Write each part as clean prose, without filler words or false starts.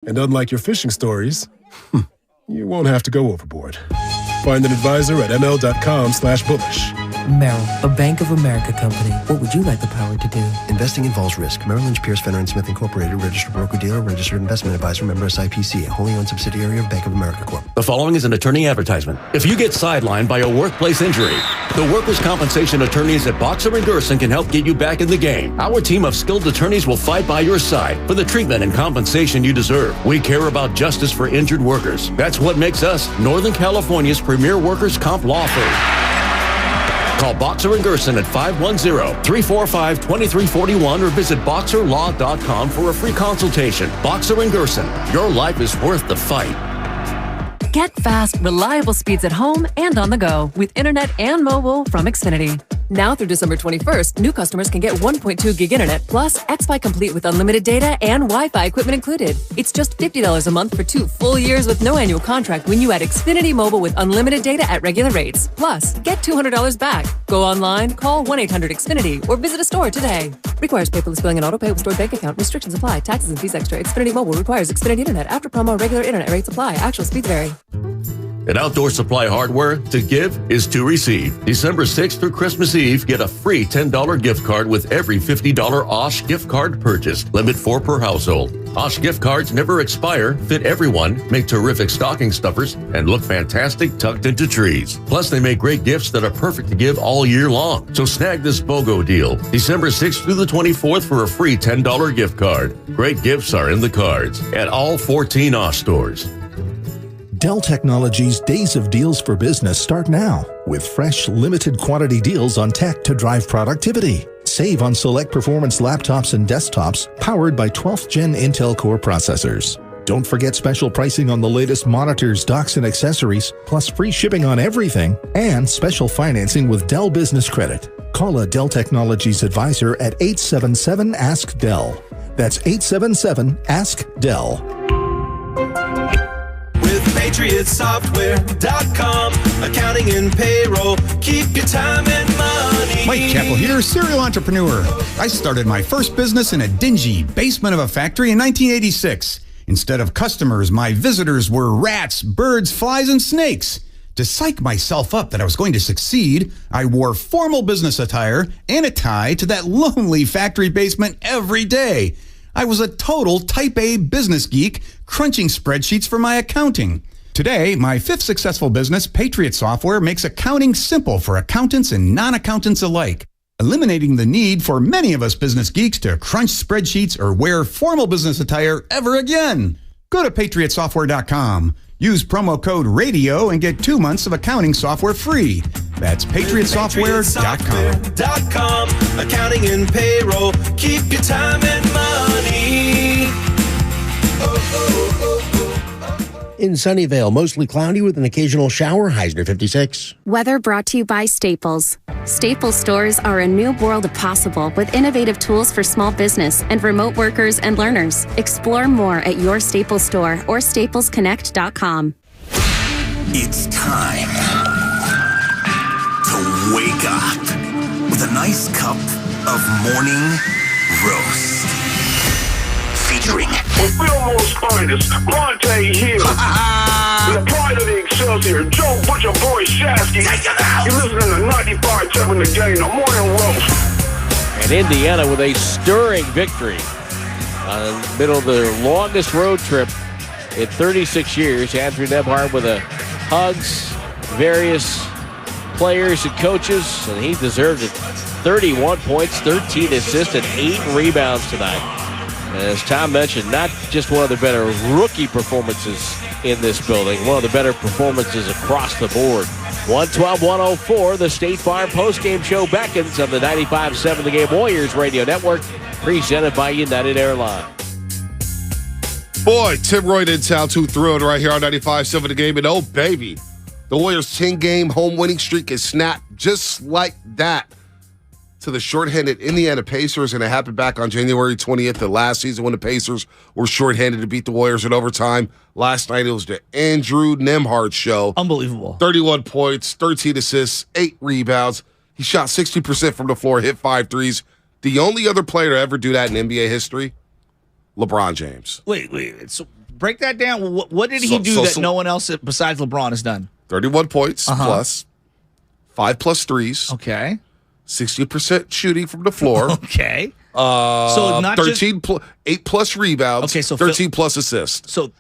And unlike your fishing stories, you won't have to go overboard. Find an advisor at ml.com/bullish. Merrill, a Bank of America company. What would you like the power to do? Investing involves risk. Merrill Lynch, Pierce, Fenner & Smith Incorporated, registered broker-dealer, registered investment advisor, member SIPC, a wholly owned subsidiary of Bank of America Corp. The following is an attorney advertisement. If you get sidelined by a workplace injury, the workers' compensation attorneys at Boxer & Gerson can help get you back in the game. Our team of skilled attorneys will fight by your side for the treatment and compensation you deserve. We care about justice for injured workers. That's what makes us Northern California's premier workers' comp law firm. Call Boxer & Gerson at 510-345-2341 or visit boxerlaw.com for a free consultation. Boxer & Gerson, your life is worth the fight. Get fast, reliable speeds at home and on the go with internet and mobile from Xfinity. Now through December 21st, new customers can get 1.2 gig internet plus Xfi Complete with unlimited data and Wi-Fi equipment included. It's just $50 a month for 2 full years with no annual contract when you add Xfinity Mobile with unlimited data at regular rates. Plus, get $200 back. Go online, call 1-800-XFINITY or visit a store today. Requires paperless billing and auto pay with stored bank account. Restrictions apply. Taxes and fees extra. Xfinity Mobile requires Xfinity Internet. After promo, regular internet rates apply. Actual speeds vary. At Outdoor Supply Hardware, to give is to receive. December 6th through Christmas Eve, get a free $10 gift card with every $50 Osh gift card purchase. Limit 4 per household. Osh gift cards never expire, fit everyone, make terrific stocking stuffers, and look fantastic tucked into trees. Plus, they make great gifts that are perfect to give all year long. So snag this BOGO deal. December 6th through the 24th for a free $10 gift card. Great gifts are in the cards at all 14 Osh stores. Dell Technologies' Days of Deals for Business start now with fresh, limited quantity deals on tech to drive productivity. Save on select performance laptops and desktops powered by 12th Gen Intel Core processors. Don't forget special pricing on the latest monitors, docks, and accessories, plus free shipping on everything and special financing with Dell Business Credit. Call a Dell Technologies advisor at 877-ASK-DELL. That's 877-ASK-DELL. PatriotSoftware.com. Accounting and payroll. Keep your time and money. Mike Chappell here, serial entrepreneur. I started my first business in a dingy basement of a factory in 1986. Instead of customers, my visitors were rats, birds, flies, and snakes. To psych myself up that I was going to succeed, I wore formal business attire and a tie to that lonely factory basement every day. I was a total type A business geek, crunching spreadsheets for my accounting. Today, my 5th successful business, Patriot Software, makes accounting simple for accountants and non-accountants alike, eliminating the need for many of us business geeks to crunch spreadsheets or wear formal business attire ever again. Go to PatriotSoftware.com. Use promo code RADIO and get 2 months of accounting software free. That's PatriotSoftware.com. Accounting and payroll. Keep your time and money. In Sunnyvale, mostly cloudy with an occasional shower, highs near 56. Weather brought to you by Staples. Staples stores are a new world of possible with innovative tools for small business and remote workers and learners. Explore more at your Staples store or staplesconnect.com. It's time to wake up with a nice cup of morning roast. Featuring Fillmore's finest, Monte Hill. The pride of the Excelsior, Joe Butcher Boy Shasky. You're listening to 95.7 The Game, the morning roast. And Indiana with a stirring victory. Middle of the longest road trip in 36 years. Andrew Nebhart with a hugs various players and coaches, and he deserved it. 31 points, 13 assists, and 8 rebounds tonight. As Tom mentioned, not just one of the better rookie performances in this building, one of the better performances across the board. 112-104, the State Farm postgame show beckons on the 95.7 The Game Warriors Radio Network, presented by United Airlines. Boy, Tim Roy didn't sound too thrilled right here on 95.7 The Game. And oh, baby, the Warriors' 10-game home winning streak is snapped just like that to the shorthanded Indiana Pacers, and it happened back on January 20th of last season when the Pacers were shorthanded to beat the Warriors in overtime. Last night, it was the Andrew Nembhard show. Unbelievable. 31 points, 13 assists, 8 rebounds. He shot 60% from the floor, hit 5 threes. The only other player to ever do that in NBA history, LeBron James. Wait. So break that down. What did he do that no one else besides LeBron has done? 31 points plus, 5+ threes. Okay. 60% shooting from the floor. Okay. So not 8+ rebounds. Okay, so 13+ assists. So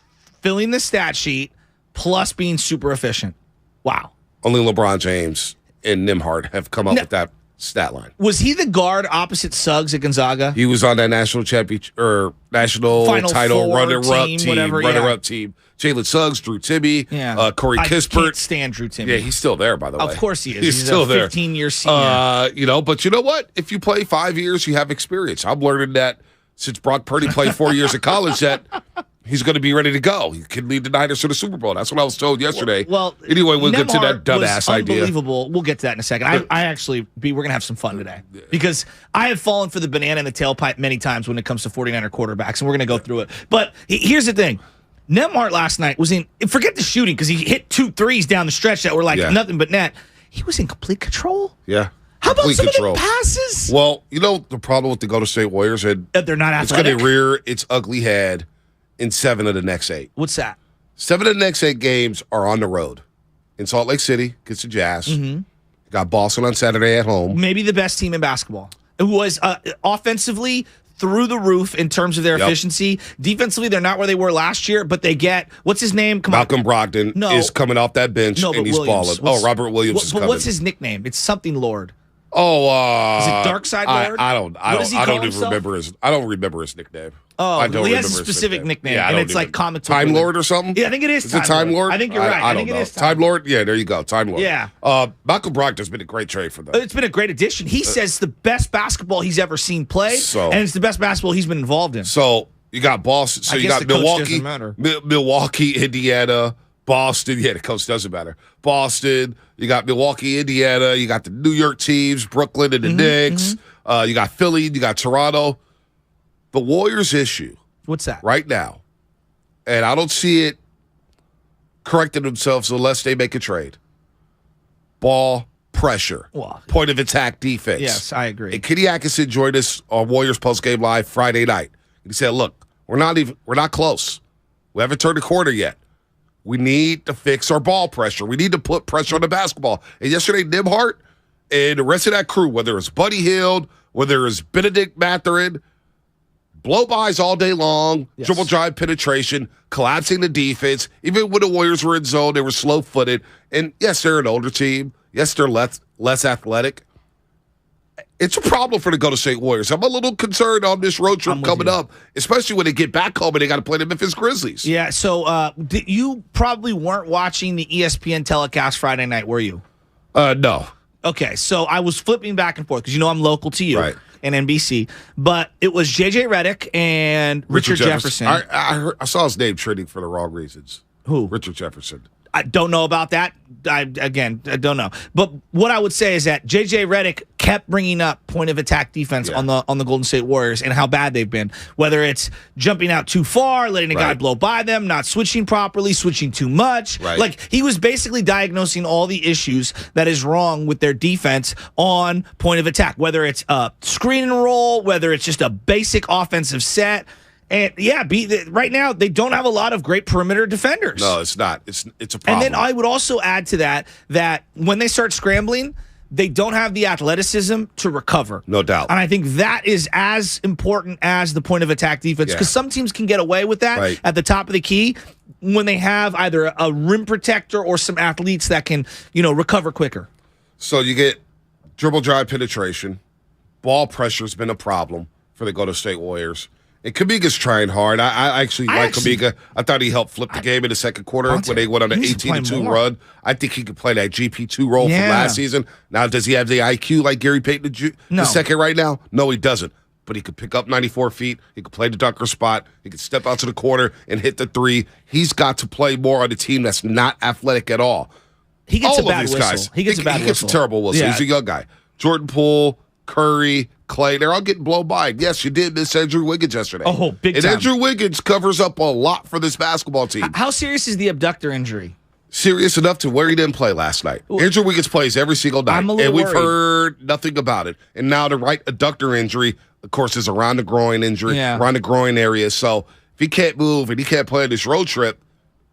filling the stat sheet plus being super efficient. Wow. Only LeBron James and Nembhard have come up with that stat line. Was he the guard opposite Suggs at Gonzaga? He was on that national championship or national Final title four runner-up team, team. whatever, Runner-up team. Jalen Suggs, Drew Timme, Corey Kispert. I can't stand Drew Timme. Yeah, he's still there, by the way. Of course he is. He's still there. 15-year senior. But you know what? If you play 5 years, you have experience. I'm learning that since Brock Purdy played 4 years at college that he's going to be ready to go. He can lead the Niners to the Super Bowl. That's what I was told yesterday. Well, anyway, we'll get to that dumbass idea. Unbelievable. We'll get to that in a second. We're going to have some fun today because I have fallen for the banana in the tailpipe many times when it comes to 49er quarterbacks, and we're going to go through it. But here's the thing. Nembhard last night was forget the shooting because he hit 2 threes down the stretch that were nothing but net. He was in complete control. Yeah. How about some of the passes? Well, you know the problem with the Golden State Warriors? They're not athletic. It's going to rear its ugly head in 7 of the next 8. What's that? 7 of the next 8 games are on the road. In Salt Lake City, against the Jazz. Mm-hmm. Got Boston on Saturday at home. Maybe the best team in basketball. It was offensively through the roof in terms of their efficiency. Defensively, they're not where they were last year, but they get, what's his name? Malcolm Brogdon is coming off that bench, and he's balling. Robert Williams is coming. But what's his nickname? It's something Lord. Is it Dark Side Lord? I don't even remember his. I don't remember his nickname. He has a specific nickname, and it's like comic Time Lord or something. Yeah, I think it is. Is it Time Lord? I think you're right. I think it is Time Lord. Yeah, there you go, Time Lord. Yeah. Malcolm Brogdon's been a great trade for them. It's been a great addition. He says the best basketball he's ever seen play, and it's the best basketball he's been involved in. So you got Boston. So you got Milwaukee, Indiana. Boston, the coach doesn't matter. Boston, you got Milwaukee, Indiana, you got the New York teams, Brooklyn and the Knicks, you got Philly, you got Toronto. The Warriors' issue. What's that? Right now, and I don't see it correcting themselves unless they make a trade. Ball pressure, point of attack defense. Yes, I agree. And Kenny Atkinson joined us on Warriors Postgame Live Friday night. He said, "Look, we're not close. We haven't turned the corner yet. We need to fix our ball pressure. We need to put pressure on the basketball." And yesterday, Nembhard and the rest of that crew, whether it's Buddy Hield, whether it's Benedict Mathurin, blow-bys all day long, dribble drive penetration, collapsing the defense. Even when the Warriors were in zone, they were slow-footed. And yes, they're an older team. Yes, they're less athletic. It's a problem for the Golden State Warriors. I'm a little concerned on this road trip coming up, especially when they get back home and they got to play the Memphis Grizzlies. Yeah, so you probably weren't watching the ESPN telecast Friday night, were you? No. Okay, so I was flipping back and forth because I'm local to you and NBC, but it was J.J. Redick and Richard Jefferson. I saw his name trending for the wrong reasons. Who? Richard Jefferson. I don't know about that. I don't know. But what I would say is that J.J. Redick kept bringing up point of attack defense on the Golden State Warriors and how bad they've been. Whether it's jumping out too far, letting a guy blow by them, not switching properly, switching too much. Like he was basically diagnosing all the issues that is wrong with their defense on point of attack. Whether it's a screen and roll, whether it's just a basic offensive set. And right now they don't have a lot of great perimeter defenders. No, it's not. It's a problem. And then I would also add to that when they start scrambling, they don't have the athleticism to recover. No doubt. And I think that is as important as the point of attack defense because some teams can get away with that at the top of the key when they have either a rim protector or some athletes that can, recover quicker. So you get dribble drive penetration. Ball pressure has been a problem for the Golden State Warriors. And Kuminga's trying hard. I actually like Kuminga. I thought he helped flip the game in the second quarter when they went on an 18-2 run. I think he could play that GP2 role from last season. Now, does he have the IQ like Gary Payton the second right now? No, he doesn't. But he could pick up 94 feet. He could play the dunker spot. He could step out to the corner and hit the three. He's got to play more on a team that's not athletic at all. He gets a bad whistle. He gets a terrible whistle. Yeah. He's a young guy. Jordan Poole, Curry, Clay, they're all getting blown by. Yes, you did miss Andrew Wiggins yesterday. Oh, big time. And Andrew Wiggins covers up a lot for this basketball team. How serious is the abductor injury? Serious enough to where he didn't play last night. Andrew Wiggins plays every single night. I'm a little worried. We've heard nothing about it. And now the right adductor injury, of course, is around the groin injury, around the groin area. So If he can't move and he can't play on this road trip,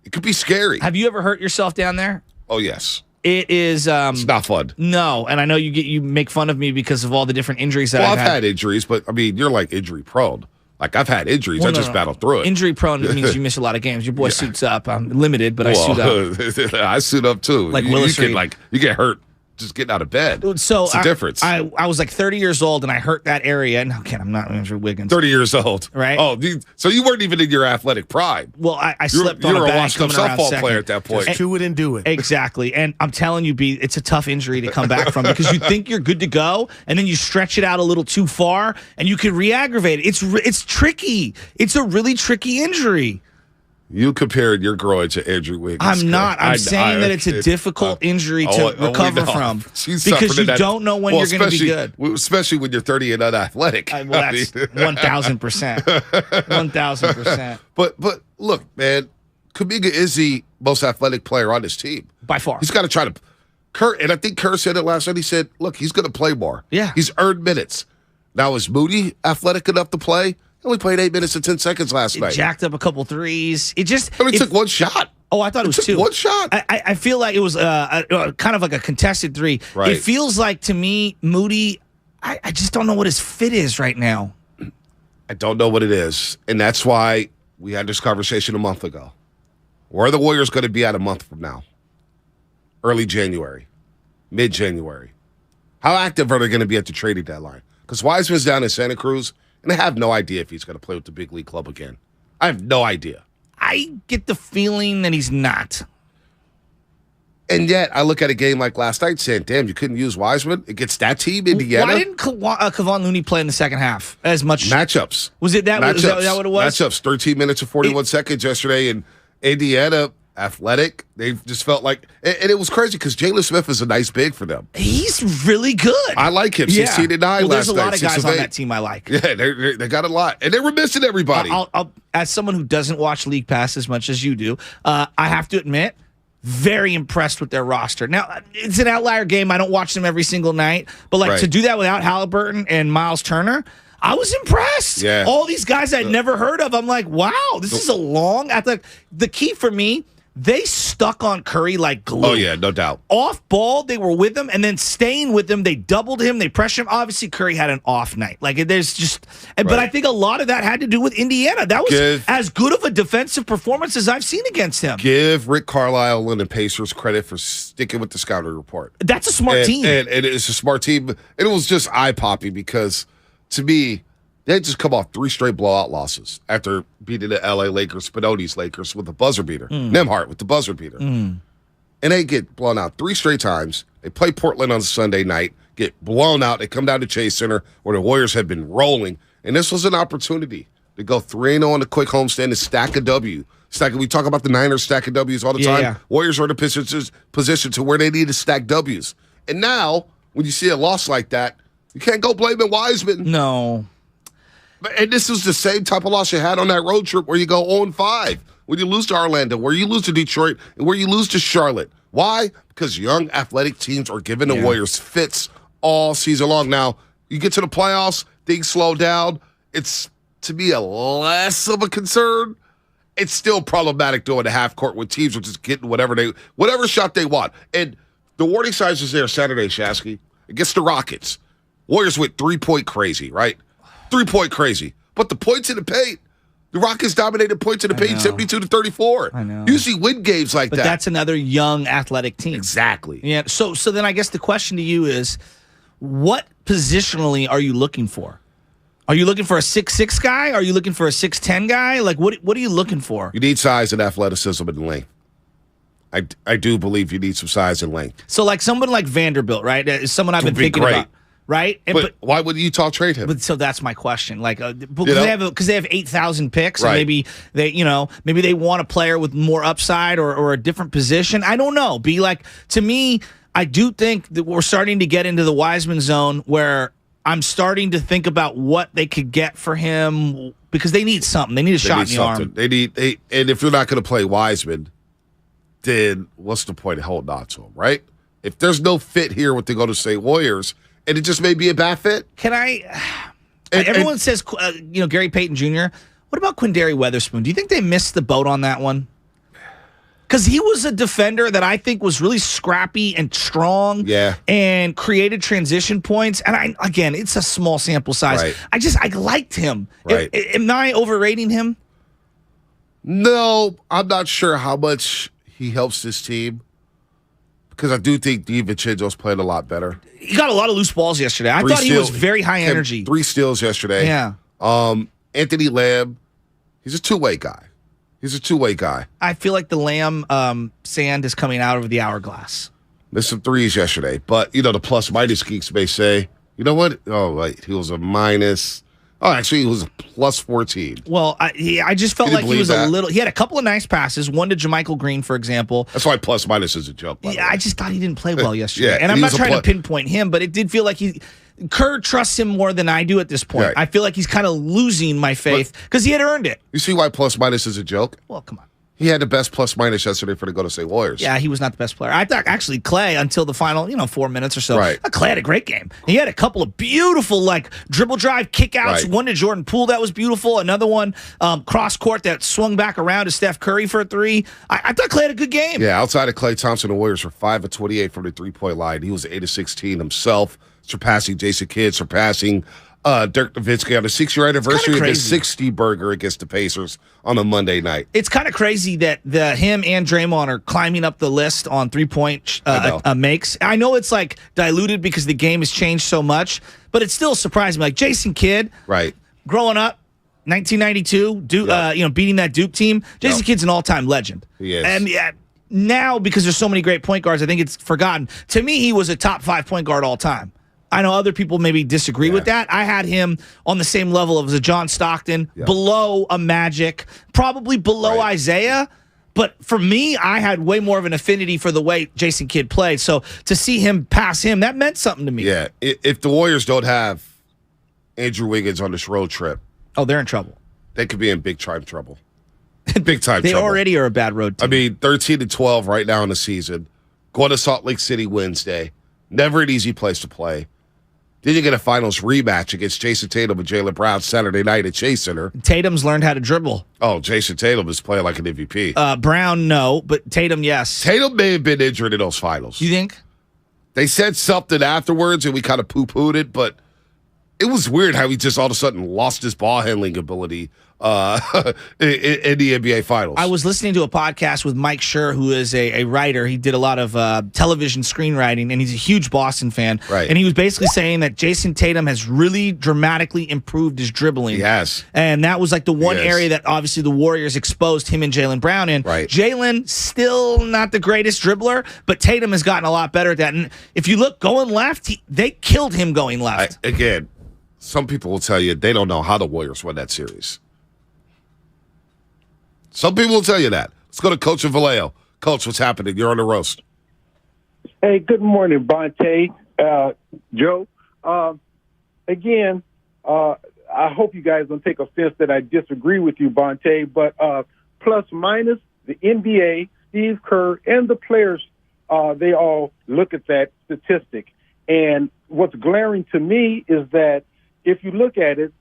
it could be scary. Have you ever hurt yourself down there? Oh, yes. It is. It's not fun. No, and I know you make fun of me because of all the different injuries that I've had injuries, but I mean, you're like injury prone. Like I've had injuries, I just battle through it. Injury prone means you miss a lot of games. Your boy suits up. I'm limited, but I suit up. I suit up too. Like you get hurt just getting out of bed. So it's a difference. I was like 30 years old and I hurt that area. And okay, I'm not Andrew Wiggins. 30 years old, right? Oh, so you weren't even in your athletic prime. Well, I slipped on a bag. You were a washed-up softball player at that point. Just chew it and do it. Exactly. And I'm telling you, B, it's a tough injury to come back from because you think you're good to go, and then you stretch it out a little too far, and you can re-aggravate it. It's tricky. It's a really tricky injury. You compared your groin to Andrew Wiggins. I'm not. I'm saying that it's a difficult injury to recover from because you don't know when you're going to be good. Especially when you're 30 and unathletic. Well, that's 1,000%. 1,000%. But look, man, Kuminga is the most athletic player on this team. By far. He's got to try to – and I think Kerr said it last night. He said, look, he's going to play more. Yeah. He's earned minutes. Now, is Moody athletic enough to play? He only played 8 minutes and 10 seconds last night. Jacked up a couple threes. It took one shot. Oh, I thought it was two. One shot. I feel like it was kind of like a contested three. Right. It feels like to me, Moody, I just don't know what his fit is right now. I don't know what it is. And that's why we had this conversation a month ago. Where are the Warriors going to be at a month from now? Early January, mid-January. How active are they going to be at the trading deadline? Because Wiseman's down in Santa Cruz, and I have no idea if he's going to play with the big league club again. I have no idea. I get the feeling that he's not. And yet, I look at a game like last night saying, damn, you couldn't use Wiseman against that team, Indiana. Why didn't Kevon Looney play in the second half as much? Matchups. Was it that? Was that what it was? Matchups. 13 minutes and 41 seconds yesterday, and Indiana, athletic. They just felt like, and it was crazy because Jalen Smith is a nice big for them. He's really good. I like him. 16 and 9 last night. There's a lot of guys on that team I like. Yeah, they got a lot, and they were missing everybody. I'll, as someone who doesn't watch League Pass as much as you do, I have to admit, very impressed with their roster. Now, it's an outlier game. I don't watch them every single night, but to do that without Halliburton and Miles Turner, I was impressed. Yeah. All these guys I'd never heard of, I'm like, wow, this is a long. The key for me, they stuck on Curry like glue. Oh, yeah, no doubt. Off ball, they were with him, and then staying with him, they doubled him, they pressured him. Obviously, Curry had an off night. There's just, but I think a lot of that had to do with Indiana. That was as good of a defensive performance as I've seen against him. Give Rick Carlisle and the Pacers credit for sticking with the scouting report. That's a smart team. And it's a smart team. And it was just eye-popping because, to me, they had just come off 3 straight blowout losses after beating the L.A. Lakers, Spinotti's Lakers, with a buzzer beater. Nembhard with the buzzer beater. And they get blown out 3 straight times. They play Portland on Sunday night, get blown out. They come down to Chase Center where the Warriors had been rolling. And this was an opportunity to go 3-0 on the quick homestand and stack a W. We talk about the Niners stacking W's all the time. Yeah. Warriors are in a position to where they need to stack W's. And now, when you see a loss like that, you can't go blaming Wiseman. No. And this was the same type of loss you had on that road trip where you go 0-5. When you lose to Orlando, where you lose to Detroit, and where you lose to Charlotte. Why? Because young athletic teams are giving the Warriors fits all season long. Now, you get to the playoffs, things slow down. It's, to me, a less of a concern. It's still problematic doing the half court when teams are just getting whatever shot they want. And the warning signs is there Saturday, Shasky, against the Rockets. Warriors went 3-point crazy, right? 3-point crazy. But the points in the paint, the Rockets dominated points in the paint 72-34. I know. Usually win games like that. But that's another young athletic team. Exactly. Yeah. So then I guess the question to you is, what positionally are you looking for? Are you looking for a 6'6" guy? Are you looking for a 6'10" guy? What are you looking for? You need size and athleticism and length. I do believe you need some size and length. So someone like Vanderbilt, right? Is someone I've been thinking about. Right, but why would Utah trade him? But so that's my question. Because they have 8,000 picks, and maybe they want a player with more upside or a different position. I don't know. To me, I do think that we're starting to get into the Wiseman zone where I'm starting to think about what they could get for him because they need something. They need a shot in the arm. And if you're not going to play Wiseman, then what's the point of holding on to him, right? If there's no fit here with the Golden State Warriors. And it just may be a bad fit. Everyone says, Gary Payton Jr., What about Quindary Weatherspoon? Do you think they missed the boat on that one? Because he was a defender that I think was really scrappy and strong and created transition points. And again, it's a small sample size. Right. I liked him. Right. Am I overrating him? No, I'm not sure how much he helps this team because I do think DiVincenzo's playing a lot better. He got a lot of loose balls yesterday. I thought he was very high energy. 3 steals yesterday. Yeah. Anthony Lamb, he's a two-way guy. I feel like the Lamb sand is coming out over the hourglass. Missed some threes yesterday, but the plus-minus geeks may say, you know what? Oh, wait, he was a minus. Oh, actually, he was a plus 14. Well, I just felt like he was a little. He had a couple of nice passes. One to Jermichael Green, for example. That's why plus-minus is a joke. Yeah, I just thought he didn't play well yesterday, and I'm not trying to pinpoint him, but it did feel like Kerr trusts him more than I do at this point. Right. I feel like he's kind of losing my faith because he had earned it. You see why plus-minus is a joke? Well, come on. He had the best plus-minus yesterday for the Golden State Warriors. Yeah, he was not the best player. I thought actually Clay until the final, 4 minutes or so. Right. Clay had a great game. He had a couple of beautiful dribble drive kickouts. Right. One to Jordan Poole that was beautiful. Another one cross court that swung back around to Steph Curry for a 3. I thought Clay had a good game. Yeah, outside of Klay Thompson, the Warriors were 5 of 28 from the 3-point line. He was 8 of 16 himself, surpassing Jason Kidd, surpassing Dirk Nowitzki on the 6-year anniversary of the 60 burger against the Pacers on a Monday night. It's kind of crazy that him and Draymond are climbing up the list on 3-point makes. I know it's diluted because the game has changed so much, but it's still surprising me. Like Jason Kidd, right? Growing up, 1992, beating that Duke team. Jason Kidd's an all-time legend. He is. And now, because there's so many great point guards, I think it's forgotten. To me, he was a top 5 point guard all time. I know other people maybe disagree with that. I had him on the same level as a John Stockton, below a Magic, probably below Isaiah. But for me, I had way more of an affinity for the way Jason Kidd played. So to see him pass him, that meant something to me. Yeah. If the Warriors don't have Andrew Wiggins on this road trip, they're in trouble. They could be in big time trouble. Big time they trouble. They already are a bad road team. I mean, 13-12 right now in the season. Going to Salt Lake City Wednesday. Never an easy place to play. Then you get a finals rematch against Jason Tatum and Jaylen Brown Saturday night at Chase Center. Tatum's learned how to dribble. Oh, Jason Tatum is playing like an MVP. Brown, no, but Tatum, yes. Tatum may have been injured in those finals. You think? They said something afterwards, and we kind of poo-pooed it, but it was weird how he just all of a sudden lost his ball handling ability in the NBA Finals. I was listening to a podcast with Mike Schur, who is a writer. He did a lot of television screenwriting, and he's a huge Boston fan. Right. And he was basically saying that Jason Tatum has really dramatically improved his dribbling. Yes. And that was the one area that obviously the Warriors exposed him and Jaylen Brown in. Right. Jaylen, still not the greatest dribbler, but Tatum has gotten a lot better at that. And if you look going left, they killed him going left. Again, some people will tell you they don't know how the Warriors won that series. Some people will tell you that. Let's go to Coach in Vallejo. Coach, what's happening? You're on the roast. Hey, good morning, Bonte, Joe. Again, I hope you guys don't take offense that I disagree with you, Bonte, but plus minus, the NBA, Steve Kerr, and the players, they all look at that statistic. And what's glaring to me is that if you look at it,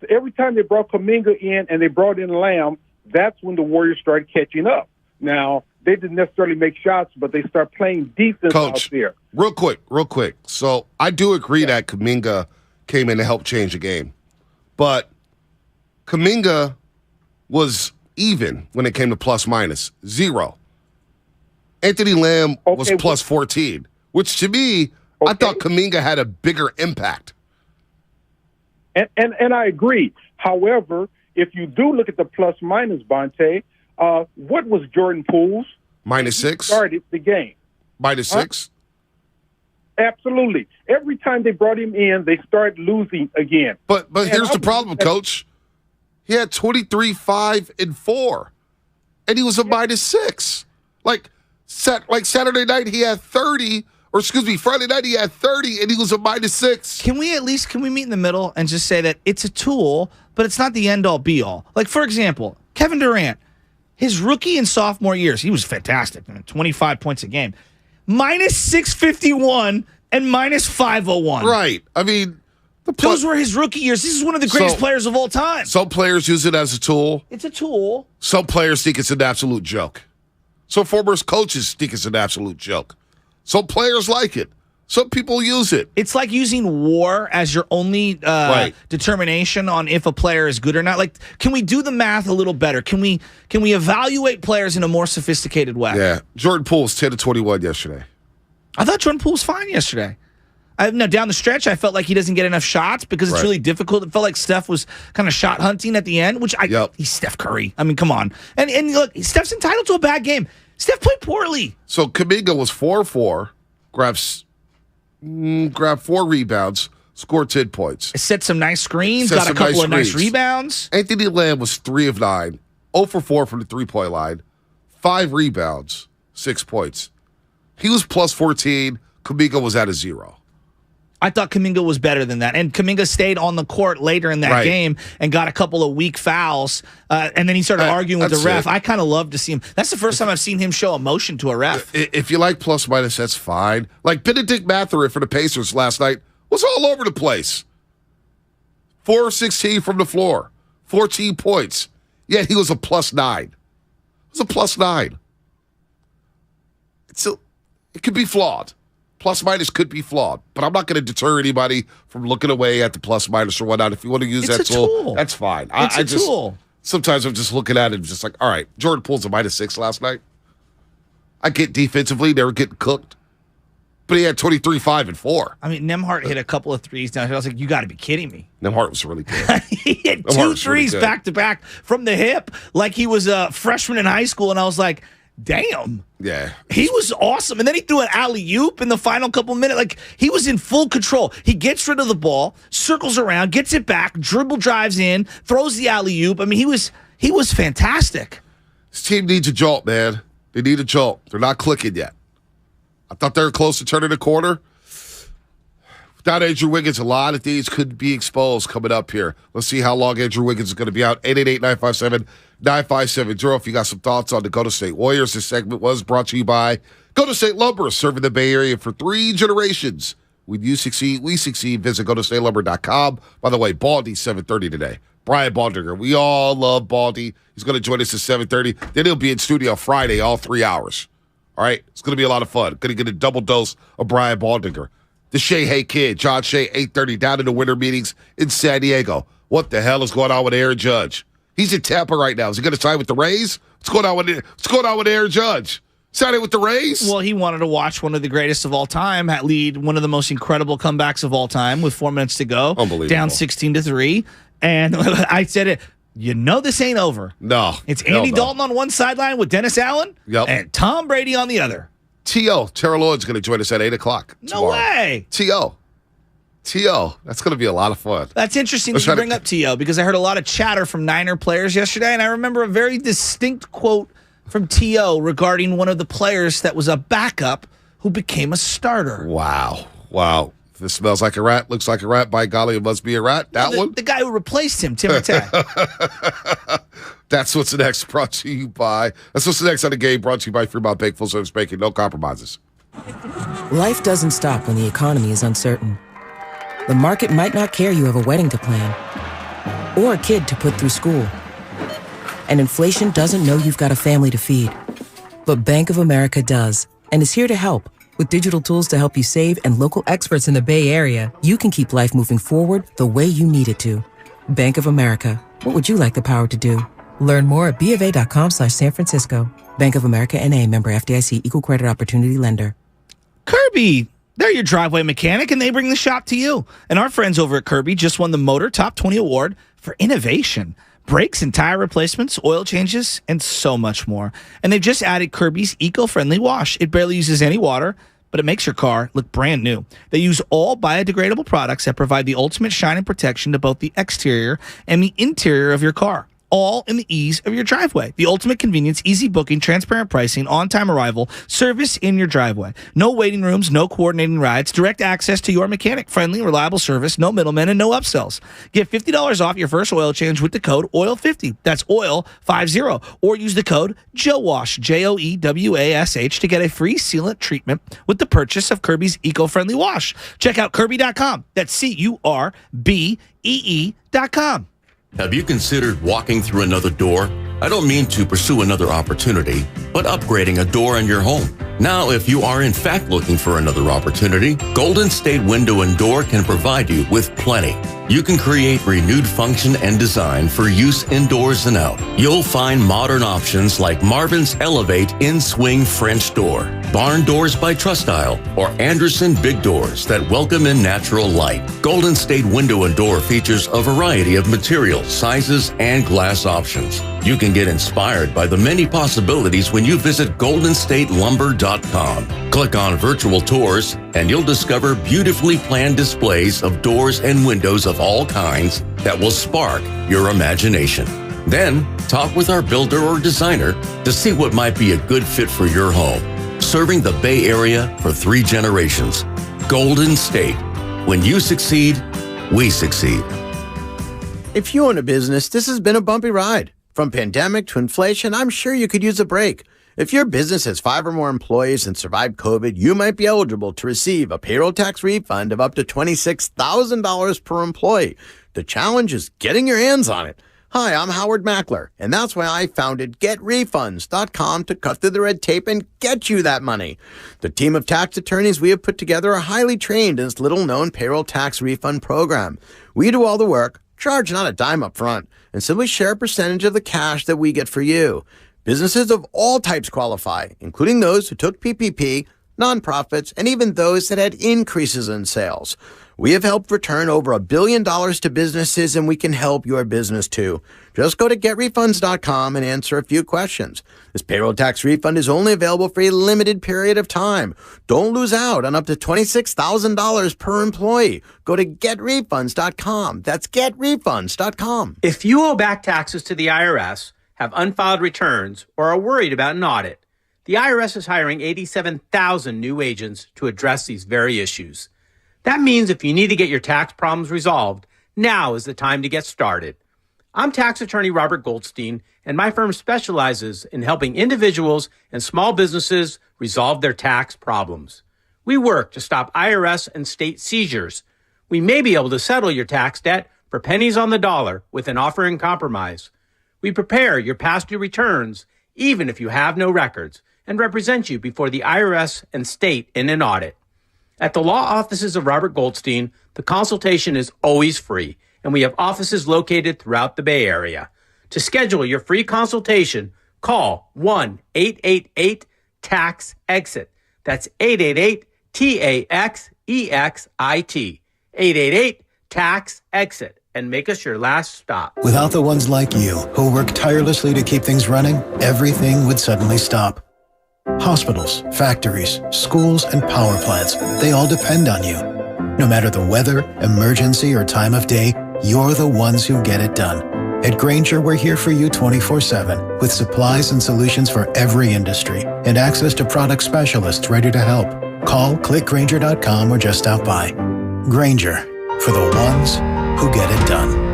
every time they brought Kuminga in and they brought in Lamb, that's when the Warriors started catching up. Now, they didn't necessarily make shots, but they start playing defense out there. Real quick. So I do agree that Kuminga came in to help change the game. But Kuminga was even when it came to plus minus, 0. Anthony Lamb was plus 14, which to me, I thought Kuminga had a bigger impact. And I agree. However, if you do look at the plus minus, Bonte, what was Jordan Poole's? -6. Started the game. -6? Absolutely. Every time they brought him in, they started losing again. But here's the problem, Coach. He had 23, 5, and 4, and he was a -6. Like Saturday night, he had 30. Or excuse me, Friday night he had 30 and he was a -6. Can we meet in the middle and just say that it's a tool, but it's not the end-all be-all? Like, for example, Kevin Durant, his rookie and sophomore years, he was fantastic. 25 points a game. -651 and -501. Right. I mean, Those were his rookie years. This is one of the greatest players of all time. Some players use it as a tool. It's a tool. Some players think it's an absolute joke. Some former coaches think it's an absolute joke. Some players like it. Some people use it. It's like using war as your only determination on if a player is good or not. Like, can we do the math a little better? Can we evaluate players in a more sophisticated way? Yeah. Jordan Poole was 10-21 yesterday. I thought Jordan Poole was fine yesterday. Now, down the stretch, I felt like he doesn't get enough shots because it's really difficult. It felt like Steph was kind of shot hunting at the end, which he's Steph Curry. I mean, come on. And look, Steph's entitled to a bad game. Steph played poorly. So Kuminga was 4-4, grabbed 4 rebounds, scored 10 points. Set some nice screens, got a couple of nice rebounds. Anthony Lamb was 3 of 9, 0 for 4 from the three-point line, 5 rebounds, 6 points. He was plus 14. Kuminga was at a 0. I thought Kuminga was better than that. And Kuminga stayed on the court later in that game and got a couple of weak fouls. And then he started arguing with the ref. I kind of love to see him. That's the first time I've seen him show emotion to a ref. If you like plus minus, that's fine. Like Benedict Mathurin for the Pacers last night was all over the place. 4 of 16 from the floor, 14 points. Yet he was a plus 9. It was a plus 9. It could be flawed. Plus minus could be flawed, but I'm not going to deter anybody from looking away at the plus minus or whatnot. If you want to use that tool, that's fine. It's a tool. Sometimes I'm just looking at it and just like, all right, Jordan Poole's a -6 last night. I get defensively, they were getting cooked, but he had 23, 5, and 4. I mean, Nembhard hit a couple of threes down here. I was like, you got to be kidding me. Nembhard was really good. He hit 2 threes back to back from the hip like he was a freshman in high school, and I was like, damn. Yeah. He was awesome. And then he threw an alley-oop in the final couple of minutes. Like, he was in full control. He gets rid of the ball, circles around, gets it back, dribble drives in, throws the alley-oop. I mean, he was fantastic. This team needs a jolt, man. They need a jolt. They're not clicking yet. I thought they were close to turning the corner. Without Andrew Wiggins, a lot of things could be exposed coming up here. Let's see how long Andrew Wiggins is going to be out. 888-957-9570. If you got some thoughts on the Golden State Warriors, this segment was brought to you by Golden State Lumber, serving the Bay Area for 3 generations. When you succeed, we succeed. Visit GoldenStateLumber.com. By the way, Baldy, 7:30 today. Brian Baldinger. We all love Baldy. He's going to join us at 7:30. Then he'll be in studio Friday, all 3 hours. All right? It's going to be a lot of fun. Going to get a double dose of Brian Baldinger. The Shea Hay Kid, John Shea, 8:30, down in the winter meetings in San Diego. What the hell is going on with Aaron Judge? He's in Tampa right now. Is he going to sign with the Rays? What's going on with Aaron Judge? Signing with the Rays? Well, he wanted to watch one of the greatest of all time lead one of the most incredible comebacks of all time with 4 minutes to go. Unbelievable. Down 16-3. And I said it. You know this ain't over. No. It's Andy Dalton on one sideline with Dennis Allen and Tom Brady on the other. T.O. Terrell Lloyd's going to join us at 8 o'clock tomorrow. No way. T.O. That's going to be a lot of fun. That's interesting that you bring up T.O. because I heard a lot of chatter from Niner players yesterday, and I remember a very distinct quote from T.O. regarding one of the players that was a backup who became a starter. Wow. If this smells like a rat, looks like a rat, by golly, it must be a rat. That one? The guy who replaced him, Timotei. That's what's next, brought to you by. That's what's next on the game, brought to you by Fremont Bank, full service banking, no compromises. Life doesn't stop when the economy is uncertain. The market might not care you have a wedding to plan or a kid to put through school. And inflation doesn't know you've got a family to feed. But Bank of America does, and is here to help. With digital tools to help you save and local experts in the Bay Area, you can keep life moving forward the way you need it to. Bank of America. What would you like the power to do? Learn more at BofA.com/San Francisco. Bank of America N.A. member FDIC equal credit opportunity lender. Kirby, they're your driveway mechanic, and they bring the shop to you. And our friends over at Kirby just won the Motor Top 20 Award for innovation. Brakes and tire replacements, oil changes, and so much more. And they've just added Kirby's eco-friendly wash. It barely uses any water, but it makes your car look brand new. They use all biodegradable products that provide the ultimate shine and protection to both the exterior and the interior of your car. all in the ease of your driveway. The ultimate convenience, easy booking, transparent pricing, on-time arrival, service in your driveway. No waiting rooms, no coordinating rides, direct access to your mechanic, friendly, reliable service, no middlemen, and no upsells. Get $50 off your first oil change with the code OIL50. That's OIL50. Or use the code JOEWASH, JOEWASH, to get a free sealant treatment with the purchase of Kirby's eco-friendly wash. Check out Kirby.com. That's CURBEE.com. Have you considered walking through another door? I don't mean to pursue another opportunity, but upgrading a door in your home. Now, if you are in fact looking for another opportunity, Golden State Window and Door can provide you with plenty. You can create renewed function and design for use indoors and out. You'll find modern options like Marvin's Elevate In-Swing French Door, Barn Doors by Trustyle, or Anderson Big Doors that welcome in natural light. Golden State Window and Door features a variety of materials, sizes, and glass options. You can get inspired by the many possibilities when you visit goldenstatelumber.com. Click on virtual tours and you'll discover beautifully planned displays of doors and windows of all kinds that will spark your imagination. Then, talk with our builder or designer to see what might be a good fit for your home. Serving the Bay Area for 3 generations. Golden State. When you succeed, we succeed. If you own a business, this has been a bumpy ride. From pandemic to inflation, I'm sure you could use a break. If your business has 5 or more employees and survived COVID, you might be eligible to receive a payroll tax refund of up to $26,000 per employee. The challenge is getting your hands on it. Hi, I'm Howard Mackler, and that's why I founded GetRefunds.com to cut through the red tape and get you that money. The team of tax attorneys we have put together are highly trained in this little-known payroll tax refund program. We do all the work, charge not a dime up front, and simply share a percentage of the cash that we get for you. Businesses of all types qualify, including those who took PPP, nonprofits, and even those that had increases in sales. We have helped return over $1 billion to businesses, and we can help your business too. Just go to GetRefunds.com and answer a few questions. This payroll tax refund is only available for a limited period of time. Don't lose out on up to $26,000 per employee. Go to GetRefunds.com. That's GetRefunds.com. If you owe back taxes to the IRS, have unfiled returns, or are worried about an audit, the IRS is hiring 87,000 new agents to address these very issues. That means if you need to get your tax problems resolved, now is the time to get started. I'm tax attorney Robert Goldstein, and my firm specializes in helping individuals and small businesses resolve their tax problems. We work to stop IRS and state seizures. We may be able to settle your tax debt for pennies on the dollar with an offer in compromise. We prepare your past due returns, even if you have no records, and represent you before the IRS and state in an audit. At the law offices of Robert Goldstein, the consultation is always free, and we have offices located throughout the Bay Area. To schedule your free consultation, call 1-888-TAX-EXIT. That's 888-TAXEXIT. 888-TAX-EXIT. And make us your last stop. Without the ones like you, who work tirelessly to keep things running, everything would suddenly stop. Hospitals, factories, schools, and power plants, they all depend on you. No matter the weather, emergency, or time of day, you're the ones who get it done. At Grainger, we're here for you 24/7, with supplies and solutions for every industry, and access to product specialists ready to help. Call, click Grainger.com, or just stop by. Grainger, for the ones who get it done.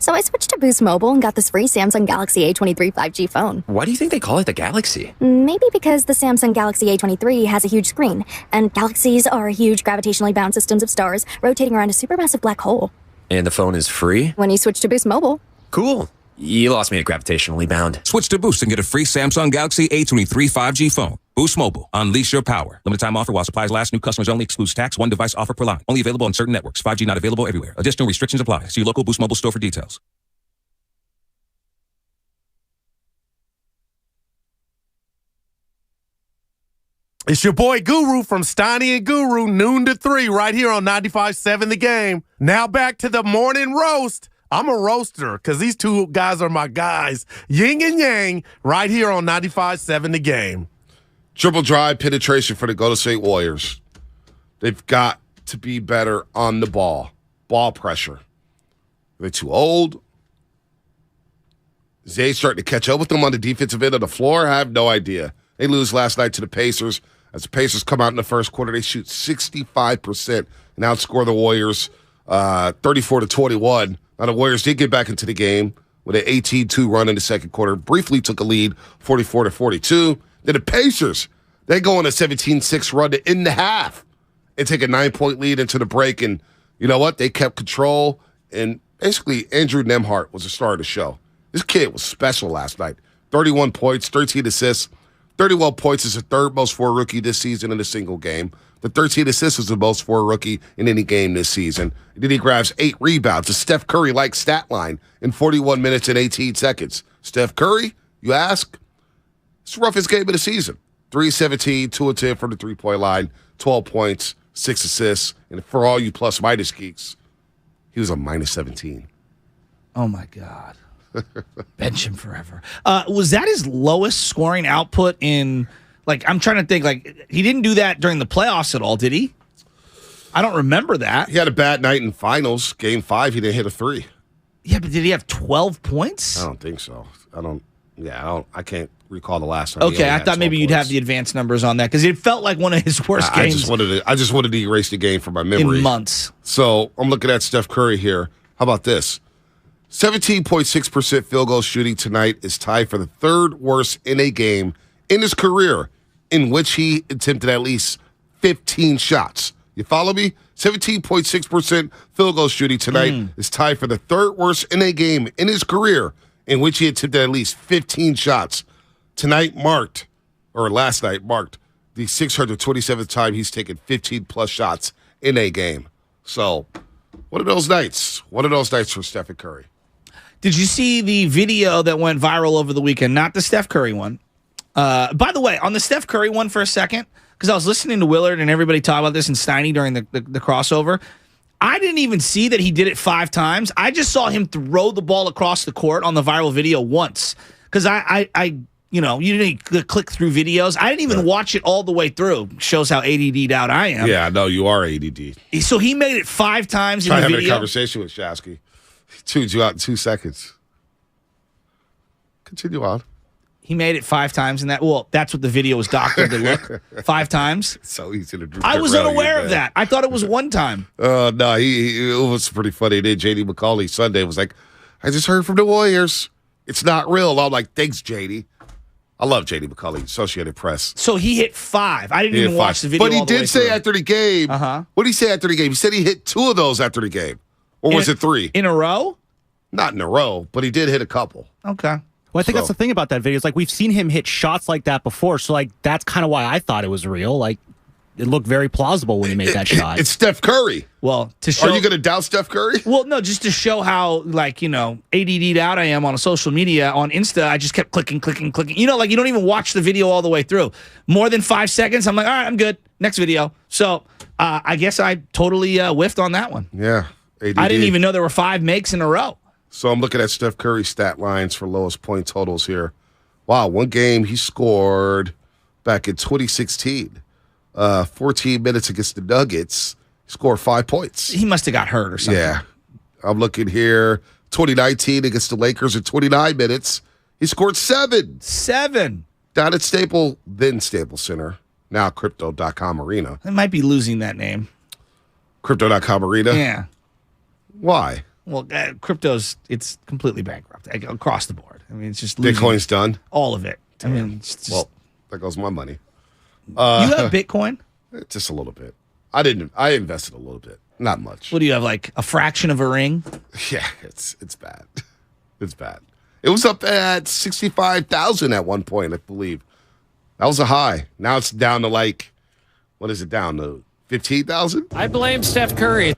So I switched to Boost Mobile and got this free Samsung Galaxy A23 5G phone. Why do you think they call it the Galaxy? Maybe because the Samsung Galaxy A23 has a huge screen, and galaxies are huge gravitationally bound systems of stars rotating around a supermassive black hole. And the phone is free? When you switch to Boost Mobile. Cool. You lost me at gravitationally bound. Switch to Boost and get a free Samsung Galaxy A23 5G phone. Boost Mobile. Unleash your power. Limited time offer while supplies last. New customers only. Excludes tax. 1 device offer per line. Only available on certain networks. 5G not available everywhere. Additional restrictions apply. See your local Boost Mobile store for details. It's your boy Guru from Steiny Guru, noon to 3, right here on 95.7 The Game. Now back to the morning roast. I'm a roaster because these two guys are my guys. Yin and Yang, right here on 95.7 The Game. Triple drive penetration for the Golden State Warriors. They've got to be better on the ball. Ball pressure. Are they too old? Zay's starting to catch up with them on the defensive end of the floor. I have no idea. They lose last night to the Pacers. As the Pacers come out in the first quarter, they shoot 65% and outscore the Warriors 34-21. Now, the Warriors did get back into the game with an 18-2 run in the second quarter. Briefly took a lead, 44-42. Then the Pacers, they go on a 17-6 run to end the half and take a 9-point lead into the break. And you know what? They kept control. And basically, Andrew Nembhard was the star of the show. This kid was special last night. 31 points, 13 assists. 31 points is the third most for a rookie this season in a single game. The 13 assists is the most for a rookie in any game this season. And then he grabs 8 rebounds, a Steph Curry-like stat line in 41 minutes and 18 seconds. Steph Curry, you ask? It's the roughest game of the season. 3-17, 2-10 from the three-point line, 12 points, 6 assists. And for all you plus-minus geeks, he was a -17. Oh, my God. Bench him forever. Was that his lowest scoring output in, like, I'm trying to think, like, he didn't do that during the playoffs at all, did he? I don't remember that. He had a bad night in finals. Game 5, he didn't hit a 3. Yeah, but did he have 12 points? I don't think so. I can't recall the last time. Okay, I thought maybe you'd have the advanced numbers on that because it felt like one of his worst games. I just wanted to erase the game from my memory. In months. So I'm looking at Steph Curry here. How about this? 17.6% field goal shooting tonight is tied for the third worst in a game in his career in which he attempted at least 15 shots. You follow me? 17.6% field goal shooting tonight is tied for the third worst in a game in his career in which he attempted at least 15 shots. Last night marked the 627th time he's taken 15-plus shots in a game. So, one of those nights for Stephen Curry. Did you see the video that went viral over the weekend? Not the Steph Curry one. By the way, on the Steph Curry one for a second, because I was listening to Willard and everybody talk about this in Steiny during the crossover, I didn't even see that he did it 5 times. I just saw him throw the ball across the court on the viral video once. Because you didn't click through videos. I didn't even watch it all the way through. Shows how ADD'd out I am. Yeah, I know you are ADD. So he made it 5 times in the video. Having a conversation with Shasky. He tuned you out in 2 seconds. Continue on. He made it 5 times in that. Well, that's what the video was doctored to look. 5 times. So easy to do. I was unaware of that. I thought it was 1 time. No, it was pretty funny. Then JD McCauley Sunday was like, I just heard from the Warriors. It's not real. I'm like, thanks, JD. I love JD McCauley, Associated Press. So he hit 5. I didn't even watch the video. But he did say after the game. What did he say after the game? He said he hit 2 of those after the game. Or was it 3? In a row? Not in a row, but he did hit a couple. Okay. Well, I think that's the thing about that video. It's like we've seen him hit shots like that before. So, like, that's kind of why I thought it was real. Like, it looked very plausible when he made that shot. It's Steph Curry. Well, to show. Are you going to doubt Steph Curry? Well, no, just to show how, like, ADD'd out I am on social media. On Insta, I just kept clicking. You don't even watch the video all the way through. More than 5 seconds, I'm like, all right, I'm good. Next video. So, I guess I totally whiffed on that one. Yeah. ADD. I didn't even know there were 5 makes in a row. So I'm looking at Steph Curry's stat lines for lowest point totals here. Wow, one game he scored back in 2016. 14 minutes against the Nuggets. He scored 5 points. He must have got hurt or something. Yeah. I'm looking here. 2019 against the Lakers in 29 minutes. He scored 7. 7. Down at Staples Center. Now Crypto.com Arena. I might be losing that name. Crypto.com Arena? Yeah. Why? Well, it's completely bankrupt across the board. I mean, it's just losing Bitcoin's done? All of it. I mean, it's just, well, there goes my money. You have Bitcoin? Just a little bit. I invested a little bit. Not much. What do you have, like a fraction of a ring? Yeah, it's bad. It's bad. It was up at 65,000 at one point, I believe. That was a high. Now it's down to what is it down to? 15,000? I blame Steph Curry.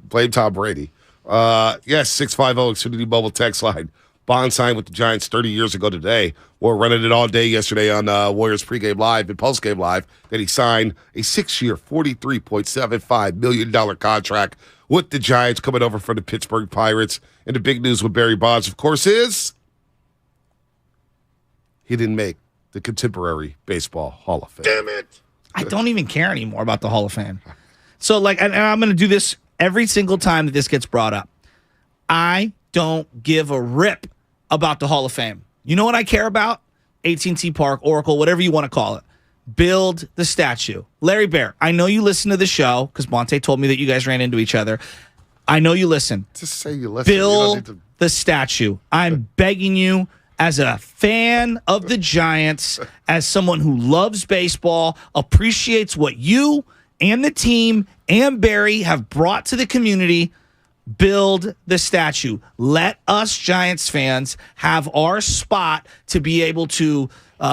Blame Tom Brady. Yes, 650 Xfinity Mobile text line. Bond signed with the Giants 30 years ago today. We're running it all day yesterday on Warriors pregame live and postgame live. That he signed a 6-year, $43.75 million contract with the Giants coming over from the Pittsburgh Pirates. And the big news with Barry Bonds, of course, is he didn't make the Contemporary Baseball Hall of Fame. Damn it. I don't even care anymore about the Hall of Fame. So, and I'm going to do this every single time that this gets brought up. I don't give a rip about the Hall of Fame. You know what I care about? AT&T Park, Oracle, whatever you want to call it. Build the statue. Larry Bear, I know you listen to the show because Bonte told me that you guys ran into each other. I know you listen. Just say you listen. Build the statue. I'm begging you, as a fan of the Giants, as someone who loves baseball, appreciates what you and the team and Barry have brought to the community, build the statue. Let us Giants fans have our spot to be able to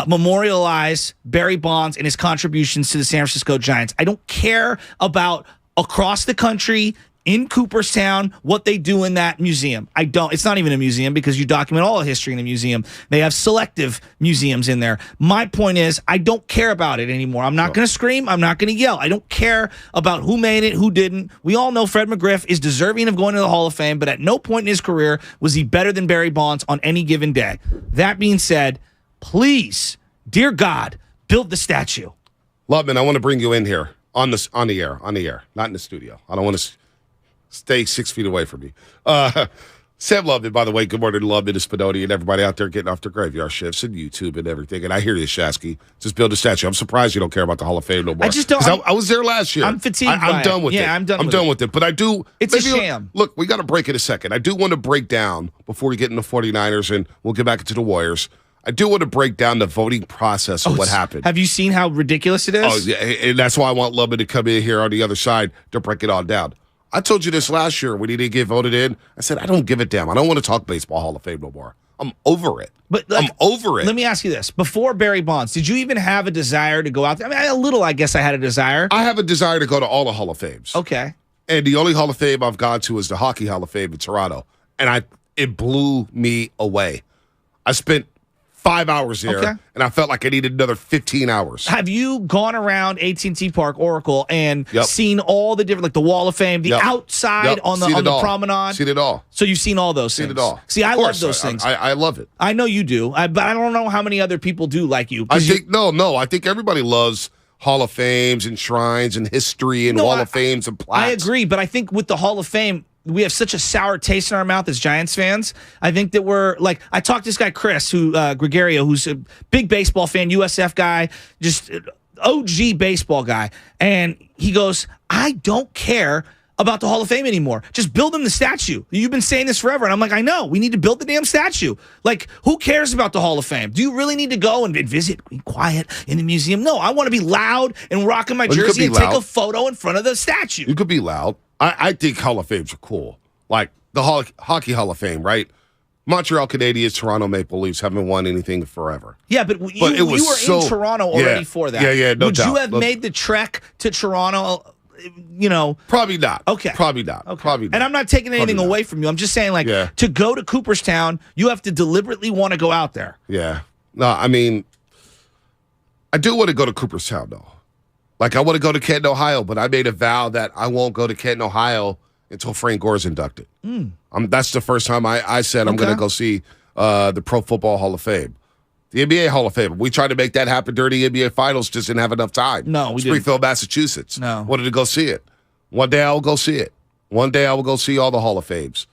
memorialize Barry Bonds and his contributions to the San Francisco Giants. I don't care about across the country, in Cooperstown, what they do in that museum. I don't. It's not even a museum because you document all the history in a museum. They have selective museums in there. My point is, I don't care about it anymore. I'm not going to scream. I'm not going to yell. I don't care about who made it, who didn't. We all know Fred McGriff is deserving of going to the Hall of Fame, but at no point in his career was he better than Barry Bonds on any given day. That being said, please, dear God, build the statue. Lubman, I want to bring you in here on the air, not in the studio. I don't want to stay 6 feet away from me. Sam Lubman, by the way, good morning to Lubman and Spinoni and everybody out there getting off their graveyard shifts and YouTube and everything. And I hear you, Shasky. Just build a statue. I'm surprised you don't care about the Hall of Fame no more. I just don't. I was there last year. I'm fatigued. I'm done with it. Yeah, I'm done with it. But I do. It's a sham. Look, we got to break in a second. I do want to break down before we get into 49ers and we'll get back into the Warriors. I do want to break down the voting process of what happened. Have you seen how ridiculous it is? Oh, yeah, and that's why I want Lubman to come in here on the other side to break it all down. I told you this last year when he didn't get voted in. I said, I don't give a damn. I don't want to talk baseball Hall of Fame no more. I'm over it. But I'm over it. Let me ask you this. Before Barry Bonds, did you even have a desire to go out there? I mean, a little, I guess I had a desire. I have a desire to go to all the Hall of Fames. Okay. And the only Hall of Fame I've gone to is the Hockey Hall of Fame in Toronto. And it blew me away. I spent 5 hours there, and I felt like I needed another 15 hours. Have you gone around AT&T Park, Oracle, and seen all the different, like the Wall of Fame, the outside on the promenade? Seen it all. So you've seen all those things. Seen it all. See, I love those things. I love it. I know you do, but I don't know how many other people do like you. I think everybody loves Hall of Fames and shrines and history and Wall of Fames and plaques. I agree, but I think with the Hall of Fame, we have such a sour taste in our mouth as Giants fans. I think that we're like, I talked to this guy, Chris, Gregorio, who's a big baseball fan, USF guy, just OG baseball guy. And he goes, I don't care about the Hall of Fame anymore. Just build them the statue. You've been saying this forever. And I'm like, I know. We need to build the damn statue. Like, who cares about the Hall of Fame? Do you really need to go and visit, be quiet in the museum? No, I want to be loud and rocking my jersey and take a photo in front of the statue. You could be loud. I think Hall of Fames are cool. Like the Hockey Hall of Fame, right? Montreal Canadiens, Toronto Maple Leafs haven't won anything forever. Yeah, but you were in Toronto already for that. Yeah, no doubt. Would you have Look, made the trek to Toronto, Probably not. Okay. Probably not. Okay. Probably not. And I'm not taking anything away from you. I'm just saying, to go to Cooperstown, you have to deliberately want to go out there. Yeah. No, I mean, I do want to go to Cooperstown, though. Like, I want to go to Canton, Ohio, but I made a vow that I won't go to Canton, Ohio until Frank Gore's inducted. That's the first time I said I'm going to go see the Pro Football Hall of Fame. The NBA Hall of Fame. We tried to make that happen during the NBA Finals, just didn't have enough time. No, we Springfield, Massachusetts. No. Wanted to go see it. One day I will go see it. One day I will go see all the Hall of Fames.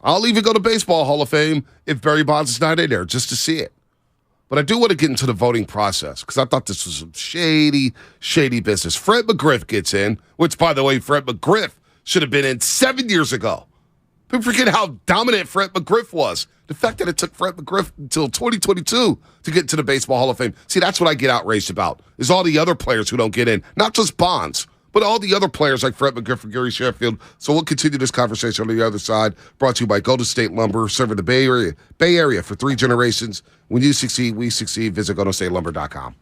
I'll even go to Baseball Hall of Fame if Barry Bonds is not in there, just to see it. But I do want to get into the voting process because I thought this was some shady, shady business. Fred McGriff gets in, which, by the way, Fred McGriff should have been in 7 years ago. People forget how dominant Fred McGriff was. The fact that it took Fred McGriff until 2022 to get into the Baseball Hall of Fame. See, that's what I get outraged about, is all the other players who don't get in. Not just Bonds, but all the other players like Fred McGriff and Gary Sheffield. So we'll continue this conversation on the other side. Brought to you by Golden State Lumber, serving the Bay Area for 3 generations. When you succeed, we succeed. Visit GoldenStateLumber.com.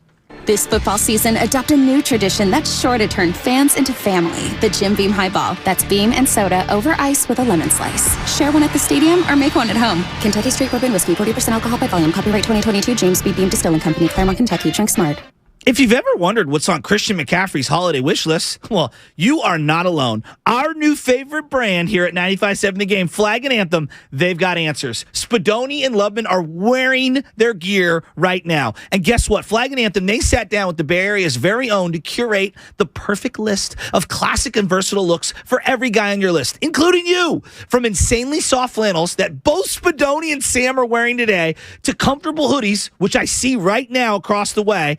This football season, adopt a new tradition that's sure to turn fans into family. The Jim Beam Highball. That's beam and soda over ice with a lemon slice. Share one at the stadium or make one at home. Kentucky Straight Bourbon Whiskey, 40% alcohol by volume. Copyright 2022, James B. Beam Distilling Company, Claremont, Kentucky. Drink smart. If you've ever wondered what's on Christian McCaffrey's holiday wish list, well, you are not alone. Our new favorite brand here at 95.7 The Game, Flag and Anthem, they've got answers. Spadoni and Loveman are wearing their gear right now. And guess what? Flag and Anthem, they sat down with the Bay Area's very own to curate the perfect list of classic and versatile looks for every guy on your list, including you. From insanely soft flannels that both Spadoni and Sam are wearing today to comfortable hoodies, which I see right now across the way.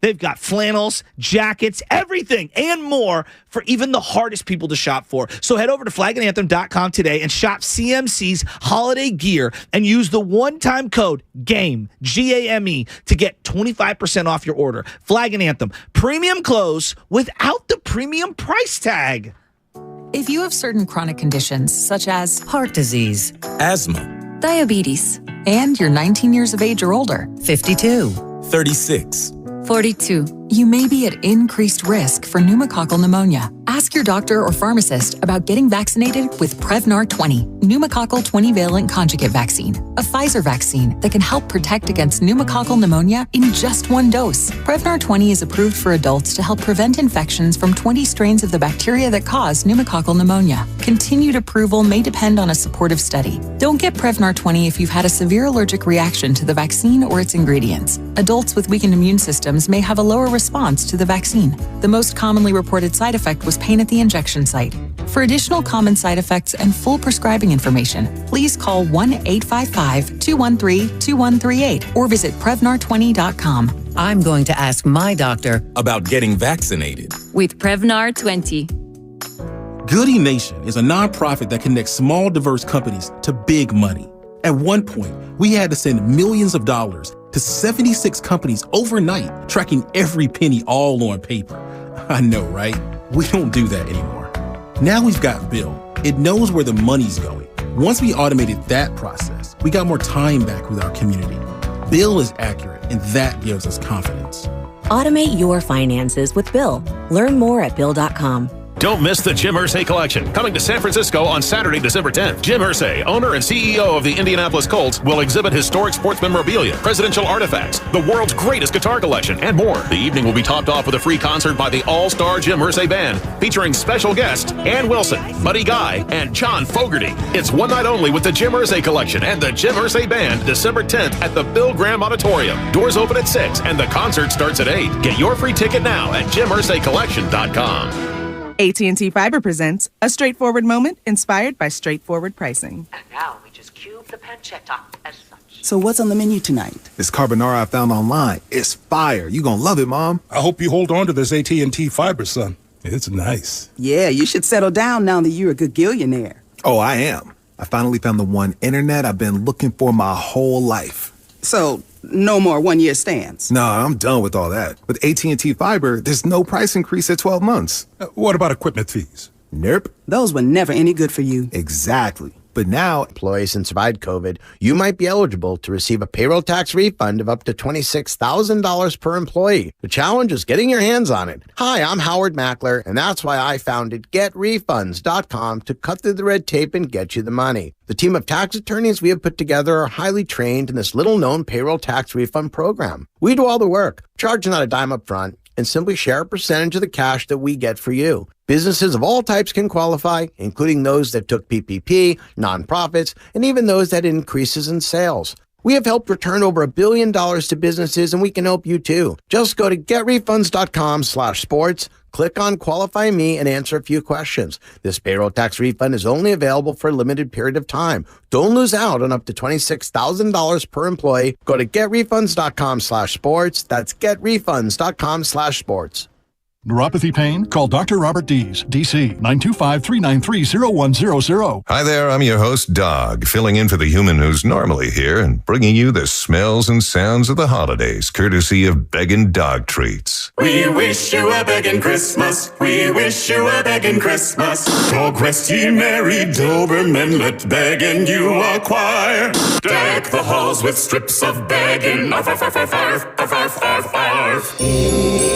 They've got flannels, jackets, everything, and more for even the hardest people to shop for. So head over to flagandanthem.com today and shop CMC's holiday gear and use the one-time code GAME, G-A-M-E, to get 25% off your order. Flag and Anthem, premium clothes without the premium price tag. If you have certain chronic conditions such as heart disease, asthma, diabetes, and you're 19 years of age or older, 52, 36, 42, you may be at increased risk for pneumococcal pneumonia. Ask your doctor or pharmacist about getting vaccinated with Prevnar 20, pneumococcal 20-valent conjugate vaccine, a Pfizer vaccine that can help protect against pneumococcal pneumonia in just one dose. Prevnar 20 is approved for adults to help prevent infections from 20 strains of the bacteria that cause pneumococcal pneumonia. Continued approval may depend on a supportive study. Don't get Prevnar 20 if you've had a severe allergic reaction to the vaccine or its ingredients. Adults with weakened immune systems may have a lower response to the vaccine. The most commonly reported side effect was pain at the injection site. For additional common side effects and full prescribing information, please call 1-855-213-2138 or visit Prevnar20.com. I'm going to ask my doctor about getting vaccinated. With Prevnar 20. Goody Nation is a nonprofit that connects small, diverse companies to big money. At one point, we had to send millions of dollars to 76 companies overnight, tracking every penny all on paper. I know, right? We don't do that anymore. Now we've got Bill. It knows where the money's going. Once we automated that process, we got more time back with our community. Bill is accurate, and that gives us confidence. Automate your finances with Bill. Learn more at Bill.com. Don't miss the Jim Irsay Collection. Coming to San Francisco on Saturday, December 10th. Jim Irsay, owner and CEO of the Indianapolis Colts, will exhibit historic sports memorabilia, presidential artifacts, the world's greatest guitar collection, and more. The evening will be topped off with a free concert by the all-star Jim Irsay Band, featuring special guests Ann Wilson, Buddy Guy, and John Fogerty. It's one night only with the Jim Irsay Collection and the Jim Irsay Band, December 10th at the Bill Graham Auditorium. Doors open at 6 and the concert starts at 8. Get your free ticket now at JimIrsayCollection.com. AT&T Fiber presents a straightforward moment inspired by straightforward pricing. And now we just cube the pancetta as such. So what's on the menu tonight? This carbonara I found online. It's fire. You gonna love it, Mom. I hope you hold on to this AT&T Fiber, son. It's nice. Yeah, you should settle down now that you're a good gillionaire. Oh, I am. I finally found the one internet I've been looking for my whole life. So, no more one-year stands? No, I'm done with all that. With AT&T Fiber, there's no price increase at 12 months. What about equipment fees? Nope. Those were never any good for you. Exactly. But now, employees since survived COVID, you might be eligible to receive a payroll tax refund of up to $26,000 per employee. The challenge is getting your hands on it. Hi, I'm Howard Mackler, and that's why I founded GetRefunds.com to cut through the red tape and get you the money. The team of tax attorneys we have put together are highly trained in this little-known payroll tax refund program. We do all the work, charge not a dime up front, and simply share a percentage of the cash that we get for you. Businesses of all types can qualify, including those that took PPP, nonprofits, and even those that had increases in sales. We have helped return over $1 billion to businesses, and we can help you too. Just go to getrefunds.com/sports, click on Qualify Me, and answer a few questions. This payroll tax refund is only available for a limited period of time. Don't lose out on up to $26,000 per employee. Go to getrefunds.com/sports. That's getrefunds.com/sports. Neuropathy pain? Call Dr. Robert Dees, D.C., 925-393-0100. Hi there, I'm your host, Dog, filling in for the human who's normally here and bringing you the smells and sounds of the holidays, courtesy of Beggin' Dog Treats. We wish you a begging Christmas. We wish you a begging Christmas. Dog rest ye merry Doberman, let begging you acquire. Deck the halls with strips of begging. Arf, arf, arf, arf, arf, arf, arf, arf, arf.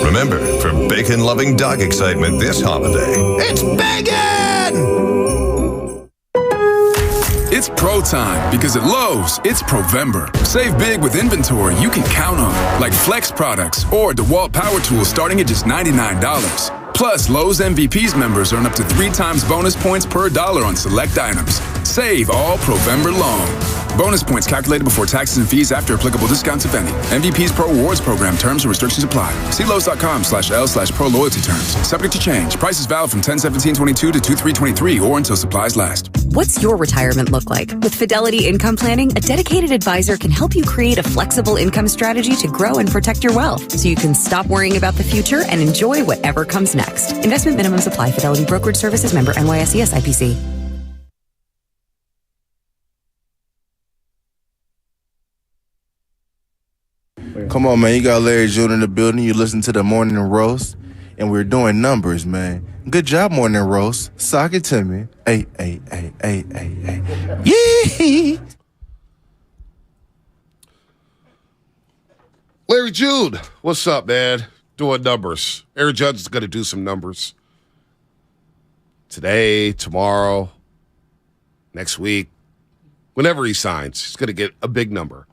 Remember, for bacon-loving dog excitement this holiday, it's begging! It's pro time because at Lowe's, it's Provember. Save big with inventory you can count on. like Flex products or DeWalt power tools starting at just $99. Plus, Lowe's MVPs members earn up to 3 times bonus points per dollar on select items. Save all Provember long. Bonus points calculated before taxes and fees after applicable discounts, if any. MVPs Pro Rewards Program terms and restrictions apply. See Lowe's.com/L/Pro Loyalty terms. Subject to change. Prices valid from 10/17/22 to 2/3/23 or until supplies last. What's your retirement look like? With Fidelity Income Planning, a dedicated advisor can help you create a flexible income strategy to grow and protect your wealth so you can stop worrying about the future and enjoy whatever comes next. Investment minimums apply. Fidelity Brokerage Services, member NYSE SIPC. Come on, man. You got Larry June in the building. You listen to the Morning Roast, and we're doing numbers, man. Good job, Morning Roast. Sock it to me. Hey. Yee! Larry Jude, what's up, man? Doing numbers. Aaron Judge is going to do some numbers today, tomorrow, next week. Whenever he signs, he's going to get a big number.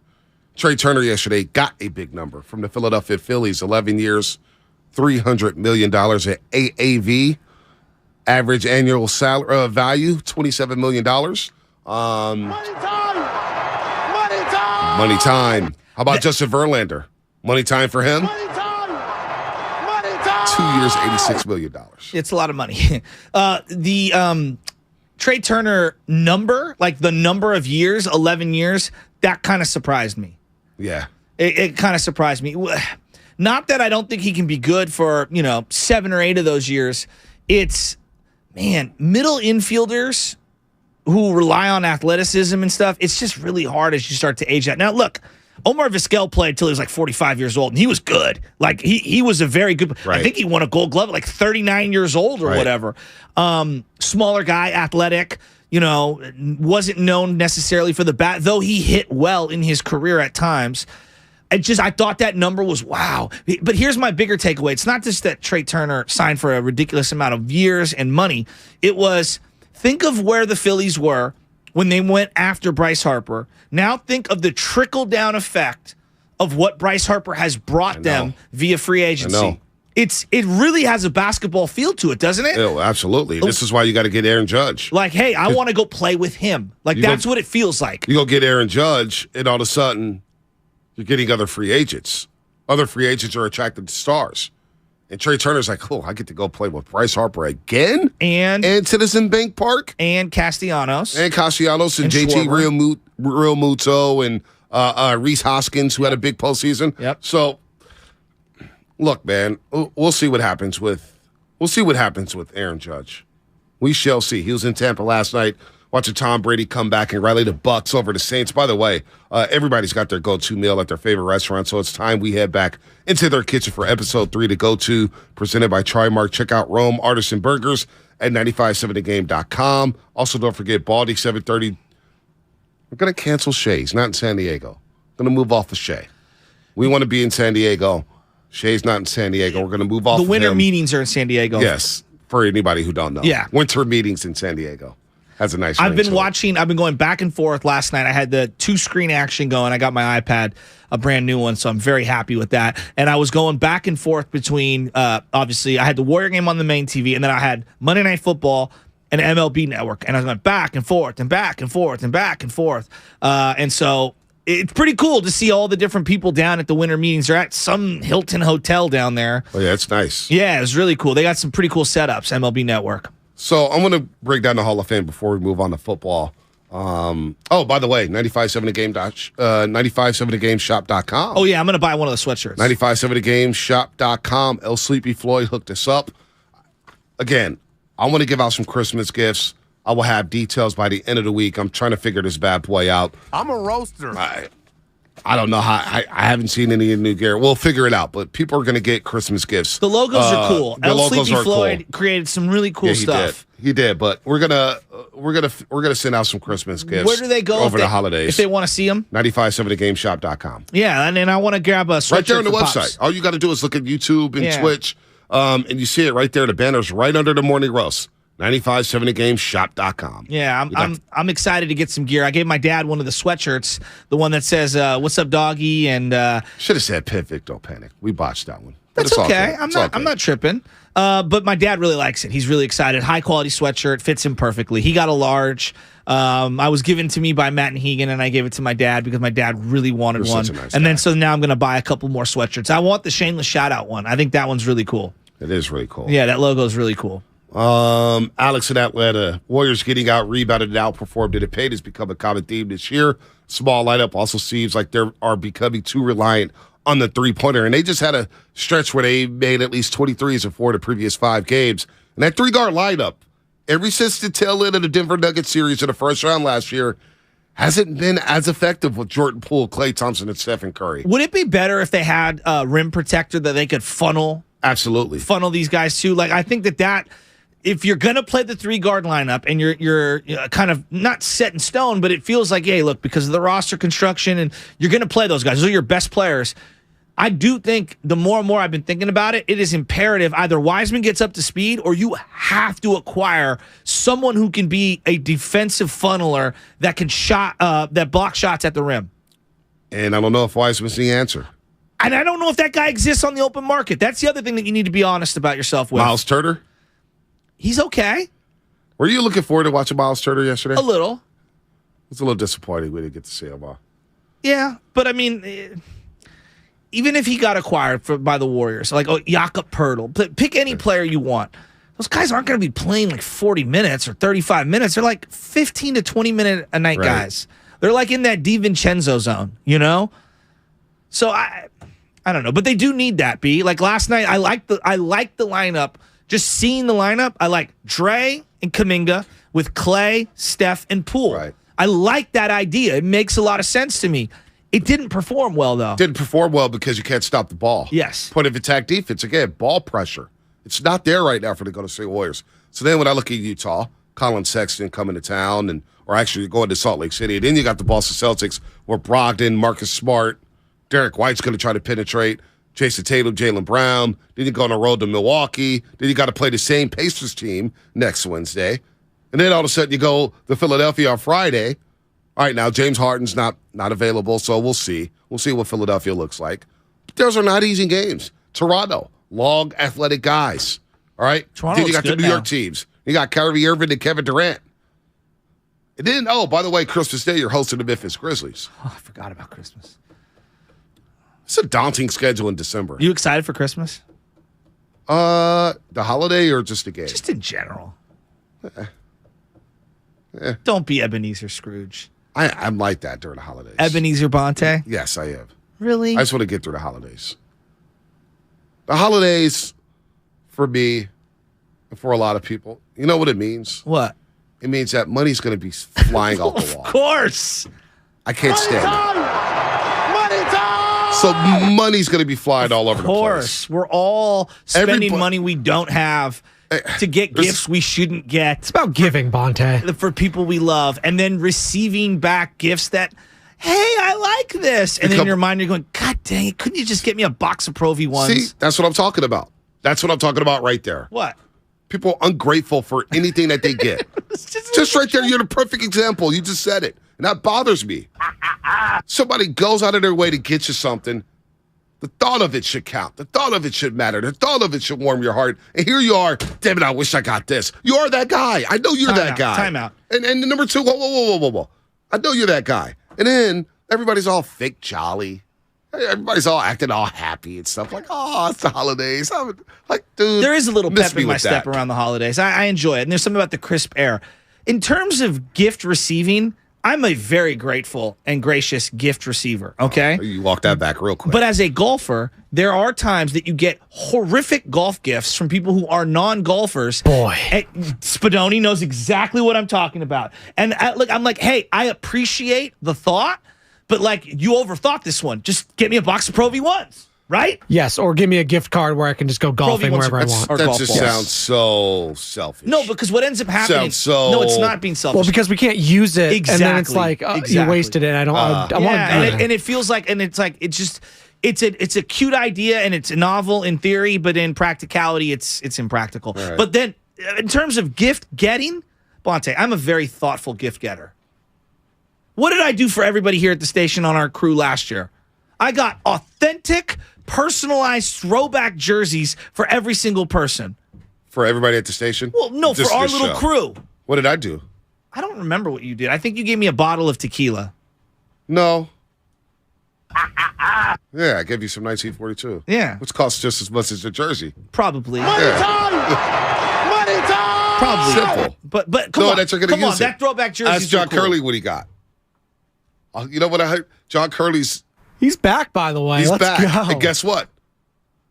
Trey Turner yesterday got a big number from the Philadelphia Phillies, 11 years, $300 million at AAV, average annual salary value, $27 million. Money time. How about Justin Verlander? Money time for him? 2 years, $86 million. It's a lot of money. The Trey Turner number, like the number of years, 11 years, that kind of surprised me. Yeah. It kind of surprised me. Not that I don't think he can be good for, 7 or 8 of those years. It's, middle infielders who rely on athleticism and stuff, it's just really hard as you start to age out. Now, look, Omar Vizquel played until he was like 45 years old, and he was good. Like, he was a very good. Right. I think he won a Gold Glove at like 39 years old or whatever. Smaller guy, athletic. Wasn't known necessarily for the bat, though he hit well in his career at times. I thought that number was wow. But here's my bigger takeaway. It's not just that Trey Turner signed for a ridiculous amount of years and money. It was, think of where the Phillies were when they went after Bryce Harper. Now think of the trickle-down effect of what Bryce Harper has brought them via free agency. It really has a basketball feel to it, doesn't it? Oh, absolutely. This is why you got to get Aaron Judge. Like, hey, I want to go play with him. Like, that's what it feels like. You go get Aaron Judge, and all of a sudden, you're getting other free agents. Other free agents are attracted to stars. And Trey Turner's like, I get to go play with Bryce Harper again? And Citizen Bank Park? And Castellanos. And JT Real Muto and Reese Hoskins, who had a big postseason. Yep. So, look, man, we'll see what happens with Aaron Judge. We shall see. He was in Tampa last night watching Tom Brady come back and rally the Bucs over the Saints. By the way, everybody's got their go-to meal at their favorite restaurant, so it's time we head back into their kitchen for episode 3 to go-to, presented by Trimark. Check out Rome Artisan Burgers at 957thegame.com. Also, don't forget Baldy 730. We're going to cancel Shay's, not in San Diego. Going to move off of Shay. We want to be in San Diego. Shay's not in San Diego. We're going to move off. The winter meetings are in San Diego. Yes, for anybody who don't know. Yeah. Winter meetings in San Diego. Has a nice I've been going back and forth last night. I had the 2-screen action going. I got my iPad, a brand new one, so I'm very happy with that. And I was going back and forth between, obviously, I had the Warrior game on the main TV, and then I had Monday Night Football and MLB Network. And I was going back and forth and back and forth and back and forth. And so it's pretty cool to see all the different people down at the winter meetings. They're at some Hilton hotel down there. Oh, yeah, it's nice. Yeah, it was really cool. They got some pretty cool setups, MLB Network. So I'm going to break down the Hall of Fame before we move on to football. By the way, 957thegame.shop.com. Oh, yeah, I'm going to buy one of the sweatshirts. 957thegame.shop.com. El Sleepy Floyd hooked us up. Again, I want to give out some Christmas gifts. I will have details by the end of the week. I'm trying to figure this bad boy out. I'm a roaster. I don't know how. I haven't seen any new gear. We'll figure it out. But people are going to get Christmas gifts. The logos are cool. The logos Sleepy are Floyd cool. created some really cool stuff. He did. But we're gonna send out some Christmas gifts. Where do they go over the holidays? If they want to see them, 957thegame.shop.com. Yeah, and I want to grab a sweatshirt right there on the website. Pops. All you got to do is look at YouTube and Twitch, and you see it right there. The banner's right under the Morning Roast. 957thegameshop.com. Yeah, I'm excited to get some gear. I gave my dad one of the sweatshirts, the one that says "What's up, doggy?" and should have said "Pit Vic, don't panic." We botched that one. That's okay. I'm not tripping. But my dad really likes it. He's really excited. High quality sweatshirt, fits him perfectly. He got a large. I was given to me by Matt and Hegan, and I gave it to my dad because my dad really wanted one. Nice and then so now I'm going to buy a couple more sweatshirts. I want the shameless shout out one. I think that one's really cool. It is really cool. Yeah, that logo is really cool. Alex in Atlanta. Warriors getting out rebounded and outperformed in the paint has become a common theme this year. Small lineup also seems like they are becoming too reliant on the three-pointer, and they just had a stretch where they made at least 23s in 4 of the previous 5 games. And that three-guard lineup, ever since the tail end of the Denver Nuggets series in the first round last year, hasn't been as effective with Jordan Poole, Klay Thompson, and Stephen Curry. Would it be better if they had a rim protector that they could funnel these guys to? Like, I think that if you're going to play the 3-guard lineup and you're kind of not set in stone, but it feels like, hey, look, because of the roster construction and you're going to play those guys, those are your best players. I do think the more and more I've been thinking about it, it is imperative either Wiseman gets up to speed or you have to acquire someone who can be a defensive funneler that can that block shots at the rim. And I don't know if Wiseman's the answer. And I don't know if that guy exists on the open market. That's the other thing that you need to be honest about yourself with. Miles Turner? He's okay. Were you looking forward to watching Miles Turner yesterday? A little. It's a little disappointing we didn't get to see him. Yeah, but I mean, even if he got acquired by the Warriors, like Jakob Poeltl, pick any player you want. Those guys aren't going to be playing like 40 minutes or 35 minutes. They're like 15 to 20 minute a night guys. They're like in that DiVincenzo zone, you know? So I don't know, but they do need that, B. Like last night, I liked the lineup. Just seeing the lineup, I like Dre and Kuminga with Klay, Steph, and Poole. Right. I like that idea. It makes a lot of sense to me. It didn't perform well, though. Didn't perform well because you can't stop the ball. Yes. Point of attack defense, again, ball pressure. It's not there right now for the Golden State Warriors. So then when I look at Utah, Colin Sexton coming to town, or actually going to Salt Lake City, and then you got the Boston Celtics where Brogdon, Marcus Smart, Derek White's going to try to penetrate, Jason Tatum, Jaylen Brown. Then you go on the road to Milwaukee. Then you got to play the same Pacers team next Wednesday. And then all of a sudden you go to Philadelphia on Friday. All right, now James Harden's not available, so we'll see. We'll see what Philadelphia looks like. But those are not easy games. Toronto, long, athletic guys. All right? Toronto then you got the New now. York teams. You got Kyrie Irving and Kevin Durant. And then, by the way, Christmas Day, you're hosting the Memphis Grizzlies. Oh, I forgot about Christmas. It's a daunting schedule in December. You excited for Christmas? The holiday or just the game? Just in general. Don't be Ebenezer Scrooge. I'm like that during the holidays. Ebenezer Bonte? Yes, I am. Really? I just want to get through the holidays. The holidays, for me, and for a lot of people, you know what it means? What? It means that money's going to be flying off the wall. Of course. I can't stand it. So money's going to be flying all over the place. Of course. We're all spending money we don't have to get gifts we shouldn't get. It's about giving, Bonte. For people we love. And then receiving back gifts that, hey, I like this. And then in your mind, you're going, God dang it, couldn't you just get me a box of Pro V1s? See, that's what I'm talking about. That's what I'm talking about right there. What? People are ungrateful for anything that they get. just right there, you're the perfect example. You just said it. And that bothers me. Somebody goes out of their way to get you something. The thought of it should count. The thought of it should matter. The thought of it should warm your heart. And here you are, damn it, I wish I got this. You are that guy. I know you're that guy. Time out. And number two, whoa. I know you're that guy. And then everybody's all fake jolly. Everybody's all acting all happy and stuff. Like, oh, it's the holidays. I'm like, dude. There is a little pep in my step around the holidays. I enjoy it. And there's something about the crisp air. In terms of gift receiving, I'm a very grateful and gracious gift receiver, okay? You walk that back real quick. But as a golfer, there are times that you get horrific golf gifts from people who are non-golfers. Boy. Spadoni knows exactly what I'm talking about. And I'm like, hey, I appreciate the thought, but like, you overthought this one. Just get me a box of Pro V1s. Right? Yes, or give me a gift card where I can just go golfing wherever I want. That just sounds so selfish. No, because what ends up happening... No, it's not being selfish. Well, because we can't use it, exactly. And then it's like, you wasted it. I want and it feels like, and it's like, it's a cute idea and it's novel in theory, but in practicality, it's impractical. Right. But then in terms of gift getting, Bonte, I'm a very thoughtful gift getter. What did I do for everybody here at the station on our crew last year? I got authentic, personalized throwback jerseys for every single person. For everybody at the station? Well, no, Just for our this little show. crew. What did I do? I don't remember what you did. I think you gave me a bottle of tequila. No. Yeah, I gave you some 1942. Yeah. Which costs just as much as your jersey. Probably. Money time! Money time! Probably. Simple. But come on. That you're gonna come use on, it. that throwback jersey. Ask John Curley what he got. You know what I heard? John Curley's... He's back, by the way. He's Let's back. go. And guess what?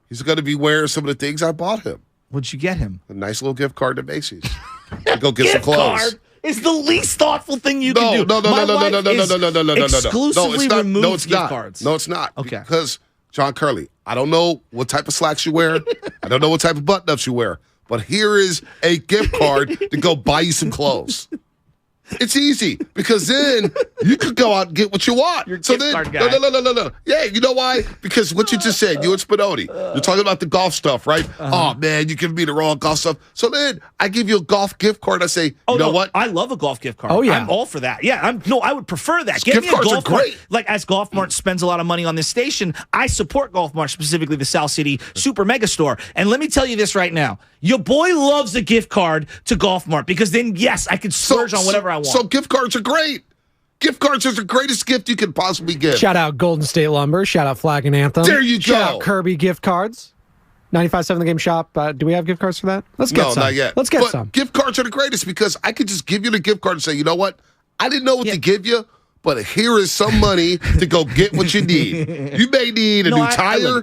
He's going to be wearing some of the things I bought him. What'd you get him? A nice little gift card to Macy's. To go get some clothes. Card is the least thoughtful thing you can do. No. Exclusively removes gift cards. No, it's not. Okay. Because, John Curley, I don't know what type of slacks you wear. I don't know what type of button-ups you wear. But here is a gift card to go buy you some clothes. It's easy because then you could go out and get what you want. You're a so gift then, card guy. no. Yeah, you know why? Because what you just said, you and Spinotti, you're talking about the golf stuff, right? Oh man, you give me the wrong golf stuff. So then I give you a golf gift card. I say, you know what? I love a golf gift card. Oh, yeah. I'm all for that. Yeah, I would prefer that. Get Gift me a cards are golf card. great. Like as Golf Mart spends a lot of money on this station, I support Golf Mart, specifically the South City Super Mega Store. And let me tell you this right now. Your boy loves a gift card to Golf Mart because then, yes, I can splurge on whatever I want. So gift cards are great. Gift cards are the greatest gift you could possibly give. Shout out Golden State Lumber. Shout out Flag and Anthem. There you Shout go. out Kirby gift cards. 95.7 The Game Shop. Do we have gift cards for that? Let's get some. No, not yet. Let's get but some. Gift cards are the greatest because I could just give you the gift card and say, you know what? I didn't know what to give you, but here is some money to go get what you need. You may need a new tire.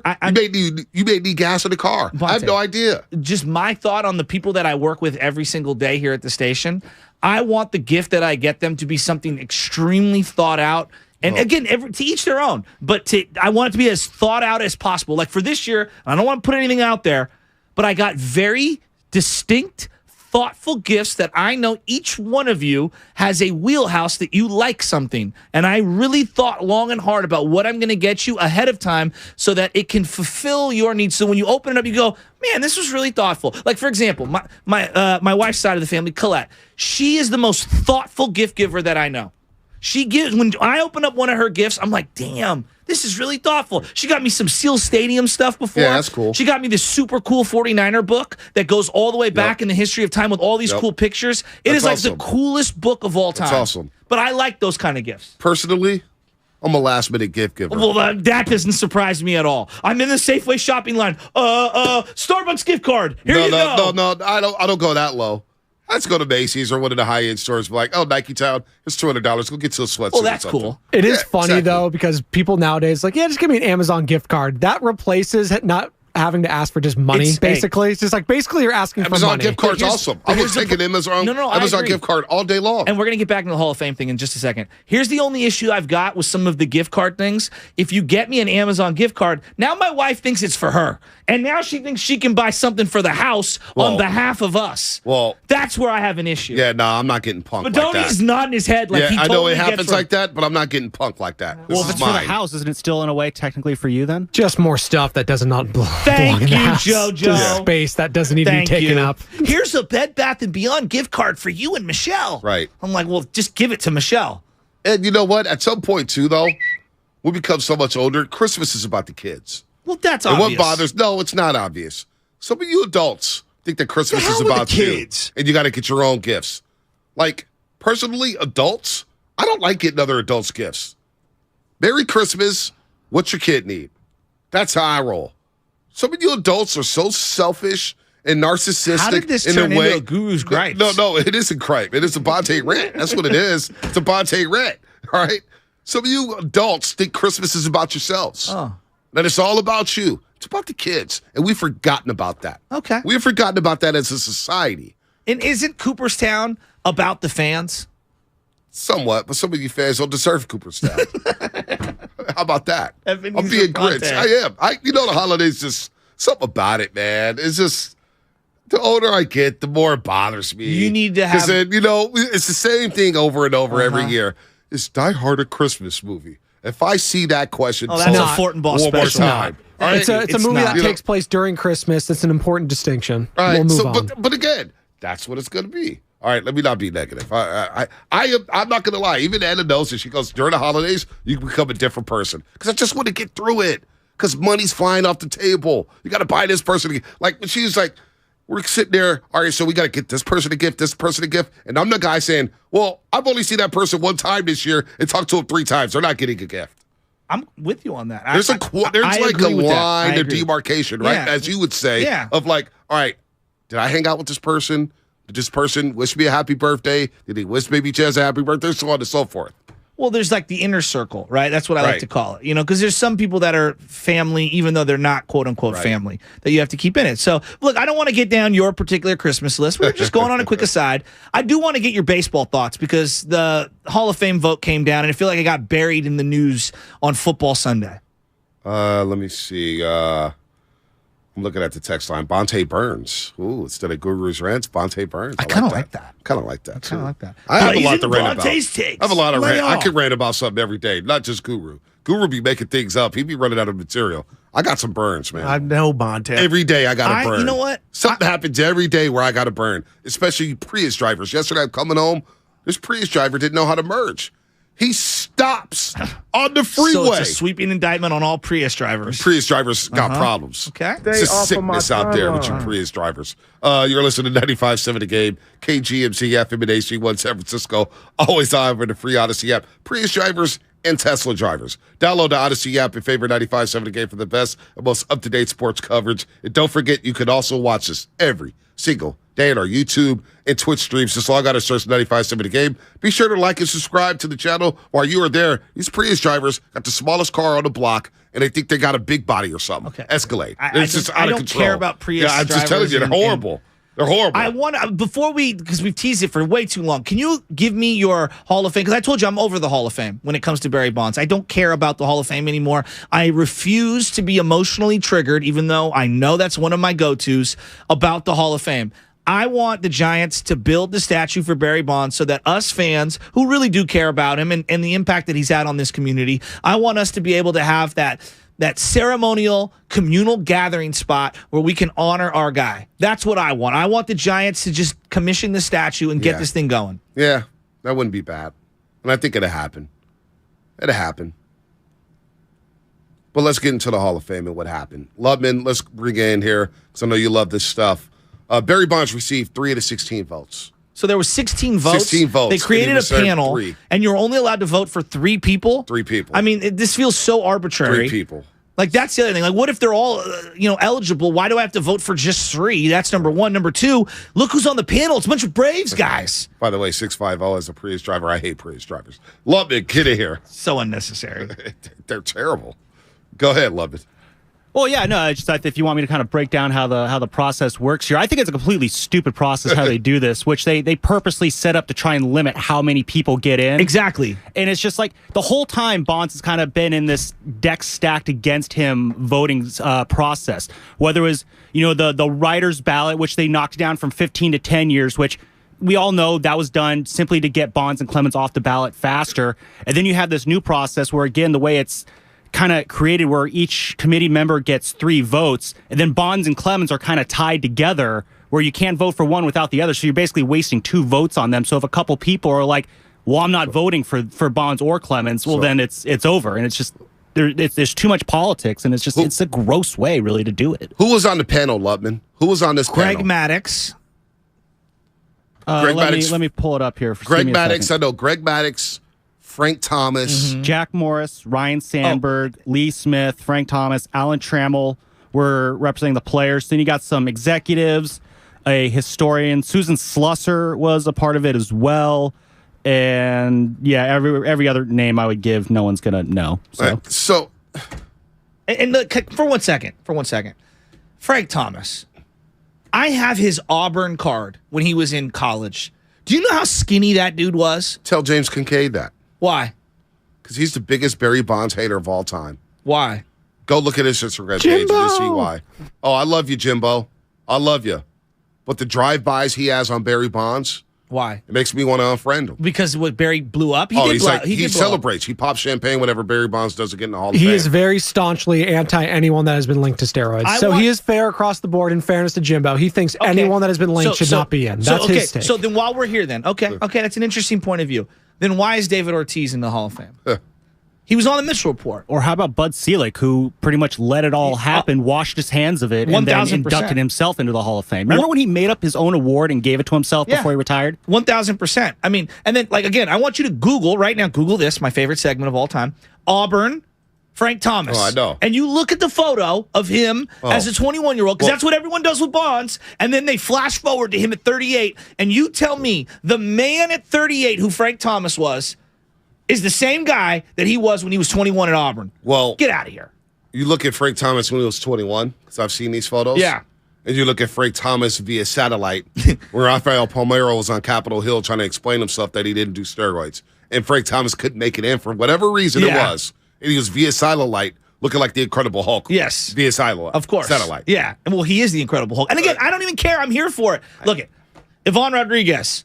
You may need gas in the car. Bonte, I have no idea. Just my thought on the people that I work with every single day here at the station. I want the gift that I get them to be something extremely thought out. And again, to each their own. But I want it to be as thought out as possible. Like for this year, I don't want to put anything out there, but I got very distinct, thoughtful gifts that I know each one of you has a wheelhouse that you like something. And I really thought long and hard about what I'm going to get you ahead of time so that it can fulfill your needs. So when you open it up, you go, man, this was really thoughtful. Like, for example, my wife's side of the family, Colette, she is the most thoughtful gift giver that I know. She gives, when I open up one of her gifts, I'm like, damn, this is really thoughtful. She got me some Seal Stadium stuff before. Yeah, that's cool. She got me this super cool 49er book that goes all the way back in the history of time with all these cool pictures. It is like the coolest book of all time. That's awesome. But I like those kind of gifts. Personally, I'm a last-minute gift giver. Well, that doesn't surprise me at all. I'm in the Safeway shopping line. Starbucks gift card. Here you go. No, I don't go that low. Let's go to Macy's or one of the high-end stores. Be like, oh, Nike Town, it's $200. Go get you a sweatsuit. Well, that's cool. It is funny, though, because people nowadays like, yeah, just give me an Amazon gift card. That replaces not having to ask for just money, basically. It's just like, basically, you're asking for money. Amazon gift card's awesome. I was thinking Amazon gift card all day long. And we're going to get back into the Hall of Fame thing in just a second. Here's the only issue I've got with some of the gift card things. If you get me an Amazon gift card, now my wife thinks it's for her. And now she thinks she can buy something for the house on behalf of us. Well, that's where I have an issue. Yeah, no, I'm not getting punked like that. Badoni's nodding his head like he I know totally it happens gets like that, but I'm not getting punked like that. Well, if it's for the house, isn't it still in a way technically for you then? Just more stuff that does not belong Thank in the you, house. JoJo. Just space that doesn't need to be taken up. Here's a Bed Bath & Beyond gift card for you and Michelle. Right. I'm like, well, just give it to Michelle. And you know what? At some point, too, though, we become so much older. Christmas is about the kids. Well, that's and obvious. What bothers? No, it's not obvious. Some of you adults think that Christmas is about kids, and you got to get your own gifts. Like, personally, adults, I don't like getting other adults gifts. Merry Christmas. What's your kid need? That's how I roll. Some of you adults are so selfish and narcissistic. How did this in turn their way. into a Guru's gripes? No, it isn't gripe. It is a Bonte rant. That's what it is. It's a Bonte rant. All right. Some of you adults think Christmas is about yourselves. Oh. That it's all about you. It's about the kids. And we've forgotten about that. Okay. We've forgotten about that as a society. And isn't Cooperstown about the fans? Somewhat, but some of you fans don't deserve Cooperstown. How about that? I'm being Grinch. I am. You know, the holidays just something about it, man. It's just the older I get, the more it bothers me. You need to have, because then, you know, it's the same thing over and over every year. Is Die Hard a Christmas movie? If I see that question, that's a Fortenbaugh one more special. time. Right? It's a movie that takes place during Christmas. That's an important distinction. Right. We'll move on. But again, That's what it's going to be. All right, let me not be negative. I'm not going to lie. Even Anna knows it. She goes, during the holidays, you become a different person. Because I just want to get through it. Because money's flying off the table. You got to buy this person. Like, when she's like, we're sitting there, all right, so we got to get this person a gift, this person a gift. And I'm the guy saying, well, I've only seen that person one time this year and talked to them 3 times. They're not getting a gift. I'm with you on that. There's like a line of demarcation, right? Yeah. As you would say, of like, all right, did I hang out with this person? Did this person wish me a happy birthday? Did he wish maybe Jazz a happy birthday? So on and so forth. Well, there's like the inner circle, right? That's what I like to call it, because there's some people that are family, even though they're not quote unquote family, that you have to keep in it. So, look, I don't want to get down your particular Christmas list. We're just going on a quick aside. I do want to get your baseball thoughts because the Hall of Fame vote came down, and I feel like it got buried in the news on Football Sunday. Let me see. I'm looking at the text line. Bonte Burns. Ooh, instead of Guru's Rants, Bonte Burns. I kind of like that. Kind of like that, too. I like that. I have a lot to rant about. Takes. I have a lot of rant. I can rant about something every day, not just Guru. Guru be making things up. He be running out of material. I got some burns, man. I know, Bonte. Every day I got to burn. You know what? Something happens every day where I got to burn, especially Prius drivers. Yesterday I'm coming home. This Prius driver didn't know how to merge. He stops on the freeway. So it's a sweeping indictment on all Prius drivers. Prius drivers got problems. Okay. It's a sickness out there with you Prius drivers. You're listening to 95.7 The Game, KGMZ FM and HG1 San Francisco. Always on for the free Odyssey app. Prius drivers and Tesla drivers. Download the Odyssey app and favorite 95.7 The Game for the best and most up-to-date sports coverage. And don't forget, you can also watch this every single day on our YouTube and Twitch streams. Just log on and search 95.7 The Game. Be sure to like and subscribe to the channel while you are there. These Prius drivers got the smallest car on the block, and they think they got a big body or something. Okay. Escalade. It's just out of control. I don't care about Prius drivers. I'm just telling you, they're horrible. They're horrible. I want because we've teased it for way too long. Can you give me your Hall of Fame? Because I told you I'm over the Hall of Fame when it comes to Barry Bonds. I don't care about the Hall of Fame anymore. I refuse to be emotionally triggered, even though I know that's one of my go-tos about the Hall of Fame. I want the Giants to build the statue for Barry Bonds so that us fans who really do care about him and the impact that he's had on this community, I want us to be able to have that ceremonial communal gathering spot where we can honor our guy. That's what I want. I want the Giants to just commission the statue and get this thing going. Yeah, that wouldn't be bad. And I think it'll happen. It'll happen. But let's get into the Hall of Fame and what happened. Lubman, let's bring you in here because I know you love this stuff. Barry Bonds received 3 of the 16 votes. So there were 16 votes. 16 votes. They created a panel, and you're only allowed to vote for 3 people? 3 people. I mean, this feels so arbitrary. 3 people. Like, that's the other thing. Like, what if they're all, eligible? Why do I have to vote for just 3? That's number one. Number two, look who's on the panel. It's a bunch of Braves guys. By the way, 650 as a Prius driver. I hate Prius drivers. Lubman, get in here. So unnecessary. They're terrible. Go ahead, Lubman. Well, yeah, no, I just thought if you want me to kind of break down how the process works here, I think it's a completely stupid process how they do this, which they purposely set up to try and limit how many people get in. Exactly. And it's just like the whole time Bonds has kind of been in this deck stacked against him voting process, whether it was, the writer's ballot, which they knocked down from 15 to 10 years, which we all know that was done simply to get Bonds and Clemens off the ballot faster. And then you have this new process where, again, the way it's kind of created where each committee member gets 3 votes, and then Bonds and Clemens are kind of tied together where you can't vote for one without the other. So you're basically wasting 2 votes on them. So if a couple people are like, well, I'm not voting for Bonds or Clemens, well, then it's over. And it's just, there's too much politics, and it's a gross way, really, to do it. Who was on the panel, Lubman? Who was on this panel? Greg Maddux. Let me pull it up here. Greg Maddux, I know Greg Maddux, Frank Thomas. Jack Morris, Ryan Sandberg, Lee Smith, Frank Thomas, Alan Trammell were representing the players. Then you got some executives, a historian. Susan Slusser was a part of it as well. And, yeah, every other name I would give, no one's going to know. So, And look, for one second, Frank Thomas, I have his Auburn card when he was in college. Do you know how skinny that dude was? Tell James Kincaid that. Why? Because he's the biggest Barry Bonds hater of all time. Why? Go look at his Instagram page and see why. Oh, I love you, Jimbo. I love you. But the drive-bys he has on Barry Bonds, Why? It makes me want to unfriend him. Because what Barry blew up? He celebrates. He pops champagne whenever Barry Bonds doesn't get in the Hall of Fame. He is very staunchly anti anyone that has been linked to steroids. He is fair across the board. In fairness to Jimbo, he thinks anyone that has been linked should not be in. That's his take. So then while we're here then, okay, that's an interesting point of view. Then why is David Ortiz in the Hall of Fame? He was on the Mitchell Report. Or how about Bud Selig, who pretty much let it all happen, washed his hands of it, and then inducted himself into the Hall of Fame. Remember when he made up his own award and gave it to himself before he retired? 1,000%. I mean, and then, again, I want you to Google, right now, Google this, my favorite segment of all time, Auburn, Frank Thomas. Oh, I know. And you look at the photo of him as a 21-year-old, because that's what everyone does with Bonds, and then they flash forward to him at 38, and you tell me the man at 38 who Frank Thomas was is the same guy that he was when he was 21 at Auburn. Well, get out of here. You look at Frank Thomas when he was 21, because I've seen these photos. Yeah. And you look at Frank Thomas via satellite, where Rafael Palmeiro was on Capitol Hill trying to explain himself that he didn't do steroids. And Frank Thomas couldn't make it in for whatever reason it was. And he was via satellite, looking like the Incredible Hulk. Yes. Via satellite. Of course. Satellite. Yeah. And well, he is the Incredible Hulk. And again, I don't even care. I'm here for it. Look at Ivan Rodriguez.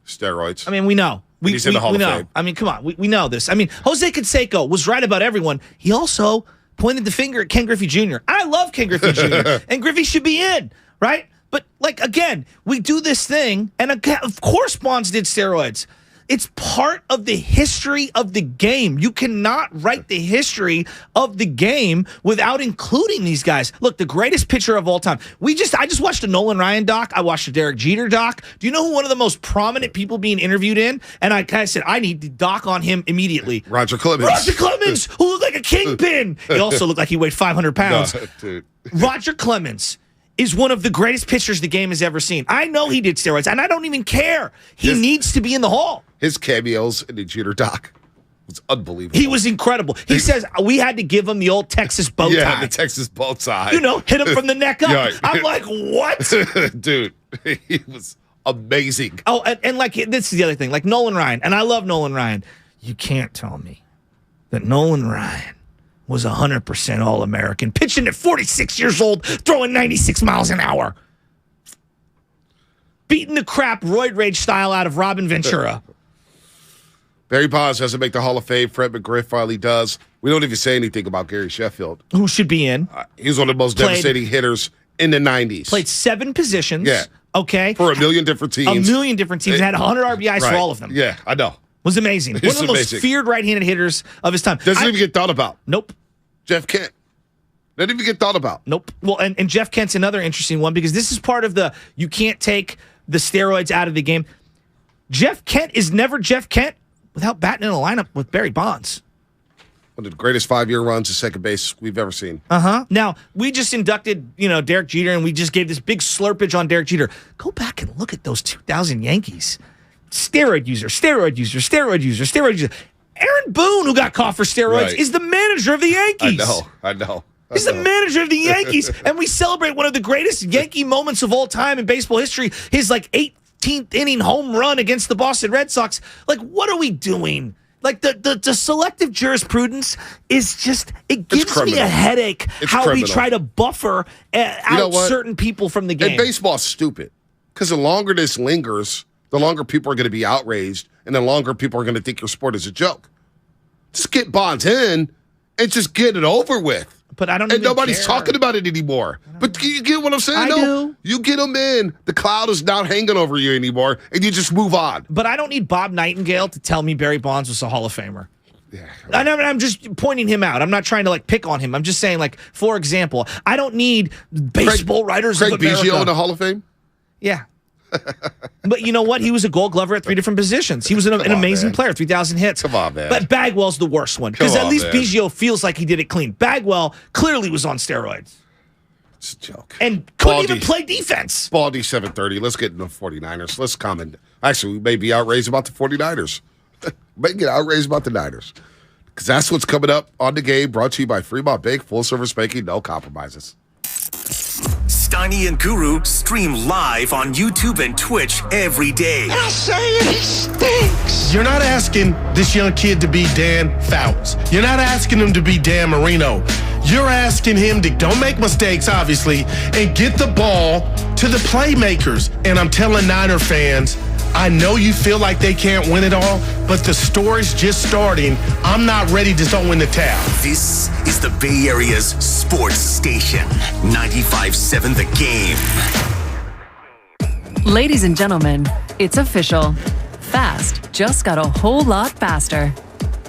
Steroids. I mean, we know. He's in the Hall of know. Fame. I mean, come on. We know this. I mean, Jose Canseco was right about everyone. He also pointed the finger at Ken Griffey Jr. I love Ken Griffey Jr. and Griffey should be in, right? But, again, we do this thing, and of course Bonds did steroids. It's part of the history of the game. You cannot write the history of the game without including these guys. Look, the greatest pitcher of all time. I just watched a Nolan Ryan doc. I watched a Derek Jeter doc. Do you know who one of the most prominent people being interviewed in? And I kind of said, I need the doc on him immediately. Roger Clemens. Roger Clemens, who looked like a kingpin. He also looked like he weighed 500 pounds. No, dude. Roger Clemens is one of the greatest pitchers the game has ever seen. I know he did steroids, and I don't even care. He needs to be in the Hall. His cameos in the Jeter doc was unbelievable. He was incredible. He says we had to give him the old Texas bow tie. Yeah, the Texas bow tie. Hit him from the neck up. Yeah. I'm like, what? Dude, he was amazing. Oh, and this is the other thing. Like Nolan Ryan, and I love Nolan Ryan. You can't tell me that Nolan Ryan was 100% All-American, pitching at 46 years old, throwing 96 miles an hour. Beating the crap roid rage style out of Robin Ventura. Barry Bonds doesn't make the Hall of Fame. Fred McGriff finally does. We don't even say anything about Gary Sheffield. Who should be in. He was one of the most devastating hitters in the 90s. Played 7 positions. Yeah. Okay. For a million different teams. Had 100 RBIs for all of them. Yeah, I know. Was amazing. One of the most feared right-handed hitters of his time. Doesn't even get thought about. Nope. Jeff Kent. Doesn't even get thought about. Nope. Well, and Jeff Kent's another interesting one because this is part of you can't take the steroids out of the game. Jeff Kent is never Jeff Kent without batting in a lineup with Barry Bonds. One of the greatest 5-year runs to second base we've ever seen. Now, we just inducted, Derek Jeter, and we just gave this big slurpage on Derek Jeter. Go back and look at those 2000 Yankees. Steroid user. Aaron Boone, who got caught for steroids, is the manager of the Yankees. I know. He's the manager of the Yankees, and we celebrate one of the greatest Yankee moments of all time in baseball history, his 18th inning home run against the Boston Red Sox. What are we doing? The selective jurisprudence is just, it gives me a headache we try to buffer out certain people from the game. And baseball's stupid because the longer this lingers, the longer people are going to be outraged and the longer people are going to think your sport is a joke. Just get Bonds in and just get it over with. But I don't. And nobody's talking about it anymore. But you get what I'm saying? I do. You get them in. The cloud is not hanging over you anymore, and you just move on. But I don't need Bob Nightingale to tell me Barry Bonds was a Hall of Famer. Yeah, I'm just pointing him out. I'm not trying to pick on him. I'm just saying, for example, I don't need baseball writers of America. Craig Biggio in the Hall of Fame? Yeah. But you know what? He was a Gold Glover at 3 different positions. He was an amazing player, 3,000 hits. Come on, man. But Bagwell's the worst one because at least Biggio feels like he did it clean. Bagwell clearly was on steroids. It's a joke. And couldn't even play defense. Baldy 730. Let's get into the 49ers. Let's comment. Actually, we may be outraged about the 49ers. May get outraged about the Niners. Because that's what's coming up on the game, brought to you by Fremont Bank, full service banking, no compromises. Steiny and Guru stream live on YouTube and Twitch every day. I say he stinks. You're not asking this young kid to be Dan Fouts. You're not asking him to be Dan Marino. You're asking him to don't make mistakes, obviously, and get the ball to the playmakers. And I'm telling Niner fans, I know you feel like they can't win it all, but the story's just starting. I'm not ready to throw in the towel. This is the Bay Area's sports station, 95.7 The Game. Ladies and gentlemen, it's official. Fast just got a whole lot faster.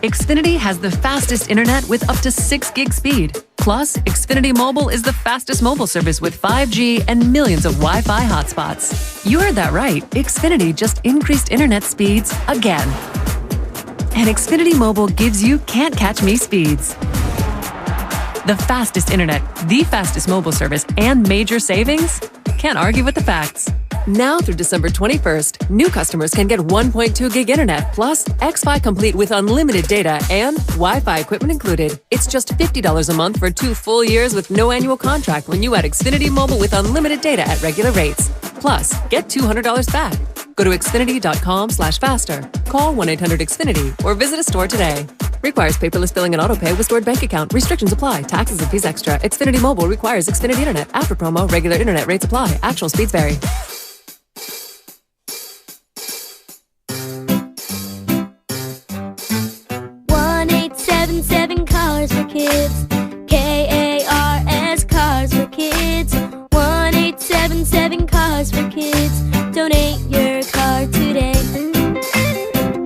Xfinity has the fastest internet with up to 6 gig speed. Plus, Xfinity Mobile is the fastest mobile service with 5G and millions of Wi-Fi hotspots. You heard that right. Xfinity just increased internet speeds again. And Xfinity Mobile gives you can't catch me speeds. The fastest internet, the fastest mobile service, and major savings? Can't argue with the facts. Now through December 21st, new customers can get 1.2 gig internet plus X-Fi Complete with unlimited data and Wi-Fi equipment included. It's just $50 a month for 2 full years with no annual contract when you add Xfinity Mobile with unlimited data at regular rates. Plus, get $200 back. Go to Xfinity.com/faster. Call 1-800-XFINITY or visit a store today. Requires paperless billing and autopay with stored bank account. Restrictions apply. Taxes and fees extra. Xfinity Mobile requires Xfinity Internet. After promo, regular internet rates apply. Actual speeds vary. Cars for Kids. KARS Cars for Kids. 1-877 Cars for Kids. Donate your car today.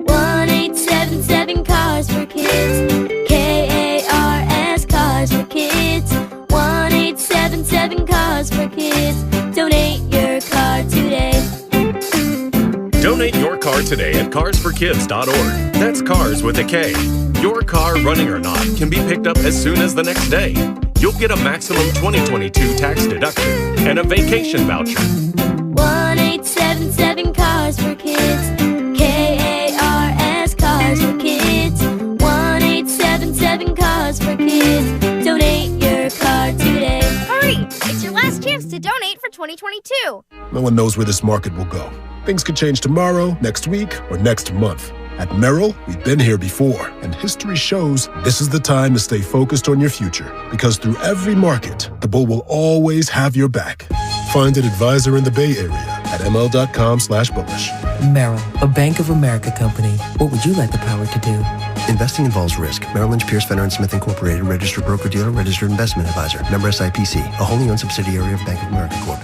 1-877 Cars for Kids. KARS Cars for Kids. 1-877 Cars for Kids. Donate your car today. Donate your car today at carsforkids.org. That's cars with a K. Your car, running or not, can be picked up as soon as the next day. You'll get a maximum 2022 tax deduction and a vacation voucher. 1-877 Cars for Kids. KARS Cars for Kids. 1-877 Cars for Kids. Donate your car today. Hurry! It's your last chance to donate for 2022. No one knows where this market will go. Things could change tomorrow, next week, or next month. At Merrill, we've been here before, and history shows this is the time to stay focused on your future. Because through every market, the bull will always have your back. Find an advisor in the Bay Area at ml.com/bullish. Merrill, a Bank of America company. What would you like the power to do? Investing involves risk. Merrill Lynch, Pierce, Fenner & Smith Incorporated, registered broker-dealer, registered investment advisor. Member SIPC, a wholly owned subsidiary of Bank of America Corp.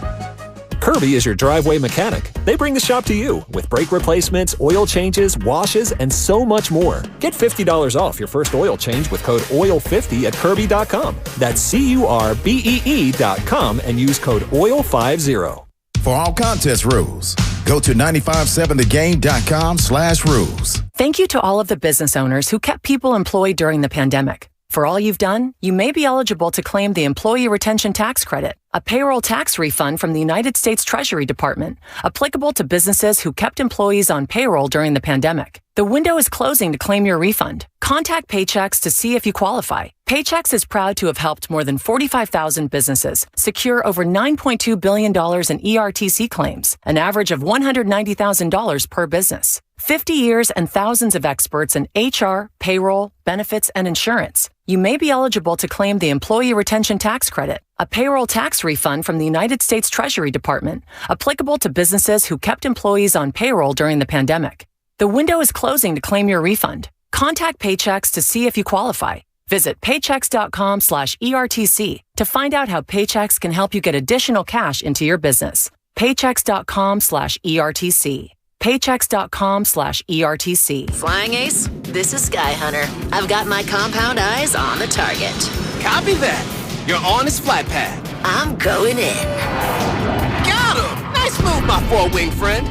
Kirby is your driveway mechanic. They bring the shop to you with brake replacements, oil changes, washes, and so much more. Get $50 off your first oil change with code OIL50 at Kirby.com. That's CURBEE.com and use code OIL50. For all contest rules, go to 957thegame.com/rules. Thank you to all of the business owners who kept people employed during the pandemic. For all you've done, you may be eligible to claim the Employee Retention Tax Credit, a payroll tax refund from the United States Treasury Department, applicable to businesses who kept employees on payroll during the pandemic. The window is closing to claim your refund. Contact Paychex to see if you qualify. Paychex is proud to have helped more than 45,000 businesses secure over $9.2 billion in ERTC claims, an average of $190,000 per business. 50 years and thousands of experts in HR, payroll, benefits, and insurance. You may be eligible to claim the Employee Retention Tax Credit, a payroll tax refund from the United States Treasury Department, applicable to businesses who kept employees on payroll during the pandemic. The window is closing to claim your refund. Contact Paychex to see if you qualify. Visit paychex.com/ERTC to find out how Paychex can help you get additional cash into your business. Paychex.com/ERTC. Paychex.com/ERTC. Flying Ace, this is Sky Hunter. I've got my compound eyes on the target. Copy that. You're on his flight path. I'm going in. Got him! Nice move, my four-wing friend.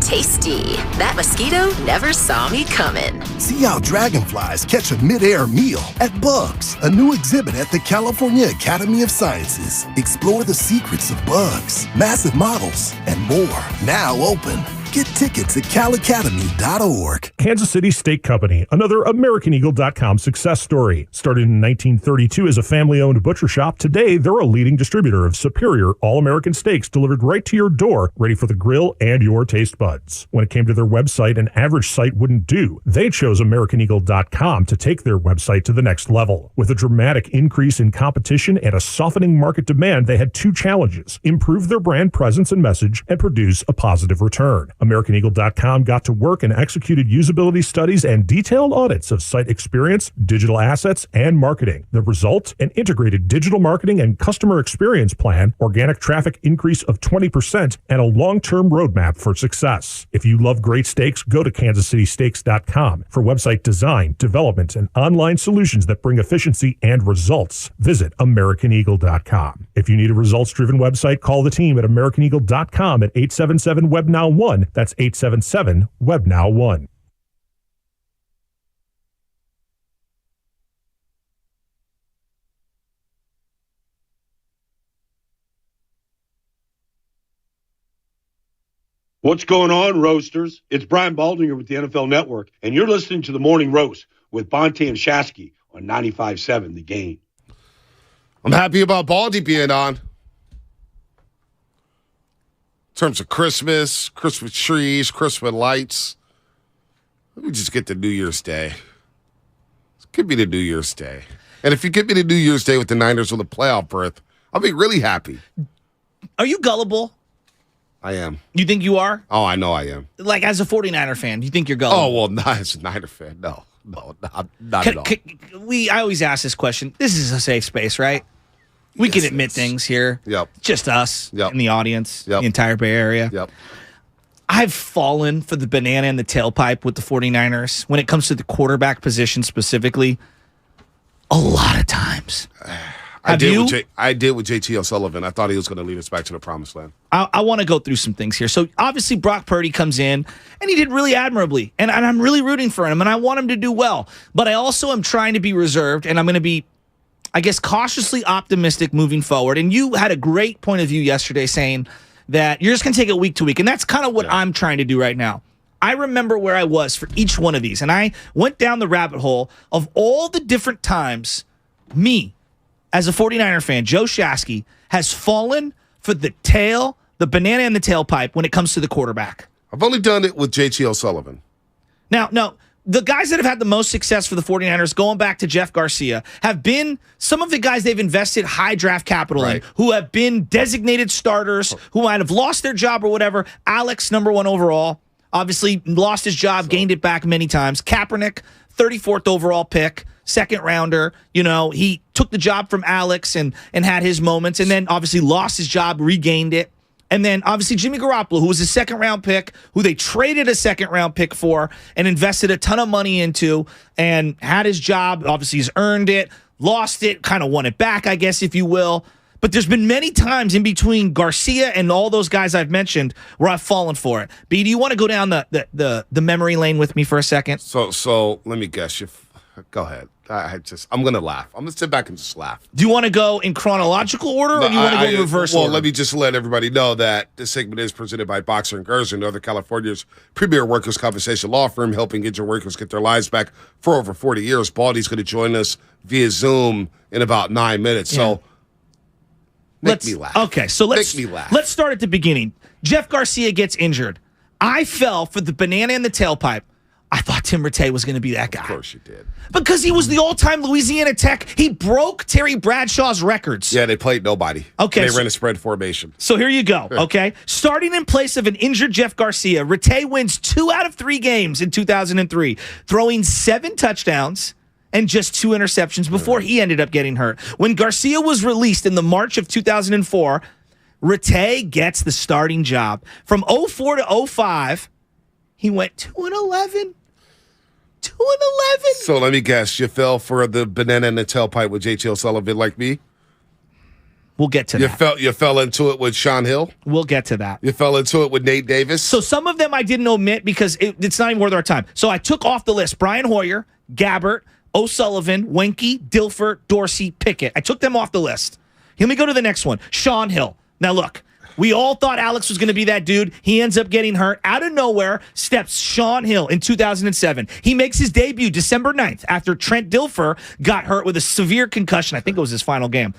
Tasty. That mosquito never saw me coming. See how dragonflies catch a mid-air meal at Bugs, a new exhibit at the California Academy of Sciences. Explore the secrets of bugs, massive models, and more. Now open. Get tickets at calacademy.org. Kansas City Steak Company, another AmericanEagle.com success story. Started in 1932 as a family-owned butcher shop, today they're a leading distributor of superior all-American steaks delivered right to your door, ready for the grill and your taste buds. When it came to their website, an average site wouldn't do. They chose AmericanEagle.com to take their website to the next level. With a dramatic increase in competition and a softening market demand, they had two challenges: improve their brand presence and message, and produce a positive return. AmericanEagle.com got to work and executed usability studies and detailed audits of site experience, digital assets, and marketing. The result? An integrated digital marketing and customer experience plan, organic traffic increase of 20%, and a long-term roadmap for success. If you love great steaks, go to KansasCitySteaks.com for website design, development, and online solutions that bring efficiency and results. Visit AmericanEagle.com. If you need a results-driven website, call the team at AmericanEagle.com at 877-WebNow1. That's 877-WebNow1. What's going on, Roasters? It's Brian Baldinger with the NFL Network, and you're listening to the Morning Roast with Bonte and Shasky on 95.7 The Game. I'm happy about Baldy being on. In terms of Christmas trees, Christmas lights. Let me just get to New Year's Day. Give me the New Year's Day. And if you give me the New Year's Day with the Niners with a playoff berth, I'll be really happy. Are you gullible? I am. You think you are? Oh, I know I am. Like, as a 49er fan, you think you're gullible? Oh, well, not as a Niner fan. No, not at all. I always ask this question. This is a safe space, right? We can admit things here. Yep. Just us in the audience, Yep. the entire Bay Area. Yep. I've fallen for the banana in the tailpipe with the 49ers when it comes to the quarterback position specifically a lot of times. I did with JT O'Sullivan. I thought he was going to lead us back to the promised land. I want to go through some things here. So, obviously, Brock Purdy comes in, and he did really admirably. And I'm really rooting for him, and I want him to do well. But I also am trying to be reserved, and I'm going to be, I guess, cautiously optimistic moving forward. And you had a great point of view yesterday saying that you're just going to take it week to week. And that's kind of what I'm trying to do right now. I remember where I was for each one of these, and I went down the rabbit hole of all the different times me, as a 49er fan, Joe Shasky, has fallen for the banana in the tailpipe when it comes to the quarterback. I've only done it with JT O'Sullivan. Now, the guys that have had the most success for the 49ers, going back to Jeff Garcia, have been some of the guys they've invested high draft capital in, who have been designated starters, who might have lost their job or whatever. Alex, number 1 overall, obviously lost his job, gained it back many times. Kaepernick, 34th overall pick, second rounder. You know, he took the job from Alex and had his moments, and then obviously lost his job, regained it. And then obviously Jimmy Garoppolo, who was a second round pick, who they traded a second round pick for and invested a ton of money into, and had his job. Obviously he's earned it, lost it, kind of won it back, I guess, if you will. But there's been many times in between Garcia and all those guys I've mentioned where I've fallen for it. B, do you want to go down the memory lane with me for a second? So let me guess. Go ahead. I'm going to laugh. I'm going to sit back and just laugh. Do you want to go in chronological order, or do you want to go in reverse order? Well, let me just let everybody know that this segment is presented by Boxer & Gerson, Northern California's premier workers' compensation law firm, helping injured workers get their lives back for over 40 years. Baldy's going to join us via Zoom in about 9 minutes. Yeah. So make me laugh. Okay, so let's start at the beginning. Jeff Garcia gets injured. I fell for the banana in the tailpipe. I thought Tim Rattay was going to be that guy. Of course you did. Because he was the all-time Louisiana Tech. He broke Terry Bradshaw's records. Yeah, they played nobody. Okay. They ran a spread formation. So here you go, okay? Starting in place of an injured Jeff Garcia, Rattay wins 2 out of 3 games in 2003, throwing 7 touchdowns and just 2 interceptions before he ended up getting hurt. When Garcia was released in the March of 2004, Rattay gets the starting job. From 04 to 05, he went 2-11. 2-11. So let me guess, you fell for the banana in the tailpipe with JT O'Sullivan like me? We'll get to that. You fell into it with Sean Hill? We'll get to that. You fell into it with Nate Davis? So some of them I didn't omit because it's not even worth our time. So I took off the list Brian Hoyer, Gabbert, O'Sullivan, Wenke, Dilfer, Dorsey, Pickett. I took them off the list. Let me go to the next one. Sean Hill. Now look. We all thought Alex was going to be that dude. He ends up getting hurt. Out of nowhere steps Sean Hill in 2007. He makes his debut December 9th after Trent Dilfer got hurt with a severe concussion. I think it was his final game.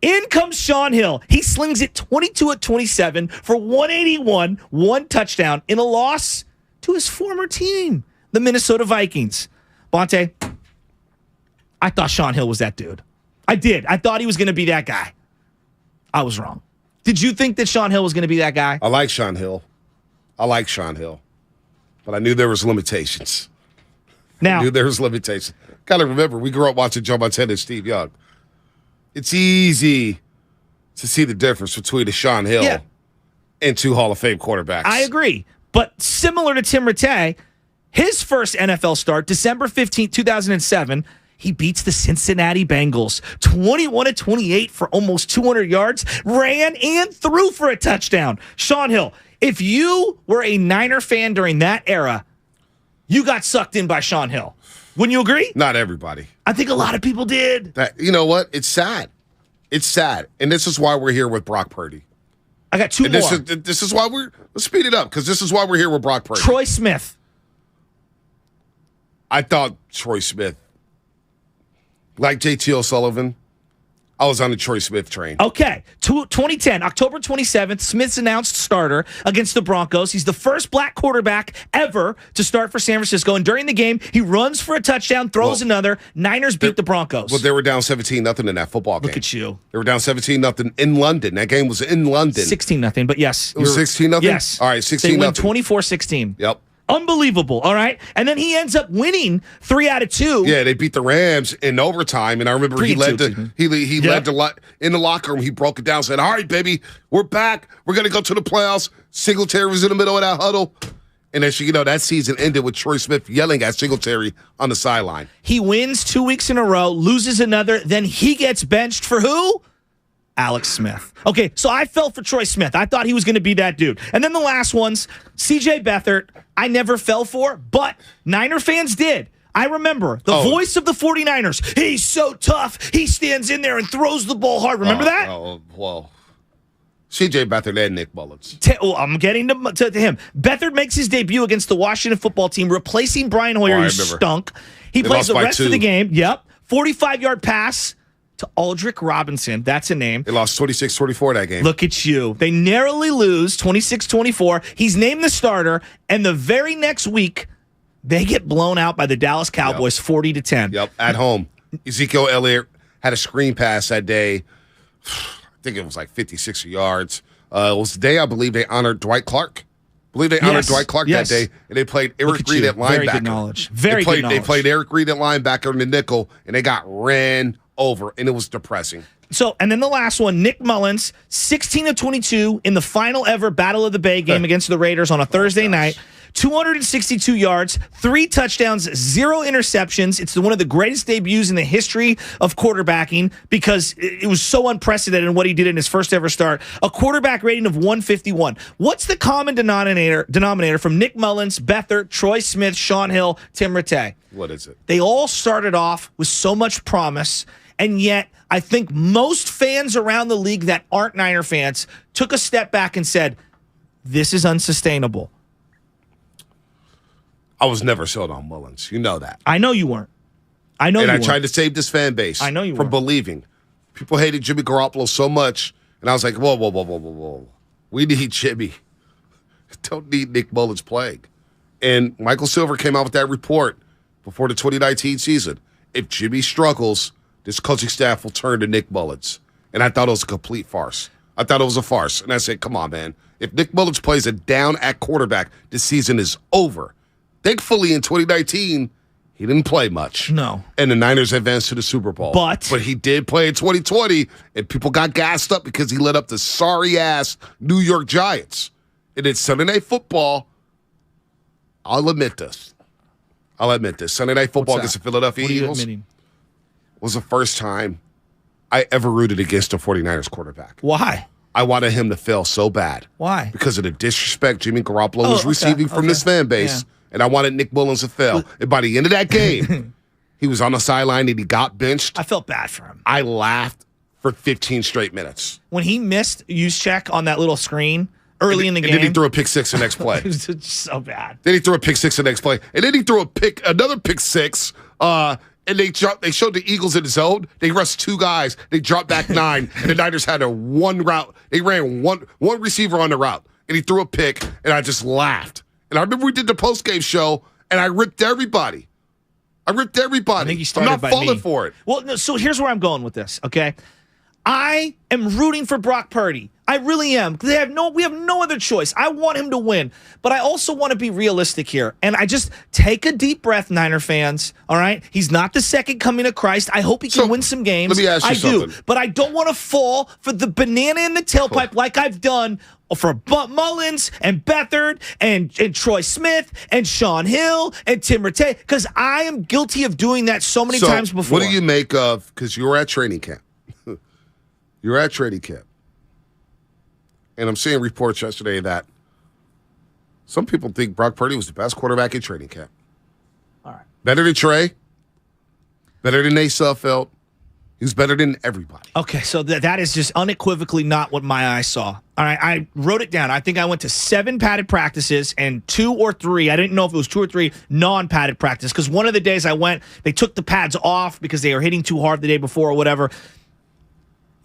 In comes Sean Hill. He slings it 22 at 27 for 181, 1 touchdown in a loss to his former team, the Minnesota Vikings. Bonte, I thought Sean Hill was that dude. I did. I thought he was going to be that guy. I was wrong. Did you think that Sean Hill was going to be that guy? I like Sean Hill. I like Sean Hill, but I knew there was limitations. Now, I knew there was limitations. Got to remember, we grew up watching Joe Montana and Steve Young. It's easy to see the difference between a Sean Hill and two Hall of Fame quarterbacks. I agree. But similar to Tim Rattay, his first NFL start, December 15th, 2007, he beats the Cincinnati Bengals 21-28 for almost 200 yards, ran and threw for a touchdown. Sean Hill, if you were a Niner fan during that era, you got sucked in by Sean Hill. Wouldn't you agree? Not everybody. I think a lot of people did. You know what? It's sad. It's sad. And this is why we're here with Brock Purdy. I got two more. This is why let's speed it up, because this is why we're here with Brock Purdy. Troy Smith. I thought Troy Smith, like JT O'Sullivan, I was on the Troy Smith train. Okay. 2010, October 27th, Smith's announced starter against the Broncos. He's the first black quarterback ever to start for San Francisco. And during the game, he runs for a touchdown, throws another. Niners beat the Broncos. Well, they were down 17-0 in that football game. Look at you. They were down 17-0 in London. That game was in London. 16-0, but yes. It was 16-0? Yes. All right, 16-0. They win 24-16. Yep. Unbelievable, all right? And then he ends up winning 3 out of 2. Yeah, they beat the Rams in overtime, and I remember he led in the locker room. He broke it down, said, all right, baby, we're back. We're going to go to the playoffs. Singletary was in the middle of that huddle. And as you know, that season ended with Troy Smith yelling at Singletary on the sideline. He wins 2 weeks in a row, loses another, then he gets benched for who? Alex Smith. Okay, so I felt for Troy Smith. I thought he was going to be that dude. And then the last ones, C.J. Beathard, I never fell for, but Niner fans did. I remember the voice of the 49ers. He's so tough. He stands in there and throws the ball hard. Remember that? Well, C.J. Beathard and Nick Mullins. I'm getting to him. Beathard makes his debut against the Washington football team, replacing Brian Hoyer, who stunk. He plays the rest of the game. Yep. 45-yard pass to Aldrick Robinson. That's a name. They lost 26-24 that game. Look at you. They narrowly lose 26-24. He's named the starter, and the very next week, they get blown out by the Dallas Cowboys 40-10. Yep, at home. Ezekiel Elliott had a screen pass that day. I think it was like 56 yards. It was the day, I believe, they honored Dwight Clark. Dwight Clark that day, and they played Eric Reed at linebacker. Very good knowledge. Good knowledge. They played Eric Reed at linebacker in the nickel, and they got ran over, and it was depressing. So, and then the last one, Nick Mullins, 16-22 in the final ever Battle of the Bay game against the Raiders on a Thursday night. 262 yards, 3 touchdowns, 0 interceptions. It's one of the greatest debuts in the history of quarterbacking because it was so unprecedented in what he did in his first ever start. A quarterback rating of 151. What's the common denominator from Nick Mullins, Beathard, Troy Smith, Sean Hill, Tim Rattay? What is it? They all started off with so much promise, and yet I think most fans around the league that aren't Niner fans took a step back and said, this is unsustainable. I was never sold on Mullins. You know that. I know you weren't. I tried to save this fan base from believing. People hated Jimmy Garoppolo so much, and I was like, whoa. We need Jimmy. Don't need Nick Mullins playing. And Michael Silver came out with that report before the 2019 season. If Jimmy struggles, this coaching staff will turn to Nick Mullins. And I thought it was a complete farce. I thought it was a farce. And I said, come on, man. If Nick Mullins plays a down at quarterback, this season is over. Thankfully, in 2019, he didn't play much. No. And the Niners advanced to the Super Bowl. But he did play in 2020, and people got gassed up because he led up the sorry-ass New York Giants. And it's Sunday Night Football. I'll admit this. Sunday Night Football against the Philadelphia Eagles was the first time I ever rooted against a 49ers quarterback. Why? I wanted him to fail so bad. Why? Because of the disrespect Jimmy Garoppolo was receiving from this fan base. Yeah. And I wanted Nick Mullins to fail. And by the end of that game, he was on the sideline and he got benched. I felt bad for him. I laughed for 15 straight minutes. When he missed Juszczyk on that little screen early in the game. And then he threw a pick six the next play. It was so bad. Then he threw a pick six the next play. And then he threw another pick six. And they showed the Eagles in the zone. They rushed 2 guys. They dropped back 9. And the Niners had a one route. They ran one receiver on the route. And he threw a pick. And I just laughed. And I remember we did the post-game show, and I ripped everybody. I think you started I'm not falling me. for it. Well, no, so here's where I'm going with this, okay? I am rooting for Brock Purdy. I really am. We have no other choice. I want him to win, but I also want to be realistic here. And I just take a deep breath, Niner fans. All right, he's not the second coming of Christ. I hope he can win some games. Let me ask you something. But I don't want to fall for the banana in the tailpipe like I've done for Mullins and Beathard and Troy Smith and Sean Hill and Tim Rattay, because I am guilty of doing that so many times before. What do you make of, because you were at training camp. You were at training camp. And I'm seeing reports yesterday that some people think Brock Purdy was the best quarterback in training camp. All right. Better than Trey. Better than Nate Sudfeld. He was better than everybody. Okay, so that is just unequivocally not what my eyes saw. All right, I wrote it down. I think I went to 7 padded practices and 2 or 3. I didn't know if it was 2 or 3 non-padded practices, because one of the days I went, they took the pads off because they were hitting too hard the day before or whatever.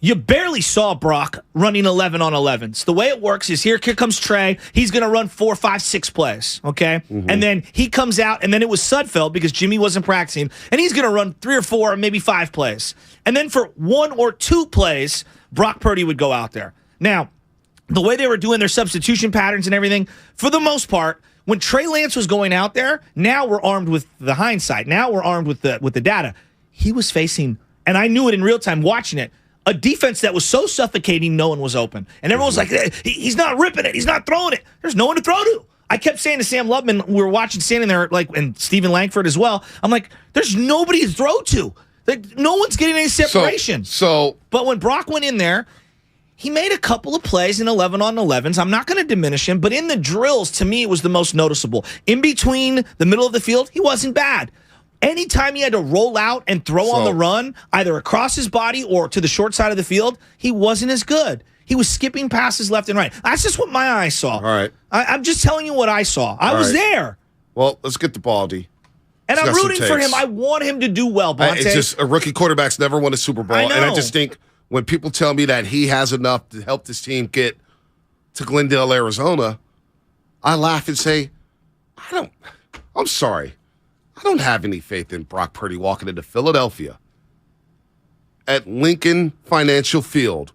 You barely saw Brock running 11 on 11s. The way it works is here comes Trey. He's going to run 4, 5, 6 plays, okay? Mm-hmm. And then he comes out, and then it was Sudfeld because Jimmy wasn't practicing, and he's going to run 3 or 4 or maybe 5 plays. And then for 1 or 2 plays, Brock Purdy would go out there. Now, the way they were doing their substitution patterns and everything, for the most part, when Trey Lance was going out there, now we're armed with the hindsight. Now we're armed with the data. He was facing, and I knew it in real time watching it, a defense that was so suffocating no one was open. And everyone was like, he's not ripping it. He's not throwing it. There's no one to throw to. I kept saying to Sam Lubman, we were watching, standing there, and Stephen Langford as well, I'm like, there's nobody to throw to. Like, no one's getting any separation. But when Brock went in there, he made a couple of plays in 11 on 11s. I'm not going to diminish him, but in the drills, to me, it was the most noticeable. In between the middle of the field, he wasn't bad. Anytime he had to roll out and throw on the run, either across his body or to the short side of the field, he wasn't as good. He was skipping passes left and right. That's just what my eyes saw. All right. I'm just telling you what I saw. I was there. Well, let's get to Baldy. And I'm rooting for him. I want him to do well, Bonte. It's just a rookie quarterback's never won a Super Bowl. And I just think when people tell me that he has enough to help this team get to Glendale, Arizona, I laugh and say, I'm sorry. I don't have any faith in Brock Purdy walking into Philadelphia at Lincoln Financial Field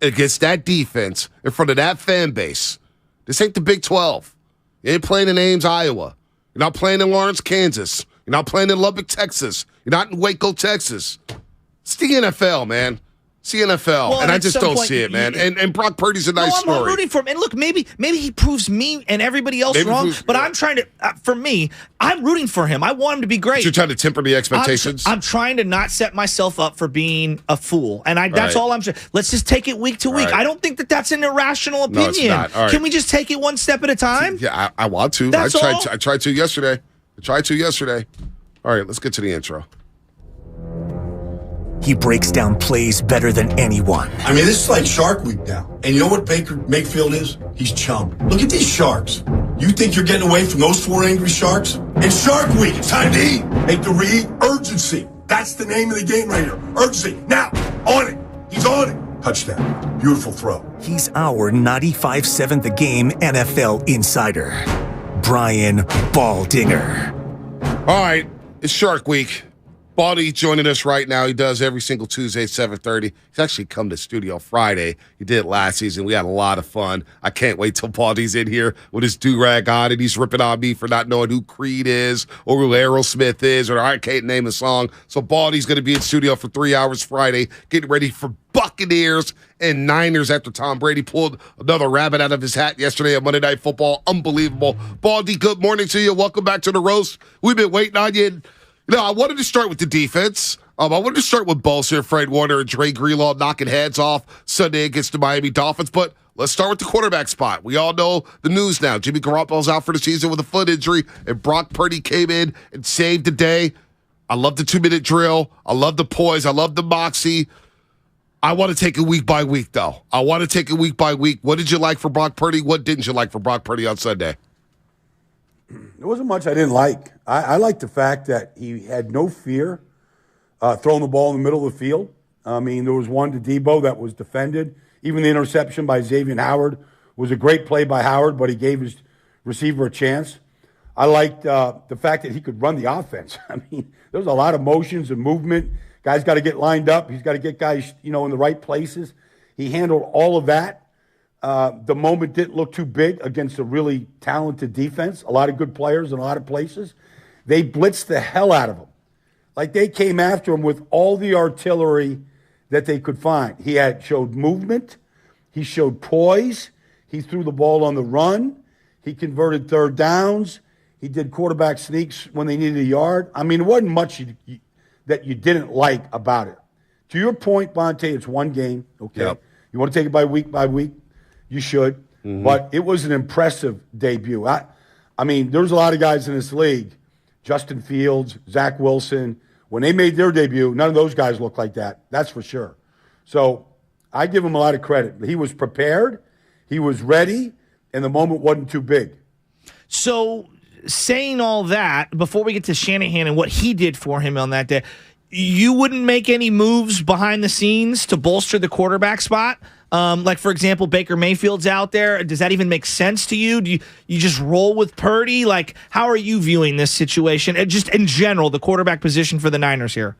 against that defense in front of that fan base. This ain't the Big 12. You ain't playing in Ames, Iowa. You're not playing in Lawrence, Kansas. You're not playing in Lubbock, Texas. You're not in Waco, Texas. It's the NFL, man. It's the NFL, well, and I just don't see it, man. And Brock Purdy's a nice story. I'm rooting for him. And look, maybe he proves me and everybody else wrong, but I'm trying to, for me, I'm rooting for him. I want him to be great. But you're trying to temper the expectations? I'm trying to not set myself up for being a fool. And that's all I'm saying. Let's just take it week to week. I don't think that's an irrational opinion. No, it's not. All right. Can we just take it one step at a time? Yeah, I want to. That's all? I tried to yesterday. All right, let's get to the intro. He breaks down plays better than anyone. I mean, this is like Shark Week now. And you know what Baker Mayfield is? He's chum. Look at these sharks. You think you're getting away from those 4 angry sharks? It's Shark Week. It's time to eat. Make the read. Urgency. That's the name of the game right here. Urgency. Now, on it. He's on it. Touchdown. Beautiful throw. He's our 95.7 The Game NFL insider, Brian Baldinger. All right, it's Shark Week. Baldy joining us right now. He does every single Tuesday at 7:30. He's actually come to studio Friday. He did last season. We had a lot of fun. I can't wait till Baldy's in here with his do-rag on and he's ripping on me for not knowing who Creed is or who Aerosmith is, or I can't name a song. So Baldy's going to be in studio for 3 hours Friday, getting ready for Buccaneers and Niners after Tom Brady pulled another rabbit out of his hat yesterday at Monday Night Football. Unbelievable. Baldy, good morning to you. Welcome back to the roast. We've been waiting on you. No, I wanted to start with the defense. I wanted to start with Bosa, Fred Warner, and Dre Greenlaw knocking heads off Sunday against the Miami Dolphins. But let's start with the quarterback spot. We all know the news now. Jimmy Garoppolo's out for the season with a foot injury, and Brock Purdy came in and saved the day. I love the 2-minute drill. I love the poise. I love the moxie. I want to take it week by week, though. I want to take it week by week. What did you like for Brock Purdy? What didn't you like for Brock Purdy on Sunday? There wasn't much I didn't like. I liked the fact that he had no fear throwing the ball in the middle of the field. I mean, there was one to Debo that was defended. Even the interception by Xavier Howard was a great play by Howard, but he gave his receiver a chance. I liked the fact that he could run the offense. I mean, there was a lot of motions and movement. Guys got to get lined up. He's got to get guys, in the right places. He handled all of that. The moment didn't look too big against a really talented defense. A lot of good players in a lot of places. They blitzed the hell out of him. Like, they came after him with all the artillery that they could find. He showed movement. He showed poise. He threw the ball on the run. He converted third downs. He did quarterback sneaks when they needed a yard. I mean, it wasn't much that you didn't like about it. To your point, Bonte, it's one game. Okay. Yep. You want to take it by week, you should. Mm-hmm. But it was an impressive debut. I mean, there's a lot of guys in this league, Justin Fields, Zach Wilson. When they made their debut, none of those guys looked like that. That's for sure. So I give him a lot of credit. He was prepared. He was ready. And the moment wasn't too big. So, saying all that, before we get to Shanahan and what he did for him on that day, you wouldn't make any moves behind the scenes to bolster the quarterback spot? Like, for example, Baker Mayfield's out there. Does that even make sense to you? Do you just roll with Purdy? Like, how are you viewing this situation? And just in general, the quarterback position for the Niners here.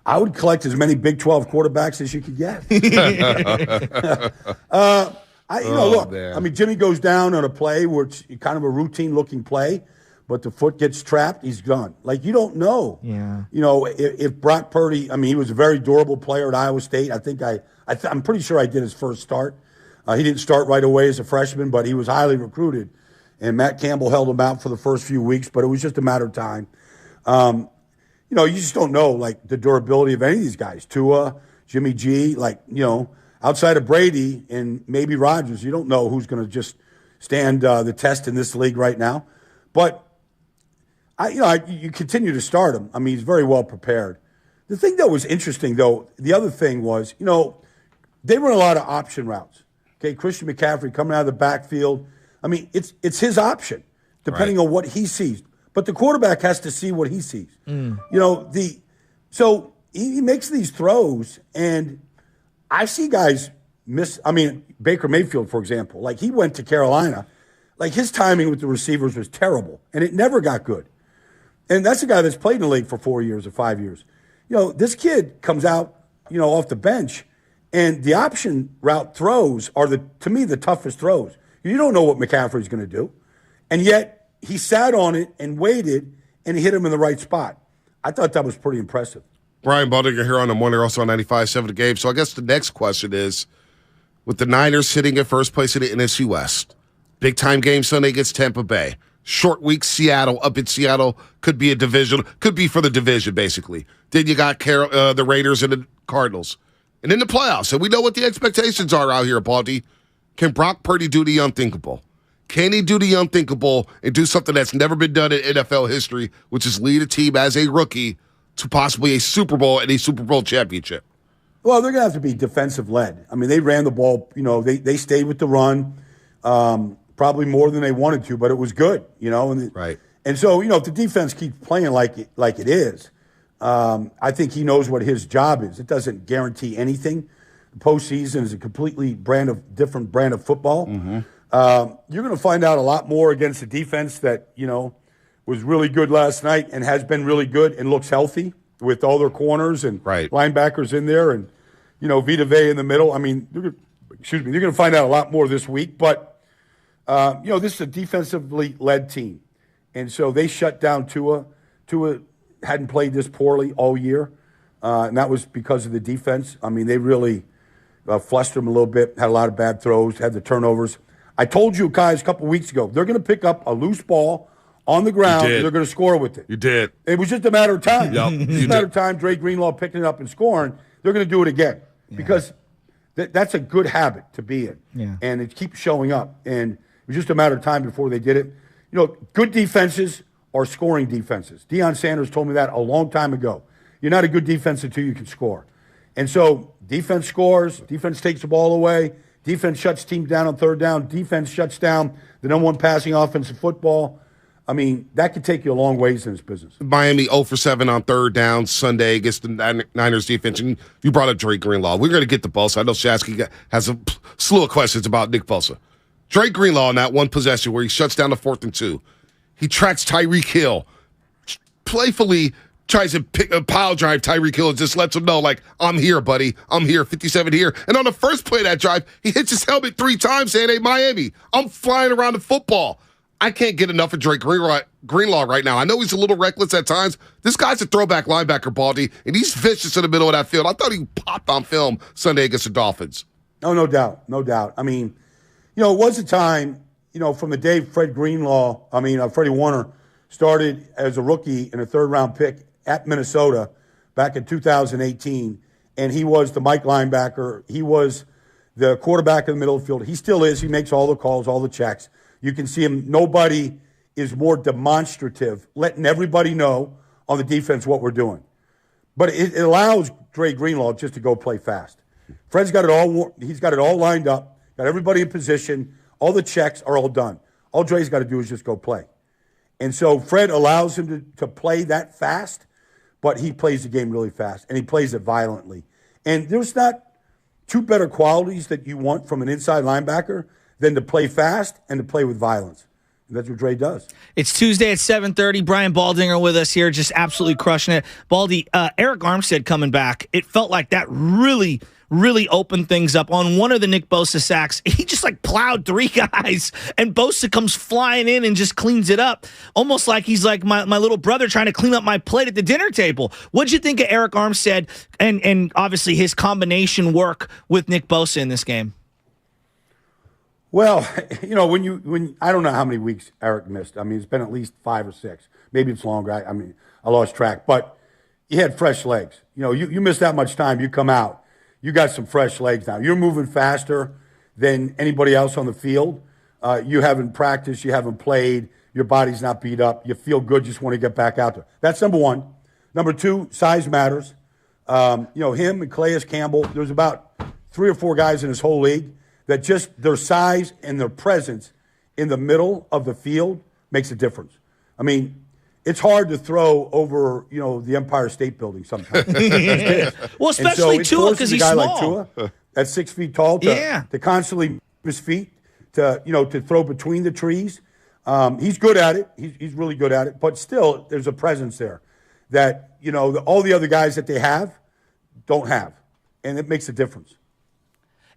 I would collect as many Big 12 quarterbacks as you could get. Look, man. I mean, Jimmy goes down on a play where it's kind of a routine-looking play, but the foot gets trapped, he's gone. Like, you don't know. Yeah. If Brock Purdy, I mean, he was a very durable player at Iowa State. I'm pretty sure I did his first start. He didn't start right away as a freshman, but he was highly recruited. And Matt Campbell held him out for the first few weeks, but it was just a matter of time. You just don't know, like, the durability of any of these guys. Tua, Jimmy G, outside of Brady and maybe Rodgers, you don't know who's going to just stand the test in this league right now. But, you continue to start him. I mean, he's very well prepared. The thing that was interesting, though, the other thing was, they run a lot of option routes. Okay, Christian McCaffrey coming out of the backfield. I mean, it's his option, depending on what he sees. But the quarterback has to see what he sees. So he makes these throws, and I see guys miss. I mean, Baker Mayfield, for example, like, he went to Carolina. Like, his timing with the receivers was terrible, and it never got good. And that's a guy that's played in the league for 4 years or 5 years. This kid comes out, off the bench, and the option route throws are, to me, the toughest throws. You don't know what McCaffrey's going to do. And yet he sat on it and waited, and he hit him in the right spot. I thought that was pretty impressive. Brian Baldinger here on the morning, also on 95.7 The Game. So I guess the next question is, with the Niners sitting at first place in the NFC West, big-time game Sunday against Tampa Bay. Short week, Seattle, up in Seattle, could be a division, could be for the division, basically. Then you got the Raiders and the Cardinals. And in the playoffs, and we know what the expectations are out here, Baldy. Can Brock Purdy do the unthinkable? Can he do the unthinkable and do something that's never been done in NFL history, which is lead a team as a rookie to possibly a Super Bowl and a Super Bowl championship? Well, they're going to have to be defensive-led. I mean, they ran the ball. They stayed with the run. Probably more than they wanted to, but it was good, Right. And so, if the defense keeps playing like it is, I think he knows what his job is. It doesn't guarantee anything. The postseason is a completely different brand of football. Mm-hmm. You're going to find out a lot more against a defense that, was really good last night and has been really good and looks healthy with all their corners and linebackers in there and, Vita Vea in the middle. I mean, you're going to find out a lot more this week, but this is a defensively led team. And so they shut down Tua. Tua hadn't played this poorly all year, and that was because of the defense. I mean, they really flustered him a little bit, had a lot of bad throws, had the turnovers. I told you guys a couple weeks ago, they're going to pick up a loose ball on the ground, and they're going to score with it. You did. It was just a matter of time. Yep, Just a matter of time, Dre Greenlaw picking it up and scoring. They're going to do it again because that's a good habit to be in. Yeah. And it keeps showing up. And it was just a matter of time before they did it. Good defenses are scoring defenses. Deion Sanders told me that a long time ago. You're not a good defense until you can score. And so defense scores, defense takes the ball away, defense shuts teams down on third down, defense shuts down the number one passing offense in football. I mean, that could take you a long ways in this business. Miami 0 for 7 on third down Sunday against the Niners defense. And you brought up Drake Greenlaw. We're going to get to Bosa. I know Shasky has a slew of questions about Nick Bosa. Drake Greenlaw on that one possession where he shuts down the 4th and 2. He tracks Tyreek Hill, playfully tries to pick a pile drive Tyreek Hill and just lets him know, like, I'm here, buddy. I'm here, 57 here. And on the first play of that drive, he hits his helmet 3 times saying, hey, Miami, I'm flying around the football. I can't get enough of Drake Greenlaw right now. I know he's a little reckless at times. This guy's a throwback linebacker, Baldy, and he's vicious in the middle of that field. I thought he popped on film Sunday against the Dolphins. Oh, no doubt. No doubt. I mean, it was a time, from the day Freddie Warner started as a rookie in a third-round pick at Minnesota back in 2018, and he was the Mike linebacker. He was the quarterback in the middle of the field. He still is. He makes all the calls, all the checks. You can see him. Nobody is more demonstrative, letting everybody know on the defense what we're doing. But it allows Dre Greenlaw just to go play fast. Fred's got it all. He's got it all lined up. Got everybody in position. All the checks are all done. All Dre's got to do is just go play. And so Fred allows him to play that fast, but he plays the game really fast, and he plays it violently. And there's not two better qualities that you want from an inside linebacker than to play fast and to play with violence. And that's what Dre does. It's Tuesday at 7:30. Brian Baldinger with us here, just absolutely crushing it. Baldy, Eric Armstead coming back. It felt like that really opened things up. On one of the Nick Bosa sacks, he just plowed 3 guys, and Bosa comes flying in and just cleans it up, almost like he's like my little brother trying to clean up my plate at the dinner table. What'd you think of Eric Armstead and obviously his combination work with Nick Bosa in this game? Well, when I don't know how many weeks Eric missed. I mean, it's been at least 5 or 6. Maybe it's longer. I lost track. But he had fresh legs. You miss that much time, you come out. You got some fresh legs now. You're moving faster than anybody else on the field. You haven't practiced. You haven't played. Your body's not beat up. You feel good. Just want to get back out there. That's number one. Number 2, size matters. Him and Calais Campbell, there's about 3 or 4 guys in this whole league that just their size and their presence in the middle of the field makes a difference. I mean, it's hard to throw over, the Empire State Building sometimes. Well, especially Tua, because he's small. Like Tua, that's 6 feet tall, to constantly move his feet, to throw between the trees. He's good at it. He's really good at it. But still, there's a presence there that, all the other guys that they have don't have. And it makes a difference.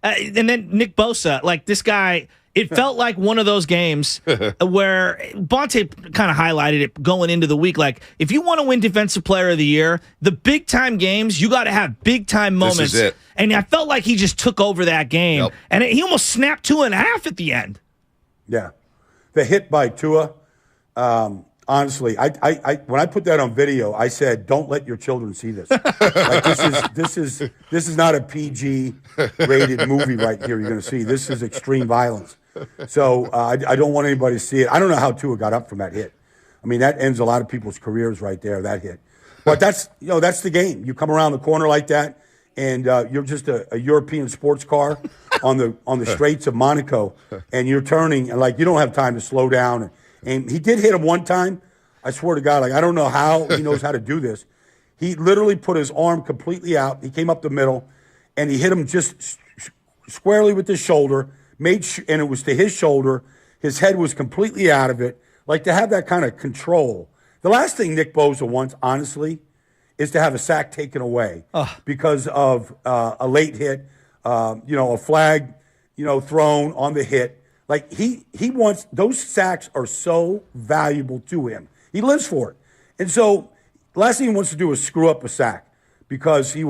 And then Nick Bosa, this guy, it felt like one of those games where Bonte kind of highlighted it going into the week. If you want to win Defensive Player of the Year, the big-time games, you got to have big-time moments. This is it. And I felt like he just took over that game. Yep. And he almost snapped 2.5 at the end. Yeah. The hit by Tua, honestly, I when I put that on video, I said, "Don't let your children see this. This is not a PG-rated movie right here. You're going to see this is extreme violence. So I don't want anybody to see it. I don't know how Tua got up from that hit. I mean, that ends a lot of people's careers right there. That hit, but that's the game. You come around the corner like that, and you're just a European sports car on the Straits of Monaco, and you're turning, and you don't have time to slow down. And he did hit him one time. I swear to God, I don't know how he knows how to do this. He literally put his arm completely out. He came up the middle, and he hit him just squarely with his shoulder, and it was to his shoulder. His head was completely out of it. To have that kind of control. The last thing Nick Bosa wants, honestly, is to have a sack taken away because of a late hit, a flag, thrown on the hit. He wants, those sacks are so valuable to him. He lives for it. And so last thing he wants to do is screw up a sack because he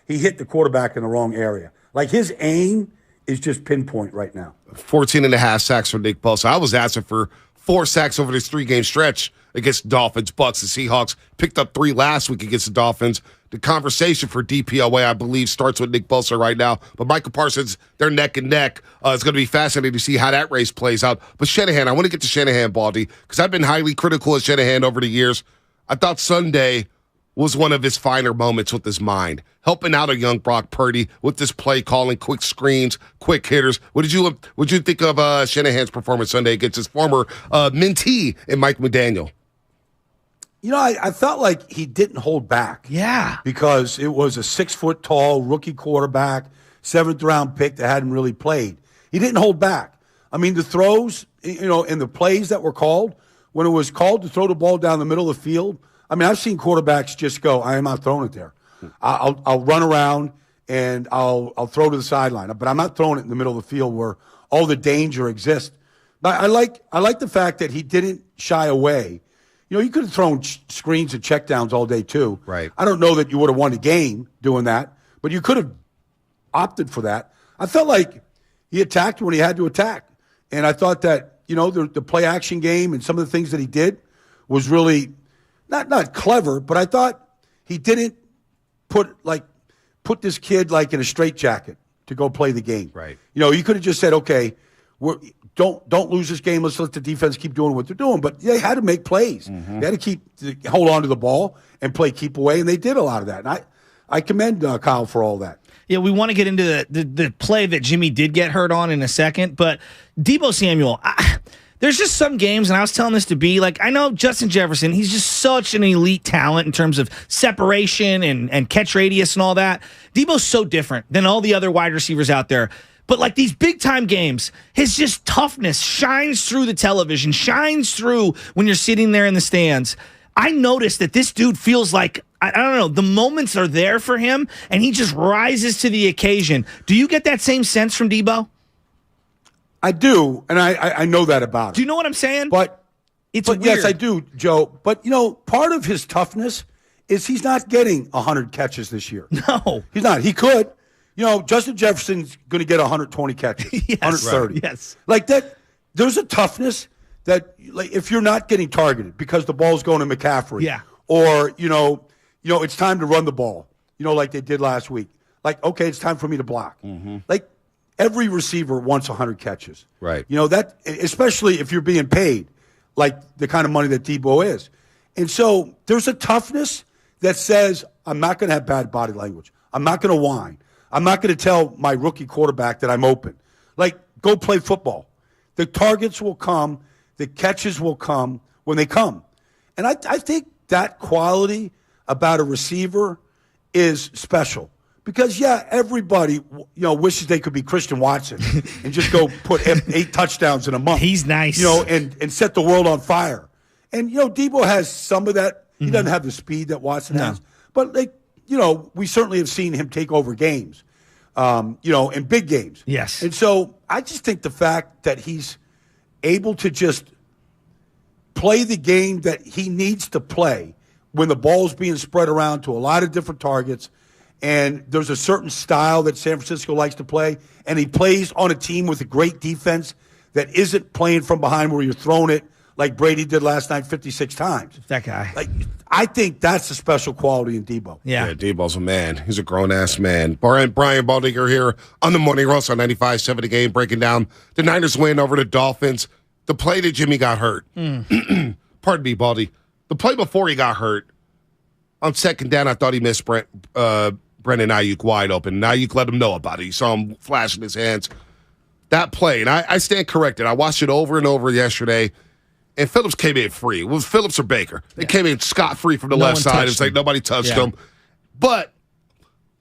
hit the quarterback in the wrong area. His aim is just pinpoint right now. 14.5 sacks for Nick Bosa. I was asking for 4 sacks over this 3-game stretch against the Dolphins, Bucks, and Seahawks. Picked up 3 last week against the Dolphins. The conversation for DPOA, I believe, starts with Nick Bosa right now. But Michael Parsons, they're neck and neck. It's going to be fascinating to see how that race plays out. But Shanahan, I want to get to Shanahan, Baldy, because I've been highly critical of Shanahan over the years. I thought Sunday was one of his finer moments with his mind, helping out a young Brock Purdy with this play calling, quick screens, quick hitters. What did you think of Shanahan's performance Sunday against his former mentee in Mike McDaniel? I felt like he didn't hold back. Yeah. Because it was a 6-foot-tall rookie quarterback, 7th-round pick that hadn't really played. He didn't hold back. I mean, the throws, and the plays that were called, when it was called to throw the ball down the middle of the field, I mean, I've seen quarterbacks just go, I am not throwing it there. I'll run around and I'll throw to the sideline, but I'm not throwing it in the middle of the field where all the danger exists. But I like the fact that he didn't shy away. You know, you could have thrown screens and checkdowns all day too. Right. I don't know that you would have won the game doing that, but you could have opted for that. I felt like he attacked when he had to attack. And I thought that, you know, the play action game and some of the things that he did was really not clever, but I thought he didn't put this kid like in a straitjacket to go play the game. Right. You know, you could have just said, okay, don't lose this game. Let's let the defense keep doing what they're doing. But they had to make plays. They had to hold on to the ball and play keep away, and they did a lot of that. And I commend Kyle for all that. Yeah, we want to get into the play that Jimmy did get hurt on in a second, but Deebo Samuel, there's just some games, and I was telling this to B, like, I know Justin Jefferson, he's just such an elite talent in terms of separation and catch radius and all that. Deebo's so different than all the other wide receivers out there. But like these big-time games, his just toughness shines through the television, shines through when you're sitting there in the stands. I noticed that this dude feels like, I don't know, the moments are there for him, and he just rises to the occasion. Do you get that same sense from Deebo? I do, and I know that about him. Do you know what I'm saying? But weird. Yes, I do, Joe. But, you know, part of his toughness is he's not getting 100 catches this year. No. He's not. He could. You know, Justin Jefferson's going to get 120 catches, yes, 130. Right. Yes. Like that, there's a toughness that, like, if you're not getting targeted because the ball's going to McCaffrey. Yeah. Or, you know, it's time to run the ball, you know, like they did last week. Like, okay, it's time for me to block. Like, every receiver wants 100 catches. Right. You know, that, especially if you're being paid like the kind of money that Deebo is. And so there's a toughness that says, I'm not going to have bad body language. I'm not going to whine. I'm not going to tell my rookie quarterback that I'm open. Like, go play football. The targets will come. The catches will come when they come. And I think that quality about a receiver is special. Because, yeah, everybody, you know, wishes they could be Christian Watson and just go put 8 touchdowns in a month. He's nice. You know, and set the world on fire. And, you know, Deebo has some of that. He doesn't have the speed that Watson has. But, like, you know, we certainly have seen him take over games, you know, in big games. Yes. And so I just think the fact that he's able to just play the game that he needs to play when the ball's being spread around to a lot of different targets, and there's a certain style that San Francisco likes to play, and he plays on a team with a great defense that isn't playing from behind where you're throwing it like Brady did last night 56 times. That guy. Like, I think that's a special quality in Deebo. Yeah, Deebo's a man. He's a grown-ass man. Brian Baldinger here on the Morning Roast on 95.7 The Game, breaking down the Niners win over the Dolphins. The play that Jimmy got hurt. Pardon me, Baldy. The play before he got hurt, on second down, I thought he missed Brendan Ayuk wide open. Ayuk let him know about it. You saw him flashing his hands. That play, and I stand corrected. I watched it over and over yesterday, and Phillips came in free. It was Phillips or Baker. They came in scot-free from the left side. It's like nobody touched him. But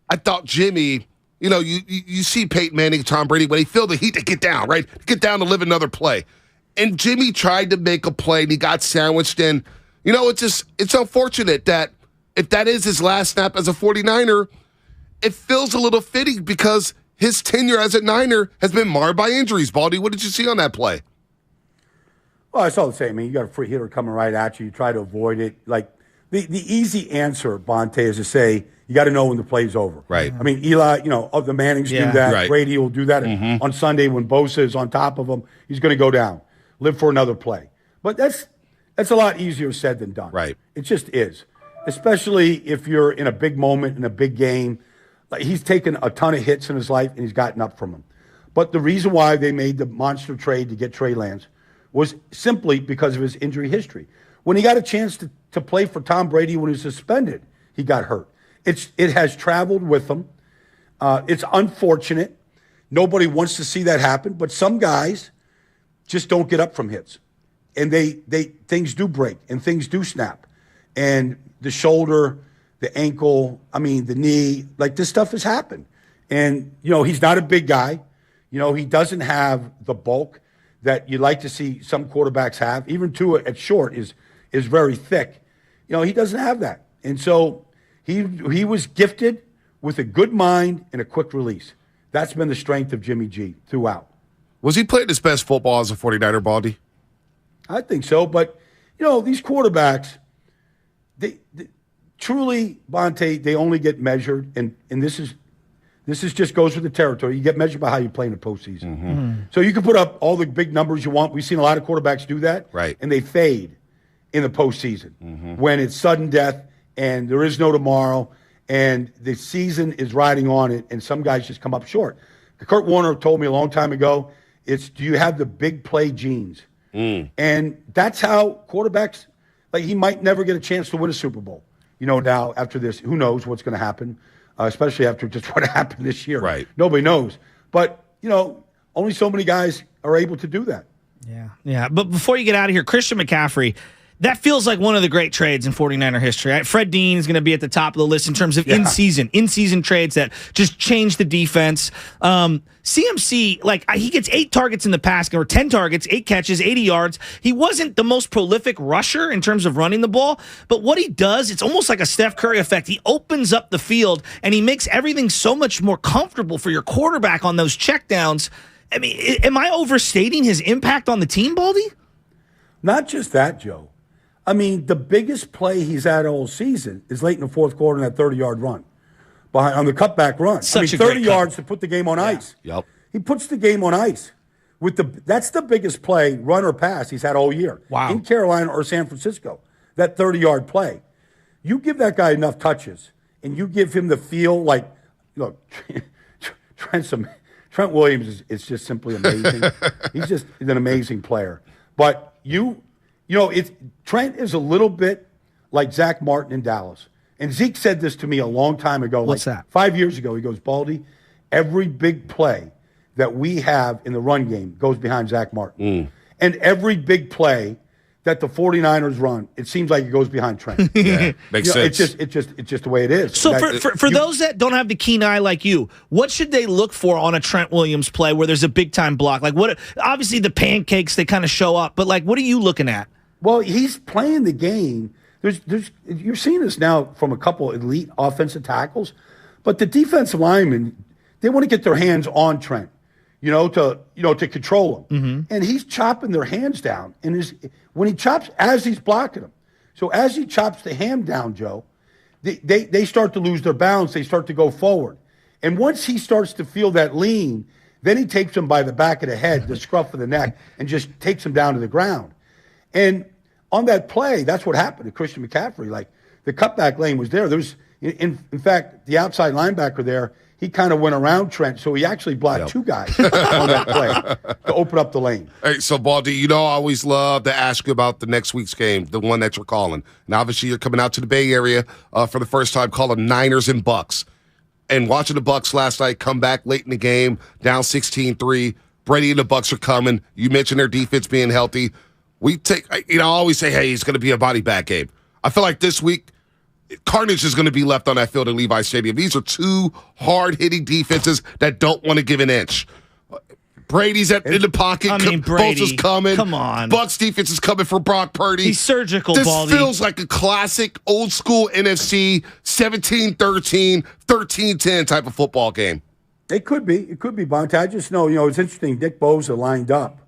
I thought Jimmy, you know, you see Peyton Manning, Tom Brady, when they feel the heat to get down, right? Get down to live another play. And Jimmy tried to make a play, and he got sandwiched in. You know, it's unfortunate that if that is his last snap as a 49er, it feels a little fitting because his tenure as a Niner has been marred by injuries. Baldy, what did you see on that play? Well, I saw the same. I mean, you got a free hitter coming right at you. You try to avoid it. Like, the easy answer, Bonte, is to say you got to know when the play's over. Right. I mean, Eli, you know, the Mannings do that. Right. Brady will do that on Sunday when Bosa is on top of him. He's going to go down, live for another play. But that's a lot easier said than done. Right. It just is. Especially if you're in a big moment, in a big game. Like, he's taken a ton of hits in his life, and he's gotten up from them. But the reason why they made the monster trade to get Trey Lance was simply because of his injury history. When he got a chance to play for Tom Brady when he was suspended, he got hurt. It has traveled with him. It's unfortunate. Nobody wants to see that happen, but some guys just don't get up from hits. And things do break and things do snap. And the shoulder, the ankle, I mean, the knee, like, this stuff has happened. And, you know, he's not a big guy. You know, he doesn't have the bulk that you like to see some quarterbacks have. Even Tua at short is very thick. he doesn't have that. And so he was gifted with a good mind and a quick release. That's been the strength of Jimmy G throughout. Was he playing his best football as a 49er, Baldy? I think so. But, these quarterbacks, they truly, Bonte, they only get measured, and this is just goes with the territory. You get measured by how you play in the postseason. Mm-hmm. So you can put up all the big numbers you want. We've seen a lot of quarterbacks do that, right? And they fade in the postseason when it's sudden death and there is no tomorrow, and the season is riding on it, and some guys just come up short. Kurt Warner told me a long time ago, do you have the big play genes? And that's how quarterbacks, he might never get a chance to win a Super Bowl. Now after this, who knows what's going to happen, especially after just what happened this year. Right. Nobody knows. But, only so many guys are able to do that. Yeah. But before you get out of here, Christian McCaffrey, that feels like one of the great trades in 49er history. Right? Fred Dean is going to be at the top of the list in terms of in-season trades that just change the defense. CMC, he gets 8 targets in the pass game, or 10 targets, 8 catches, 80 yards. He wasn't the most prolific rusher in terms of running the ball, but what he does, it's almost like a Steph Curry effect. He opens up the field, and he makes everything so much more comfortable for your quarterback on those checkdowns. I mean, am I overstating his impact on the team, Baldy? Not just that, Joe. I mean, the biggest play he's had all season is late in the fourth quarter in that 30-yard run on the cutback run. 30 yards to put the game on ice. Yep. He puts the game on ice. That's the biggest play, run or pass, he's had all year. Wow. In Carolina or San Francisco, that 30-yard play. You give that guy enough touches, and you give him the feel look, Trent Williams is just simply amazing. He's just an amazing player. But Trent is a little bit like Zach Martin in Dallas. And Zeke said this to me a long time ago. What's that? 5 years ago. He goes, Baldy, every big play that we have in the run game goes behind Zach Martin. And every big play that the 49ers run, it seems like it goes behind Trent. Makes sense. It's just the way it is. So for those that don't have the keen eye like you, what should they look for on a Trent Williams play where there's a big time block? Obviously the pancakes, they kind of show up, but what are you looking at? Well, he's playing the game. You're seeing this now from a couple elite offensive tackles, but the defensive linemen, they want to get their hands on Trent, to control him. And he's chopping their hands down. And when he chops, as he's blocking them. So as he chops the hand down, Joe, they start to lose their balance. They start to go forward. And once he starts to feel that lean, then he takes him by the back of the head, the scruff of the neck, and just takes him down to the ground. And on that play, that's what happened to Christian McCaffrey. The cutback lane was there. There was, in fact, the outside linebacker there, he kind of went around Trent, so he actually blocked 2 guys on that play to open up the lane. Hey, so, Baldy, I always love to ask you about the next week's game, the one that you're calling. And obviously you're coming out to the Bay Area for the first time calling Niners and Bucks. And watching the Bucks last night come back late in the game, down 16-3. Brady and the Bucks are coming. You mentioned their defense being healthy. I always say, hey, it's going to be a body bag game. I feel like this week, carnage is going to be left on that field in Levi Stadium. These are 2 hard-hitting defenses that don't want to give an inch. Brady's in the pocket. Brady. Bosa's coming. Come on. Bucks defense is coming for Brock Purdy. He's surgical, This Baldy. feels like a classic old-school NFC 17-13, 13-10 type of football game. It could be. It could be, Bonte. I just know, it's interesting. Nick Bosa lined up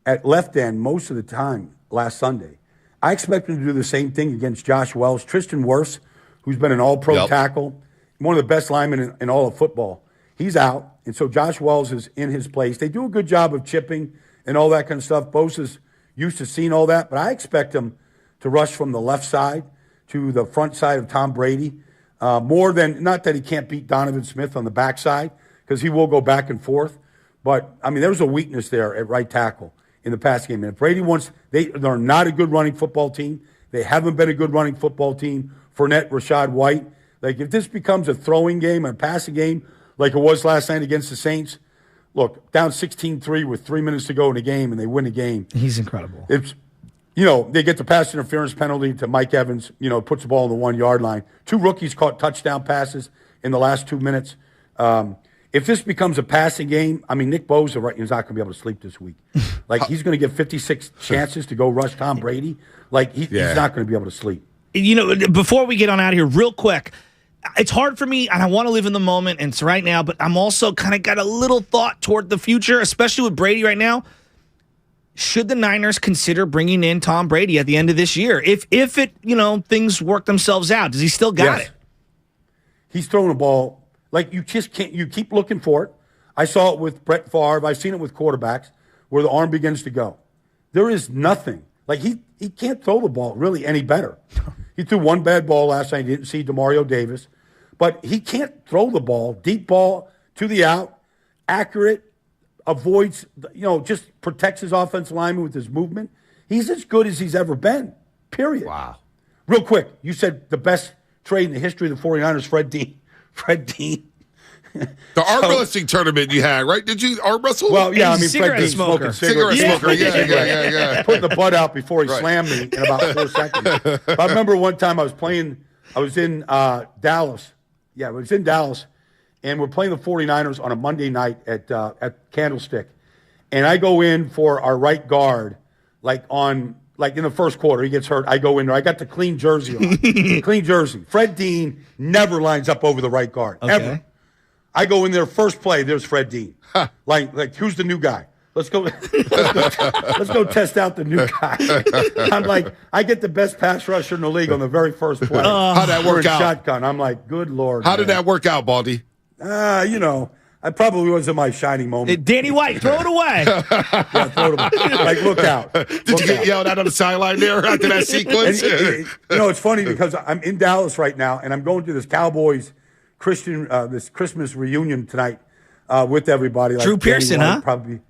at left end most of the time last Sunday. I expect him to do the same thing against Josh Wells. Tristan Wirfs, who's been an all-pro tackle, one of the best linemen in all of football, he's out. And so Josh Wells is in his place. They do a good job of chipping and all that kind of stuff. Bosa's used to seeing all that, but I expect him to rush from the left side to the front side of Tom Brady more than, not that he can't beat Donovan Smith on the backside, because he will go back and forth. But, there's a weakness there at right tackle in the pass game. And if Brady wants, they're not a good running football team. They haven't been a good running football team. Fournette, Rashad White. If this becomes a throwing game, a passing game, like it was last night against the Saints, look, down 16-3 with 3 minutes to go in the game, and they win the game. He's incredible. It's, they get the pass interference penalty to Mike Evans, puts the ball on the 1-yard line. 2 rookies caught touchdown passes in the last 2 minutes. If this becomes a passing game, Nick Bosa is not going to be able to sleep this week. He's going to get 56 chances to go rush Tom Brady. He's not going to be able to sleep. Before we get on out of here, real quick, it's hard for me, and I want to live in the moment, and it's right now, but I'm also kind of got a little thought toward the future, especially with Brady right now. Should the Niners consider bringing in Tom Brady at the end of this year? If it, things work themselves out, does he still got it? He's throwing the ball like you just can't. You keep looking for it. I saw it with Brett Favre. I've seen it with quarterbacks where the arm begins to go. There is nothing. Like he can't throw the ball really any better. He threw one bad ball last night. He didn't see DeMario Davis. But he can't throw the ball. Deep ball to the out, accurate, avoids, just protects his offensive lineman with his movement. He's as good as he's ever been, period. Wow. Real quick, you said the best trade in the history of the 49ers, Fred Dean. Fred Dean. The arm wrestling tournament you had, right? Did you arm wrestle? Well, yeah, Fred Dean smoking cigarette smoker. Yeah. Putting the butt out before he slammed me in about 4 seconds. But I remember one time I was in Dallas. Yeah, I was in Dallas, and we're playing the 49ers on a Monday night at Candlestick. And I go in for our right guard, like in the first quarter, he gets hurt. I go in there. I got the clean jersey on. Clean jersey. Fred Dean never lines up over the right guard, ever. I go in there, first play, there's Fred Dean. Like who's the new guy? Let's go test out the new guy. I'm like, I get the best pass rusher in the league on the very first play. How'd that work out? Shotgun. I'm like, good Lord. How did that work out, Baldy? I probably wasn't my shining moment. Danny White, throw it away. Yeah, throw it away. Like, look out. Did you get yelled at on the sideline there after that sequence? It's funny because I'm in Dallas right now, and I'm going to this Cowboys this Christmas reunion tonight with everybody. Like Drew Pearson, huh? Probably.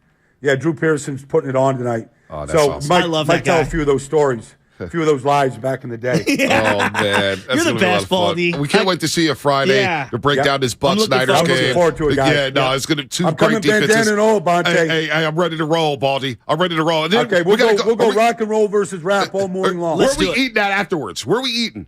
Yeah, Drew Pearson's putting it on tonight. Oh, that's awesome. I love that might tell guy. a few of those stories. A few of those lives back in the day. Oh, man. That's You're the best, Baldy. We can't wait to see you Friday to break down this Bucs Niners game. I'm looking forward to it, guys. Yeah, no, it's going to be two I'm great coming defenses. bandana and all, Bonte. Hey, I'm ready to roll, Baldy. I'm ready to roll. And then okay, we'll go rock and roll versus rap all morning long. Where are we eating that afterwards? Where are we eating?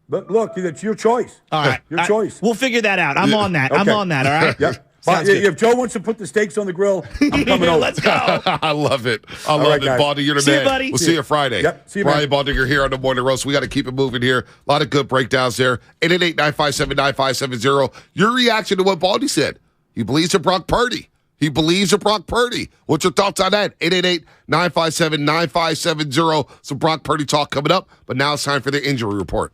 But look, it's your choice. All right. Your choice. We'll figure that out. I'm on that. Okay. I'm on that, all right? Yep. If Joe wants to put the steaks on the grill, I'm coming over. Let's go. I love it. I love it. guys. Baldy, you're the See you, man. buddy. We'll see you Friday. Yep. See you, Brian man. Baldinger here on the Morning Roast. We got to keep it moving here. A lot of good breakdowns there. 888-957-9570. Your reaction to what Baldy said. He believes in Brock Purdy. What's your thoughts on that? 888-957-9570. Some Brock Purdy talk coming up, but now it's time for the injury report.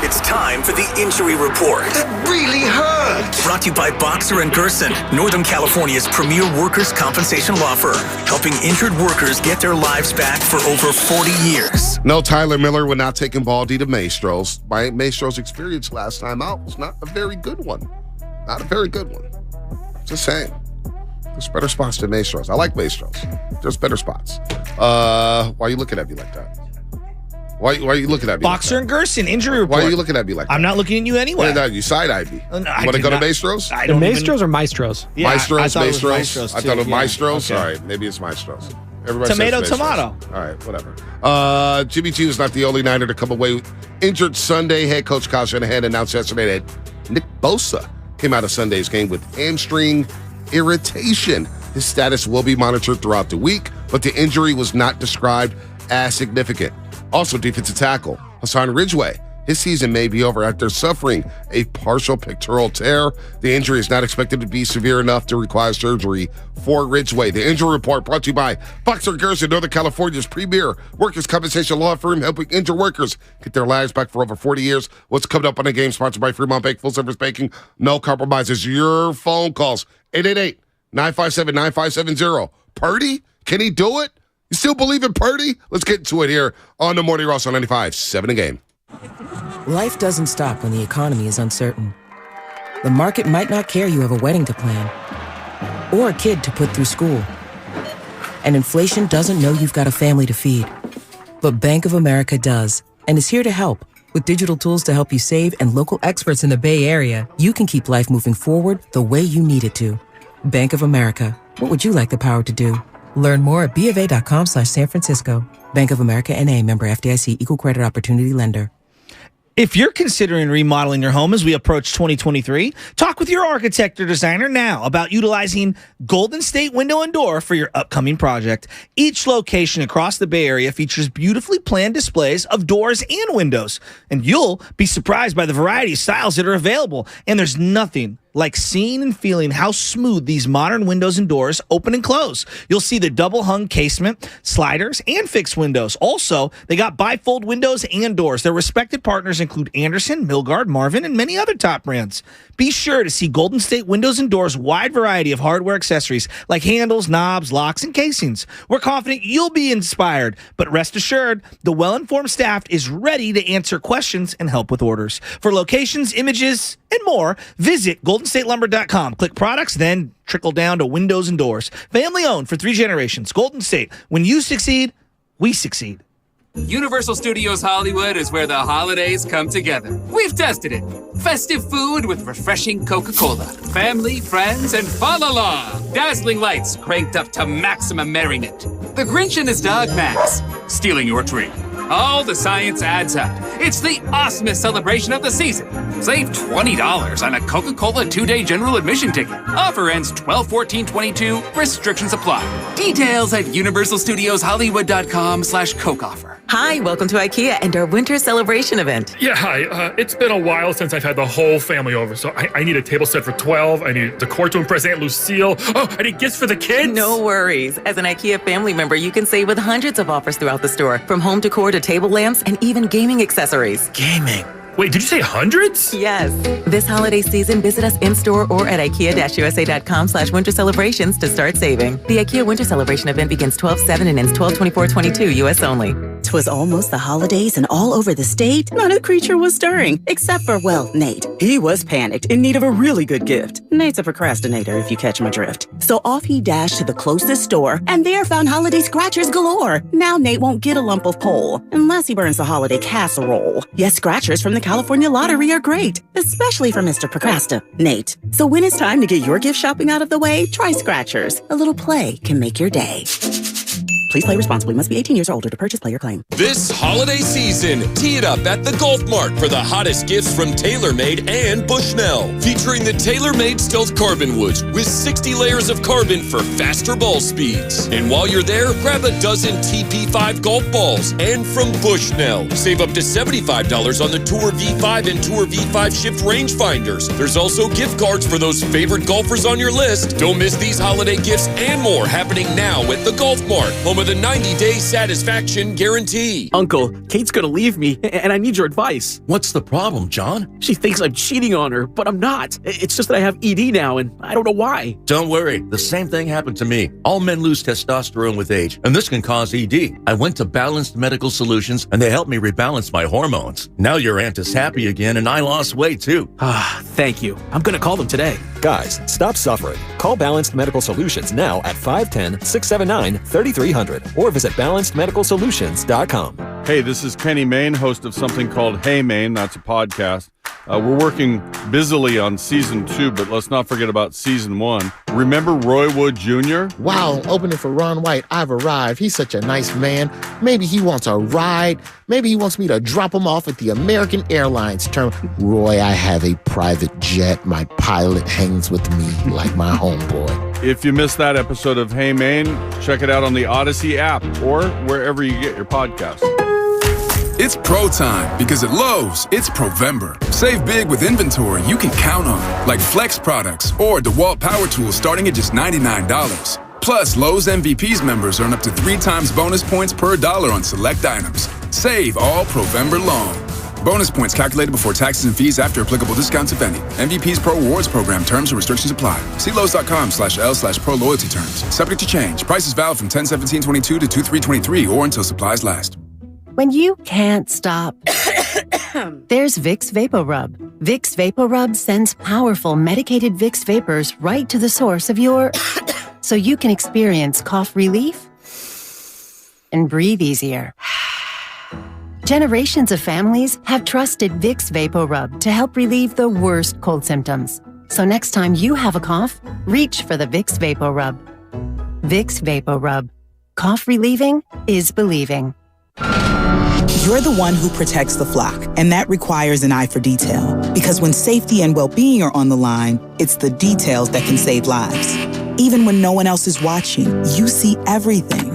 It's time for the injury report. That really hurts. Brought to you by Boxer & Gerson, Northern California's premier workers' compensation law firm, helping injured workers get their lives back for over 40 years. No, Tyler Miller would not taking Baldy to Maestro's. My Maestro's experience last time out was not a very good one. Not a very good one. Just saying. There's better spots than Maestro's. I like Maestro's. There's better spots. Why are you looking at me like that? Why are you looking at me? Boxer and Gerson, injury report. Why are you looking at me like that? I'm not looking at you anyway. No, you side-eyed me. No, Want to go to Maestro's? The Maestros or Maestros? Yeah, Maestros, I thought it was Maestros. I thought it was Maestros. Okay. All right, maybe it's Maestros. Everybody Tomato, says Maestros. tomato. All right, whatever. Jimmy G was not the only Niner to come away injured Sunday. Head coach Kyle Shanahan announced yesterday that Nick Bosa came out of Sunday's game with hamstring irritation. His status will be monitored throughout the week, but the injury was not described as significant. Also, defensive tackle Hassan Ridgeway. His season may be over after suffering a partial pectoral tear. The injury is not expected to be severe enough to require surgery for Ridgeway. The injury report brought to you by Boxer Gerson, Northern California's premier workers' compensation law firm, helping injured workers get their lives back for over 40 years. What's coming up on the game? Sponsored by Fremont Bank, full service banking, no compromises. Your phone calls 888-957-9570. Purdy, can he do it? You still believe in Purdy? Let's get into it here on the Morning Roast on 95.7 The Game. Life doesn't stop when the economy is uncertain. The market might not care you have a wedding to plan or a kid to put through school. And inflation doesn't know you've got a family to feed. But Bank of America does, and is here to help. With digital tools to help you save and local experts in the Bay Area, you can keep life moving forward the way you need it to. Bank of America. What would you like the power to do? Learn more at BofA.com/San Francisco. Bank of America N.A. member FDIC, equal credit opportunity lender. If you're considering remodeling your home as we approach 2023, talk with your architect or designer now about utilizing Golden State Window and Door for your upcoming project. Each location across the Bay Area features beautifully planned displays of doors and windows, and you'll be surprised by the variety of styles that are available. And there's nothing like seeing and feeling how smooth these modern windows and doors open and close. You'll see the double hung casement, sliders, and fixed windows. Also, they got bifold windows and doors. Their respected partners include Anderson, Milgard, Marvin, and many other top brands. Be sure to see Golden State Windows and Doors' wide variety of hardware accessories like handles, knobs, locks, and casings. We're confident you'll be inspired, but rest assured, the well-informed staff is ready to answer questions and help with orders. For locations, images, and more, visit GoldenStateLumber.com. Click products, then trickle down to windows and doors. Family owned for 3 generations. Golden State. When you succeed, we succeed. Universal Studios Hollywood is where the holidays come together. We've tested it. Festive food with refreshing Coca-Cola. Family, friends, and fa-la-la. Dazzling lights cranked up to maximum merriment. The Grinch and his dog Max stealing your tree. All the science adds up. It's the awesomest celebration of the season. Save $20 on a Coca-Cola 2-day general admission ticket. Offer ends 12/14/22. Restrictions apply. Details at universalstudioshollywood.com/Coke offer. Hi, welcome to IKEA and our winter celebration event. Yeah, hi. It's been a while since I've had the whole family over, so I need a table set for 12. I need decor to impress Aunt Lucille. Oh, I need gifts for the kids. No worries. As an IKEA family member, you can save with hundreds of offers throughout the store, from home decor to table lamps and even gaming accessories. Gaming? Wait, did you say hundreds? Yes. This holiday season, visit us in-store or at IKEA-USA.com/winter celebrations to start saving. The IKEA Winter Celebration event begins 12/7 and ends 12/24/22, U.S. only. 'Twas almost the holidays, and all over the state, not a creature was stirring, except for, well, Nate. He was panicked, in need of a really good gift. Nate's a procrastinator, if you catch my drift. So off he dashed to the closest store, and there found holiday scratchers galore. Now Nate won't get a lump of coal, unless he burns the holiday casserole. Yes, scratchers from the California Lottery are great, especially for Mr. Procrastinate. So when it's time to get your gift shopping out of the way, try scratchers. A little play can make your day. Please play responsibly. Must be 18 years or older to purchase player claim. This holiday season, tee it up at the Golf Mart for the hottest gifts from TaylorMade and Bushnell. Featuring the TaylorMade Stealth Carbon Woods with 60 layers of carbon for faster ball speeds. And while you're there, grab a dozen TP5 golf balls. And from Bushnell, save up to $75 on the Tour V5 and Tour V5 Shift rangefinders. There's also gift cards for those favorite golfers on your list. Don't miss these holiday gifts and more happening now at the Golf Mart, home with a 90-day satisfaction guarantee. Uncle, Kate's gonna leave me, and I need your advice. What's the problem, John? She thinks I'm cheating on her, but I'm not. It's just that I have ED now, and I don't know why. Don't worry. The same thing happened to me. All men lose testosterone with age, and this can cause ED. I went to Balanced Medical Solutions, and they helped me rebalance my hormones. Now your aunt is happy again, and I lost weight, too. Thank you. I'm gonna call them today. Guys, stop suffering. Call Balanced Medical Solutions now at 510-679-3300 or visit balancedmedicalsolutions.com. Hey, this is Kenny Mayne, host of something called Hey Mayne. That's a podcast. We're working busily on season 2, but let's not forget about season 1. Remember Roy Wood Jr.? Wow, opening for Ron White. I've arrived. He's such a nice man. Maybe he wants a ride. Maybe he wants me to drop him off at the American Airlines terminal. Roy, I have a private jet. My pilot hangs with me like my homeboy. If you missed that episode of Hey Mayne, check it out on the Odyssey app or wherever you get your podcasts. It's pro time because at Lowe's, it's Provember. Save big with inventory you can count on, like Flex products or DeWalt power tools starting at just $99. Plus, Lowe's MVPs members earn up to 3 times bonus points per dollar on select items. Save all Provember long. Bonus points calculated before taxes and fees after applicable discounts, if any. MVP's Pro Rewards Program terms and restrictions apply. See Lowe's.com/L/Pro Loyalty terms. Subject to change. Prices valid from 10/17/22 to 2/3/23 or until supplies last. When you can't stop, there's Vicks VapoRub. Vicks VapoRub sends powerful medicated Vicks vapors right to the source of your... so you can experience cough relief and breathe easier. Generations of families have trusted Vicks VapoRub to help relieve the worst cold symptoms. So next time you have a cough, reach for the Vicks VapoRub. Vicks VapoRub. Cough relieving is believing. You're the one who protects the flock, and that requires an eye for detail. Because when safety and well-being are on the line, it's the details that can save lives. Even when no one else is watching, you see everything.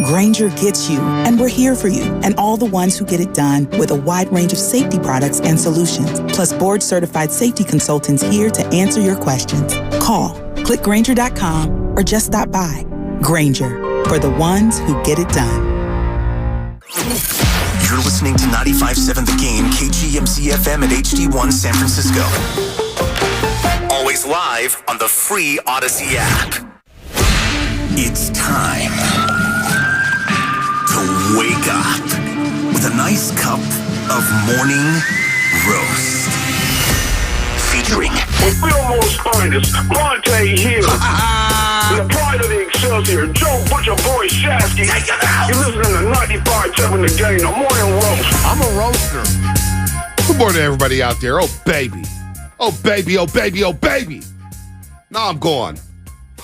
Grainger gets you, and we're here for you, and all the ones who get it done with a wide range of safety products and solutions, plus board-certified safety consultants here to answer your questions. Call, click Grainger.com, or just stop by. Grainger, for the ones who get it done. You're listening to 95.7 The Game, KGMC FM at HD1 San Francisco. Always live on the free Odyssey app. It's time to wake up with a nice cup of morning roast. Featuring Fillmore's finest, Monte Hill. The pride of the Excelsior, Joe Butcher Boy Shasky. You're listening to 95.7 The Game, the morning roast. I'm a roaster. Good morning to everybody out there. Oh, baby. Oh, baby, oh, baby, oh, baby. Now I'm gone.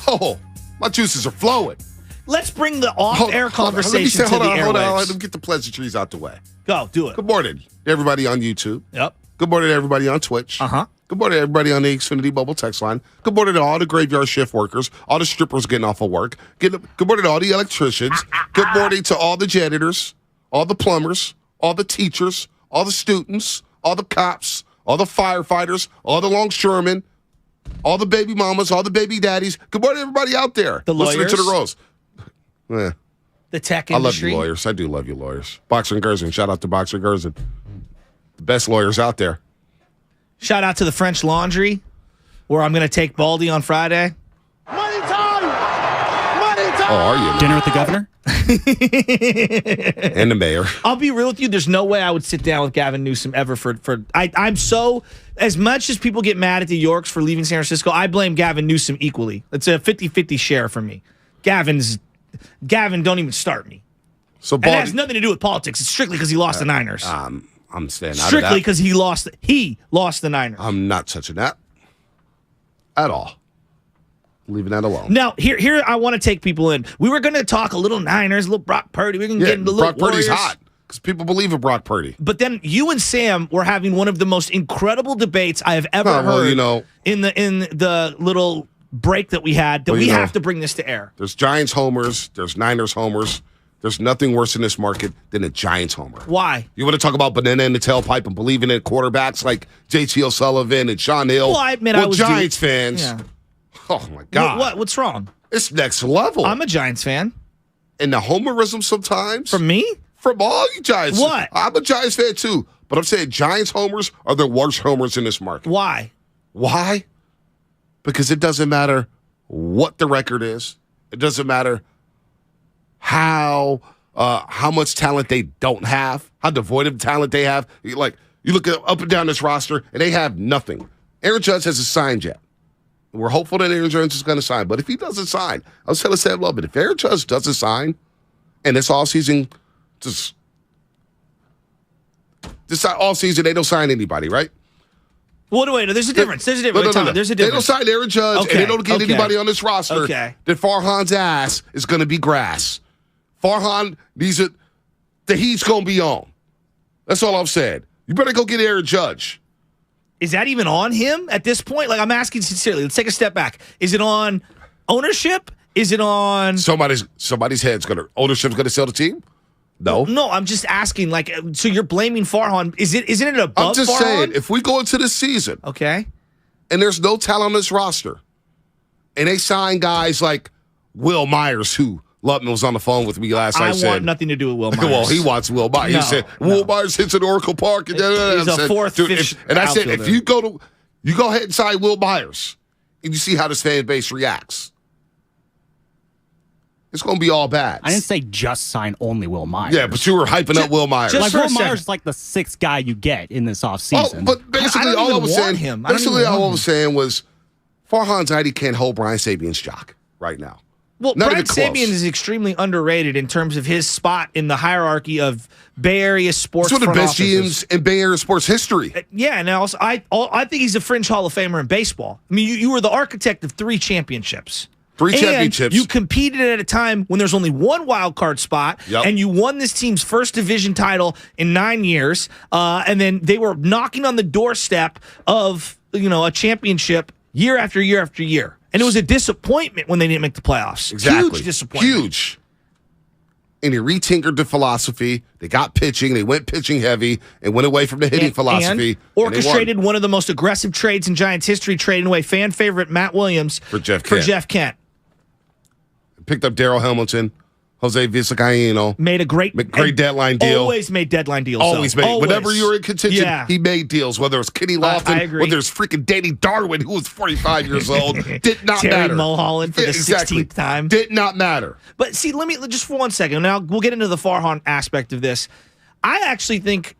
Oh, my juices are flowing. Let's bring the off-air conversation to the airwaves. Hold on. Let me get the pleasantries out the way. Go, do it. Good morning, everybody on YouTube. Yep. Good morning, everybody on Twitch. Uh-huh. Good morning, everybody on the Xfinity Mobile text line. Good morning to all the graveyard shift workers, all the strippers getting off of work. Good morning to all the electricians. Good morning to all the janitors, all the plumbers, all the teachers, all the students, all the cops, all the firefighters, all the longshoremen, all the baby mamas, all the baby daddies. Good morning, everybody out there. The listening lawyers. to the roast. The tech I love industry. you, lawyers. I do love you, lawyers. Boxer and Gerson. Shout out to Boxer and Gerson. The best lawyers out there. Shout out to the French Laundry, where I'm going to take Baldy on Friday. Money time! Money time! Oh, are you? Dinner with the governor? And the mayor. I'll be real with you. There's no way I would sit down with Gavin Newsom ever I'm so, as much as people get mad at the Yorks for leaving San Francisco, I blame Gavin Newsom equally. It's a 50-50 share for me. Gavin, don't even start me. So and it has nothing to do with politics. It's strictly because he lost the Niners. I'm staying out of that. Strictly because he lost the Niners. I'm not touching that at all. Leaving that alone. Now, here I want to take people in. We were going to talk a little Niners, a little Brock Purdy. We're going to get into a little Brock Purdy's Warriors. hot because people believe in Brock Purdy. But then you and Sam were having one of the most incredible debates I have ever heard in the little break that we had that we have to bring this to air. There's Giants homers. There's Niners homers. There's nothing worse in this market than a Giants homer. Why? You want to talk about banana in the tailpipe and believing in quarterbacks like J.T. O'Sullivan and Sean Hill? Well, I admit I was Giants fans. Yeah. Oh, my God. What's wrong? It's next level. I'm a Giants fan. And the homerism sometimes. From me? From all you Giants. What? I'm a Giants fan, too. But I'm saying Giants homers are the worst homers in this market. Why? Why? Because it doesn't matter what the record is. It doesn't matter how much talent they don't have, how devoid of talent they have. You look up and down this roster, and they have nothing. Aaron Judge hasn't signed yet. We're hopeful that Aaron Judge is going to sign. But if he doesn't sign, I was telling Sam Love, if Aaron Judge doesn't sign, and this offseason, this offseason, they don't sign anybody, right? Well, wait, there's a difference. There's a difference. No. There's a They difference. don't sign Aaron Judge, and they don't get anybody on this roster. Okay. That Farhan's ass is going to be grass. Farhan needs it. The heat's going to be on. That's all I'm saying. You better go get Aaron Judge. Is that even on him at this point? Like, I'm asking sincerely. Let's take a step back. Is it on ownership? Is it on somebody's head's ownership's gonna sell the team? No. No, I'm just asking, like, so you're blaming Farhan. Isn't it above I'm just Farhan? saying, if we go into the season, okay, and there's no talent on this roster, and they sign guys like Will Myers, who Lutman was on the phone with me last night. I want nothing to do with Will Myers. Well, he wants Will Myers. No, he said Will Myers hits at Oracle Park, and he's a fourth, fifth and I said, outfielder. if you go ahead and sign Will Myers, and you see how this fan base reacts. It's going to be all bad. I didn't say just sign only Will Myers. Yeah, but you were hyping up Will Myers. Like Will Myers is like the sixth guy you get in this offseason. Oh, but basically all I was saying was Farhan Zaidi can't hold Brian Sabian's jock right now. Well, Not Brian even close. Sabian is extremely underrated in terms of his spot in the hierarchy of Bay Area sports. He's one of the best offices. GMs in Bay Area sports history. Yeah, and also I think he's a fringe Hall of Famer in baseball. I mean, you were the architect of 3 championships. 3 And championships. you competed at a time when there's only one wild card spot, and you won this team's first division title in 9 years. And then they were knocking on the doorstep of a championship year after year after year. And it was a disappointment when they didn't make the playoffs. Exactly. Huge disappointment. Huge. And he retinkered the philosophy. They got pitching. They went pitching heavy and went away from the hitting philosophy. And orchestrated one of the most aggressive trades in Giants history, trading away fan favorite Matt Williams for Jeff Kent. Picked up Darryl Hamilton, Jose Vizcaíno. Made a great deadline deal. Always made deadline deals. Always made. Whenever you were in contention, he made deals. Whether it was Kenny Lofton, whether it was freaking Danny Darwin, who was 45 years old, did not Terry matter. Mulholland for the 16th time. Did not matter. But see, let me just for 1 second. Now we'll get into the Farhan aspect of this. I actually think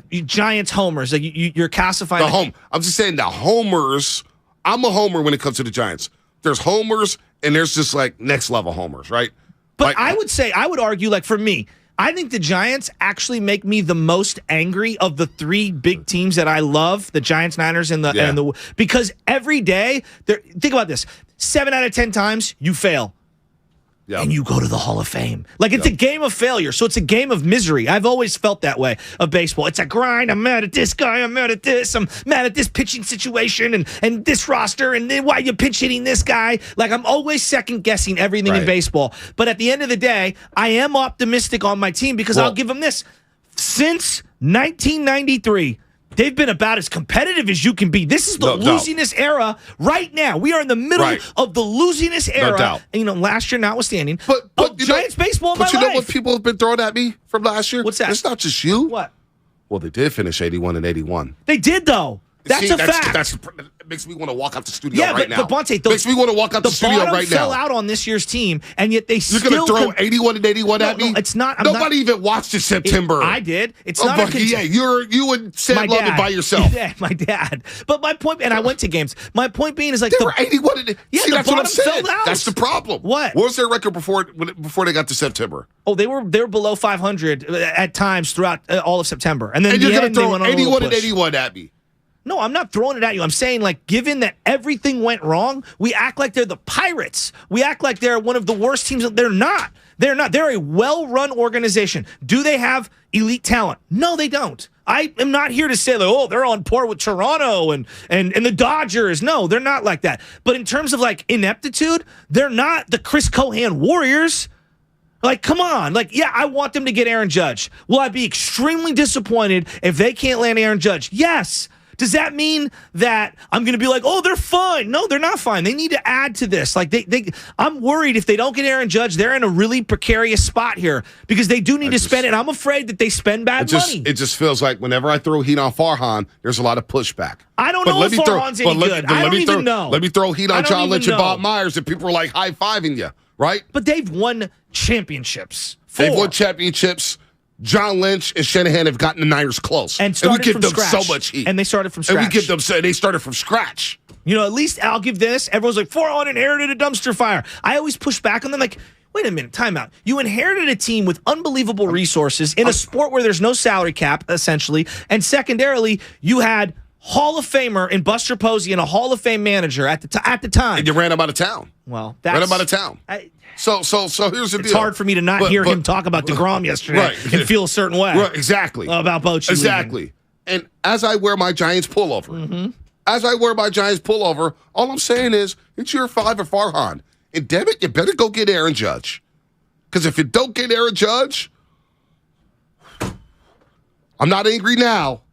Giants homers. Like you're calcifying I'm just saying the homers. I'm a homer when it comes to the Giants. There's homers and there's just next level homers, right? But I would argue, for me, I think the Giants actually make me the most angry of the 3 big teams that I love, the Giants, Niners, and the because every day, think about this, 7 out of 10 times you fail. Yep. And you go to the Hall of Fame. It's a game of failure. So it's a game of misery. I've always felt that way of baseball. It's a grind. I'm mad at this guy. I'm mad at this. I'm mad at this pitching situation and this roster. And then why you pinch hitting this guy? I'm always second guessing everything in baseball. But at the end of the day, I am optimistic on my team because I'll give them this. Since 1993, they've been about as competitive as you can be. This is the losingest era right now. We are in the middle of the losingest era. No doubt. And, last year notwithstanding. But Giants baseball in But my you know life. what people have been throwing at me from last year? What's that? It's not just you. What? Well, they did finish 81 and 81. They did, though. That's a fact. It makes me want to walk out the studio right now. But Bonte, makes me want to walk out the studio right now. fell out on this year's team, and yet they You're going to throw 81 and 81 at me? No, it's not. Nobody even watched it September. I did. It's not. You and Sam London by yourself. Yeah, my dad. But my point, and I went to games. My point being is they were 81. See, the that's what I'm saying. fell out. That's the problem. What was their record before they got to September? Oh, they were below 500 at times throughout all of September, and then you're going to throw 81 and 81 at me. No, I'm not throwing it at you. I'm saying, given that everything went wrong, we act like they're the Pirates. We act like they're one of the worst teams. They're not. They're not. They're a well-run organization. Do they have elite talent? No, they don't. I am not here to say, they're on par with Toronto and the Dodgers. No, they're not like that. But in terms of, ineptitude, they're not the Chris Cohan Warriors. Come on. I want them to get Aaron Judge. Will I be extremely disappointed if they can't land Aaron Judge? Yes. Does that mean that I'm going to be they're fine? No, they're not fine. They need to add to this. I'm worried if they don't get Aaron Judge, they're in a really precarious spot here because they do need to spend it. And I'm afraid that they spend bad money. It just feels like whenever I throw heat on Farhan, there's a lot of pushback. I don't know if Farhan's any good. I don't even know. Let me throw heat on John Lynch and Bob Myers, and people are high-fiving you, right? But they've won championships. They've won championships. John Lynch and Shanahan have gotten the Niners close. And we give them scratch. so much heat. And they started from scratch. And we give them they started from scratch. At least I'll give this. Everyone's Farhan inherited a dumpster fire. I always push back on them wait a minute, time out. You inherited a team with unbelievable resources in a sport where there's no salary cap, essentially. And secondarily, you had Hall of Famer in Buster Posey and a Hall of Fame manager at the time. And you ran him out of town. Well, ran him out of town. So here's the deal. It's hard for me to not hear him talk about DeGrom yesterday and feel a certain way. Right, exactly. About Bochy. Exactly. Leaving. And as I wear my Giants pullover, all I'm saying is it's year 5 of Farhan. And damn it, you better go get Aaron Judge. Because if you don't get Aaron Judge, I'm not angry now.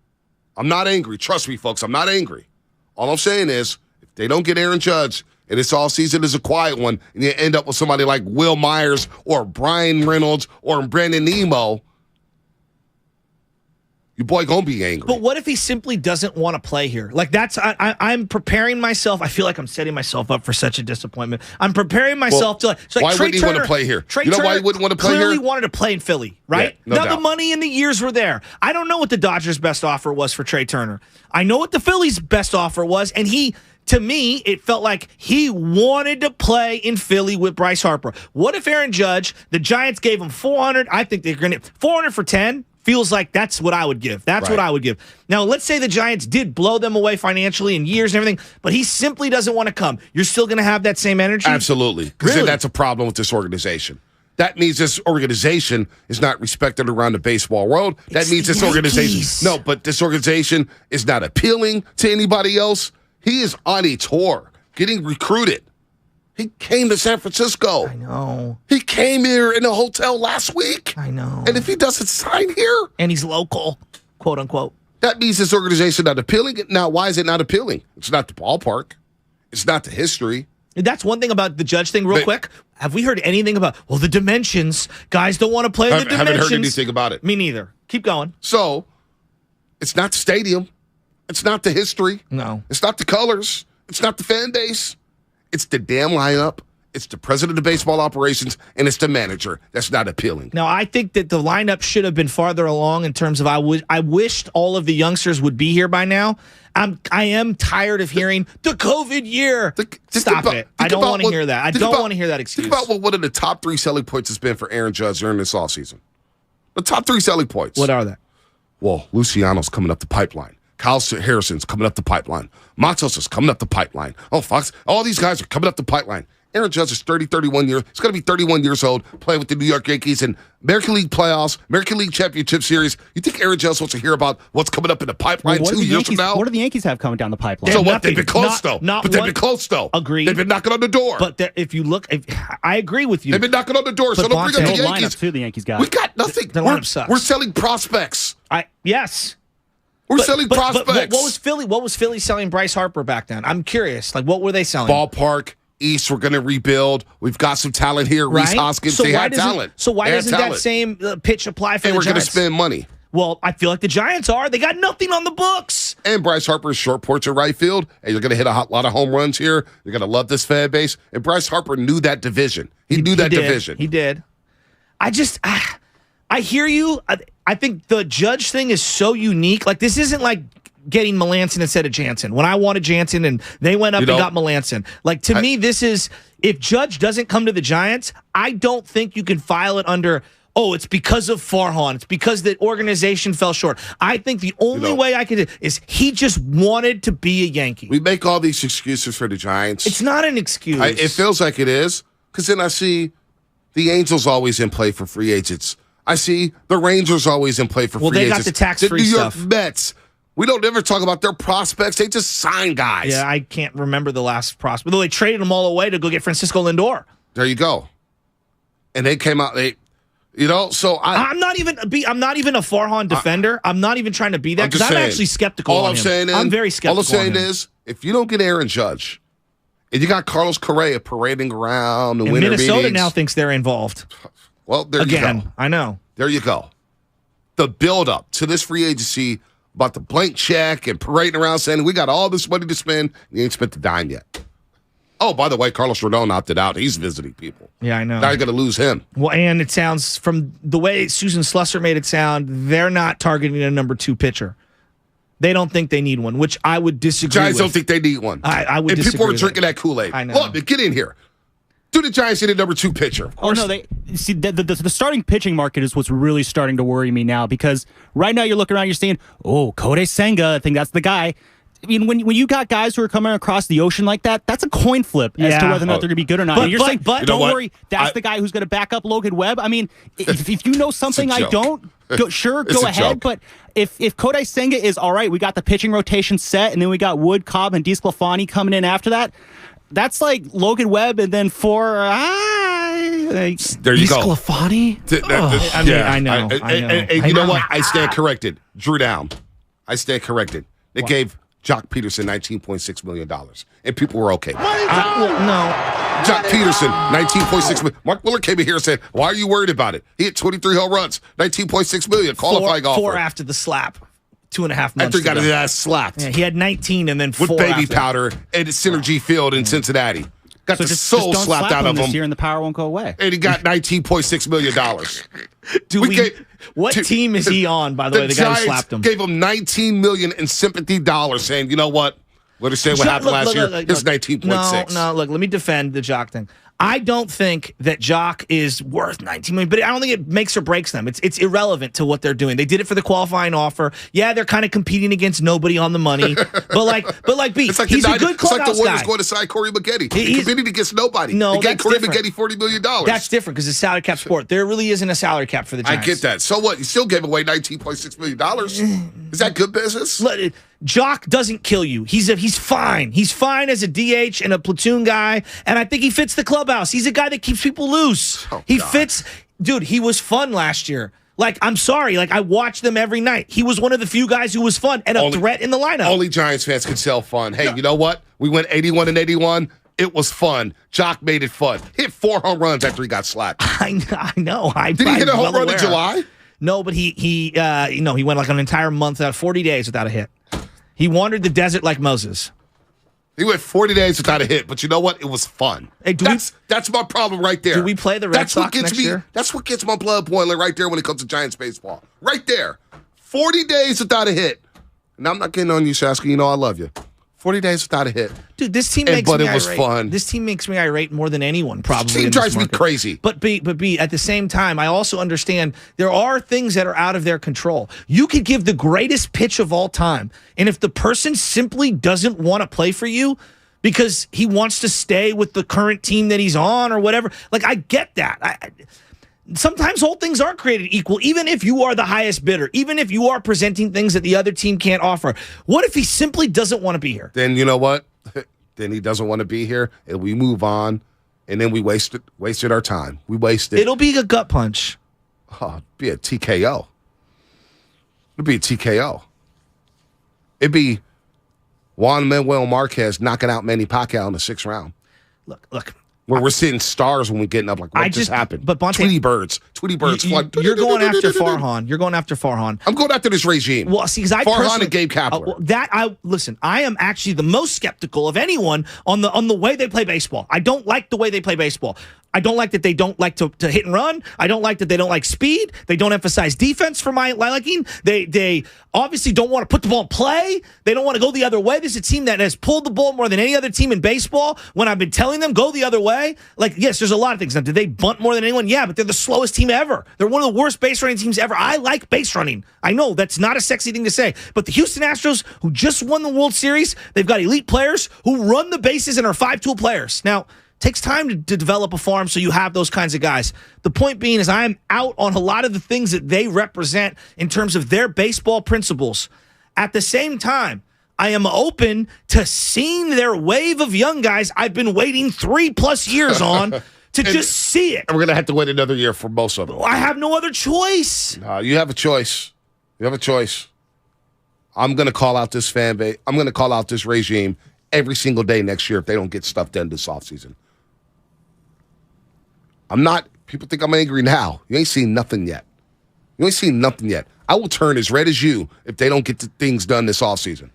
I'm not angry. Trust me, folks, I'm not angry. All I'm saying is if they don't get Aaron Judge, and this all season is a quiet one, and you end up with somebody like Will Myers or Brian Reynolds or Brandon Nemo, your boy gonna be angry. But what if he simply doesn't want to play here? I'm preparing myself. I feel like I'm setting myself up for such a disappointment. I'm preparing myself to why wouldn't he want to play here? You know why he wouldn't want to play here? Clearly wanted to play in Philly, right? Yeah, no doubt. The money and the years were there. I don't know what the Dodgers' best offer was for Trey Turner. I know what the Phillies' best offer was, and to me, it felt like he wanted to play in Philly with Bryce Harper. What if Aaron Judge, the Giants gave him $400? I think they're going to $400 for 10. feels like that's what I would give. That's what I would give. Now, let's say the Giants did blow them away financially in years and everything, but he simply doesn't want to come. You're still going to have that same energy? Absolutely. Because then that's a problem with this organization. That means this organization is not respected around the baseball world. That means this organization. No, but this organization is not appealing to anybody else. He is on a tour, getting recruited. He came to San Francisco. I know. He came here in a hotel last week. I know. And if he doesn't sign here. And he's local, quote unquote. That means this organization not appealing. Now, why is it not appealing? It's not the ballpark. It's not the history. That's one thing about the Judge thing, real quick. Have we heard anything about, the dimensions? Guys don't want to play the dimensions. I haven't heard anything about it. Me neither. Keep going. So, it's not the stadium. It's not the history. No. It's not the colors. It's not the fan base. It's the damn lineup. It's the president of baseball operations, and it's the manager. That's not appealing. Now, I think that the lineup should have been farther along in terms of I wished all of the youngsters would be here by now. I am tired of hearing the COVID year. Stop it. I don't want to hear that. I don't want to hear that excuse. Think about what one of the top 3 selling points has been for Aaron Judge during this offseason. The top 3 selling points. What are they? Well, Luciano's coming up the pipeline. Kyle Harrison's coming up the pipeline. Matos is coming up the pipeline. Oh, Fox. All these guys are coming up the pipeline. Aaron Judge is 31 years. He's going to be 31 years old, playing with the New York Yankees in American League playoffs, American League Championship Series. You think Aaron Judge wants to hear about what's coming up in the pipeline 2 years from now? What do the Yankees have coming down the pipeline? So what? They've been close, though. But they've been close, though. Agreed. They've been knocking on the door. But if you look, I agree with you. They've been knocking on the door, so don't bring up the Yankees. Too, the Yankees got. We got nothing. The lineup sucks. We're selling prospects. Yes. We're selling prospects. But what was Philly selling Bryce Harper back then? I'm curious. Like, what were they selling? Ballpark. East, we're going to rebuild. We've got some talent here. Reese Hoskins, they had talent. So why doesn't that same pitch apply for the Giants? And we're going to spend money. Well, I feel like the Giants are. They got nothing on the books. And Bryce Harper's short porch at right field. And you're going to hit a lot of home runs here. You're going to love this fan base. And Bryce Harper knew that division. He knew that division. He did. I hear you. I think the Judge thing is so unique. Like, this isn't like getting Melanson instead of Jansen. When I wanted Jansen and they went up and got Melanson. Like, to me, this is, if Judge doesn't come to the Giants, I don't think you can file it under, it's because of Farhan. It's because the organization fell short. I think the only way I could is he just wanted to be a Yankee. We make all these excuses for the Giants. It's not an excuse. It feels like it is, because then I see the Angels always in play for free agents. I see the Rangers always in play for free agents. Well, they got the tax-free stuff. The New York Mets. We don't ever talk about their prospects. They just sign guys. Yeah, I can't remember the last prospect. Though they traded them all away to go get Francisco Lindor. There you go. And they came out. So I'm not even a Farhan defender. I'm not even trying to be that because I'm actually skeptical. I'm very skeptical. All I'm saying is, if you don't get Aaron Judge, and you got Carlos Correa parading around the winter meetings, Minnesota now thinks they're involved. Well, there you go. I know. There you go. The build-up to this free agency about the blank check and parading around saying we got all this money to spend. You ain't spent a dime yet. Oh, by the way, Carlos Rodon opted out. He's visiting people. Yeah, I know. Now you're going to lose him. Well, and it sounds, from the way Susan Slusser made it sound, they're not targeting a number 2 pitcher. They don't think they need one, which I would disagree Giants with. don't think they need one. I would disagree. And people are drinking that Kool-Aid. I know. Look, get in here. Do the Giants need a number 2 pitcher? See, the starting pitching market is what's really starting to worry me now, because right now you're looking around, you're saying, Kodai Senga, I think that's the guy. I mean, when you got guys who are coming across the ocean like that, that's a coin flip as to whether or not they're going to be good or not. And you're saying, don't worry, that's the guy who's going to back up Logan Webb. I mean, if you know something I don't, go ahead. But if Kodai Senga is all right, we got the pitching rotation set, and then we got Wood, Cobb, and DeSclafani coming in after that. That's like Logan Webb and then there you go. DeSclafani? I know. And you know what? I stand corrected. Drew down. I stand corrected. They gave Jock Peterson $19.6 million. And people were okay. No. Jock Peterson, $19.6 million. Mark Willard came in here and said, why are you worried about it? He hit 23 home runs, $19.6 million. Qualifying offer. 4 after the slap. 2.5 months after he got his ass slapped. Yeah, he had 19 and then 4 with baby after. powder at Synergy Field in Cincinnati. Got the soul slapped out of him. This year and the power won't go away. And he got $19.6 million. What team is he on, by the way, the guy who slapped him? Gave him $19 million in sympathy dollars, saying, you know what? Let her say what happened last year. Here's $19.6. No, look, let me defend the Jock thing. I don't think that Jock is worth $19 million, but I don't think it makes or breaks them. It's irrelevant to what they're doing. They did it for the qualifying offer. Yeah, they're kind of competing against nobody on the money, but like B, It's like he's a good clubhouse It's like the Warriors guy. going to sign Corey Maggette. He's competing against nobody. No, they gave that's Corey different. Maggette $40 million. That's different because it's a salary cap sport. There really isn't a salary cap for the Giants. I get that. So what? You still gave away $19.6 million. Is that good business? Jock doesn't kill you. He's fine. He's fine as a DH and a platoon guy, and I think he fits the clubhouse. He's a guy that keeps people loose. He fits. Dude, he was fun last year. Like, I'm sorry. Like, I watched them every night. He was one of the few guys who was fun and a threat in the lineup. Only Giants fans can sell fun. Hey, you know what? We went 81 and 81. It was fun. Jock made it fun. Hit 4 home runs after he got slapped. I know. Did he hit a home run in July? No, but he went like an entire month, 40 days without a hit. He wandered the desert like Moses. He went 40 days without a hit, but you know what? It was fun. Hey, that's my problem right there. Do we play the Red Sox next year? That's what gets my blood boiling right there when it comes to Giants baseball. Right there. 40 days without a hit. And I'm not getting on you, Shasky. You know I love you. 40 days without a hit. Dude, this team makes but me it was irate. fun. This team makes me irate more than anyone, probably. This team in drives me market. crazy. But B, at the same time, I also understand there are things that are out of their control. You could give the greatest pitch of all time, and if the person simply doesn't want to play for you because he wants to stay with the current team that he's on or whatever, like, I get that. Sometimes whole things aren't created equal, even if you are the highest bidder, even if you are presenting things that the other team can't offer. What if he simply doesn't want to be here? Then you know what? Then he doesn't want to be here, and we move on, and then we wasted our time. We wasted. It'll be a gut punch. Oh, it'd be a TKO. It'd be a TKO. It'd be Juan Manuel Marquez knocking out Manny Pacquiao in the 6th round. Look. Where we're seeing stars when we're getting up, like, what just happened? But Bonte, Tweety birds flying. You're going after Farhan. You're going after Farhan. I'm going after this regime. Well, see, because Farhan and Gabe Kapler. Listen. I am actually the most skeptical of anyone on the way they play baseball. I don't like the way they play baseball. I don't like that they don't like to hit and run. I don't like that they don't like speed. They don't emphasize defense for my liking. They obviously don't want to put the ball in play. They don't want to go the other way. This is a team that has pulled the ball more than any other team in baseball when I've been telling them go the other way. Like, yes, there's a lot of things. Now, did they bunt more than anyone? Yeah, but they're the slowest team ever. They're one of the worst base running teams ever. I like base running. I know that's not a sexy thing to say, but the Houston Astros, who just won the World Series, they've got elite players who run the bases and are 5-tool players. Now, takes time to develop a farm so you have those kinds of guys. The point being is I'm out on a lot of the things that they represent in terms of their baseball principles. At the same time, I am open to seeing their wave of young guys I've been waiting 3+ years on to just see it. And we're going to have to wait another year for most of them. I have no other choice. You have a choice. You have a choice. I'm going to call out this fan base. I'm going to call out this regime every single day next year if they don't get stuff done this offseason. I'm not. People think I'm angry now. You ain't seen nothing yet. You ain't seen nothing yet. I will turn as red as you if they don't get the things done this offseason.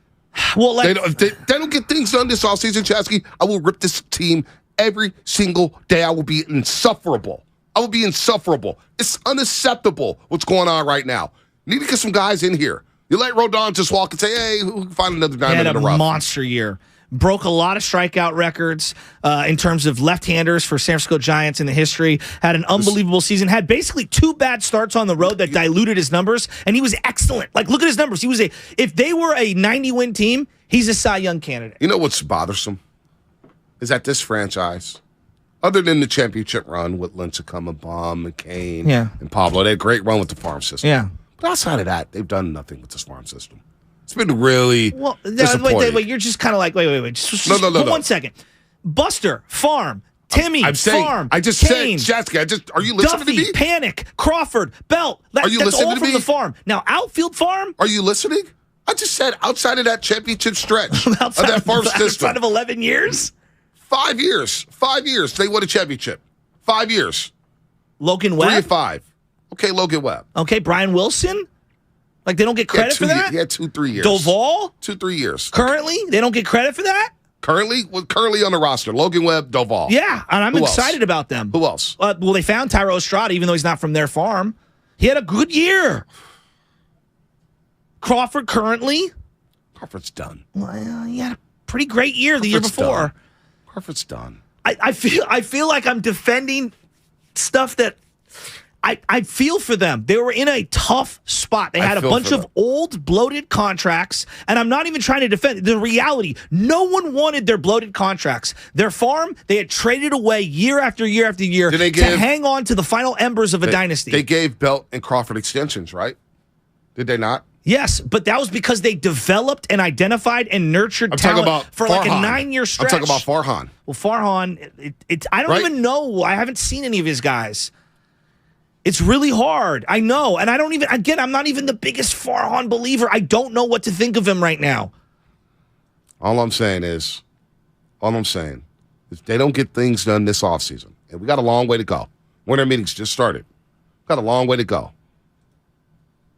Well, if they don't get things done this offseason, Chasky, I will rip this team every single day. I will be insufferable. I will be insufferable. It's unacceptable what's going on right now. You need to get some guys in here. You let Rodon just walk and say, hey, who can find another diamond in the rough? He had a monster year. Broke a lot of strikeout records in terms of left-handers for San Francisco Giants in the history. Had an unbelievable season. Had basically 2 bad starts on the road that diluted his numbers, and he was excellent. Like, look at his numbers. If they were a 90-win team, he's a Cy Young candidate. You know what's bothersome? Is that this franchise, other than the championship run with Lincecum, Baum, McCain, and Pablo, they had a great run with the farm system. Yeah. But outside of that, they've done nothing with this farm system. It's been really disappointing. Wait, you're just kind of like, wait. Just no. 1 second. Buster, Farm, Timmy, I'm saying, Farm, I just Kane, said, Shasky, are you listening Duffy, to me? Panic, Crawford, Belt. Are you that's listening all to from me? the farm. Now, outfield Farm. Are you listening? I just said outside of that championship stretch of that farm system. Outside of 11 years? 5 years. 5 years. They won a championship. 5 years. Logan Webb? 3 and 5. Okay, Logan Webb. Okay, Brian Wilson? Like, they don't get credit for that? He had 2-3 years. Doval? 2-3 years. Currently? They don't get credit for that? Currently on the roster, Logan Webb, Doval. Yeah, and I'm excited about them. Who else? Well, they found Tyro Estrada, even though he's not from their farm. He had a good year. Crawford currently? Crawford's done. Well, he had a pretty great year the year before. Crawford's done. I feel like I'm defending stuff that I feel for them. They were in a tough spot. They had a bunch of old, bloated contracts, and I'm not even trying to defend the reality. No one wanted their bloated contracts. Their farm, they had traded away year after year after year to hang on to the final embers of a dynasty. They gave Belt and Crawford extensions, right? Did they not? Yes, but that was because they developed and identified and nurtured talent for like a 9-year stretch. I'm talking about Farhan. Well, Farhan, I don't even know. I haven't seen any of his guys. It's really hard. I know. And I don't even, again, I'm not even the biggest Farhan believer. I don't know what to think of him right now. All I'm saying is they don't get things done this offseason. And we got a long way to go. Winter meetings just started. Got a long way to go.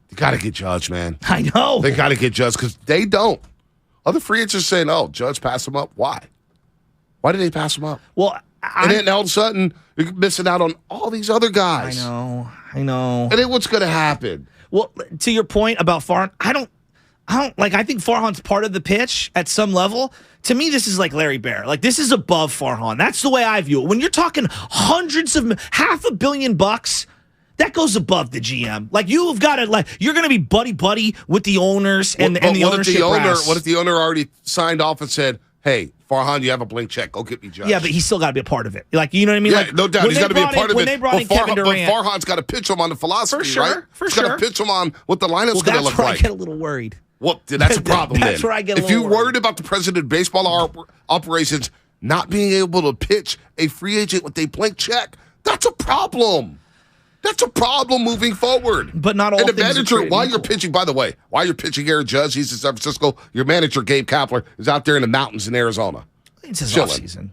You got to get Judge, man. I know. They got to get Judge because they don't. Other free agents are saying, oh, Judge passed him up. Why? Why did they pass him up? Well, and then all of a sudden, you're missing out on all these other guys. I know. And then what's going to happen? Well, to your point about Farhan, I think Farhan's part of the pitch at some level. To me, this is like Larry Bear. Like, this is above Farhan. That's the way I view it. When you're talking hundreds of $500 million, that goes above the GM. Like, you've got to, you're going to be buddy-buddy with the owners and the ownership brass. What if the owner already signed off and said, hey, Farhan, you have a blank check. Go get me Judge. Yeah, but he's still got to be a part of it. Like, you know what I mean? Yeah, like, no doubt. He's got to be a part of it. When they brought in Kevin Durant. But Farhan's got to pitch him on the philosophy, right? He's got to pitch him on what the lineup's going to look like. That's where I get a little worried. Well, that's a problem That's then. where I get a if little you're worried. worried about the president of baseball operations not being able to pitch a free agent with a blank check, that's a problem. That's a problem moving forward. But not all and the things manager, are while you're pitching, by the way, while you're pitching Aaron Judge, he's in San Francisco, your manager, Gabe Kapler, is out there in the mountains in Arizona. It's his chilling. offseason.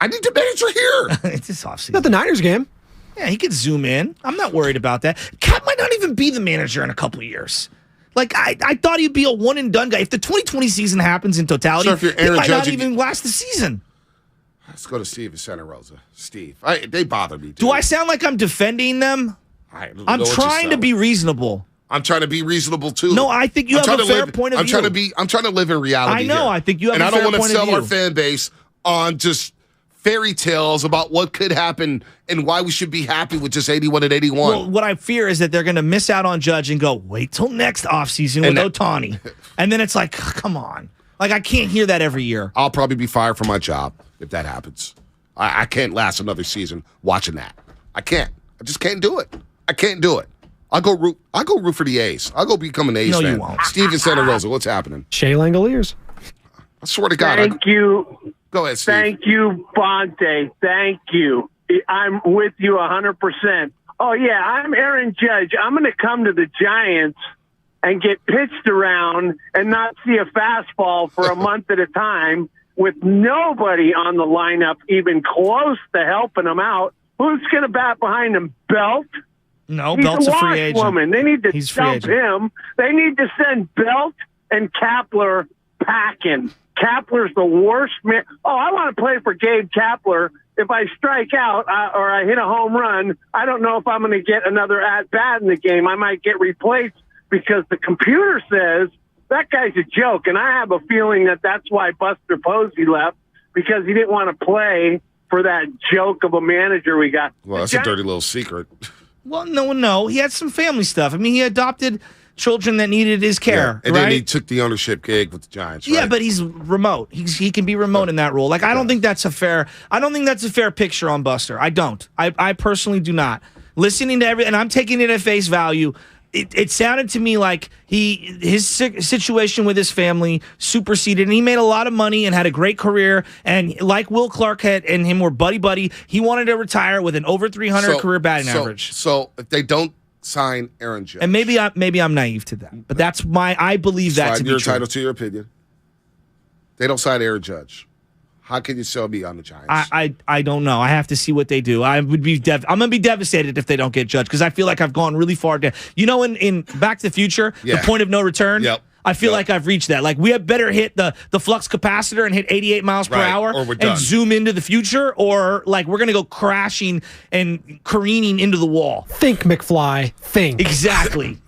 I need the manager here. It's his offseason. Not the Niners game. Yeah, he could zoom in. I'm not worried about that. Cap might not even be the manager in a couple of years. Like, I thought he'd be a one-and-done guy. If the 2020 season happens in totality, if you're he Aaron might Judge, not even last the season. Let's go to Steve in Santa Rosa. Steve, they bother me, dude. Do I sound like I'm defending them? I'm trying to be reasonable. I'm trying to be reasonable too. No, I think you have a fair point of view. I'm trying to live in reality. I know. Here. I think you have and a fair point of view. And I don't want to sell our fan base on just fairy tales about what could happen and why we should be happy with just 81 and 81. Well, what I fear is that they're going to miss out on Judge and go, wait till next offseason with Ohtani. And then it's like, come on. Like, I can't hear that every year. I'll probably be fired from my job if that happens. I can't last another season watching that. I can't. I just can't do it. I can't do it. I'll go root for the A's. I'll go become an A's fan. No, you won't. Steve in Santa Rosa, what's happening? Shea Langoliers. I swear to God. Thank you. Go ahead, Steve. Thank you, Bonte. Thank you. I'm with you 100%. Oh, yeah, I'm Aaron Judge. I'm going to come to the Giants and get pitched around and not see a fastball for a month at a time with nobody on the lineup even close to helping them out. Who's going to bat behind him? Belt? No, He's Belt's a free agent. Woman. They need to He's free dump agent. him. They need to send Belt and Kapler packing. Kapler's the worst man. Oh, I want to play for Gabe Kapler. If I strike out or I hit a home run, I don't know if I'm going to get another at-bat in the game. I might get replaced because the computer says that guy's a joke. And I have a feeling that that's why Buster Posey left, because he didn't want to play for that joke of a manager we got. Well, that's a dirty little secret. Well, no. He had some family stuff. I mean, he adopted children that needed his care, and right? then he took the ownership gig with the Giants, right? Yeah, but he's remote. He can be remote in that role. Like, I don't think that's a fair picture on Buster. I don't. I personally do not. Listening to and I'm taking it at face value. It sounded to me like his situation with his family superseded, and he made a lot of money and had a great career. And like Will Clark and him were buddy. He wanted to retire with an over 300 career batting average. So if they don't sign Aaron Judge, and maybe I'm naive to that, but that's I believe that to be you're true. entitled to your opinion. They don't sign Aaron Judge. How can you sell me on the Giants? I don't know. I have to see what they do. I'm going to be devastated if they don't get Judge, because I feel like I've gone really far down. You know, in Back to the Future, the point of no return. Yep. I feel like I've reached that. Like, we had better hit the flux capacitor and hit 88 miles per hour or we're done. and zoom into the future, or like we're going to go crashing and careening into the wall. Think, McFly. Think. Exactly.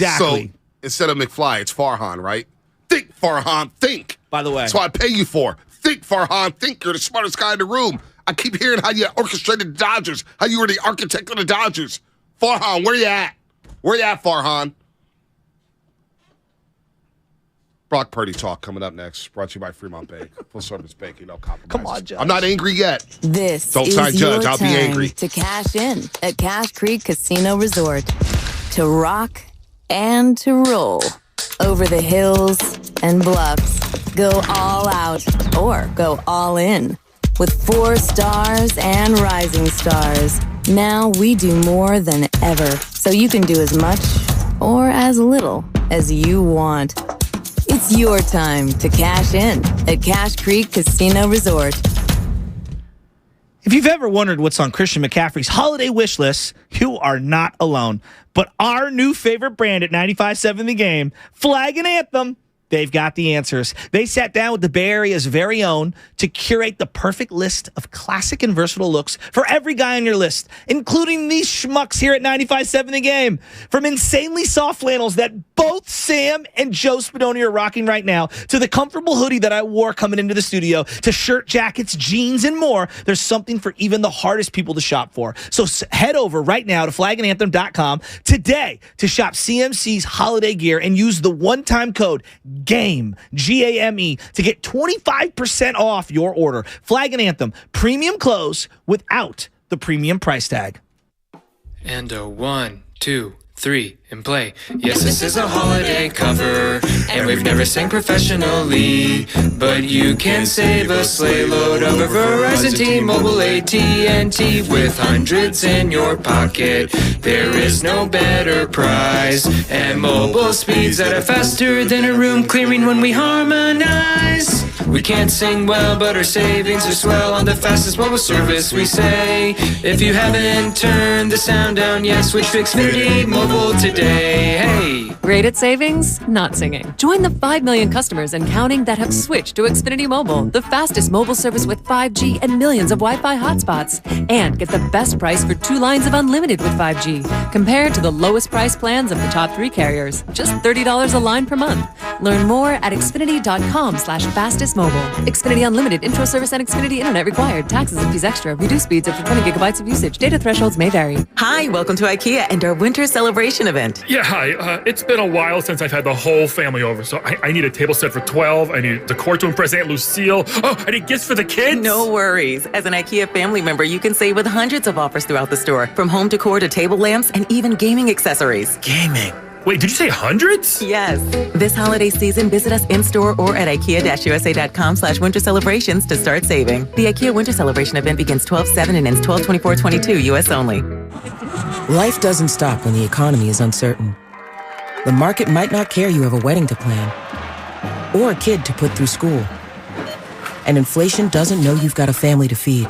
So instead of McFly, it's Farhan, right? Think, Farhan. Think. By the way, that's what I pay you for. Think, Farhan. Think. You're the smartest guy in the room. I keep hearing how you orchestrated the Dodgers, how you were the architect of the Dodgers. Farhan, where you at? Where you at, Farhan? Brock Purdy talk coming up next. Brought to you by Fremont Bank. Full service banking, no compromise. Come on, Judge. I'm not angry yet. This Don't is sign your Judge. I'll be time angry. to cash in at Cash Creek Casino Resort. To rock and to roll. Over the hills and bluffs. Go all out or go all in. With 4 stars and rising stars. Now we do more than ever. So you can do as much or as little as you want. It's your time to cash in at Cash Creek Casino Resort. If you've ever wondered what's on Christian McCaffrey's holiday wish list, you are not alone. But our new favorite brand at 95.7 The Game, Flag and Anthem, they've got the answers. They sat down with the Bay Area's very own to curate the perfect list of classic and versatile looks for every guy on your list, including these schmucks here at 95.7 The Game. From insanely soft flannels that both Sam and Joe Spadoni are rocking right now, to the comfortable hoodie that I wore coming into the studio, to shirt, jackets, jeans, and more, there's something for even the hardest people to shop for. So head over right now to flagandanthem.com today to shop CMC's holiday gear and use the one-time code GAME, G-A-M-E, to get 25% off your order. Flag and Anthem, premium clothes without the premium price tag. And a 1, 2, 3, and play. Yes, this is a holiday cover, and we've never sang professionally, but you can save a sleigh load over Verizon, T-Mobile, AT&T with hundreds in your pocket. There is no better price, and mobile speeds that are faster than a room clearing when we harmonize. We can't sing well, but our savings are swell on the fastest mobile service we say. If you haven't turned the sound down yet, switch to Xfinity Mobile today. Hey! Rated savings, not singing. Join the 5 million customers and counting that have switched to Xfinity Mobile, the fastest mobile service with 5G and millions of Wi-Fi hotspots. And get the best price for 2 lines of unlimited with 5G, compared to the lowest price plans of the top 3 carriers. Just $30 a line per month. Learn more at xfinity.com/fastestmobile. Xfinity Unlimited, intro service and Xfinity Internet required. Taxes and fees extra. Reduced speeds up to 20 gigabytes of usage. Data thresholds may vary. Hi, welcome to IKEA and our winter celebration event. Yeah, hi. It's been a while since I've had the whole family over, so I need a table set for 12. I need decor to impress Aunt Lucille. Oh, I need gifts for the kids. No worries. As an IKEA family member, you can save with hundreds of offers throughout the store, from home decor to table lamps and even gaming accessories. Gaming? Wait, did you say hundreds? Yes. This holiday season, visit us in-store or at IKEA-USA.com/winter celebrations to start saving. The IKEA Winter Celebration event begins 12/7 and ends 12/24/22, U.S. only. Life doesn't stop when the economy is uncertain. The market might not care you have a wedding to plan or a kid to put through school. And inflation doesn't know you've got a family to feed.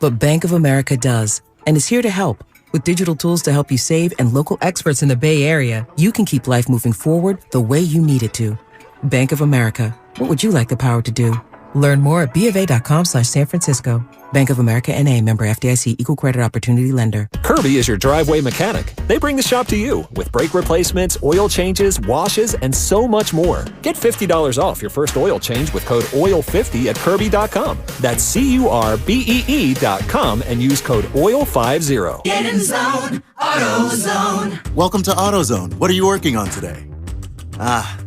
But Bank of America does, and is here to help. With digital tools to help you save and local experts in the Bay Area, you can keep life moving forward the way you need it to. Bank of America. What would you like the power to do? Learn more at BofA.com/San Francisco. Bank of America N.A. member FDIC equal credit opportunity lender. Kirby is your driveway mechanic. They bring the shop to you with brake replacements, oil changes, washes, and so much more. Get $50 off your first oil change with code OIL50 at Kirby.com. That's CURBEE.com and use code OIL50. Get in zone, AutoZone. Welcome to AutoZone. What are you working on today?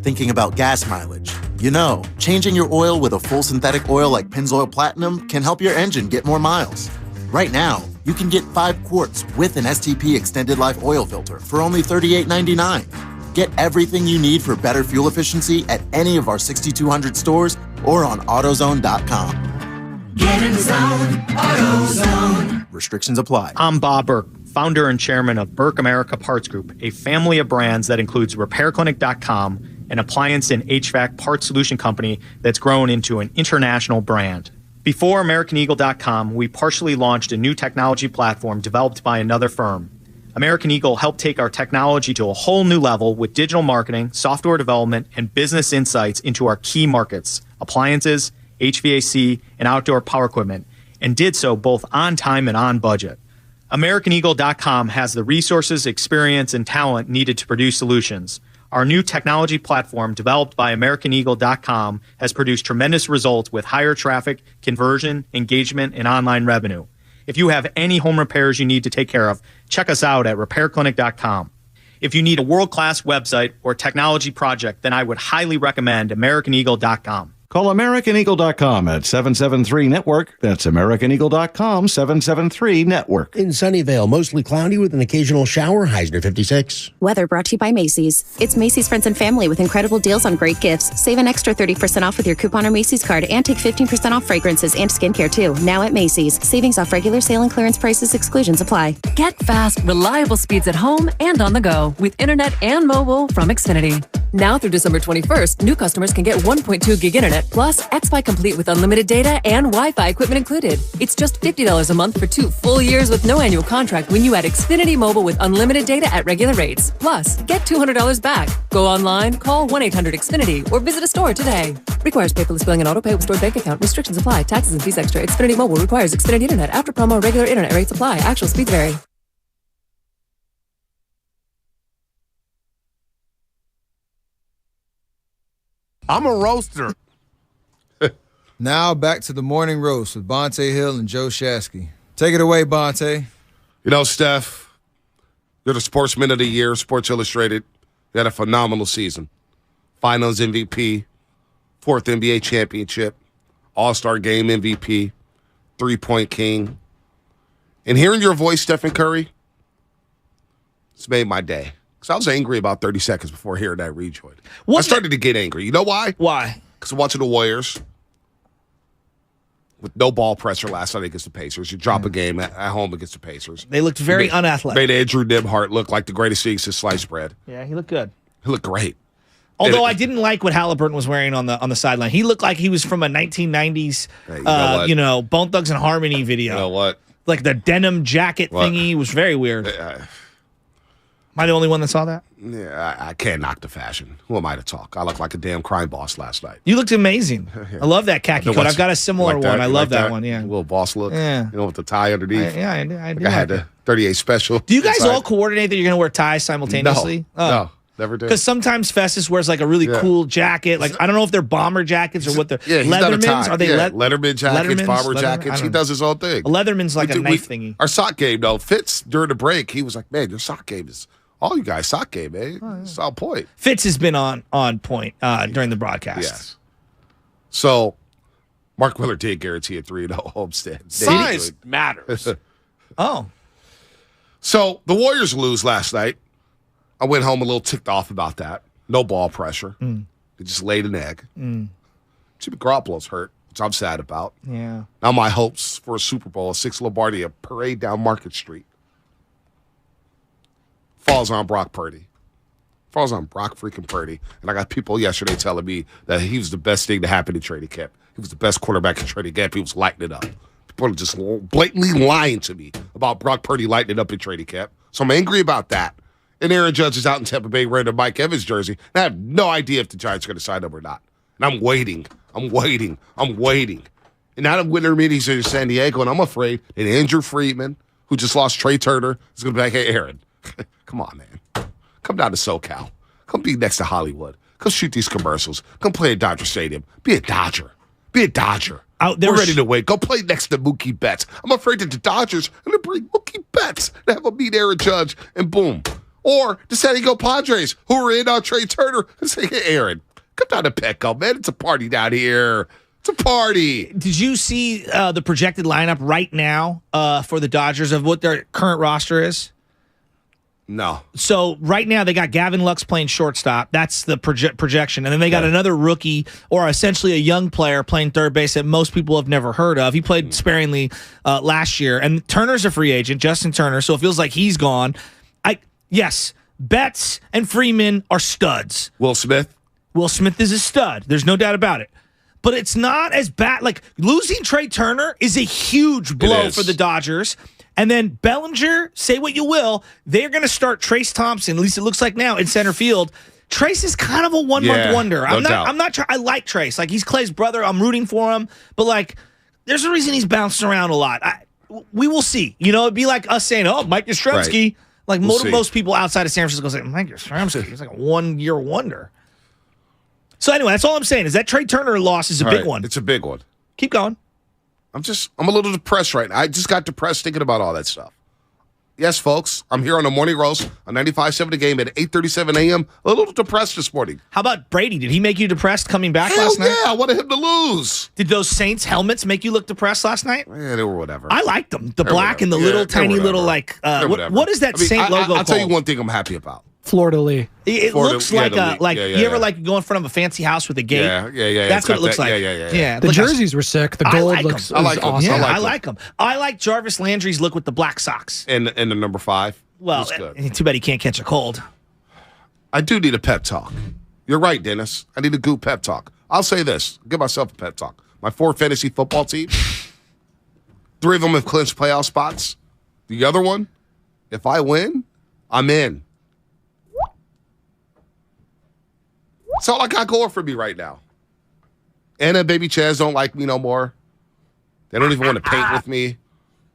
Thinking about gas mileage. You know, changing your oil with a full synthetic oil like Pennzoil Platinum can help your engine get more miles. Right now, you can get 5 quarts with an STP extended life oil filter for only $38.99. Get everything you need for better fuel efficiency at any of our 6,200 stores or on AutoZone.com. Get in zone, AutoZone. Restrictions apply. I'm Bob Burke, founder and chairman of Burke America Parts Group, a family of brands that includes RepairClinic.com, an appliance and HVAC parts solution company that's grown into an international brand. Before AmericanEagle.com, we partially launched a new technology platform developed by another firm. American Eagle helped take our technology to a whole new level with digital marketing, software development, and business insights into our key markets, appliances, HVAC, and outdoor power equipment, and did so both on time and on budget. AmericanEagle.com has the resources, experience, and talent needed to produce solutions. Our new technology platform, developed by AmericanEagle.com, has produced tremendous results with higher traffic, conversion, engagement, and online revenue. If you have any home repairs you need to take care of, check us out at RepairClinic.com. If you need a world-class website or technology project, then I would highly recommend AmericanEagle.com. Call AmericanEagle.com at 773-NETWORK. That's AmericanEagle.com, 773-NETWORK. In Sunnyvale, mostly cloudy with an occasional shower. Highs near 56. Weather brought to you by Macy's. It's Macy's Friends and Family with incredible deals on great gifts. Save an extra 30% off with your coupon or Macy's card and take 15% off fragrances and skincare too. Now at Macy's. Savings off regular sale and clearance prices. Exclusions apply. Get fast, reliable speeds at home and on the go with internet and mobile from Xfinity. Now through December 21st, new customers can get 1.2 gig internet plus Xfi Complete with unlimited data and Wi-Fi equipment included. It's just $50 a month for 2 full years with no annual contract when you add Xfinity Mobile with unlimited data at regular rates. Plus, get $200 back. Go online, call 1-800-XFINITY or visit a store today. Requires paperless billing and auto pay with stored bank account. Restrictions apply. Taxes and fees extra. Xfinity Mobile requires Xfinity Internet. After promo, regular internet rates apply. Actual speeds vary. I'm a roaster. Now back to the morning roast with Bonte Hill and Joe Shasky. Take it away, Bonte. You know, Steph, you're the Sportsman of the Year, Sports Illustrated. You had a phenomenal season. Finals MVP, 4th NBA championship, All-Star Game MVP, 3-point king. And hearing your voice, Stephen Curry, it's made my day. Because I was angry about 30 seconds before hearing that rejoin. I started to get angry. You know why? Why? Because I'm watching the Warriors with no ball pressure last night against the Pacers. You drop a game at home against the Pacers. They looked very unathletic. Made Andrew Nembhard look like the greatest thing since sliced bread. Yeah, he looked good. He looked great. Although I didn't like what Halliburton was wearing on the sideline. He looked like he was from a 1990s, Bone Thugs and Harmony video. You know what? Like the denim jacket thingy was very weird. Am I the only one that saw that? Yeah, I can't knock the fashion. Who am I to talk? I looked like a damn crime boss last night. You looked amazing. I love that khaki coat. I've got a similar like one. I love like that one. Yeah, a little boss look. Yeah, you know, with the tie underneath. I do. I had the 38 special. Do you guys inside. all coordinate that you're going to wear ties simultaneously? No, never did. Because sometimes Festus wears like a really cool jacket. Like I don't know if they're bomber jackets or what they're Leathermans. Are they Leatherman jackets, bomber jackets? He does his own thing. A Leatherman's like a knife thingy. Our sock game, though, Fitz during the break, he was like, "Man, your sock game is." All you guys, sock game, eh? It's on point. Fitz has been on point during the broadcast. Yes. So, Mark Willard did guarantee a 3-0 homestand. Size matters. Oh. So, the Warriors lose last night. I went home a little ticked off about that. No ball pressure. They just laid an egg. Jimmy Garoppolo's hurt, which I'm sad about. Yeah. Now my hopes for a Super Bowl, a 6 Lombardi, a parade down Market Street. Falls on Brock Purdy. Falls on Brock freaking Purdy. And I got people yesterday telling me that he was the best thing to happen in training camp. He was the best quarterback in training camp. He was lighting it up. People are just blatantly lying to me about Brock Purdy lighting it up in training camp. So I'm angry about that. And Aaron Judge is out in Tampa Bay wearing a Mike Evans jersey. And I have no idea if the Giants are going to sign him or not. And I'm waiting. And now the winter meetings are in San Diego, and I'm afraid that Andrew Friedman, who just lost Trey Turner, is going to be like, hey, Aaron, come on, man. Come down to SoCal. Come be next to Hollywood. Come shoot these commercials. Come play at Dodger Stadium. Be a Dodger. Out there, we're ready to win. Go play next to Mookie Betts. I'm afraid that the Dodgers are going to bring Mookie Betts and have him meet Aaron Judge, and boom. Or the San Diego Padres, who are in on Trey Turner, and say, hey, Aaron, come down to Petco, man. It's a party down here. It's a party. Did you see the projected lineup right now for the Dodgers of what their current roster is? No. So right now they got Gavin Lux playing shortstop. That's the projection. And then they got another rookie or essentially a young player playing third base that most people have never heard of. He played sparingly last year. And Turner's a free agent, Justin Turner, so it feels like he's gone. Yes, Betts and Freeman are studs. Will Smith is a stud. There's no doubt about it. But it's not as bad. Like, losing Trey Turner is a huge blow for the Dodgers. And then Bellinger, say what you will, they're going to start Trace Thompson, at least it looks like now, in center field. Trace is kind of a one-month wonder. I'm not. I like Trace. Like, he's Clay's brother. I'm rooting for him. But, like, there's a reason he's bouncing around a lot. We will see. You know, it'd be like us saying, oh, Mike Yastrzemski. Like We'll see. most people outside of San Francisco say, Mike Yastrzemski, he's like a 1-year wonder. So anyway, that's all I'm saying is that Trey Turner loss is a big one. It's a big one. Keep going. I'm a little depressed right now. I just got depressed thinking about all that stuff. Yes, folks, I'm here on the Morning Roast on 95.7 The Game at 8:37 a.m. A little depressed this morning. How about Brady? Did he make you depressed coming back Hell last night? yeah, I wanted him to lose. Did those Saints helmets make you look depressed last night? Yeah, they were whatever. I liked them. The They're black whatever. and the Yeah, little they're tiny little whatever. like They're whatever. what is that I mean, Saint logo I'll tell you called? one thing I'm happy about. Fleur-de-lis. It Florida- looks yeah, like the a league. like Yeah, you ever yeah. like go in front of a fancy house with a gate? Yeah. That's It's what got it looks that- like. Yeah. The look how- jerseys were sick. The I gold like looks them. I like them. awesome. Yeah, I I like like them. I like Jarvis Landry's look with the black socks. And the number 5. Well, It's good. too bad he can't catch a cold. I do need a pep talk. You're right, Dennis. I need a good pep talk. I'll say this. Give myself a pep talk. My 4 fantasy football teams, 3 of them have clinched playoff spots. The other one, if I win, I'm in. That's all I got going for me right now. Anna and Baby Chaz don't like me no more. They don't even want to paint with me.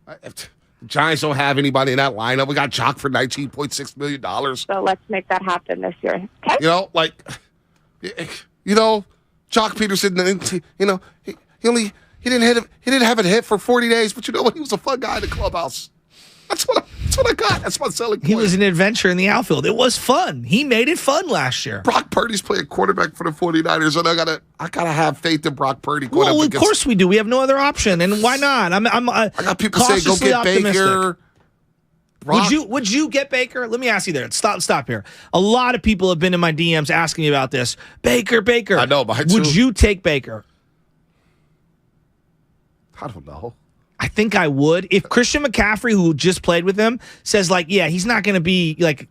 The Giants don't have anybody in that lineup. We got Jock for $19.6 million. So let's make that happen this year. Okay? You know, like, Jock Peterson. He didn't have a hit for 40 days, but you know what? He was a fun guy in the clubhouse. That's what I got. That's my selling point. He was an adventure in the outfield. It was fun. He made it fun last year. Brock Purdy's playing quarterback for the 49ers, and I gotta have faith in Brock Purdy. Well, of course we do. We have no other option, and why not? I got people saying go get Baker. Brock. Would you get Baker? Let me ask you there. Stop here. A lot of people have been in my DMs asking me about this. Baker. I know, but would you take Baker? I don't know. I think I would. If Christian McCaffrey, who just played with him, says like, yeah, he's not going to be like,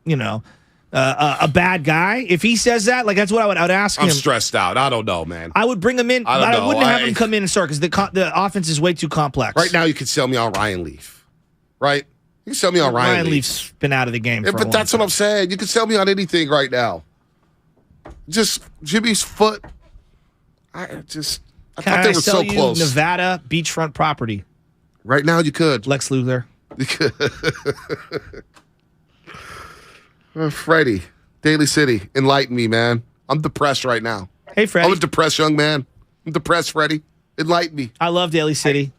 a bad guy. If he says that, like that's what I would ask him. I'm stressed out. I don't know, man. I would bring him in. I don't know. Wouldn't have him come in and start because the offense is way too complex. Right now, you could sell me on Ryan Leaf. Right? You can sell me on Ryan Leaf. Leaf's been out of the game. Yeah, but that's what I'm saying. You can sell me on anything right now. Just Jimmy's foot. I thought they were so close. Nevada beachfront property. Right now, you could. Lex Luthor. You could. Freddie, Daly City, enlighten me, man. I'm depressed right now. Hey, Freddie. I'm a depressed young man. I'm depressed, Freddie. Enlighten me. I love Daly City.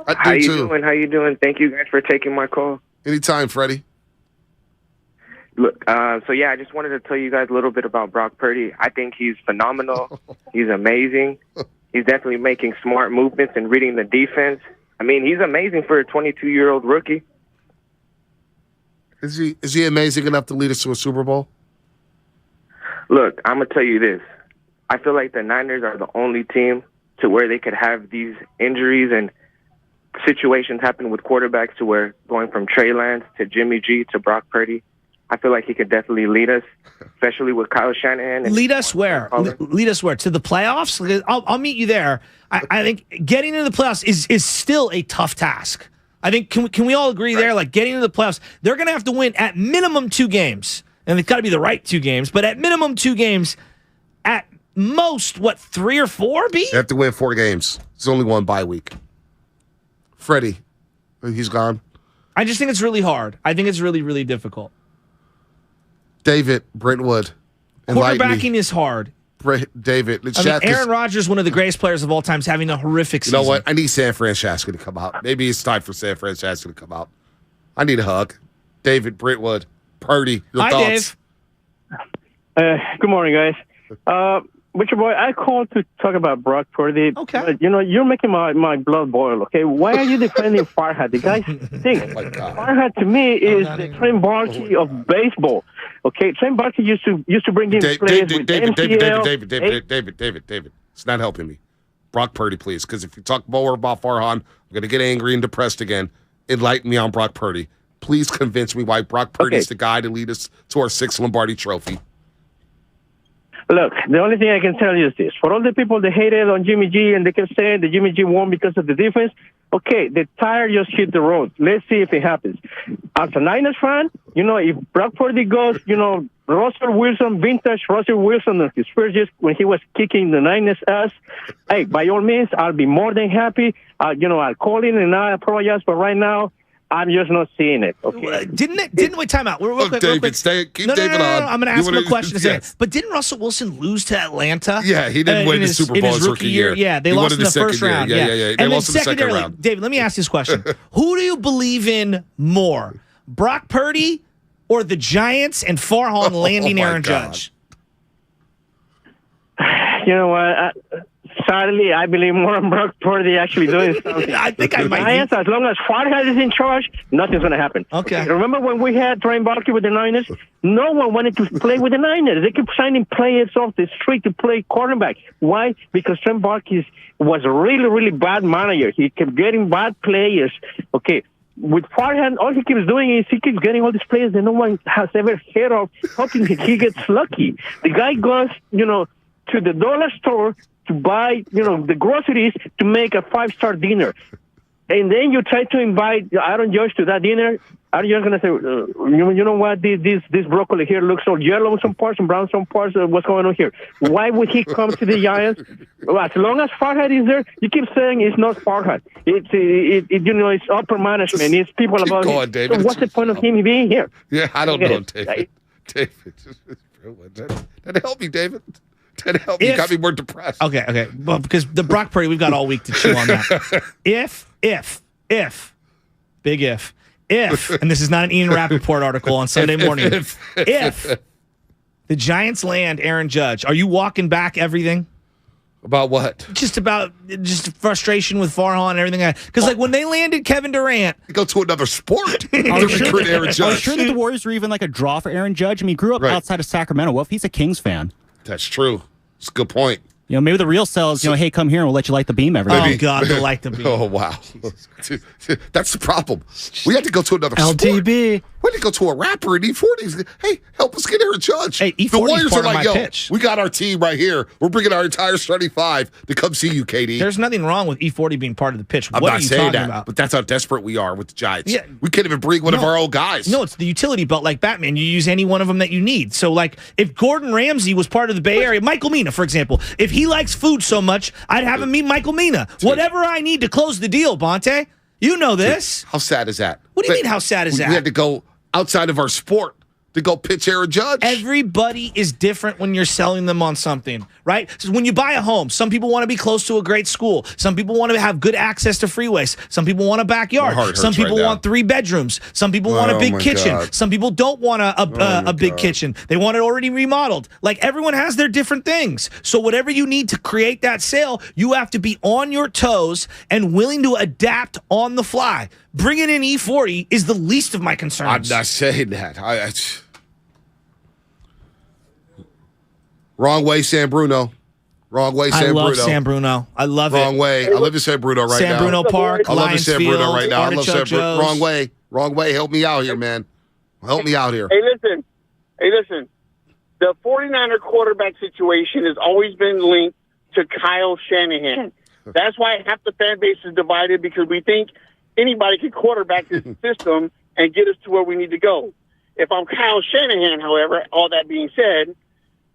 I do too. How you doing? Thank you guys for taking my call. Anytime, Freddie. Look, I just wanted to tell you guys a little bit about Brock Purdy. I think he's phenomenal. He's amazing. He's definitely making smart movements and reading the defense. I mean, he's amazing for a 22-year-old rookie. Is he amazing enough to lead us to a Super Bowl? Look, I'm going to tell you this. I feel like the Niners are the only team to where they could have these injuries and situations happen with quarterbacks to where going from Trey Lance to Jimmy G to Brock Purdy, I feel like he could definitely lead us, especially with Kyle Shanahan. Lead us where? Lead us where? To the playoffs? I'll meet you there. I think getting into the playoffs is still a tough task. I think can we all agree there? Like getting into the playoffs, they're going to have to win at minimum 2 games, and it's got to be the right 2 games. But at minimum 2 games, at most 3 or 4? They have to win 4 games. It's only 1 bye week. Freddie, he's gone. I just think it's really hard. I think it's really, really difficult. David, Brentwood. Quarterbacking is hard. David. Aaron Rodgers, one of the greatest players of all time, is having a horrific season. You know what? I need San Francisco to come out. Maybe it's time for San Francisco to come out. I need a hug. David, Brentwood, Purdy, your thoughts? Dave. Good morning, guys. Butcher Boy, I called to talk about Brock Purdy. Okay. You're making my blood boil, okay? Why are you defending Farhad? The guy stinks. Farhad, to me, is the Trent Barkley of baseball. Okay, Trent Barkley used to bring in players with David. It's not helping me. Brock Purdy, please, because if you talk more about Farhan, I'm going to get angry and depressed again. Enlighten me on Brock Purdy. Please convince me why Brock Purdy is the guy to lead us to our 6th Lombardi trophy. Look, the only thing I can tell you is this. For all the people that hated on Jimmy G and they kept saying that Jimmy G won because of the defense, okay, the tire just hit the road. Let's see if it happens. As a Niners fan, if Brock Purdy goes, Russell Wilson, vintage Russell Wilson on his first year when he was kicking the Niners' ass, hey, by all means, I'll be more than happy. I'll call in and I apologize, but right now, I'm just not seeing it. Okay. Didn't we time out? Real quick, David, real quick. keep David on. I'm going to ask him a question in a second. But didn't Russell Wilson lose to Atlanta? Yeah, he didn't win the Super Bowl his rookie year. Yeah, they lost in the first round. Yeah. They lost in the second round. David, let me ask you this question. Who do you believe in more, Brock Purdy or the Giants and Farhan landing Aaron Judge? You know what? Sadly, I believe more in Brock Purdy actually doing something. I think I might. Giants, as long as Farhan is in charge, nothing's going to happen. Okay. Remember when we had Trey Barkley with the Niners? No one wanted to play with the Niners. They kept signing players off the street to play quarterback. Why? Because Trey Barkley was a really, really bad manager. He kept getting bad players. Okay. With Farhan, all he keeps doing is he keeps getting all these players that no one has ever heard of, hoping he gets lucky. The guy goes, to the dollar store to buy, the groceries to make a 5-star dinner. And then you try to invite Aaron Judge to that dinner. Aaron Judge going to say, you know what, this broccoli here looks so yellow in some parts and brown in some parts. What's going on here? Why would he come to the Giants? Well, as long as Farhan is there, you keep saying it's not Farhan. It's upper management. It's people above him. David. So what's the point of him being here? Yeah, I don't know, David. David, help me, David. Help me. You got me more depressed. Okay. Well, because the Brock Purdy, we've got all week to chew on that. If, big if, and this is not an Ian Rappaport article on Sunday morning. If the Giants land Aaron Judge, are you walking back everything? About what? Just frustration with Farhan and everything. Because when they landed Kevin Durant, go to another sport. Are you sure that the Warriors were even like a draw for Aaron Judge? I mean, he grew up outside of Sacramento. What if he's a Kings fan? That's true. It's a good point. Maybe the real sell is, hey, come here and we'll let you light the beam every day. Oh, God, they'll light the beam. Oh, wow. That's the problem. We had to go to another LTB. sport. We had to go to a rapper in E40. Hey, help us get Aaron Judge. Hey, E40 the Warriors part are of like, my pitch. We got our team right here. We're bringing our entire starting 5 to come see you, KD. There's nothing wrong with E40 being part of the pitch. I'm what not are you saying talking that, about? but that's how desperate we are with the Giants. Yeah. We can't even bring one of our own guys. No, it's the utility belt like Batman. You use any one of them that you need. So, if Gordon Ramsay was part of the Bay Area, Michael Mina, for example, if he likes food so much, I'd have him meet Michael Mina. Whatever I need to close the deal, Bonte. You know this. How sad is that? What do you mean, how sad is that? We had to go outside of our sport to go pitch Aaron Judge. Everybody is different when you're selling them on something, right? So when you buy a home, some people want to be close to a great school. Some people want to have good access to freeways. Some people want a backyard. Some people want 3 bedrooms. Some people want a big kitchen. God. Some people don't want a big kitchen. They want it already remodeled. Everyone has their different things. So whatever you need to create that sale, you have to be on your toes and willing to adapt on the fly. Bringing in E40 is the least of my concerns. I'm not saying that. Wrong way, San Bruno. Wrong way, San Bruno. I love San Bruno. I love it. Wrong way. I live in San Bruno right now. San Bruno Park, I love in San Bruno right now. I love San Bruno. Joe's. Wrong way. Wrong way. Help me out here, man. Help me out here. Hey, listen. The 49er quarterback situation has always been linked to Kyle Shanahan. That's why half the fan base is divided, because we think anybody can quarterback this system and get us to where we need to go. If I'm Kyle Shanahan, however, all that being said,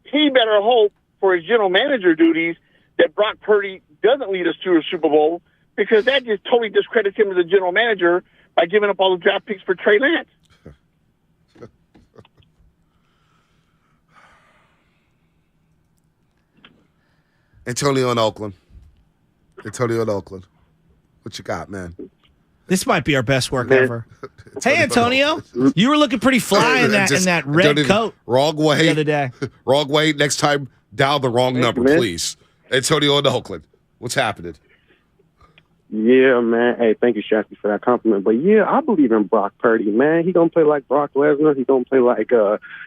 he better hope for his general manager duties that Brock Purdy doesn't lead us to a Super Bowl, because that just totally discredits him as a general manager by giving up all the draft picks for Trey Lance. Antonio in Oakland. What you got, man? This might be our best work ever. Hey, Antonio, you were looking pretty fly in that red coat. Wrong way. The other day. Wrong way. Next time, dial the wrong number, please. Antonio in Oakland. What's happening? Yeah, man. Hey, thank you, Shasky, for that compliment. But yeah, I believe in Brock Purdy, man. He gonna play like Brock Lesnar. He gonna play like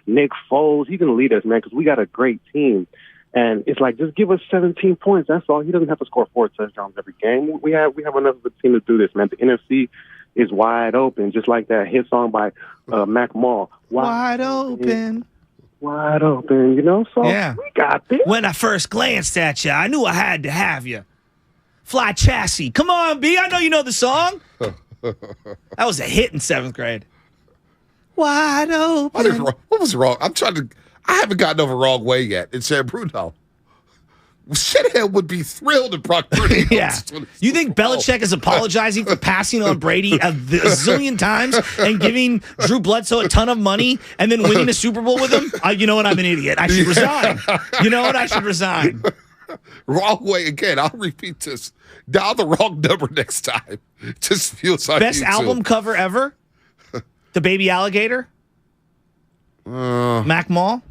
Nick Foles. He's gonna lead us, man, because we got a great team. And it's like, just give us 17 points. That's all. He doesn't have to score 4 touchdowns every game. We have enough of a team to do this, man. The NFC is wide open, just like that hit song by Mac Mall. Wide open. Wide open, So we got this. When I first glanced at you, I knew I had to have you. Fly chassis. Come on, B. I know you know the song. That was a hit in 7th grade. Wide open. What was wrong? I haven't gotten over wrong way yet in San Bruno. Shanahan would be thrilled if Brock Purdy. Yeah. You think Belichick is apologizing for passing on Brady a zillion times and giving Drew Bledsoe a ton of money and then winning a Super Bowl with him? You know what? I'm an idiot. I should resign. You know what? I should resign. Wrong way again. I'll repeat this. Dial the wrong number next time. Just feels like Best album cover ever? The Baby Alligator? Mac Mall?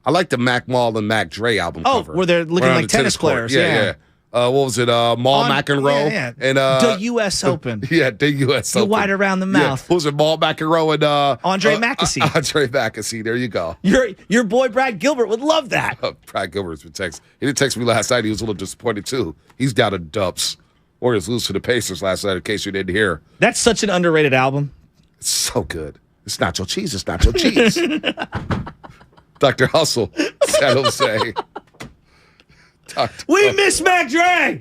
I like the Mac Mall and Mac Dre album cover. Where they're looking like tennis players. Yeah. What was it? Mall McEnroe? Yeah. And, the U.S. Open. Yeah, the U.S. You're Open. wide around the mouth. Yeah. What was it? Mall McEnroe and Andre Mackesy. Andre Mackesy. There you go. Your boy Brad Gilbert would love that. Brad Gilbert's been texting. He didn't text me last night. He was a little disappointed, too. He's down in dumps. Warriors lose to the Pacers last night, in case you didn't hear. That's such an underrated album. It's so good. It's nacho cheese. It's nacho cheese. Dr. Hustle, San Jose. We miss Mac Dre.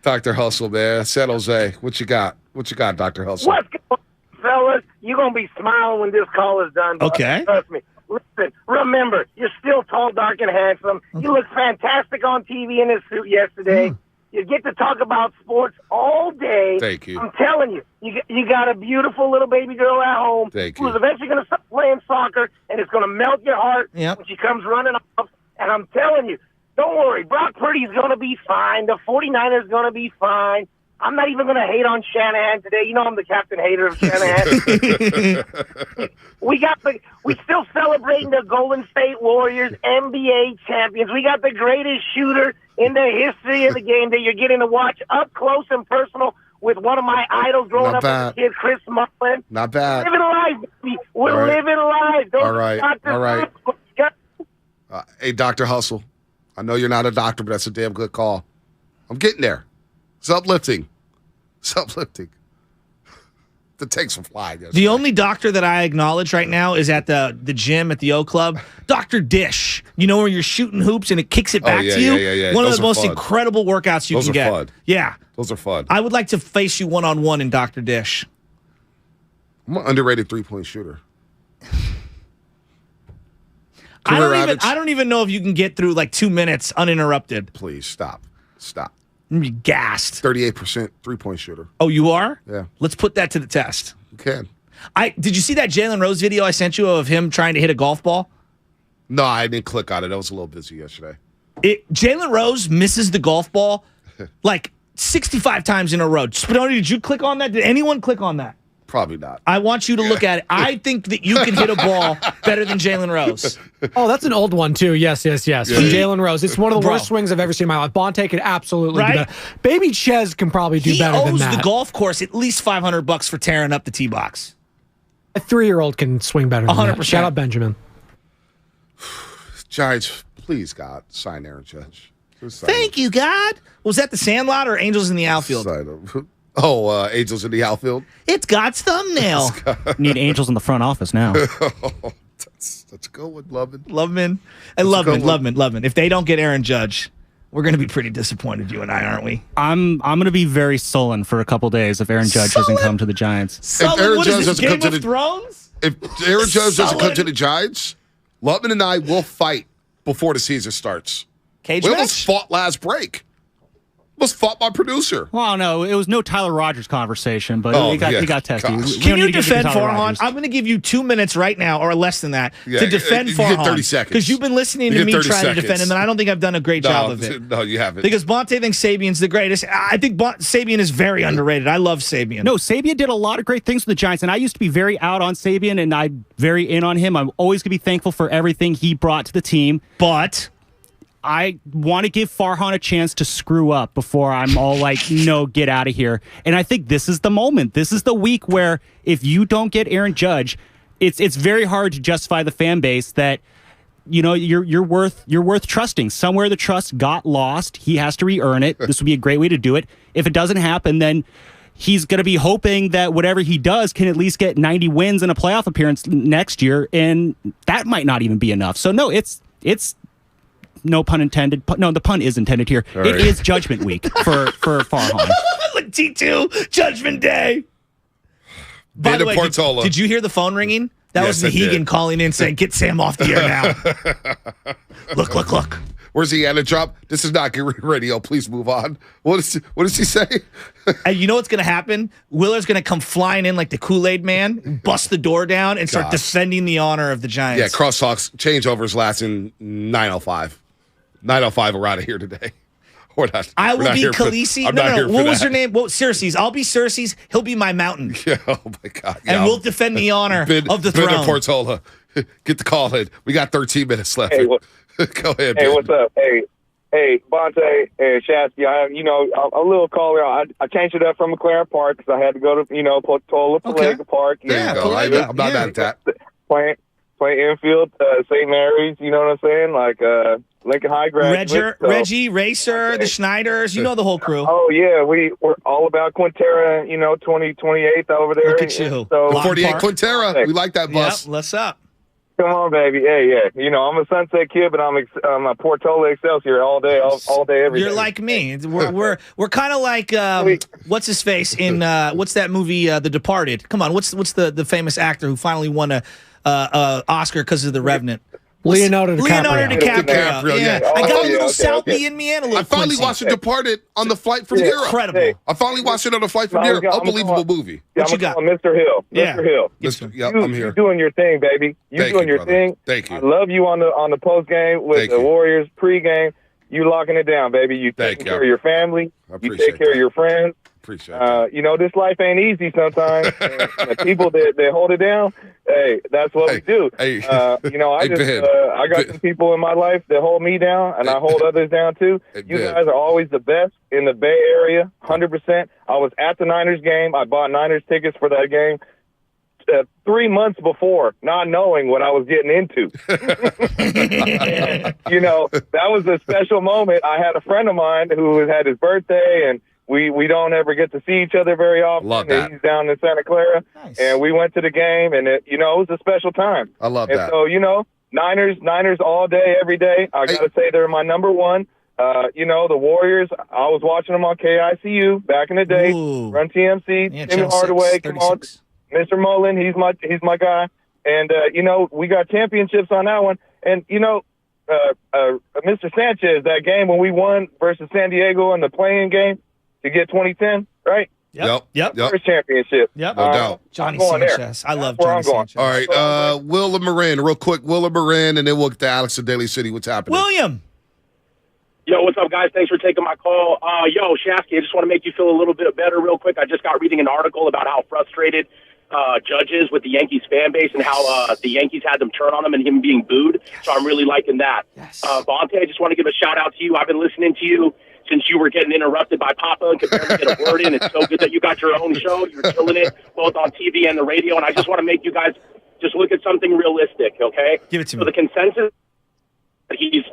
Dr. Hustle, man. San Jose. What you got? What you got, Dr. Hustle? What's going on, fellas? You're going to be smiling when this call is done. Okay. Trust me. Listen, remember, you're still tall, dark, and handsome. You look fantastic on TV in this suit yesterday. You get to talk about sports all day. Thank you. I'm telling you, you got a beautiful little baby girl at home who's eventually going to start playing soccer, and it's going to melt your heart when she comes running off. And I'm telling you, don't worry, Brock Purdy's going to be fine. The 49ers going to be fine. I'm not even going to hate on Shanahan today. You know I'm the captain hater of Shanahan. we still celebrating the Golden State Warriors, NBA champions. We got the greatest shooter in the history of the game that you're getting to watch up close and personal with one of my idols growing up as a kid, Chris Mullin. Not bad. Living life, baby. We're living life. All right. Hey, Dr. Hustle. I know you're not a doctor, but that's a damn good call. I'm getting there. It's uplifting. The takes are flying. The only doctor that I acknowledge right now is at the gym at the O Club, Dr. Dish. You know where you're shooting hoops and it kicks it back to you? Yeah. One of the most incredible workouts you can get. Fun. Yeah. Those are fun. I would like to face you one-on-one in Dr. Dish. I'm an underrated three-point shooter. I don't even know if you can get through like 2 minutes uninterrupted. Please, stop. I'm gonna be gassed. 38% three-point shooter. Oh, you are? Yeah. Let's put that to the test. You can. Did you see that Jalen Rose video I sent you of him trying to hit a golf ball? No, I didn't click on it. I was a little busy yesterday. Jalen Rose misses the golf ball like 65 times in a row. Spadoni, did you click on that? Did anyone click on that? Probably not. I want you to look at it. I think that you can hit a ball better than Jalen Rose. Oh, that's an old one, too. Yes. From Jalen Rose. It's one of the worst swings I've ever seen in my life. Bonte could absolutely do better. Baby Ches can probably do better than that. He owes the golf course at least $500 for tearing up the tee box. A 3-year-old can swing better than 100%. that. Shout out Benjamin. Giants, please, God, sign Aaron Judge. Thank you, God. Was that the Sandlot or Angels in the Outfield? Angels in the outfield. It's God's thumbnail. Need Angels in the front office now. That's a good one, Loveman. And Loveman. If they don't get Aaron Judge, we're going to be pretty disappointed, you and I, aren't we? I'm going to be very sullen for a couple days if Aaron Judge doesn't come to the Giants. If Aaron Judge doesn't come to the Thrones? If Aaron Judge doesn't come to the Giants, Loveman and I will fight before the season starts. Cage we match? almost fought last break. Almost fought my producer. Well, no, it was no Tyler Rogers conversation, but it got testy. Can you defend Farhan? I'm going to give you 2 minutes right now, or less than that, to defend Farhan. You get 30 seconds. Because you've been listening to me try to defend him, and I don't think I've done a great job of it. No, you haven't. Because Bonte thinks Sabian's the greatest. I think Sabian is very underrated. I love Sabian. No, Sabian did a lot of great things with the Giants, and I used to be very out on Sabian, and I'm very in on him. I'm always going to be thankful for everything he brought to the team. But I want to give Farhan a chance to screw up before I'm all like, no, get out of here. And I think this is the moment. This is the week where if you don't get Aaron Judge, it's very hard to justify the fan base that, you know, you're worth trusting. Somewhere the trust got lost. He has to re-earn it. This would be a great way to do it. If it doesn't happen, then he's going to be hoping that whatever he does can at least get 90 wins and a playoff appearance next year, and that might not even be enough. So no, it's no pun intended. No, the pun is intended here. All right. It is Judgment Week for Farhan. T2 Judgment Day. By the way, did you hear the phone ringing? That was Nahegan calling in saying, "Get Sam off the air now." Look. Where's he at a drop? This is not good radio. Please move on. What does he say? And you know what's going to happen? Willard's going to come flying in like the Kool-Aid man, bust the door down, and start defending the honor of the Giants. Yeah, crosstalks, changeovers lasting 9:05. 9:05, we're out of here today. We're not, I will be Khaleesi. No. What was that. your name? Well, Cersei's. I'll be Cersei's. He'll be my mountain. Yeah, oh, my God. Yeah, and we'll defend the honor of the throne. Ben Portola, get the call in. We got 13 minutes left. Hey, Go ahead, Hey, Ben. what's up? Hey, Bonte and Shasky. A little caller. I changed it up from McLaren Park because I had to go to, Portola, Palega Park. There you go. I'm not mad at that. Play infield, St. Mary's, you know what I'm saying? Like Lincoln High graduate. Reggie, Racer, the Schneiders, you know the whole crew. Oh, yeah. We're all about Quintera, 28th over there. Look at you. So, 48 Quintera. We like that bus. Yep, what's up? Come on, baby. Hey, yeah. I'm a Sunset kid, but I'm a Portola Excelsior all day, every day. You're like me. We're kind of like what's his face in what's that movie, The Departed? Come on, what's the famous actor who finally won a Oscar because of The Revenant? Leonardo DiCaprio. Yeah. I got a little Southie in me and a little I finally watched The Departed on the flight from Europe. Incredible. I finally watched it on the flight from Europe. Unbelievable movie. What you got? Mr. Hill. Yeah. Mr. Hill. I'm here. You're doing your thing, baby. You're doing your thing. Thank you. I love you on the post game with the Warriors pregame. You locking it down, baby. You taking care of your family. You take care of your friends. Appreciate that. This life ain't easy sometimes. and the people that hold it down, hey, that's what we do. I got some people in my life that hold me down, and I hold others down too. You guys are always the best in the Bay Area, 100%. I was at the Niners game. I bought Niners tickets for that game 3 months before, not knowing what I was getting into. And, that was a special moment. I had a friend of mine who had his birthday, and we don't ever get to see each other very often. Love that. He's down in Santa Clara, and we went to the game, and it was a special time. I love that. So Niners all day, every day. I gotta say they're my number one. The Warriors. I was watching them on KICU back in the day. Run TMC, Timmy Hardaway. Come on, Mr. Mullen. He's my guy. And we got championships on that one. And Mr. Sanchez, that game when we won versus San Diego in the play-in game to get 2010, right? Yep. First championship. Yep. No doubt. Johnny Sanchez. I love Johnny Sanchez. All right. Willard Marin, real quick. Willard Marin, and then we'll get to Alex in Daly City. What's happening? William. Yo, what's up, guys? Thanks for taking my call. Shasky, I just want to make you feel a little bit better real quick. I just got reading an article about how frustrated judges with the Yankees fan base and how the Yankees had them turn on him and him being booed. So I'm really liking that. Yes. Bonte, I just want to give a shout-out to you. I've been listening to you since you were getting interrupted by Papa and could barely get a word in. It's so good that you got your own show. You're killing it, both on TV and the radio. And I just want to make you guys just look at something realistic, okay? Give it to me. So the consensus, he's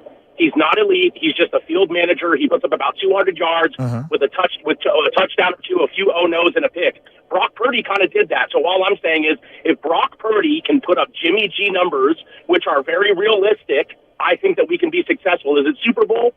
not elite. He's just a field manager. He puts up about 200 yards with a touchdown or two, a few oh-no's, and a pick. Brock Purdy kind of did that. So all I'm saying is if Brock Purdy can put up Jimmy G numbers, which are very realistic, I think that we can be successful. Is it Super Bowl?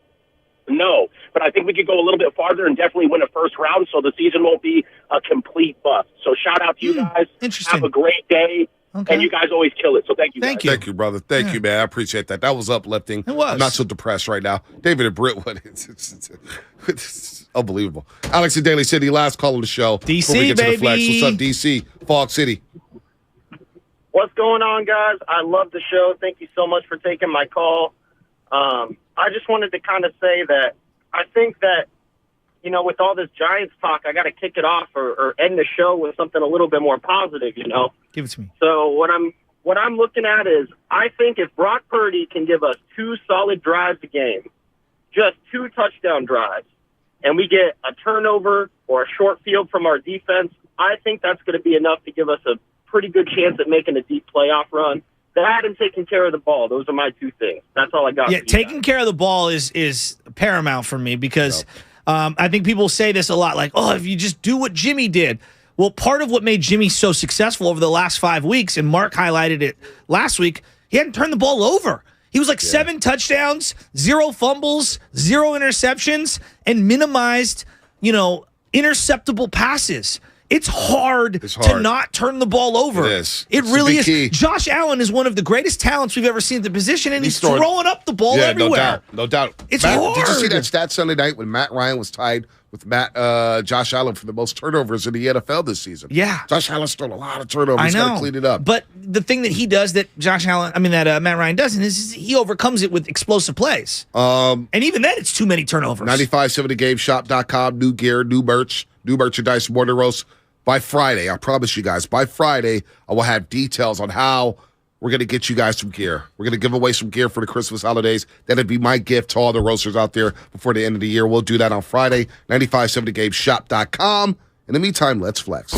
No. But I think we could go a little bit farther and definitely win a first round so the season won't be a complete bust. So shout out to you guys. Interesting. Have a great day. Okay. And you guys always kill it. So thank you. Thank you, brother. Thank you, man. I appreciate that. That was uplifting. It was. I'm not so depressed right now. David and Brittwood. It's unbelievable. Alex in Daly City, last call on the show. DC, before we get to the flex. baby. What's up, DC? Fog City. What's going on, guys? I love the show. Thank you so much for taking my call. I just wanted to kind of say that I think that, with all this Giants talk, I got to kick it off or end the show with something a little bit more positive, Give it to me. So what I'm looking at is I think if Brock Purdy can give us 2 solid drives a game, just 2 touchdown drives, and we get a turnover or a short field from our defense, I think that's going to be enough to give us a pretty good chance at making a deep playoff run. That and taking care of the ball. Those are my 2 things. That's all I got. Yeah, taking care of the ball is paramount for me because I think people say this a lot, like, oh, if you just do what Jimmy did. Well, part of what made Jimmy so successful over the last 5 weeks, and Mark highlighted it last week, he hadn't turned the ball over. He was like 7 touchdowns, 0 fumbles, 0 interceptions, and minimized, interceptable passes. it's hard to not turn the ball over. It is. It really is. Key. Josh Allen is one of the greatest talents we've ever seen at the position, and he's throwing up the ball everywhere. No doubt. It's hard. Did you see that stat Sunday night when Matt Ryan was tied with Josh Allen for the most turnovers in the NFL this season? Yeah. Josh Allen's thrown a lot of turnovers. I He's know. got to clean it up. But the thing that he does that Matt Ryan doesn't is he overcomes it with explosive plays. And even then, it's too many turnovers. 9570gameshop.com. New gear, new merch, new merchandise, Morning Roast. By Friday, I promise you guys, by Friday, I will have details on how we're going to get you guys some gear. We're going to give away some gear for the Christmas holidays. That'd be my gift to all the roasters out there before the end of the year. We'll do that on Friday, 9570gameshop.com. In the meantime, let's flex.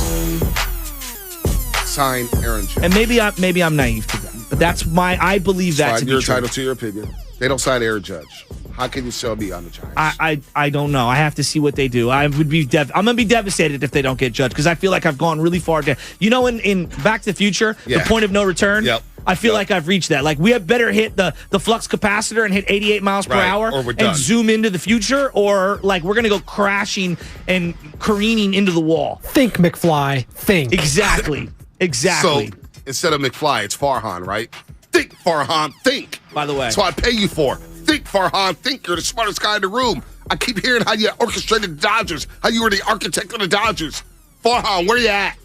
Sign Aaron Judge. And maybe I'm naive to that, but that's I believe that to be You're true. entitled to your opinion. They don't sign Aaron Judge. How can you sell me on the Giants? I don't know. I have to see what they do. I'm gonna be devastated if they don't get Judge because I feel like I've gone really far down. You know, in Back to the Future, the point of no return. Yep. I feel like I've reached that. Like we have better hit the flux capacitor and hit 88 miles per hour or we're done. and zoom into the future, or like we're gonna go crashing and careening into the wall. Think, McFly. Think. Exactly. So instead of McFly, it's Farhan, right? Think, Farhan, think. By the way. That's what I pay you for. Think, Farhan, think. You're the smartest guy in the room. I keep hearing how you orchestrated the Dodgers, how you were the architect of the Dodgers. Farhan, where you at?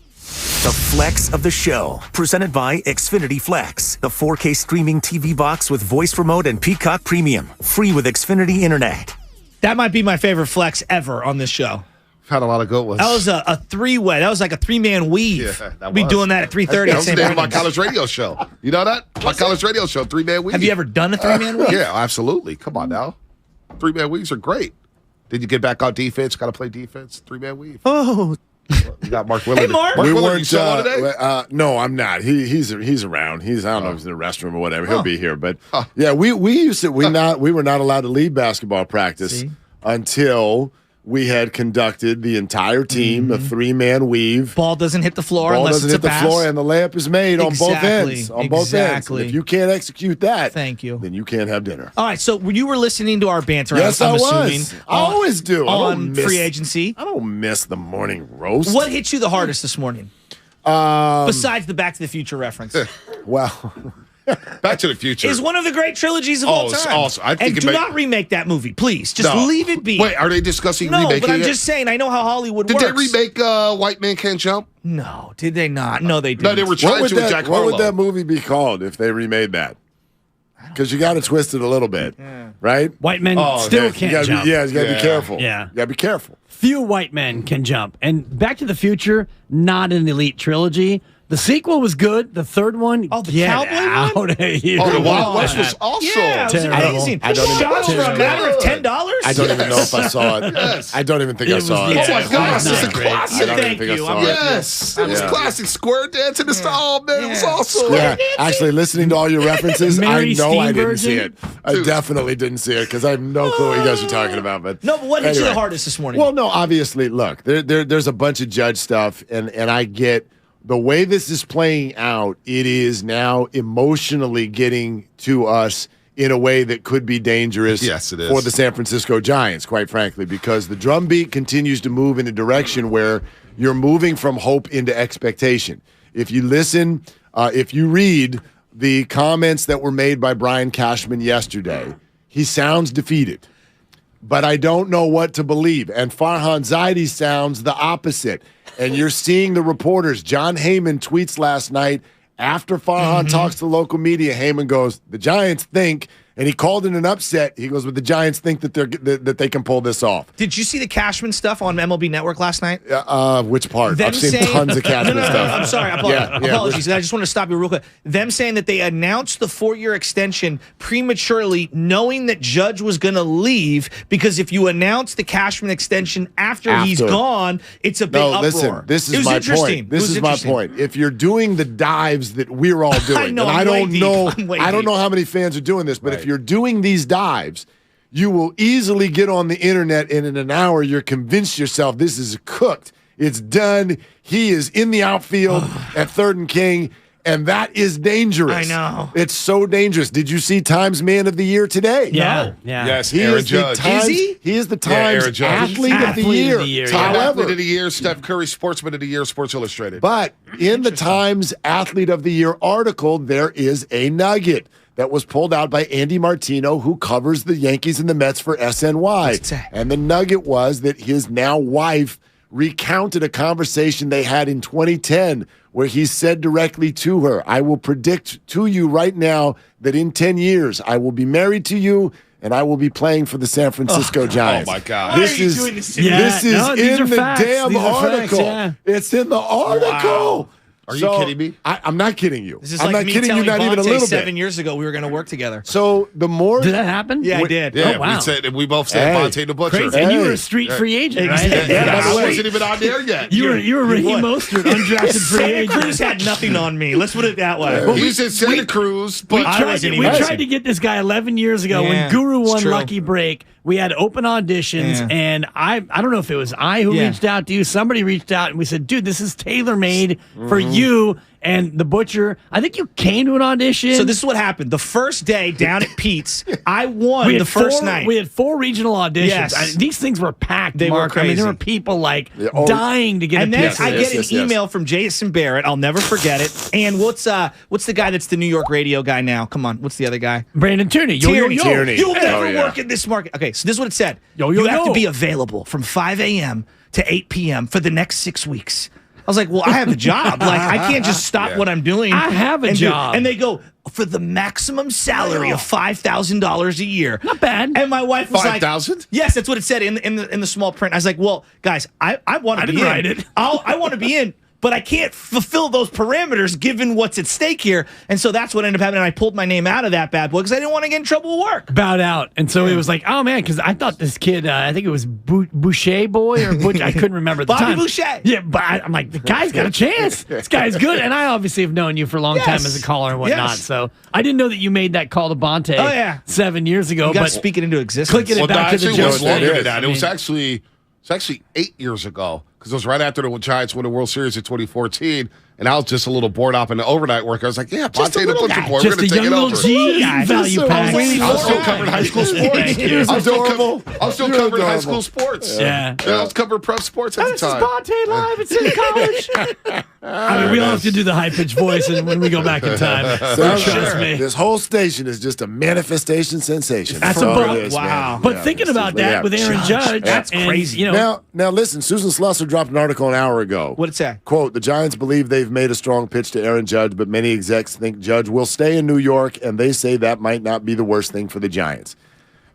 The Flex of the Show, presented by Xfinity Flex, the 4K streaming TV box with voice remote and Peacock Premium, free with Xfinity Internet. That might be my favorite flex ever on this show. Had a lot of good ones. That was a three-way. That was like a three-man weave. Yeah, that Be was. doing that at 3:30. That was the name of my college radio show. You know that? My college radio show, 3-man weave. Have you ever done a three-man weave? Yeah, absolutely. Come on now. 3-man weaves are great. Did you get back on defense? Got to play defense. 3-man weave. Oh. You got Mark Willard. Hey, Mark. We weren't. You saw him today? No, I'm not. He's around. I don't know if he's in the restroom or whatever. He'll be here. But yeah, we were not allowed to leave basketball practice until we had conducted the entire team, a 3-man weave. Ball doesn't hit the floor Ball unless doesn't it's hit a the pass. floor, and the layup is made on both ends. On both ends. And if you can't execute that, thank you. Then you can't have dinner. All right, so you were listening to our banter. Yes, I'm I assuming, was. I always do. I don't on miss- free agency. I don't miss the morning roast. What hit you the hardest this morning? Besides the Back to the Future reference. Well, Back to the Future is one of the great trilogies of all it's time. awesome. I think and it do may- not remake that movie, please. Just leave it be. Wait, are they discussing no, remaking but I'm it? just saying. I know how Hollywood Did works. they remake White Man Can't Jump? No, did they not? No, they didn't. No, they were trying to with Jack what Harlow. would that movie be called if they remade that? Because you got to twist it a little bit, right? White men still can't jump. You got to be careful. Yeah. You got to be careful. Few white men can jump. And Back to the Future, not an elite trilogy. The sequel was good. The third one, the get cowboy out one? of here. Oh, the Wild West was also Yeah, it was amazing. I don't Shots even- for a matter of $10. I don't even know if I saw it. Yes. I don't even think I saw it. Oh my gosh, this is a I classic. don't even think I saw it. Yes, it was classic. Square dancing the style, man. It was awesome. Yeah, actually, listening to all your references, Mary I know I Steen didn't see version? it. I definitely didn't see it because I have no clue what you guys are talking about. But No, but what hit you the anyway. hardest this morning? Well, no, obviously, look, there's a bunch of Judge stuff, and I get the way this is playing out. It is now emotionally getting to us in a way that could be dangerous Yes, it is. for the San Francisco Giants, quite frankly, because the drumbeat continues to move in a direction where you're moving from hope into expectation. If you listen, if you read the comments that were made by Brian Cashman yesterday, he sounds defeated. But I don't know what to believe. And Farhan Zaidi sounds the opposite. And you're seeing the reporters. John Heyman tweets last night after Farhan talks to local media. Heyman goes, the Giants think, and he called it an upset. He goes, but the Giants think that they can pull this off. Did you see the Cashman stuff on MLB Network last night? Which part? Them I've seen saying- tons of Cashman No, stuff. I'm sorry. Apologies. I just want to stop you real quick. Them saying that they announced the 4-year extension prematurely, knowing that Judge was going to leave, because if you announce the Cashman extension after he's gone, it's a big uproar. Listen, this It is was my interesting. point. This is my point. If you're doing the dives that we're all doing, know, and I I'm way don't deep. know, I'm way I don't deep. know how many fans are doing this, but if you're doing these dives, you will easily get on the internet, and in an hour, you're convinced yourself this is cooked. It's done. He is in the outfield at 3rd and King. And that is dangerous. I know. It's so dangerous. Did you see Times Man of the Year today? Yeah. No. Yeah. Yes, He Aaron is Judge. the Times, Is he? He is the Times Aaron Judge. Athlete of the Year. Time However, Athlete of the Year, Steph Curry Sportsman of the Year, Sports Illustrated. but in the Times Athlete of the Year article, there is a nugget that was pulled out by Andy Martino, who covers the Yankees and the Mets for SNY. And the nugget was that his now wife recounted a conversation they had in 2010 where he said directly to her, I will predict to you right now that in 10 years I will be married to you and I will be playing for the San Francisco Giants. Oh, my God. This is in the damn article. It's in the article. Wow. Are you kidding me? I'm not kidding you. This is I'm like not me kidding you, telling not even a Bonte little 7 bit. years ago we were going to work together. So the more Did that happen? Yeah, I did. Yeah, Oh, wow. we said we both said Bonte the Butcher. Crazy. And you were a street free agent, right? I wasn't even on there yet. You were Ricky Mostert, undrafted free Santa agent. Cruz had nothing on me. Let's put it that way. He's in Santa Cruz, but We tried to get this guy 11 years ago when Guru won Lucky Break. We had open auditions, and I don't know if it was I who reached out to you. Somebody reached out, and we said, dude, this is tailor-made for you. And the Butcher, I think you came to an audition. So this is what happened. The first day down at Pete's, I won the first night. We had 4 regional auditions. Yes. These things were packed, They Mark. were crazy. I mean, there were people dying to get and a then piece of I this. get an email from Jason Barrett. I'll never forget it. And what's the guy that's the New York radio guy now? Come on, what's the other guy? Brandon Tierney. Tierney. Tierney. You'll never work in this market. Okay, so this is what it said. You have to be available from 5 a.m. to 8 p.m. for the next 6 weeks. I was like, well, I have a job. Like, I can't just stop what I'm doing. I have a job. And they go, for the maximum salary of $5,000 a year. Not bad. And my wife was like, 5,000? yes, that's what it said in the small print. I was like, well, guys, I want to be in. write it. I want to be in. But I can't fulfill those parameters given what's at stake here. And so that's what ended up happening. I pulled my name out of that bad boy because I didn't want to get in trouble at work. Bowed out. And so it was like, oh, man, because I thought this kid, I think it was Boucher boy or Butch. I couldn't remember at the Bobby time. Boucher. Yeah, but I'm like, the guy's got a chance. This guy's good. And I obviously have known you for a long time as a caller and whatnot. Yes. So I didn't know that you made that call to Bonte 7 years ago. You got but to speak it into existence. clicking it back to the it was joke. longer than that. It was actually 8 years ago because it was right after the Giants won the World Series in 2014. And I was just a little bored up in the overnight work. I was like, yeah, Bonte the Butcher Boy, we're going to take it over. Value pack. I was still covering high school sports. I'm still covering high school sports. Yeah. I was covering prep sports at the This is time. Bonte live at City College. I mean, we all have to do the high-pitched voice when we go back in time. So Trust me. This whole station is just a manifestation sensation. That's all a it is, man. But Yeah, thinking it's about just- that with Aaron Judge, that's and, crazy. You know, Now listen, Susan Slusser dropped an article an hour ago. What'd it say? Quote, the Giants believe they've made a strong pitch to Aaron Judge, but many execs think Judge will stay in New York, and they say that might not be the worst thing for the Giants.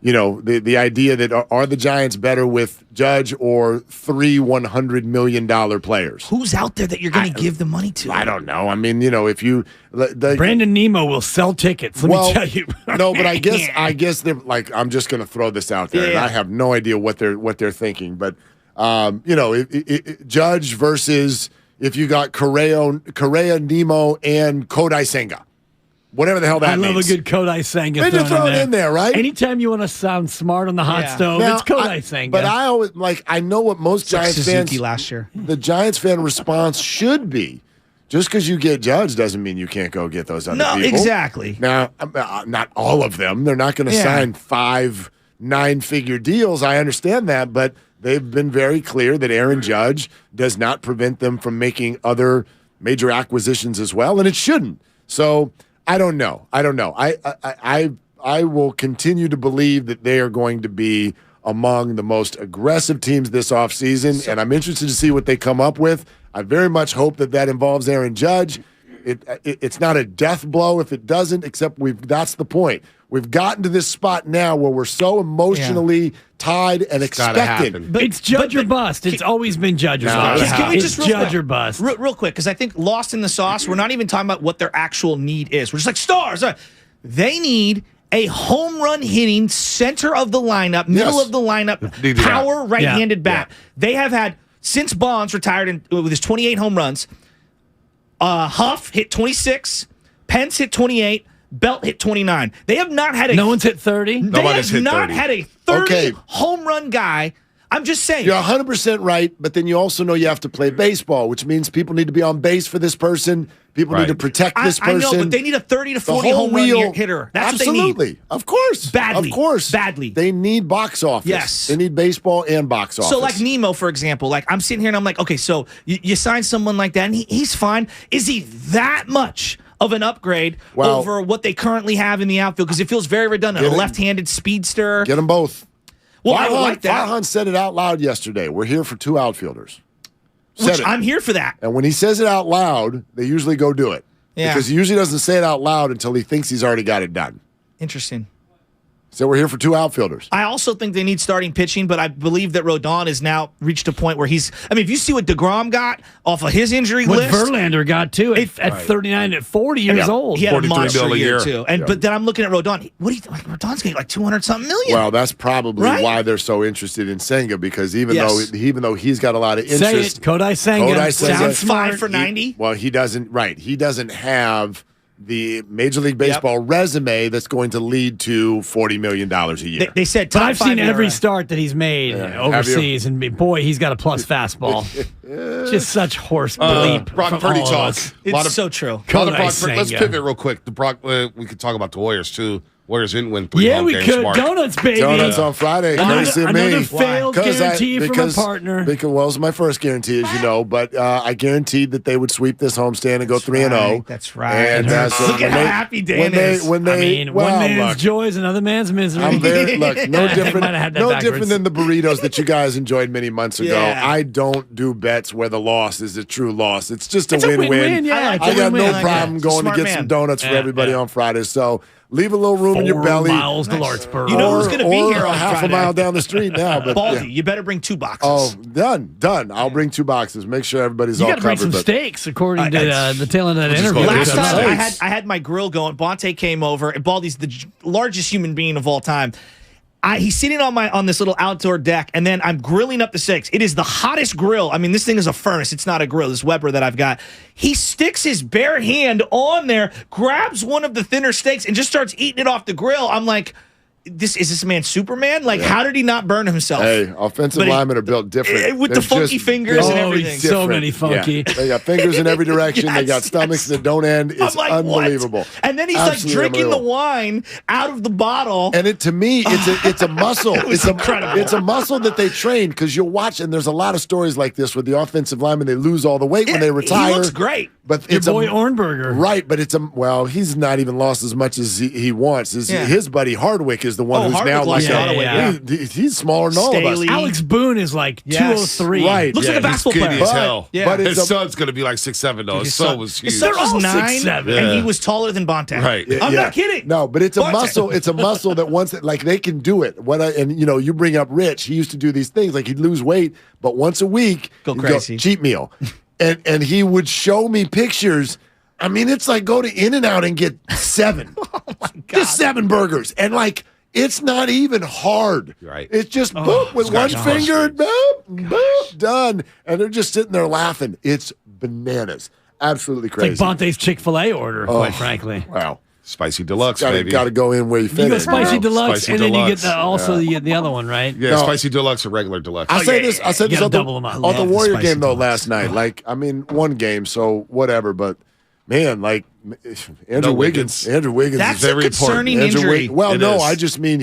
You know, the idea that are the Giants better with Judge or 3 $100 million players? Who's out there that you're going to give the money to? I don't know. I mean, you know, if you Brandon Nemo will sell tickets. Let me tell you. No, but I guess they're like, I'm just going to throw this out there, and I have no idea what they're thinking. But you know, Judge versus if you got Correa, Nemo, and Kodai Senga. Whatever the hell that means. I love a good Kodai Senga. They just throw it in there, right? Anytime you want to sound smart on the hot stove, Now, it's Kodai Senga. But I always I know what most Giants fans last year. The Giants fan response should be. Just because you get Judge doesn't mean you can't go get those other people. No, exactly. Now, not all of them. They're not going to sign 5 9-figure deals. I understand that, but they've been very clear that Aaron Judge does not prevent them from making other major acquisitions as well, and it shouldn't. So I don't know. I will continue to believe that they are going to be among the most aggressive teams this offseason, and I'm interested to see what they come up with. I very much hope that involves Aaron Judge. It's not a death blow if it doesn't, except that's the point. We've gotten to this spot now where we're so emotionally tied and expectant. But it's Judge or bust. It's always been Judge or bust. Can we just Judge or bust? Real quick, because I think lost in the sauce, we're not even talking about what their actual need is. We're just like stars. They need a home run hitting center of the lineup, middle of the lineup, power right-handed bat. They have had, since Bonds retired with his 28 home runs, Huff hit 26, Pence hit 28, Belt hit 29. They have not had no one's hit 30. They have not had a 30 home run guy I'm just saying. You're 100% right, but then you also know you have to play baseball, which means people need to be on base for this person. People need to protect this person. I know, but they need a 30 to 40 home run hitter. That's what they need. Absolutely. Of course. Badly. Of course. Badly. They need box office. Yes. They need baseball and box office. So, like Nemo, for example, like I'm sitting here and I'm like, okay, so you sign someone like that, and he's fine. Is he that much of an upgrade over what they currently have in the outfield? Because it feels very redundant. A left-handed speedster. Get them both. Well, I like that. Farhan said it out loud yesterday. We're here for 2 outfielders. I'm here for that. And when he says it out loud, they usually go do it. Yeah. Because he usually doesn't say it out loud until he thinks he's already got it done. Interesting. So we're here for 2 outfielders. I also think they need starting pitching, but I believe that Rodon has now reached a point where he's. I mean, if you see what DeGrom got off of his injury list, what Verlander got too at 39, at 40 years old, he had a monster year too. And Yeah. but then I'm looking at Rodon. What do you think? Rodon's getting like 200-something million. Well, that's probably Right? why they're so interested in Senga, because even though he's got a lot of interest, Say it, Kodai Senga. Sounds 5 for 90. Well, he doesn't. Right, he doesn't have the Major League Baseball resume that's going to lead to $40 million a year. They said, but I've seen every start that he's made overseas, and boy, he's got a plus fastball. Just such horse bleep. Brock Purdy talk. It's so true. Let's pivot real quick. The Brock. We could talk about the Warriors too. Warriors didn't win 3 home games. Yeah, we could. Donuts, baby. Donuts on Friday. Courtesy of me. Another failed guarantee from a partner. Because, well, it was my first guarantee, as you know, but I guaranteed that they would sweep this homestand and go 3-0. That's right. And so look at how happy Dan is. One man's joy is another man's misery. I'm very, no different than the burritos that you guys enjoyed many months ago. Yeah. I don't do bets where the loss is a true loss. It's just a win-win. win-win, yeah. I got no problem going to get some donuts for everybody on Friday. So leave a little room in your belly. 4 miles to Lartsburg. You know who's going to be here on half Friday? a mile down the street now. But Baldy, you better bring 2 boxes. Oh, done. I'll bring 2 boxes. Make sure everybody's all You covered. got to bring some steaks, according to the tail end of that interview. Last time I had my grill going. Bonte came over, and Baldy's the largest human being of all time. He's sitting on this little outdoor deck, and then I'm grilling up the steaks. It is the hottest grill. I mean, this thing is a furnace. It's not a grill. This Weber that I've got. He sticks his bare hand on there, grabs one of the thinner steaks, and just starts eating it off the grill. I'm like, is this man Superman? Like, how did he not burn himself? Hey, offensive linemen are built different. With the funky fingers and everything. So many funky. Yeah. They got fingers in every direction. They got stomachs that don't end. It's like, unbelievable. What? And then he's like drinking the wine out of the bottle. And to me, it's a muscle. It's incredible. It's a muscle that they train, because you'll watch, and there's a lot of stories like this with the offensive linemen. They lose all the weight when they retire. He looks great. But Your boy Ornberger. Right, but he's not even lost as much as he wants. His buddy Hardwick is the one who's now like he's smaller than all of us. Alex Boone is like 203. Right. Looks like a basketball player. As hell. But his son's going to be like 6'7", though. His son was huge. His son was 9, 6'7". and he was taller than Bonte. Right. I'm not kidding. No, but it's a muscle. It's a muscle that once they can do it. You bring up Rich. He used to do these things, like he'd lose weight, but once a week, go crazy, cheat meal, and he would show me pictures. I mean, it's like go to In-N-Out and get 7. Oh my God. Just 7 burgers, and it's not even hard. Right. It's just boop with one finger, boop, done. And they're just sitting there laughing. It's bananas. Absolutely crazy. It's like Bonte's Chick-fil-A order, quite frankly. Wow. Spicy deluxe, baby. Got to go in where you fit. You go spicy deluxe, Spicy and then deluxe. you get you get the other one, right? Yeah, spicy deluxe or regular deluxe. I said this on the Warrior game, though, deluxe. last night. One game, so whatever. But, man, Andrew Wiggins. That's is very a concerning important. injury. I just mean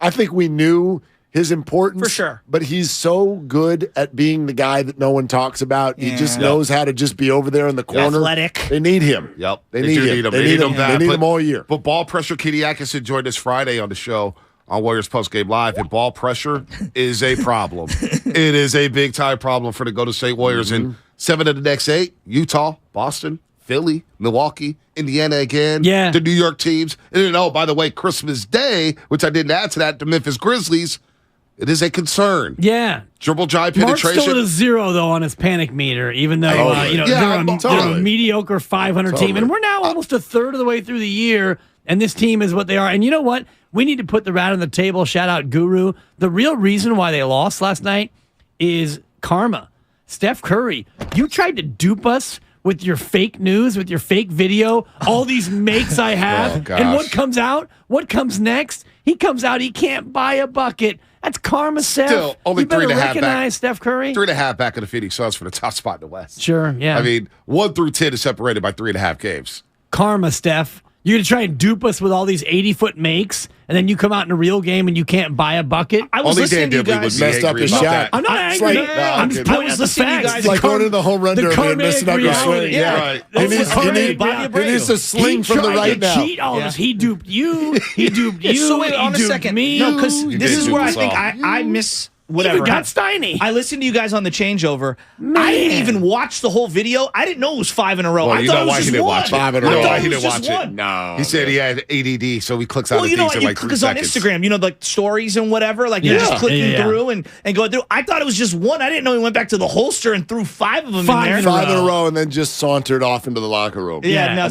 I think we knew his importance. For sure. But he's so good at being the guy that no one talks about. He just knows how to just be over there in the corner. Athletic. They need him. Yep. They need him. They need him all year. But ball pressure, Kitty Atkinson joined us Friday on the show on Warriors Postgame Live, and ball pressure is a problem. It is a big-time problem for the Golden State Warriors. And 7 of the next 8, Utah, Boston, Philly, Milwaukee, Indiana again, the New York teams. And then, by the way, Christmas Day, which I didn't add to that, the Memphis Grizzlies, it is a concern. Yeah. Dribble drive Mark's penetration. still at a 0, though, on his panic meter, even though they're a mediocre 500 team. And we're now almost a third of the way through the year, and this team is what they are. And you know what? We need to put the rat on the table. Shout out Guru. The real reason why they lost last night is karma. Steph Curry, you tried to dupe us with your fake news, with your fake video, all these makes I have. Oh, and what comes out? What comes next? He comes out, he can't buy a bucket. That's karma, Steph. Still, only you better 3.5 back. recognize Steph Curry. 3.5 back of the Phoenix Suns for the top spot in the West. Sure, yeah. I mean, 1 through 10 is separated by 3.5 games. Karma, Steph. You're going to try and dupe us with all these 80-foot makes, and then you come out in a real game and you can't buy a bucket? I was listening to you guys. Messed up his shot. I'm not angry. I'm just pointing out the facts. It's like going to the home run derby and messing up your swing. Yeah. He needs to sling from the right now. Cheat all of us. He duped you. He duped you. So wait, he on a duped second. Me. No, because this is where I think I miss whatever. Even got Steiny. I listened to you guys on the changeover. I didn't even watch the whole video. I didn't know it was 5 in a row. Well, I thought it was just one. Watch 5 in a I row. thought He it was didn't just watch one. it. No. He said he had ADD, so he clicks out of things in like 3 because on seconds. Instagram, like stories and whatever, like you're just clicking through and going through. I thought it was just one. I didn't know he went back to the holster and threw 5 of them in there. 5 in a row and then just sauntered off into the locker room. No,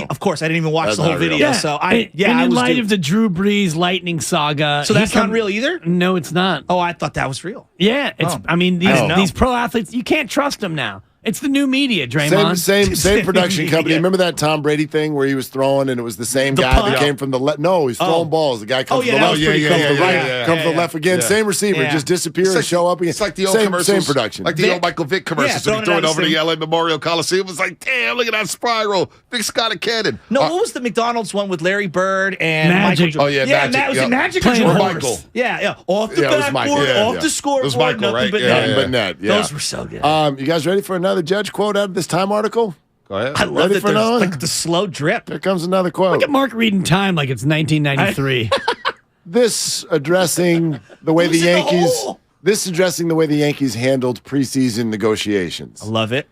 of course, I didn't even watch the whole video. So in light of the Drew Brees Lightning saga. So that's not real either? No, it's not. Oh, I thought that was real. Yeah, it's. I mean, these pro athletes, you can't trust them now. It's the new media, Draymond. Same production company. Remember that Tom Brady thing where he was throwing and it was the same guy that came from the left? No, he's throwing balls. The guy comes from the left, comes from the right, comes from the left again. Same receiver, just disappear and show up again. It's like the old commercials. Same production. Like the old Michael Vick commercials when he threw it over the LA Memorial Coliseum. It was like, damn, look at that spiral. Vic Scott a cannon. No, what was the McDonald's one with Larry Bird and Magic? Michael? Oh, yeah, Magic. Was it Magic or Michael? Yeah. Off the backboard, off the scoreboard, it was Michael, nothing right? but net. Those were so good. You guys ready for another Judge quote out of this Time article? Go ahead. I love that there's like the slow drip. Here comes another quote. Look at Mark reading Time like it's 1993. This addressing the way the Yankees handled preseason negotiations. I love it.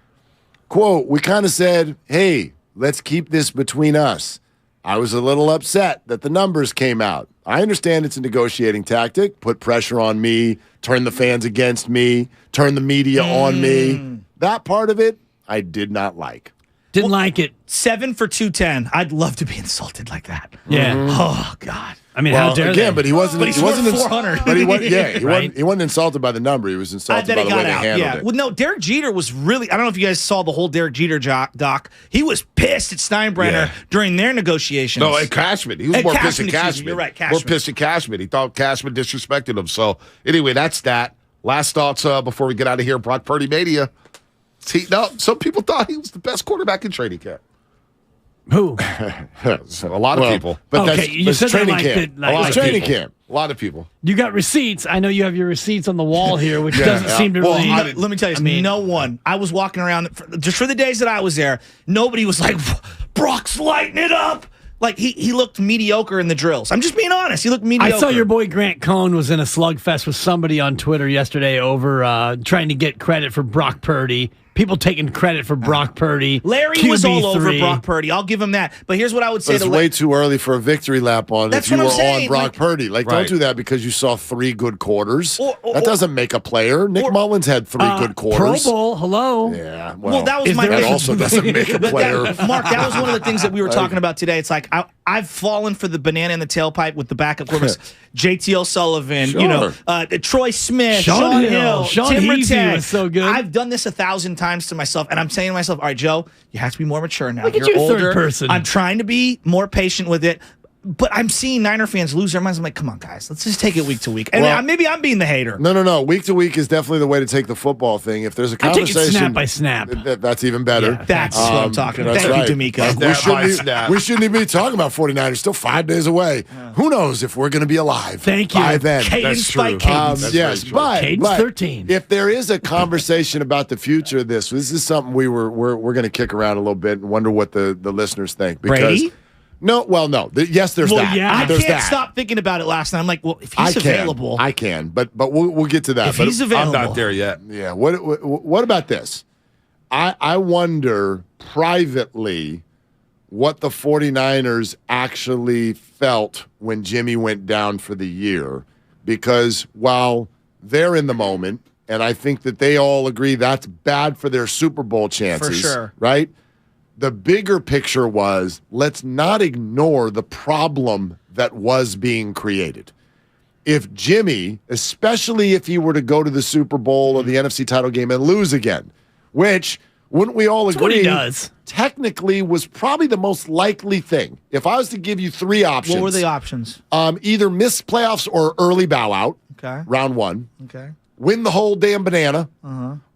Quote, we kind of said, hey, let's keep this between us. I was a little upset that the numbers came out. I understand it's a negotiating tactic. Put pressure on me, turn the fans against me, turn the media on me. That part of it, I did not like. Didn't like it. 7 for 210. I'd love to be insulted like that. Yeah. Oh God. I mean, how dare they? But he wasn't. But he wasn't 400. But he wasn't insulted by the number. He was insulted by the way they handled it. Well, no, Derek Jeter was really. I don't know if you guys saw the whole Derek Jeter doc. He was pissed at Steinbrenner during their negotiations. No, and Cashman. He was more pissed at Cashman. You're right, Cashman. More pissed at Cashman. He thought Cashman disrespected him. So anyway, that's that. Last thoughts before we get out of here. Brock Purdy Mania. It's heating up. Some people thought he was the best quarterback in training camp. Who? A lot of people. But okay, you said training that camp. Training camp. A lot of people. You got receipts. I know you have your receipts on the wall here, which doesn't seem to really. Let me tell you, no one. I was walking around just for the days that I was there. Nobody was like, Brock's lighting it up. Like he looked mediocre in the drills. I'm just being honest. He looked mediocre. I saw your boy Grant Cohn was in a slugfest with somebody on Twitter yesterday over trying to get credit for Brock Purdy. People taking credit for Brock Purdy. Larry QB3. was all over Brock Purdy. I'll give him that. But here's what I would say it's way too early for a victory lap on That's if you what were I'm saying. on Brock Purdy. Don't do that because you saw 3 good quarters. That doesn't make a player. Nick Mullins had 3 good quarters. Pro Bowl, hello. Yeah. Well, that was that also doesn't make a player. Mark, that was one of the things that we were talking about today. It's like I've fallen for the banana in the tailpipe with the backup quarterbacks. JT O'Sullivan, Troy Smith, Sean Hill, Sean Tim Heasy Rattay. was so good. I've done this 1,000 times to myself, and I'm saying to myself, all right, Joe, you have to be more mature now. Look at You're you, older. third person. I'm trying to be more patient with it. But I'm seeing Niner fans lose their minds. I'm like, come on, guys. Let's just take it week to week. And maybe I'm being the hater. No. Week to week is definitely the way to take the football thing. If there's a conversation. I take it snap by snap. That's even better. Yeah, that's what I'm talking about. Thank you, D'Amico. We shouldn't even be talking about 49ers. Still 5 days away. Who knows if we're going to be alive. Thank you. By then. Cadence by cadence. Yes, but Cadence 13. If there is a conversation about the future of this is something we're going to kick around a little bit and wonder what the listeners think. Because Brady? No. Yes, there's that. Yeah. I can't stop thinking about it last night. I'm like, well, if he's available. I can, but we'll get to that. If he's available. I'm not there yet. Yeah. What about this? I wonder privately what the 49ers actually felt when Jimmy went down for the year. Because while they're in the moment, and I think that they all agree that's bad for their Super Bowl chances. For sure. Right? The bigger picture was, let's not ignore the problem that was being created. If Jimmy, especially if he were to go to the Super Bowl or the NFC title game and lose again, which wouldn't we all agree? That's what he does. Technically was probably the most likely thing. If I was to give you 3 options. What were the options? Either miss playoffs or early bow out. Okay. Round 1. Okay. Win the whole damn banana.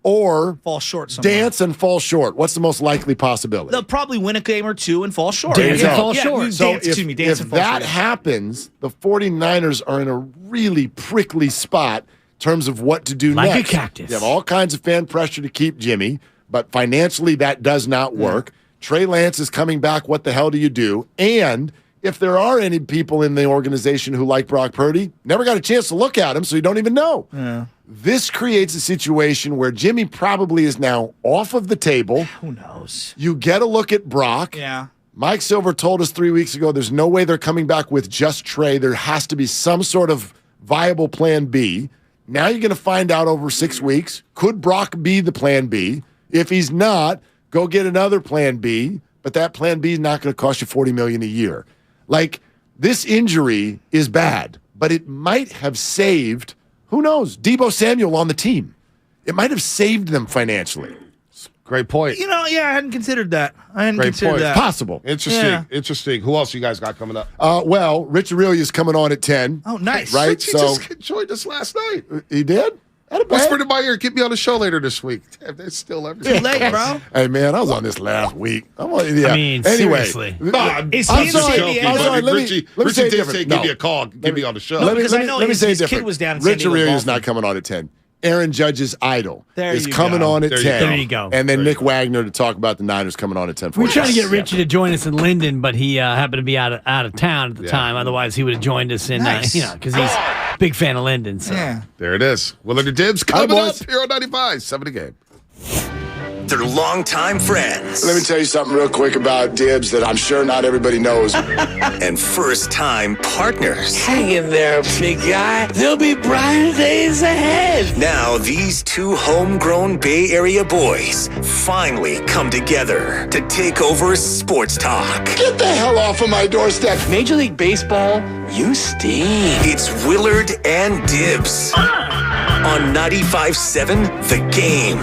Or fall short somewhere. Dance and fall short. What's the most likely possibility? They'll probably win a game or 2 and fall short. Dance and fall short. So Dance if and fall that short. happens, the 49ers are in a really prickly spot in terms of what to do like next. a cactus. You have all kinds of fan pressure to keep Jimmy, but financially that does not work. Trey Lance is coming back. What the hell do you do? And if there are any people in the organization who like Brock Purdy, never got a chance to look at him, so you don't even know. Yeah. This creates a situation where Jimmy probably is now off of the table. Who knows? You get a look at Brock. Yeah. Mike Silver told us 3 weeks ago there's no way they're coming back with just Trey. There has to be some sort of viable plan B. Now you're going to find out over 6 weeks. Could Brock be the plan B? If he's not, go get another plan B, but that plan B is not going to cost you $40 million a year. Like, this injury is bad, but it might have saved, who knows, Deebo Samuel on the team. It might have saved them financially. Great point. You know, yeah, I hadn't considered that. I hadn't Great considered point. that. Possible. Interesting. Yeah. Interesting. Who else you guys got coming up? Well, Rich Aurelius is coming on at 10. Oh, nice. Right? He just joined us last night. He did? Whispered in my ear, get me on the show later this week. Damn, they're still everything. Too late, bro. Hey, man, I was on this last week. I mean, anyway, seriously. Is I'm he sorry. in I'm sorry. Let me Richie say it did different. say, give me a call. Get me on the show. No, because I know let me his say it kid different. was down in San Rich Diego Aurelius is golfing. not coming on at 10. Aaron Judge's idol There is you coming go. on at There you 10. go. There you go. And then Nick Wagner to talk about the Niners coming on at 10. We were trying to get Richie to join us in Linden, but he happened to be out of town at the time. Otherwise, he would have joined us in, Nice. because he's a big fan of Linden. So. Yeah. There it is. Willard Dibs coming boys. up here on 95. 7 the game. They're longtime friends. Let me tell you something real quick about Dibs that I'm sure not everybody knows. And first-time partners. Hang in there, big guy. There'll be brighter days ahead. Now, these 2 homegrown Bay Area boys finally come together to take over sports talk. Get the hell off of my doorstep. Major League Baseball, you stink. It's Willard and Dibs on 95.7 The Game.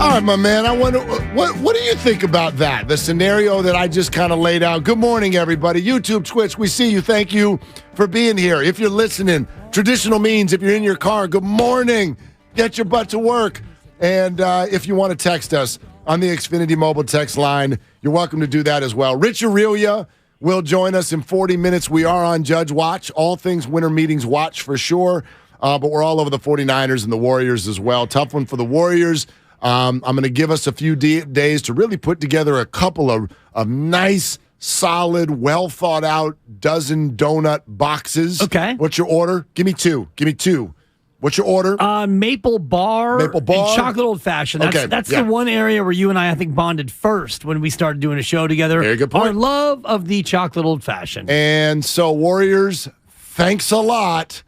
All right, my man, I wonder, what do you think about that? The scenario that I just kind of laid out. Good morning, everybody. YouTube, Twitch, we see you. Thank you for being here. If you're listening, traditional means, if you're in your car, good morning. Get your butt to work. And if you want to text us on the Xfinity mobile text line, you're welcome to do that as well. Rich Aurelia will join us in 40 minutes. We are on Judge Watch, all things winter meetings watch for sure. But we're all over the 49ers and the Warriors as well. Tough one for the Warriors. I'm going to give us a few days to really put together a couple of nice, solid, well-thought-out dozen donut boxes. Okay. What's your order? Give me two. What's your order? Maple bar, and chocolate old fashioned. That's the one area where you and I think, bonded first when we started doing a show together. Very good point. Our love of the chocolate old fashioned. And so, Warriors, thanks a lot.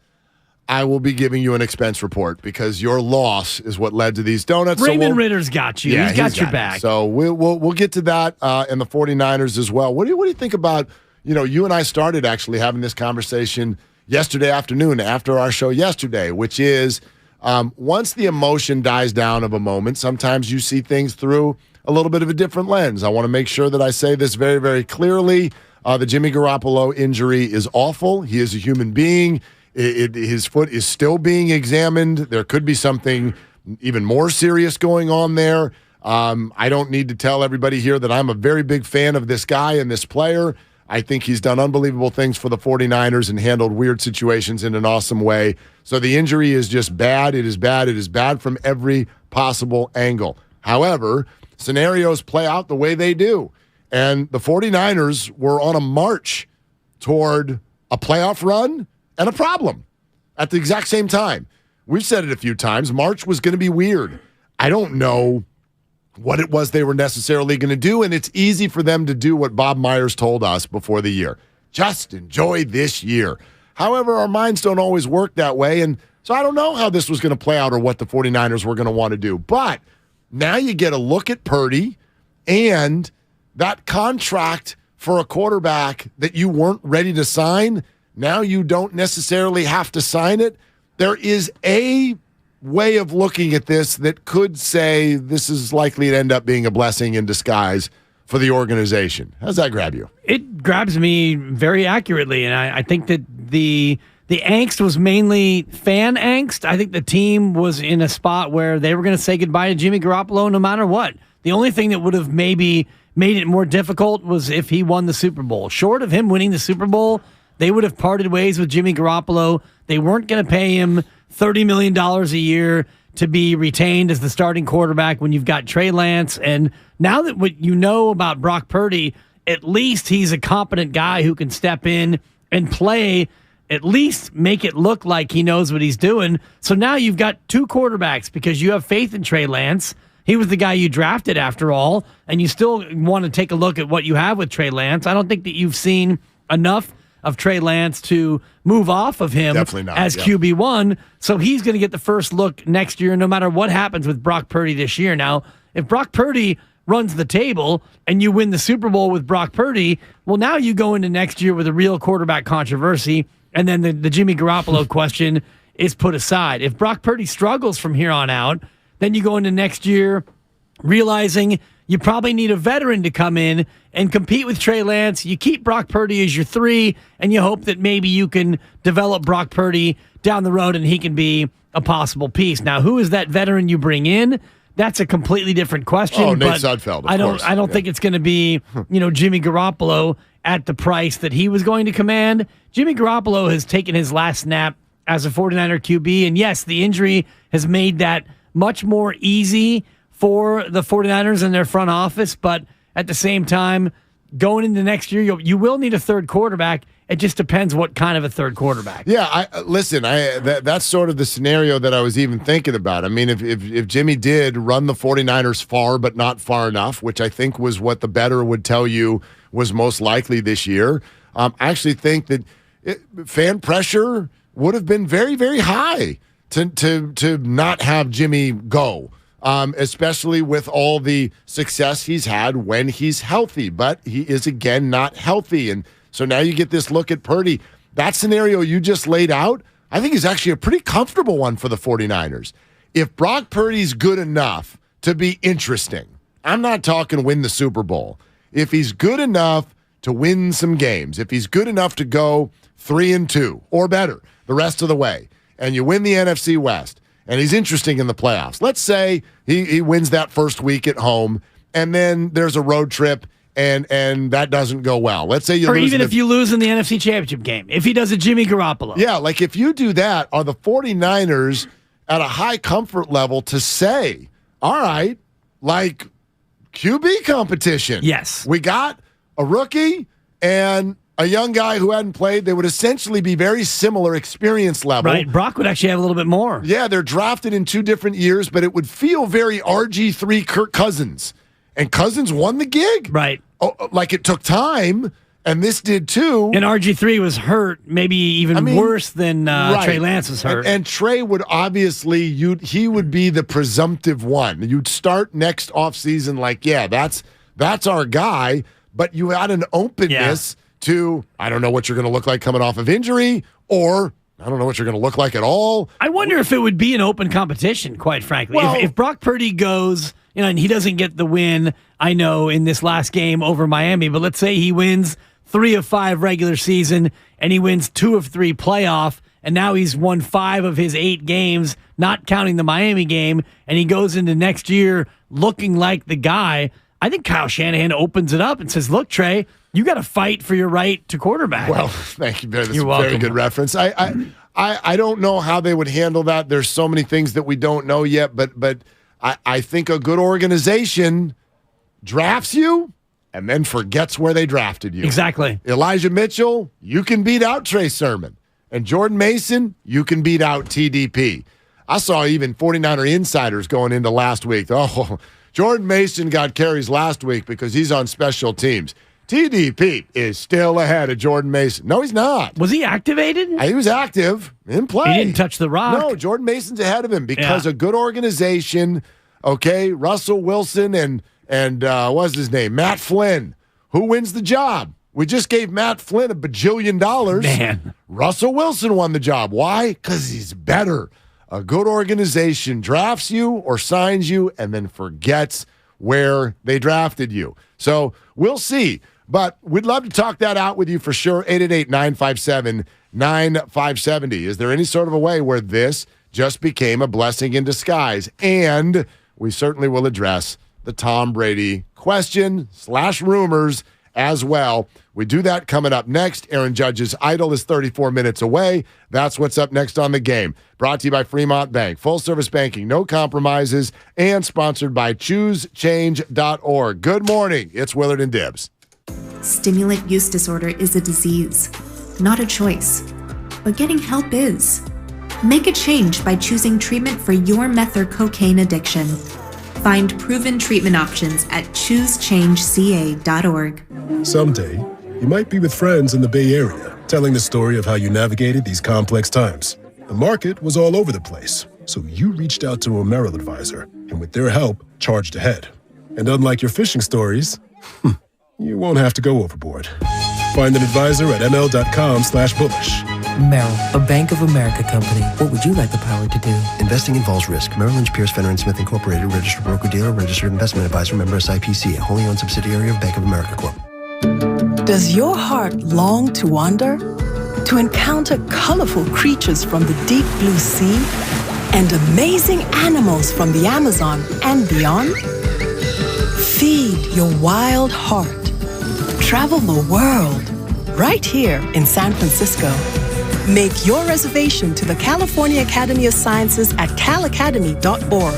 I will be giving you an expense report because your loss is what led to these donuts. Raymond Ritter's got you. Yeah, he's got your it. back. So we'll get to that and the 49ers as well. What do you think about, you and I started actually having this conversation yesterday afternoon after our show yesterday, which is once the emotion dies down of a moment, sometimes you see things through a little bit of a different lens. I want to make sure that I say this very, very clearly. The Jimmy Garoppolo injury is awful. He is a human being. His foot is still being examined. There could be something even more serious going on there. I don't need to tell everybody here that I'm a very big fan of this guy and this player. I think he's done unbelievable things for the 49ers and handled weird situations in an awesome way. So the injury is just bad. It is bad. It is bad from every possible angle. However, scenarios play out the way they do. And the 49ers were on a march toward a playoff run and a problem at the exact same time. We've said it a few times. March was going to be weird. I don't know what it was they were necessarily going to do, and it's easy for them to do what Bob Myers told us before the year. Just enjoy this year. However, our minds don't always work that way, and so I don't know how this was going to play out or what the 49ers were going to want to do. But now you get a look at Purdy and that contract for a quarterback that you weren't ready to sign. Now you don't necessarily have to sign it. There is a way of looking at this that could say this is likely to end up being a blessing in disguise for the organization. How does that grab you? It grabs me very accurately, and I think that the angst was mainly fan angst. I think the team was in a spot where they were going to say goodbye to Jimmy Garoppolo no matter what. The only thing that would have maybe made it more difficult was if he won the Super Bowl. Short of him winning the Super Bowl, they would have parted ways with Jimmy Garoppolo. They weren't going to pay him $30 million a year to be retained as the starting quarterback when you've got Trey Lance. And now that what you know about Brock Purdy, at least he's a competent guy who can step in and play, at least make it look like he knows what he's doing. So now you've got two quarterbacks because you have faith in Trey Lance. He was the guy you drafted after all, and you still want to take a look at what you have with Trey Lance. I don't think that you've seen enough of Trey Lance to move off of him as QB1. So he's going to get the first look next year, no matter what happens with Brock Purdy this year. Now, if Brock Purdy runs the table and you win the Super Bowl with Brock Purdy, well, now you go into next year with a real quarterback controversy, and then the Jimmy Garoppolo question is put aside. If Brock Purdy struggles from here on out, then you go into next year realizing you probably need a veteran to come in and compete with Trey Lance. You keep Brock Purdy as your 3, and you hope that maybe you can develop Brock Purdy down the road and he can be a possible piece. Now, who is that veteran you bring in? That's a completely different question. Oh, Nate Sudfeld, of course. I don't think it's going to be, Jimmy Garoppolo at the price that he was going to command. Jimmy Garoppolo has taken his last snap as a 49er QB, and yes, the injury has made that much more easy for the 49ers and their front office, but at the same time, going into next year, you will need a third quarterback. It just depends what kind of a third quarterback. Yeah, that's sort of the scenario that I was even thinking about. I mean, if Jimmy did run the 49ers far but not far enough, which I think was what the bettor would tell you was most likely this year, I actually think that fan pressure would have been very, very high to not have Jimmy go. Especially with all the success he's had when he's healthy. But he is, again, not healthy. And so now you get this look at Purdy. That scenario you just laid out, I think is actually a pretty comfortable one for the 49ers. If Brock Purdy's good enough to be interesting, I'm not talking win the Super Bowl. If he's good enough to win some games, if he's good enough to go 3-2 or better the rest of the way, and you win the NFC West, and he's interesting in the playoffs. Let's say he wins that first week at home, and then there's a road trip, and that doesn't go well. Let's say you lose. Or even if you lose in the NFC Championship game, if he does a Jimmy Garoppolo. Yeah, like if you do that, are the 49ers at a high comfort level to say, all right, like QB competition. Yes. We got a rookie and a young guy who hadn't played. They would essentially be very similar experience level. Right. Brock would actually have a little bit more. Yeah, they're drafted in 2 different years, but it would feel very RG3 Kirk Cousins. And Cousins won the gig. Right. Oh, like it took time, and this did too. And RG3 was hurt, maybe even worse than Trey Lance was hurt. And Trey would obviously, he would be the presumptive one. You'd start next offseason like, yeah, that's our guy, but you had an openness to, I don't know what you're going to look like coming off of injury, or I don't know what you're going to look like at all. I wonder if it would be an open competition, quite frankly. Well, if Brock Purdy goes, and he doesn't get the win, I know, in this last game over Miami, but let's say he wins 3 of 5 regular season, and he wins 2 of 3 playoff, and now he's won 5 of his 8 games, not counting the Miami game, and he goes into next year looking like the guy. I think Kyle Shanahan opens it up and says, look, Trey, you got to fight for your right to quarterback. Well, thank you, Barry. That's a very good reference. I don't know how they would handle that. There's so many things that we don't know yet, but I think a good organization drafts you and then forgets where they drafted you. Exactly. Elijah Mitchell, you can beat out Trey Sermon. And Jordan Mason, you can beat out TDP. I saw even 49er insiders going into last week. Oh, Jordan Mason got carries last week because he's on special teams. TDP is still ahead of Jordan Mason. No, he's not. Was he activated? He was active in play. He didn't touch the rock. No, Jordan Mason's ahead of him because a good organization, okay, Russell Wilson and what's his name? Matt Flynn. Who wins the job? We just gave Matt Flynn $1 bajillion. Man. Russell Wilson won the job. Why? Because he's better. a good organization drafts you or signs you and then forgets where they drafted you. So we'll see. But we'd love to talk that out with you for sure. 888-957-9570. Is there any sort of a way where this just became a blessing in disguise? And we certainly will address the Tom Brady question / rumors as well. We do that coming up next. Aaron Judge's idol is 34 minutes away. That's what's up next on The Game. Brought to you by Fremont Bank. Full service banking, no compromises, and sponsored by ChooseChange.org. Good morning. It's Willard and Dibs. Stimulant use disorder is a disease, not a choice. But getting help is. Make a change by choosing treatment for your meth or cocaine addiction. Find proven treatment options at ChooseChangeCA.org. Someday, you might be with friends in the Bay Area, telling the story of how you navigated these complex times. The market was all over the place, so you reached out to a Merrill advisor, and with their help, charged ahead. And unlike your fishing stories, you won't have to go overboard. Find an advisor at ml.com/bullish. Merrill, a Bank of America company. What would you like the power to do? Investing involves risk. Merrill Lynch, Pierce, Fenner & Smith Incorporated, registered broker-dealer, registered investment advisor, member SIPC, a wholly owned subsidiary of Bank of America Corp. Does your heart long to wander? To encounter colorful creatures from the deep blue sea? And amazing animals from the Amazon and beyond? Feed your wild heart. Travel the world. Right here in San Francisco. Make your reservation to the California Academy of Sciences at calacademy.org.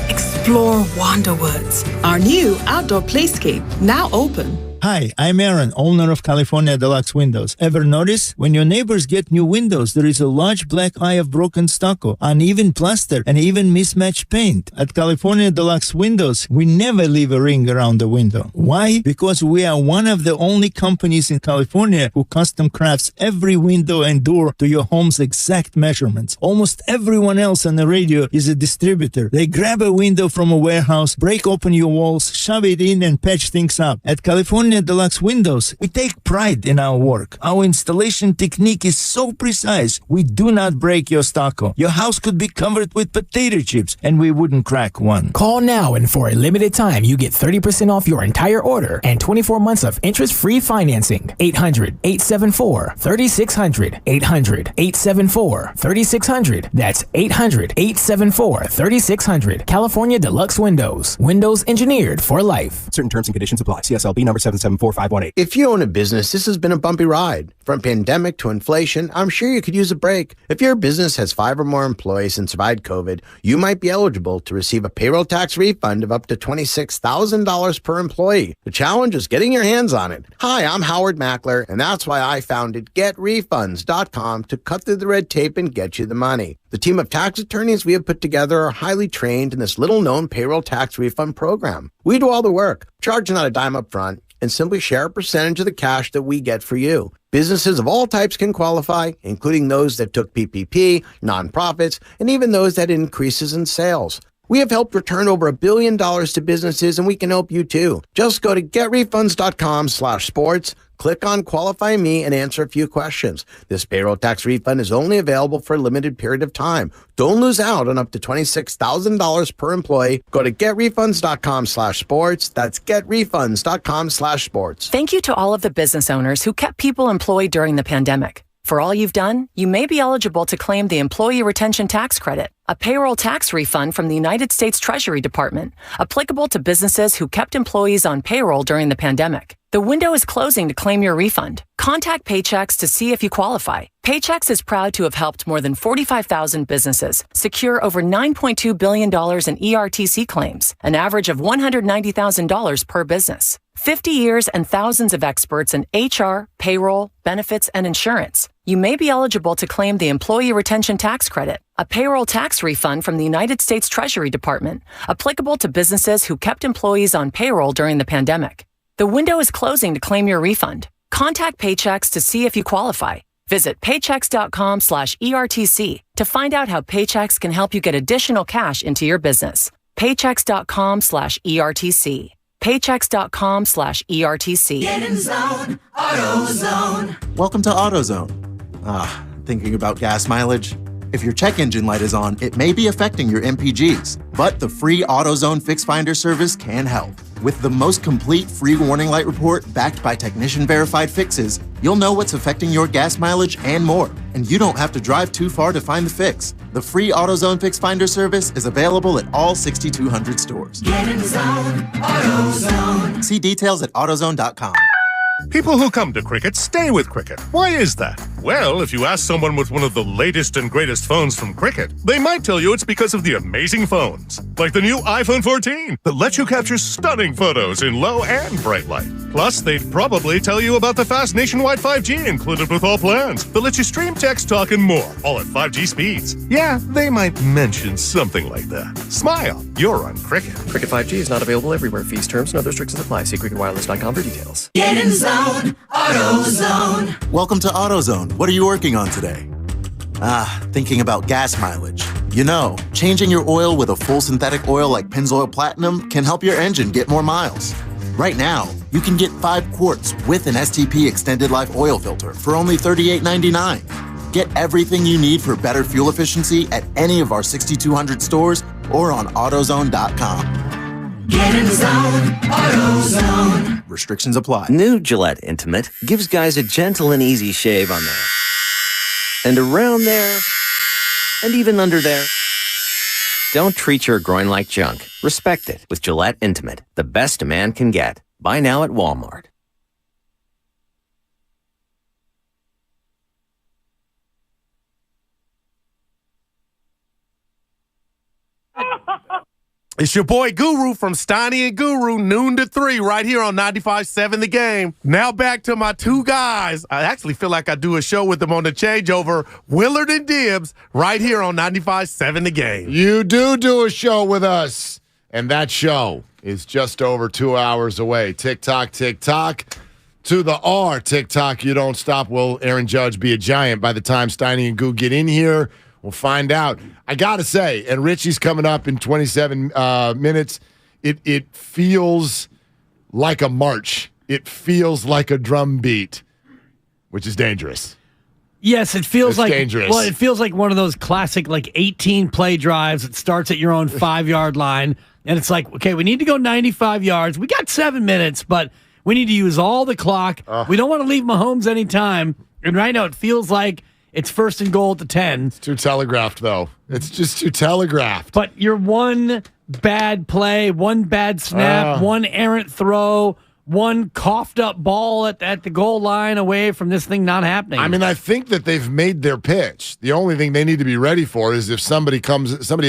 Explore Wanderwoods, our new outdoor playscape, now open. Hi, I'm Aaron, owner of California Deluxe Windows. Ever notice? When your neighbors get new windows, there is a large black eye of broken stucco, uneven plaster, and even mismatched paint. At California Deluxe Windows, we never leave a ring around the window. Why? Because we are one of the only companies in California who custom crafts every window and door to your home's exact measurements. Almost everyone else on the radio is a distributor. They grab a window from a warehouse, break open your walls, shove it in, and patch things up. At California Deluxe Windows, we take pride in our work. Our installation technique is so precise, we do not break your stucco. Your house could be covered with potato chips, and we wouldn't crack one. Call now, and for a limited time, you get 30% off your entire order and 24 months of interest-free financing. 800-874-3600. 800-874-3600. That's 800-874-3600. California Deluxe Windows. Windows engineered for life. Certain terms and conditions apply. CSLB number 774518. If you own a business, this has been a bumpy ride. From pandemic to inflation, I'm sure you could use a break. If your business has 5 or more employees and survived COVID, you might be eligible to receive a payroll tax refund of up to $26,000 per employee. The challenge is getting your hands on it. Hi, I'm Howard Mackler, and that's why I founded GetRefunds.com to cut through the red tape and get you the money. The team of tax attorneys we have put together are highly trained in this little-known payroll tax refund program. We do all the work, charge not a dime up front, and simply share a percentage of the cash that we get for you. Businesses of all types can qualify, including those that took PPP, nonprofits, and even those that had increases in sales. We have helped return over $1 billion to businesses, and we can help you too. Just go to getrefunds.com/sports, click on Qualify Me, and answer a few questions. This payroll tax refund is only available for a limited period of time. Don't lose out on up to $26,000 per employee. Go to getrefunds.com/sports. That's getrefunds.com/sports. Thank you to all of the business owners who kept people employed during the pandemic. For all you've done, you may be eligible to claim the Employee Retention Tax Credit, a payroll tax refund from the United States Treasury Department, applicable to businesses who kept employees on payroll during the pandemic. The window is closing to claim your refund. Contact Paychex to see if you qualify. Paychex is proud to have helped more than 45,000 businesses secure over $9.2 billion in ERTC claims, an average of $190,000 per business. 50 years and thousands of experts in HR, payroll, benefits, and insurance. You may be eligible to claim the Employee Retention Tax Credit, a payroll tax refund from the United States Treasury Department, applicable to businesses who kept employees on payroll during the pandemic. The window is closing to claim your refund. Contact Paychex to see if you qualify. Visit paychex.com/ERTC to find out how Paychex can help you get additional cash into your business. Paychex.com/ERTC. Paychex.com/ERTC. Get in zone, AutoZone. Welcome to AutoZone. Thinking about gas mileage? If your check engine light is on, it may be affecting your MPGs, but the free AutoZone Fix Finder service can help. With the most complete free warning light report backed by technician-verified fixes, you'll know what's affecting your gas mileage and more, and you don't have to drive too far to find the fix. The free AutoZone Fix Finder service is available at all 6,200 stores. Get in the zone, AutoZone. See details at AutoZone.com. People who come to Cricket stay with Cricket. Why is that? Well, if you ask someone with one of the latest and greatest phones from Cricket, they might tell you it's because of the amazing phones. Like the new iPhone 14 that lets you capture stunning photos in low and bright light. Plus, they'd probably tell you about the fast nationwide 5G included with all plans that lets you stream, text, talk, and more, all at 5G speeds. Yeah, they might mention something like that. Smile, you're on Cricket. Cricket 5G is not available everywhere. Fees, terms, and other restrictions apply. See cricketwireless.com for details. Get in the zone, AutoZone. Welcome to AutoZone. What are you working on today? Thinking about gas mileage. You know, changing your oil with a full synthetic oil like Pennzoil Platinum can help your engine get more miles. Right now, you can get 5 quarts with an STP extended life oil filter for only $38.99. Get everything you need for better fuel efficiency at any of our 6,200 stores or on AutoZone.com. Get in the zone, AutoZone. Restrictions apply. New Gillette Intimate gives guys a gentle and easy shave on there. And around there. And even under there. Don't treat your groin like junk. Respect it with Gillette Intimate, the best a man can get. Buy now at Walmart. It's your boy Guru from Steiny Guru, noon to 3, right here on 95.7 The Game. Now back to my two guys. I actually feel like I do a show with them on the changeover. Willard and Dibs, right here on 95.7 The Game. You do a show with us, and that show is just over 2 hours away. Tick-tock, tick-tock. To the R, tick-tock, you don't stop. Will Aaron Judge be a giant by the time Steiny and Goo get in here? We'll find out. I got to say, and Richie's coming up in 27 minutes, it feels like a march. It feels like a drum beat, which is dangerous. Yes, it feels like dangerous. Well, it feels like one of those classic 18 play drives that starts at your own 5-yard line, and it's like, okay, we need to go 95 yards. We got 7 minutes, but we need to use all the clock. We don't want to leave Mahomes any time. And right now, it feels like it's 1st and goal at the 10. It's too telegraphed, though. It's just too telegraphed. But you're one bad play, one bad snap, one errant throw, one coughed up ball at the goal line away from this thing not happening. I mean, I think that they've made their pitch. The only thing they need to be ready for is if somebody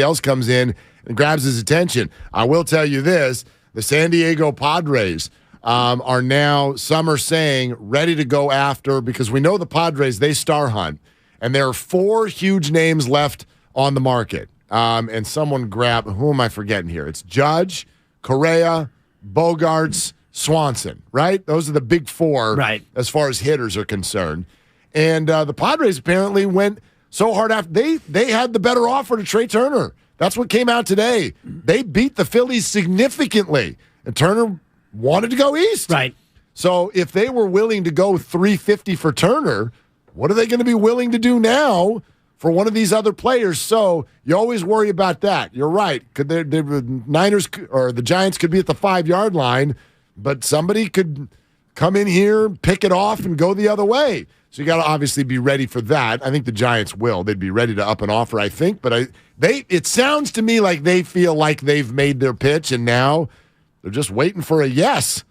else comes in and grabs his attention. I will tell you this, the San Diego Padres are now, some are saying, ready to go after, because we know the Padres, they star hunt. And there are 4 huge names left on the market. And someone who am I forgetting here? It's Judge, Correa, Bogarts, Swanson, right? Those are the big 4 right, as far as hitters are concerned. And the Padres apparently went so hard after. They had the better offer to Trey Turner. That's what came out today. They beat the Phillies significantly. And Turner wanted to go east. Right. So if they were willing to go $350 for Turner, what are they going to be willing to do now for one of these other players? So you always worry about that. You're right. Could the Niners or the Giants could be at the 5-yard line, but somebody could come in here, pick it off, and go the other way. So you got to obviously be ready for that. I think the Giants will. They'd be ready to up an offer, I think. But it sounds to me like they feel like they've made their pitch, and now they're just waiting for a yes.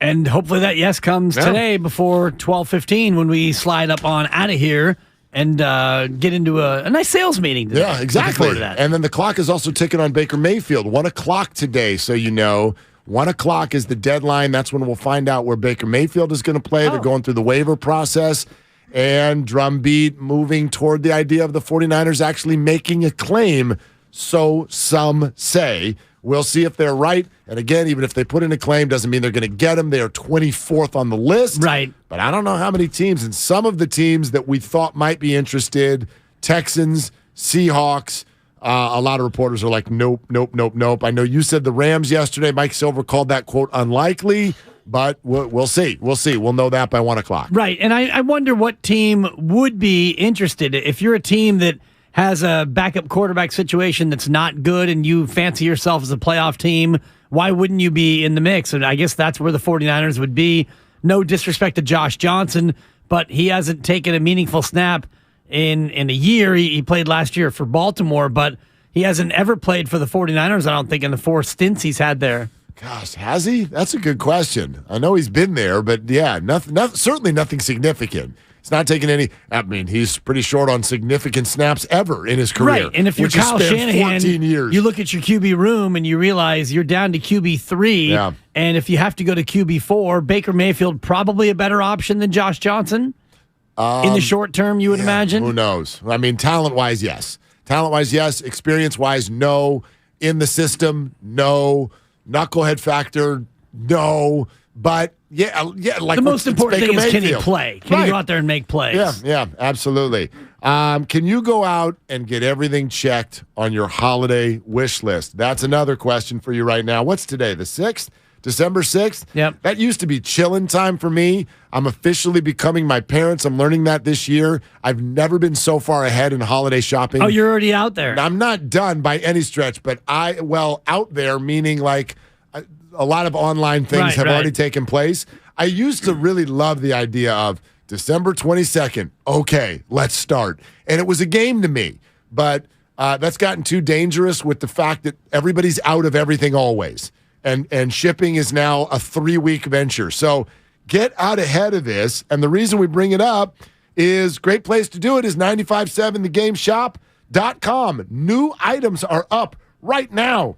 And hopefully that yes comes today before 12:15 when we slide up on out of here and get into a nice sales meeting today. Yeah, exactly. And then the clock is also ticking on Baker Mayfield. 1 o'clock today, so you know. 1 o'clock is the deadline. That's when we'll find out where Baker Mayfield is going to play. They're going through the waiver process. And drumbeat moving toward the idea of the 49ers actually making a claim, so some say. We'll see if they're right. And again, even if they put in a claim, doesn't mean they're going to get them. They are 24th on the list. Right. But I don't know how many teams. And some of the teams that we thought might be interested, Texans, Seahawks, a lot of reporters are like, nope. I know you said the Rams yesterday. Mike Silver called that, quote, unlikely. but we'll see. We'll see. We'll know that by 1 o'clock. Right, and I wonder what team would be interested. If you're a team that has a backup quarterback situation that's not good and you fancy yourself as a playoff team, why wouldn't you be in the mix? And I guess that's where the 49ers would be. No disrespect to Josh Johnson, but he hasn't taken a meaningful snap in a year. He played last year for Baltimore, but he hasn't ever played for the 49ers, I don't think, in the 4 stints he's had there. Gosh, has he? That's a good question. I know he's been there, but yeah, certainly nothing significant. He's not taking any. I mean, he's pretty short on significant snaps ever in his career. Right, and if you're Kyle Shanahan, 14 years. You look at your QB room and you realize you're down to QB3, Yeah. and if you have to go to QB4, Baker Mayfield probably a better option than Josh Johnson in the short term, you would imagine? Who knows? I mean, talent-wise, yes. Talent-wise, yes. Experience-wise, no. In the system, no. Knucklehead factor, no. But yeah, like the most important thing is Mayfield. can he play? Can he go out there and make plays? Yeah, absolutely. Can you go out and get everything checked on your holiday wish list? That's another question for you right now. What's today, the 6th? December 6th? Yep. That used to be chillin' time for me. I'm officially becoming my parents. I'm learning that this year. I've never been so far ahead in holiday shopping. Oh, you're already out there. I'm not done by any stretch, but out there meaning like a lot of online things have already taken place. I used to really love the idea of December 22nd. Okay, let's start. And it was a game to me, but that's gotten too dangerous with the fact that everybody's out of everything always. And shipping is now a 3-week venture. So get out ahead of this. And the reason we bring it up is great place to do it is 957thegameshop.com. New items are up right now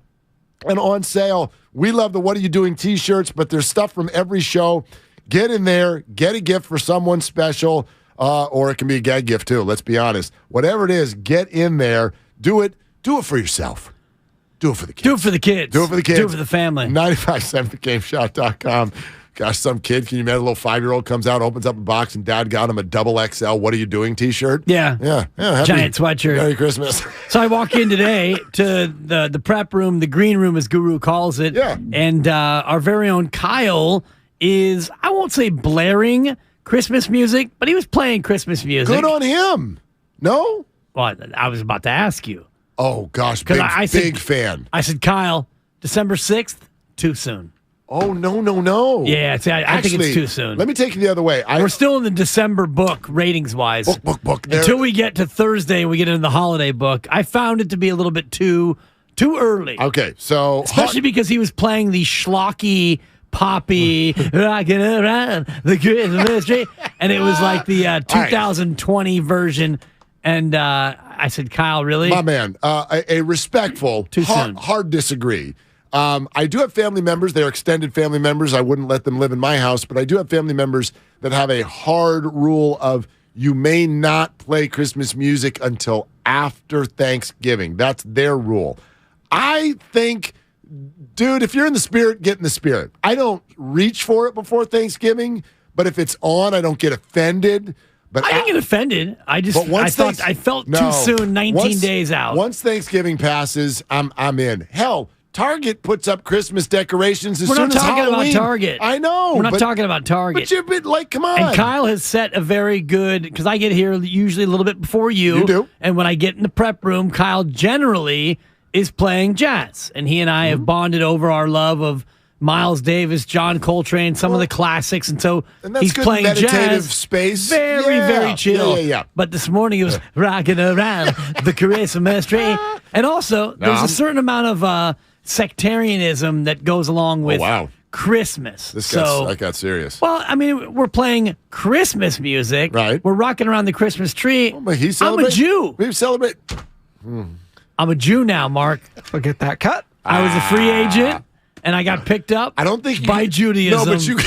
and on sale. We love the What Are You Doing t-shirts, but there's stuff from every show. Get in there, get a gift for someone special, or it can be a gag gift too, let's be honest. Whatever it is, get in there. Do it for yourself. Do it for the kids. Do it for the kids. Do it for the kids. Do it for the family. 957thegameshop.com. Gosh, some kid, can you imagine a little 5-year-old comes out, opens up a box, and dad got him a double XL What Are You Doing t-shirt? Yeah. Giant sweatshirt. Merry Christmas. So I walk in today to the prep room, the green room as Guru calls it. Yeah. And our very own Kyle is, I won't say blaring Christmas music, but he was playing Christmas music. Good on him. No? Well, I was about to ask you. Oh, gosh, big fan. I said, Kyle, December 6th, too soon. Oh, no. Yeah, see, I think it's too soon. Let me take you the other way. We're still in the December book, ratings-wise. Book. Until we get to Thursday and we get into the holiday book, I found it to be a little bit too early. Okay, so... Especially because he was playing the schlocky, poppy, rocking around the Christmas tree, and it was like the 2020 version. And I said, Kyle, really? My man, a respectful, hard disagree. I do have family members. They're extended family members. I wouldn't let them live in my house, but I do have family members that have a hard rule of you may not play Christmas music until after Thanksgiving. That's their rule. I think, dude, if you're in the spirit, get in the spirit. I don't reach for it before Thanksgiving, but if it's on, I don't get offended. But I didn't get offended. I felt too soon, 19 days out. Once Thanksgiving passes, I'm in. Hell, Target puts up Christmas decorations as soon as Halloween. We're not talking about Target. I know. We're not talking about Target. But you've been like, come on. And Kyle has set a very good, because I get here usually a little bit before you. You do. And when I get in the prep room, Kyle generally is playing jazz. And he and I have bonded over our love of Miles Davis, John Coltrane, some of the classics, and so he's playing meditative jazz. Space. Very chill. Yeah. But this morning it was rocking around the Christmas tree, and also there's a certain amount of sectarianism that goes along with Christmas. That got serious. Well, I mean, we're playing Christmas music. Right. We're rocking around the Christmas tree. But I'm a Jew. We celebrate. I'm a Jew now, Mark. I'll get that cut. I was a free agent. And I got picked up by Judaism. No, but you...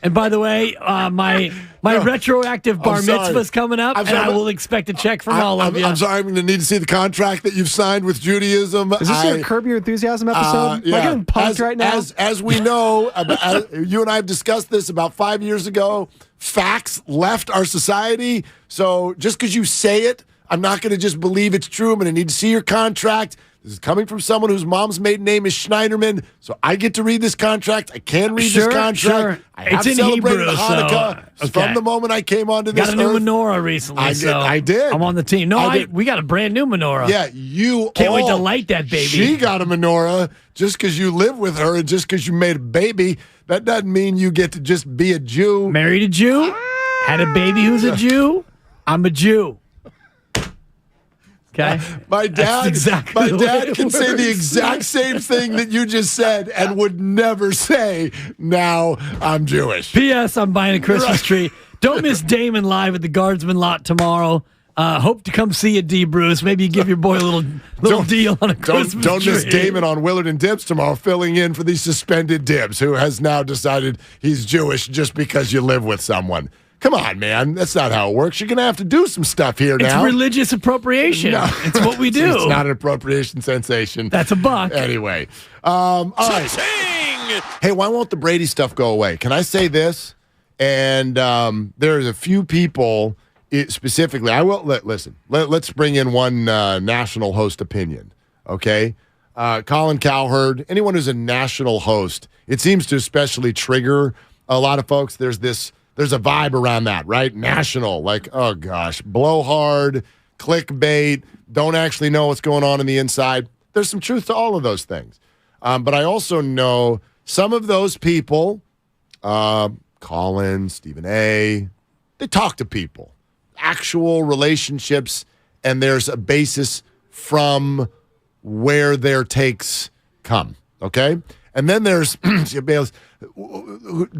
And by the way, my retroactive bar mitzvah's coming up, and I will expect a check from all of you. I'm sorry, I'm going to need to see the contract that you've signed with Judaism. Is this your Curb Your Enthusiasm episode? Am I getting punked right now? As we know, you and I have discussed this about 5 years ago, facts left our society. So just because you say it, I'm not going to just believe it's true. I'm going to need to see your contract. This is coming from someone whose mom's maiden name is Schneiderman, so I get to read this contract. I can read this contract. Sure. I have It's in celebrated Hebrew, Hanukkah from the moment I came onto this Got a new earth. menorah recently. I did. I'm on the team. No, we got a brand new menorah. Yeah, you can't wait to light that baby. She got a menorah just because you live with her and just because you made a baby. That doesn't mean you get to just be a Jew. Married a Jew, had a baby who's a Jew. I'm a Jew. Okay, my dad can say the exact same thing that you just said and would never say, now I'm Jewish. P.S. I'm buying a Christmas tree. Don't miss Damon live at the Guardsman lot tomorrow. Hope to come see you, D. Bruce. Maybe you give your boy a little deal on a Christmas Don't tree. miss Damon on Willard and Dibs tomorrow, filling in for the suspended Dibs, who has now decided he's Jewish just because you live with someone. Come on, man. That's not how it works. You're going to have to do some stuff here now. It's religious appropriation. No. It's what we do. It's not an appropriation sensation. That's a buck. Anyway. All right. Hey, why won't the Brady stuff go away? Can I say this? And there's a few people specifically. I will listen. Let's bring in one national host opinion, okay? Colin Cowherd, anyone who's a national host, it seems to especially trigger a lot of folks. There's a vibe around that, right? National, like, oh gosh, blowhard, clickbait, don't actually know what's going on the inside. There's some truth to all of those things. But I also know some of those people, Colin, Stephen A., they talk to people, actual relationships, and there's a basis from where their takes come, okay? And then there's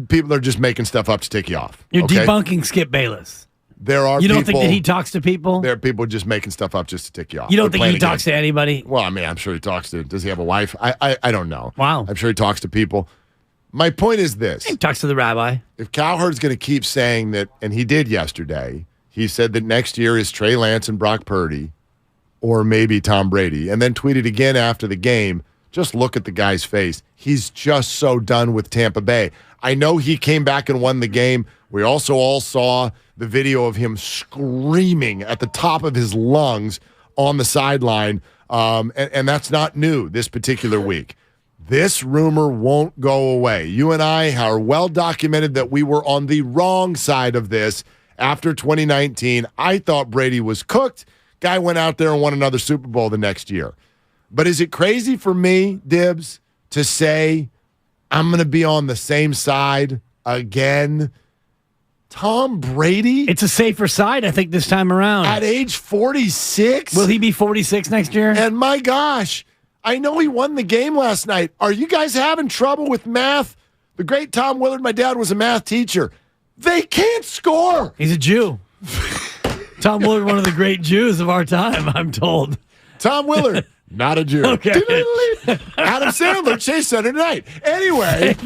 people are just making stuff up to take you off. You're debunking Skip Bayless. There are You don't people, think that he talks to people? There are people just making stuff up just to tick you off. You don't think he talks to anybody? Well, I mean, I'm sure he talks to. Does he have a wife? I don't know. Wow. I'm sure he talks to people. My point is this. He talks to the rabbi. If Cowherd's going to keep saying that, and he did yesterday, he said that next year is Trey Lance and Brock Purdy, or maybe Tom Brady, and then tweeted again after the game, just look at the guy's face. He's just so done with Tampa Bay. I know he came back and won the game. We also all saw the video of him screaming at the top of his lungs on the sideline, and that's not new this particular week. This rumor won't go away. You and I are well documented that we were on the wrong side of this after 2019. I thought Brady was cooked. Guy went out there and won another Super Bowl the next year. But is it crazy for me, Dibs, to say I'm going to be on the same side again? Tom Brady? It's a safer side, I think, this time around. At age 46? Will he be 46 next year? And my gosh, I know he won the game last night. Are you guys having trouble with math? The great Tom Willard, my dad was a math teacher. They can't score. He's a Jew. Tom Willard, one of the great Jews of our time, I'm told. Tom Willard. Not a Jew. Okay. Adam Sandler, Chase Center tonight. Anyway,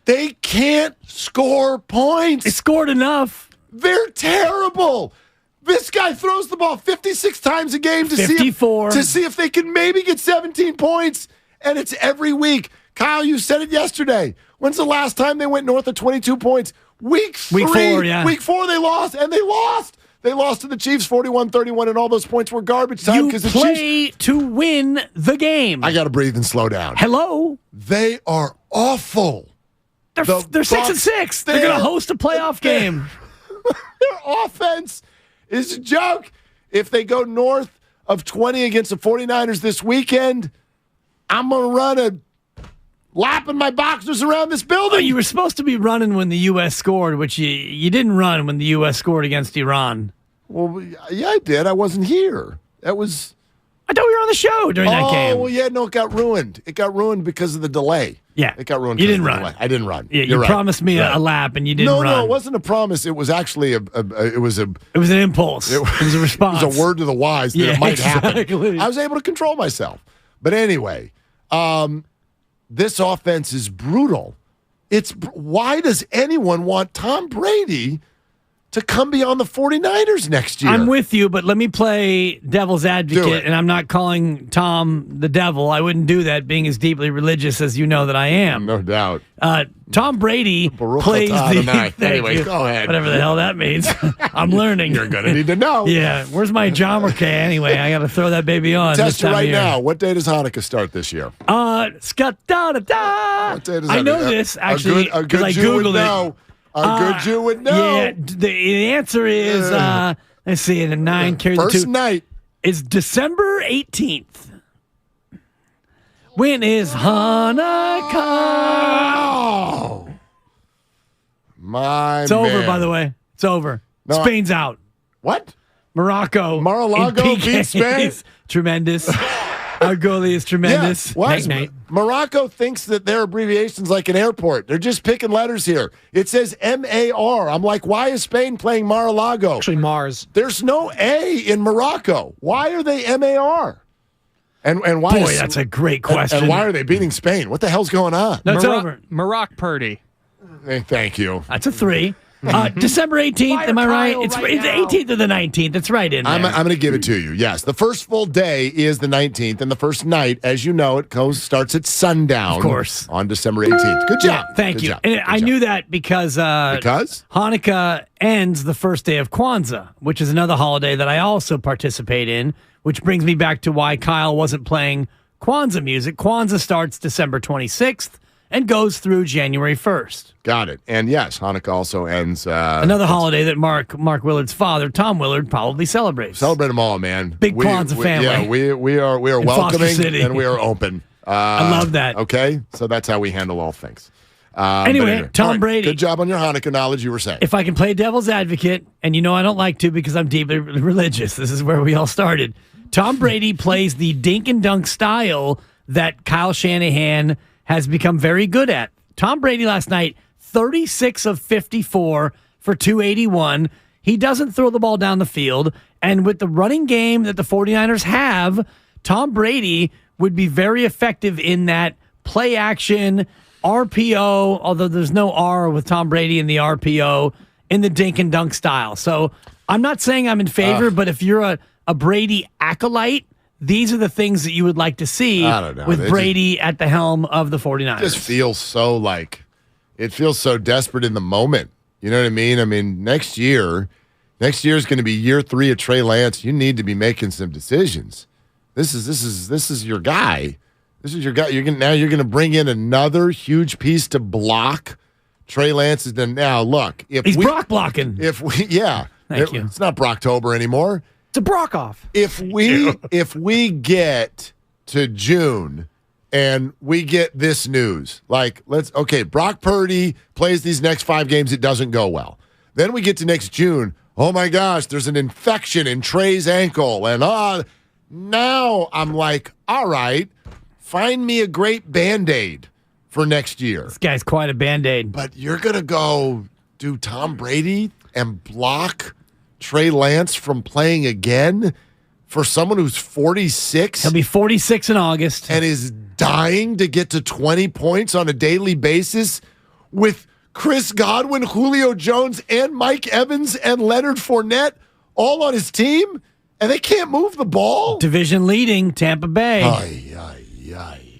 they can't score points. They scored enough. They're terrible. This guy throws the ball 56 times a game to 54. see if they can maybe get 17 points, and it's every week. Kyle, you said it yesterday. When's the last time they went north of 22 points? Week 4, yeah. Week 4 they lost, and they lost. They lost to the Chiefs 41-31, and all those points were garbage time because the Chiefs play to win the game. I got to breathe and slow down. Hello? They are awful. They're 6-6. They're going to host a playoff game. Their offense is a joke. If they go north of 20 against the 49ers this weekend, I'm going to run a lap in my boxers around this building. Oh, you were supposed to be running when the U.S. scored, which you didn't run when the U.S. scored against Iran. Well, yeah, I did. I wasn't here. I thought we were on the show during that game. Oh, well, yeah, no, it got ruined. It got ruined because of the delay. Yeah. It got ruined. You didn't run. I didn't run. Yeah, you promised me a lap and you didn't run. No, it wasn't a promise. It was actually it was an impulse. It was a response. It was a word to the wise that it might happen. Exactly. I was able to control myself. But anyway, this offense is brutal. Why does anyone want Tom Brady to come be on the 49ers next year. I'm with you, but let me play devil's advocate, and I'm not calling Tom the devil. I wouldn't do that, being as deeply religious as you know that I am. No doubt. Tom Brady plays the... Anyway, go ahead. Whatever the hell that means. I'm learning. You're going to need to know. Yeah. Where's my Jommerke anyway? I got to throw that baby on. Test it right now. What day does Hanukkah start this year? Ska-da-da-da. What day does I know this, actually, because I Googled it. A good Jew would know. Yeah, the answer is, let's see, the 9 carries the 2. First night. Is December 18th. When is Hanukkah? Oh, my It's over, by the way. It's over. No, Spain's out. What? Morocco. Mar-a-Lago beats Spain? Tremendous. Our goalie is tremendous. Yeah, night. Morocco thinks that their abbreviation's like an airport. They're just picking letters here. It says M-A-R. I'm like, why is Spain playing Mar-a-Lago? Actually, Mars. There's no A in Morocco. Why are they M-A-R? And why? Boy, that's a great question. And why are they beating Spain? What the hell's going on? That's over. Purdy. Hey, thank you. That's a 3. December 18th, am I right? It's the 18th or the 19th. It's right in there. I'm going to give it to you. Yes, the first full day is the 19th, and the first night, as you know, starts at sundown. Of course. On December 18th. Good job. Thank you. And I knew that because Hanukkah ends the first day of Kwanzaa, which is another holiday that I also participate in, which brings me back to why Kyle wasn't playing Kwanzaa music. Kwanzaa starts December 26th. And goes through January 1st. Got it. And yes, Hanukkah also ends. Another holiday that Mark Willard's father, Tom Willard, probably celebrates. Celebrate them all, man. Big Kwanzaa family. Yeah, we are welcoming and we are open. I love that. Okay, so that's how we handle all things. Anyway, Tom Brady. Good job on your Hanukkah knowledge. You were saying. If I can play devil's advocate, and you know I don't like to because I'm deeply religious. This is where we all started. Tom Brady plays the dink and dunk style that Kyle Shanahan has become very good at. Tom Brady last night, 36 of 54 for 281. He doesn't throw the ball down the field. And with the running game that the 49ers have, Tom Brady would be very effective in that play action, RPO, although there's no R with Tom Brady in the RPO, in the dink and dunk style. So I'm not saying I'm in favor, but if you're a Brady acolyte, these are the things that you would like to see with Brady at the helm of the 49ers. It just feels so it feels so desperate in the moment. You know what I mean? I mean, next year is going to be year 3 of Trey Lance. You need to be making some decisions. This is your guy. This is your guy. You're going to bring in another huge piece to block Trey Lance. Now look, he's Brock blocking. Thank you. It's not Brocktober anymore. It's a Brockoff. If we get to June and we get this news, Brock Purdy plays these next 5 games, it doesn't go well. Then we get to next June, oh my gosh, there's an infection in Trey's ankle. And now I'm like, all right, find me a great Band-Aid for next year. This guy's quite a Band-Aid. But you're going to go do Tom Brady and block Trey Lance from playing again for someone who's 46? He'll be 46 in August. And is dying to get to 20 points on a daily basis with Chris Godwin, Julio Jones, and Mike Evans and Leonard Fournette all on his team? And they can't move the ball? Division leading Tampa Bay.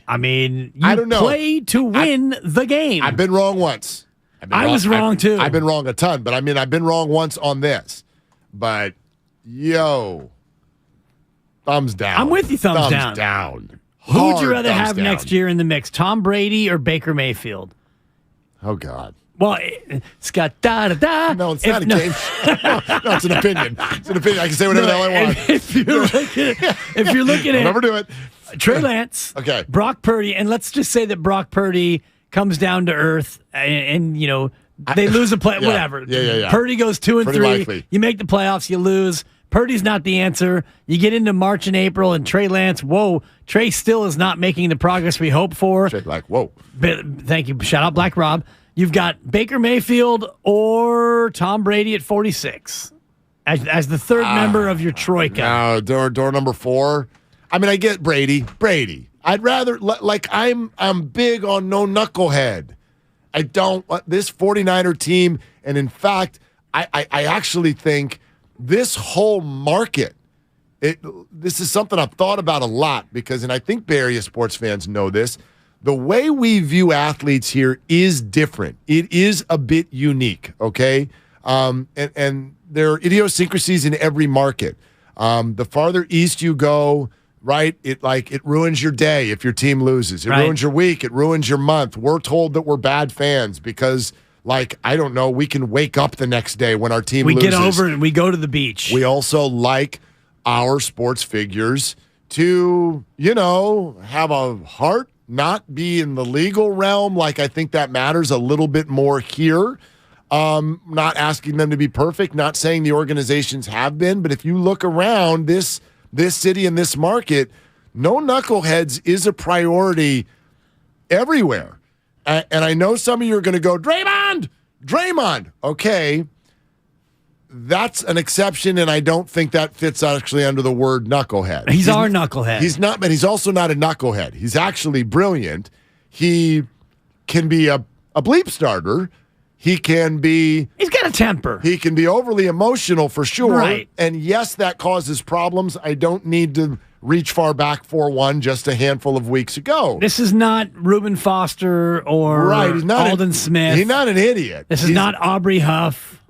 I mean, I don't know. Play to win the game. I've been wrong once. I was wrong too. I've been wrong a ton, but I mean, I've been wrong once on this. But, thumbs down. I'm with you, thumbs down. Who would you rather have next year in the mix, Tom Brady or Baker Mayfield? Oh, God. Well, da-da-da. No, it's not a game. No, it's an opinion. It's an opinion. I can say whatever the hell I want. If you're looking at I'll never do it. Trey Lance, Brock Purdy, and let's just say that Brock Purdy comes down to earth and they lose a play, whatever. Yeah. Purdy goes 2 and Pretty 3. likely. You make the playoffs, you lose. Purdy's not the answer. You get into March and April, and Trey Lance, Trey still is not making the progress we hope for. Thank you. Shout out Black Rob. You've got Baker Mayfield or Tom Brady at 46 as the third member of your troika. No, door number 4. I mean, I get Brady. I'd rather, I'm big on no knucklehead. I don't want this 49er team, and in fact, I actually think this whole market, this is something I've thought about a lot because, and I think Bay Area sports fans know this, the way we view athletes here is different. It is a bit unique, okay? And there are idiosyncrasies in every market. The farther east you go, right, it ruins your day if your team loses. It ruins your week. It ruins your month. We're told that we're bad fans because, like, I don't know, we can wake up the next day when our team loses. We get over and we go to the beach. We also like our sports figures to, have a heart, not be in the legal realm. Like, I think that matters a little bit more here. Not asking them to be perfect, not saying the organizations have been, but if you look around this city and this market, no knuckleheads is a priority everywhere. And I know some of you are going to go, Draymond. Okay, that's an exception, and I don't think that fits actually under the word knucklehead. He's our knucklehead. He's not, but he's also not a knucklehead. He's actually brilliant. He can be a bleep starter. He's got a temper. He can be overly emotional for sure. Right. And yes, that causes problems. I don't need to reach far back for one just a handful of weeks ago. This is not Reuben Foster or Alden Smith. He's not an idiot. This is not Aubrey Huff.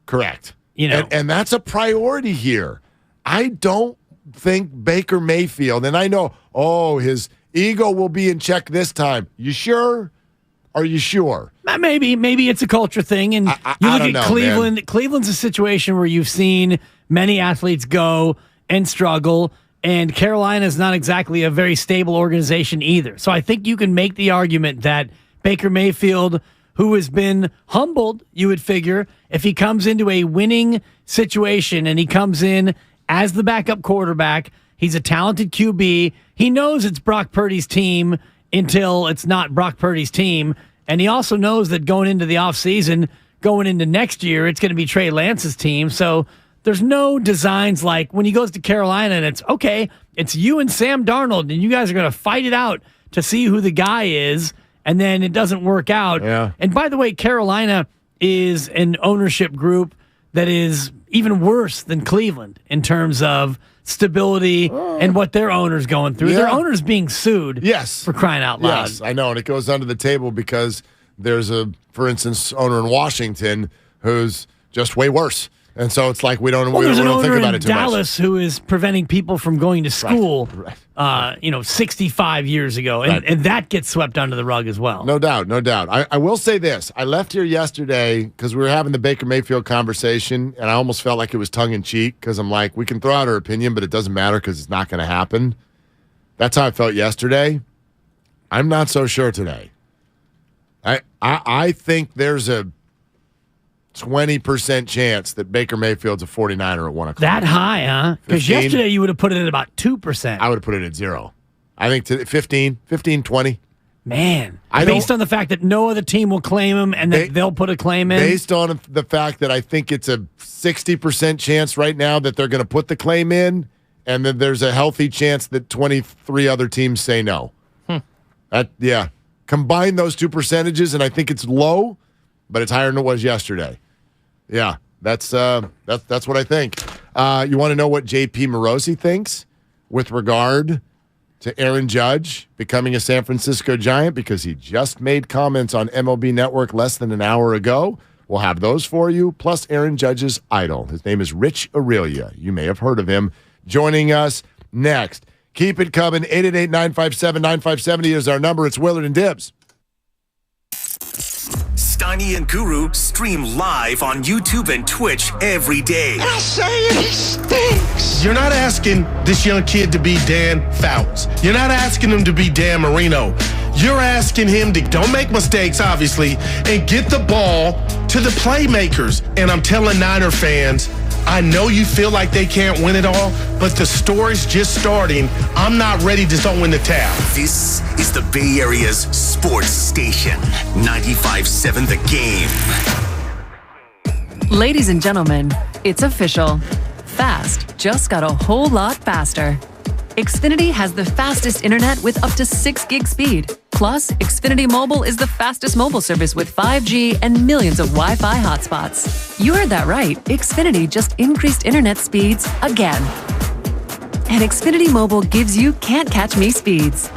Correct. And that's a priority here. I don't think Baker Mayfield, and I know, his ego will be in check this time. You sure? Are you sure? Maybe it's a culture thing. And you look at Cleveland. Man. Cleveland's a situation where you've seen many athletes go and struggle, and Carolina is not exactly a very stable organization either. So I think you can make the argument that Baker Mayfield, who has been humbled, you would figure, if he comes into a winning situation and he comes in as the backup quarterback, he's a talented QB. He knows it's Brock Purdy's team until it's not Brock Purdy's team. And he also knows that going into the offseason, going into next year, it's going to be Trey Lance's team. So there's no designs like when he goes to Carolina and it's, okay, it's you and Sam Darnold, and you guys are going to fight it out to see who the guy is, and then it doesn't work out. Yeah. And by the way, Carolina is an ownership group that is even worse than Cleveland in terms of stability and what their owner's going through. Yeah. Their owner's being sued. Yes. For crying out loud. Yes, I know. And it goes under the table because there's for instance, owner in Washington who's just way worse. And so it's like we don't think about it too much. There's an owner in Dallas who is preventing people from going to school, 65 years ago. And that gets swept under the rug as well. No doubt. I will say this. I left here yesterday because we were having the Baker Mayfield conversation, and I almost felt like it was tongue-in-cheek because I'm like, we can throw out our opinion, but it doesn't matter because it's not going to happen. That's how I felt yesterday. I'm not so sure today. I think there's a 20% chance that Baker Mayfield's a 49er at 1 o'clock. That high, huh? Because yesterday you would have put it at about 2%. I would have put it at 0. I think 15, 20. Man, based on the fact that no other team will claim him and that they'll put a claim in? Based on the fact that I think it's a 60% chance right now that they're going to put the claim in, and that there's a healthy chance that 23 other teams say no. Combine those two percentages, and I think it's low, but it's higher than it was yesterday. Yeah, that's what I think. You want to know what J.P. Morosi thinks with regard to Aaron Judge becoming a San Francisco Giant, because he just made comments on MLB Network less than an hour ago. We'll have those for you, plus Aaron Judge's idol. His name is Rich Aurelia. You may have heard of him. Joining us next. Keep it coming. 888-957-9570 is our number. It's Willard and Dibs. Steiny and Guru stream live on YouTube and Twitch every day. I say it stinks. You're not asking this young kid to be Dan Fouts. You're not asking him to be Dan Marino. You're asking him to don't make mistakes, obviously, and get the ball to the playmakers. And I'm telling Niner fans, I know you feel like they can't win it all, but the story's just starting. I'm not ready to throw in the towel. This is the Bay Area's sports station, 95.7 The Game. Ladies and gentlemen, it's official. Fast just got a whole lot faster. Xfinity has the fastest internet with up to 6 gig speed. Plus Plus, Xfinity Mobile is the fastest mobile service with 5G and millions of Wi-Fi hotspots. You heard that right. Xfinity just increased internet speeds again. And Xfinity Mobile gives you can't-catch-me speeds.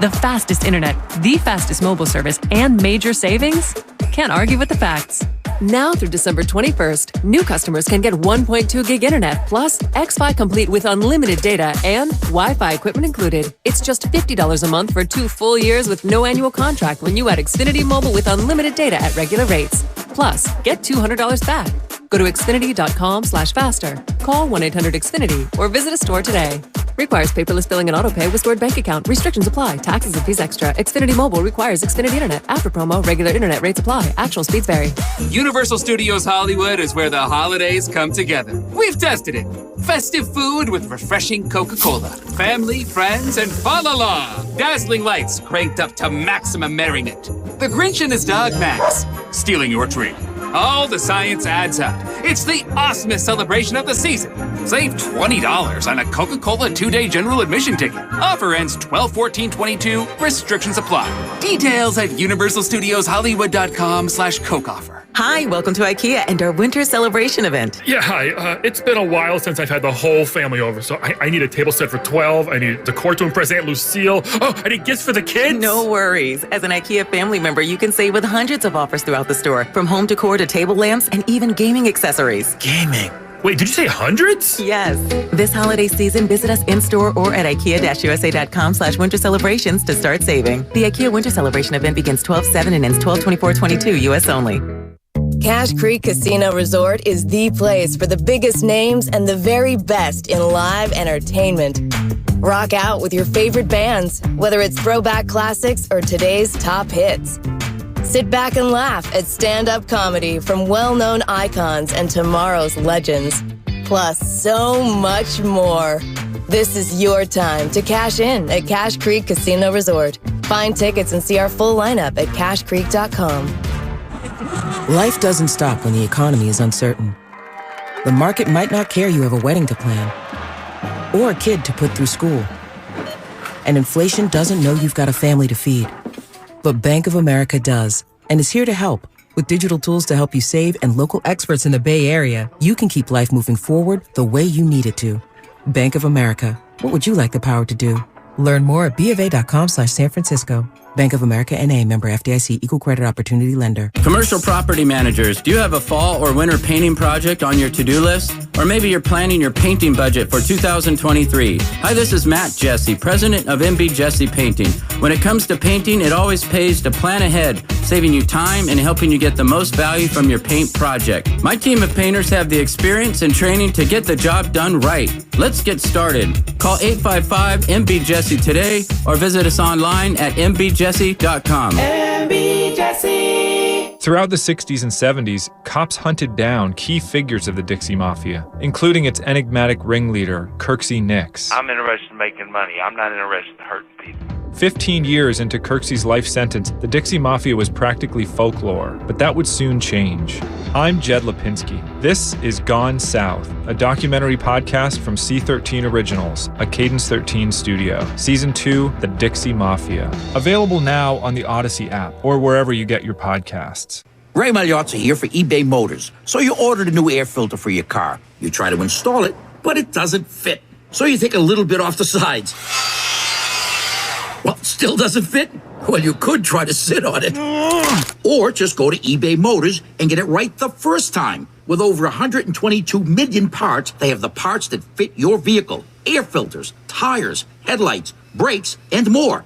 The fastest internet, the fastest mobile service, and major savings? Can't argue with the facts. Now through December 21st, new customers can get 1.2 gig internet plus X-Fi Complete with unlimited data and Wi-Fi equipment included. It's just $50 a month for 2 full years with no annual contract when you add Xfinity Mobile with unlimited data at regular rates. Plus, get $200 back. Go to Xfinity.com/faster. Call 1-800-XFINITY or visit a store today. Requires paperless billing and autopay with stored bank account. Restrictions apply. Taxes and fees extra. Xfinity Mobile requires Xfinity Internet. After promo, regular internet rates apply. Actual speeds vary. Universal Studios Hollywood is where the holidays come together. We've tested it. Festive food with refreshing Coca-Cola. Family, friends, and fa-la-la. Dazzling lights cranked up to maximum merriment. The Grinch and his dog Max stealing your tree. All the science adds up. It's the awesomest celebration of the season. Save $20 on a Coca-Cola 2-day general admission ticket. Offer ends 12/14/22. Restrictions apply. Details at universalstudioshollywood.com/Coke offer. Hi, welcome to IKEA and our winter celebration event. Yeah, hi. It's been a while since I've had the whole family over, so I need a table set for 12. I need decor to impress Aunt Lucille. Oh, I need gifts for the kids. No worries. As an IKEA family member, you can save with hundreds of offers throughout the store, from home decor to table lamps and even gaming accessories. Gaming? Wait, did you say hundreds? Yes. This holiday season, visit us in-store or at IKEA-USA.com/winter celebrations to start saving. The IKEA Winter Celebration event begins 12/7 and ends 12/24/22, U.S. only. Cache Creek Casino Resort is the place for the biggest names and the very best in live entertainment. Rock out with your favorite bands, whether it's throwback classics or today's top hits. Sit back and laugh at stand-up comedy from well-known icons and tomorrow's legends. Plus, so much more. This is your time to cash in at Cache Creek Casino Resort. Find tickets and see our full lineup at cashcreek.com. Life doesn't stop when the economy is uncertain. The market might not care you have a wedding to plan or a kid to put through school. And inflation doesn't know you've got a family to feed. But Bank of America does, and is here to help. With digital tools to help you save and local experts in the Bay Area, you can keep life moving forward the way you need it to. Bank of America. What would you like the power to do? Learn more at BofA.com/San Francisco. Bank of America N.A. member FDIC equal credit opportunity lender. Commercial property managers, do you have a fall or winter painting project on your to-do list? Or maybe you're planning your painting budget for 2023. Hi, this is Matt Jesse, president of MB Jesse Painting. When it comes to painting, it always pays to plan ahead, saving you time and helping you get the most value from your paint project. My team of painters have the experience and training to get the job done right. Let's get started. Call 855-MB-JESSE today or visit us online at mbjesse.com. MB Jesse. Throughout the 60s and 70s, cops hunted down key figures of the Dixie Mafia, including its enigmatic ringleader, Kirksey Nix. I'm interested in making money. I'm not interested in hurting people. 15 years into Kirksey's life sentence, the Dixie Mafia was practically folklore, but that would soon change. I'm Jed Lipinski. This is Gone South, a documentary podcast from C13 Originals, a Cadence 13 studio. Season 2, The Dixie Mafia. Available now on the Odyssey app or wherever you get your podcasts. Ray Magliozzi here for eBay Motors. So you ordered a new air filter for your car. You try to install it, but it doesn't fit. So you take a little bit off the sides. Well, still doesn't fit? Well, you could try to sit on it. Or just go to eBay Motors and get it right the first time. With over 122 million parts, they have the parts that fit your vehicle. Air filters, tires, headlights, brakes, and more.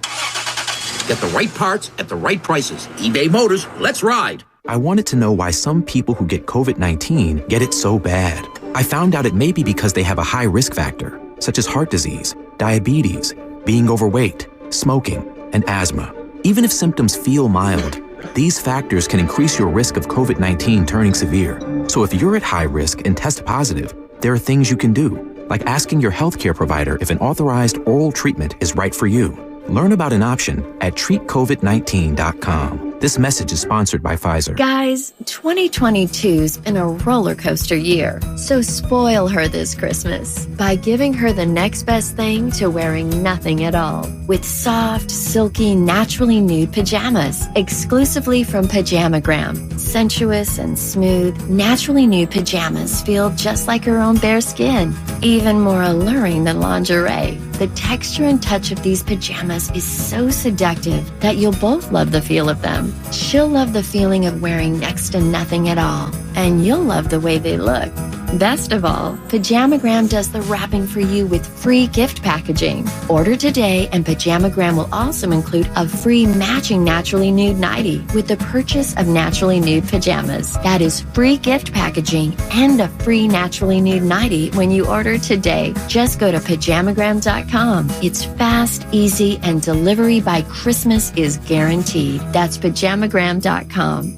Get the right parts at the right prices. eBay Motors, let's ride. I wanted to know why some people who get COVID-19 get it so bad. I found out it may be because they have a high risk factor, such as heart disease, diabetes, being overweight, smoking, and asthma. Even if symptoms feel mild, these factors can increase your risk of COVID-19 turning severe. So if you're at high risk and test positive, there are things you can do, like asking your healthcare provider if an authorized oral treatment is right for you. Learn about an option at treatcovid19.com. This message is sponsored by Pfizer. Guys, 2022's been a roller coaster year, so spoil her this Christmas by giving her the next best thing to wearing nothing at all. With soft, silky, naturally nude pajamas, exclusively from Pajamagram. Sensuous and smooth, naturally nude pajamas feel just like her own bare skin, even more alluring than lingerie. The texture and touch of these pajamas is so seductive that you'll both love the feel of them. She'll love the feeling of wearing next to nothing at all, and you'll love the way they look. Best of all, Pajamagram does the wrapping for you with free gift packaging. Order today, and Pajamagram will also include a free matching naturally nude nightie with the purchase of naturally nude pajamas. That is free gift packaging and a free naturally nude nightie when you order today. Just go to Pajamagram.com. It's fast, easy, and delivery by Christmas is guaranteed. That's Pajamagram.com.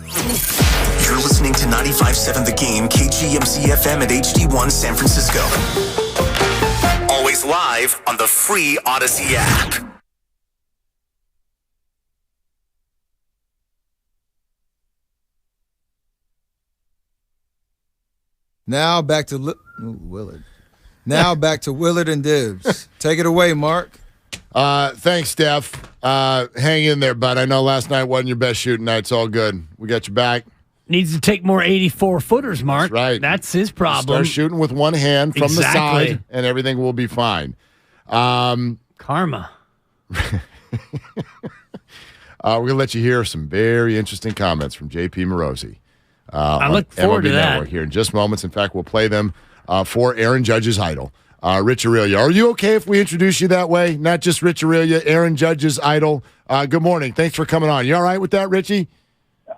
You're listening to 95.7 The Game, KGMC FM at HD1 San Francisco. Always live on the free Odyssey app. Now back to Willard. Now back to Willard and Dibs. Take it away, Mark. Thanks, Steph. Hang in there, bud. I know last night wasn't your best shooting night. It's all good. We got you back. Needs to take more 84-footers, Mark. That's right. That's his problem. Start shooting with one hand from the side, and everything will be fine. Karma. We're going to let you hear some very interesting comments from J.P. Morosi. I look forward to that. Here in just moments. In fact, we'll play them for Aaron Judge's idol, Rich Aurelia. Are you okay if we introduce you that way? Not just Rich Aurelia, Aaron Judge's idol. Good morning. Thanks for coming on. You all right with that, Richie?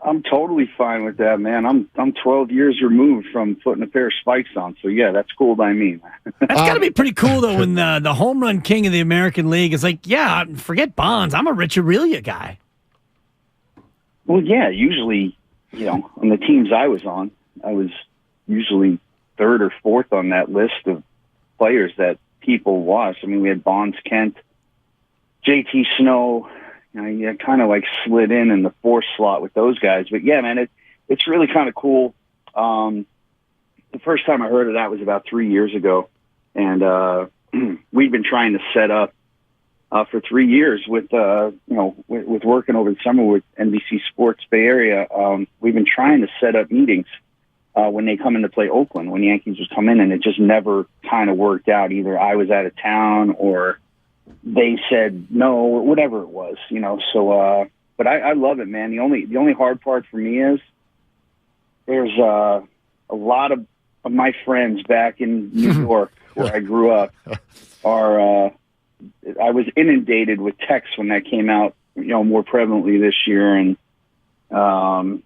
I'm totally fine with that, man. I'm 12 years removed from putting a pair of spikes on, so yeah, that's cool by me. That's got to be pretty cool, though, when the home run king of the American League is like, yeah, forget Bonds. I'm a Rich Aurelia guy. Well, yeah, usually, on the teams I was on, I was usually third or fourth on that list of players that people watch. I mean, we had Bonds, Kent, JT Snow. You kind of like slid in the fourth slot with those guys. But yeah, man, it's really kind of cool. The first time I heard of that was about 3 years ago. And we've been trying to set up for 3 years with working over the summer with NBC Sports Bay Area. We've been trying to set up meetings when they come in to play Oakland, when the Yankees would come in, and it just never kind of worked out. Either I was out of town or they said no, or whatever it was, so, but I love it, man. The only hard part for me is there's a lot of my friends back in New York where I grew up I was inundated with texts when that came out, more prevalently this year. And, I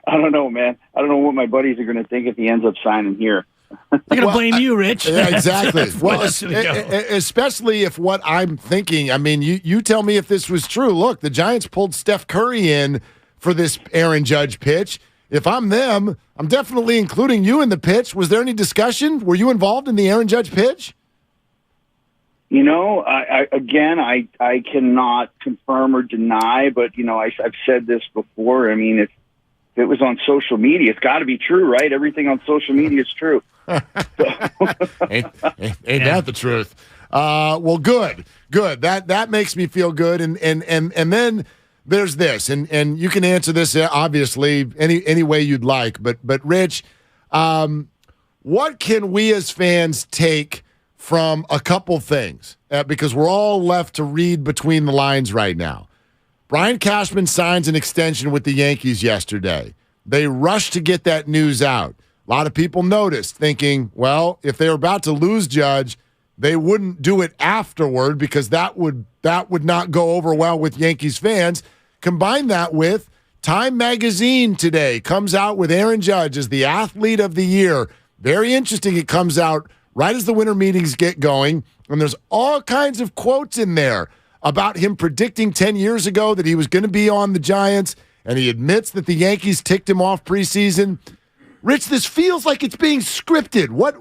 don't know, man. I don't know what my buddies are going to think if he ends up signing here. They're going to blame you, Rich. Yeah, exactly. Well, especially if what I'm thinking, I mean, you tell me if this was true. Look, the Giants pulled Steph Curry in for this Aaron Judge pitch. If I'm them, I'm definitely including you in the pitch. Was there any discussion? Were you involved in the Aaron Judge pitch? I cannot confirm or deny, but, I've said this before. I mean, if it was on social media, it's got to be true, right? Everything on social media is true. ain't that the truth? Well, good. That makes me feel good. And then there's this, and you can answer this obviously any way you'd like. But Rich, what can we as fans take from a couple things? Because we're all left to read between the lines right now. Brian Cashman signs an extension with the Yankees yesterday. They rushed to get that news out. A lot of people noticed, thinking, well, if they were about to lose Judge, they wouldn't do it afterward because that would not go over well with Yankees fans. Combine that with Time Magazine today comes out with Aaron Judge as the athlete of the year. Very interesting. It comes out right as the winter meetings get going, and there's all kinds of quotes in there about him predicting 10 years ago that he was going to be on the Giants, and he admits that the Yankees ticked him off preseason. Rich, this feels like it's being scripted. What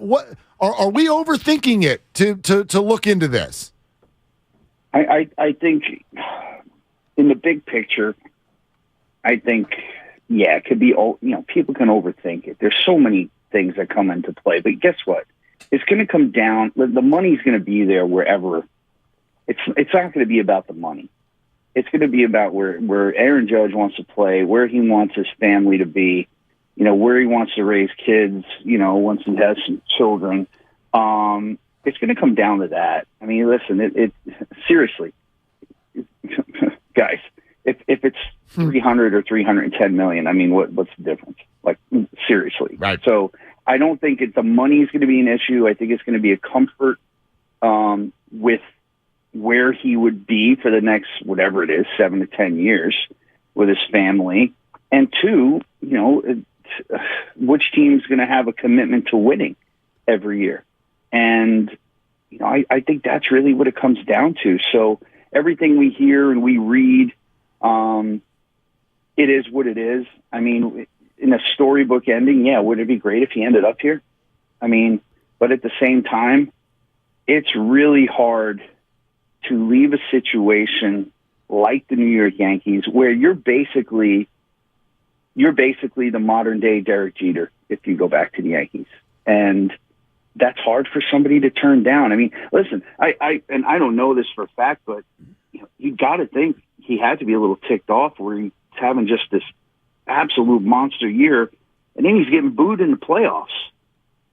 are we overthinking it to look into this? I think in the big picture, I think, yeah, it could be, people can overthink it. There's so many things that come into play. But guess what? It's going to come down. The money's going to be there wherever. It's not going to be about the money. It's going to be about where Aaron Judge wants to play, where he wants his family to be, where he wants to raise kids, once he has some children. It's going to come down to that. I mean, listen, it seriously, guys, if it's 300 or 310 million, I mean, what's the difference? Like, seriously. Right. So I don't think the money is going to be an issue. I think it's going to be a comfort with where he would be for the next, whatever it is, 7 to 10 years with his family. And two, which team's going to have a commitment to winning every year. And, I think that's really what it comes down to. So everything we hear and we read, it is what it is. I mean, in a storybook ending, yeah, would it be great if he ended up here? I mean, but at the same time, it's really hard to leave a situation like the New York Yankees where you're basically the modern day Derek Jeter if you go back to the Yankees. And that's hard for somebody to turn down. I mean, listen, I don't know this for a fact, but you got to think he had to be a little ticked off where he's having just this absolute monster year, and then he's getting booed in the playoffs.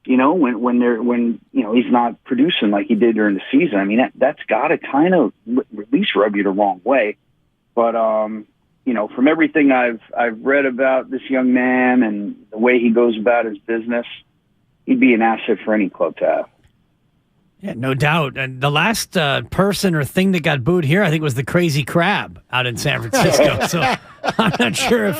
When he's not producing like he did during the season. I mean, that's got to kind of at least rub you the wrong way. But from everything I've read about this young man and the way he goes about his business, he'd be an asset for any club to have. Yeah, no doubt. And the last person or thing that got booed here, I think, was the Crazy Crab out in San Francisco. So I'm not sure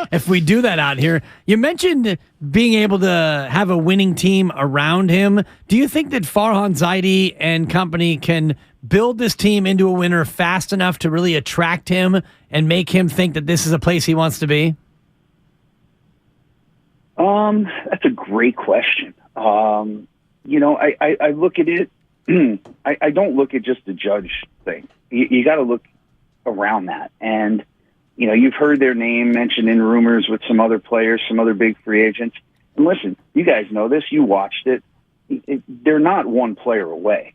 if we do that out here. You mentioned being able to have a winning team around him. Do you think that Farhan Zaidi and company can build this team into a winner fast enough to really attract him and make him think that this is a place he wants to be? That's a great question. I look at it. I don't look at just the Judge thing. You got to look around that. And, you've heard their name mentioned in rumors with some other players, some other big free agents. And listen, you guys know this. You watched it. They're not one player away.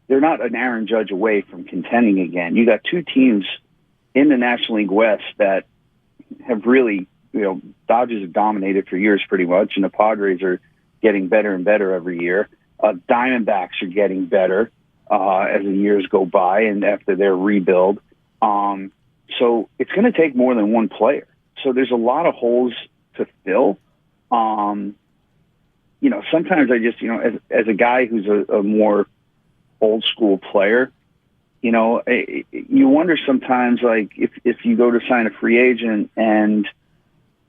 They're not an Aaron Judge away from contending again. You got two teams in the National League West that have really, Dodgers have dominated for years pretty much, and the Padres are getting better and better every year. Diamondbacks are getting better as the years go by and after their rebuild. So it's going to take more than one player. So there's a lot of holes to fill. Sometimes I just, as a guy who's a more old school player, you wonder sometimes, like, if you go to sign a free agent and,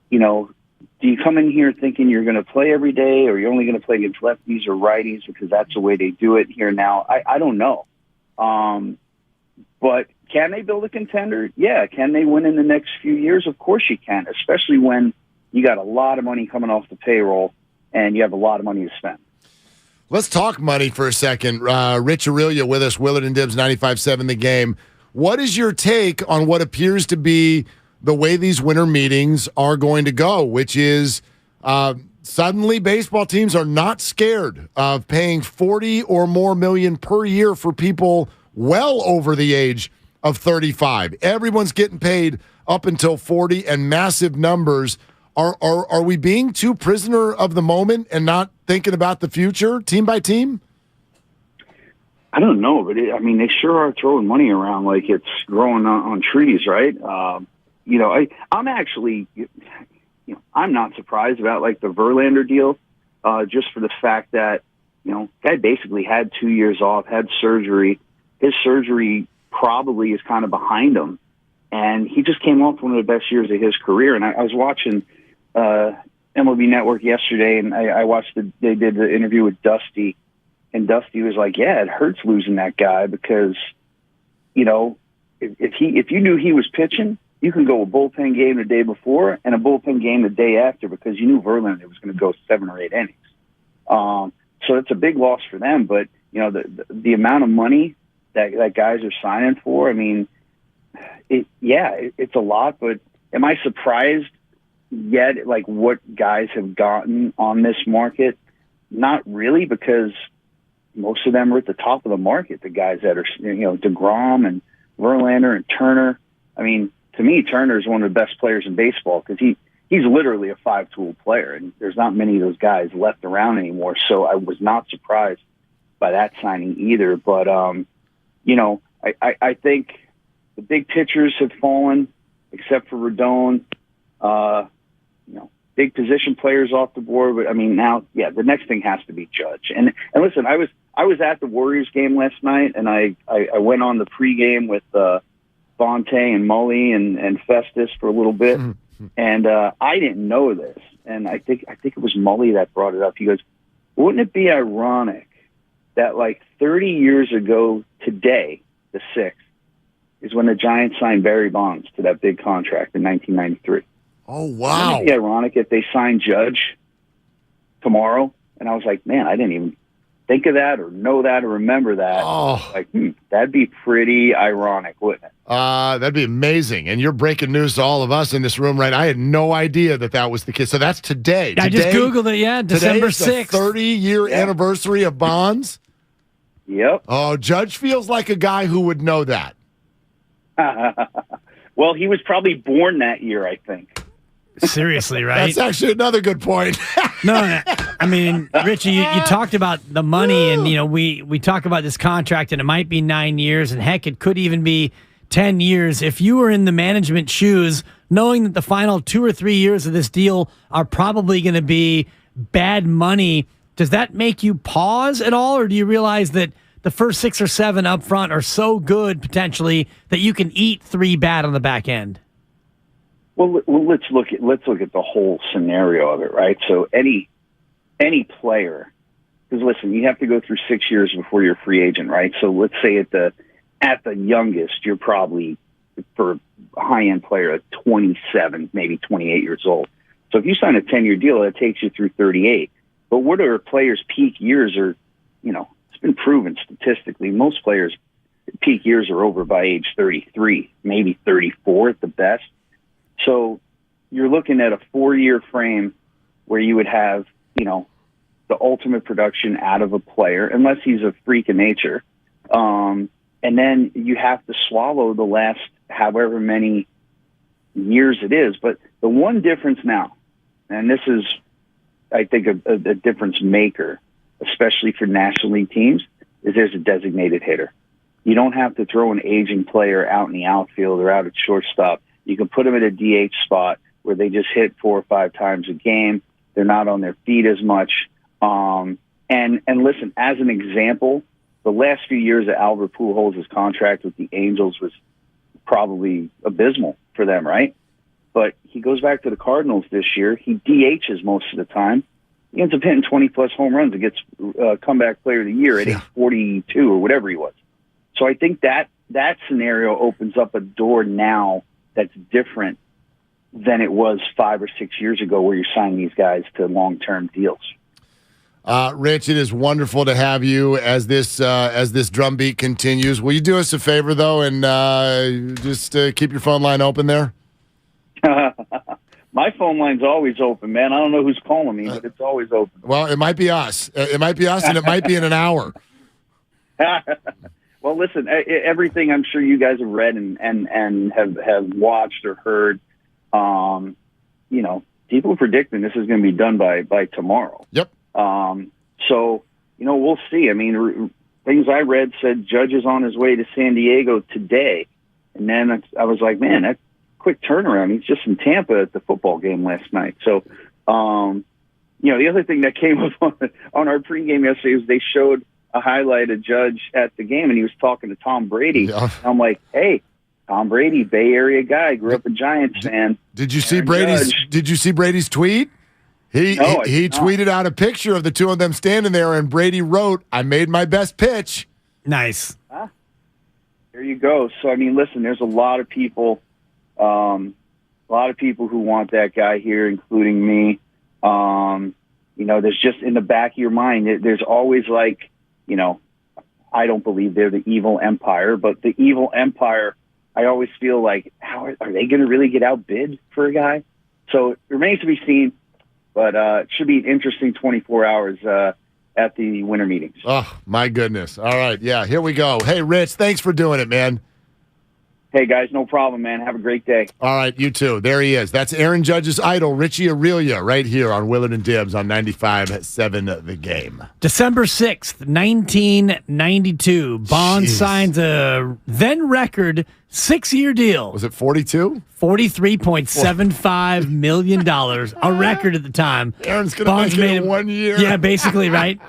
do you come in here thinking you're going to play every day, or you're only going to play against lefties or righties because that's the way they do it here now? I don't know. But can they build a contender? Yeah. Can they win in the next few years? Of course you can, especially when you got a lot of money coming off the payroll and you have a lot of money to spend. Let's talk money for a second. Rich Aurelia with us, Willard and Dibs, 95.7 The Game. What is your take on what appears to be the way these winter meetings are going to go, which is suddenly baseball teams are not scared of paying 40 or more million per year for people well over the age of 35. Everyone's getting paid up until 40 and massive numbers. Are we being too prisoner of the moment and not thinking about the future, team by team? I don't know, but they sure are throwing money around like it's growing on trees, right? I'm actually, I'm not surprised about like the Verlander deal, just for the fact that, guy basically had 2 years off, had surgery. His surgery probably is kind of behind him, and he just came off one of the best years of his career. And I was watching MLB Network yesterday, and I watched they did the interview with Dusty, and Dusty was like, "Yeah, it hurts losing that guy because, if you knew he was pitching, you can go a bullpen game the day before and a bullpen game the day after because you knew Verlander was going to go 7 or 8 innings. So it's a big loss for them. But the amount of money that guys are signing for, it's a lot, but am I surprised yet, like, what guys have gotten on this market? Not really, because most of them are at the top of the market. The guys that are, DeGrom and Verlander and Turner. I mean, to me, Turner is one of the best players in baseball because he's literally a 5-tool player, and there's not many of those guys left around anymore. So I was not surprised by that signing either. But, I think the big pitchers have fallen, except for Rodon. Big position players off the board. But I mean, now, the next thing has to be Judge. And listen, I was at the Warriors game last night, and I went on the pregame with Bonte and Mully and Festus for a little bit, and I didn't know this, and I think it was Mully that brought it up. He goes, "Wouldn't it be ironic that like 30 years ago today, the 6th, is when the Giants signed Barry Bonds to that big contract in 1993?" Oh, wow. Wouldn't it be ironic if they signed Judge tomorrow? And I was like, man, I didn't even think of that or know that or remember that. Oh. Like, that'd be pretty ironic, wouldn't it? That'd be amazing. And you're breaking news to all of us in this room right now. I had no idea that was the case. So that's today. I just Googled it, December 6th. Today is the 30-year anniversary of Bonds? Yep. Oh, Judge feels like a guy who would know that. Well, he was probably born that year, I think. Seriously, right? That's actually another good point. No, I mean, Richie, you talked about the money, and we talk about this contract, and it might be 9 years, and heck, it could even be 10 years. If you were in the management shoes, knowing that the final 2 or 3 years of this deal are probably going to be bad money, does that make you pause at all, or do you realize that the first 6 or 7 up front are so good potentially that you can eat 3 bad on the back end? Well, let's look at the whole scenario of it, right? So any player, because listen, you have to go through 6 years before you're a free agent, right? So let's say at the youngest, you're probably, for a high-end player, at 27, maybe 28 years old. So if you sign a 10-year deal, that takes you through 38. But what are players' peak years? Are, it's been proven statistically, most players' peak years are over by age 33, maybe 34 at the best. So you're looking at a 4-year frame where you would have, the ultimate production out of a player, unless he's a freak of nature. And then you have to swallow the last however many years it is. But the one difference now, and this is, I think, a difference maker, especially for National League teams, is there's a designated hitter. You don't have to throw an aging player out in the outfield or out at shortstop. You can put them at a DH spot where they just hit 4 or 5 times a game. They're not on their feet as much. And listen, as an example, the last few years of Albert Pujols' contract with the Angels was probably abysmal for them, right? But he goes back to the Cardinals this year. He DHs most of the time. He ends up hitting 20-plus home runs and gets comeback player of the year at age 42 or whatever he was. So I think that scenario opens up a door now that's different than it was 5 or 6 years ago, where you're signing these guys to long-term deals. Rich, it is wonderful to have you as this drumbeat continues. Will you do us a favor, though, and just keep your phone line open there? My phone line's always open, man. I don't know who's calling me, but it's always open. Well, it might be us. It might be us, and it might be in an hour. Well, listen, everything I'm sure you guys have read and have watched or heard, people are predicting this is going to be done by tomorrow. Yep. So, we'll see. I mean, things I read said Judge is on his way to San Diego today. And then I was like, man, that's a quick turnaround. He's just in Tampa at the football game last night. So, the other thing that came up on our pregame yesterday was they showed a highlight of Judge at the game, and he was talking to Tom Brady. Yeah. I'm like, hey, Tom Brady, Bay Area guy, grew up a Giants fan. Did you see Brady's tweet? He tweeted out a picture of the two of them standing there, and Brady wrote, "I made my best pitch." Nice. There you go. So I mean, listen, there's a lot of people who want that guy here, including me. There's just in the back of your mind, there's always like, I don't believe they're the evil empire, but the evil empire I always feel like, how are they going to really get outbid for a guy? So it remains to be seen, but it should be an interesting 24 hours at the winter meetings. Oh, my goodness. All right. Yeah, here we go. Hey, Rich, thanks for doing it, man. Hey, guys, no problem, man. Have a great day. All right, you too. There he is. That's Aaron Judge's idol, Richie Aurelia, right here on Willard and Dibs on 95.7 The Game. December 6th, 1992. Bonds signs a then-record 6-year deal. Was it 42? $43.75 million, a record at the time. Aaron's going to make it in 1 year. Yeah, basically, right?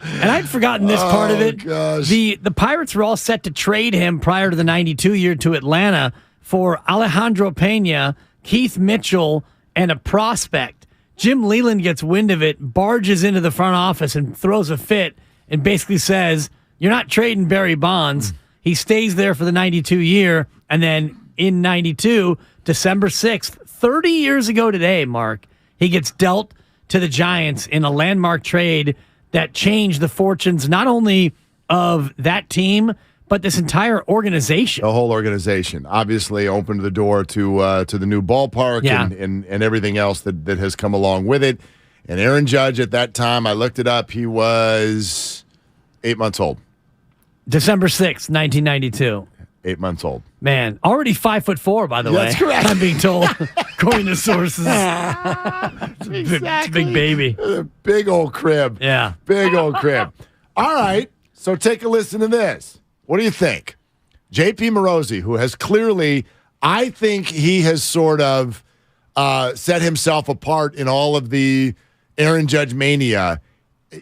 And I'd forgotten this part of it. Gosh. The Pirates were all set to trade him prior to the 92 year to Atlanta for Alejandro Pena, Keith Mitchell, and a prospect. Jim Leland gets wind of it, barges into the front office and throws a fit and basically says, "You're not trading Barry Bonds." He stays there for the 92 year, and then in 92, December 6th, 30 years ago today, Mark, he gets dealt to the Giants in a landmark trade that changed the fortunes not only of that team, but this entire organization. The whole organization obviously opened the door to the new ballpark and everything else that has come along with it. And Aaron Judge at that time, I looked it up, he was 8 months old. December 6th, 1992. 8 months old. Man, already 5'4", by the way. That's correct. I'm being told, according to sources. Exactly. Big baby. Big old crib. Yeah. Big old crib. All right, so take a listen to this. What do you think? J.P. Morosi, who has clearly, I think he has sort of set himself apart in all of the Aaron Judge mania.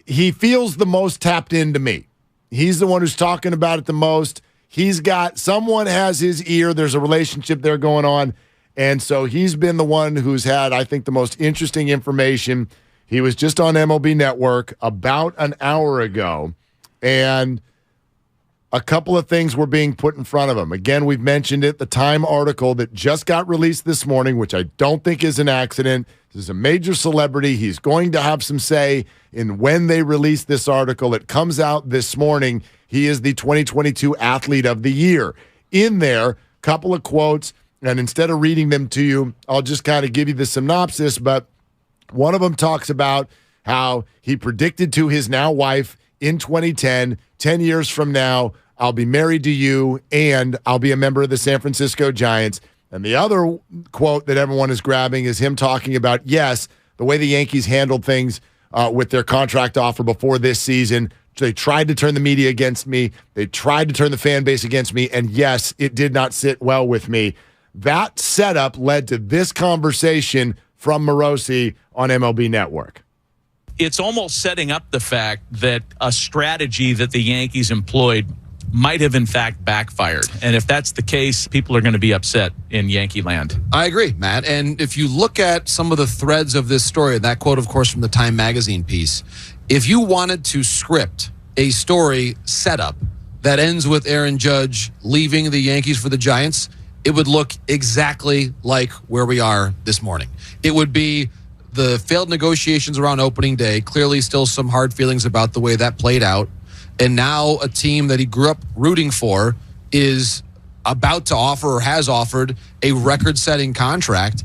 He feels the most tapped into me. He's the one who's talking about it the most. He's got, someone has his ear. There's a relationship there going on. And so he's been the one who's had, I think, the most interesting information. He was just on MLB Network about an hour ago, and a couple of things were being put in front of him. Again, we've mentioned it, the Time article that just got released this morning, which I don't think is an accident. This is a major celebrity. He's going to have some say in when they release this article. It comes out this morning. He is the 2022 Athlete of the Year. In there, couple of quotes, and instead of reading them to you, I'll just kind of give you the synopsis, but one of them talks about how he predicted to his now wife in 2010, 10 years from now, I'll be married to you and I'll be a member of the San Francisco Giants. And the other quote that everyone is grabbing is him talking about, yes, the way the Yankees handled things with their contract offer before this season. They tried to turn the media against me. They tried to turn the fan base against me. And yes, it did not sit well with me. That setup led to this conversation from Morosi on MLB Network. It's almost setting up the fact that a strategy that the Yankees employed might have in fact backfired. And if that's the case, people are going to be upset in Yankee land. I agree, Matt. And if you look at some of the threads of this story, that quote, of course, from the Time magazine piece, if you wanted to script a story setup that ends with Aaron Judge leaving the Yankees for the Giants, it would look exactly like where we are this morning. It would be the failed negotiations around opening day, clearly still some hard feelings about the way that played out. And now a team that he grew up rooting for is about to offer or has offered a record-setting contract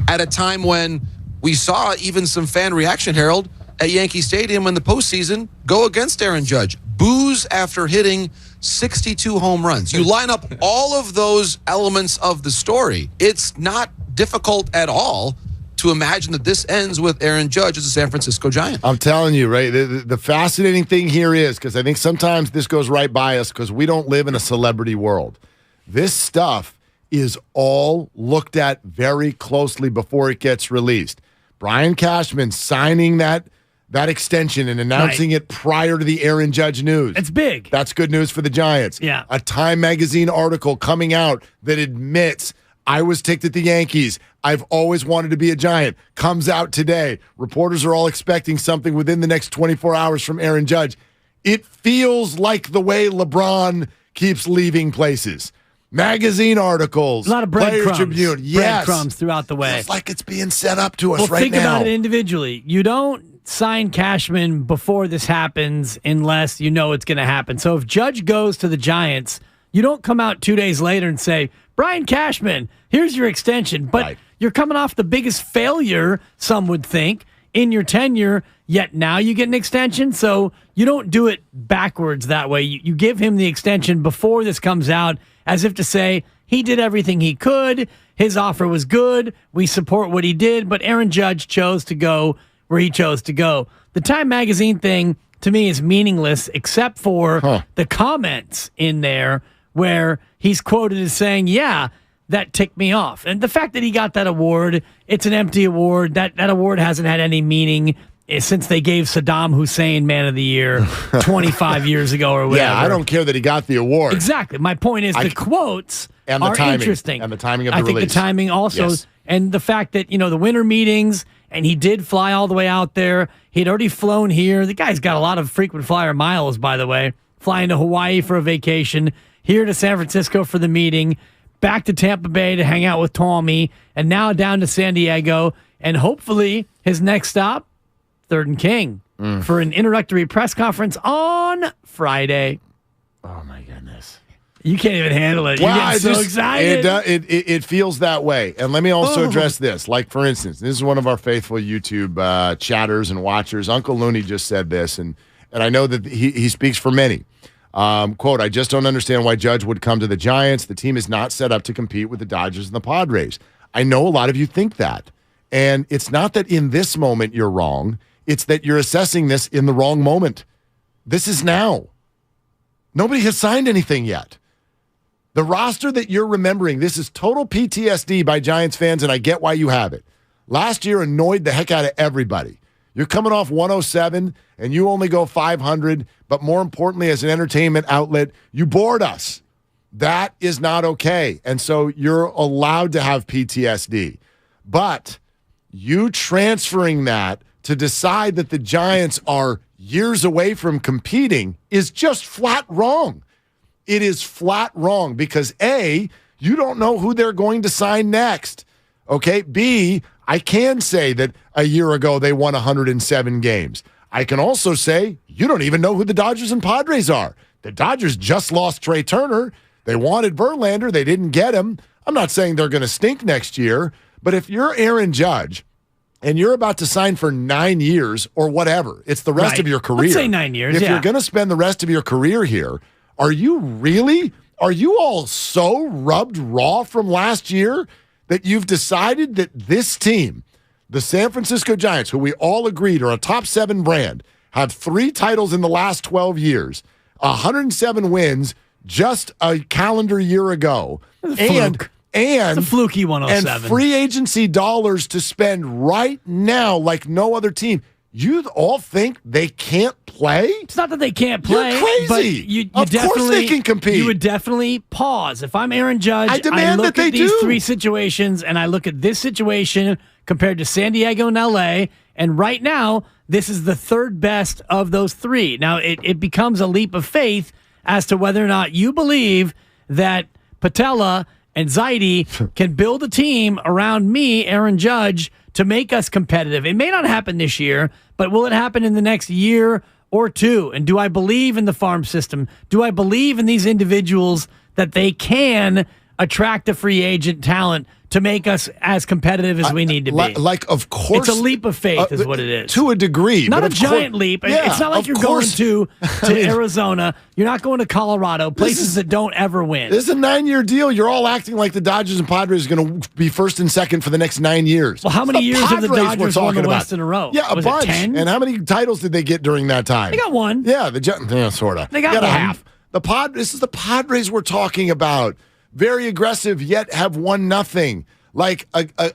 at a time when we saw even some fan reaction, Harold, at Yankee Stadium in the postseason go against Aaron Judge. Boos after hitting 62 home runs. You line up all of those elements of the story. It's not difficult at all to imagine that this ends with Aaron Judge as a San Francisco Giant. I'm telling you, right, the fascinating thing here is, because I think sometimes this goes right by us because we don't live in a celebrity world. This stuff is all looked at very closely before it gets released. Brian Cashman signing that extension and announcing it prior to the Aaron Judge news. It's big. That's good news for the Giants. Yeah. A Time magazine article coming out that admits I was ticked at the Yankees. I've always wanted to be a Giant. Comes out today. Reporters are all expecting something within the next 24 hours from Aaron Judge. It feels like the way LeBron keeps leaving places. Magazine articles. A lot of Players breadcrumbs. Tribune. Yes. Breadcrumbs throughout the way. It's like it's being set up to us well, right think now. about it individually. You don't sign Cashman before this happens unless you know it's going to happen. So if Judge goes to the Giants, you don't come out 2 days later and say, Brian Cashman, here's your extension. But you're coming off the biggest failure, some would think, in your tenure, yet now you get an extension. So you don't do it backwards that way. You give him the extension before this comes out, as if to say he did everything he could. His offer was good. We support what he did. But Aaron Judge chose to go where he chose to go. The Time Magazine thing, to me, is meaningless except for the comments in there where he's quoted as saying, yeah, that ticked me off. And the fact that he got that award, it's an empty award. That award hasn't had any meaning since they gave Saddam Hussein Man of the Year 25 years ago or whatever. Yeah, I don't care that he got the award. Exactly. My point is the quotes and the are timing, interesting. And the timing of the release. I think the timing also, and the fact that, the winter meetings, and he did fly all the way out there. He'd already flown here. The guy's got a lot of frequent flyer miles, by the way. Flying to Hawaii for a vacation, here to San Francisco for the meeting, back to Tampa Bay to hang out with Tommy, and now down to San Diego, and hopefully his next stop, Third and King, for an introductory press conference on Friday. Oh, my goodness. You can't even handle it. You're getting so excited. It feels that way. And let me also address this. Like, for instance, this is one of our faithful YouTube chatters and watchers. Uncle Looney just said this, and I know that he speaks for many. Quote, I just don't understand why Judge would come to the Giants. The team is not set up to compete with the Dodgers and the Padres. I know a lot of you think that. And it's not that in this moment you're wrong. It's that you're assessing this in the wrong moment. This is now. Nobody has signed anything yet. The roster that you're remembering, this is total PTSD by Giants fans, and I get why you have it. Last year annoyed the heck out of everybody. You're coming off 107, and you only go 500, but more importantly, as an entertainment outlet, you bored us. That is not okay, and so you're allowed to have PTSD. But you transferring that to decide that the Giants are years away from competing is just flat wrong. It is flat wrong because A, you don't know who they're going to sign next. Okay. B, I can say that a year ago they won 107 games. I can also say you don't even know who the Dodgers and Padres are. The Dodgers just lost Trey Turner. They wanted Verlander. They didn't get him. I'm not saying they're going to stink next year, but if you're Aaron Judge and you're about to sign for 9 years or whatever, it's the rest of your career. Let's say 9 years, If you're going to spend the rest of your career here, are you all so rubbed raw from last year that you've decided that this team, the San Francisco Giants, who we all agreed are a top 7 brand, have 3 titles in the last 12 years, 107 wins just a calendar year ago, and it's a fluky 107. And free agency dollars to spend right now like no other team. You all think they can't play? It's not that they can't play. You're crazy. But you of course they can compete. You would definitely pause. If I'm Aaron Judge, I demand look that they at these do. 3 situations, and I look at this situation compared to San Diego and LA, and right now, this is the 3rd best of those 3. Now, it becomes a leap of faith as to whether or not you believe that Patella and Zaidi can build a team around me, Aaron Judge, to make us competitive. It may not happen this year, but will it happen in the next year or 2? And do I believe in the farm system? Do I believe in these individuals that they can attract a free agent talent to make us as competitive as we need to be? Like, of course. It's a leap of faith is what it is. To a degree. Not but a giant leap. Yeah, it's not like you're going to Arizona. You're not going to Colorado, places that don't ever win. This is a 9-year deal. You're all acting like the Dodgers and Padres are going to be 1st and 2nd for the next 9 years. Well, how many years have the Dodgers won the West in a row? Yeah, a bunch. 10? And how many titles did they get during that time? They got 1. Yeah, sort of. They got a 1. half. This is the Padres we're talking about. Very aggressive, yet have won nothing. Like,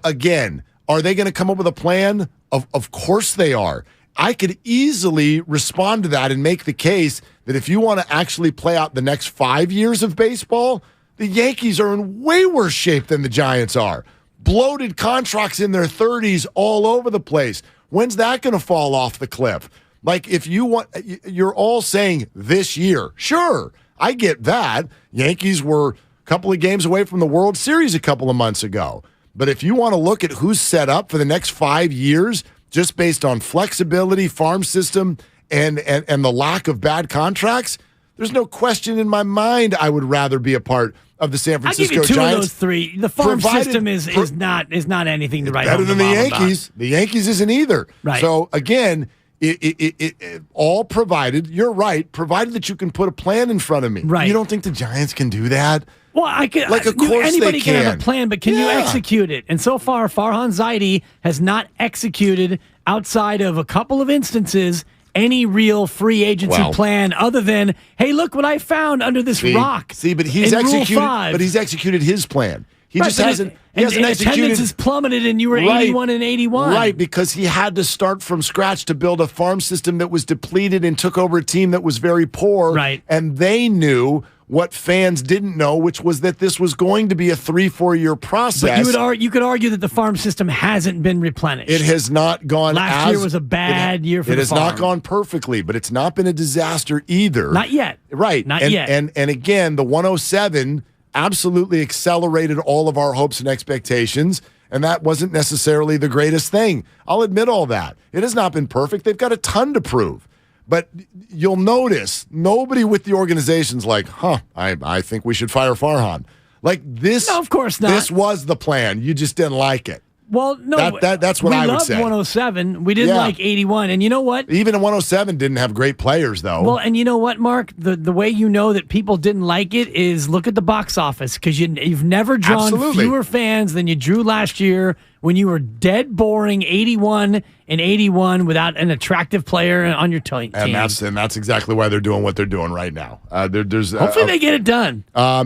again, are they going to come up with a plan? Of course they are. I could easily respond to that and make the case that if you want to actually play out the next 5 years of baseball, the Yankees are in way worse shape than the Giants are. Bloated contracts in their 30s all over the place. When's that going to fall off the cliff? Like, if you want, you're all saying this year. Sure, I get that. Yankees were couple of games away from the World Series a couple of months ago. But if you want to look at who's set up for the next 5 years, just based on flexibility, farm system, and the lack of bad contracts, there's no question in my mind I would rather be a part of the San I'll give Francisco you two Giants. of those three. The farm system is not anything to write better home than to the mom Yankees. about. The Yankees isn't either. Right. So again, it all provided. You're right. Provided that you can put a plan in front of me. Right. You don't think the Giants can do that? Well, I could. Like, of course anybody they can. have a plan, but can you execute it? And so far, Farhan Zaidi has not executed, outside of a couple of instances, any real free agency plan other than, hey, look what I found under this rock. But he's in Rule executed. 5. But he's executed his plan. He Right, just but hasn't. He and hasn't executed. attendance has plummeted, and you were 81 and 81. Right, because he had to start from scratch to build a farm system that was depleted and took over a team that was very poor. Right. And they knew what fans didn't know, which was that this was going to be a 3-4 year process. But you could argue that the farm system hasn't been replenished. It has not gone. Last year was a bad year for it the has farm. not gone perfectly, but it's not been a disaster either. Not yet. Right. Not and, yet. And again, the 107 absolutely accelerated all of our hopes and expectations. And that wasn't necessarily the greatest thing. I'll admit all that. It has not been perfect. They've got a ton to prove. But you'll notice nobody with the organization's like, I think we should fire Farhan. Like this. No, of course not. This was the plan. You just didn't like it. Well, no, that's what I would say. We loved 107. We didn't like 81. And you know what? Even in 107 didn't have great players, though. Well, and you know what, Mark? The way you know that people didn't like it is look at the box office, because you've never drawn fewer fans than you drew last year when you were dead boring 81 and 81 without an attractive player on your team. And that's exactly why they're doing what they're doing right now. Hopefully they get it done.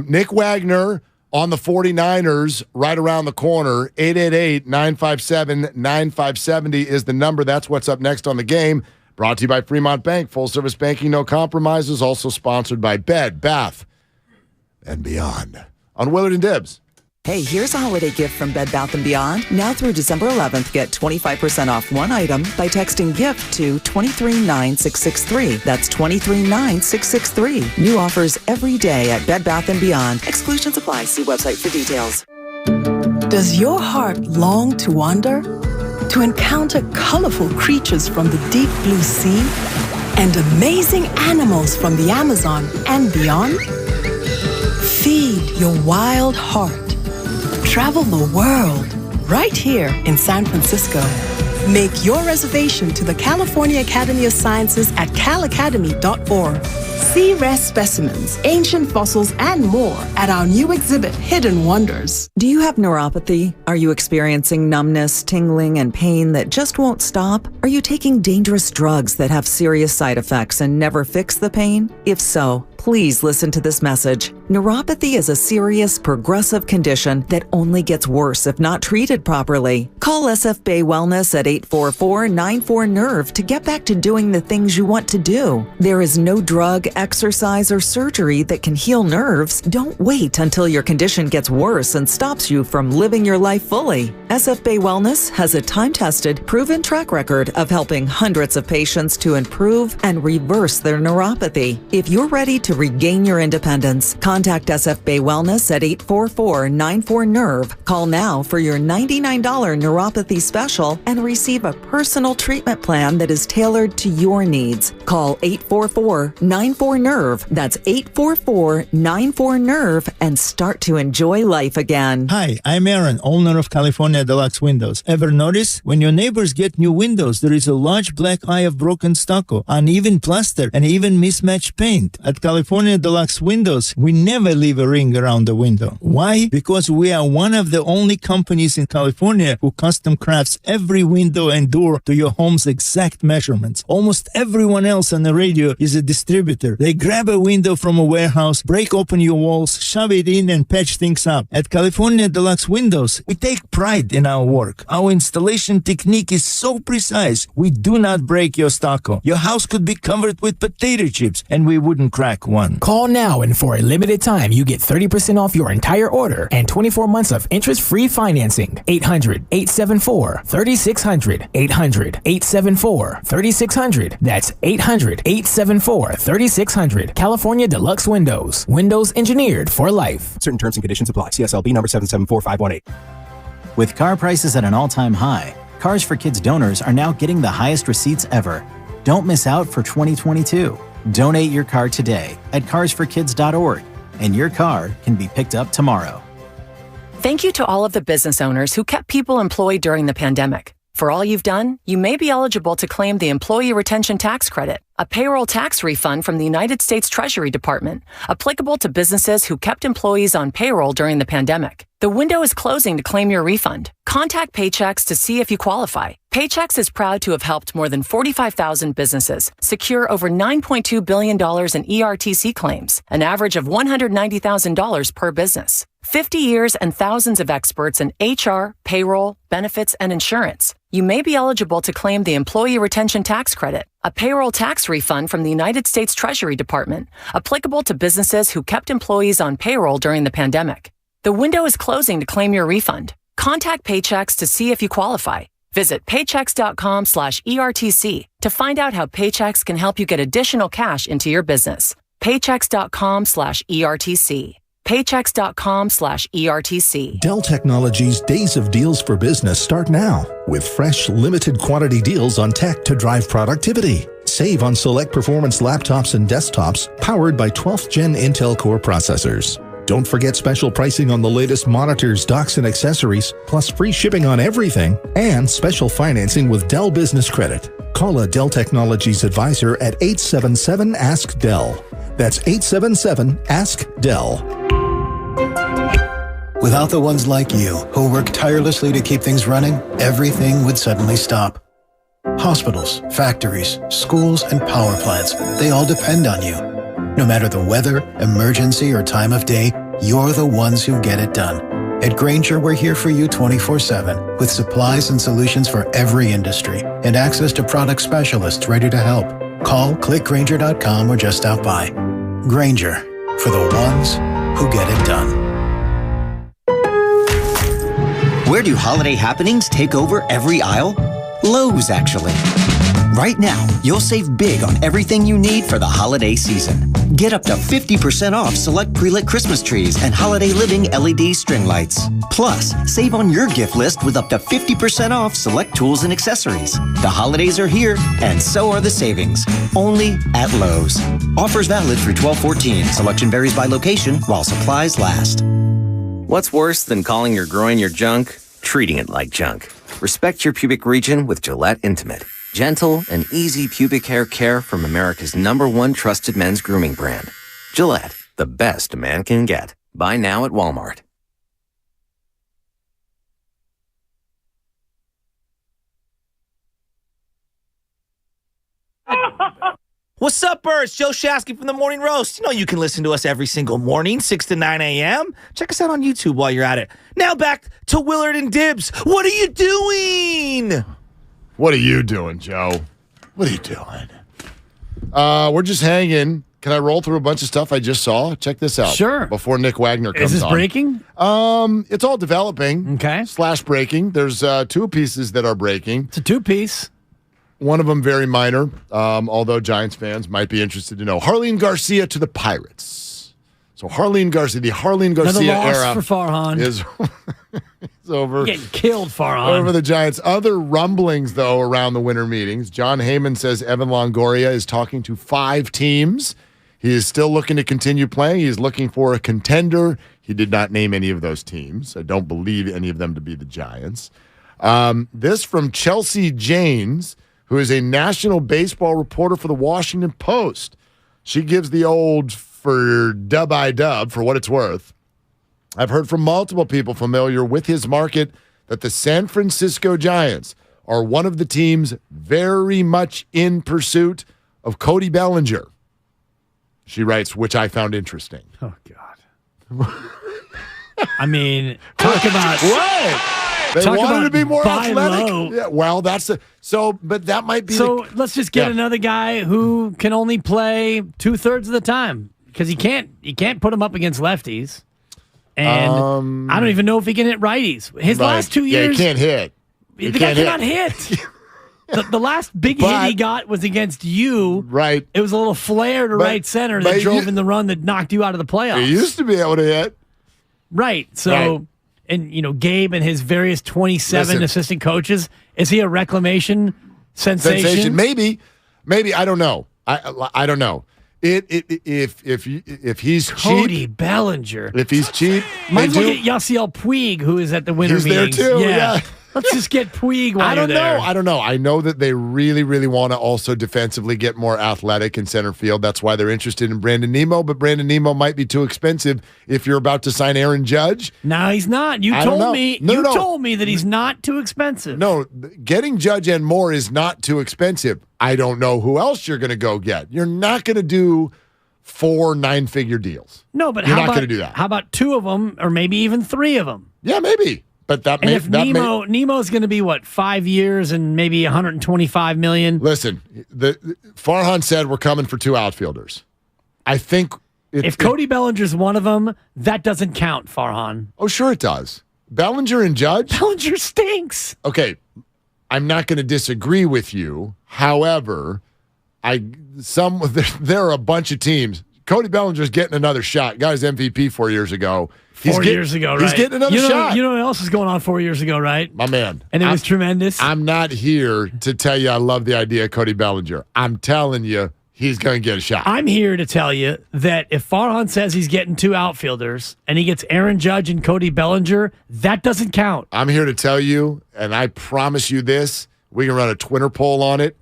Nick Wagner on the 49ers right around the corner. 888-957-9570 is the number. That's what's up next on The Game. Brought to you by Fremont Bank. Full service banking, no compromises. Also sponsored by Bed, Bath, and Beyond. On Willard and Dibs. Hey, here's a holiday gift from Bed Bath & Beyond. Now through December 11th, get 25% off one item by texting GIFT to 239663. That's 239663. New offers every day at Bed Bath & Beyond. Exclusions apply. See website for details. Does your heart long to wander? To encounter colorful creatures from the deep blue sea? And amazing animals from the Amazon and beyond? Feed your wild heart. Travel the world right here in San Francisco. Make your reservation to the California Academy of Sciences at calacademy.org. See rare specimens, ancient fossils, and more at our new exhibit, Hidden Wonders. Do you have neuropathy? Are you experiencing numbness, tingling, and pain that just won't stop? Are you taking dangerous drugs that have serious side effects and never fix the pain? If so, please listen to this message. Neuropathy is a serious, progressive condition that only gets worse if not treated properly. Call SF Bay Wellness at 844-94-NERVE to get back to doing the things you want to do. There is no drug, exercise, or surgery that can heal nerves. Don't wait until your condition gets worse and stops you from living your life fully. SF Bay Wellness has a time-tested, proven track record of helping hundreds of patients to improve and reverse their neuropathy. If you're ready to regain your independence, contact SF Bay Wellness at 844-94-NERVE. Call now for your $99 neuropathy special and receive a personal treatment plan that is tailored to your needs. Call 844-94-NERVE. That's 844-94-NERVE and start to enjoy life again. Hi, I'm Aaron, owner of California Deluxe Windows. Ever notice? When your neighbors get new windows, there is a large black eye of broken stucco, uneven plaster, and even mismatched paint. At California Deluxe Windows, we never leave a ring around the window. Why? Because we are one of the only companies in California who custom crafts every window and door to your home's exact measurements. Almost everyone else on the radio is a distributor. They grab a window from a warehouse, break open your walls, shove it in, and patch things up. At California Deluxe Windows, we take pride in our work. Our installation technique is so precise, we do not break your stucco. Your house could be covered with potato chips, and we wouldn't crack one. Call now, and for a limited time, you get 30% off your entire order and 24 months of interest-free financing. 800-874-3600. 800-874-3600. That's 800-874-3600. California Deluxe Windows. Windows engineered for life. Certain terms and conditions apply. CSLB number 774518. With car prices at an all-time high, Cars for Kids donors are now getting the highest receipts ever. Don't miss out for 2022. Donate your car today at carsforkids.org. and your car can be picked up tomorrow. Thank you to all of the business owners who kept people employed during the pandemic. For all you've done, you may be eligible to claim the Employee Retention Tax Credit, a payroll tax refund from the United States Treasury Department, applicable to businesses who kept employees on payroll during the pandemic. The window is closing to claim your refund. Contact Paychex to see if you qualify. Paychex is proud to have helped more than 45,000 businesses secure over $9.2 billion in ERTC claims, an average of $190,000 per business. 50 years and thousands of experts in HR, payroll, benefits, and insurance. You may be eligible to claim the Employee Retention Tax Credit, a payroll tax refund from the United States Treasury Department, applicable to businesses who kept employees on payroll during the pandemic. The window is closing to claim your refund. Contact Paychex to see if you qualify. Visit paychex.com/ERTC to find out how Paychex can help you get additional cash into your business. Paychex.com/ERTC. Paychex.com/ERTC. Dell Technologies' Days of Deals for Business start now with fresh, limited quantity deals on tech to drive productivity. Save on select performance laptops and desktops powered by 12th Gen Intel Core processors. Don't forget special pricing on the latest monitors, docks, and accessories, plus free shipping on everything, and special financing with Dell Business Credit. Call a Dell Technologies advisor at 877-ASK-DELL. That's 877-ASK-DELL. Without the ones like you, who work tirelessly to keep things running, everything would suddenly stop. Hospitals, factories, schools, and power plants, they all depend on you. No matter the weather, emergency, or time of day, you're the ones who get it done. At Grainger, we're here for you 24/7, with supplies and solutions for every industry, and access to product specialists ready to help. Call, click Grainger.com, or just stop by. Grainger, for the ones who get it done. Where do holiday happenings take over every aisle? Lowe's, actually. Right now, you'll save big on everything you need for the holiday season. Get up to 50% off select pre-lit Christmas trees and holiday living LED string lights. Plus, save on your gift list with up to 50% off select tools and accessories. The holidays are here, and so are the savings. Only at Lowe's. Offers valid through 12/14. Selection varies by location while supplies last. What's worse than calling your groin your junk? Treating it like junk. Respect your pubic region with Gillette Intimate. Gentle and easy pubic hair care from America's #1 trusted men's grooming brand. Gillette, the best a man can get. Buy now at Walmart. What's up, birds? Joe Shasky from the Morning Roast. You know you can listen to us every single morning, 6 to 9 a.m. Check us out on YouTube while you're at it. Now back to Willard and Dibs. What are you doing? What are you doing, Joe? What are you doing? We're just hanging. Can I roll through a bunch of stuff I just saw? Check this out. Sure. Before Nick Wagner comes on. Is this breaking? It's all developing. Okay. / breaking. There's two pieces that are breaking. It's a two-piece. One of them very minor, although Giants fans might be interested to know. Harleen Garcia to the Pirates. So Harleen Garcia, the Harleen Garcia era for Farhan. is over. You're getting killed, Farhan. Over the Giants. Other rumblings, though, around the winter meetings. John Heyman says Evan Longoria is talking to 5 teams. He is still looking to continue playing. He is looking for a contender. He did not name any of those teams. I don't believe any of them to be the Giants. This from Chelsea Janes, who is a national baseball reporter for the Washington Post. She gives the old for dub-I-dub, for what it's worth. I've heard from multiple people familiar with his market that the San Francisco Giants are one of the teams very much in pursuit of Cody Bellinger. She writes, which I found interesting. Oh, God. I mean, talk about... What? They wanted to be more athletic. Yeah, well, that's but that might be. So let's just get another guy who can only play 2/3 of the time because he can't put him up against lefties, and I don't even know if he can hit righties. His last 2 years, he can't hit. The guy cannot hit. The last big hit he got was against you. Right. It was a little flare to right center that drove in the run that knocked you out of the playoffs. He used to be able to hit. Right. So. Right. And, Gabe and his various 27 assistant coaches, is he a reclamation sensation? Maybe. I don't know. I don't know. If he's Cody cheap, Bellinger. if he's cheap, Might as well get Yasiel Puig, who is at the winter He's meetings. there too, yeah. Let's just get Puig while I don't you're there. know. I don't know. I know that they really, really want to also defensively get more athletic in center field. That's why they're interested in Brandon Nimmo, but Brandon Nimmo might be too expensive if you're about to sign Aaron Judge. No, he's not. You I don't know. told me. No, you no. told me that he's not too expensive. No, getting Judge and more is not too expensive. I don't know who else you're going to go get. You're not going to do 4 9-figure deals. No, but you're how not about going to do that. How about 2 of them, or maybe even 3 of them? Yeah, maybe. But that And may, if that may, Nemo's going to be what, 5 years and maybe 125 million? Listen, Farhan said we're coming for 2 outfielders. I think if Cody Bellinger's one of them, that doesn't count, Farhan. Oh, sure it does. Bellinger and Judge? Bellinger stinks. Okay, I'm not going to disagree with you. However, there are a bunch of teams. Cody Bellinger's getting another shot. Got his MVP 4 years ago. 4 years ago, right? He's getting another shot. You know what else was going on 4 years ago, right? My man. And it was tremendous. I'm not here to tell you I love the idea of Cody Bellinger. I'm telling you he's going to get a shot. I'm here to tell you that if Farhan says he's getting 2 outfielders and he gets Aaron Judge and Cody Bellinger, that doesn't count. I'm here to tell you, and I promise you this, we can run a Twitter poll on it.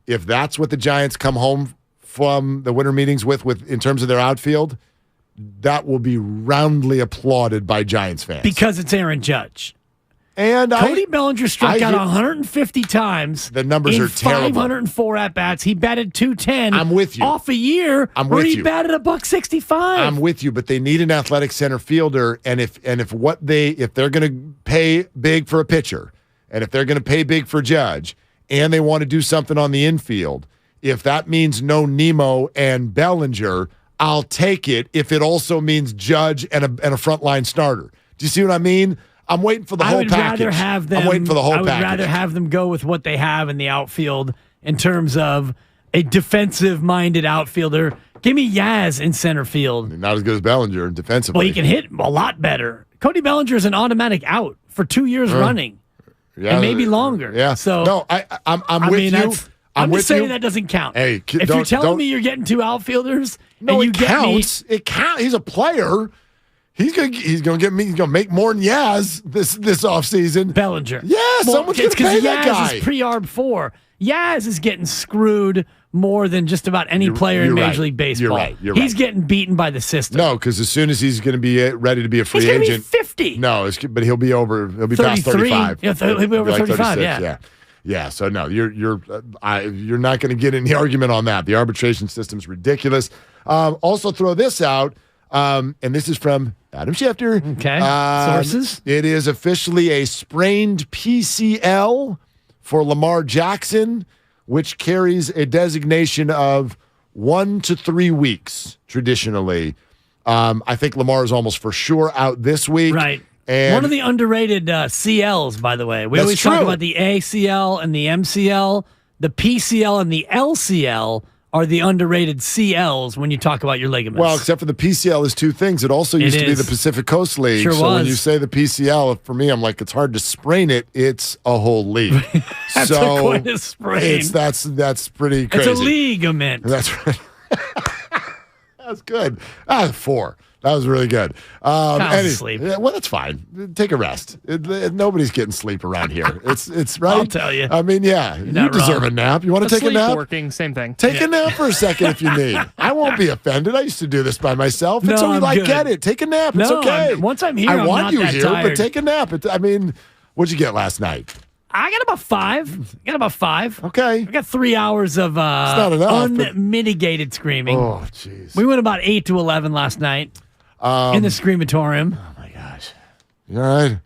If that's what the Giants come home from the winter meetings with in terms of their outfield, that will be roundly applauded by Giants fans. Because it's Aaron Judge. And Cody Bellinger struck out 150 times. The numbers are terrible. 504 at-bats. He batted .210. I'm with you. Off a year where he batted $165. I'm with you, but they need an athletic center fielder, and if they're going to pay big for a pitcher, and if they're going to pay big for Judge, and they want to do something on the infield, if that means no Nimmo and Bellinger, I'll take it if it also means Judge and a frontline starter. Do you see what I mean? I'm waiting for the whole package. I'm waiting for the whole package. I would rather have them go with what they have in the outfield in terms of a defensive-minded outfielder. Give me Yaz in center field. Not as good as Bellinger defensively. Well, he can hit a lot better. Cody Bellinger is an automatic out for 2 years running, and maybe longer. Yeah. So no, I'm with you. I'm just saying that doesn't count. Hey, if you're telling me you're getting 2 outfielders, no, and you it counts. It counts. He's a player. He's gonna make more than Yaz this offseason. Bellinger. Yeah, someone's gonna pay that guy. Yaz is pre-arb 4. Yaz is getting screwed more than just about any player in Major League Baseball. You're right. He's getting beaten by the system. No, because as soon as he's going to be ready to be a free he's agent, gonna be 50. No, but he'll be over. He'll be past 35. Yeah, he'll be over 35. 36, yeah. So no, you're not going to get any argument on that. The arbitration system's ridiculous. Also, throw this out, and this is from Adam Schefter. Okay, sources. It is officially a sprained PCL for Lamar Jackson, which carries a designation of 1 to 3 weeks traditionally. I think Lamar is almost for sure out this week. Right. And one of the underrated CLs, by the way. We always talk about the ACL and the MCL. The PCL and the LCL are the underrated CLs when you talk about your ligaments. Well, except for the PCL is 2 things. It also used to be the Pacific Coast League. Sure so was. when you say the PCL, for me, I'm like, it's hard to sprain it. It's a whole league. That's quite a sprain. That's pretty crazy. It's a ligament. That's right. That's good. 4. That was really good. Sleep. Yeah, well, that's fine. Take a rest. Nobody's getting sleep around here. It's right. I'll tell you. I mean, yeah, you deserve a nap. You want to take a nap? Working, same thing. Take a nap for a second if you need. I won't be offended. I used to do this by myself. No, I good. get it. Take a nap. It's okay. Once I'm here, I I'm want not you that here, tired. but take a nap. What'd you get last night? I got about 5. Okay. I got 3 hours of not enough, unmitigated screaming. Oh, jeez. We went about 8 to 11 last night in the screamatorium. Oh, my gosh. You all right?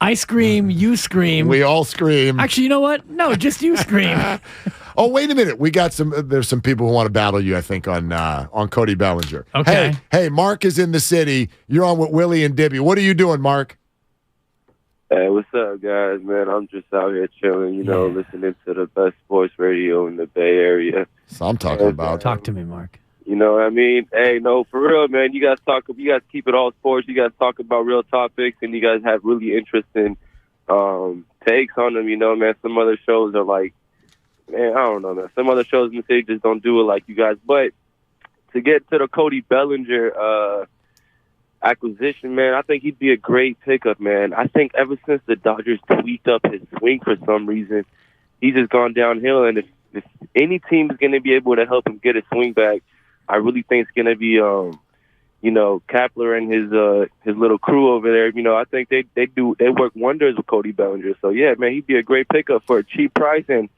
I scream, you scream. We all scream. Actually, you know what? No, just you scream. Oh, wait a minute. We got there's some people who want to battle you, I think, on Cody Bellinger. Okay. Hey, Mark is in the city. You're on with Willie and Dibby. What are you doing, Mark? Hey, what's up, guys, man? I'm just out here chilling, listening to the best sports radio in the Bay Area. So I'm talking about. Talk to me, Mark. You know what I mean? Hey, no, for real, man. You guys keep it all sports. You guys talk about real topics, and you guys have really interesting takes on them, man. Some other shows are like, man, I don't know, man. Some other shows in the city just don't do it like you guys. But to get to the Cody Bellinger acquisition, man, I think he'd be a great pickup, man. I think ever since the Dodgers tweaked up his swing for some reason, he's just gone downhill. And if any team is going to be able to help him get his swing back, I really think it's going to be, Kapler and his little crew over there. I think they work wonders with Cody Bellinger. So yeah, man, he'd be a great pickup for a cheap price, and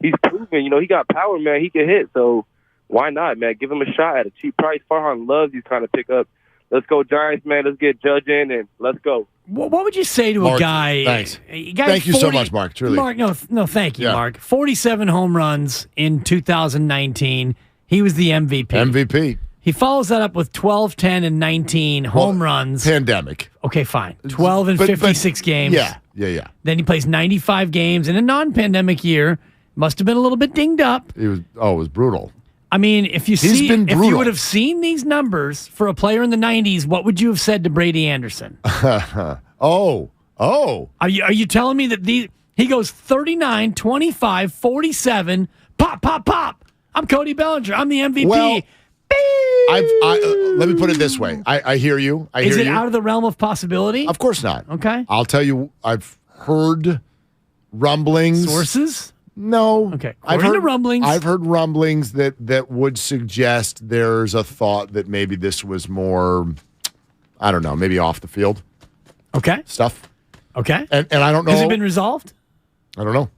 he's proven, he got power, man. He can hit, so why not, man? Give him a shot at a cheap price. Farhan loves these kind of pickups. Let's go Giants, man. Let's get Judge in and let's go. What would you say to a guy? Thanks. Thank you so much, Mark. Truly. Mark, no, thank you, Mark. 47 home runs in 2019. He was the MVP. He follows that up with 12, 10, and 19 home runs. Pandemic. Okay, fine. 12 and 56 games. Yeah. Then he plays 95 games in a non-pandemic year. Must have been a little bit dinged up. It was brutal. I mean, if you would have seen these numbers for a player in the 90s, what would you have said to Brady Anderson? Oh. Are you telling me that he goes 39, 25, 47, pop. I'm Cody Bellinger. I'm the MVP. Well, let me put it this way. I hear you. Is it out of the realm of possibility? Of course not. Okay. I'll tell you, I've heard rumblings. Sources? No. Okay. I've heard rumblings. I've heard rumblings that would suggest there's a thought that maybe this was more, I don't know, maybe off the field. Okay. Stuff. Okay. And I don't know. Has it been resolved? I don't know.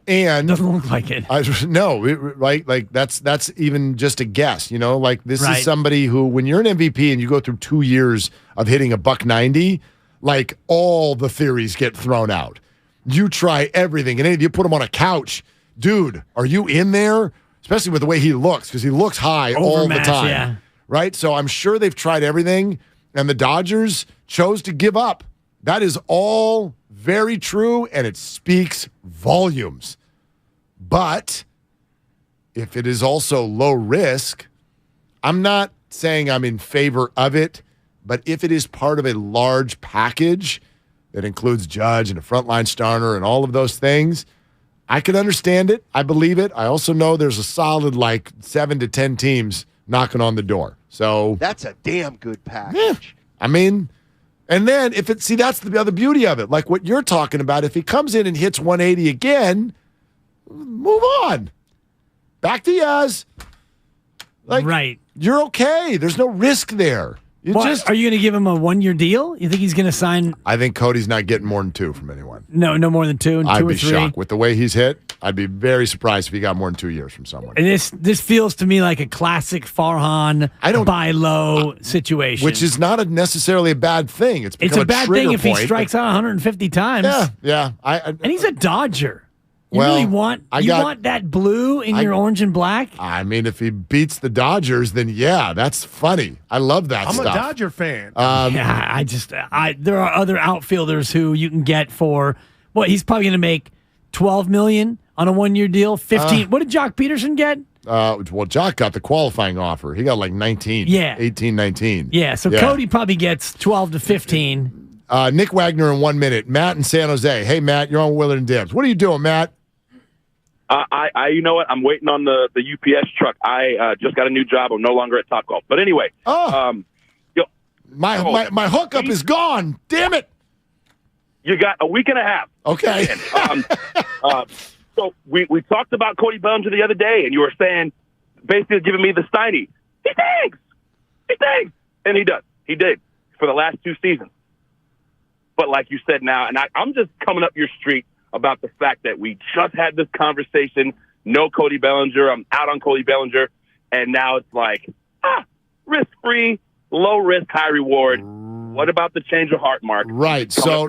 And doesn't look like it. Like that's even just a guess. This is somebody who, when you're an MVP and you go through 2 years of hitting a $190, like all the theories get thrown out. You try everything, and if you put him on a couch, dude, are you in there? Especially with the way he looks, because he looks high all the time. Yeah. Right? So I'm sure they've tried everything, and the Dodgers chose to give up. That is all very true, and it speaks volumes. But if it is also low risk, I'm not saying I'm in favor of it, but if it is part of a large package that includes Judge and a frontline starter and all of those things, I can understand it. I believe it. I also know there's a solid 7 to 10 teams knocking on the door. So that's a damn good package. Yeah, I mean, and then that's the other beauty of it. Like what you're talking about, if he comes in and hits 180 again, move on. Back to Yaz. Right. You're okay. There's no risk there. Are you going to give him a 1-year deal? You think he's going to sign? I think Cody's not getting more than 2 from anyone. No more than 2. I'd 2 or be 3. shocked with the way he's hit. I'd be very surprised if he got more than 2 years from someone. And this feels to me like a classic Farhan buy low situation, which is not necessarily a bad thing. It's a bad thing if he strikes out 150 times. Yeah. And he's a Dodger. You Well, really want want that blue in your orange and black? I mean, if he beats the Dodgers, then yeah, that's funny. I love that stuff. I'm a Dodger fan. There are other outfielders who you can get for he's probably going to make $12 million on a 1-year deal. 15. What did Jock Peterson get? Jock got the qualifying offer. He got 19. Yeah. 18, 19. Yeah, so Cody probably gets 12 to 15. Nick Wagner in 1 minute. Matt in San Jose. Hey, Matt, you're on Willard and Dibs. What are you doing, Matt? You know what? I'm waiting on the UPS truck. I just got a new job. I'm no longer at Topgolf. But anyway, my hookup is gone. Damn it! You got a week and a half. Okay. So we talked about Cody Bellinger the other day, and you were saying, basically giving me the Steiny. He thinks, and he does. He did for the last 2 seasons. But like you said now, and I'm just coming up your street about the fact that we just had this conversation. No Cody Bellinger. I'm out on Cody Bellinger. And now it's like, risk-free, low risk, high reward. What about the change of heart, Mark? Right. So,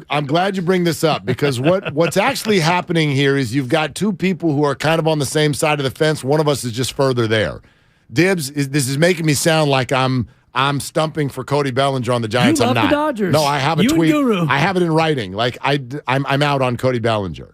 I'm glad you bring this up because what's actually happening here is you've got 2 people who are kind of on the same side of the fence. One of us is just further there. Dibs, this is making me sound like I'm stumping for Cody Bellinger on the Giants. You love I'm not. The Dodgers. No, I have a you tweet. And Guru. I have it in writing. Like I'm out on Cody Bellinger.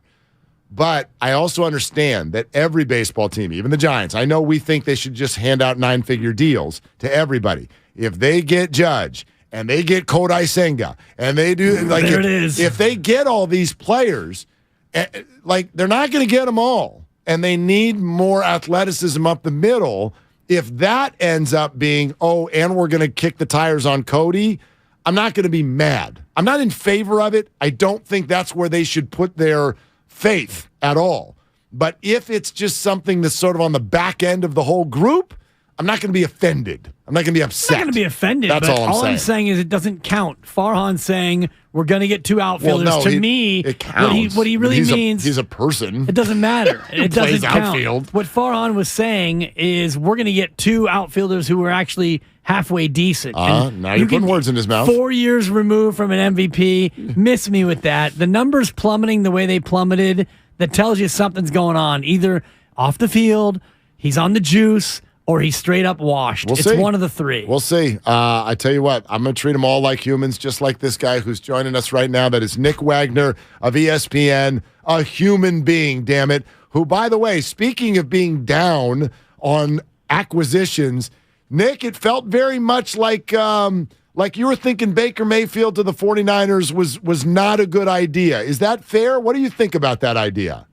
But I also understand that every baseball team, even the Giants, I know we think they should just hand out 9-figure deals to everybody. If they get Judge and they get Kodai Senga and they do it is. If they get all these players, they're not going to get them all, and they need more athleticism up the middle. If that ends up being, and we're going to kick the tires on Cody, I'm not going to be mad. I'm not in favor of it. I don't think that's where they should put their faith at all. But if it's just something that's sort of on the back end of the whole group, I'm not going to be offended. I'm not going to be upset. I'm not going to be offended. That's but all I'm saying is it doesn't count. Farhan saying we're going to get 2 outfielders. It counts. What he really means. He's a person. It doesn't matter. It doesn't count. Outfield. What Farhan was saying is we're going to get 2 outfielders who are actually halfway decent. Now you're putting words in his mouth. 4 years removed from an MVP. Miss me with that. The numbers plummeting the way they plummeted, that tells you something's going on. Either off the field, he's on the juice, or he's straight up washed. It's one of the 3. We'll see. I tell you what, I'm going to treat them all like humans, just like this guy who's joining us right now. That is Nick Wagner of ESPN, a human being, damn it. Who, by the way, speaking of being down on acquisitions, Nick, it felt very much like you were thinking Baker Mayfield to the 49ers was not a good idea. Is that fair? What do you think about that idea?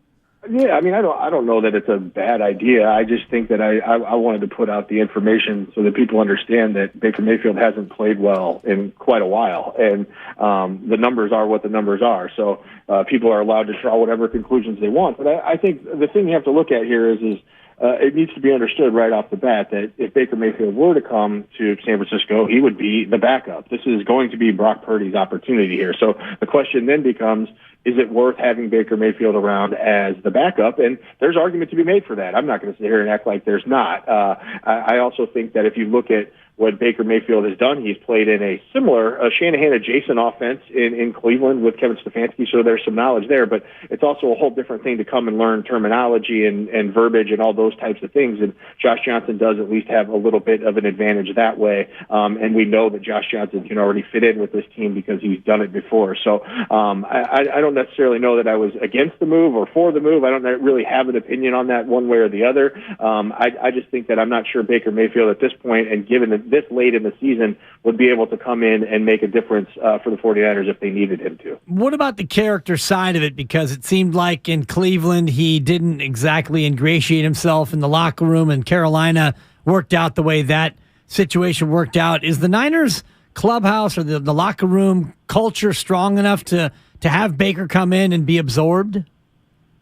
Yeah, I mean, I don't know that it's a bad idea. I just think that I wanted to put out the information so that people understand that Baker Mayfield hasn't played well in quite a while, and the numbers are what the numbers are. So people are allowed to draw whatever conclusions they want. But I think the thing you have to look at here is it needs to be understood right off the bat that if Baker Mayfield were to come to San Francisco, he would be the backup. This is going to be Brock Purdy's opportunity here. So the question then becomes, is it worth having Baker Mayfield around as the backup? And there's argument to be made for that. I'm not going to sit here and act like there's not. I also think that if you look at what Baker Mayfield has done, he's played in a similar Shanahan-adjacent offense in Cleveland with Kevin Stefanski, so there's some knowledge there. But it's also a whole different thing to come and learn terminology and verbiage and all those types of things. And Josh Johnson does at least have a little bit of an advantage that way. And we know that Josh Johnson can already fit in with this team because he's done it before. So I don't necessarily know that I was against the move or for the move. I don't really have an opinion on that one way or the other. I just think that I'm not sure Baker Mayfield at this point, and given this late in the season, would be able to come in and make a difference for the 49ers if they needed him to. What about the character side of it? Because it seemed like in Cleveland he didn't exactly ingratiate himself in the locker room, and Carolina worked out the way that situation worked out. Is the Niners clubhouse or the locker room culture strong enough to have Baker come in and be absorbed?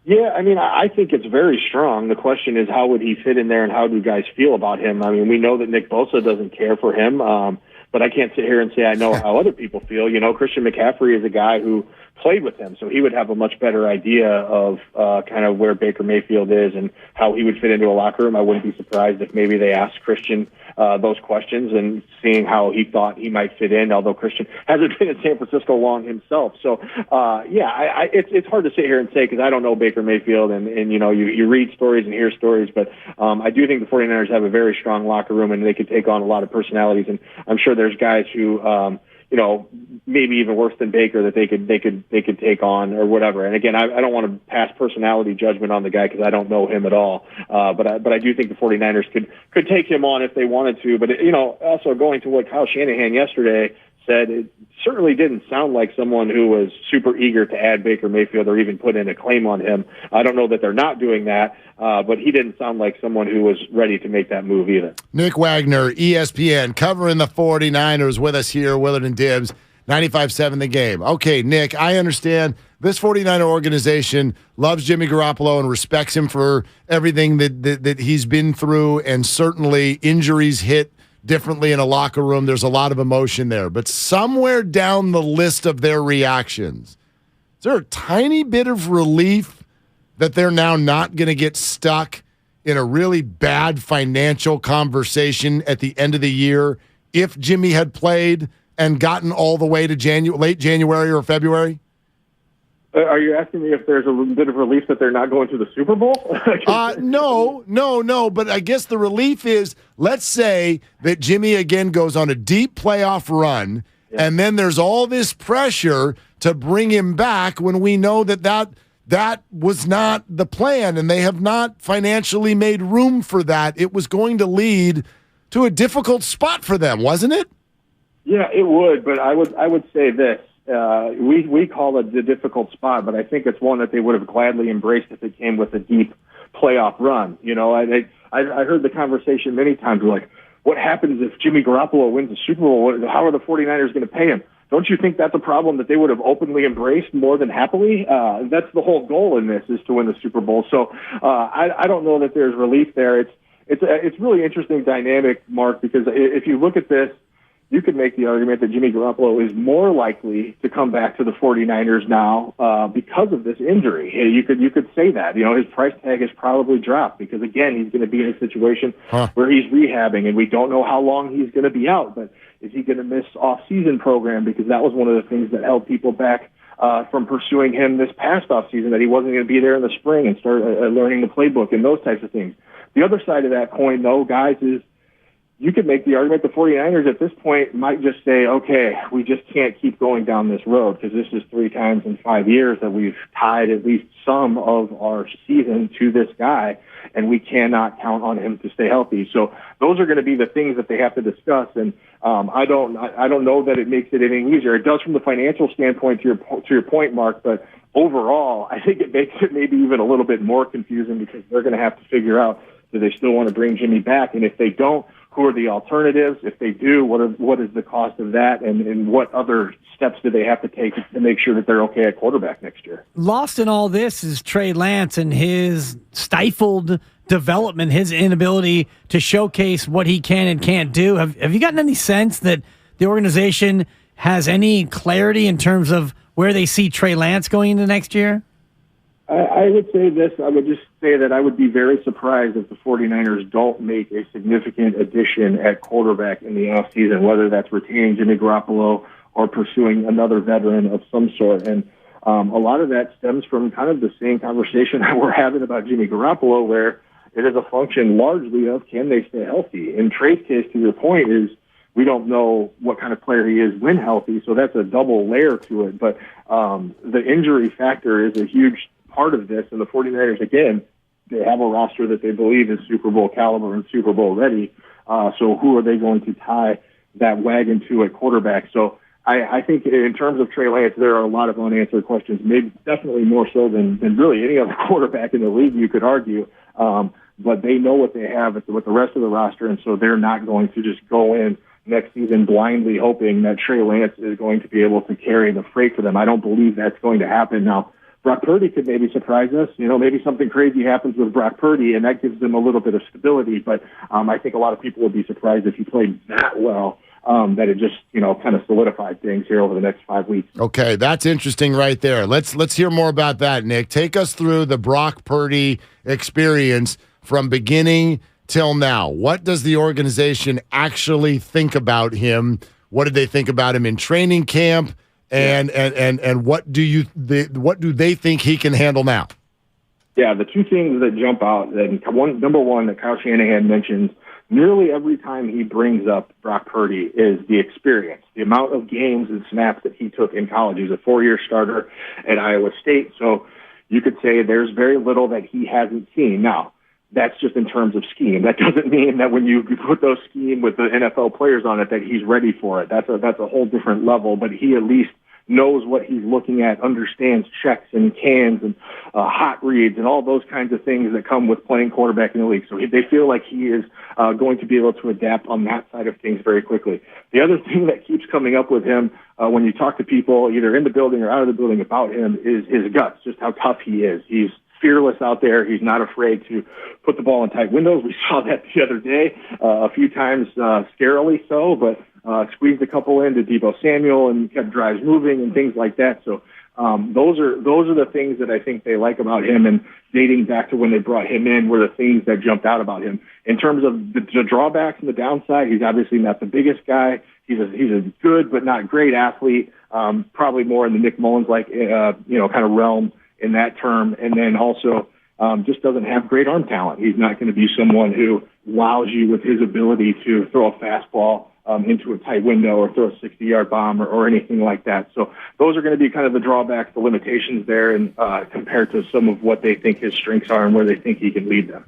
Yeah, I mean, I think it's very strong. The question is, how would he fit in there, and how do guys feel about him? I mean, we know that Nick Bosa doesn't care for him, but I can't sit here and say I know how other people feel. You know, Christian McCaffrey is a guy who played with him, so he would have a much better idea of kind of where Baker Mayfield is and how he would fit into a locker room. I wouldn't be surprised if maybe they asked Christian those questions and seeing how he thought he might fit in, although Christian hasn't been in San Francisco long himself. So, it's hard to sit here and say because I don't know Baker Mayfield, and you know, you read stories and hear stories, but I do think the 49ers have a very strong locker room, and they could take on a lot of personalities, and I'm sure there's guys who you know, maybe even worse than Baker that they could take on or whatever. And again, I don't want to pass personality judgment on the guy because I don't know him at all. But I do think the 49ers could take him on if they wanted to. But you know, also going to what Kyle Shanahan yesterday said, it certainly didn't sound like someone who was super eager to add Baker Mayfield or even put in a claim on him. I don't know that they're not doing that, but he didn't sound like someone who was ready to make that move either. Nick Wagner, ESPN, covering the 49ers with us here, Willard and Dibs, 95.7 The Game. Okay, Nick, I understand this 49er organization loves Jimmy Garoppolo and respects him for everything that he's been through, and certainly injuries hit differently in a locker room. There's a lot of emotion there. But somewhere down the list of their reactions, is there a tiny bit of relief that they're now not going to get stuck in a really bad financial conversation at the end of the year if Jimmy had played and gotten all the way to late January or February? Are you asking me if there's a bit of relief that they're not going to the Super Bowl? No. But I guess the relief is, let's say that Jimmy again goes on a deep playoff run, and then there's all this pressure to bring him back when we know that was not the plan, and they have not financially made room for that. It was going to lead to a difficult spot for them, wasn't it? Yeah, it would. But I would say this. We call it the difficult spot, but I think it's one that they would have gladly embraced if it came with a deep playoff run. You know, I I heard the conversation many times. We're like, what happens if Jimmy Garoppolo wins the Super Bowl? How are the 49ers going to pay him? Don't you think that's a problem that they would have openly embraced more than happily? That's the whole goal in this, is to win the Super Bowl. So I don't know that there's relief there. It's really interesting dynamic, Mark, because if you look at this, you could make the argument that Jimmy Garoppolo is more likely to come back to the 49ers now because of this injury. You could say that. His price tag has probably dropped because, again, he's going to be in a situation where he's rehabbing, and we don't know how long he's going to be out. But is he going to miss off-season program? Because that was one of the things that held people back from pursuing him this past off-season, that he wasn't going to be there in the spring and start learning the playbook and those types of things. The other side of that coin, though, guys, is you could make the argument the 49ers at this point might just say, okay, we just can't keep going down this road because this is 3 times in 5 years that we've tied at least some of our season to this guy, and we cannot count on him to stay healthy. So those are going to be the things that they have to discuss, and I don't know that it makes it any easier. It does from the financial standpoint, to your point, Mark, but overall, I think it makes it maybe even a little bit more confusing because they're going to have to figure out, do they still want to bring Jimmy back? And if they don't, who are the alternatives? If they do, what is the cost of that? And what other steps do they have to take to make sure that they're okay at quarterback next year? Lost in all this is Trey Lance and his stifled development, his inability to showcase what he can and can't do. Have you gotten any sense that the organization has any clarity in terms of where they see Trey Lance going into next year? I would say this. I would just say that I would be very surprised if the 49ers don't make a significant addition at quarterback in the offseason, whether that's retaining Jimmy Garoppolo or pursuing another veteran of some sort. And a lot of that stems from kind of the same conversation that we're having about Jimmy Garoppolo, where it is a function largely of can they stay healthy. In Trey's case, to your point, is we don't know what kind of player he is when healthy, so that's a double layer to it. But the injury factor is a huge part of this, and the 49ers, again, they have a roster that they believe is Super Bowl caliber and Super Bowl ready. So who are they going to tie that wagon to at quarterback? So I think in terms of Trey Lance, there are a lot of unanswered questions, maybe definitely more so than really any other quarterback in the league, you could argue. But they know what they have with the rest of the roster, and so they're not going to just go in next season blindly hoping that Trey Lance is going to be able to carry the freight for them. I don't believe that's going to happen. Now, Brock Purdy could maybe surprise us. Maybe something crazy happens with Brock Purdy, and that gives them a little bit of stability. But I think a lot of people would be surprised if he played that well, that it just, kind of solidified things here over the next 5 weeks. Okay, that's interesting right there. Let's hear more about that, Nick. Take us through the Brock Purdy experience from beginning till now. What does the organization actually think about him? What did they think about him in training camp? And what do they think he can handle now? Yeah, the two things that jump out, number one, that Kyle Shanahan mentions nearly every time he brings up Brock Purdy, is the experience, the amount of games and snaps that he took in college. He was a 4-year starter at Iowa State, so you could say there's very little that he hasn't seen. Now, that's just in terms of scheme. That doesn't mean that when you put those scheme with the NFL players on it that he's ready for it. That's a whole different level, but he at least knows what he's looking at, understands checks and cans and hot reads and all those kinds of things that come with playing quarterback in the league. So they feel like he is going to be able to adapt on that side of things very quickly. The other thing that keeps coming up with him when you talk to people either in the building or out of the building about him is his guts, just how tough he is. He's fearless out there. He's not afraid to put the ball in tight windows. We saw that the other day a few times, scarily so, but squeezed a couple into Deebo Samuel and kept drives moving and things like that. So those are the things that I think they like about him, and dating back to when they brought him in were the things that jumped out about him. In terms of the drawbacks and the downside, he's obviously not the biggest guy. He's a good but not great athlete, probably more in the Nick Mullins kind of realm in that term, and then also just doesn't have great arm talent. He's not going to be someone who wows you with his ability to throw a fastball into a tight window or throw a 60-yard bomb or anything like that. So those are going to be kind of the drawbacks, the limitations there, and compared to some of what they think his strengths are and where they think he can lead them.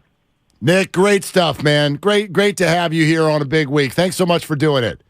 Nick, great stuff, man. Great to have you here on a big week. Thanks so much for doing it.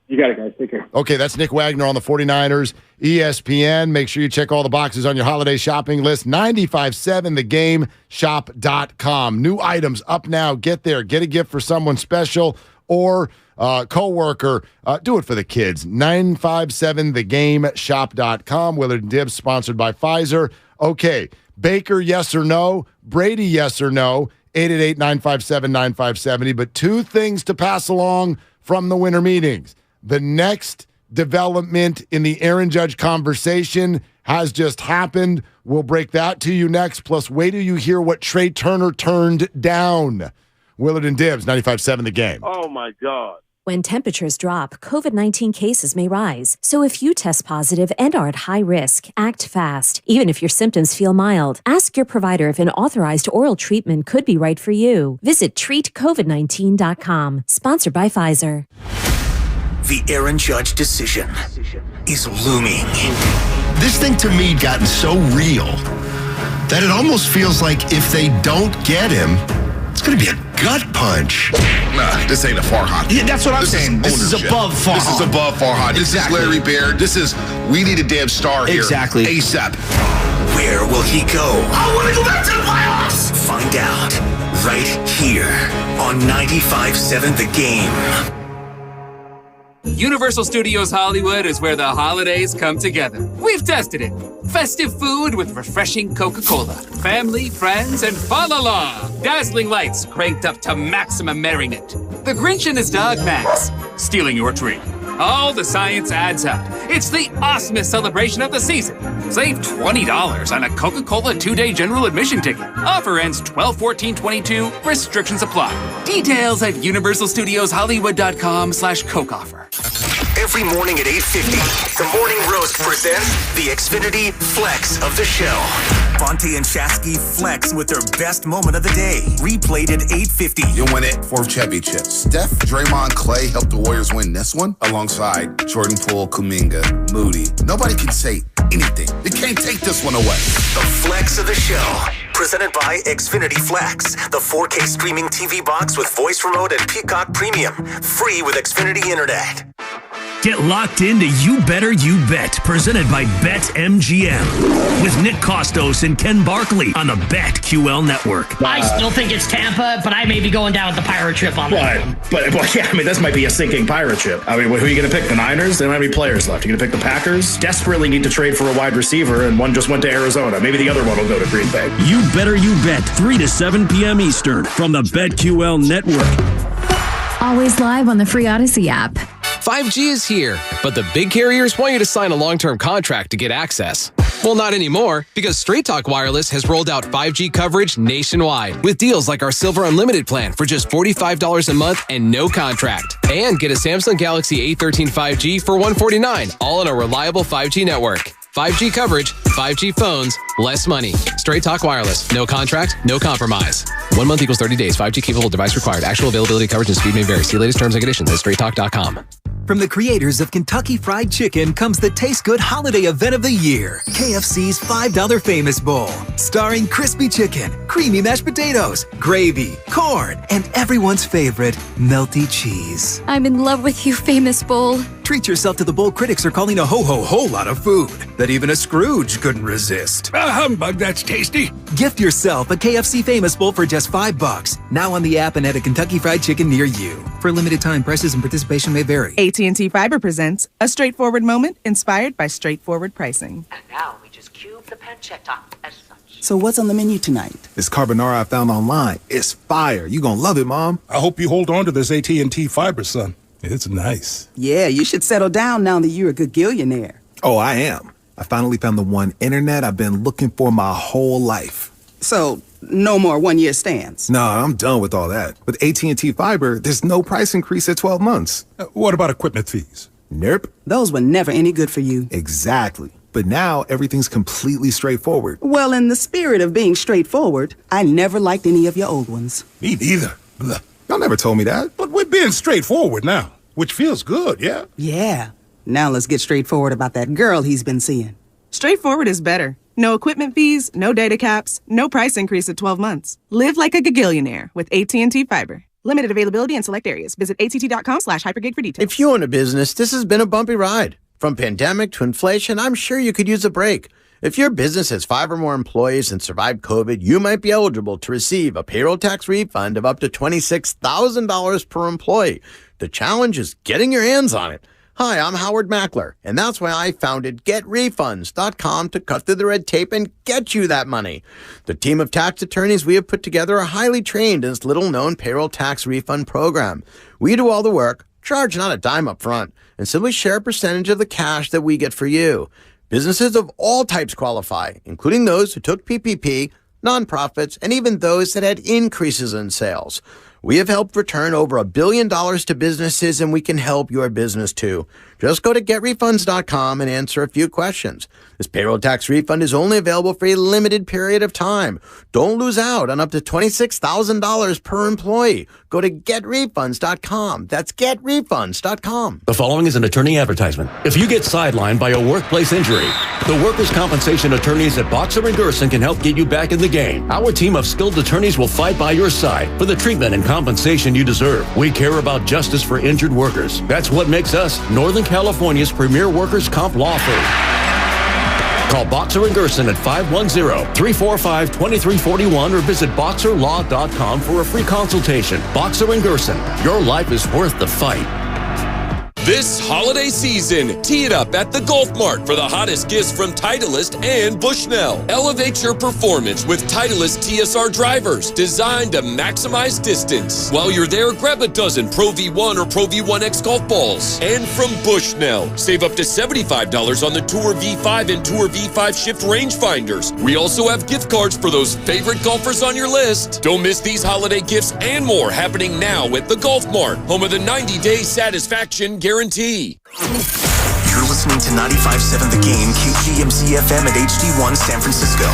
You got it, guys. Take care. Okay, that's Nick Wagner on the 49ers, ESPN. Make sure you check all the boxes on your holiday shopping list. 957thegame.shop.com. New items up now. Get there. Get a gift for someone special or coworker. Do it for the kids. 957thegame.shop.com. Willard Dibs, sponsored by Pfizer. Okay, Baker, yes or no? Brady, yes or no? 888-957-9570. But two things to pass along from the winter meetings. The next development in the Aaron Judge conversation has just happened. We'll break that to you next. Plus, wait till you hear what Trey Turner turned down. Willard and Dibs, 95.7 The Game. Oh, my God. When temperatures drop, COVID-19 cases may rise. So if you test positive and are at high risk, act fast. Even if your symptoms feel mild, ask your provider if an authorized oral treatment could be right for you. Visit treatcovid19.com. Sponsored by Pfizer. The Aaron Judge decision is looming. This thing to me gotten so real that it almost feels like if they don't get him, it's going to be a gut punch. Nah, this ain't a Farhad. Yeah, that's what I'm saying. This is above Farhad. This is above Farhad. Exactly. This is Larry Baird. We need a damn star here. Exactly. ASAP. Where will he go? I want to go back to the playoffs. Find out right here on 95.7 The Game. Universal Studios Hollywood is where the holidays come together. We've tested it. Festive food with refreshing Coca-Cola. Family, friends, and fa-la-la. Dazzling lights cranked up to maximum merriment. The Grinch and his dog Max stealing your tree. All the science adds up. It's the awesomest celebration of the season. Save $20 on a Coca-Cola 2-day general admission ticket. Offer ends 12/14/22. Restrictions apply. Details at universalstudioshollywood.com/Coke offer. Every morning at 8:50, the Morning Roast presents the Xfinity Flex of the show. Bonte and Shasky flex with their best moment of the day. Replayed at 8:50. You win it. 4th championship. Steph, Draymond, Clay helped the Warriors win this one alongside Jordan Poole, Kuminga, Moody. Nobody can say anything. They can't take this one away. The Flex of the show. Presented by Xfinity Flex, the 4K streaming TV box with voice remote and Peacock Premium. Free with Xfinity Internet. Get locked into You Better You Bet, presented by BetMGM, with Nick Costos and Ken Barkley on the BetQL network. I still think it's Tampa, but I may be going down with the pirate ship on that one. But yeah, I mean, this might be a sinking pirate ship. I mean, who are you going to pick? The Niners? They don't have any players left. You're going to pick the Packers? Desperately need to trade for a wide receiver, and one just went to Arizona. Maybe the other one will go to Green Bay. You Better You Bet, 3 to 7 p.m. Eastern from the BetQL network. Always live on the free Odyssey app. 5G is here, but the big carriers want you to sign a long-term contract to get access. Well, not anymore, because Straight Talk Wireless has rolled out 5G coverage nationwide with deals like our Silver Unlimited plan for just $45 a month and no contract. And get a Samsung Galaxy A13 5G for $149, all on a reliable 5G network. 5G coverage, 5G phones, less money. Straight Talk Wireless. No contract, no compromise. 1 month equals 30 days. 5G capable device required. Actual availability, coverage, and speed may vary. See latest terms and conditions at straighttalk.com. From the creators of Kentucky Fried Chicken comes the Taste Good holiday event of the year. KFC's $5 Famous Bowl. Starring crispy chicken, creamy mashed potatoes, gravy, corn, and everyone's favorite, melty cheese. I'm in love with you, Famous Bowl. Treat yourself to the bowl critics are calling a whole lot of food that even a Scrooge couldn't resist. A humbug, that's tasty. Gift yourself a KFC Famous Bowl for just $5. Now on the app and at a Kentucky Fried Chicken near you. For a limited time, prices and participation may vary. AT&T Fiber presents a straightforward moment inspired by straightforward pricing. And now we just cube the pancetta as such. So what's on the menu tonight? This carbonara I found online. It's fire. You gonna love it, Mom. I hope you hold on to this AT&T Fiber, son. It's nice. Yeah, you should settle down now that you're a gagillionaire. Oh, I am. I finally found the one internet I've been looking for my whole life. So, no more one-year stands? No, I'm done with all that. With AT&T Fiber, there's no price increase at 12 months. What about equipment fees? Nope. Those were never any good for you. Exactly. But now everything's completely straightforward. Well, in the spirit of being straightforward, I never liked any of your old ones. Me neither. Blah. Y'all never told me that. But we're being straightforward now, which feels good, yeah? Yeah. Now let's get straightforward about that girl he's been seeing. Straightforward is better. No equipment fees, no data caps, no price increase at 12 months. Live like a gagillionaire with AT&T Fiber. Limited availability in select areas. Visit att.com/hypergig for details. If you own a business, this has been a bumpy ride. From pandemic to inflation, I'm sure you could use a break. If your business has 5 or more employees and survived COVID, you might be eligible to receive a payroll tax refund of up to $26,000 per employee. The challenge is getting your hands on it. Hi, I'm Howard Mackler, and that's why I founded GetRefunds.com to cut through the red tape and get you that money. The team of tax attorneys we have put together are highly trained in this little-known payroll tax refund program. We do all the work, charge not a dime up front, and simply share a percentage of the cash that we get for you. Businesses of all types qualify, including those who took PPP, nonprofits, and even those that had increases in sales. We have helped return over $1 billion to businesses, and we can help your business too. Just go to GetRefunds.com and answer a few questions. This payroll tax refund is only available for a limited period of time. Don't lose out on up to $26,000 per employee. Go to GetRefunds.com. That's GetRefunds.com. The following is an attorney advertisement. If you get sidelined by a workplace injury, the workers' compensation attorneys at Boxer & Gerson can help get you back in the game. Our team of skilled attorneys will fight by your side for the treatment and compensation you deserve. We care about justice for injured workers. That's what makes us Northern California's premier workers' comp law firm. Call Boxer & Gerson at 510-345-2341 or visit boxerlaw.com for a free consultation. Boxer & Gerson, your life is worth the fight. This holiday season, tee it up at the Golf Mart for the hottest gifts from Titleist and Bushnell. Elevate your performance with Titleist TSR drivers designed to maximize distance. While you're there, grab a dozen Pro V1 or Pro V1X golf balls. And from Bushnell, save up to $75 on the Tour V5 and Tour V5 Shift rangefinders. We also have gift cards for those favorite golfers on your list. Don't miss these holiday gifts and more happening now at the Golf Mart, home of the 90-day satisfaction guarantee. You're listening to 95.7 The Game, KGMC FM at HD1 San Francisco.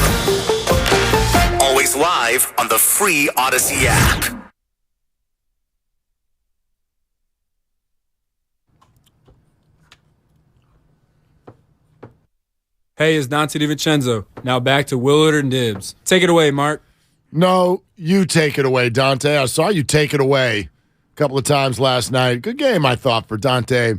Always live on the free Odyssey app. Hey, it's Dante DiVincenzo. Now back to Willard Dibs. Take it away, Mark. No, you take it away, Dante. I saw you take it away a couple of times last night. Good game, I thought, for Dante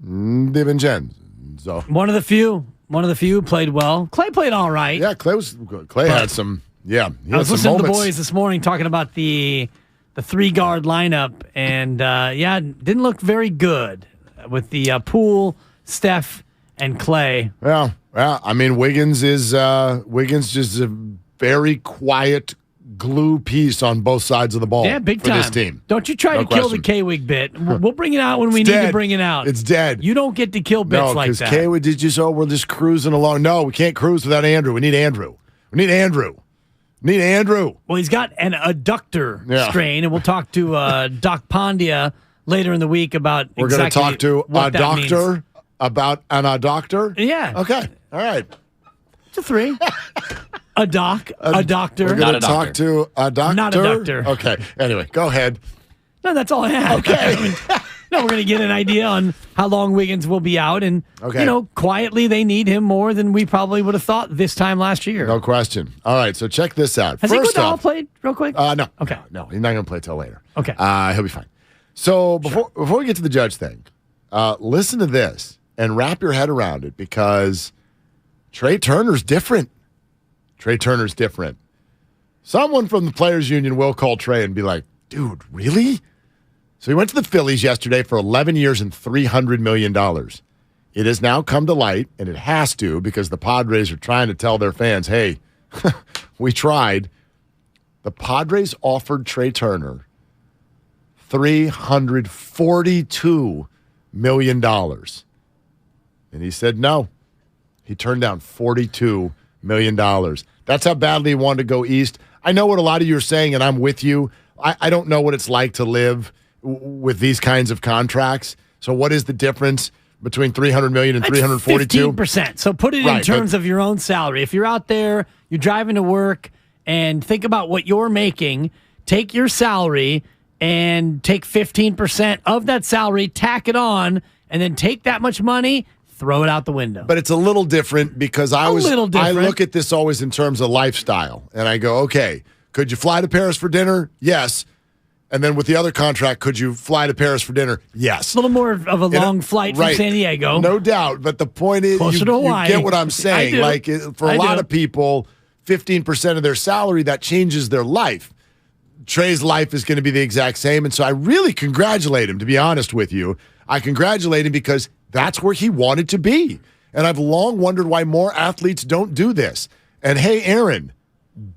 DiVincenzo. One of the few who played well. Clay played all right. Yeah, Clay was good. Clay had some. Yeah, I was listening to the boys this morning talking about the 3-guard lineup, and didn't look very good with the Poole, Steph, and Clay. Yeah. I mean, Wiggins just a very quiet glue piece on both sides of the ball. Yeah, big for time. This team. Don't you try to kill the K-Wig bit. We'll bring it out when we need to bring it out. It's dead. You don't get to kill bits like that. No, because K-Wig did just, we're just cruising along. No, we can't cruise without Andrew. We need Andrew. Well, he's got an adductor strain, and we'll talk to Doc Pondia later in the week about We're going to talk to a doctor means. About an adductor? Yeah. Okay. All right. It's a 3. A doctor. We're going to talk to a doctor? Not a doctor. Okay. Anyway, go ahead. No, that's all I have. Okay. We're going to get an idea on how long Wiggins will be out. And, quietly they need him more than we probably would have thought this time last year. No question. All right, so check this out. Has Iguodala played real quick? No. Okay. No, he's not going to play till later. Okay. He'll be fine. So before we get to the Judge thing, listen to this and wrap your head around it because Trey Turner's different. Someone from the Players Union will call Trey and be like, dude, really? So he went to the Phillies yesterday for 11 years and $300 million. It has now come to light, and it has to because the Padres are trying to tell their fans, hey, we tried. The Padres offered Trey Turner $342 million. And he said no. He turned down $42 million. That's how badly he wanted to go east. I know what a lot of you are saying, and I'm with you. I don't know what it's like to live with these kinds of contracts. So what is the difference between $300 million and $342? 15%. So put it in terms of your own salary. If you're out there, you're driving to work, and think about what you're making, take your salary and take 15% of that salary, tack it on, and then take that much money, throw it out the window. But it's a little different because I look at this always in terms of lifestyle. And I go, okay, could you fly to Paris for dinner? Yes. And then with the other contract, could you fly to Paris for dinner? Yes. A little more of a long flight from San Diego. No doubt. But the point is, you get what I'm saying. Like, for a lot of people, 15% of their salary, that changes their life. Trey's life is going to be the exact same. And so I really congratulate him, to be honest with you. I congratulate him because that's where he wanted to be. And I've long wondered why more athletes don't do this. And hey, Aaron,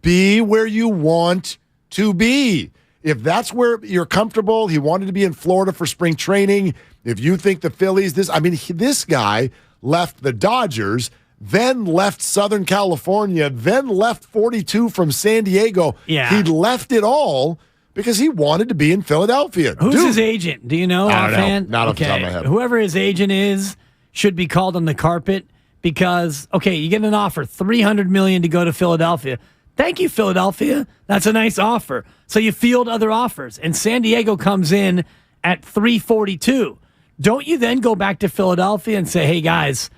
be where you want to be. If that's where you're comfortable, he wanted to be in Florida for spring training. If you think the Phillies, this guy left the Dodgers, then left Southern California, then left 42 from San Diego. Yeah. He left it all because he wanted to be in Philadelphia. Who's his agent? Do you know? I don't know. Not off the top of my head. Whoever his agent is should be called on the carpet because, you get an offer, $300 million to go to Philadelphia. Thank you, Philadelphia. That's a nice offer. So you field other offers, and San Diego comes in at $342. Don't you then go back to Philadelphia and say, hey, guys,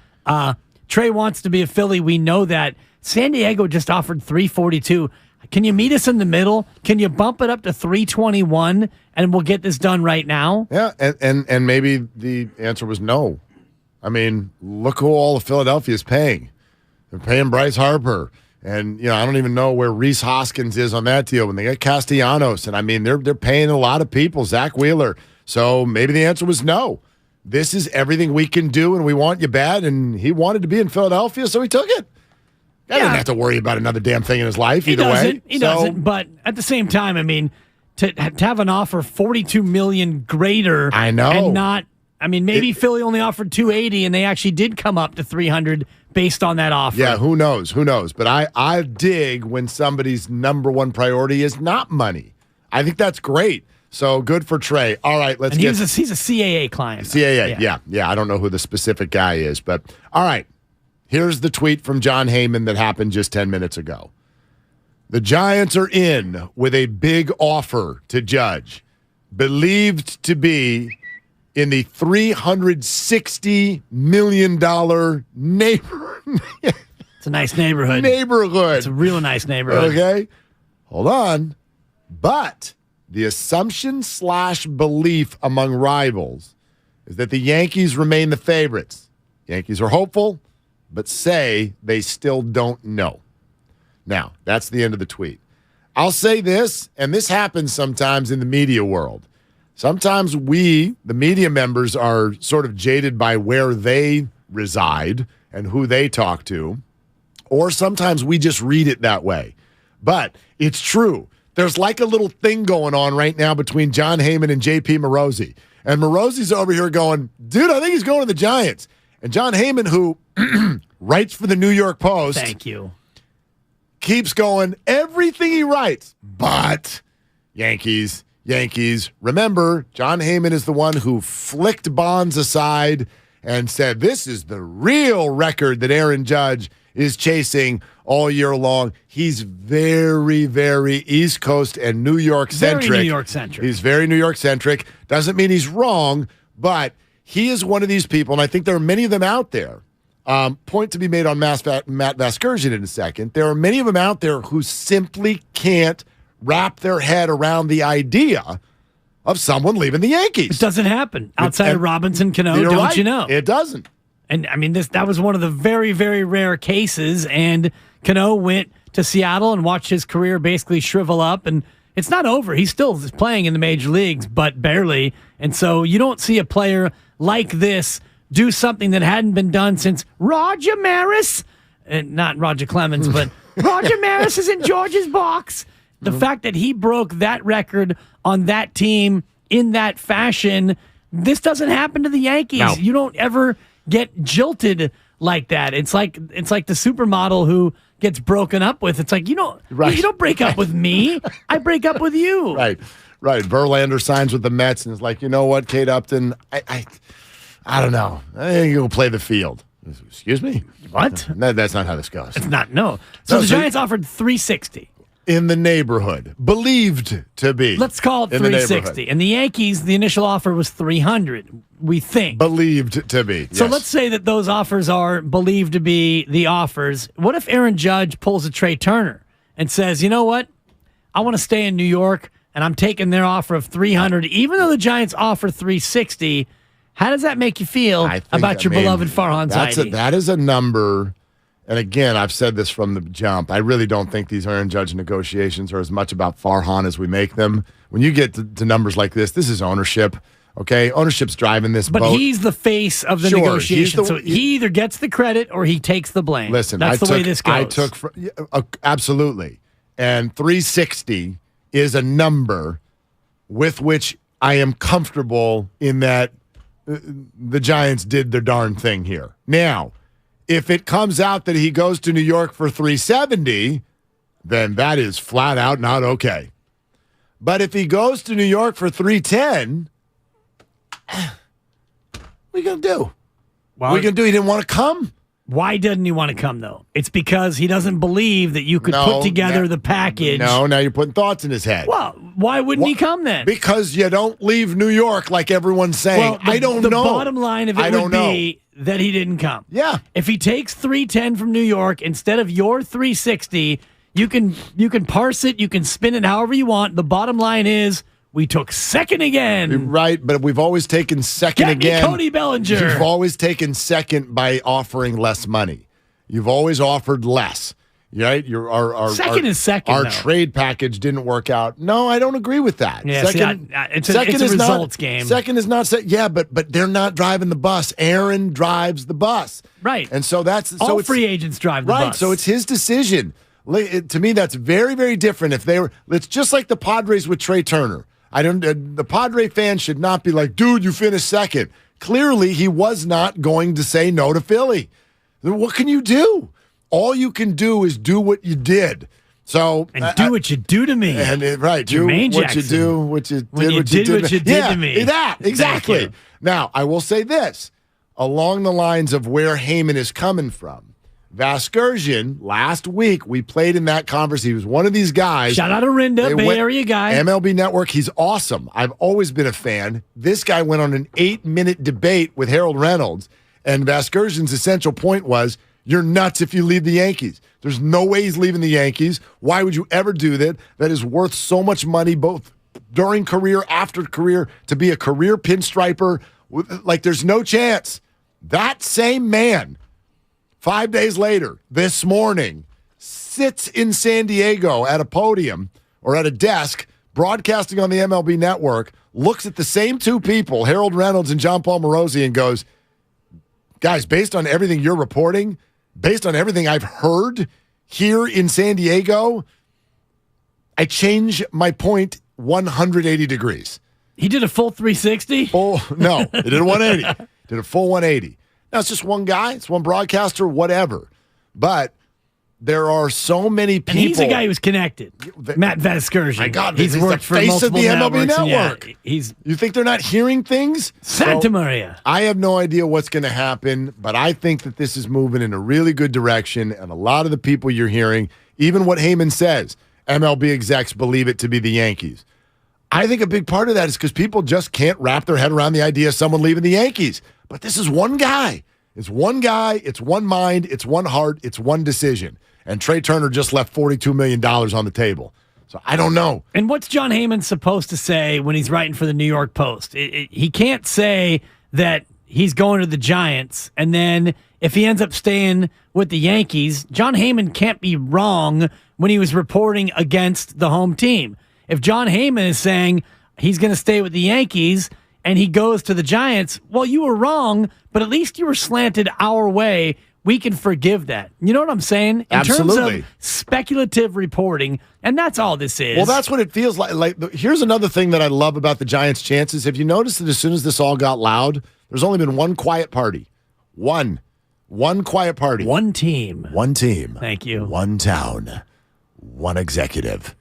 Trey wants to be a Philly. We know that. San Diego just offered $342. Can you meet us in the middle? Can you bump it up to $321 and we'll get this done right now? Yeah, and maybe the answer was no. I mean, look who all of Philadelphia is paying. They're paying Bryce Harper. And, I don't even know where Reese Hoskins is on that deal when they get Castellanos. And, they're paying a lot of people, Zach Wheeler. So maybe the answer was no. This is everything we can do, and we want you bad. And he wanted to be in Philadelphia, so he took it. He didn't have to worry about another damn thing in his life either way. He doesn't. But at the same time, to have an offer $42 million greater. I know. And not, maybe Philly only offered $280, and they actually did come up to $300 based on that offer. Yeah, who knows? But I dig when somebody's number one priority is not money. I think that's great. So good for Trey. All right, let's get... He's a CAA client. CAA, yeah. I don't know who the specific guy is, but all right. Here's the tweet from John Heyman that happened just 10 minutes ago. The Giants are in with a big offer to Judge, believed to be in the $360 million neighborhood. It's a nice neighborhood. It's a real nice neighborhood. Okay. Hold on. But the assumption/belief among rivals is that the Yankees remain the favorites. Yankees are hopeful, but say they still don't know. Now, that's the end of the tweet. I'll say this, and this happens sometimes in the media world. Sometimes we, the media members, are sort of jaded by where they reside and who they talk to, or sometimes we just read it that way. But it's true. There's like a little thing going on right now between John Heyman and JP Morosi. And Morosi's over here going, dude, I think he's going to the Giants. And John Heyman, who writes for the New York Post. Thank you. Keeps going, everything he writes, but Yankees. Remember, John Heyman is the one who flicked Bonds aside and said, this is the real record that Aaron Judge is chasing all year long. He's very, very East Coast and New York-centric. Very New York-centric. He's very New York-centric. Doesn't mean he's wrong, but he is one of these people, and I think there are many of them out there. Point to be made on Matt Vasgersian in a second. There are many of them out there who simply can't wrap their head around the idea of someone leaving the Yankees. It doesn't happen outside of Robinson Cano, don't right. you know? It doesn't. And that was one of the very, very rare cases. And Cano went to Seattle and watched his career basically shrivel up. And it's not over. He's still playing in the major leagues, but barely. And so you don't see a player like this do something that hadn't been done since Roger Maris, and not Roger Clemens, but Roger Maris is in George's box. The fact that he broke that record on that team in that fashion, this doesn't happen to the Yankees. No. You don't ever get jilted like that. It's like the supermodel who gets broken up with. It's like, you don't break up with me. I break up with you. Right. Verlander signs with the Mets and is like, you know what, Kate Upton, I don't know. I think you'll play the field. Excuse me? What? No, that's not how this goes. It's not, no. So the Giants offered $360. In the neighborhood. Believed to be. Let's call it $360. And the Yankees, the initial offer was $300, we think. Believed to be. So let's say that those offers are believed to be the offers. What if Aaron Judge pulls a Trey Turner and says, you know what? I want to stay in New York. and I'm taking their offer of 300, even though the Giants offer 360. How does that make you feel about your beloved Farhan Zaidi? That is a number, and again, I've said this from the jump. I really don't think these Aaron Judge negotiations are as much about Farhan as we make them. When you get to numbers like this is ownership. Okay, ownership's driving this boat. But he's the face of the negotiation, so he either gets the credit or he takes the blame. Listen, that's the way this goes. Absolutely, and 360 is a number with which I am comfortable in that the Giants did their darn thing here. Now, if it comes out that he goes to New York for 370, then that is flat out not okay. But if he goes to New York for 310, what are you going to do? What are you going to do? He didn't want to come? Why doesn't he want to come, though? It's because he doesn't believe that you could put together the package. No, now you're putting thoughts in his head. Well, why wouldn't he come then? Because you don't leave New York like everyone's saying. Well, I don't know. The bottom line of it would be that he didn't come. Yeah. If he takes 310 from New York instead of your 360, you can parse it, you can spin it however you want. The bottom line is we took second again. Right, but we've always taken second again. Cody Bellinger. You've always taken second by offering less money. You've always offered less. Right? Second is second. Our trade package didn't work out. No, I don't agree with that. Yeah, it's a results game. Second is not. Yeah, but they're not driving the bus. Aaron drives the bus. Right. And so that's all free agents drive the bus. Right. So it's his decision. To me, that's very, very different. It's just like the Padres with Trey Turner. The Padre fans should not be like, dude, you finished second. Clearly, he was not going to say no to Philly. What can you do? All you can do is do what you did. So do what you do to me. And right, Jermaine do what Jackson. you do, what you when did, you what did you what you did to me. That exactly. Now, I will say this along the lines of where Heyman is coming from. Vasgersian, last week, we played in that conversation. He was one of these guys. Shout out to Rinda, Bay Area guy. MLB Network, he's awesome. I've always been a fan. This guy went on an 8-minute debate with Harold Reynolds, and Vasgersian's essential point was, you're nuts if you leave the Yankees. There's no way he's leaving the Yankees. Why would you ever do that? That is worth so much money, both during career, after career, to be a career pinstriper. Like, there's no chance. That same man, 5 days later, this morning, sits in San Diego at a podium or at a desk broadcasting on the MLB Network, looks at the same two people, Harold Reynolds and John Paul Morosi, and goes, guys, based on everything you're reporting, based on everything I've heard here in San Diego, I change my point 180 degrees. He did a full 360? No, he did a 180. Did a full 180. Now, it's just one guy. It's one broadcaster, whatever. But there are so many people. And he's the guy who's connected. Matt Vasgersian. My God, he's worked the for face of the MLB networks. Network. You think they're not hearing things? Santa Maria. I have no idea what's going to happen, but I think that this is moving in a really good direction. And a lot of the people you're hearing, even what Heyman says, MLB execs believe it to be the Yankees. I think a big part of that is because people just can't wrap their head around the idea of someone leaving the Yankees. But this is one guy. It's one guy. It's one mind. It's one heart. It's one decision. And Trey Turner just left $42 million on the table. So I don't know. And what's John Heyman supposed to say when he's writing for the New York Post? He can't say that he's going to the Giants, and then if he ends up staying with the Yankees, John Heyman can't be wrong when he was reporting against the home team. If John Heyman is saying he's going to stay with the Yankees and he goes to the Giants, well, you were wrong, but at least you were slanted our way. We can forgive that. You know what I'm saying? In terms of speculative reporting, and that's all this is. Well, that's what it feels like. Here's another thing that I love about the Giants' chances. Have you noticed that as soon as this all got loud, there's only been one quiet party? One quiet party. One team. One team. Thank you. One town. One executive.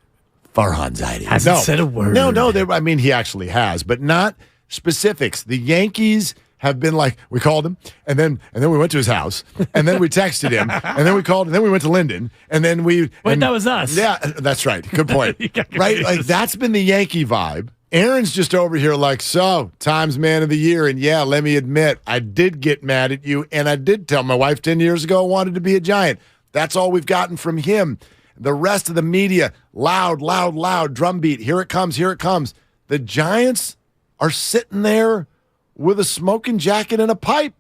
Farhan Zaidi. Hasn't said a word. No, I mean, he actually has, but not specifics. The Yankees have been like, we called him, and then we went to his house, and then we texted him, and then we called, and then we went to Linden, and then we... Wait, that was us. Yeah, that's right. Good point. Right? Like, that's been the Yankee vibe. Aaron's just over here like, so, Times Man of the Year, and yeah, let me admit, I did get mad at you, and I did tell my wife 10 years ago I wanted to be a Giant. That's all we've gotten from him. The rest of the media, loud, loud, loud, drumbeat. Here it comes, here it comes. The Giants are sitting there with a smoking jacket and a pipe.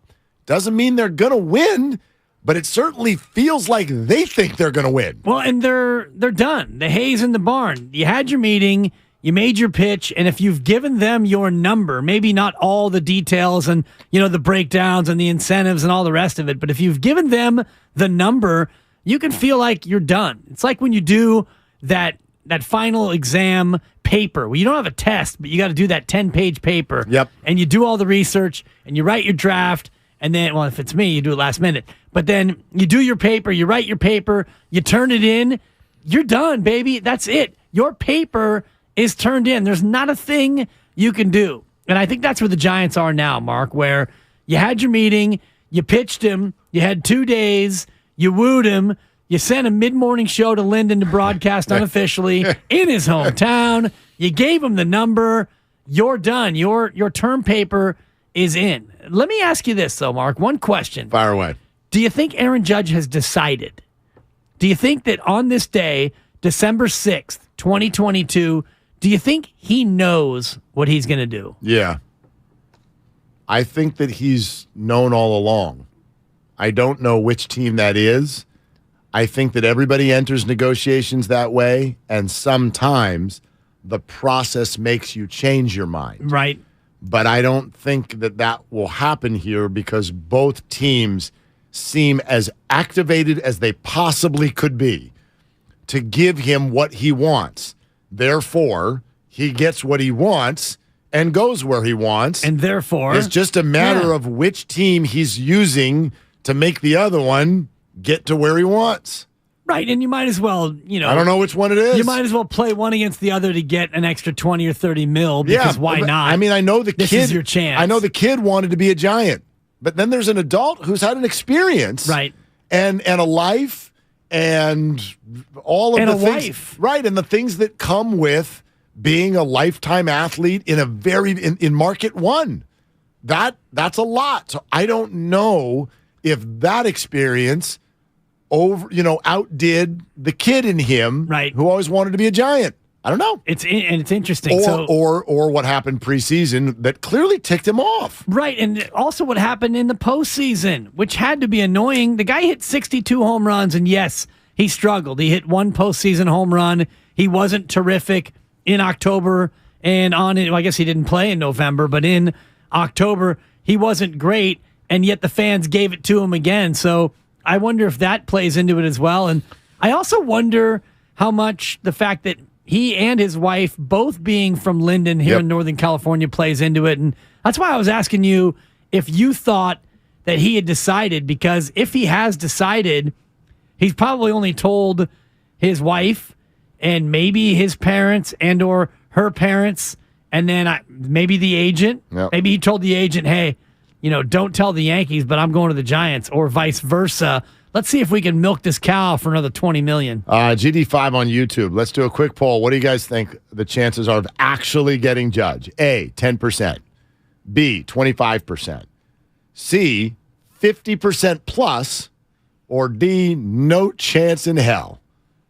Doesn't mean they're going to win, but it certainly feels like they think they're going to win. Well, and they're done. The hay's in the barn. You had your meeting, you made your pitch, and if you've given them your number, maybe not all the details and, the breakdowns and the incentives and all the rest of it, but if you've given them the number, you can feel like you're done. It's like when you do that final exam paper. Well, you don't have a test, but you got to do that 10-page paper. Yep. And you do all the research, and you write your draft, and then, well, if it's me, you do it last minute. But then you do your paper, you write your paper, you turn it in, you're done, baby. That's it. Your paper is turned in. There's not a thing you can do. And I think that's where the Giants are now, Mark, where you had your meeting, you pitched him, you had 2 days, you wooed him, you sent a mid-morning show to Linden to broadcast unofficially in his hometown, you gave him the number, you're done. Your term paper is in. Let me ask you this, though, Mark. One question. Fire away. Do you think Aaron Judge has decided? Do you think that on this day, December 6th, 2022, do you think he knows what he's going to do? Yeah. I think that he's known all along. I don't know which team that is. I think that everybody enters negotiations that way, and sometimes the process makes you change your mind. Right. But I don't think that will happen here because both teams seem as activated as they possibly could be to give him what he wants. Therefore, he gets what he wants and goes where he wants. And therefore, it's just a matter of which team he's using to make the other one get to where he wants. Right, and you might as well, I don't know which one it is. You might as well play one against the other to get an extra 20 or 30 mil because why not? I mean, I know the kid. This is your chance. I know the kid wanted to be a Giant, but then there's an adult who's had an experience. Right. And a life and all of and the a things. Wife. Right, and the things that come with being a lifetime athlete in in market one. That's a lot. So I don't know if that experience outdid the kid in him, right, who always wanted to be a Giant. I don't know. It's interesting. Or what happened preseason that clearly ticked him off. Right, and also what happened in the postseason, which had to be annoying. The guy hit 62 home runs, and yes, he struggled. He hit one postseason home run. He wasn't terrific in October, and I guess he didn't play in November, but in October, he wasn't great, and yet the fans gave it to him again. So I wonder if that plays into it as well. And I also wonder how much the fact that he and his wife both being from Linden here in Northern California plays into it. And that's why I was asking you if you thought that he had decided, because if he has decided, he's probably only told his wife and maybe his parents and or her parents, and then maybe the agent. Yep. Maybe he told the agent, hey, don't tell the Yankees, but I'm going to the Giants, or vice versa. Let's see if we can milk this cow for another $20 million. GD5 on YouTube. Let's do a quick poll. What do you guys think the chances are of actually getting Judge? A, 10%. B, 25%. C, 50% plus. Or D, no chance in hell.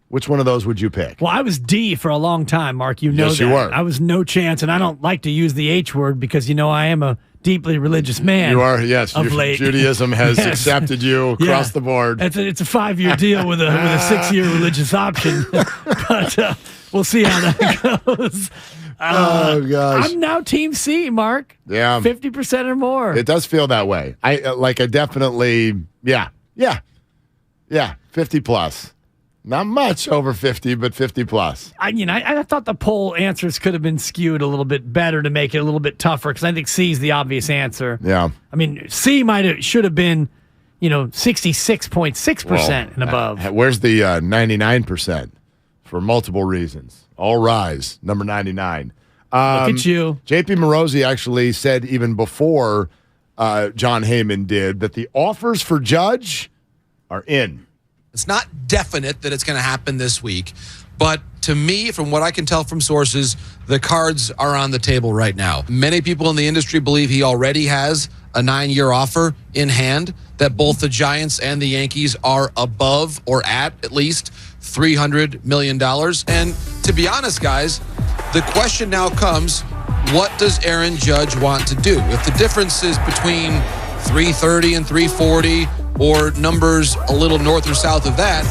Which one of those would you pick? Well, I was D for a long time, Mark. Yes, that. You were. I was no chance, and I don't like to use the H word because, I am a deeply religious man. You are, yes. Of late. Judaism has accepted you across the board. It's a 5-year deal with a 6-year religious option. But we'll see how that goes. Oh, gosh. I'm now Team C, Mark. Yeah. 50% or more. It does feel that way. I definitely, 50 plus. Not much over 50, but 50 plus. I thought the poll answers could have been skewed a little bit better to make it a little bit tougher, because I think C is the obvious answer. Yeah. I mean, C should have been, 66.6% and above. Where's the 99%? For multiple reasons. All rise, number 99. Look at you. JP Morosi actually said even before John Heyman did that the offers for Judge are in. It's not definite that it's going to happen this week, but to me, from what I can tell from sources, the cards are on the table right now. Many people in the industry believe he already has a 9-year offer in hand. that both the Giants and the Yankees are above or at least $300 million. And to be honest, guys, the question now comes, what does Aaron Judge want to do? If the difference is between 330 and 340 or numbers a little north or south of that,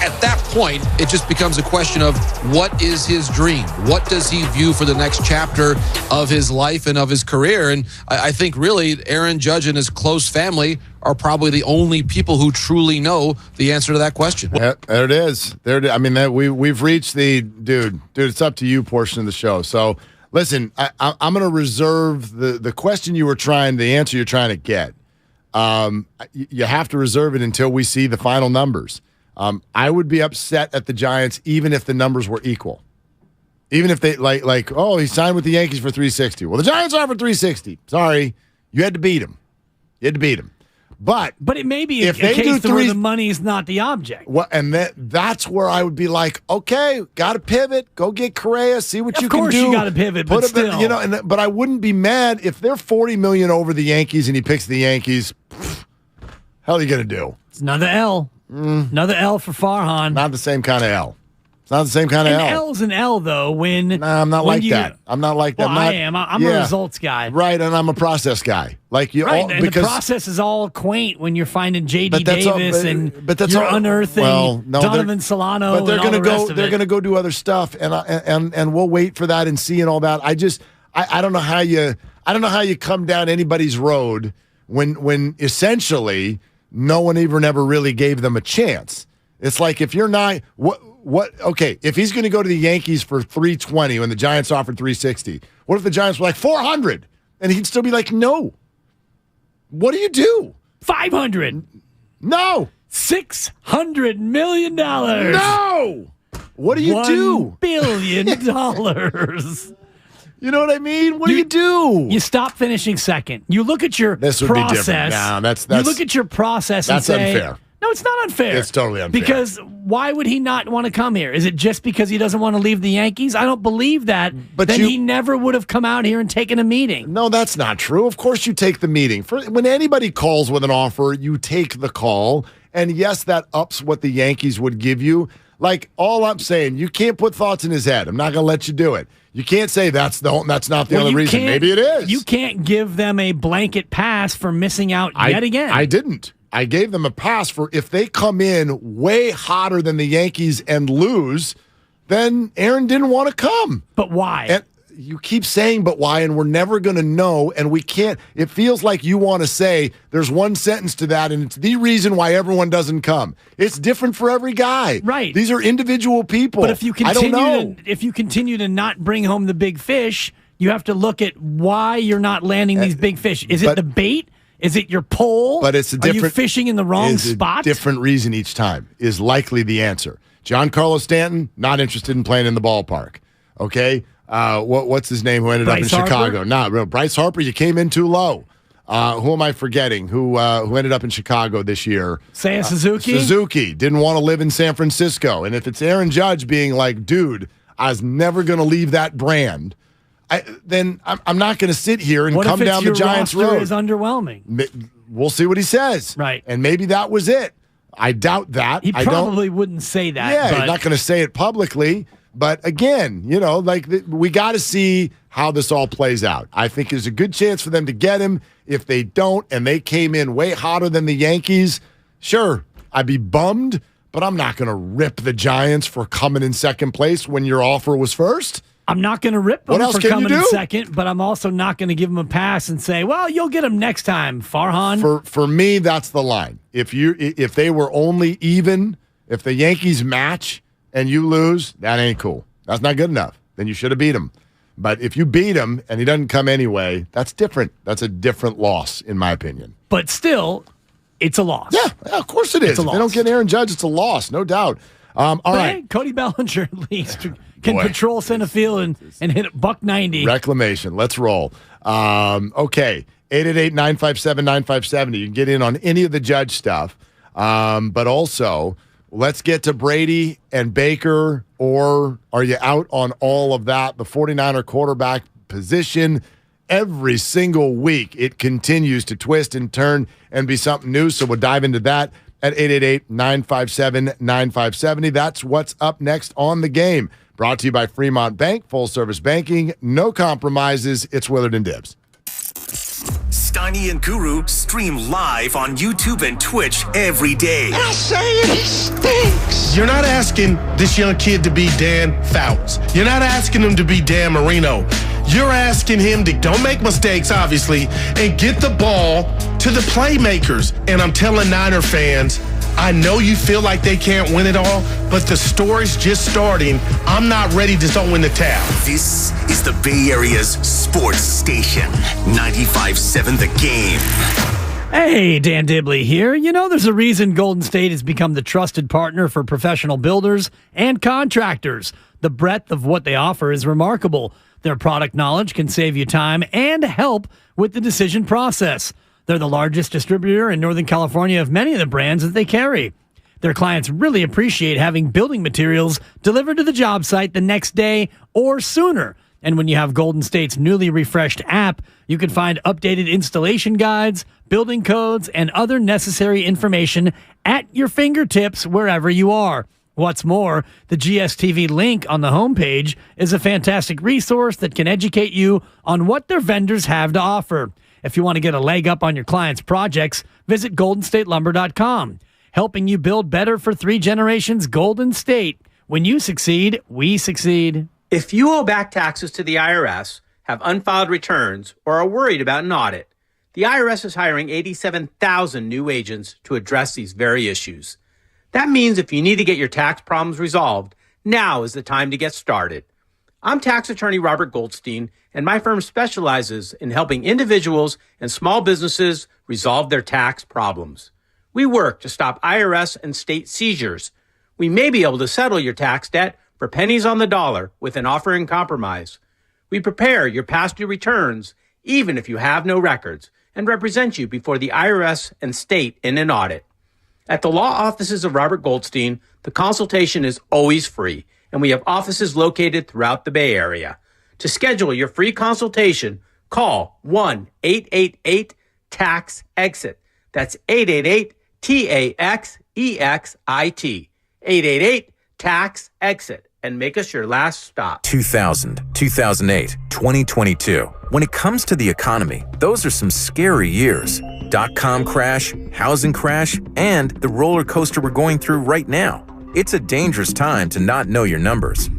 at that point, it just becomes a question of what is his dream? What does he view for the next chapter of his life and of his career? And I think really Aaron Judge and his close family are probably the only people who truly know the answer to that question. Yeah, there it is. I mean, we've reached the dude, it's up to you portion of the show. So listen, I'm going to reserve the question the answer you're trying to get. You have to reserve it until we see the final numbers. I would be upset at the Giants even if the numbers were equal. Even if they oh, he signed with the Yankees for 360. Well, the Giants are for 360. Sorry, you had to beat him. But it may be a case where the money is not the object. Well, and that's where I would be like, okay, got to pivot. Go get Correa. See what you can do. Of course, you got to pivot, but still, but I wouldn't be mad if they're $40 million over the Yankees and he picks the Yankees. Hell, are you gonna do? It's another L. Another L for Farhan. Not the same kind of L. It's not the same kind of L. An L's an L, though. I'm not like that. I'm not like that. Well, I am. I'm a results guy. Right, and I'm a process guy. The process is all quaint when you're finding J.D. Davis and you're unearthing Donovan Solano. But they're going to go do other stuff, and we'll wait for that and see and all that. I don't know how you come down anybody's road when essentially no one even ever really gave them a chance. It's like if you're not okay, if he's going to go to the Yankees for 320 when the Giants offered 360, what if the Giants were like 400 and he'd still be like, no. What do you do? 500. No. $600 million. No. What do you do? $1 billion. You know what I mean? What do you do? You stop finishing second. You look at your process. Be different. No, that's you look at your process and say, that's unfair. No, it's not unfair. It's totally unfair. Because why would he not want to come here? Is it just because he doesn't want to leave the Yankees? I don't believe that. But then he never would have come out here and taken a meeting. No, that's not true. Of course you take the meeting. When anybody calls with an offer, you take the call. And yes, that ups what the Yankees would give you. Like, all I'm saying, you can't put thoughts in his head. I'm not going to let you do it. You can't say that's not the only reason. Maybe it is. You can't give them a blanket pass for missing out yet again. I didn't. I gave them a pass for if they come in way hotter than the Yankees and lose, then Aaron didn't want to come. But why? And you keep saying but why, and we're never going to know, and we can't. It feels like you want to say there's one sentence to that, and it's the reason why everyone doesn't come. It's different for every guy. Right. These are individual people. But if you continue to not bring home the big fish, you have to look at why you're not landing these big fish. Is it the bait? Is it your pole? But it's a different. Are you fishing in the wrong spot? Different reason each time is likely the answer. Giancarlo Stanton, not interested in playing in the ballpark. Okay, what's his name? Who ended up in Chicago? No, Bryce Harper. You came in too low. Who am I forgetting? Who ended up in Chicago this year? Seiya Suzuki. Suzuki didn't want to live in San Francisco, and if it's Aaron Judge being like, dude, I was never going to leave that brand. Then I'm not going to sit here and come down the Giants' road. Is underwhelming. We'll see what he says. Right. And maybe that was it. I doubt that. He probably wouldn't say that. Yeah, he's not going to say it publicly. But again, we got to see how this all plays out. I think there's a good chance for them to get him. If they don't, and they came in way hotter than the Yankees, sure, I'd be bummed. But I'm not going to rip the Giants for coming in second place when your offer was first. I'm not going to rip them for coming in second, but I'm also not going to give them a pass and say, well, you'll get them next time, Farhan. For me, that's the line. If they were only even, if the Yankees match and you lose, that ain't cool. That's not good enough. Then you should have beat him. But if you beat him and he doesn't come anyway, that's different. That's a different loss, in my opinion. But still, it's a loss. Yeah, of course it is. If they don't get Aaron Judge, it's a loss, no doubt. All right. Hey, Cody Bellinger at least can patrol center field and hit $190. Reclamation. Let's roll. Okay. 888-957-9570. You can get in on any of the Judge stuff. But also, let's get to Brady and Baker, or are you out on all of that? The 49er quarterback position, every single week, it continues to twist and turn and be something new. So we'll dive into that at 888-957-9570. That's what's up next on The Game. Brought to you by Fremont Bank, full-service banking, no compromises. It's Willard and Dibs. Steiny and Guru stream live on YouTube and Twitch every day. I say he stinks. You're not asking this young kid to be Dan Fouts. You're not asking him to be Dan Marino. You're asking him to don't make mistakes, obviously, and get the ball to the playmakers. And I'm telling Niner fans, I know you feel like they can't win it all, but the story's just starting. I'm not ready to throw in the towel. This is the Bay Area's sports station, 95.7 The Game. Hey, Dan Dibley here. You know, there's a reason Golden State has become the trusted partner for professional builders and contractors. The breadth of what they offer is remarkable. Their product knowledge can save you time and help with the decision process. They're the largest distributor in Northern California of many of the brands that they carry. Their clients really appreciate having building materials delivered to the job site the next day or sooner. And when you have Golden State's newly refreshed app, you can find updated installation guides, building codes, and other necessary information at your fingertips wherever you are. What's more, the GSTV link on the homepage is a fantastic resource that can educate you on what their vendors have to offer. If you want to get a leg up on your clients' projects, visit GoldenStateLumber.com. Helping you build better for 3 generations, Golden State. When you succeed, we succeed. If you owe back taxes to the IRS, have unfiled returns, or are worried about an audit, the IRS is hiring 87,000 new agents to address these very issues. That means if you need to get your tax problems resolved, now is the time to get started. I'm tax attorney Robert Goldstein, and my firm specializes in helping individuals and small businesses resolve their tax problems. We work to stop IRS and state seizures. We may be able to settle your tax debt for pennies on the dollar with an offer in compromise. We prepare your past due returns, even if you have no records, and represent you before the IRS and state in an audit. At the law offices of Robert Goldstein, the consultation is always free, and we have offices located throughout the Bay Area. To schedule your free consultation, call 1-888-TAX-EXIT. That's 888-TAXEXIT. 888-TAX-EXIT. And make us your last stop. 2000, 2008, 2022. When it comes to the economy, those are some scary years. .com crash, housing crash, and the roller coaster we're going through right now. It's a dangerous time to not know your numbers.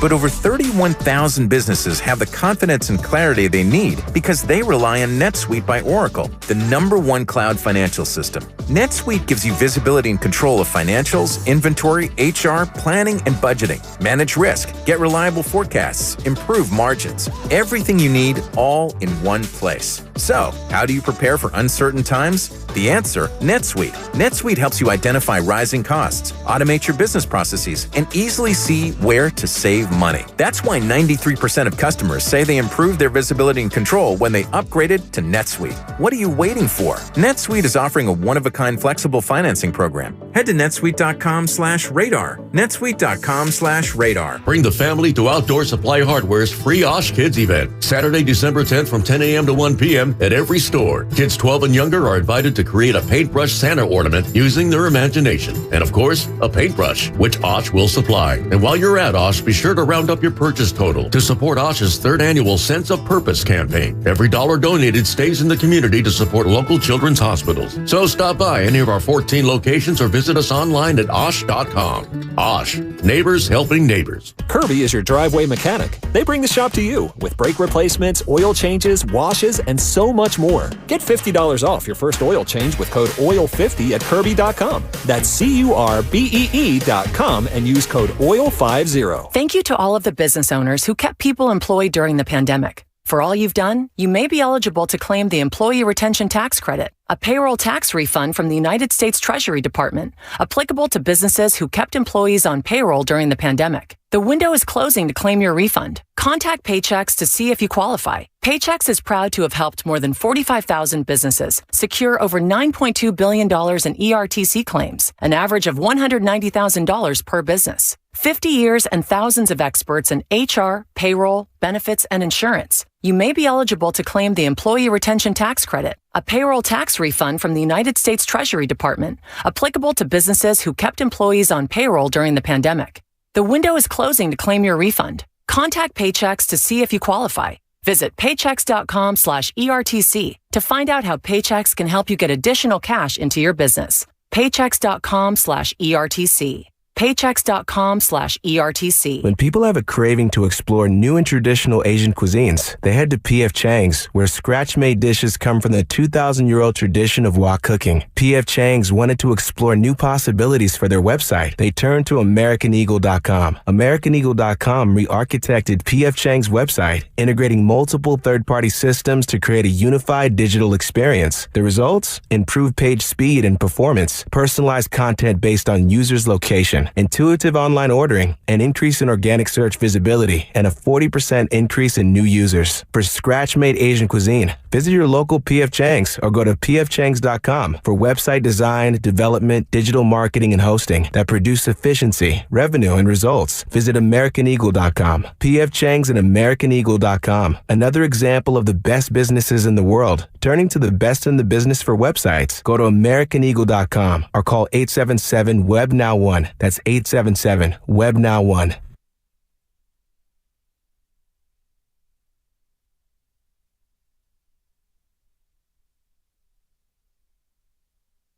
But over 31,000 businesses have the confidence and clarity they need because they rely on NetSuite by Oracle, the #1 cloud financial system. NetSuite gives you visibility and control of financials, inventory, HR, planning, and budgeting. Manage risk, get reliable forecasts, improve margins. Everything you need all in one place. So, how do you prepare for uncertain times? The answer, NetSuite. NetSuite helps you identify rising costs, automate your business processes, and easily see where to save money. That's why 93% of customers say they improved their visibility and control when they upgraded to NetSuite. What are you waiting for? NetSuite is offering a one-of-a-kind flexible financing program. Head to netsuite.com/radar. netsuite.com/radar. Bring the family to Outdoor Supply Hardware's free Osh Kids event, Saturday, December 10th from 10 a.m. to 1 p.m. at every store. Kids 12 and younger are invited to create a paintbrush Santa ornament using their imagination. And of course, a paintbrush, which Osh will supply. And while you're at Osh, be sure to round up your purchase total to support Osh's 3rd annual Sense of Purpose campaign. Every dollar donated stays in the community to support local children's hospitals. So stop by any of our 14 locations or visit us online at osh.com. Osh, neighbors helping neighbors. Kirby is your driveway mechanic. They bring the shop to you with brake replacements, oil changes, washes, and so much more. Get $50 off your first oil change with code OIL50 at Kirby.com. That's CURBEE.com and use code OIL50. Thank you to all of the business owners who kept people employed during the pandemic. For all you've done, you may be eligible to claim the Employee Retention Tax Credit, a payroll tax refund from the United States Treasury Department, applicable to businesses who kept employees on payroll during the pandemic. The window is closing to claim your refund. Contact Paychex to see if you qualify. Paychex is proud to have helped more than 45,000 businesses secure over $9.2 billion in ERTC claims, an average of $190,000 per business. 50 years and thousands of experts in HR, payroll, benefits, and insurance. You may be eligible to claim the Employee Retention Tax Credit, a payroll tax refund from the United States Treasury Department, applicable to businesses who kept employees on payroll during the pandemic. The window is closing to claim your refund. Contact Paychex to see if you qualify. Visit paychex.com/ERTC to find out how Paychex can help you get additional cash into your business. Paychex.com/ERTC. Paychex.com/ERTC. When people have a craving to explore new and traditional Asian cuisines, they head to P.F. Chang's, where scratch-made dishes come from the 2,000-year-old tradition of wok cooking. P.F. Chang's wanted to explore new possibilities for their website. They turned to AmericanEagle.com. AmericanEagle.com re-architected P.F. Chang's website, integrating multiple third-party systems to create a unified digital experience. The results? Improved page speed and performance, personalized content based on users' location, intuitive online ordering, an increase in organic search visibility, and a 40% increase in new users. For scratch-made Asian cuisine, visit your local P.F. Chang's or go to pfchangs.com for website design, development, digital marketing, and hosting that produce efficiency, revenue, and results. Visit AmericanEagle.com. P.F. Chang's and AmericanEagle.com. Another example of the best businesses in the world, turning to the best in the business for websites. Go to AmericanEagle.com or call 877-WEB-NOW1. That's 877-WEB-NOW1.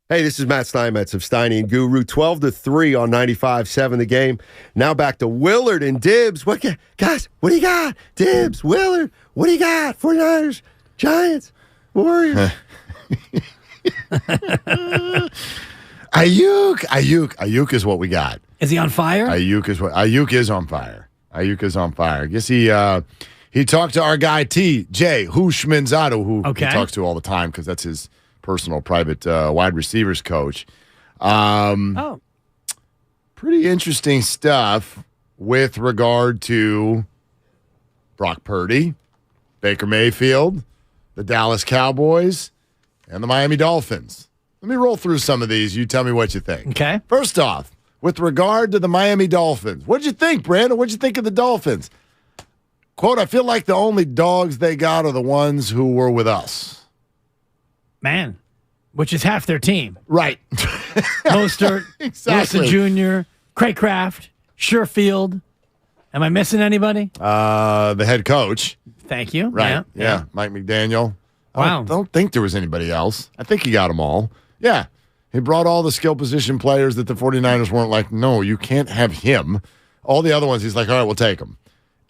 Hey, this is Matt Steinmetz of Steiny Guru, 12-3 on 95.7 The Game. Now back to Willard and Dibs. Guys, what do you got? Dibs, Willard, what do you got? 49ers, Giants, Warriors. Ayuk is what we got. Is he on fire? Ayuk is on fire. Ayuk is on fire. I guess he talked to our guy T.J. Hushmanzado, who he talks to all the time because that's his personal private wide receivers coach. Pretty interesting stuff with regard to Brock Purdy, Baker Mayfield, the Dallas Cowboys, and the Miami Dolphins. Let me roll through some of these. You tell me what you think. Okay. First off, with regard to the Miami Dolphins, what'd you think, Brandon? What'd you think of the Dolphins? Quote, I feel like the only dogs they got are the ones who were with us. Man, which is half their team. Right. Mostert, Exactly. Wilson Jr., Craycraft, Sherfield. Am I missing anybody? The head coach. Thank you. Right. Yeah. Mike McDaniel. Wow. I don't think there was anybody else. I think he got them all. Yeah. He brought all the skill position players that the 49ers weren't like, no, you can't have him. All the other ones, he's like, all right, we'll take them.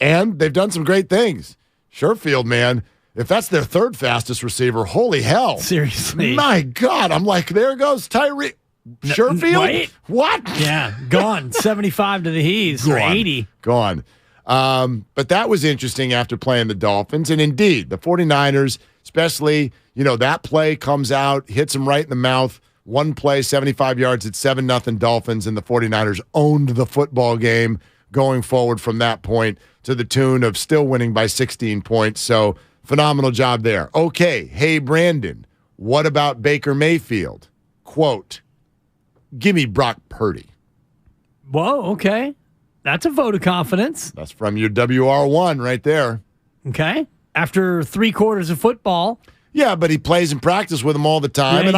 And they've done some great things. Sherfield, man, if that's their third fastest receiver, holy hell. Seriously. My God. I'm like, there goes Tyree. Sherfield? Wait. What? Yeah, gone. 75 to the He's or 80. Gone. But that was interesting after playing the Dolphins. And indeed, the 49ers, especially, that play comes out, hits them right in the mouth. One play, 75 yards, it's 7-0 Dolphins, and the 49ers owned the football game going forward from that point to the tune of still winning by 16 points. So phenomenal job there. Okay, hey, Brandon, what about Baker Mayfield? Quote, give me Brock Purdy. Whoa, okay. That's a vote of confidence. That's from your WR1 right there. Okay. After 3 quarters of football. Yeah, but he plays in practice with him all the time. Yeah, and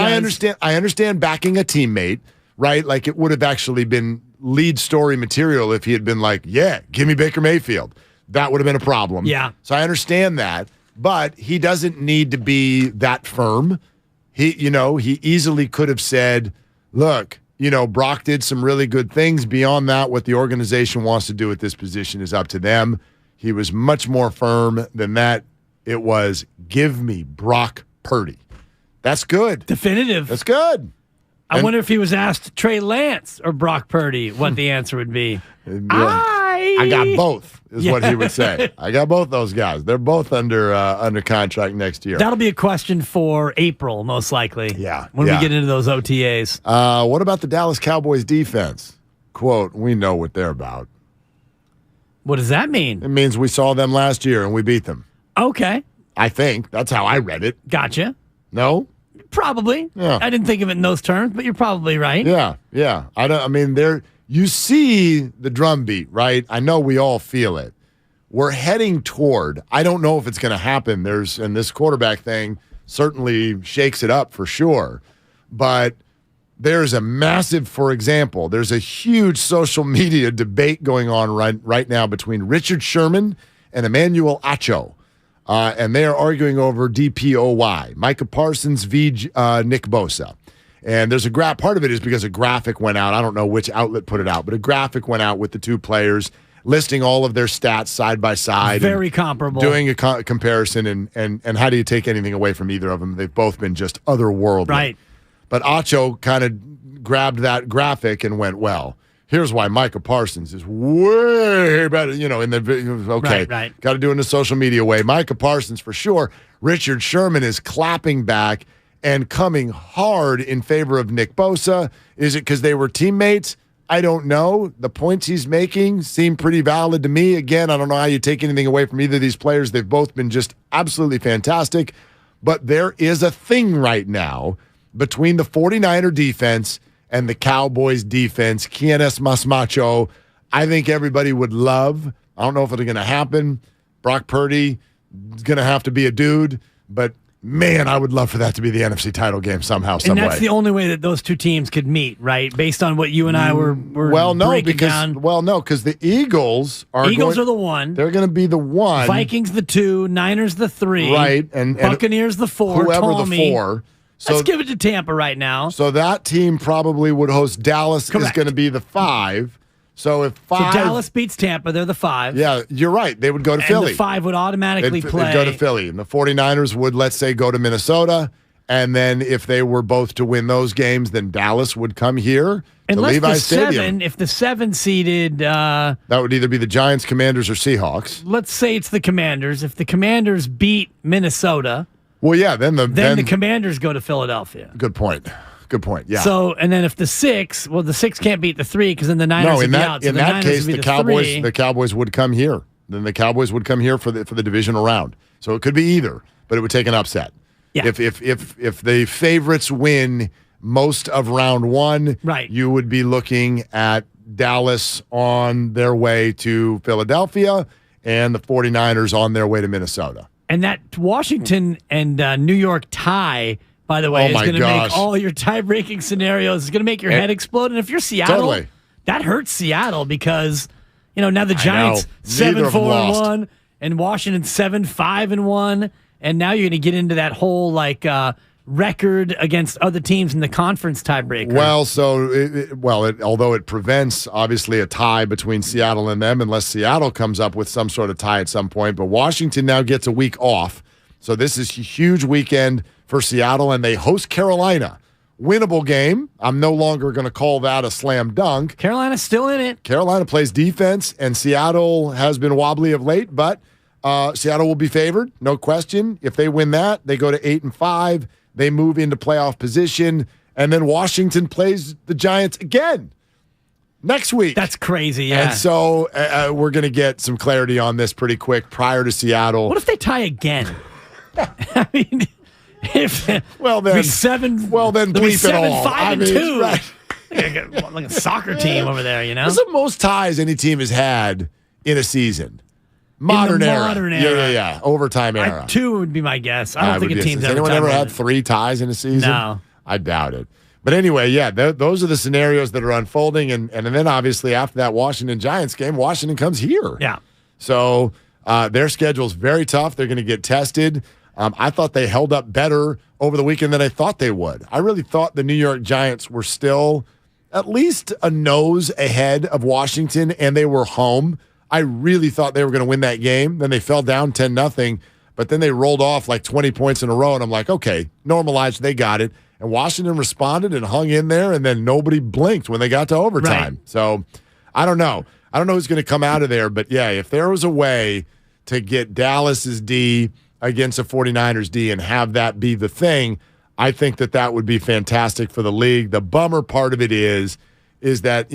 I understand backing a teammate, right? Like it would have actually been lead story material if he had been like, yeah, give me Baker Mayfield. That would have been a problem. Yeah. So I understand that. But he doesn't need to be that firm. He easily could have said, look, Brock did some really good things. Beyond that, what the organization wants to do with this position is up to them. He was much more firm than that. It was, give me Brock Purdy. That's good. Definitive. That's good. I wonder if he was asked Trey Lance or Brock Purdy, what the answer would be. I got both, is what he would say. I got both those guys. They're both under contract next year. That'll be a question for April, most likely. Yeah. When we get into those OTAs. What about the Dallas Cowboys defense? Quote, we know what they're about. What does that mean? It means we saw them last year and we beat them. Okay. I think. That's how I read it. Gotcha. No? Probably. Yeah. I didn't think of it in those terms, but you're probably right. Yeah. you see the drumbeat, right? I know we all feel it. We're heading toward, I don't know if it's going to happen. And this quarterback thing certainly shakes it up for sure. But there's a massive, for example, there's a huge social media debate going on right now between Richard Sherman and Emmanuel Acho. And they are arguing over DPOY, Micah Parsons v. Nick Bosa. And there's part of it is because a graphic went out. I don't know which outlet put it out, but a graphic went out with the two players listing all of their stats side by side. Very comparable. Doing a comparison and how do you take anything away from either of them? They've both been just otherworldly. Right. But Acho kind of grabbed that graphic and went, well, here's why Micah Parsons is way better, in the video. Okay, right. Got to do it in the social media way. Micah Parsons for sure. Richard Sherman is clapping back and coming hard in favor of Nick Bosa. Is it because they were teammates? I don't know. The points he's making seem pretty valid to me. Again, I don't know how you take anything away from either of these players. They've both been just absolutely fantastic. But there is a thing right now between the 49er defense and the Cowboys defense. Quienes más macho? I think everybody would love. I don't know if it's going to happen. Brock Purdy is going to have to be a dude, but man, I would love for that to be the NFC title game somehow, some way. And that's the only way that those two teams could meet, right? Based on what you and I were breaking down. Because the Eagles are the one. They're going to be the one. Vikings the 2, Niners the 3. Right. And Buccaneers the 4. Whoever Tommy. the 4. So, let's give it to Tampa right now. So that team probably would host Dallas. Correct. Is going to be the 5. So if 5... So Dallas beats Tampa, they're the 5. Yeah, you're right. They would go to Philly. And the 5 would automatically play. They'd go to Philly. And the 49ers would, let's say, go to Minnesota. And then if they were both to win those games, then Dallas would come here to Levi Stadium. If the 7-seeded... that would either be the Giants, Commanders, or Seahawks. Let's say it's the Commanders. If the Commanders beat Minnesota... Well, yeah, then the Commanders go to Philadelphia. Good point. Yeah. So, and then if the 6 can't beat the 3 because then the Niners would be out. So in that case, the Cowboys would come here. Then the Cowboys would come here for the divisional round. So it could be either, but it would take an upset. Yeah. If the favorites win most of round 1, right, you would be looking at Dallas on their way to Philadelphia and the 49ers on their way to Minnesota. And that Washington and New York tie, by the way, is going to make all your tie-breaking scenarios. It's going to make your head explode. And if you're Seattle, that hurts Seattle because, now the Giants 7-4-1 and Washington 7-5-1. And now you're going to get into that whole, record against other teams in the conference tiebreaker. Well, although it prevents, obviously, a tie between Seattle and them, unless Seattle comes up with some sort of tie at some point. But Washington now gets a week off. So this is a huge weekend for Seattle, and they host Carolina. Winnable game. I'm no longer going to call that a slam dunk. Carolina's still in it. Carolina plays defense, and Seattle has been wobbly of late, but Seattle will be favored, no question. If they win that, they go to 8-5. They move into playoff position, and then Washington plays the Giants again next week. That's crazy, yeah. And so we're going to get some clarity on this pretty quick prior to Seattle. What if they tie again? I mean, then bleep it all. 7-5-2. Right. Like a soccer team over there, That's the most ties any team has had in a season. Modern era. Yeah. Overtime era. 2 would be my guess. I don't think a team's ever. Has anyone ever had 3 ties in a season? No. I doubt it. But anyway, yeah, those are the scenarios that are unfolding. And then obviously after that Washington Giants game, Washington comes here. Yeah. So their schedule's very tough. They're going to get tested. I thought they held up better over the weekend than I thought they would. I really thought the New York Giants were still at least a nose ahead of Washington, and they were home. I really thought they were going to win that game. Then they fell down 10-0, but then they rolled off like 20 points in a row, and I'm like, okay, normalized, they got it. And Washington responded and hung in there, and then nobody blinked when they got to overtime. Right. So I don't know. I don't know who's going to come out of there, but yeah, if there was a way to get Dallas's D against a 49ers D and have that be the thing, I think that would be fantastic for the league. The bummer part of it is that,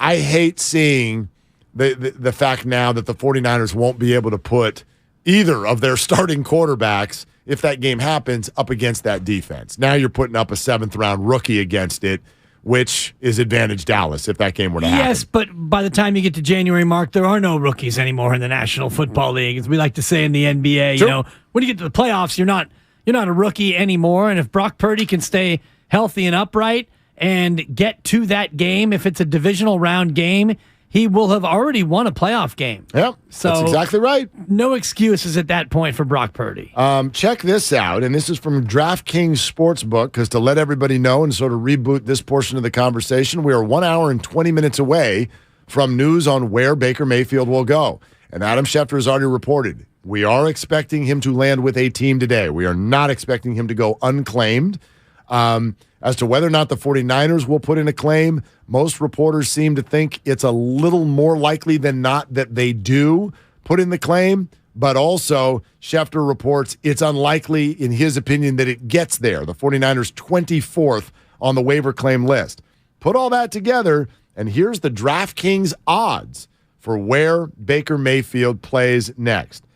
I hate seeing the fact now that the 49ers won't be able to put either of their starting quarterbacks, if that game happens, up against that defense. Now you're putting up a 7th-round rookie against it, which is advantage Dallas if that game were to happen. Yes, but by the time you get to January, Mark, there are no rookies anymore in the National Football League, as we like to say in the NBA. Sure. You know, when you get to the playoffs, you're not a rookie anymore. And if Brock Purdy can stay healthy and upright and get to that game, if it's a divisional round game, he will have already won a playoff game. Yep, that's exactly right. No excuses at that point for Brock Purdy. Check this out, and this is from DraftKings Sportsbook, because to let everybody know and sort of reboot this portion of the conversation, we are 1 hour and 20 minutes away from news on where Baker Mayfield will go. And Adam Schefter has already reported, we are expecting him to land with a team today. We are not expecting him to go unclaimed. As to whether or not the 49ers will put in a claim, most reporters seem to think it's a little more likely than not that they do put in the claim, but also Schefter reports it's unlikely, in his opinion, that it gets there. The 49ers 24th on the waiver claim list. Put all that together, and here's the DraftKings odds for where Baker Mayfield plays next.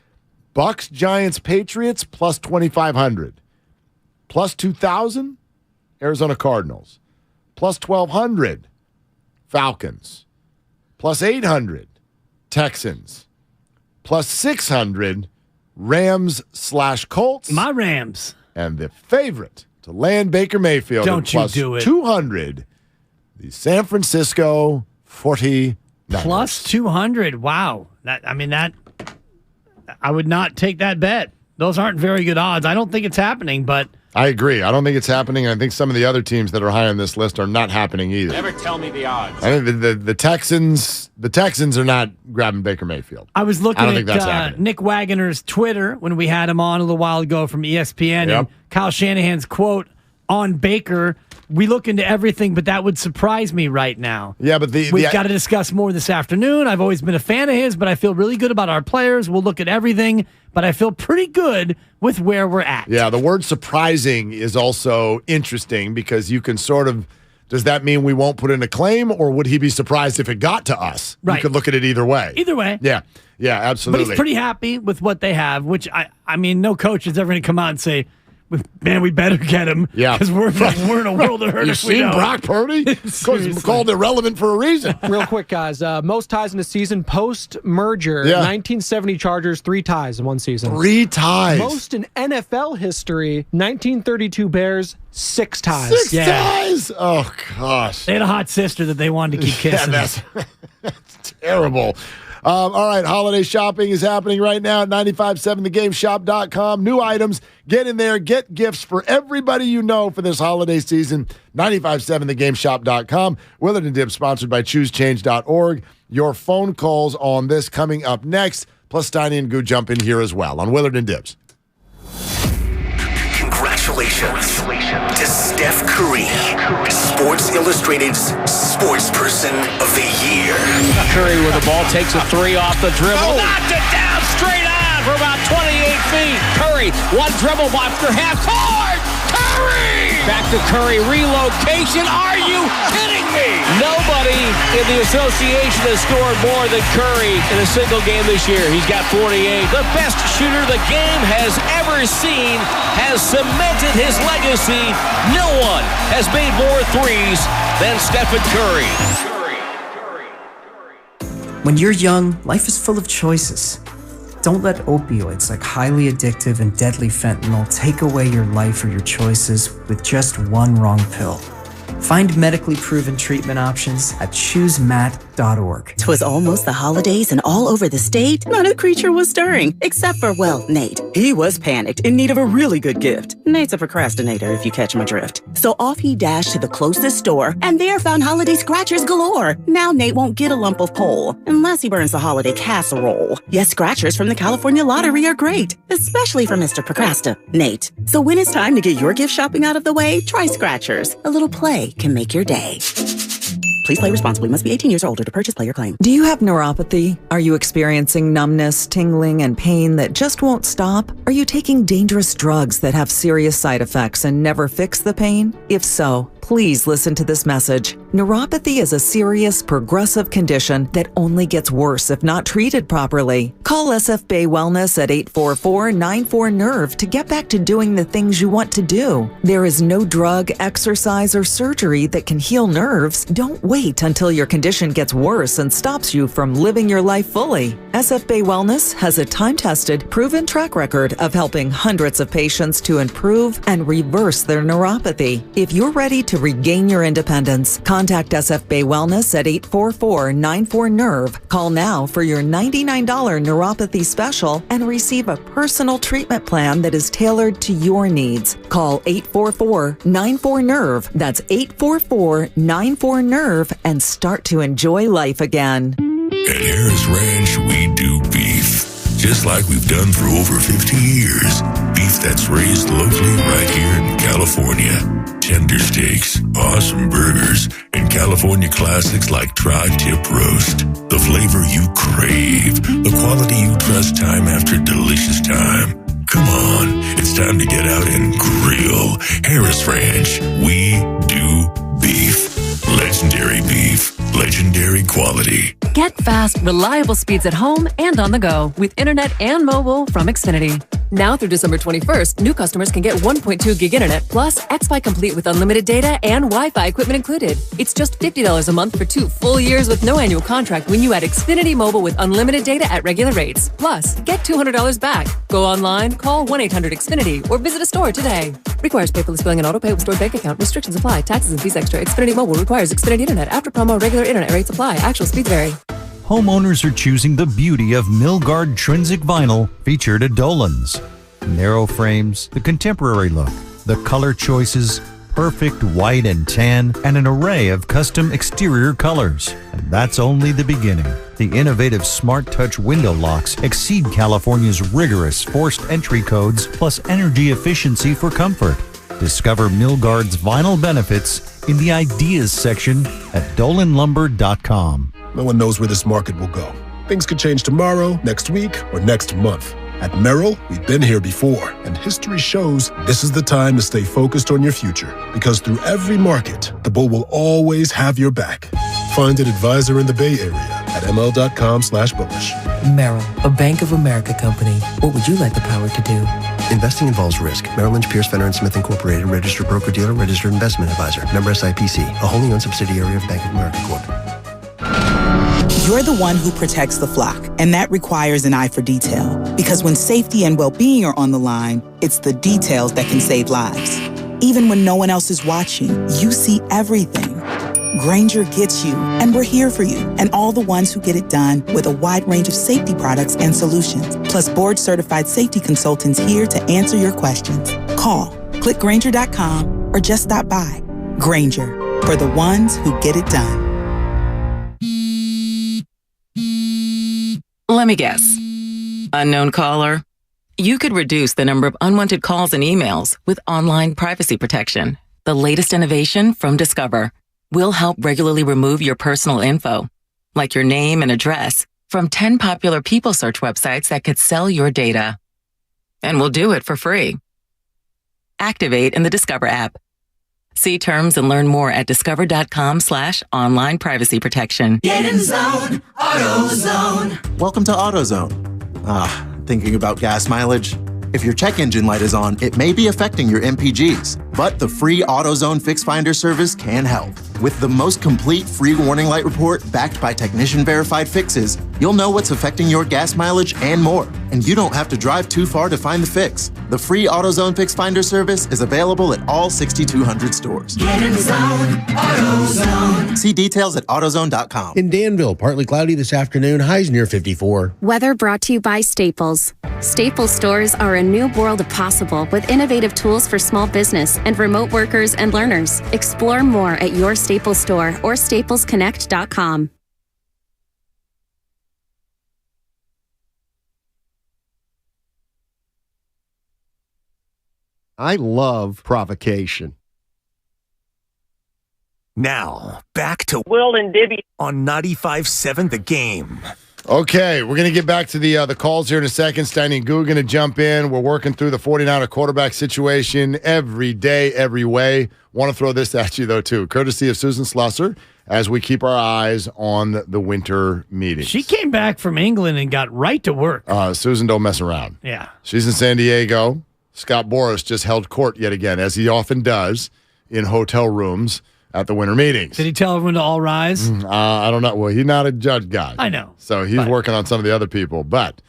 Bucks, Giants, Patriots, plus 2,500. Plus 2,000, Arizona Cardinals. Plus 1,200, Falcons. Plus 800, Texans. Plus 600, Rams/Colts. My Rams. And the favorite to land Baker Mayfield. Don't you do it. 200, the San Francisco 49ers. Plus 200. Wow. I would not take that bet. Those aren't very good odds. I don't think it's happening, but I agree. I don't think it's happening. I think some of the other teams that are high on this list are not happening either. Never tell me the odds. I think the Texans are not grabbing Baker Mayfield. I was looking don't think that's at happening. Nick Wagoner's Twitter when we had him on a little while ago from ESPN, and Kyle Shanahan's quote on Baker. We look into everything, but that would surprise me right now. Yeah, but we've got to discuss more this afternoon. I've always been a fan of his, but I feel really good about our players. We'll look at everything, but I feel pretty good with where we're at. Yeah, the word surprising is also interesting because you can sort of, does that mean we won't put in a claim, or would he be surprised if it got to us? Right. You could look at it either way. Either way. Yeah, absolutely. But he's pretty happy with what they have, which I mean, no coach is ever going to come out and say, man, we better get him. Yeah. Because we're in a world of hurt. You've seen Brock Purdy? Called irrelevant for a reason. Real quick, guys. Most ties in a season post-merger. 1970 Chargers, 3 ties in one season. 3 ties. Most in NFL history. 1932 Bears, 6 ties. 6 ties? Oh, gosh. They had a hot sister that they wanted to keep kissing. That's terrible. All right, holiday shopping is happening right now at 957thegameshop.com. New items. Get in there. Get gifts for everybody you know for this holiday season. 957thegameshop.com. Willard and Dibs sponsored by ChooseChange.org. Your phone calls on this coming up next. Plus, Steiny and Goo jump in here as well on Willard and Dibs. Congratulations to Steph Curry, Sports Illustrated's Sports Person of the Year. Curry with the ball takes a 3 off the dribble. Knocked it down straight on for about 28 feet. Curry, one dribble after half court. Curry! Back to Curry, relocation. Are you kidding me? Nobody in the association has scored more than Curry in a single game this year. He's got 48. The best shooter the game has ever seen has cemented his legacy. No one has made more threes than Stephen Curry. When you're young, life is full of choices. Don't let opioids like highly addictive and deadly fentanyl take away your life or your choices with just one wrong pill. Find medically proven treatment options at ChooseMatt.org. 'Twas almost the holidays, and all over the state, not a creature was stirring, except for, well, Nate. He was panicked, in need of a really good gift. Nate's a procrastinator, if you catch my drift. So off he dashed to the closest store, and there found holiday scratchers galore. Now Nate won't get a lump of coal, unless he burns the holiday casserole. Yes, scratchers from the California Lottery are great, especially for Mr. Procrastinate. So when it's time to get your gift shopping out of the way, try scratchers. A little play can make your day. Please play responsibly. Must be 18 years or older to purchase player claim. Do you have neuropathy? Are you experiencing numbness, tingling, and pain that just won't stop? Are you taking dangerous drugs that have serious side effects and never fix the pain? If so, Please listen to this message. Neuropathy is a serious, progressive condition that only gets worse if not treated properly. Call SF Bay Wellness at 844-94-NERVE to get back to doing the things you want to do. There is no drug, exercise, or surgery that can heal nerves. Don't wait until your condition gets worse and stops you from living your life fully. SF Bay Wellness has a time-tested, proven track record of helping hundreds of patients to improve and reverse their neuropathy. If you're ready to regain your independence, contact SF Bay Wellness at 844-94-NERVE. Call now for your $99 neuropathy special and receive a personal treatment plan that is tailored to your needs. Call 844-94-NERVE. That's 844-94-NERVE and start to enjoy life again. At Harris Ranch, we do beef, just like we've done for over 50 years. Beef that's raised locally right here in California. Tender steaks, awesome burgers, and California classics like tri-tip roast. The flavor you crave, the quality you trust time after delicious time. Come on, it's time to get out and grill. Harris Ranch, we do beef. Legendary beef, legendary quality. Get fast, reliable speeds at home and on the go with internet and mobile from Xfinity. Now through December 21st, new customers can get 1.2 gig internet plus Xfi Complete with unlimited data and Wi-Fi equipment included. It's just $50 a month for 2 full years with no annual contract when you add Xfinity Mobile with unlimited data at regular rates. Plus, get $200 back. Go online, call 1-800-XFINITY or visit a store today. Requires paperless billing and auto pay with stored bank account. Restrictions apply. Taxes and fees extra. Xfinity Mobile requires Xfinity Internet. After promo, regular internet rates apply. Actual speeds vary. Homeowners are choosing the beauty of Milgard Trinsic Vinyl featured at Dolan's. Narrow frames, the contemporary look, the color choices, perfect white and tan, and an array of custom exterior colors. And that's only the beginning. The innovative Smart Touch window locks exceed California's rigorous forced entry codes plus energy efficiency for comfort. Discover Milgard's vinyl benefits in the ideas section at dolanlumber.com. No one knows where this market will go. Things could change tomorrow, next week, or next month. At Merrill, we've been here before, and history shows this is the time to stay focused on your future. Because through every market, the bull will always have your back. Find an advisor in the Bay Area at ml.com/bullish. Merrill, a Bank of America company. What would you like the power to do? Investing involves risk. Merrill Lynch, Pierce, Fenner & Smith Incorporated, registered broker-dealer, registered investment advisor. Member SIPC, a wholly owned subsidiary of Bank of America Corp. You're the one who protects the flock, and that requires an eye for detail. Because when safety and well-being are on the line, it's the details that can save lives. Even when no one else is watching, you see everything. Grainger gets you, and we're here for you, and all the ones who get it done with a wide range of safety products and solutions, plus board-certified safety consultants here to answer your questions. Call, click Grainger.com, or just stop by. Grainger, for the ones who get it done. Let me guess. Unknown caller? You could reduce the number of unwanted calls and emails with online privacy protection. The latest innovation from Discover will help regularly remove your personal info, like your name and address, from 10 popular people search websites that could sell your data. And we'll do it for free. Activate in the Discover app. See terms and learn more at discover.com/online privacy protection. Get in zone, AutoZone. Welcome to AutoZone. Thinking about gas mileage? If your check engine light is on, it may be affecting your MPGs, but the free AutoZone Fix Finder service can help. With the most complete free warning light report backed by technician-verified fixes, you'll know what's affecting your gas mileage and more, and you don't have to drive too far to find the fix. The free AutoZone Fix Finder service is available at all 6,200 stores. Get in the zone, AutoZone. See details at AutoZone.com. In Danville, partly cloudy this afternoon, highs near 54. Weather brought to you by Staples. Staples stores are a new world of possible with innovative tools for small business and remote workers and learners. Explore more at your Staples store or staplesconnect.com. I love provocation. Now, back to Will and Dibby on 95.7 The Game. Okay, we're going to get back to the calls here in a second. Steiny Guru are going to jump in. We're working through the 49er quarterback situation every day, every way. Want to throw this at you, though, too. Courtesy of Susan Slusser, as we keep our eyes on the winter meetings. She came back from England and got right to work. Susan don't mess around. Yeah. She's in San Diego. Scott Boras just held court yet again, as he often does, in hotel rooms at the winter meetings. Did he tell everyone to all rise? I don't know. Well, he's not a judge guy. I know. So he's working on some of the other people. But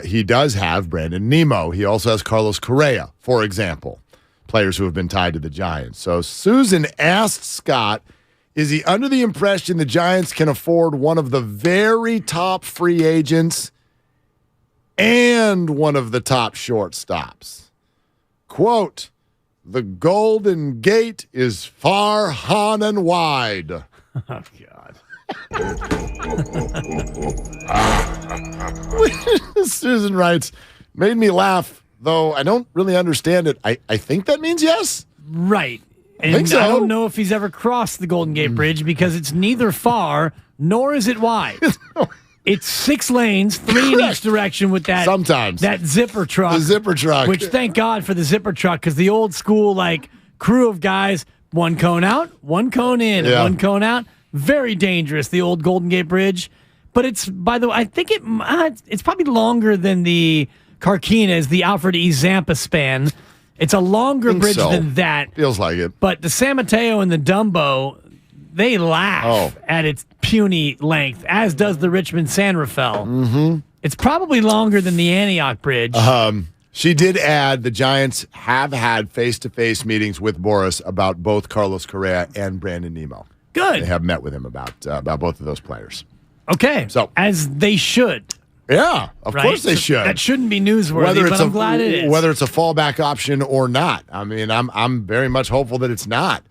he does have Brandon Nemo. He also has Carlos Correa, for example, players who have been tied to the Giants. So Susan asked Scott, is he under the impression the Giants can afford one of the very top free agents and one of the top shortstops? Quote, the Golden Gate is far, high, and wide. Oh, God. Susan writes, made me laugh, though I don't really understand it. I think that means yes. Right. And I think so. I don't know if he's ever crossed the Golden Gate Bridge because it's neither far nor is it wide. It's 6 lanes, 3 in each direction with that that zipper truck. The zipper truck. Which thank God for the zipper truck because the old school crew of guys, 1 cone out, 1 cone in, and 1 cone out. Very dangerous, the old Golden Gate Bridge. But it's, by the way, I think it's probably longer than the Carquinez, the Alfred E. Zampa span. It's a longer bridge than that. Feels like it. But the San Mateo and the Dumbo, they laugh at its puny length, as does the Richmond San Rafael. Mm-hmm. It's probably longer than the Antioch Bridge. She did add the Giants have had face-to-face meetings with Boras about both Carlos Correa and Brandon Nemo. Good. They have met with him about both of those players. Okay. So as they should. Yeah, of course they should. That shouldn't be newsworthy, but I'm glad it is. Whether it's a fallback option or not. I mean, I'm very much hopeful that it's not.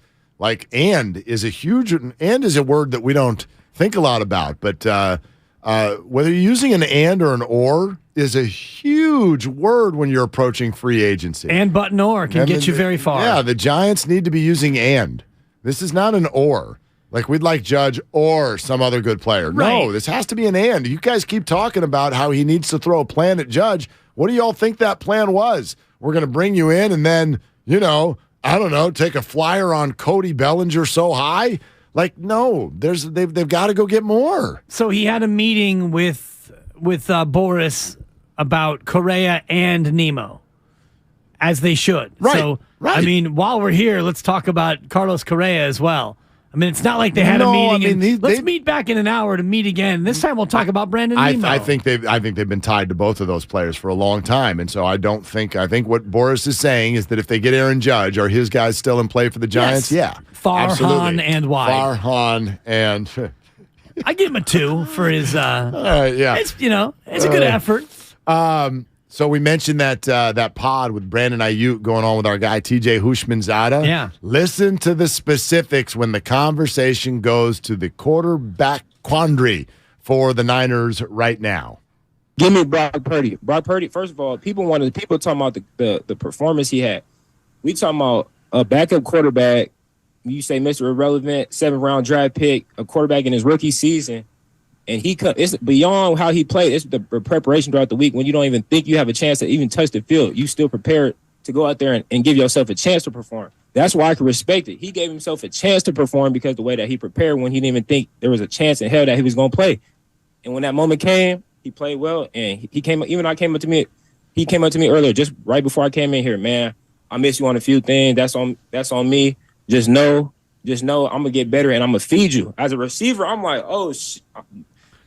And is a word that we don't think a lot about, but whether you're using an and or an or is a huge word when you're approaching free agency. And button or can get you very far. Yeah, the Giants need to be using and. This is not an or. We'd like Judge or some other good player. Right. No, this has to be an and. You guys keep talking about how he needs to throw a plan at Judge. What do y'all think that plan was? We're going to bring you in and then, I don't know, take a flyer on Cody Bellinger so high? No, they've got to go get more. So he had a meeting with Boras about Correa and Nemo, as they should. Right. So, right. I mean, while we're here, let's talk about Carlos Correa as well. I mean, it's not like they had a meeting. Let's meet back in an hour to meet again. This time we'll talk about Brandon Nemo. I think they've been tied to both of those players for a long time, and so I think what Boras is saying is that if they get Aaron Judge, are his guys still in play for the Giants? Yes. Yeah, Far, absolutely. Han, and wide. Far, Han, and I give him a 2 for his. All right, yeah, it's a good effort. So we mentioned that pod with Brandon Ayuk going on with our guy TJ Hushmanzada. Yeah. Listen to the specifics when the conversation goes to the quarterback quandary for the Niners right now. Give me Brock Purdy. Brock Purdy, first of all, people talking about the performance he had. We talking about a backup quarterback. You say Mr. Irrelevant, 7th-round draft pick, a quarterback in his rookie season. And it's beyond how he played. It's the preparation throughout the week when you don't even think you have a chance to even touch the field. You still prepared to go out there and give yourself a chance to perform. That's why I can respect it. He gave himself a chance to perform because the way that he prepared when he didn't even think there was a chance in hell that he was going to play. And when that moment came, he played well. And he came up to me earlier, just right before I came in here. Man, I miss you on a few things. That's on me. Just know I'm going to get better and I'm going to feed you. As a receiver, I'm like,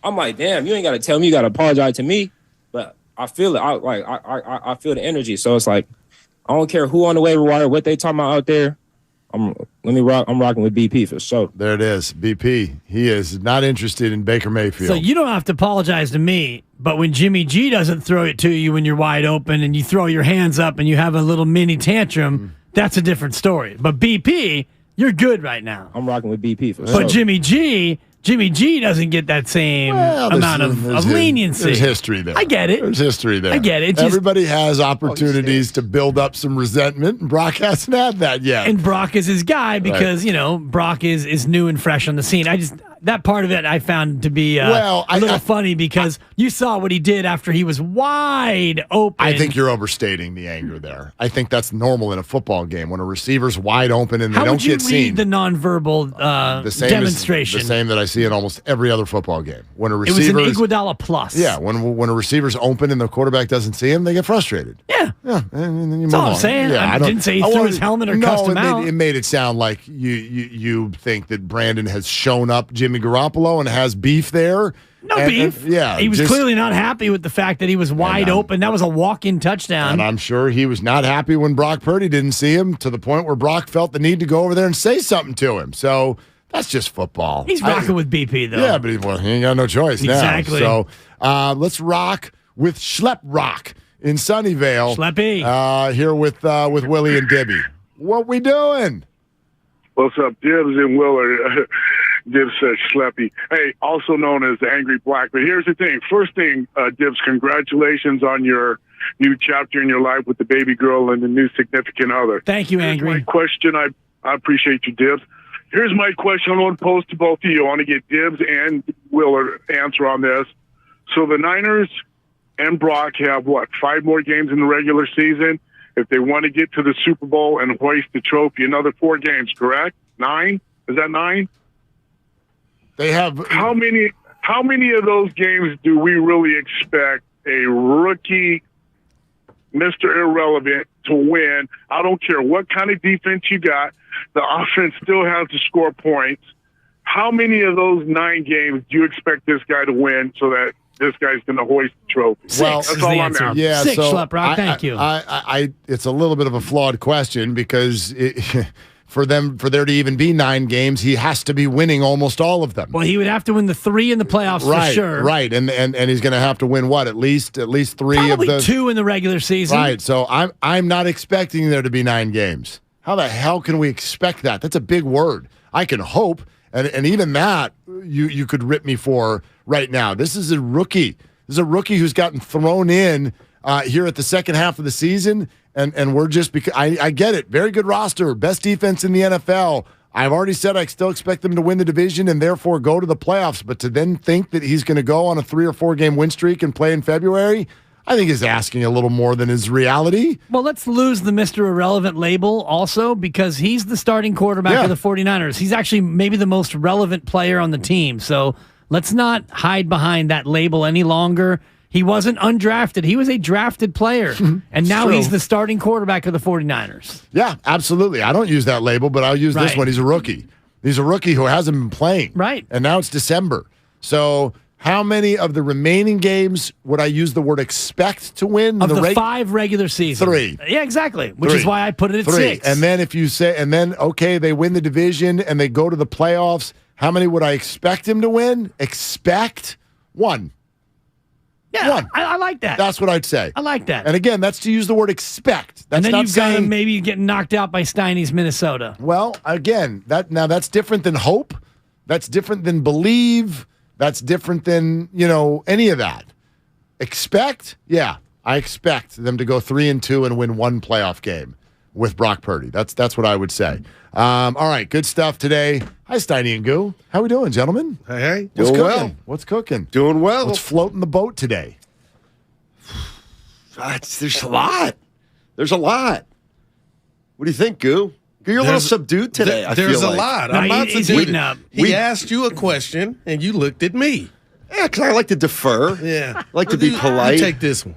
I'm like, damn, you ain't got to tell me. You got to apologize to me. But I feel it. I feel the energy. So it's like, I don't care who on the waiver wire, what they talking about out there. I'm rocking with BP for sure. There it is, BP. He is not interested in Baker Mayfield. So you don't have to apologize to me, but when Jimmy G doesn't throw it to you when you're wide open and you throw your hands up and you have a little mini tantrum, that's a different story. But BP, you're good right now. I'm rocking with BP for sure. But Jimmy G doesn't get that same amount of leniency. There's history there. I get it. There's history there. I get it. Everybody has opportunities to build up some resentment, and Brock hasn't had that yet. And Brock is his guy because, Brock is new and fresh on the scene. that part of it I found to be a little funny because you saw what he did after he was wide open. I think you're overstating the anger there. I think that's normal in a football game when a receiver's wide open and they don't get seen. The nonverbal demonstration? The same that I see in almost every other football game. When a it was an Iguodala plus. Yeah, when a receiver's open and the quarterback doesn't see him, they get frustrated. Yeah. And then you That's move all on. I'm saying. Yeah, I didn't say he threw his helmet or cussed him out. It made it sound like you think that Brandon has shown up Jimmy Garoppolo and has beef there. No beef. He was clearly not happy with the fact that he was wide open. That was a walk-in touchdown. And I'm sure he was not happy when Brock Purdy didn't see him to the point where Brock felt the need to go over there and say something to him. So that's just football. He's rocking with BP, though. Yeah, but he ain't got no choice now. Exactly. So let's rock with Schlep Rock in Sunnyvale. Schleppy. Here with Willie and Dibby. What we doing? What's up, Dibs and Willard? Dibs says Schleppy. Hey, also known as the Angry Black. But here's the thing. First thing, Dibs, congratulations on your new chapter in your life with the baby girl and the new significant other. Thank you, Angry. Here's my question. I appreciate you, Dibs. Here's my question. I want to pose to both of you. I want to get Dibs and Willard answer on this. So the Niners and Brock have, 5 more games in the regular season? If they want to get to the Super Bowl and hoist the trophy, another 4 games, correct? 9? Is that 9? They have how many of those games do we really expect a rookie, Mr. Irrelevant, to win? I don't care what kind of defense you got. The offense still has to score points. How many of those 9 games do you expect this guy to win so that this guy's going to hoist the trophy? Well, that's all I'm asking. Yeah, 6, so Schleprock. Thank you. It's a little bit of a flawed question because for there to even be 9 games, he has to be winning almost all of them. Well, he would have to win the 3 in the playoffs for sure. Right, and he's going to have to win what? At least 3 Probably of the 2 in the regular season. Right. So I'm not expecting there to be 9 games. How the hell can we expect that? That's a big word. I can hope, and even that you could rip me for right now. This is a rookie. This is a rookie who's gotten thrown in here at the second half of the season, and we're just because I get it. Very good roster, best defense in the NFL. I've already said I still expect them to win the division and therefore go to the playoffs. But to then think that he's going to go on a 3 or 4 game win streak and play in February, I think is asking a little more than is reality. Well, let's lose the Mr. Irrelevant label also because he's the starting quarterback of the 49ers. He's actually maybe the most relevant player on the team. So let's not hide behind that label any longer. He wasn't undrafted. He was a drafted player. And now he's the starting quarterback of the 49ers. Yeah, absolutely. I don't use that label, but I'll use this one. He's a rookie. He's a rookie who hasn't been playing. Right. And now it's December. So how many of the remaining games would I use the word expect to win? Of the 5 regular seasons. 3. Yeah, exactly. Which is why I put it at 6. And then if you say, okay, they win the division and they go to the playoffs, how many would I expect him to win? Expect 1. Yeah, 1. I like that. That's what I'd say. I like that. And again, that's to use the word expect. That's and then not you've got saying him maybe getting knocked out by Steiny's Minnesota. Well, again, that's different than hope. That's different than believe. That's different than, any of that. Expect? Yeah, I expect them to go 3-2 and win 1 playoff game with Brock Purdy. That's what I would say. All right, good stuff today. Hi, Steiny and Goo. How we doing, gentlemen? Hey. What's Doing cooking? well. What's cooking? Doing well. What's floating the boat today? There's a lot. There's a lot. What do you think, Goo? You're a little subdued today. There's a lot. I'm not subdued. He asked you a question, and you looked at me. Yeah, because I like to defer. Yeah. I like to be polite. You take this one.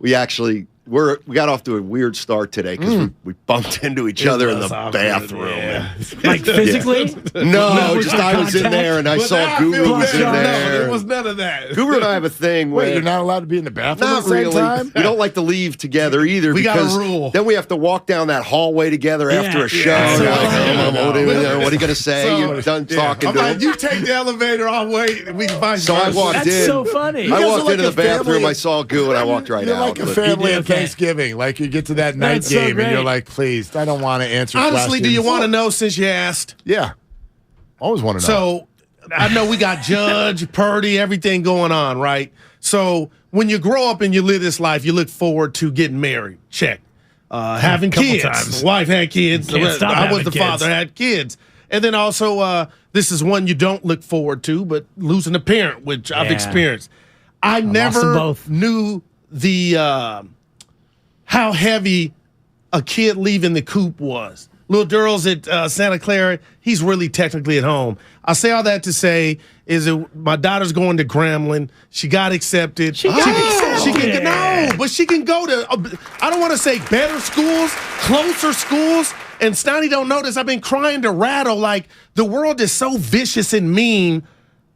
We actually we got off to a weird start today because we bumped into each other in the bathroom. Yeah. Like physically? No, just I was in there and I saw Guru was in there. There was none of that. Guru and I have a thing where you're not allowed to be in the bathroom not at the same really. time? We don't like to leave together either. We got because a rule. Then we have to walk down that hallway together after a show. What are you going to say? You're done talking to him. You take the elevator, I'll wait, and we can find So I walked in. That's so funny. I walked into the bathroom, I saw Goo, and I walked right You're out. like a family at Thanksgiving. Like you get to that night That's so game and you're great. like, please, I don't want to answer questions. Honestly, do you want to know since you asked? Yeah. Always want to know. So I know we got Judge, Purdy, everything going on, right? So when you grow up and you live this life, you look forward to getting married. Check. Having Couple kids. times. Wife had kids. Can't stop I was having the kids. father, had kids. And then also This is one you don't look forward to, but losing a parent, which I've experienced. I never knew the how heavy a kid leaving the coop was. Little Durrell's at Santa Clara. He's really technically at home. I say all that to say is that my daughter's going to Grambling. She got accepted. She can go to, I don't want to say better schools, closer schools. And Steiny don't know this. I've been crying to Ratto like the world is so vicious and mean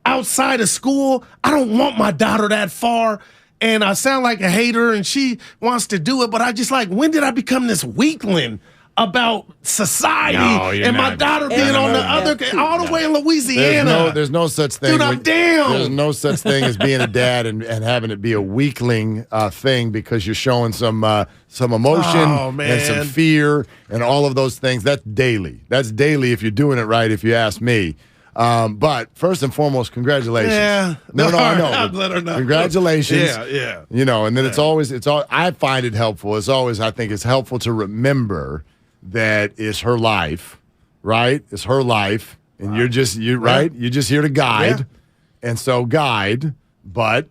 outside of school. I don't want my daughter that far. And I sound like a hater and she wants to do it. But I just like, when did I become this weakling about society and my daughter being on the other, all the way in Louisiana? There's no such thing. Dude, I'm down. There's no such thing as being a dad and having it be a weakling thing because you're showing some emotion and some fear and all of those things. That's daily. That's daily if you're doing it right, if you ask me. But first and foremost, congratulations. Yeah. No, I know. I'll let her know. Congratulations. Yeah. You know, and then it's all. I find it helpful. I think it's helpful to remember that it's her life, right? It's her life, and you're just right. You're just here to guide, and so guide. But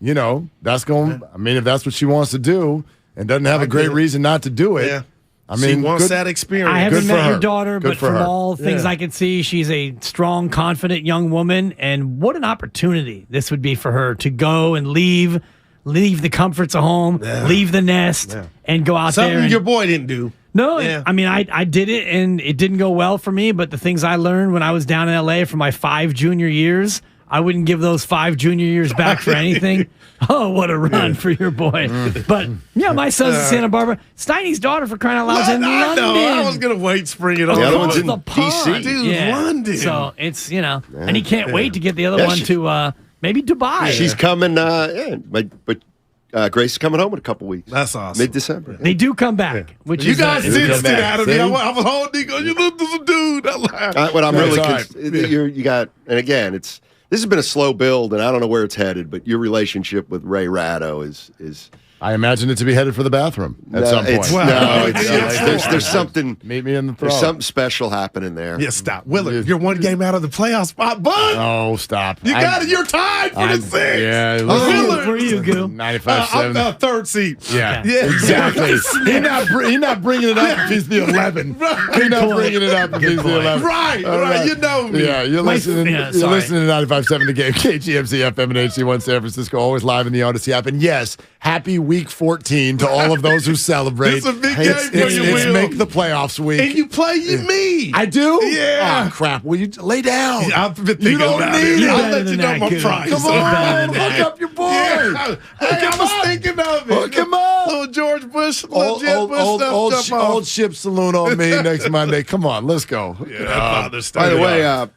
that's going. I mean, if that's what she wants to do, and doesn't have a great reason not to do it. Yeah. I mean, she wants that experience. I haven't met your daughter, Good but for from her. all things I can see, she's a strong, confident young woman. And what an opportunity this would be for her to go and leave the comforts of home, leave the nest, and go out there. Something your boy didn't do. No, I mean, I did it, and it didn't go well for me. But the things I learned when I was down in L.A. for my 5 junior years, I wouldn't give those 5 junior years back for anything. Oh, what a run for your boy. But, my son's in Santa Barbara. Steiny's daughter, for crying out loud, is in London. I was going to wait, spring it on. The other one's in D.C. Dude, London. So it's, and he can't wait to get the other one to maybe Dubai. She's coming, but Grace is coming home in a couple weeks. That's awesome. Mid-December. They do come back. Which You is guys sensed it out of me. See? I was holding it. You look at some dude. I laughed. What I'm really right. you got, and again, this has been a slow build, and I don't know where it's headed, but your relationship with Ray Ratto is I imagine it to be headed for the bathroom at some point. There's something. Meet me in the throw. There's something special happening there. Yeah, stop. Willard, you're one game out of the playoff spot, bud. Oh, stop. You got it. You're tied for the 6. Yeah. Willard. Where are you, Goo? 95-7. I'm third seat. Yeah, Okay. exactly. He's not bringing it up if he's the 11. He's not bringing it up if he's the 11. Right. You know me. Yeah, you're listening to 95.7 The Game, KGMC FM and HD1 San Francisco, always live in the Odyssey app. And yes, happy Week 14 to all of those who celebrate. It's a big game for you, It's Will. make the playoffs week. And you play me. I do? Yeah. Oh, crap. Will you lay down? I've been thinking You don't about need it. I'll let you know my price. Come on, hook up your boy. Yeah. I was thinking of it. Hook him up. Little George Bush, legit Bush stuff. Old ship saloon on me next Monday. Come on, let's go. Yeah, By the way,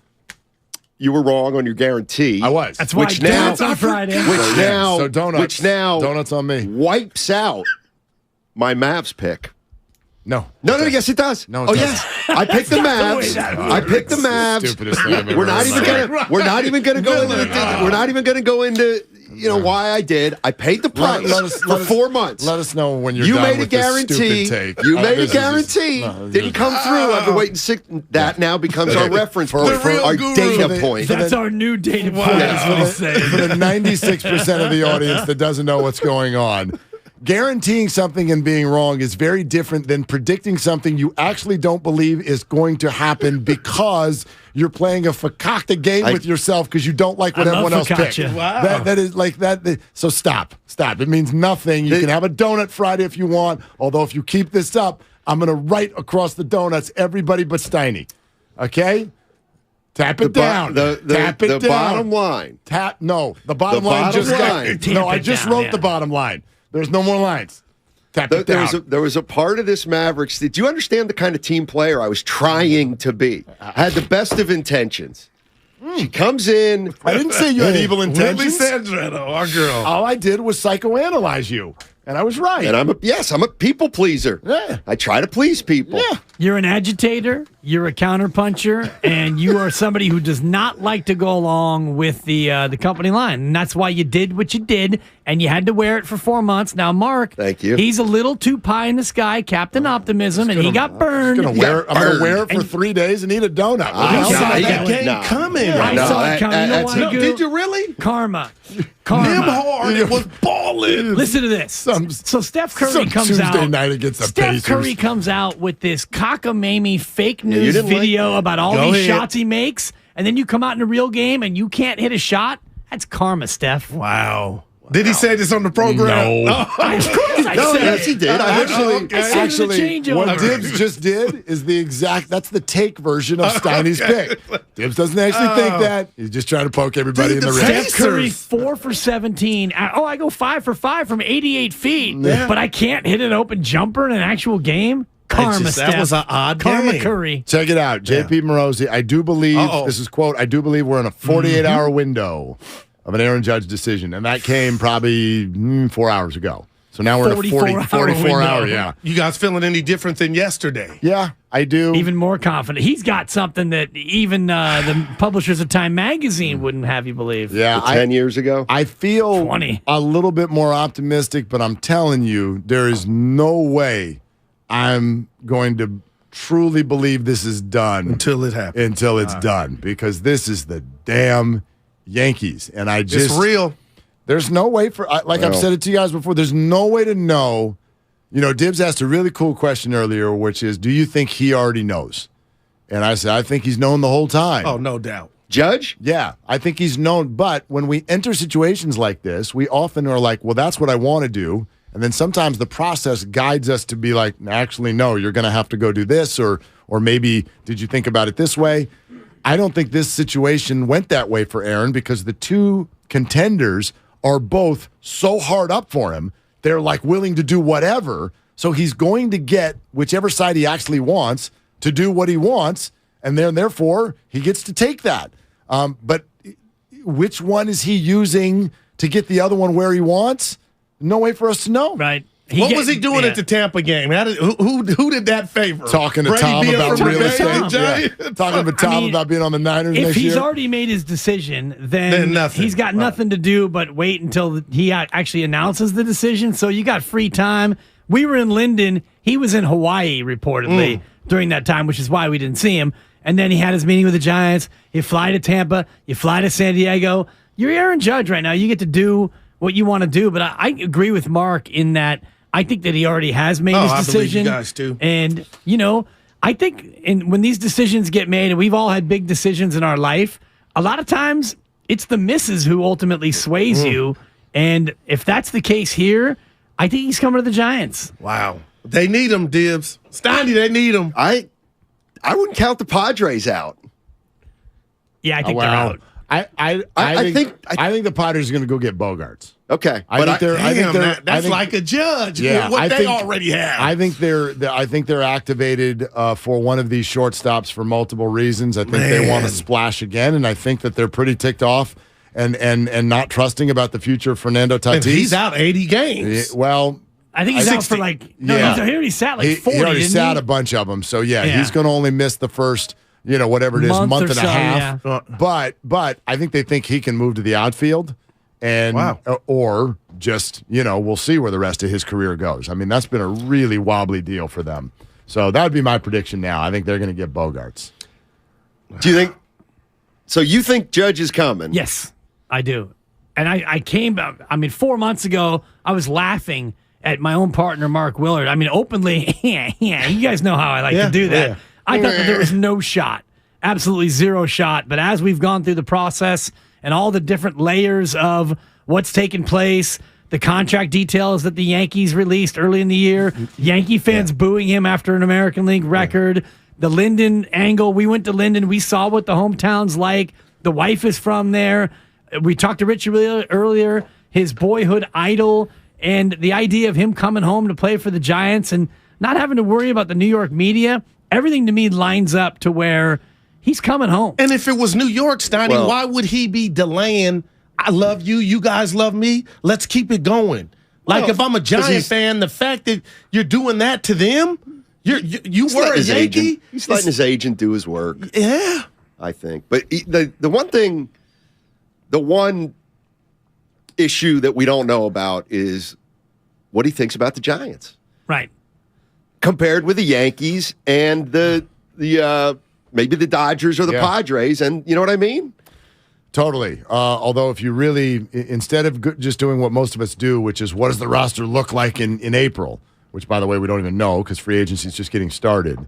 you were wrong on your guarantee. I was. That's why donuts on Friday. Which now donuts on me wipes out my Mavs pick. No, yes, it does. No, it doesn't. Yes, I picked the Mavs. I picked the Mavs. Stupidest thing I've ever We're not even gonna go into. We're not even gonna go into. Why I did. I paid the price for 4 months. Let us know when you're You done made a with this guarantee. stupid take. You made a guarantee. Didn't come through. I've been waiting 6. That now becomes our reference point, our data point. That's our new data point, is what he's saying. For the 96% of the audience that doesn't know what's going on. Guaranteeing something and being wrong is very different than predicting something you actually don't believe is going to happen because you're playing a fakakta game with yourself because you don't like what everyone else picked. Wow. That is like that. So stop. It means nothing. You can have a donut Friday if you want. Although if you keep this up, I'm going to write across the donuts everybody but Steiny. Okay? Tap it down. Tap it down. The bottom line. The bottom line just got. No, I just wrote the bottom line. There's no more lines. Tap it down. There was a part of this Mavericks. Did you understand the kind of team player I was trying to be? I had the best of intentions. She comes in. I didn't say you had evil intentions. Sandretto, our girl. All I did was psychoanalyze you, and I was right. And I'm a people pleaser. Yeah. I try to please people. Yeah. You're an agitator, you're a counterpuncher, and you are somebody who does not like to go along with the company line. And that's why you did what you did, and you had to wear it for 4 months. Now, Mark, thank you. He's a little too pie in the sky, Captain Optimism, and he got burned. I'm going to wear it for 3 days and eat a donut. I saw that game coming. I saw it coming. You know what? Did you really? Karma. Nimhard, it was balling. Listen to this. So Steph Curry comes out. Tuesday night against the Pacers. Steph Curry comes out with this cockamamie fake news video about all these shots he makes, and then you come out in a real game and you can't hit a shot. That's karma, Steph. Wow. Did he say this on the program? No. Of course I said yes, he did. Actually, what Dibs just did is that's the take version of Steiny's pick. Dibs doesn't actually think that. He's just trying to poke everybody in the ribs. Steph Curry, 4 for 17. I go 5 for 5 from 88 feet, but I can't hit an open jumper in an actual game? Karma, Steph. That was an odd Karma game. Curry. Check it out. JP Morosi, I do believe, this is quote, I do believe we're in a 48-hour window of an Aaron Judge decision, and that came probably 4 hours ago. So now we're in a 44 hour, yeah. You guys feeling any different than yesterday? Yeah, I do. Even more confident. He's got something that even the publishers of Time Magazine wouldn't have you believe. Yeah, 10 years ago? I feel 20. A little bit more optimistic, but I'm telling you, there is no way I'm going to truly believe this is done. Until it happens. Until it's done, because this is the damn Yankees. And I just... It's real. There's no way for, I've said it to you guys before, there's no way to know. You know, Dibs asked a really cool question earlier, which is, do you think he already knows? And I said, I think he's known the whole time. Oh, no doubt. Judge? Yeah, I think he's known. But when we enter situations like this, we often are like, well, that's what I want to do. And then sometimes the process guides us to be like, actually, no, you're going to have to go do this, or maybe did you think about it this way? I don't think this situation went that way for Aaron, because the two contenders are both so hard up for him. They're like willing to do whatever. So he's going to get whichever side he actually wants to do what he wants. And then therefore he gets to take that. But which one is he using to get the other one where he wants? No way for us to know. Right. What was he doing at the Tampa game? Who did that favor? Talking to Brady Tom being about from real estate. Giants? Yeah. Talking to Tom about being on the Niners if next he's year. already made his decision, then nothing. he's got nothing to do but wait until he actually announces the decision. So you got free time. We were in Linden. He was in Hawaii, reportedly, during that time, which is why we didn't see him. And then he had his meeting with the Giants. You fly to Tampa. You fly to San Diego. You're Aaron Judge right now. You get to do what you want to do. But I agree with Mark in that I think that he already has made his decision. I believe you guys too. And, you know, I think when these decisions get made, and we've all had big decisions in our life, a lot of times it's the misses who ultimately sways you. And if that's the case here, I think he's coming to the Giants. Wow. They need him, Dibs. Steiny, they need him. I wouldn't count the Padres out. Yeah, I think they're out. I think the Padres are going to go get Bogarts. Okay, I think that's like a Judge. Yeah, what they already have. I think they're activated for one of these shortstops for multiple reasons. I think they want to splash again, and I think that they're pretty ticked off and not trusting about the future of Fernando Tatis. And he's out 80 games. Well, I think he's out for he already sat like 40. He already sat a bunch of them. So he's going to only miss the first, whatever it is, month and a half. Yeah. But I think they think he can move to the outfield. And or just, we'll see where the rest of his career goes. I mean, that's been a really wobbly deal for them. So that would be my prediction now. I think they're going to get Bogarts. Do you think? So you think Judge is coming? Yes, I do. And I came, 4 months ago, I was laughing at my own partner, Mark Willard. I mean, openly, you guys know how I like to do that. Yeah. I thought that there was no shot, absolutely zero shot. But as we've gone through the process and all the different layers of what's taken place, the contract details that the Yankees released early in the year, Yankee fans booing him after an American League record, the Linden angle. We went to Linden. We saw what the hometown's like. The wife is from there. We talked to Richard earlier, his boyhood idol, and the idea of him coming home to play for the Giants and not having to worry about the New York media. Everything to me lines up to where he's coming home. And if it was New York, Steiny, why would he be delaying, I love you, you guys love me, let's keep it going? Like, if I'm a Giant fan, the fact that you're doing that to them, you were a Yankee. He's letting his agent do his work. Yeah. I think. But the one thing, the one issue that we don't know about is what he thinks about the Giants. Right. Compared with the Yankees and the maybe the Dodgers or the Padres, and you know what I mean? Totally. Although if you really, instead of just doing what most of us do, which is what does the roster look like in April, which, by the way, we don't even know because free agency is just getting started.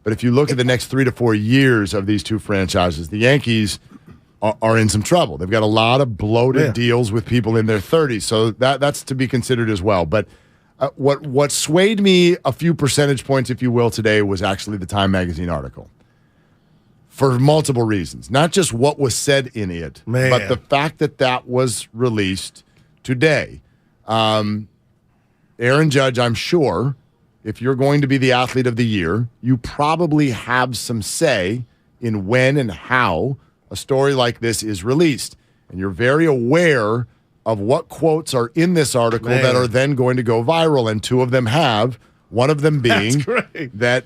But if you look at the next 3 to 4 years of these two franchises, the Yankees are in some trouble. They've got a lot of bloated deals with people in their 30s, so that's to be considered as well. But what swayed me a few percentage points, if you will, today was actually the Time Magazine article. For multiple reasons. Not just what was said in it, but the fact that was released today. Aaron Judge, I'm sure, if you're going to be the athlete of the year, you probably have some say in when and how a story like this is released. And you're very aware of what quotes are in this article that are then going to go viral. And two of them have, one of them being that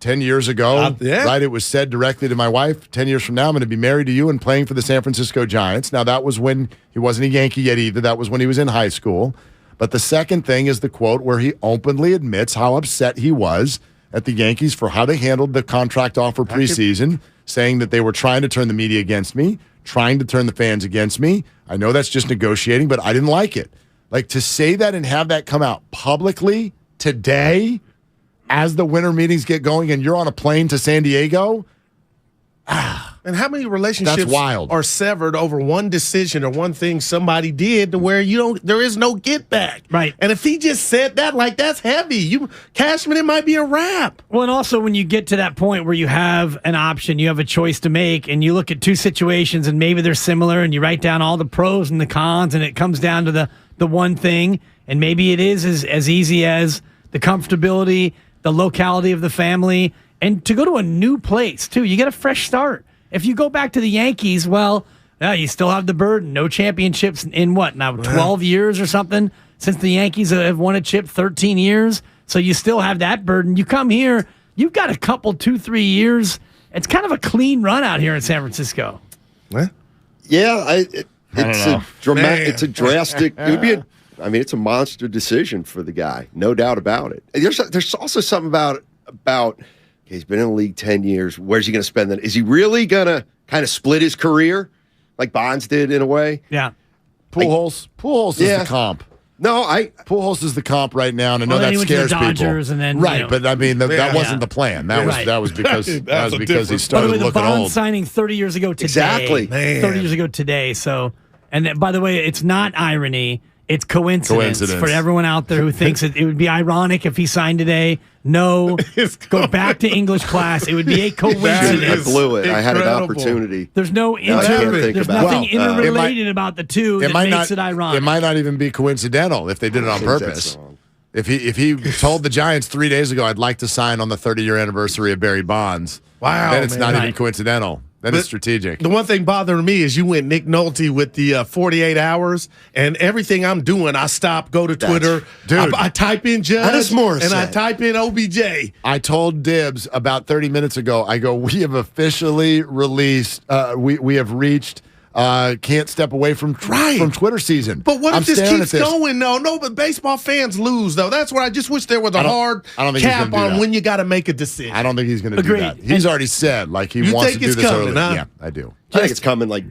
10 years ago, right, it was said directly to my wife, 10 years from now, I'm going to be married to you and playing for the San Francisco Giants. Now, that was when he wasn't a Yankee yet either. That was when he was in high school. But the second thing is the quote where he openly admits how upset he was at the Yankees for how they handled the contract offer preseason, saying that they were trying to turn the media against me, trying to turn the fans against me. I know that's just negotiating, but I didn't like it. Like, to say that and have that come out publicly today as the winter meetings get going and you're on a plane to San Diego. And how many relationships That's wild. are severed over one decision or one thing somebody did to where there is no get back. Right. And if he just said that, like, that's heavy. Cashman, it might be a wrap. Well, and also when you get to that point where you have an option, you have a choice to make, and you look at two situations and maybe they're similar and you write down all the pros and the cons and it comes down to the one thing, and maybe it is as easy as the comfortability, the locality of the family, and to go to a new place, too. You get a fresh start. If you go back to the Yankees, well, you still have the burden. No championships in what, now 12 years or something? Since the Yankees have won a chip 13 years. So you still have that burden. You come here, you've got a couple, 2-3 years. It's kind of a clean run out here in San Francisco. Yeah, it's a dramatic, it's a drastic, it would be it's a monster decision for the guy, no doubt about it. There's also something about he's been in the league 10 years. Where's he going to spend that? Is he really going to kind of split his career like Bonds did in a way? Yeah. Pujols is the comp. No, Pujols is the comp right now, and I know that scares people. And then, right, but I mean that wasn't the plan. That was because he started looking the Bonds old. signing 30 years ago today. Exactly. 30 years ago today. So, and by the way, it's not irony. It's coincidence for everyone out there who thinks it would be ironic if he signed today. No, go back to English class. It would be a coincidence. I blew it. I had an opportunity. There's nothing interrelated about the two that makes it ironic. It might not even be coincidental if they did it on purpose. If he told the Giants 3 days ago, I'd like to sign on the 30-year anniversary of Barry Bonds. Wow, then it's not even coincidental. That is strategic. The one thing bothering me is you went Nick Nolte with the 48 hours, and everything I'm doing, I stop, go to Twitter, I type in Judge, and I type in OBJ. I told Dibs about 30 minutes ago, I go, we have officially released, we have reached can't step away from Twitter season. But what if this keeps going? No, but baseball fans lose, though. That's what I just wish there was a hard cap on when you got to make a decision. I don't think he's going to do that. He's already said, like, he wants to do this early. Huh? Yeah, I do. I think it's coming, like...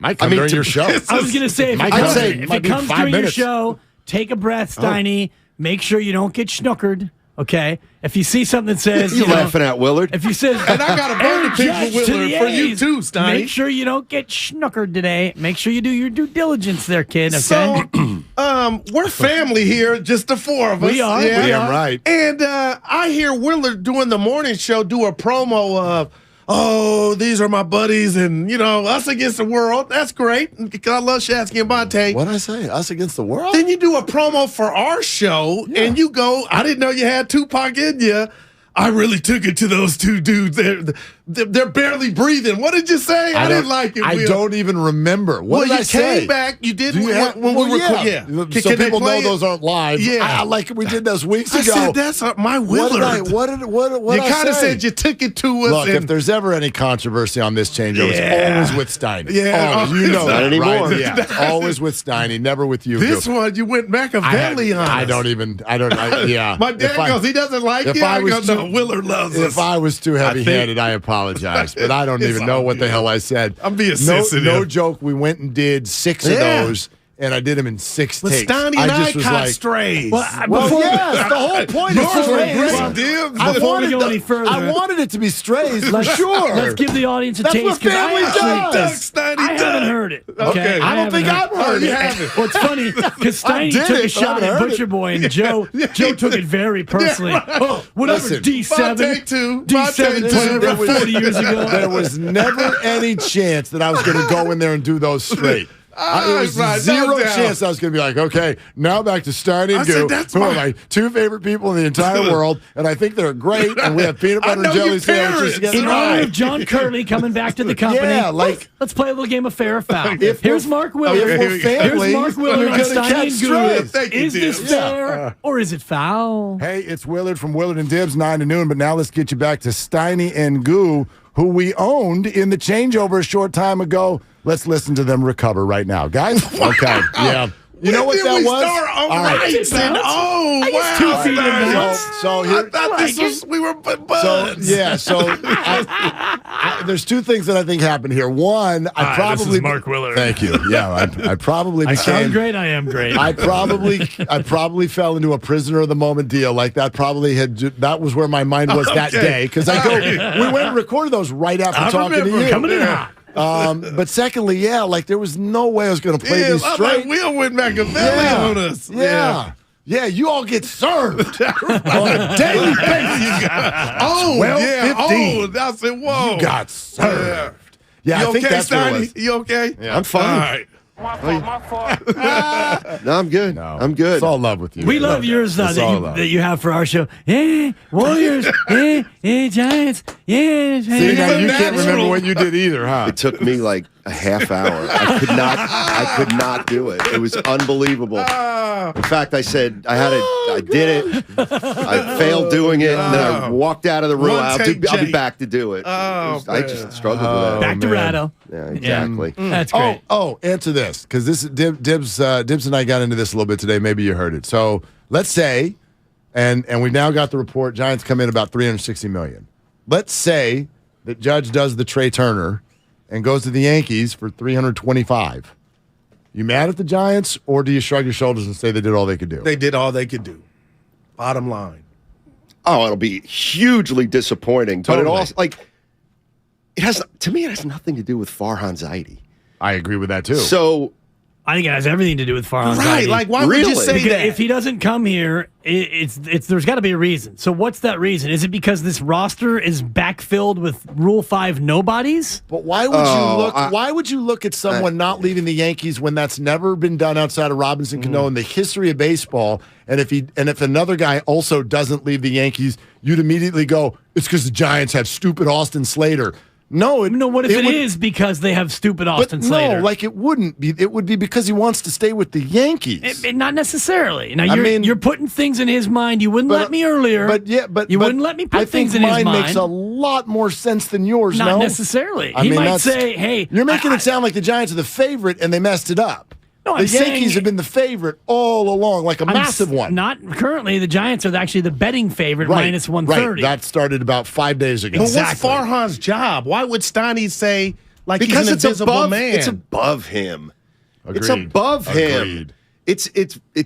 Might come during your show. I was going to say, if it comes during your show, take a breath, Steiny. Make sure you don't get schnookered. Okay, if you see something that says you're laughing at Willard, if you said and I got a burger pick for Willard for you too, Steiny. Make sure you don't get schnookered today. Make sure you do your due diligence there, kid. Okay. So, we're family here, just the four of us. We are. Yeah. We are. Right. And I hear Willard doing the morning show do a promo of, oh, these are my buddies, and, us against the world. That's great. I love Shasky and Bonte. What'd I say? Us against the world? Then you do a promo for our show, and you go, I didn't know you had Tupac in you. I really took it to those two dudes there. they're barely breathing. What did you say? I didn't like it. I don't even remember. What did I say? You came back. You did when we were yeah. So people know those aren't live. Yeah. Like we did those weeks ago. I said, that's my Willard. What you kind of said you took it to us. Look, if there's ever any controversy on this changeover, it's always with Steiny. Yeah. Always. You know not that, anymore. right? Yeah. Always with Steiny, never with you. This one, you went Machiavelli on us. I don't. Yeah. My dad goes, he doesn't like it. I go, no, Willard loves us. If I was too heavy-handed, I apologize. But I don't even know what the hell I said. I'm being sensitive. No joke. We went and did 6 of those, and I did them in 6 takes. Steiny and I caught strays. Yes, the whole point is strays. Before we go any further, I wanted it to to be strays, for sure. Let's give the audience a That's taste. What family does. I haven't heard it. Okay. I don't think I've heard it. Well, it's funny because Steiny took a shot at Butcher Boy, and Joe took it very personally. Oh, whatever, D7. D7 40 years ago. There was never any chance that I was going to go in there and do those straight. There was zero chance I was going to be like, okay, now back to Steiny and Guru, who are my two favorite people in the entire world, and I think they're great, and we have peanut butter and jelly sandwiches. In honor of John Curley coming back to the company, let's play a little game of fair or foul. Here's Mark Willard. Here's Mark Willard on Steiny and Guru. Is this fair or is it foul? Hey, it's Willard from Willard and Dibs, 9 to noon, but now let's get you back to Steiny and Guru, who we owned in the changeover a short time ago. Let's listen to them recover right now, guys. Okay, yeah. You know what that was? All right. Oh, wow. 2 feet in nuts. So here, I thought this was, we were buds. So there's two things that I think happened here. One, I probably this is Mark Willard. Thank you. Yeah, I probably. I sound great. I am great. I probably fell into a prisoner of the moment deal. Like that probably that was where my mind was that day because we went and recorded those right after talking to you. Coming in hot. But secondly, like there was no way I was going to play these straight. Will went Machiavelli on us. Yeah, you all get served on a daily basis. 12:15. I said, whoa. You got served. Yeah, I think that's what it was. You okay? Yeah. I'm fine. All right. My fault. No, I'm good. I'm good. It's all love with you. We love yours that you have for our show. Yeah, Warriors. Giants. Yeah. See, now you can't remember what you did either, huh? It took me like a half hour. I could not do it. It was unbelievable. In fact, I said I did it. I failed doing it, and then I walked out of the room. I'll be back to do it. I just struggled with it. Back to Ratto. Yeah, exactly. That's great. Answer this, because this Dibs and I got into this a little bit today. Maybe you heard it. So let's say, and we've now got the report. Giants come in about $360 million. Let's say that Judge does the Trey Turner and goes to the Yankees for $325. You mad at the Giants, or do you shrug your shoulders and say they did all they could do? They did all they could do. Bottom line. Oh, it'll be hugely disappointing. Totally. But it also it has nothing to do with Farhan Zaidi. I agree with that too. So I think it has everything to do with Farhan Zaidi. Right, like why would you say because that? if he doesn't come here, there's got to be a reason. So what's that reason? Is it because this roster is backfilled with Rule 5 nobodies? But why would you look? Why would you look at someone not leaving the Yankees when that's never been done outside of Robinson Cano in the history of baseball? And if another guy also doesn't leave the Yankees, you'd immediately go, it's because the Giants have stupid Austin Slater. No, what if it is because they have stupid Austin Slater? No, it wouldn't be. It would be because he wants to stay with the Yankees. Not necessarily. Now you're putting things in his mind. You wouldn't let me earlier. You wouldn't let me put things in his mind. Mine makes a lot more sense than yours. Not necessarily. He might say, "Hey, you're making it sound like the Giants are the favorite and they messed it up." No, the Yankees have been the favorite all along, like a massive one. Not currently. The Giants are actually the betting favorite, minus 130. Right. That started about 5 days ago. Exactly. But what's Farhan's job? Why would Steiny say he's an invisible man? It's above him. Agreed. It's above him. It's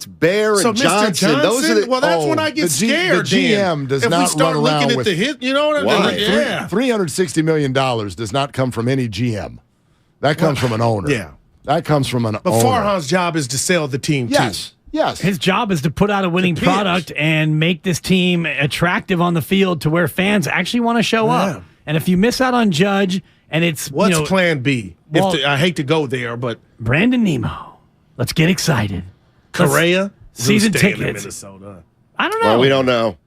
Bear and Johnson. Mr. Johnson. Those are that's when I get scared. The GM does not if we start run around looking with at the hit, you know what I mean? Yeah. $360 million does not come from any GM. That comes from an owner. Yeah. That comes from an owner. But Farhan's job is to sell the team, too. Yes. His job is to put out a winning product and make this team attractive on the field to where fans actually want to show up. And if you miss out on Judge, and it's what's plan B? Well, I hate to go there, but Brandon Nemo. Let's get excited. Correa season tickets. In Minnesota. I don't know. Well, we don't know.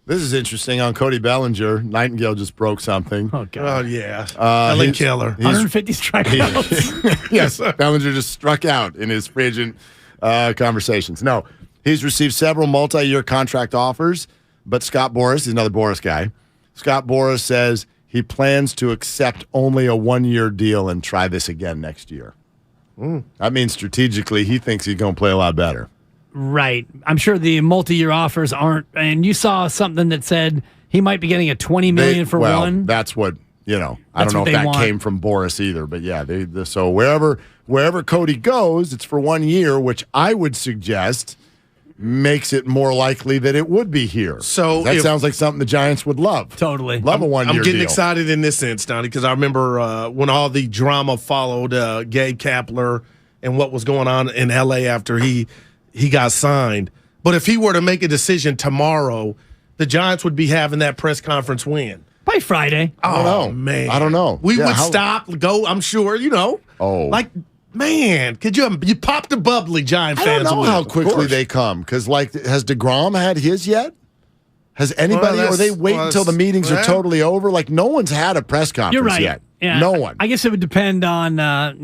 This is interesting. On Cody Bellinger, Nightingale just broke something. Oh, God. Oh, yeah. Ellen Keller. 150 strikeouts. Yes, Bellinger just struck out in his free agent conversations. No, he's received several multi-year contract offers, but Scott Boras, he's another Boras guy. Scott Boras says he plans to accept only a one-year deal and try this again next year. That means strategically he thinks he's going to play a lot better. Right. I'm sure the multi-year offers aren't. And you saw something that said he might be getting a $20 million for one. That's what, I don't know if that came from Boras either. But yeah, so wherever Cody goes, it's for 1 year, which I would suggest makes it more likely that it would be here. So that sounds like something the Giants would love. Totally. Love a 1 year deal. I'm getting excited in this sense, Donnie, because I remember when all the drama followed Gabe Kapler and what was going on in L.A. after he got signed. But if he were to make a decision tomorrow, the Giants would be having that press conference when? By Friday. I don't know. Man. I don't know. We would stop, go, I'm sure, Like, man, could you pop the bubbly, Giant fans? I don't know how quickly they come. Because, has DeGrom had his yet? Has anybody, or they wait until the meetings are totally over? Like, no one's had a press conference yet. Yeah. No one. I guess it would depend on the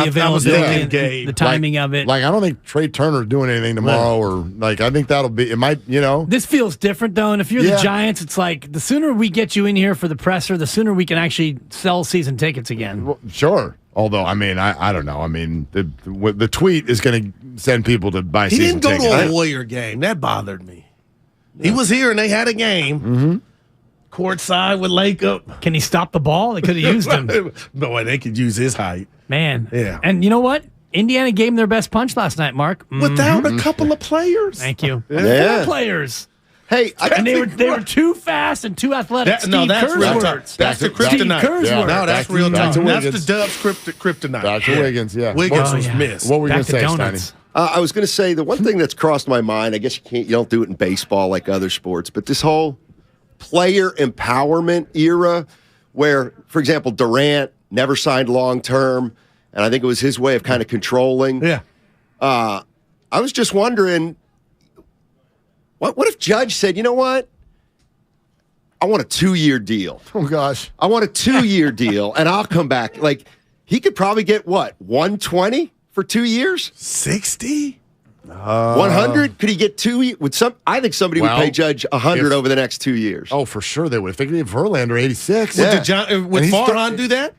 availability and the timing of it. Like, I don't think Trey Turner's doing anything tomorrow, or I think that'll be. It might, This feels different though, and if you're the Giants, it's like the sooner we get you in here for the presser, the sooner we can actually sell season tickets again. Well, sure. Although, I don't know. I mean, the tweet is going to send people to buy season tickets. He didn't go to a Warrior game. That bothered me. He was here and they had a game. Mm-hmm. Courtside with Lake Up. Can he stop the ball? They could have used him. No, they could use his height. Man. Yeah. And you know what? Indiana gave him their best punch last night, Mark. Without a couple of players. Thank you. Yeah. 4 players. Hey, they were too fast and too athletic. That's real talk. That's the kryptonite. No, that's real talk. That's the Dubs kryptonite. Dr. Wiggins, yeah. Wiggins was missed. What were you going to say, Steiny? I was going to say the one thing that's crossed my mind, I guess you don't do it in baseball like other sports, but this whole player empowerment era where, for example, Durant never signed long-term, and I think it was his way of kind of controlling. Yeah. I was just wondering, what if Judge said, you know what? I want a 2-year deal. Oh, gosh. I want a 2-year deal, and I'll come back. Like, he could probably get, 120 for 2 years? 60? 100? Could he get 2? I think somebody would pay Judge 100 over the next 2 years. Oh, for sure they would. If they could get Verlander 86. Yeah. Would Farhan do that?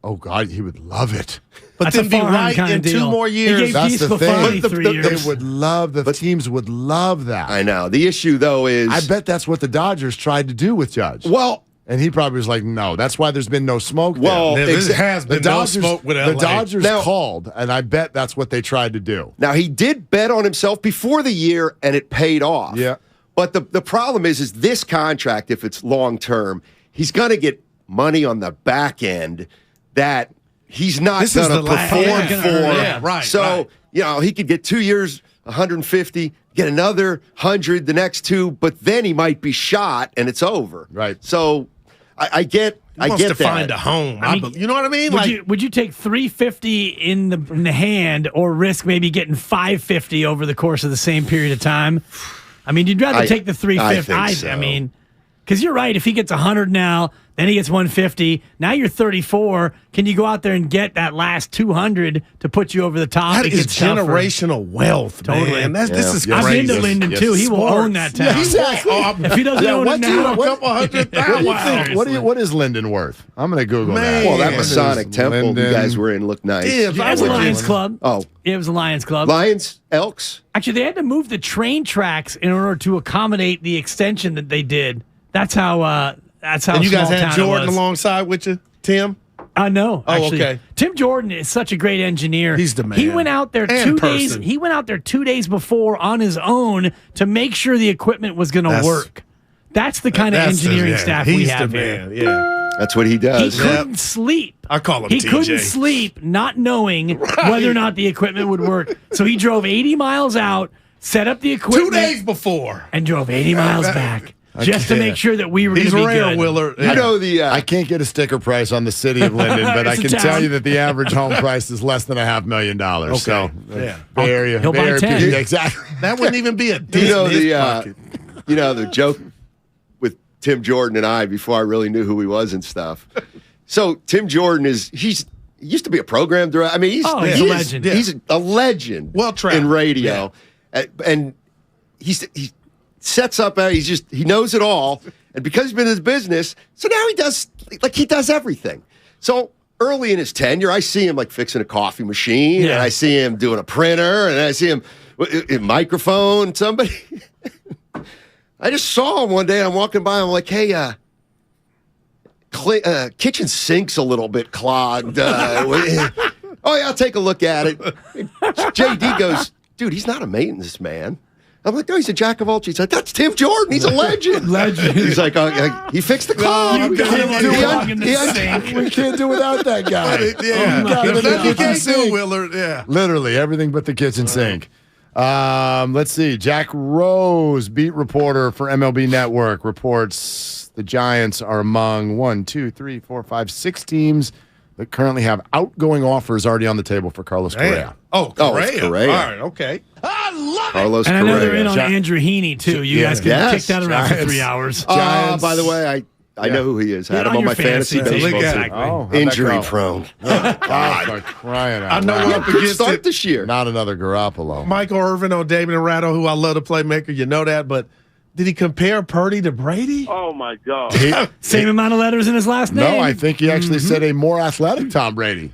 Oh, God, he would love it. But then be right in 2 more years. That's the thing. 3 years. They would love, the teams would love that. I know. The issue, though, is... I bet that's what the Dodgers tried to do with Judge. Well... And he probably was like, no. That's why there's been no smoke there. Well, there has been no smoke with LA. The Dodgers called, and I bet that's what they tried to do. Now, he did bet on himself before the year, and it paid off. Yeah. But the problem is this contract, if it's long-term, he's going to get money on the back end that he's not going to perform for. Yeah, right. So, he could get 2 years, 150, get another 100 the next 2, but then he might be shot, and it's over. Right. So, I get that. Find a home. You know what I mean? Would you take $350 in the hand or risk maybe getting $550 over the course of the same period of time? I mean, you'd rather take the $350. I think so. I mean, because you're right. If he gets 100 now, then he gets 150. Now you're 34. Can you go out there and get that last 200 to put you over the top? That is generational wealth, totally. Man. This is crazy. I've been to Linden too. He will own that town. Yeah, exactly. If he doesn't own it now, a couple $100,000. What is Linden worth? I'm going to Google that. Well, that Masonic temple you guys were in looked nice. Yeah, it was a Lions Club. Oh, it was a Lions Club. Lions, Elks. Actually, they had to move the train tracks in order to accommodate the extension that they did. That's how. And you guys had Jordan alongside with you, Tim? No. Oh, actually, okay. Tim Jordan is such a great engineer. He's the man. He went out there 2 days. He went out there 2 days before on his own to make sure the equipment was going to work. That's the kind of engineering staff we have here. Yeah. That's what he does. He couldn't sleep. I call him He TJ. couldn't sleep not knowing whether or not the equipment would work. So he drove 80 miles out, set up the equipment. 2 days before. And drove 80 miles back. Just to make sure that we were going to be good. Willard. I can't get a sticker price on the city of Linden, but I can tell you that the average home price is less than $500,000. Okay. So, yeah. Bay Area. He'll buy 10. Exactly. That wouldn't even be a dent in his pocket. The joke Tim Jordan and I before I really knew who he was and stuff. So Tim Jordan he used to be a program director. I mean, he's a legend. He's a legend in radio. Yeah. And he sets up, he knows it all. And because he's been in his business, so now he does everything. So early in his tenure, I see him like fixing a coffee machine, and I see him doing a printer, and I see him in microphone. Somebody, I just saw him one day. And I'm walking by. I'm like, hey, kitchen sink's a little bit clogged. Oh yeah, I'll take a look at it. JD goes, dude, he's not a maintenance man. I'm like, no, he's a jack of all trades. He's like, that's Tim Jordan. He's a legend. He's like, he fixed the clog. We can't do without that guy. You can't do, Willard. Yeah. Literally everything but the kitchen sink. Let's see. Jack Rose, beat reporter for MLB Network, reports the Giants are among 6 teams that currently have outgoing offers already on the table for Carlos Correa. Oh, Correa. All right, okay. I love Carlos and Correa. I know they're in on Andrew Heaney, too. You guys can kick that around for 3 hours. By the way, I know who he is. I had him on my fantasy baseball team. Injury prone. Oh, God. Crying out. I know we're up Good against start it. this year. Not another Garoppolo. Michael Irvin on Damon Ratto, who I love the playmaker. You know that, but did he compare Purdy to Brady? Oh, my God. Same amount of letters in his last name. No, I think he actually said a more athletic Tom Brady.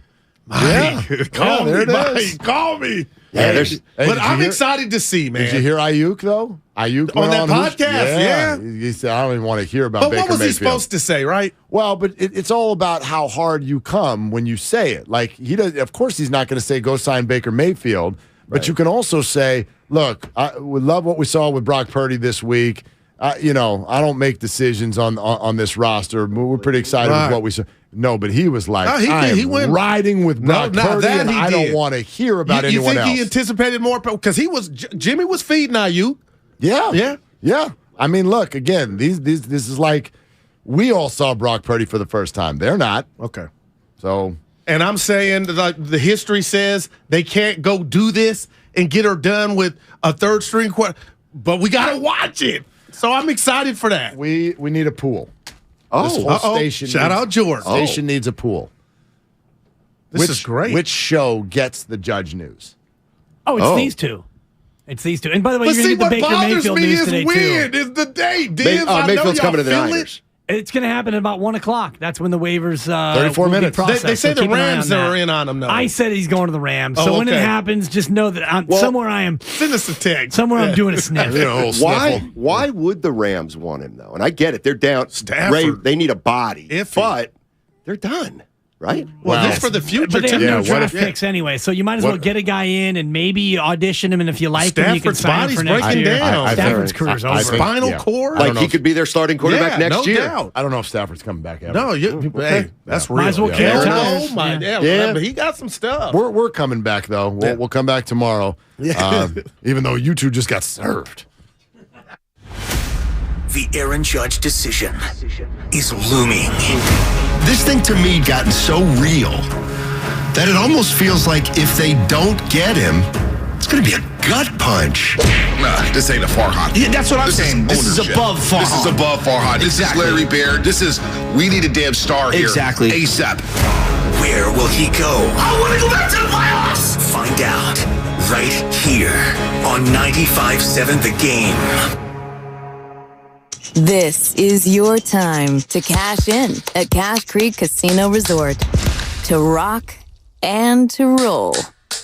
Call me, there it Mike. is. Call me. Yeah, but I'm excited to see, man. Did you hear Ayuk, though? Ayuk on that podcast, yeah. He said, I don't even want to hear about Baker Mayfield. But what was he supposed to say, right? Well, but it's all about how hard you come when you say it. Like, he does. Of course, he's not going to say, go sign Baker Mayfield. But you can also say, look, we love what we saw with Brock Purdy this week. I don't make decisions on this roster. We're pretty excited with what we saw. No, but he was like, he went riding with Brock Purdy, and I don't want to hear about anyone else. You think he anticipated more? Because Jimmy was feeding Ayuk. Yeah. I mean, look, again, this is like we all saw Brock Purdy for the first time. They're not. Okay. So. And I'm saying the history says they can't go do this and get her done with a third string quarter, but we got to watch it. So I'm excited for that. We need a pool. This whole station. Shout out George. Station needs a pool. This is great. Which show gets the Judge news? It's these two. It's these two. And by the way, you're going to get the Baker Mayfield news today, too. Is the date. Mayfield's coming to the Niners. It's going to happen at about 1 o'clock. That's when the waivers 34 minutes. Processed. They say the Rams are in on him, though. I said he's going to the Rams. So when it happens, just know that somewhere I am. Send us a text. Somewhere I'm doing a sniff. Why would the Rams want him, though? And I get it. They're down. They need a body. But they're done. Right? Well, this for the future. But they have no draft picks anyway, so you might as well get a guy in and maybe audition him, and if you like him, you can sign him for next year. Stafford's career's over. Spinal cord? Like he could be their starting quarterback next year. Doubt. I don't know if Stafford's coming back ever. No, hey, that's real. Might as well kill Oh, my damn. But he got some stuff. We're coming back, though. We'll come back tomorrow, even though you two just got served. The Aaron Judge decision is looming. This thing to me gotten so real that it almost feels like if they don't get him, it's going to be a gut punch. Nah, this ain't a Farhad. Yeah, that's what I'm saying. This is above Farhad. This is above Farhad. This is Larry Baird. We need a damn star here. Exactly. ASAP. Where will he go? I want to go back to the playoffs. Find out right here on 95.7 The Game. This is your time to cash in at Cash Creek Casino Resort. To rock and to roll.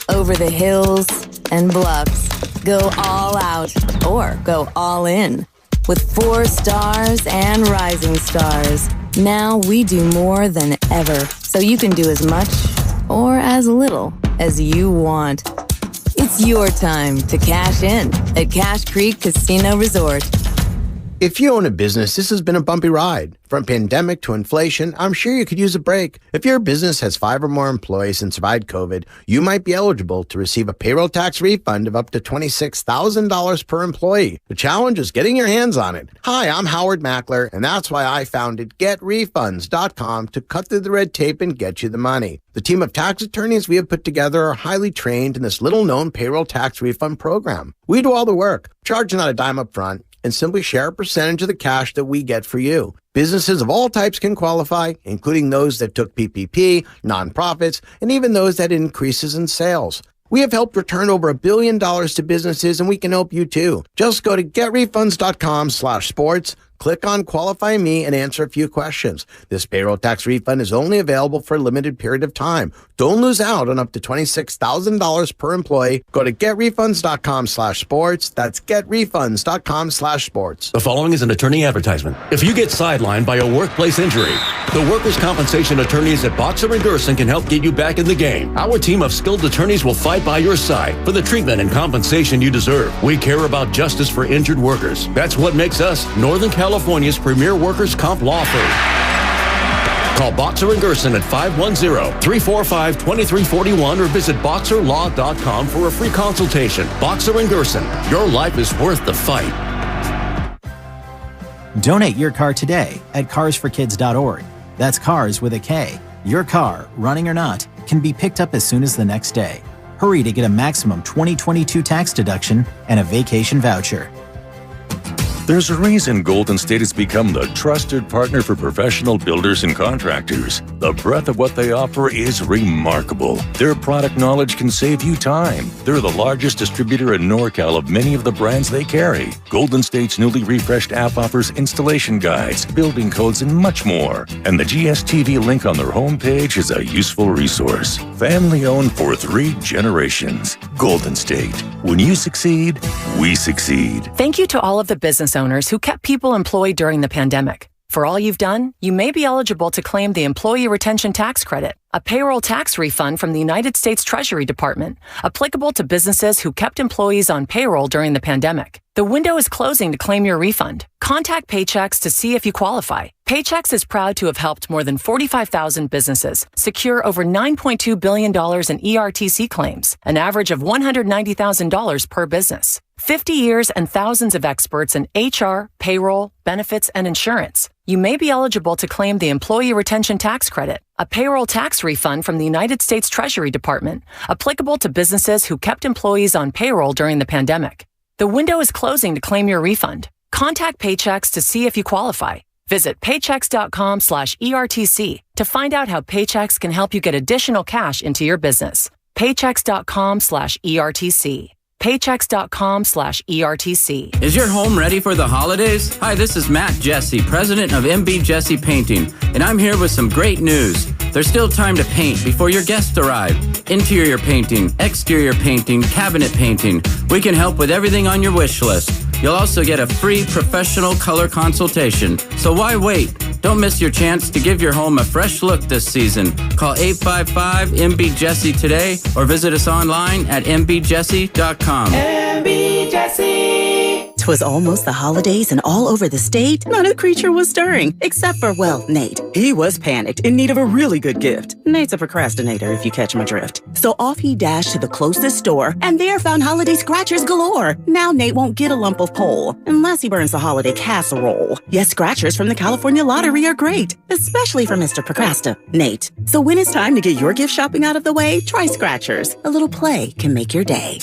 Over the hills and bluffs. Go all out or go all in. With 4 stars and rising stars. Now we do more than ever. So you can do as much or as little as you want. It's your time to cash in at Cash Creek Casino Resort. If you own a business, this has been a bumpy ride. From pandemic to inflation, I'm sure you could use a break. If your business has 5 or more employees and survived COVID, you might be eligible to receive a payroll tax refund of up to $26,000 per employee. The challenge is getting your hands on it. Hi, I'm Howard Mackler, and that's why I founded GetRefunds.com to cut through the red tape and get you the money. The team of tax attorneys we have put together are highly trained in this little-known payroll tax refund program. We do all the work, charge not a dime up front, and simply share a percentage of the cash that we get for you. Businesses of all types can qualify, including those that took PPP, nonprofits, and even those that had increases in sales. We have helped return over $1 billion to businesses, and we can help you too. Just go to getrefunds.com/sports, click on Qualify Me, and answer a few questions. This payroll tax refund is only available for a limited period of time. Don't lose out on up to $26,000 per employee. Go to getrefunds.com/sports. That's getrefunds.com/sports. The following is an attorney advertisement. If you get sidelined by a workplace injury, the workers' compensation attorneys at Boxer & Gerson can help get you back in the game. Our team of skilled attorneys will fight by your side for the treatment and compensation you deserve. We care about justice for injured workers. That's what makes us Northern California's premier workers' comp law firm. Call Boxer & Gerson at 510-345-2341 or visit boxerlaw.com for a free consultation. Boxer & Gerson, your life is worth the fight. Donate your car today at carsforkids.org. That's cars with a K. Your car, running or not, can be picked up as soon as the next day. Hurry to get a maximum 2022 tax deduction and a vacation voucher. There's a reason Golden State has become the trusted partner for professional builders and contractors. The breadth of what they offer is remarkable. Their product knowledge can save you time. They're the largest distributor in NorCal of many of the brands they carry. Golden State's newly refreshed app offers installation guides, building codes, and much more. And the GSTV link on their homepage is a useful resource. Family owned for 3 generations. Golden State. When you succeed, we succeed. Thank you to all of the business owners who kept people employed during the pandemic. For all you've done, you may be eligible to claim the Employee Retention Tax Credit, a payroll tax refund from the United States Treasury Department, applicable to businesses who kept employees on payroll during the pandemic. The window is closing to claim your refund. Contact Paychex to see if you qualify. Paychex is proud to have helped more than 45,000 businesses secure over $9.2 billion in ERTC claims, an average of $190,000 per business. 50 years and thousands of experts in HR, payroll, benefits, and insurance. You may be eligible to claim the Employee Retention Tax Credit, a payroll tax refund from the United States Treasury Department, applicable to businesses who kept employees on payroll during the pandemic. The window is closing to claim your refund. Contact Paychex to see if you qualify. Visit paychex.com/ERTC to find out how Paychex can help you get additional cash into your business. Paychex.com/ERTC. Paychex.com/ERTC. Is your home ready for the holidays? Hi, this is Matt Jesse, president of MB Jesse Painting, and I'm here with some great news. There's still time to paint before your guests arrive. Interior painting, exterior painting, cabinet painting. We can help with everything on your wish list. You'll also get a free professional color consultation. So why wait? Don't miss your chance to give your home a fresh look this season. Call 855-MB-JESSE today or visit us online at mbjesse.com. MB Jesse. 'Twas almost the holidays, and all over the state, not a creature was stirring, except for, well, Nate. He was panicked, in need of a really good gift. Nate's a procrastinator, if you catch my drift. So off he dashed to the closest store, and there found holiday scratchers galore. Now Nate won't get a lump of coal, unless he burns the holiday casserole. Yes, scratchers from the California Lottery are great, especially for Mr. Procrastinate. So when it's time to get your gift shopping out of the way, try scratchers. A little play can make your day.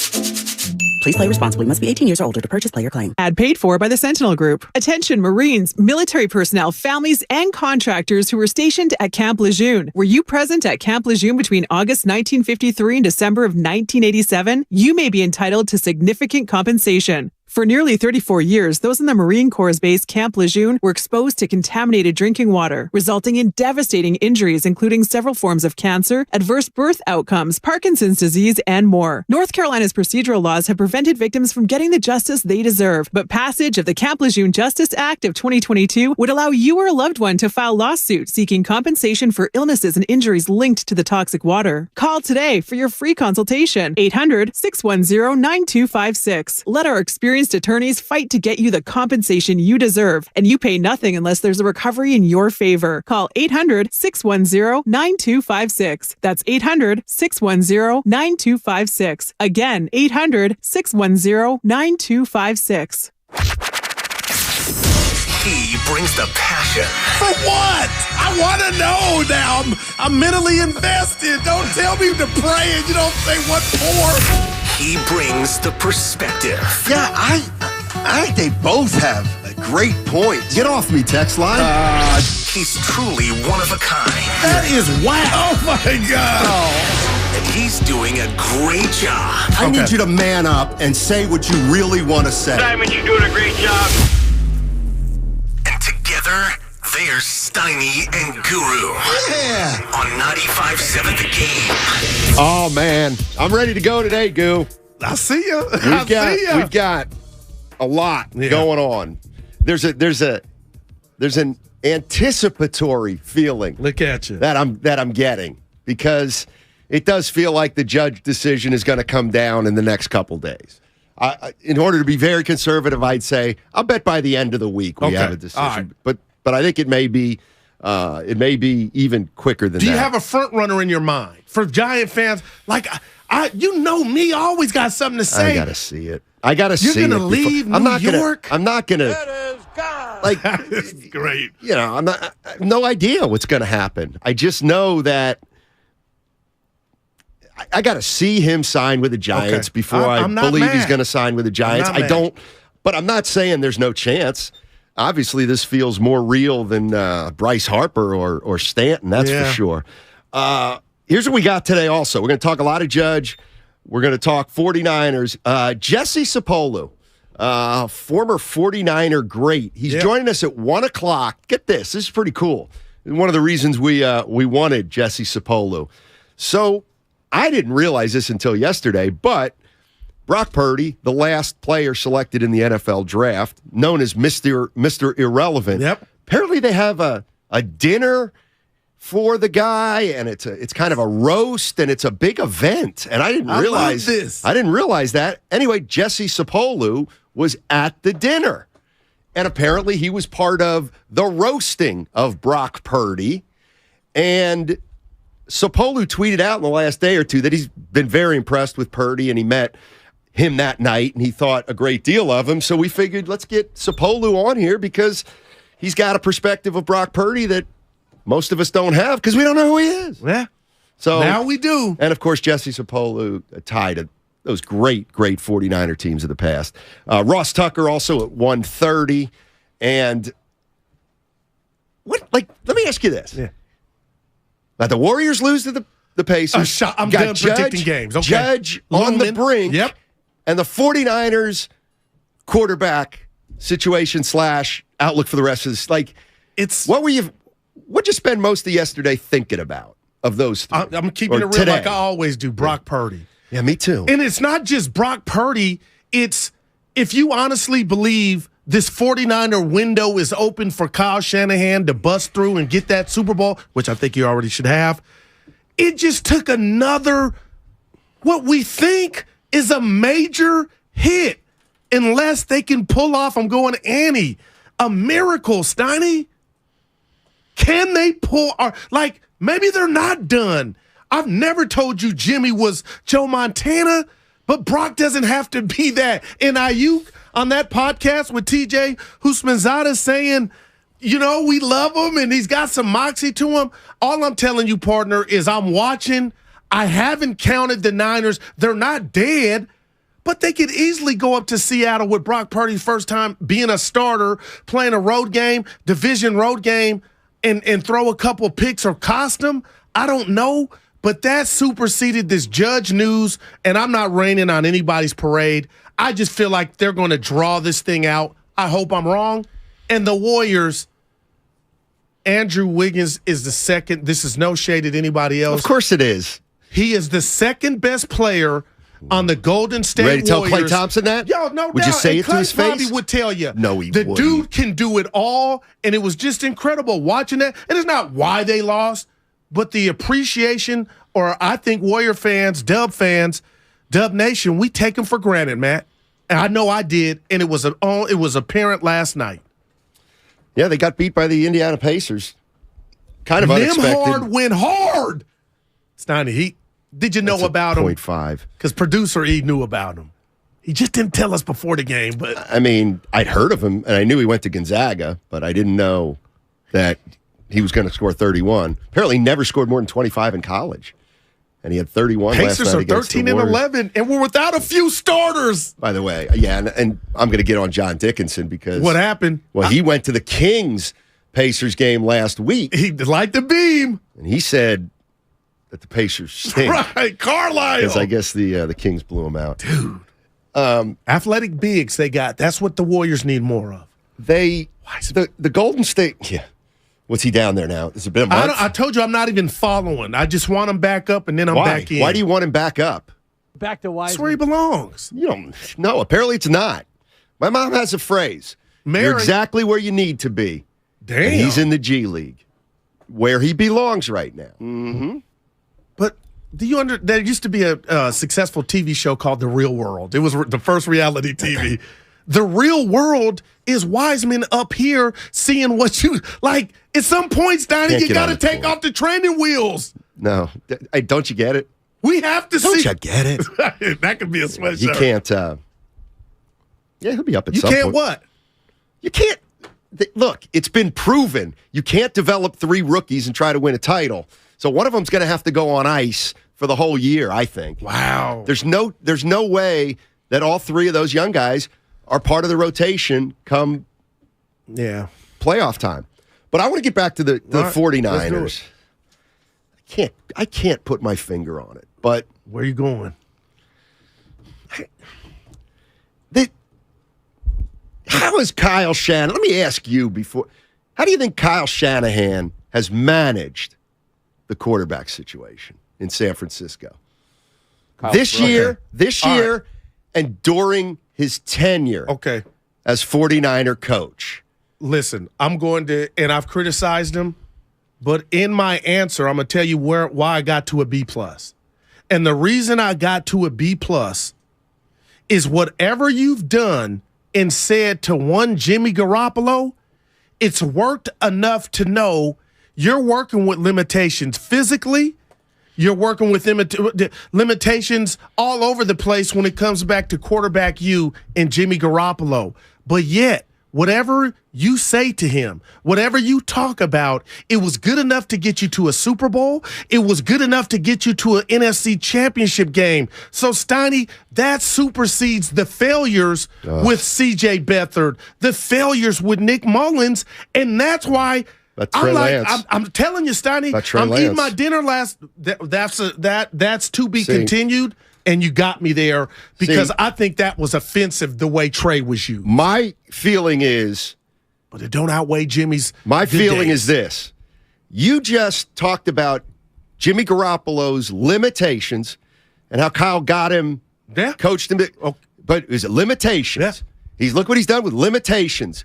Please play responsibly. Must be 18 years or older to purchase player claim. Ad paid for by the Sentinel Group. Attention Marines, military personnel, families, and contractors who were stationed at Camp Lejeune. Were you present at Camp Lejeune between August 1953 and December of 1987? You may be entitled to significant compensation. For nearly 34 years, those in the Marine Corps' base Camp Lejeune were exposed to contaminated drinking water, resulting in devastating injuries, including several forms of cancer, adverse birth outcomes, Parkinson's disease, and more. North Carolina's procedural laws have prevented victims from getting the justice they deserve, but passage of the Camp Lejeune Justice Act of 2022 would allow you or a loved one to file lawsuits seeking compensation for illnesses and injuries linked to the toxic water. Call today for your free consultation. 800-610-9256. Let our experienced attorneys fight to get you the compensation you deserve, and you pay nothing unless there's a recovery in your favor. Call 800-610-9256. That's 800-610-9256. Again, 800-610-9256. He brings the passion. For what? I want to know now. I'm mentally invested. Don't tell me to pray and you don't say what for. He brings the perspective. Yeah, I think they both have a great point. Get off me, text line. He's truly one of a kind. That is wow. Oh, my God. And he's doing a great job. I need you to man up and say what you really want to say. Diamond, you're doing a great job. And together, they're Steiny and Guru. Yeah. On 95.7 The Game. Oh, man. I'm ready to go today, Goo. I see you. We've got a lot going on. There's an anticipatory feeling. Look at you. That I'm getting, because it does feel like the judge decision is going to come down in the next couple days. In order to be very conservative, I'd say I'll bet by the end of the week we have a decision. Right. But I think it may be even quicker than that. Do you have a front runner in your mind for Giant fans? Like you know me, I always got something to say. I got to see it. I got to see it. You're going to leave New York? I'm not going to. Like, it's great. You know, I have no idea what's going to happen. I just know that I got to see him sign with the Giants before I believe he's going to sign with the Giants. I don't, but I'm not saying there's no chance. Obviously, this feels more real than Bryce Harper or Stanton, that's for sure. Here's what we got today also. We're going to talk a lot of Judge. We're going to talk 49ers. Jesse Sapolu, former 49er great. He's joining us at 1 o'clock. Get this. This is pretty cool. One of the reasons we wanted Jesse Sapolu. So I didn't realize this until yesterday, but Brock Purdy, the last player selected in the NFL draft, known as Mr. Irrelevant. Yep. Apparently they have a dinner for the guy, and it's kind of a roast, and it's a big event. And I didn't realize this. I didn't realize that. Anyway, Jesse Sapolu was at the dinner, and apparently he was part of the roasting of Brock Purdy. And Sapolu tweeted out in the last day or two that he's been very impressed with Purdy, and he met him that night, and he thought a great deal of him. So we figured, let's get Sapolu on here because he's got a perspective of Brock Purdy that most of us don't have because we don't know who he is. Yeah. So now we do. And, of course, Jesse Sapolu tied to those great 49er teams of the past. Ross Tucker also at 1:30. And let me ask you this. Yeah. Now, the Warriors lose to the Pacers. I'm done predicting games. Okay. Judge on the brink. Yep. And the 49ers quarterback situation / outlook for the rest of this. Like, what'd you spend most of yesterday thinking about of those three? I'm keeping it real like I always do. Brock Purdy. Yeah, me too. And it's not just Brock Purdy. It's if you honestly believe this 49er window is open for Kyle Shanahan to bust through and get that Super Bowl, which I think he already should have, it just took another, what we think is a major hit, unless they can pull off, I'm going Annie, a miracle, Steiny. Can they pull, maybe they're not done. I've never told you Jimmy was Joe Montana, but Brock doesn't have to be that. And Ayuk on that podcast with TJ Husmanzada saying, we love him and he's got some moxie to him. All I'm telling you, partner, is I'm watching. I haven't counted the Niners. They're not dead, but they could easily go up to Seattle with Brock Purdy's first time being a starter, playing a road game, division road game, and throw a couple picks or cost them. I don't know, but that superseded this Judge news, and I'm not raining on anybody's parade. I just feel like they're going to draw this thing out. I hope I'm wrong. And the Warriors, Andrew Wiggins is the second. This is no shade at anybody else. Of course it is. He is the second best player on the Golden State Warriors. Ready to tell Klay Thompson that? Yo, no would doubt. you say and it to his face? Klay would tell you. No, he wouldn't. The dude can do it all, and it was just incredible watching that. And it's not why they lost, but the appreciation, or I think Warrior fans, Dub Nation, we take them for granted, Matt. And I know I did, and it was apparent last night. Yeah, they got beat by the Indiana Pacers. Kind of unexpected. Nembhard went hard. Steiny, did you know about him? 0.5. Because producer E knew about him. He just didn't tell us before the game. But I mean, I'd heard of him, and I knew he went to Gonzaga, but I didn't know that he was going to score 31. Apparently, he never scored more than 25 in college. And he had 31 Pacers last night are against 13 the and Warriors. 11, and we're without a few starters. By the way, yeah, and I'm going to get on John Dickinson because what happened? Well, he went to the Kings Pacers game last week. He liked the beam, and he said that the Pacers stink. Right, Carlisle. Because I guess the Kings blew him out, dude. Athletic bigs they got. That's what the Warriors need more of. The Golden State. Yeah. What's he down there now? Has it been a month? I told you I'm not even following. I just want him back up, and then I'm back in. Why do you want him back up? Back to Wiseman. That's where he belongs. You don't. No, apparently it's not. My mom has a phrase. You're exactly where you need to be. Damn. And he's in the G League, where he belongs right now. Mm-hmm. But do you there used to be a successful TV show called The Real World. It was the first reality TV. The Real World is Wiseman up here seeing what you like. At some point, Steiny, you got to take off the training wheels. No, hey, don't you get it? We have to don't see. Don't you get it? That could be a sweatshirt. You can't. Yeah, he'll be up at some point. You can't what? You can't. Look, it's been proven you can't develop 3 rookies and try to win a title. So one of them's going to have to go on ice for the whole year, I think. Wow. There's no way that all 3 of those young guys are part of the rotation come playoff time. But I want to get back to the 49ers. I can't put my finger on it. But where are you going? How is Kyle Shanahan? Let me ask you before. How do you think Kyle Shanahan has managed the quarterback situation in San Francisco this year, and during his tenure as 49er coach? Listen, I'm going to, and I've criticized him, but in my answer, I'm going to tell you why I got to a B+. And the reason I got to a B+ is whatever you've done and said to one Jimmy Garoppolo, it's worked enough to know you're working with limitations physically. You're working with limitations all over the place when it comes back to quarterback you and Jimmy Garoppolo. But yet, whatever you say to him, whatever you talk about, it was good enough to get you to a Super Bowl. It was good enough to get you to an NFC championship game. So, Steiny, that supersedes the failures with C.J. Beathard, the failures with Nick Mullins, and that's why I'm telling you, Steiny, I'm eating my dinner that's to be continued. And you got me there because I think that was offensive the way Trey was used. My feeling is... But it don't outweigh Jimmy's My feeling is this. You just talked about Jimmy Garoppolo's limitations and how Kyle got him, coached him. But is it limitations? Yeah. Look what he's done with limitations.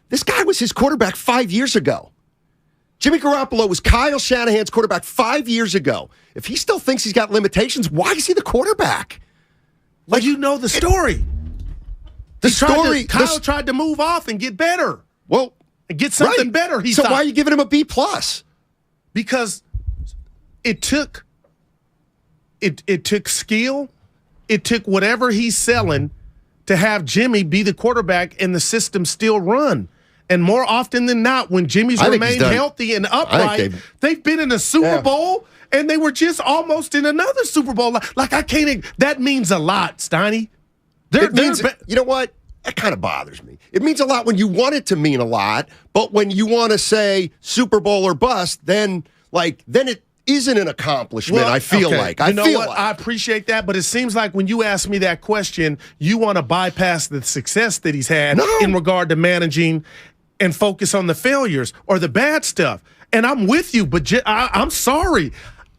This guy was his quarterback 5 years ago. Jimmy Garoppolo was Kyle Shanahan's quarterback 5 years ago. If he still thinks he's got limitations, why is he the quarterback? Like, you know the story. Kyle tried to move off and get better. Well, and get something better. So why are you giving him a B+? Because it took skill. It took whatever he's selling to have Jimmy be the quarterback and the system still run. And more often than not, when Jimmy's remained healthy and upright, they've been in a Super Bowl, and they were just almost in another Super Bowl. Like, I can't. That means a lot, Steiny. You know what? That kind of bothers me. It means a lot when you want it to mean a lot, but when you want to say Super Bowl or bust, then it isn't an accomplishment. I feel like. I appreciate that, but it seems like when you ask me that question, you want to bypass the success that he's had in regard to managing and focus on the failures or the bad stuff. And I'm with you, but I'm sorry.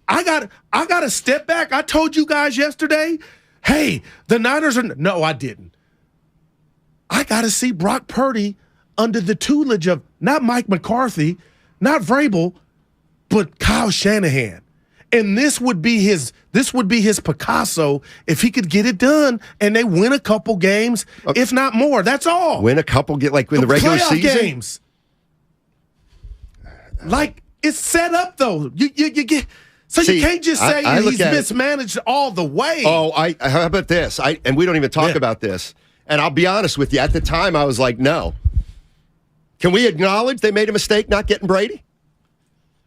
I got to step back. I told you guys yesterday, hey, the Niners are – no, I didn't. I got to see Brock Purdy under the tutelage of not Mike McCarthy, not Vrabel, but Kyle Shanahan. And this would be his Picasso if he could get it done and they win a couple games, if not more. That's all. Win a couple, like in the regular season? Games. Like, it's set up, though. You get so you can't just say he's mismanaged all the way. Oh, how about this? And we don't even talk about this. And I'll be honest with you. At the time, I was like, no. Can we acknowledge they made a mistake not getting Brady?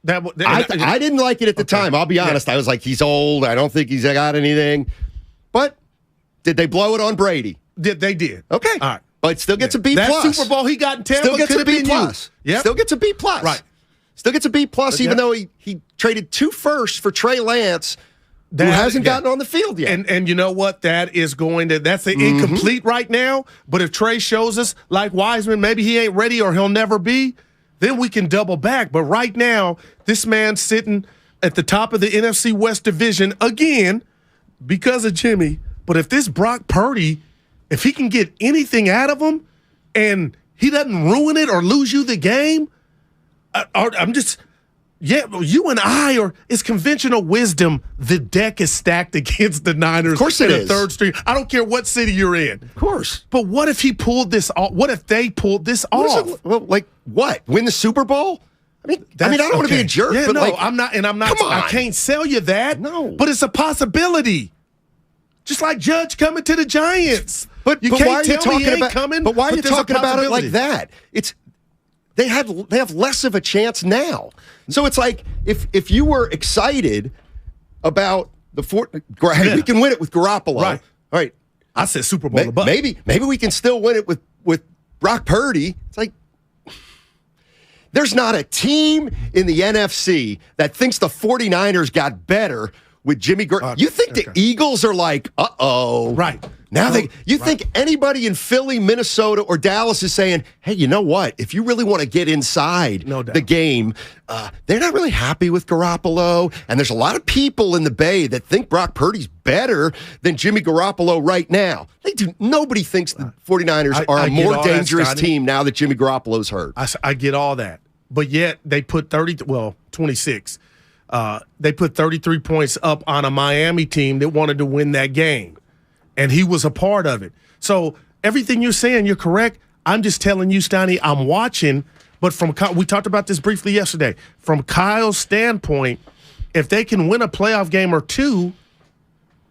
I didn't like it at the time. I'll be honest. I was like, he's old. I don't think he's got anything. But did they blow it on Brady? They did. Okay. All right. But still gets a B+. That Super Bowl he got in Tampa still gets a B+. Yep. Still gets a B+. Right. Still gets a B+, even though he traded 2 firsts for Trey Lance, who hasn't gotten on the field yet. And you know what? That's the incomplete right now. But if Trey shows us, like Wiseman, maybe he ain't ready or he'll never be, then we can double back. But right now, this man's sitting at the top of the NFC West division again because of Jimmy. But if this Brock Purdy, if he can get anything out of him and he doesn't ruin it or lose you the game, I'm just, you and I are, it's conventional wisdom. The deck is stacked against the Niners. Of course it is. Third string. I don't care what city you're in. Of course. But what if he pulled this off? What if they pulled this off? Well, like what? Win the Super Bowl? I don't want to be a jerk. Yeah, but no, like, I'm not. Come on. I can't sell you that. No. But it's a possibility. Just like Judge coming to the Giants. But you why can't are you tell me he talking ain't about? coming. But why are you there's a talking about it like possibility. that? They have less of a chance now. So it's like if you were excited about we can win it with Garoppolo. Right. All right. I said Super Bowl. Maybe we can still win it with Brock Purdy. It's like there's not a team in the NFC that thinks the 49ers got better with Jimmy Garoppolo. You think the Eagles are like, uh-oh. Right. Now you think anybody in Philly, Minnesota, or Dallas is saying, hey, you know what? If you really want to get inside the game, they're not really happy with Garoppolo. And there's a lot of people in the Bay that think Brock Purdy's better than Jimmy Garoppolo right now. Nobody thinks the 49ers are a more dangerous team now that Jimmy Garoppolo's hurt. I get all that. But yet they put 26. They put 33 points up on a Miami team that wanted to win that game. And he was a part of it. So everything you're saying, you're correct. I'm just telling you, Steiny, I'm watching. But we talked about this briefly yesterday. From Kyle's standpoint, if they can win a playoff game or two,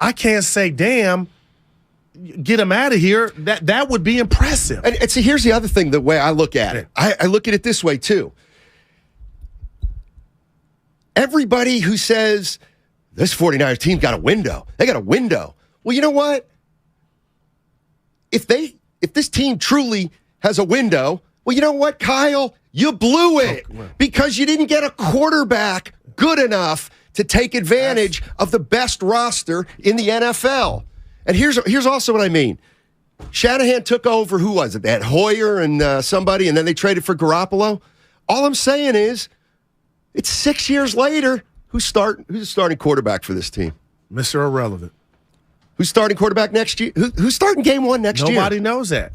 I can't say, damn, get them out of here. That would be impressive. And see, here's the other thing, the way I look at it. I look at it this way, too. Everybody who says, this 49ers team got a window. They got a window. Well, you know what? If this team truly has a window, well, you know what, Kyle? You blew it because you didn't get a quarterback good enough to take advantage of the best roster in the NFL. And here's also what I mean. Shanahan took over, who was it? They had Hoyer and somebody, and then they traded for Garoppolo. All I'm saying is, it's 6 years later. Who's the starting quarterback for this team? Mr. Irrelevant. Who's starting quarterback next year? Who's starting game one next year? Nobody knows that.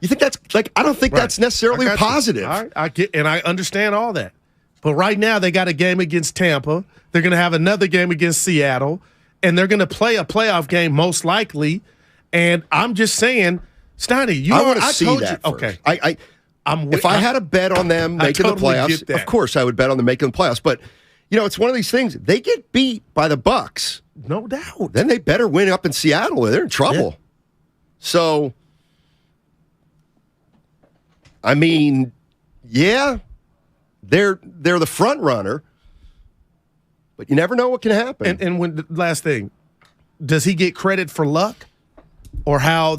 You think that's I don't think that's necessarily positive. All right, I understand all that. But right now they got a game against Tampa. They're going to have another game against Seattle, and they're going to play a playoff game most likely. And I'm just saying, Steiny, I want to see that. Okay, if I had a bet on them making the playoffs, of course I would bet on them making the playoffs. But it's one of these things. They get beat by the Bucs, no doubt. Then they better win up in Seattle, or they're in trouble. Yeah. So, I mean, they're the front runner, but you never know what can happen. And when the last thing, does he get credit for luck, or how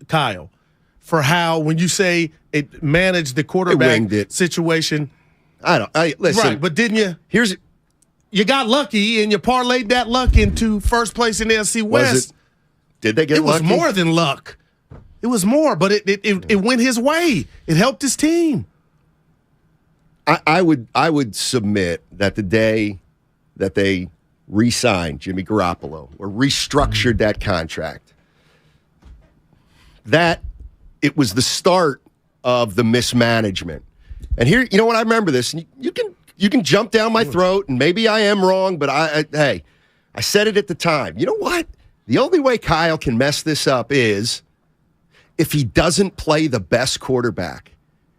Kyle, for how when you say it managed the quarterback situation? Listen. Right, but didn't you? You got lucky, and you parlayed that luck into first place in the NFC West. Did they get lucky? It was more than luck. It was more, but it went his way. It helped his team. I would submit that the day that they re-signed Jimmy Garoppolo or restructured that contract, that it was the start of the mismanagement. And here, you know what? I remember this. And you can jump down my throat, and maybe I am wrong, but I said it at the time. You know what? The only way Kyle can mess this up is if he doesn't play the best quarterback.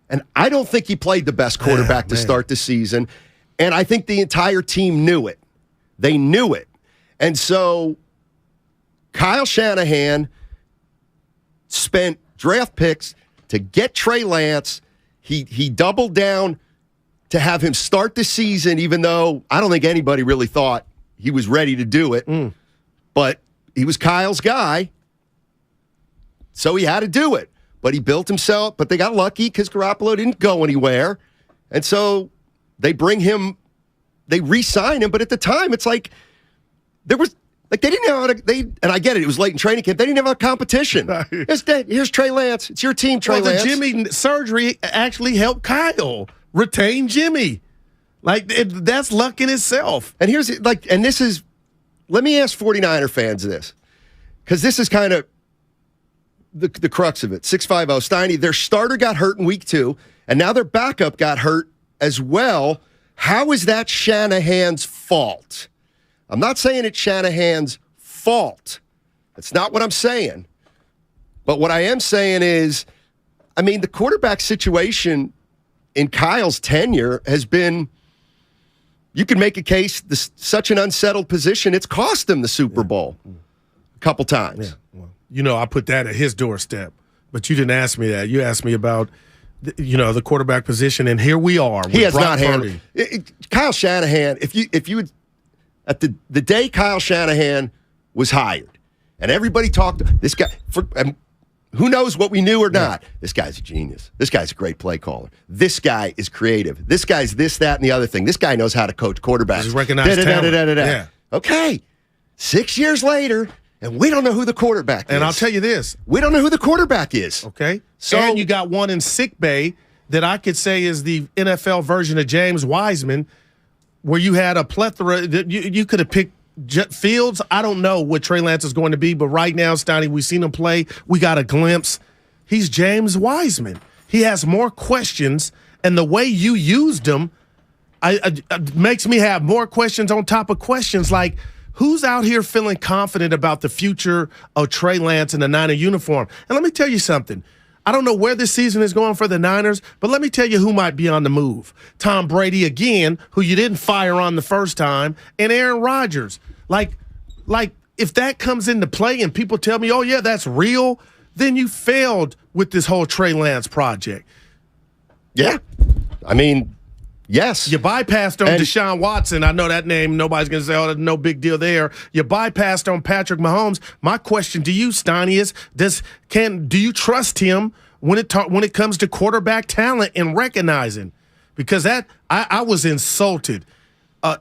And I don't think he played the best quarterback to start the season. And I think the entire team knew it. They knew it. And so Kyle Shanahan spent draft picks to get Trey Lance. He doubled down to have him start the season, even though I don't think anybody really thought he was ready to do it. But he was Kyle's guy, so he had to do it. But he built himself, but they got lucky because Garoppolo didn't go anywhere. And so they bring him, they re-sign him, but at the time, it's like, there was, like, they didn't know how to, and I get it, it was late in training camp, they didn't have a competition. Here's Trey Lance. It's your team, Trey Lance. The Jimmy surgery actually helped Kyle retain Jimmy. Like, that's luck in itself. And here's, like, and this is, let me ask 49er fans this, because this is kind of the crux of it. 650, Steiny, their starter got hurt in week 2, and now their backup got hurt as well. How is that Shanahan's fault? I'm not saying it's Shanahan's fault. That's not what I'm saying. But what I am saying is, I mean, the quarterback situation in Kyle's tenure has been, you can make a case, such an unsettled position, it's cost him the Super Bowl a couple times. Yeah. Well, you know, I put that at his doorstep, but you didn't ask me that. You asked me about, you know, the quarterback position, and here we are. He has Brock not handled Kyle Shanahan. If you would, at the day Kyle Shanahan was hired, and everybody talked, this guy, who knows what we knew or not, this guy's a genius. This guy's a great play caller. This guy is creative. This guy's this, that, and the other thing. This guy knows how to coach quarterbacks. He's recognized talent. Yeah. Okay, 6 years later, and we don't know who the quarterback is. And I'll tell you this. We don't know who the quarterback is. Okay. And you got one in sick bay that I could say is the NFL version of James Wiseman, where you had a plethora. You could have picked Fields. I don't know what Trey Lance is going to be, but right now, Steiny, we've seen him play. We got a glimpse. He's James Wiseman. He has more questions, and the way you used him makes me have more questions on top of questions, like, who's out here feeling confident about the future of Trey Lance in the Niner uniform? And let me tell you something. I don't know where this season is going for the Niners, but let me tell you who might be on the move. Tom Brady again, who you didn't fire on the first time, and Aaron Rodgers. Like if that comes into play and people tell me, oh, yeah, that's real, then you failed with this whole Trey Lance project. Yeah. I mean, yes. You bypassed on Deshaun Watson. I know that name. Nobody's going to say, oh, there's no big deal there. You bypassed on Patrick Mahomes. My question to you, Steiny, is do you trust him when it comes to quarterback talent and recognizing? Because I was insulted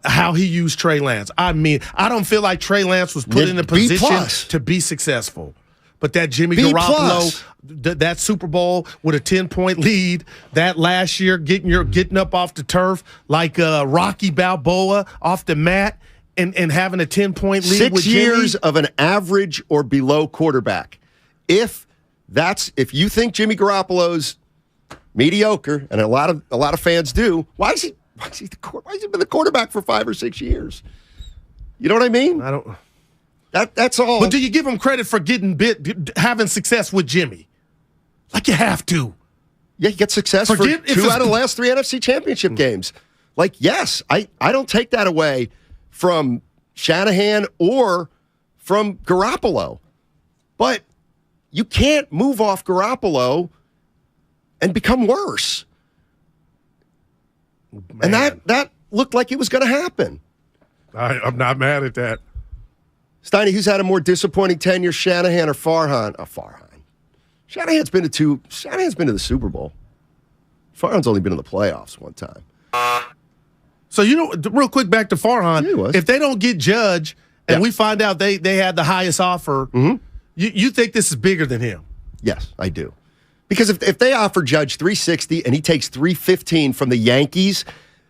how he used Trey Lance. I mean, I don't feel like Trey Lance was put in a position to be successful. But that Jimmy Garoppolo, that Super Bowl with a 10-point lead, that last year getting up off the turf like Rocky Balboa off the mat and having a 10-point lead with Jimmy. 6 years of an average or below quarterback. If you think Jimmy Garoppolo's mediocre, and a lot of fans do, why has he been the quarterback for 5 or 6 years? You know what I mean? I don't. That's all. But do you give him credit for having success with Jimmy? Like, you have to. Yeah, he gets success for 2 out of the last 3 NFC championship games. Like, yes, I don't take that away from Shanahan or from Garoppolo. But you can't move off Garoppolo and become worse. Man. And that looked like it was going to happen. I'm not mad at that. Steiny, who's had a more disappointing tenure, Shanahan or Farhan? Farhan. Shanahan's been to the Super Bowl. Farhan's only been in the playoffs one time. So, real quick, back to Farhan. Yeah, if they don't get Judge and we find out they had the highest offer, you think this is bigger than him? Yes, I do. Because if they offer Judge $360 and he takes $315 from the Yankees,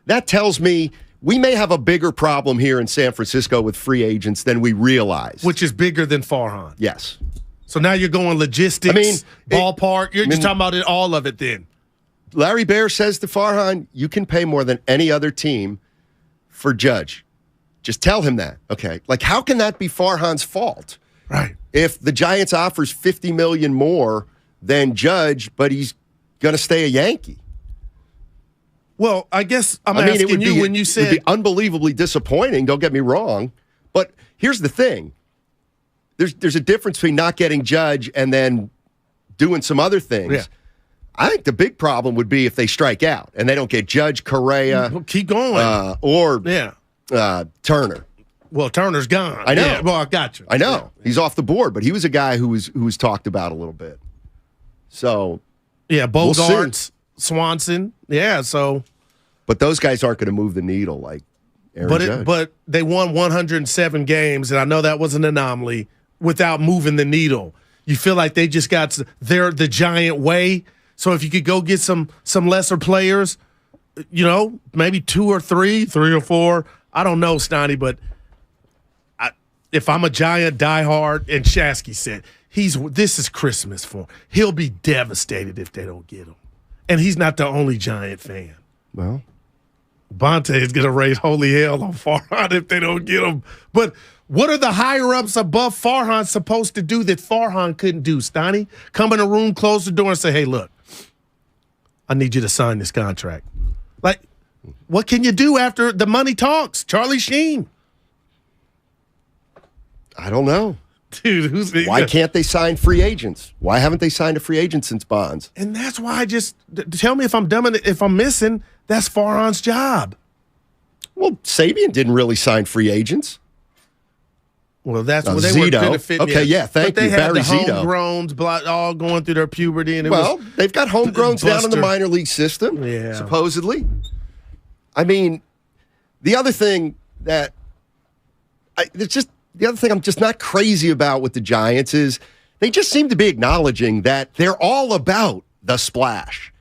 that tells me we may have a bigger problem here in San Francisco with free agents than we realize. Which is bigger than Farhan. Yes. So now you're going logistics, ballpark. You're just talking about all of it then. Larry Bear says to Farhan, you can pay more than any other team for Judge. Just tell him that. Okay. Like, how can that be Farhan's fault? Right. If the Giants offers $50 million more than Judge, but he's going to stay a Yankee. Well, I guess asking you when you said... It would be unbelievably disappointing, don't get me wrong. But here's the thing. There's a difference between not getting Judge and then doing some other things. Yeah. I think the big problem would be if they strike out and they don't get Judge, Correa. Keep going. Or Turner. Well, Turner's gone. I know. Yeah, well, I got you. I know. Yeah. He's off the board, but he was a guy who was talked about a little bit. So, yeah, Bogarts, Swanson. Yeah, so. But those guys aren't going to move the needle like Aaron Judge. But they won 107 games, and I know that was an anomaly, without moving the needle. You feel like they just got the Giant way. So if you could go get some lesser players, maybe 2 or 3 or 4. I don't know, Steiny, but if I'm a Giant diehard, and Shasky said this is Christmas for him. He'll be devastated if they don't get him. And he's not the only Giant fan. Well, Bonte is going to raise holy hell on Farhan if they don't get him. But what are the higher-ups above Farhan supposed to do that Farhan couldn't do, Steiny? Come in a room, close the door, and say, hey, look, I need you to sign this contract. Like, what can you do after the money talks? Charlie Sheen. I don't know. Dude, why can't they sign free agents? Why haven't they signed a free agent since Bonds? And that's why tell me if I'm dumb, if I'm missing, that's Farhan's job. Well, Sabian didn't really sign free agents. Well, that's what they were going to fit. Okay, yeah, thank you. But they had Barry the homegrowns all going through their puberty. And they've got homegrowns down in the minor league system, supposedly. I mean, the other thing I'm just not crazy about with the Giants is they just seem to be acknowledging that they're all about the splash.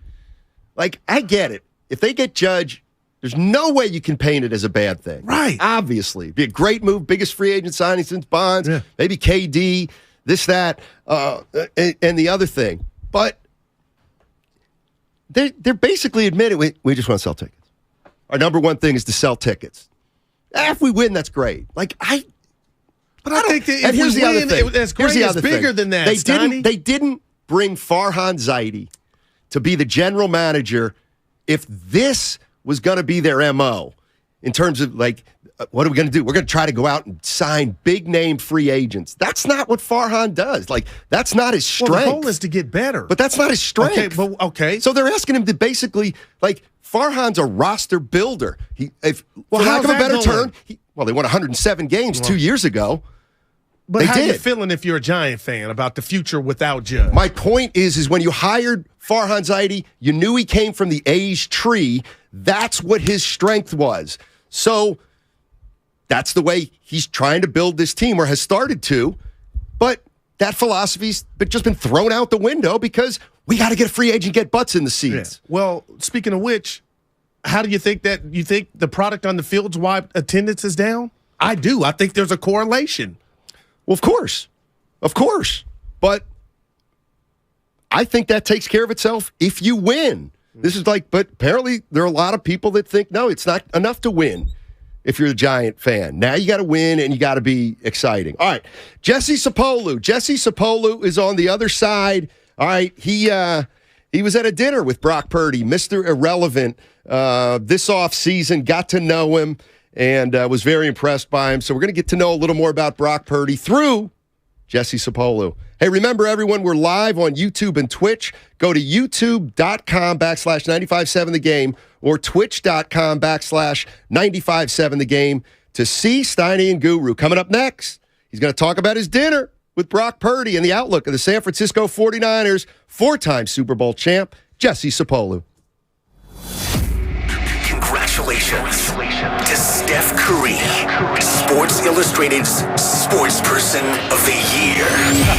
Like, I get it. If they get Judge, there's no way you can paint it as a bad thing. Right. Obviously. It'd be a great move, biggest free agent signing since Bonds, maybe KD, this, that, and the other thing. But they're basically admitting, we just want to sell tickets. Our number one thing is to sell tickets. If we win, that's great. Like, I think that if we win, that's great. It's bigger than that, They didn't bring Farhan Zaidi to be the general manager if this was going to be their MO in terms of, like, what are we going to do? We're going to try to go out and sign big-name free agents. That's not what Farhan does. Like, that's not his strength. Well, the goal is to get better. But that's not his strength. Okay. So they're asking him to basically, like, Farhan's a roster builder. For lack of a better term, they won 107 games 2 years ago. But how are you feeling if you're a Giant fan about the future without Judge? My point is when you hired Farhan Zaidi, you knew he came from the A's tree. That's what his strength was. So that's the way he's trying to build this team, or has started to. But that philosophy's just been thrown out the window because we got to get a free agent, get butts in the seats. Yeah. Well, speaking of which, how do you think the product on the field's why attendance is down? I do. I think there's a correlation. Well, of course. But I think that takes care of itself if you win. But apparently there are a lot of people that think, no, it's not enough to win if you're a Giant fan. Now you got to win and you got to be exciting. All right, Jesse Sapolu. Jesse Sapolu is on the other side. All right, he was at a dinner with Brock Purdy, Mr. Irrelevant, this offseason, got to know him, and was very impressed by him. So we're going to get to know a little more about Brock Purdy through Jesse Sapolu. Hey, remember, everyone, we're live on YouTube and Twitch. Go to youtube.com/957thegame or twitch.com/957thegame to see Steiny and Guru. Coming up next, he's going to talk about his dinner with Brock Purdy and the outlook of the San Francisco 49ers, 4-time Super Bowl champ, Jesse Sapolu. Congratulations to Steph Curry, Sports Illustrated's Sports Person of the Year.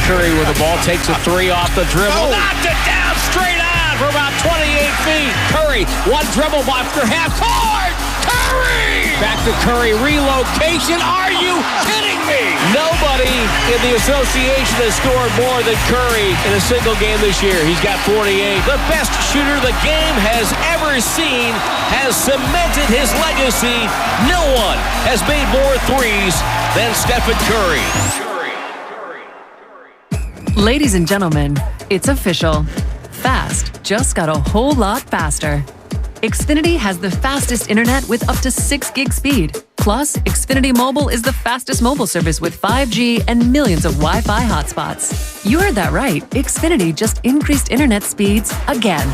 Curry with the ball, takes a three off the dribble, knocked it down straight on for about 28 feet. Curry, one dribble after half court. Curry! Back to Curry, relocation. Are you kidding me? Nobody in the association has scored more than Curry in a single game this year. He's got 48. The best shooter the game has ever seen has cemented his legacy. No one has made more threes than Stephen Curry. Ladies and gentlemen, it's official. Fast just got a whole lot faster. Xfinity has the fastest internet with up to 6 gig speed. Plus, Xfinity Mobile is the fastest mobile service with 5G and millions of Wi-Fi hotspots. You heard that right. Xfinity just increased internet speeds again.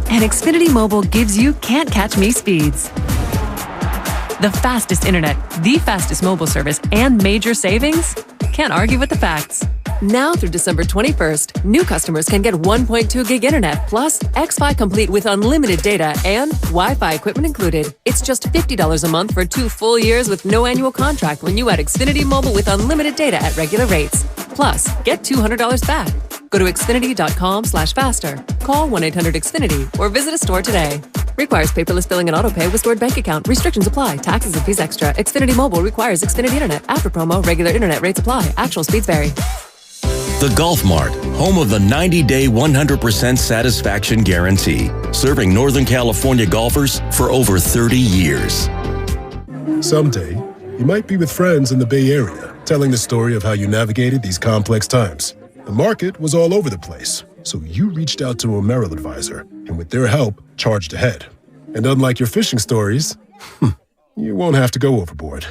And Xfinity Mobile gives you can't catch me speeds. The fastest internet, the fastest mobile service, and major savings? Can't argue with the facts. Now through December 21st, new customers can get 1.2 gig internet plus X-Fi Complete with unlimited data and Wi-Fi equipment included. It's just $50 a month for 2 full years with no annual contract when you add Xfinity Mobile with unlimited data at regular rates. Plus, get $200 back. Go to Xfinity.com/faster. Call 1-800-XFINITY or visit a store today. Requires paperless billing and autopay with stored bank account. Restrictions apply. Taxes and fees extra. Xfinity Mobile requires Xfinity Internet. After promo, regular internet rates apply. Actual speeds vary. The Golf Mart, home of the 90-day 100% satisfaction guarantee, serving Northern California golfers for over 30 years. Someday, you might be with friends in the Bay Area, telling the story of how you navigated these complex times. The market was all over the place, so you reached out to a Merrill advisor, and with their help, charged ahead. And unlike your fishing stories, you won't have to go overboard.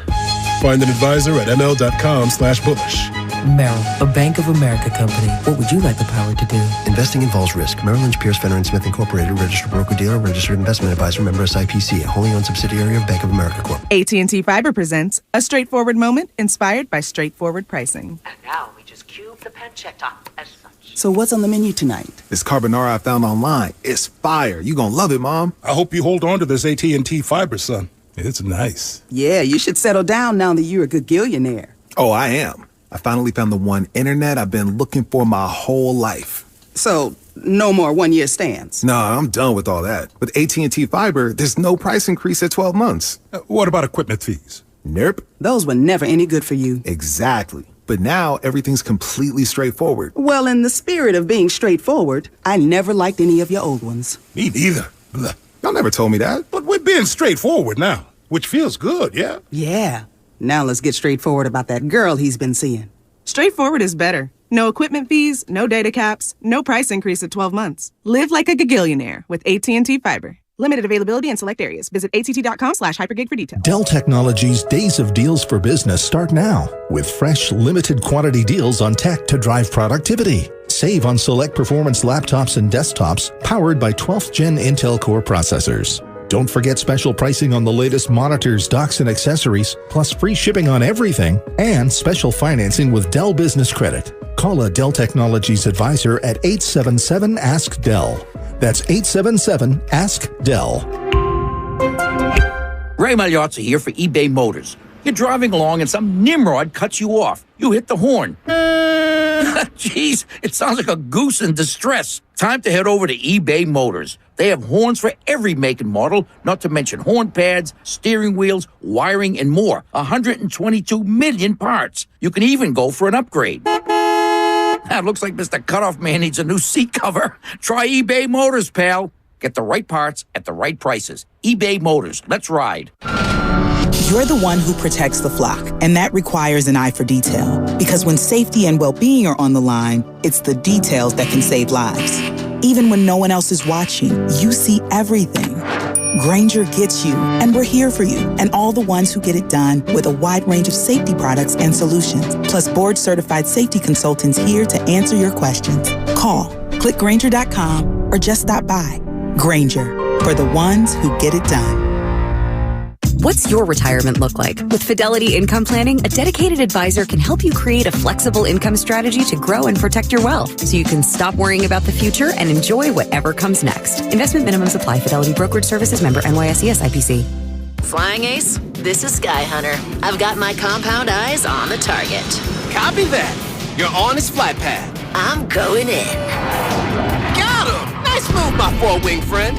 Find an advisor at ml.com/bullish. Merrill, a Bank of America company. What would you like the power to do? Investing involves risk. Merrill Lynch, Pierce, Fenner & Smith Incorporated, registered broker-dealer, registered investment advisor, member SIPC, a wholly owned subsidiary of Bank of America Corp. AT&T Fiber presents a straightforward moment inspired by straightforward pricing. And now we just cube the pancetta as such. So what's on the menu tonight? This carbonara I found online. It's fire. You gonna love it, Mom. I hope you hold on to this AT&T Fiber, son. It's nice. Yeah, you should settle down now that you're a gagillionaire. Oh, I am. I finally found the one internet I've been looking for my whole life. So, no more one-year stands? Nah, I'm done with all that. With AT&T Fiber, there's no price increase at 12 months. What about equipment fees? Nope. Those were never any good for you. Exactly. But now, everything's completely straightforward. Well, in the spirit of being straightforward, I never liked any of your old ones. Me neither. Blah. Y'all never told me that. But we're being straightforward now, which feels good, yeah? Yeah. Now let's get straightforward about that girl he's been seeing. Straightforward is better. No equipment fees, no data caps, no price increase at 12 months. Live like a gagillionaire with AT&T Fiber. Limited availability in select areas. Visit att.com/hypergig for details. Dell Technologies' Days of Deals for Business start now with fresh, limited quantity deals on tech to drive productivity. Save on select performance laptops and desktops powered by 12th Gen Intel Core processors. Don't forget special pricing on the latest monitors, docks, and accessories, plus free shipping on everything, and special financing with Dell Business Credit. Call a Dell Technologies advisor at 877-ASK-DELL. That's 877-ASK-DELL. Ray Magliozzi here for eBay Motors. You're driving along and some nimrod cuts you off. You hit the horn. Jeez, it sounds like a goose in distress. Time to head over to eBay Motors. They have horns for every make and model, not to mention horn pads, steering wheels, wiring, and more. 122 million parts. You can even go for an upgrade. Looks like Mr. Cutoff Man needs a new seat cover. Try eBay Motors, pal. Get the right parts at the right prices. eBay Motors. Let's ride. You're the one who protects the flock, and that requires an eye for detail. Because when safety and well-being are on the line, it's the details that can save lives. Even when no one else is watching, you see everything. Grainger gets you, and we're here for you, and all the ones who get it done with a wide range of safety products and solutions, plus board-certified safety consultants here to answer your questions. Call, click Grainger.com, or just stop by. Grainger, for the ones who get it done. What's your retirement look like? With Fidelity Income Planning, a dedicated advisor can help you create a flexible income strategy to grow and protect your wealth so you can stop worrying about the future and enjoy whatever comes next. Investment minimums apply. Fidelity Brokerage Services member NYSE SIPC. Flying Ace, this is Sky Hunter. I've got my compound eyes on the target. Copy that. You're on his flight path. I'm going in. Got him! Nice move, my four-wing friend.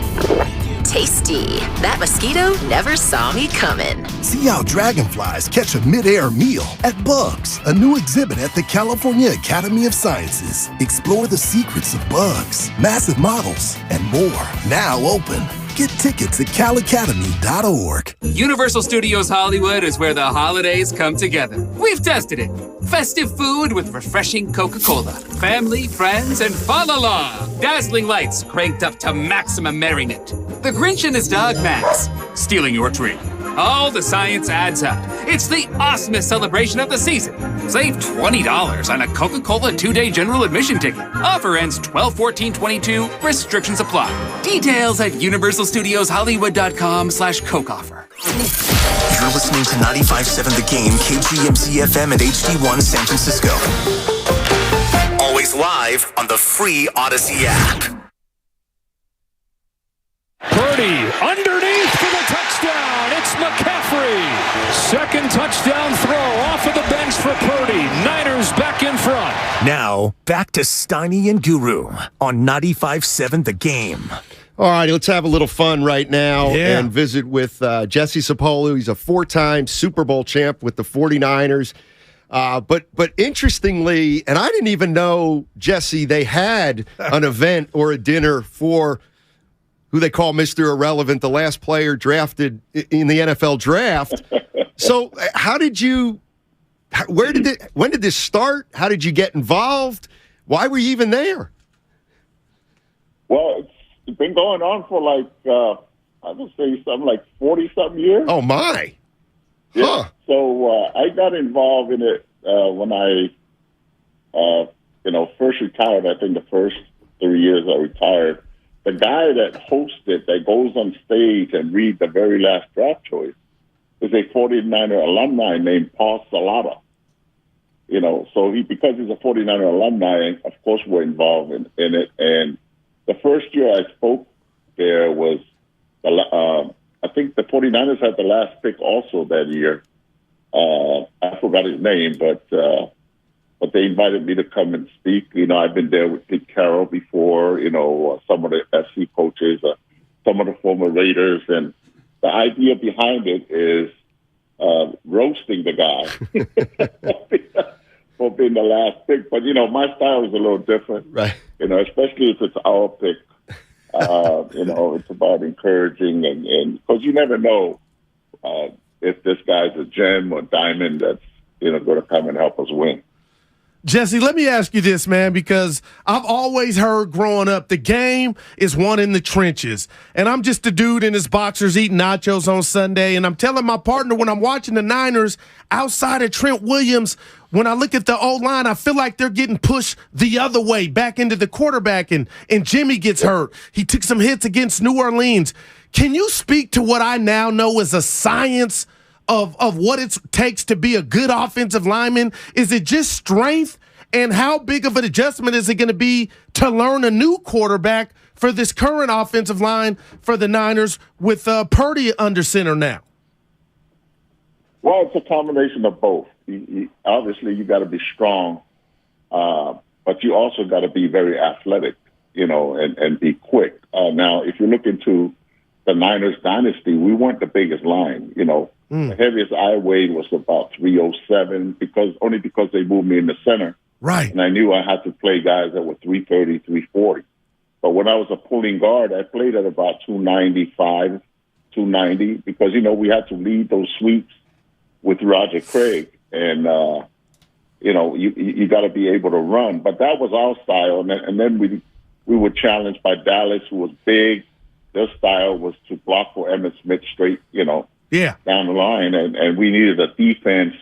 Tasty. That mosquito never saw me coming. See how dragonflies catch a mid-air meal at Bugs, a new exhibit at the California Academy of Sciences. Explore the secrets of bugs, massive models, and more. Now open. Get tickets at calacademy.org. Universal Studios Hollywood is where the holidays come together. We've tested it. Festive food with refreshing Coca-Cola. Family, friends, and fa-la-la. Dazzling lights cranked up to maximum merriment. The Grinch and his dog Max stealing your tree. All the science adds up. It's the awesomest celebration of the season. Save $20 on a Coca-Cola 2-day general admission ticket. Offer ends 12/14/22. Restrictions apply. Details at universalstudioshollywood.com/Coke offer. You're listening to 95.7 The Game, KGMC FM at HD1 San Francisco. Always live on the free Odyssey app. Purdy underneath for the touchdown. It's McCaffrey. Second touchdown throw off of the bench for Purdy. Niners back in front. Now, back to Steiny and Guru on 95.7 The Game. All right, let's have a little fun right now and visit with Jesse Sapolu. He's a 4-time Super Bowl champ with the 49ers. But interestingly, and I didn't even know, Jesse, they had an event or a dinner for who they call Mr. Irrelevant, the last player drafted in the NFL draft. So when did this start? How did you get involved? Why were you even there? Well, it's been going on for like, I would say something like 40-something years. Oh, my. Yeah. Huh. So I got involved in it when I, first retired. I think the first 3 years I retired. The guy that hosted, that goes on stage and reads the very last draft choice, is a 49er alumni named Paul Salata. So because he's a 49er alumni, of course we're involved in it. And the first year I spoke there was, I think the 49ers had the last pick also that year. I forgot his name, but they invited me to come and speak. I've been there with Pete Carroll before, some of the SC coaches, some of the former Raiders. And the idea behind it is roasting the guy for being the last pick. But, my style is a little different, right? Especially if it's our pick. It's about encouraging and because you never know if this guy's a gem or diamond that's, going to come and help us win. Jesse, let me ask you this, man, because I've always heard growing up the game is won in the trenches. And I'm just a dude in his boxers eating nachos on Sunday, and I'm telling my partner when I'm watching the Niners outside of Trent Williams, when I look at the O-line, I feel like they're getting pushed the other way, back into the quarterback, and Jimmy gets hurt. He took some hits against New Orleans. Can you speak to what I now know is a science of what it takes to be a good offensive lineman? Is it just strength? And how big of an adjustment is it going to be to learn a new quarterback for this current offensive line for the Niners with Purdy under center now? Well, it's a combination of both. Obviously, you got to be strong, but you also got to be very athletic, and be quick. Now, if you look into the Niners dynasty, we weren't the biggest line, The heaviest I weighed was about 307 because they moved me in the center. Right. And I knew I had to play guys that were 330, 340. But when I was a pulling guard, I played at about 295, 290 because, we had to lead those sweeps with Roger Craig. And, you got to be able to run. But that was our style. And then we were challenged by Dallas, who was big. Their style was to block for Emmitt Smith straight, down the line. And we needed a defense.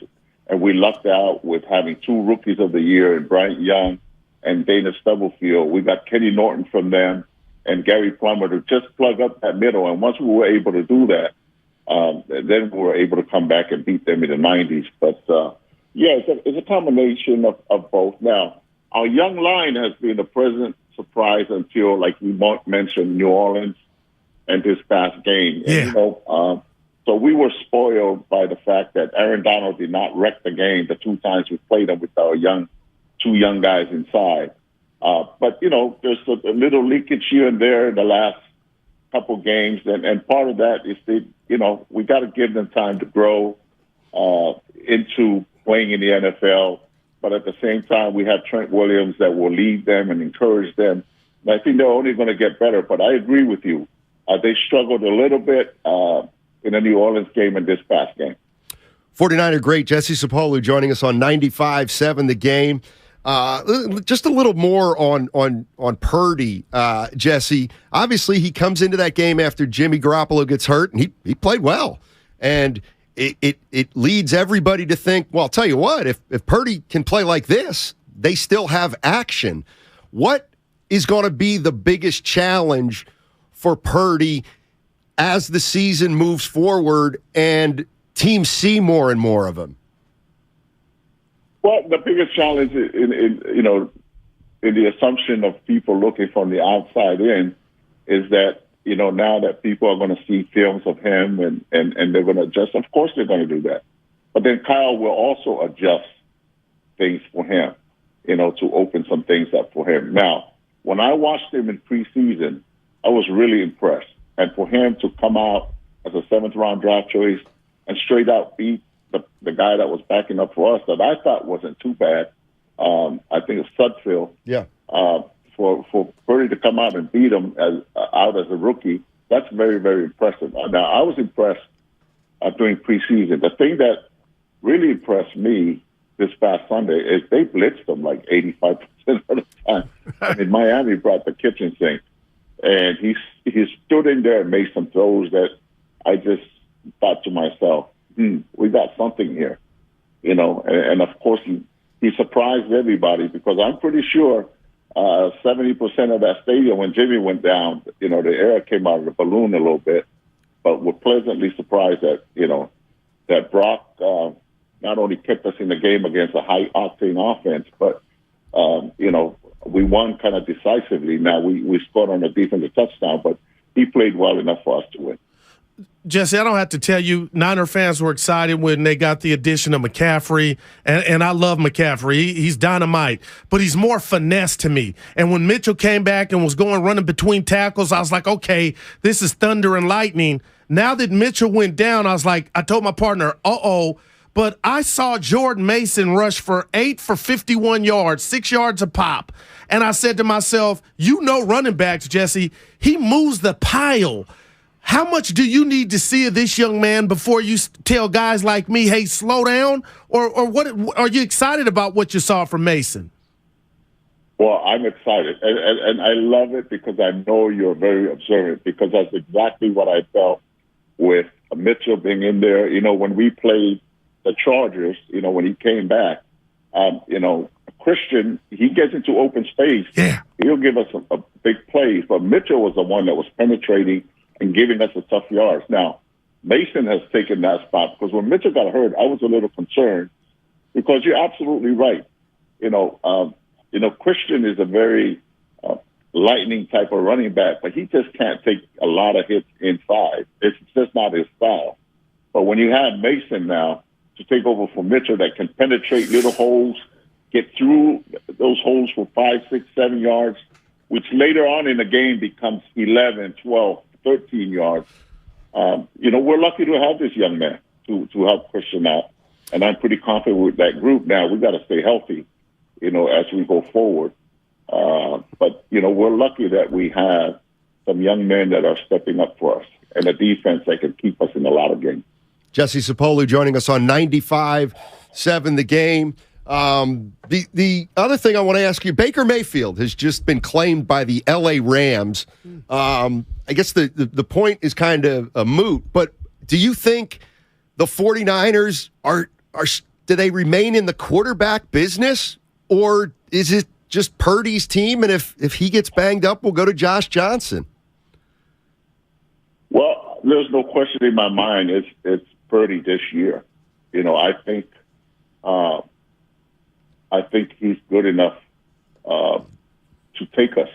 And we lucked out with having 2 rookies of the year in Bryant Young and Dana Stubblefield. We got Kenny Norton from them and Gary Plummer to just plug up that middle. And once we were able to do that, then we were able to come back and beat them in the 90s. But, it's a combination of both. Now, our young line has been a pleasant surprise until, like we mentioned, New Orleans and this past game. Yeah. And, so we were spoiled by the fact that Aaron Donald did not wreck the game the 2 times we played him with our 2 young guys inside. But, there's a little leakage here and there in the last couple games. And part of that is we got to give them time to grow into playing in the NFL. But at the same time, we have Trent Williams that will lead them and encourage them. And I think they're only going to get better. But I agree with you. They struggled a little bit in the New Orleans game and this past game. 49er great Jesse Sapolu joining us on 95.7 The Game. Just a little more on Purdy, Jesse. Obviously, he comes into that game after Jimmy Garoppolo gets hurt, and he played well. And it leads everybody to think, well, I'll tell you what, if Purdy can play like this, they still have action. What is going to be the biggest challenge for Purdy as the season moves forward and teams see more and more of him? Well, the biggest challenge in the assumption of people looking from the outside in is that, now that people are going to see films of him and they're going to adjust. Of course they're going to do that. But then Kyle will also adjust things for him, to open some things up for him. Now, when I watched him in preseason, I was really impressed. And for him to come out as a 7th-round draft choice and straight out beat the guy that was backing up for us that I thought wasn't too bad, I think it's Sudfeld. Yeah. For Purdy to come out and beat him out as a rookie, that's very, very impressive. Now, I was impressed during preseason. The thing that really impressed me this past Sunday is they blitzed him like 85% of the time. I mean, Miami brought the kitchen sink, and he stood in there and made some throws that I just thought to myself, we got something here, and of course he surprised everybody because I'm pretty sure 70% of that stadium when Jimmy went down, the air came out of the balloon a little bit, but we're pleasantly surprised that, that Brock not only kept us in the game against a high-octane offense, but, we won kind of decisively. Now, we scored on a defensive touchdown, but he played well enough for us to win. Jesse, I don't have to tell you, Niner fans were excited when they got the addition of McCaffrey, and I love McCaffrey. He's dynamite, but he's more finesse to me. And when Mitchell came back and was running between tackles, I was like, okay, this is thunder and lightning. Now that Mitchell went down, I told my partner, but I saw Jordan Mason rush for 8 for 51 yards, 6 yards a pop. And I said to myself, running backs, Jesse, he moves the pile. How much do you need to see of this young man before you tell guys like me, hey, slow down? Or what? Are you excited about what you saw from Mason? Well, I'm excited. And I love it because I know you're very observant because that's exactly what I felt with Mitchell being in there. When we played the Chargers, when he came back, Christian, he gets into open space. Yeah. He'll give us a big plays. But Mitchell was the one that was penetrating and giving us the tough yards. Now, Mason has taken that spot because when Mitchell got hurt, I was a little concerned because you're absolutely right. Christian is a very lightning type of running back, but he just can't take a lot of hits inside. It's just not his style. But when you have Mason now to take over for Mitchell that can penetrate little holes, get through those holes for 5, 6, 7 yards, which later on in the game becomes 11, 12, 13 yards. We're lucky to have this young man to help Christian out. And I'm pretty confident with that group. Now, we got to stay healthy, as we go forward. But we're lucky that we have some young men that are stepping up for us and a defense that can keep us in a lot of games. Jesse Sapolu joining us on 95.7 The Game. The other thing I want to ask you, Baker Mayfield has just been claimed by the L.A. Rams. I guess the point is kind of a moot, but do you think the 49ers do they remain in the quarterback business, or is it just Purdy's team, and if he gets banged up, we'll go to Josh Johnson? Well, there's no question in my mind it's Purdy this year. I think he's good enough to take us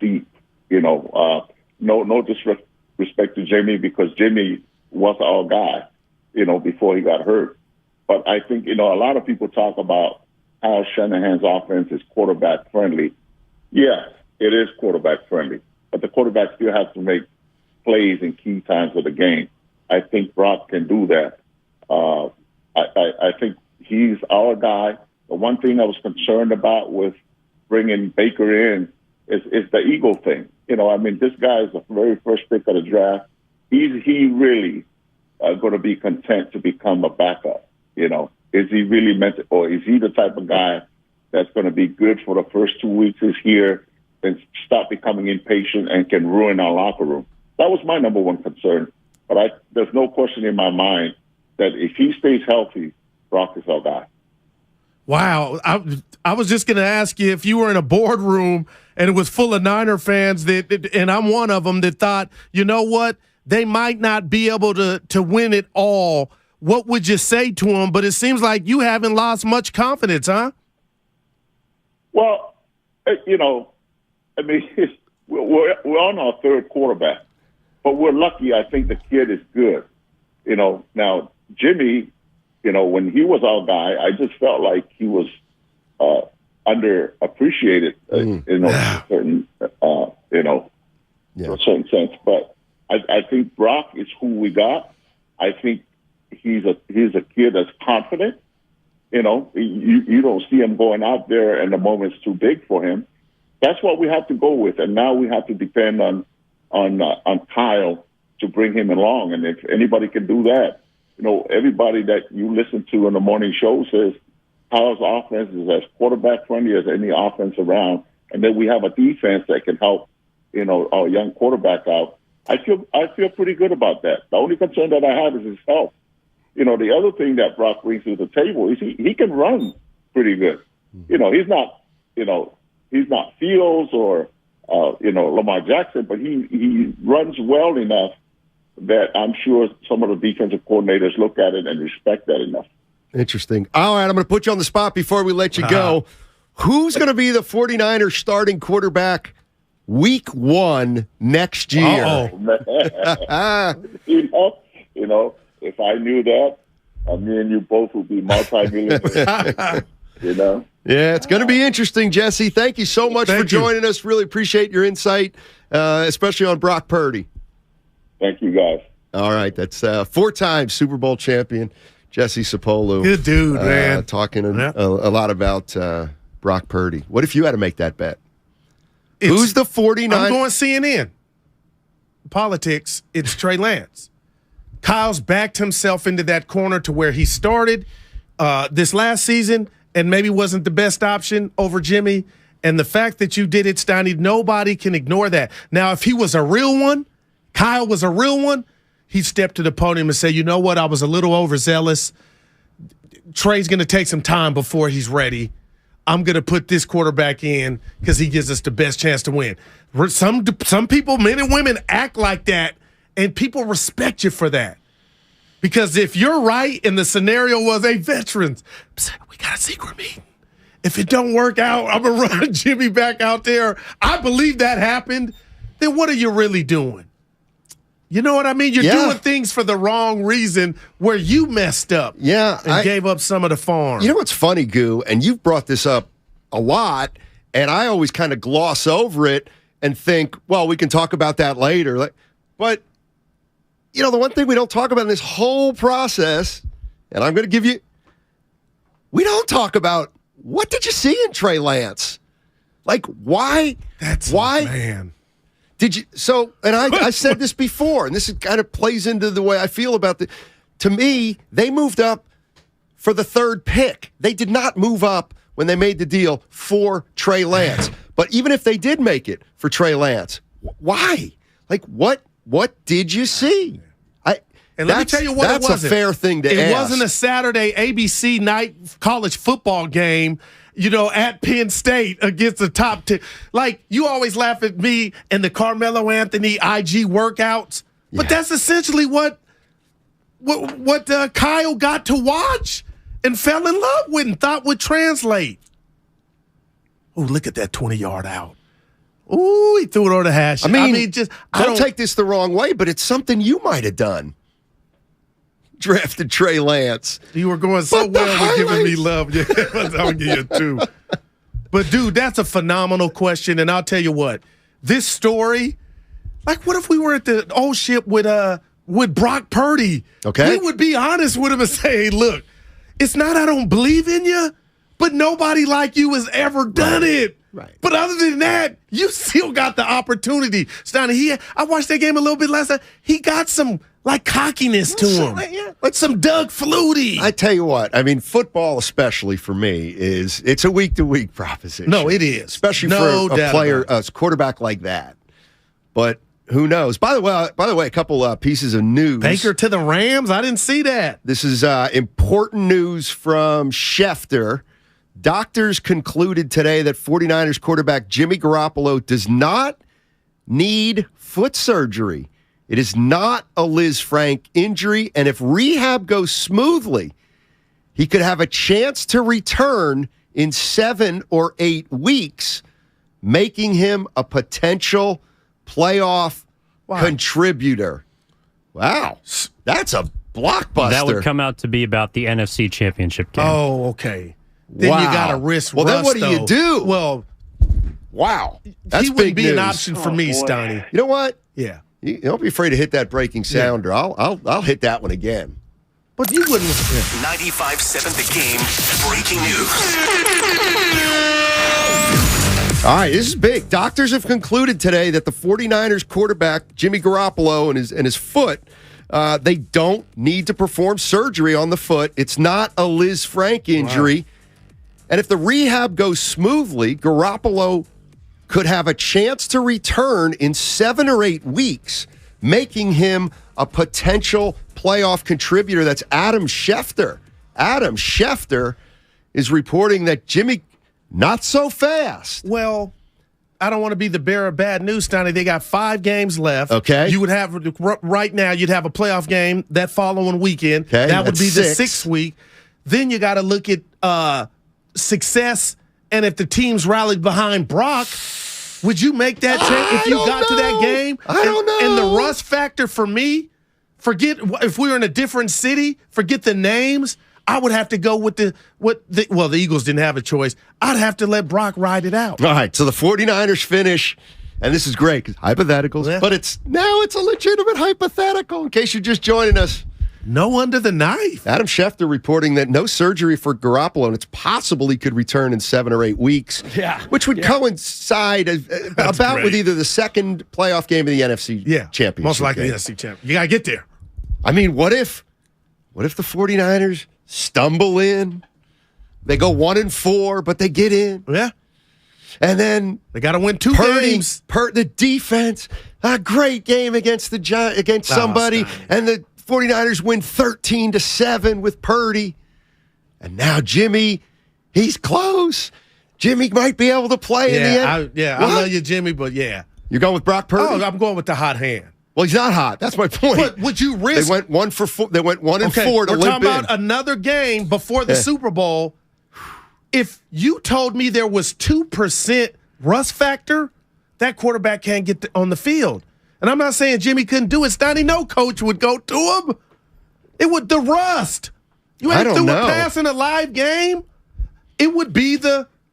deep. No disrespect to Jimmy because Jimmy was our guy, before he got hurt. But I think, a lot of people talk about how Shanahan's offense is quarterback friendly. Yes, it is quarterback friendly, but the quarterback still has to make plays in key times of the game. I think Brock can do that. I think he's our guy. The one thing I was concerned about with bringing Baker in is the ego thing. This guy is the very first pick of the draft. He really going to be content to become a backup? Is he really meant to, or is he the type of guy that's going to be good for the first 2 weeks is here and stop becoming impatient and can ruin our locker room? That was my number one concern But there's no question in my mind that if he stays healthy, Brock is our guy. Wow. I was just going to ask you if you were in a boardroom and it was full of Niner fans and I'm one of them that thought, you know what, they might not be able to win it all. What would you say to them? But it seems like you haven't lost much confidence, huh? Well, you know, I mean, we're on our third quarterback, but we're lucky. I think the kid is good. You know, now Jimmy, you know, when he was our guy, I just felt like he was underappreciated in a certain, a certain sense. But I think Brock is who we got. I think he's a kid that's confident. You know, you don't see him going out there and the moment's too big for him. That's what we have to go with, and now we have to depend on Kyle to bring him along. And if anybody can do that, you know, everybody that you listen to in the morning show says Kyle's offense is as quarterback friendly as any offense around, and then we have a defense that can help, you know, our young quarterback out. I feel pretty good about that. The only concern that I have is his health. You know, the other thing that Brock brings to the table is he can run pretty good. You know, he's not Fields or Lamar Jackson, but he runs well enough that I'm sure some of the defensive coordinators look at it and respect that enough. Interesting. All right, I'm going to put you on the spot before we let you go. Who's going to be the 49ers starting quarterback week 1 next year? You know, if I knew that, me and you both would be multi-millionaires. You know? Yeah, it's going to be interesting, Jesse. Thank you so much for joining us. Really appreciate your insight, especially on Brock Purdy. Thank you, guys. All right, that's 4-time Super Bowl champion Jesse Sapolu. Good dude, man. Talking a lot about Brock Purdy. What if you had to make that bet? Who's the 49ers? I'm going CNN. Politics, it's Trey Lance. Kyle's backed himself into that corner to where he started this last season and maybe wasn't the best option over Jimmy. And the fact that you did it, Steiny, nobody can ignore that. Now, if he was a real one, Kyle was a real one, he'd step to the podium and say, you know what, I was a little overzealous. Trey's going to take some time before he's ready. I'm going to put this quarterback in because he gives us the best chance to win. Some people, men and women, act like that, and people respect you for that. Because if you're right and the scenario was, hey, veterans, we got a secret meeting. If it don't work out, I'm going to run Jimmy back out there. I believe that happened. Then what are you really doing? You know what I mean? You're doing things for the wrong reason where you messed up and gave up some of the farm. You know what's funny, Goo, and you've brought this up a lot, and I always kind of gloss over it and think, well, we can talk about that later. But, you know, the one thing we don't talk about in this whole process, and I'm going to give you, we don't talk about what did you see in Trey Lance? Like, why? Man. Did you? So, and I said this before, and this kind of plays into the way I feel about the. To me, they moved up for the 3rd pick. They did not move up when they made the deal for Trey Lance. But even if they did make it for Trey Lance, why? Like, what did you see? And let me tell you what it wasn't. That's a fair thing to ask. It wasn't a Saturday ABC night college football game, you know, at Penn State against the top 10. Like, you always laugh at me and the Carmelo Anthony IG workouts, but that's essentially what Kyle got to watch and fell in love with and thought would translate. Oh, look at that 20-yard out. Ooh, he threw it over the hash. I mean, don't take this the wrong way, but it's something you might have done. Drafted Trey Lance. You were going so well with giving me love. Yeah, I'll give you a 2. But, dude, that's a phenomenal question, and I'll tell you what. This story, like, what if we were at the old ship with Brock Purdy? Okay. We would be honest with him and say, hey, look, it's not I don't believe in you, but nobody like you has ever done it. Right. But other than that, you still got the opportunity. Steiny, I watched that game a little bit last night. He got some, like, cockiness to him. Like some Doug Flutie. I tell you what, I mean, football especially for me it's a week-to-week proposition. No, it is. Especially for a player, a quarterback like that. But who knows? By the way, a couple pieces of news. Baker to the Rams? I didn't see that. This is important news from Schefter. Doctors concluded today that 49ers quarterback Jimmy Garoppolo does not need foot surgery. It is not a Liz Frank injury, and if rehab goes smoothly, he could have a chance to return in 7 or 8 weeks, making him a potential playoff contributor. Wow. That's a blockbuster. That would come out to be about the NFC Championship game. Oh, okay. Then you got to risk Well, then what do you do? Well, wow. That's he wouldn't big be an news. option for me, Steiny. You know what? Yeah. You don't be afraid to hit that breaking sounder. I'll hit that one again. But you wouldn't. 95.7 The Game. Breaking news. All right, this is big. Doctors have concluded today that the 49ers quarterback, Jimmy Garoppolo, and his foot, they don't need to perform surgery on the foot. It's not a Liz Frank injury. Wow. And if the rehab goes smoothly, Garoppolo could have a chance to return in 7 or 8 weeks, making him a potential playoff contributor. That's Adam Schefter. Adam Schefter is reporting that Jimmy, not so fast. Well, I don't want to be the bearer of bad news, Steiny. They got 5 games left. Okay. You would have, right now, you'd have a playoff game that following weekend. Okay, that would be the 6th 6th week. Then you got to look at success, and if the team's rallied behind Brock, would you make that change if you got to that game? I don't know. And the rust factor for me, forget if we were in a different city, forget the names. I would have to go with the Eagles didn't have a choice. I'd have to let Brock ride it out. All right, so the 49ers finish, and this is great because hypotheticals, but it's a legitimate hypothetical in case you're just joining us. No under the knife. Adam Schefter reporting that no surgery for Garoppolo, and it's possible he could return in 7 or 8 weeks, which would coincide about with either the second playoff game of the NFC Championship. Most likely game. the NFC Championship. You got to get there. I mean, what if the 49ers stumble in? They go 1-4, but they get in. Yeah. And then they got to win 2 games. The defense, a great game against somebody, and the 49ers win 13-7 with Purdy. And now Jimmy, he's close. Jimmy might be able to play in the end. I love you, Jimmy, but yeah. You're going with Brock Purdy? Oh, I'm going with the hot hand. Well, he's not hot. That's my point. But would you risk? They went 1-4. They went 1-4 to we're limp talking in. about another game before the Super Bowl. If you told me there was 2% rust factor, that quarterback can't get on the field. And I'm not saying Jimmy couldn't do it. Steiny, no coach would go to him. It would the rust. You ain't threw a pass in a live game. It would be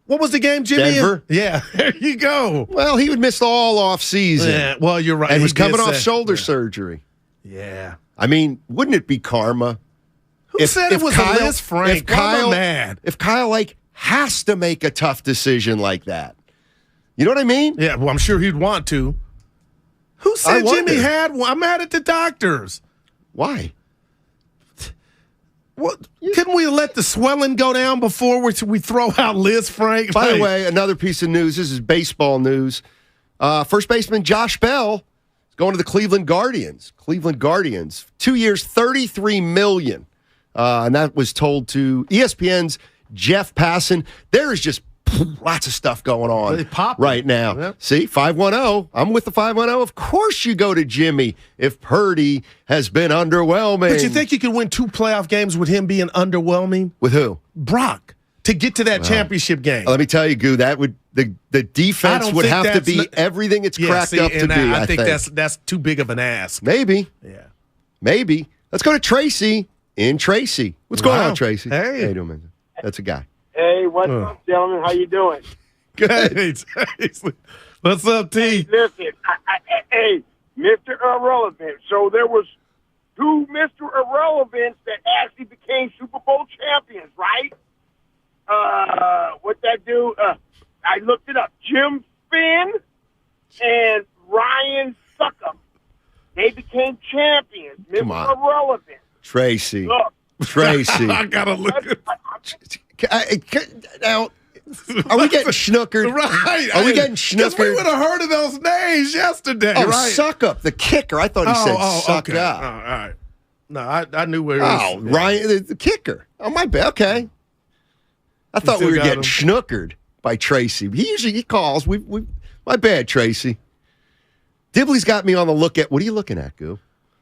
what was the game, Jimmy? Denver. Yeah, there you go. Well, he would miss all off season. Yeah, well, you're right. And was coming off shoulder surgery. Yeah. I mean, wouldn't it be karma? Who said it was Kyle, a Liz Frank? I'm mad. If Kyle has to make a tough decision like that. You know what I mean? Yeah, well, I'm sure he'd want to. Who said Jimmy had one? I'm mad at the doctors. Why? What? Couldn't we let the swelling go down before we throw out Liz Frank? By the way, another piece of news. This is baseball news. First baseman Josh Bell is going to the Cleveland Guardians. 2 years, $33 million. And that was told to ESPN's Jeff Passan. There is just lots of stuff going on right now. Yep. See, 510. I'm with the 510. Of course you go to Jimmy if Purdy has been underwhelming. But you think you could win 2 playoff games with him being underwhelming? With who? Brock. To get to that championship game. Let me tell you, Goo, that would the defense would have to be everything it's cracked up to be. I think that's too big of an ask. Maybe. Yeah. Maybe. Let's go to Tracy in Tracy. What's going on, Tracy? Hey. How you doing, man? That's a guy. Hey, what's up, gentlemen? How you doing? Good. What's up, T? Hey, listen, hey, Mr. Irrelevant. So there was 2 Mr. Irrelevants that actually became Super Bowl champions, right? What that do? I looked it up. Jim Finn and Ryan Suckham. They became champions. Come Mr. on. Irrelevant. Tracy. Look. Tracy. I gotta look at Now, Are we getting schnookered? Right. Are we getting schnookered? Because we would have heard of those names yesterday, Oh, right? Suckup, the kicker. I thought he said suck okay. up. Oh, all right. No, I knew where it was. Oh, Ryan, the kicker. Oh, my bad. Okay. I thought we were getting schnookered by Tracy. He calls. My bad, Tracy. Dibley's got me on the look at. What are you looking at, Goo?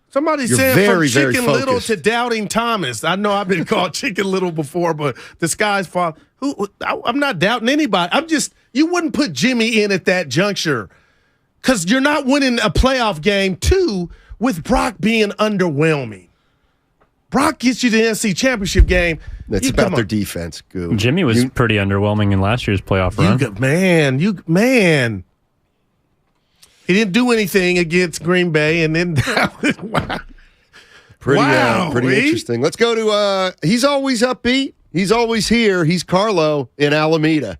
Somebody said from Chicken Little to Doubting Thomas. I know I've been called Chicken Little before, but the sky's falling. I'm not doubting anybody. You wouldn't put Jimmy in at that juncture because you're not winning a playoff game, too, with Brock being underwhelming. Brock gets you to the NFC Championship game. That's about their defense, Goo. Jimmy was pretty underwhelming in last year's playoff run. Man. He didn't do anything against Green Bay, and then wow. Pretty interesting. Let's go to he's always upbeat. He's always here. He's Carlo in Alameda.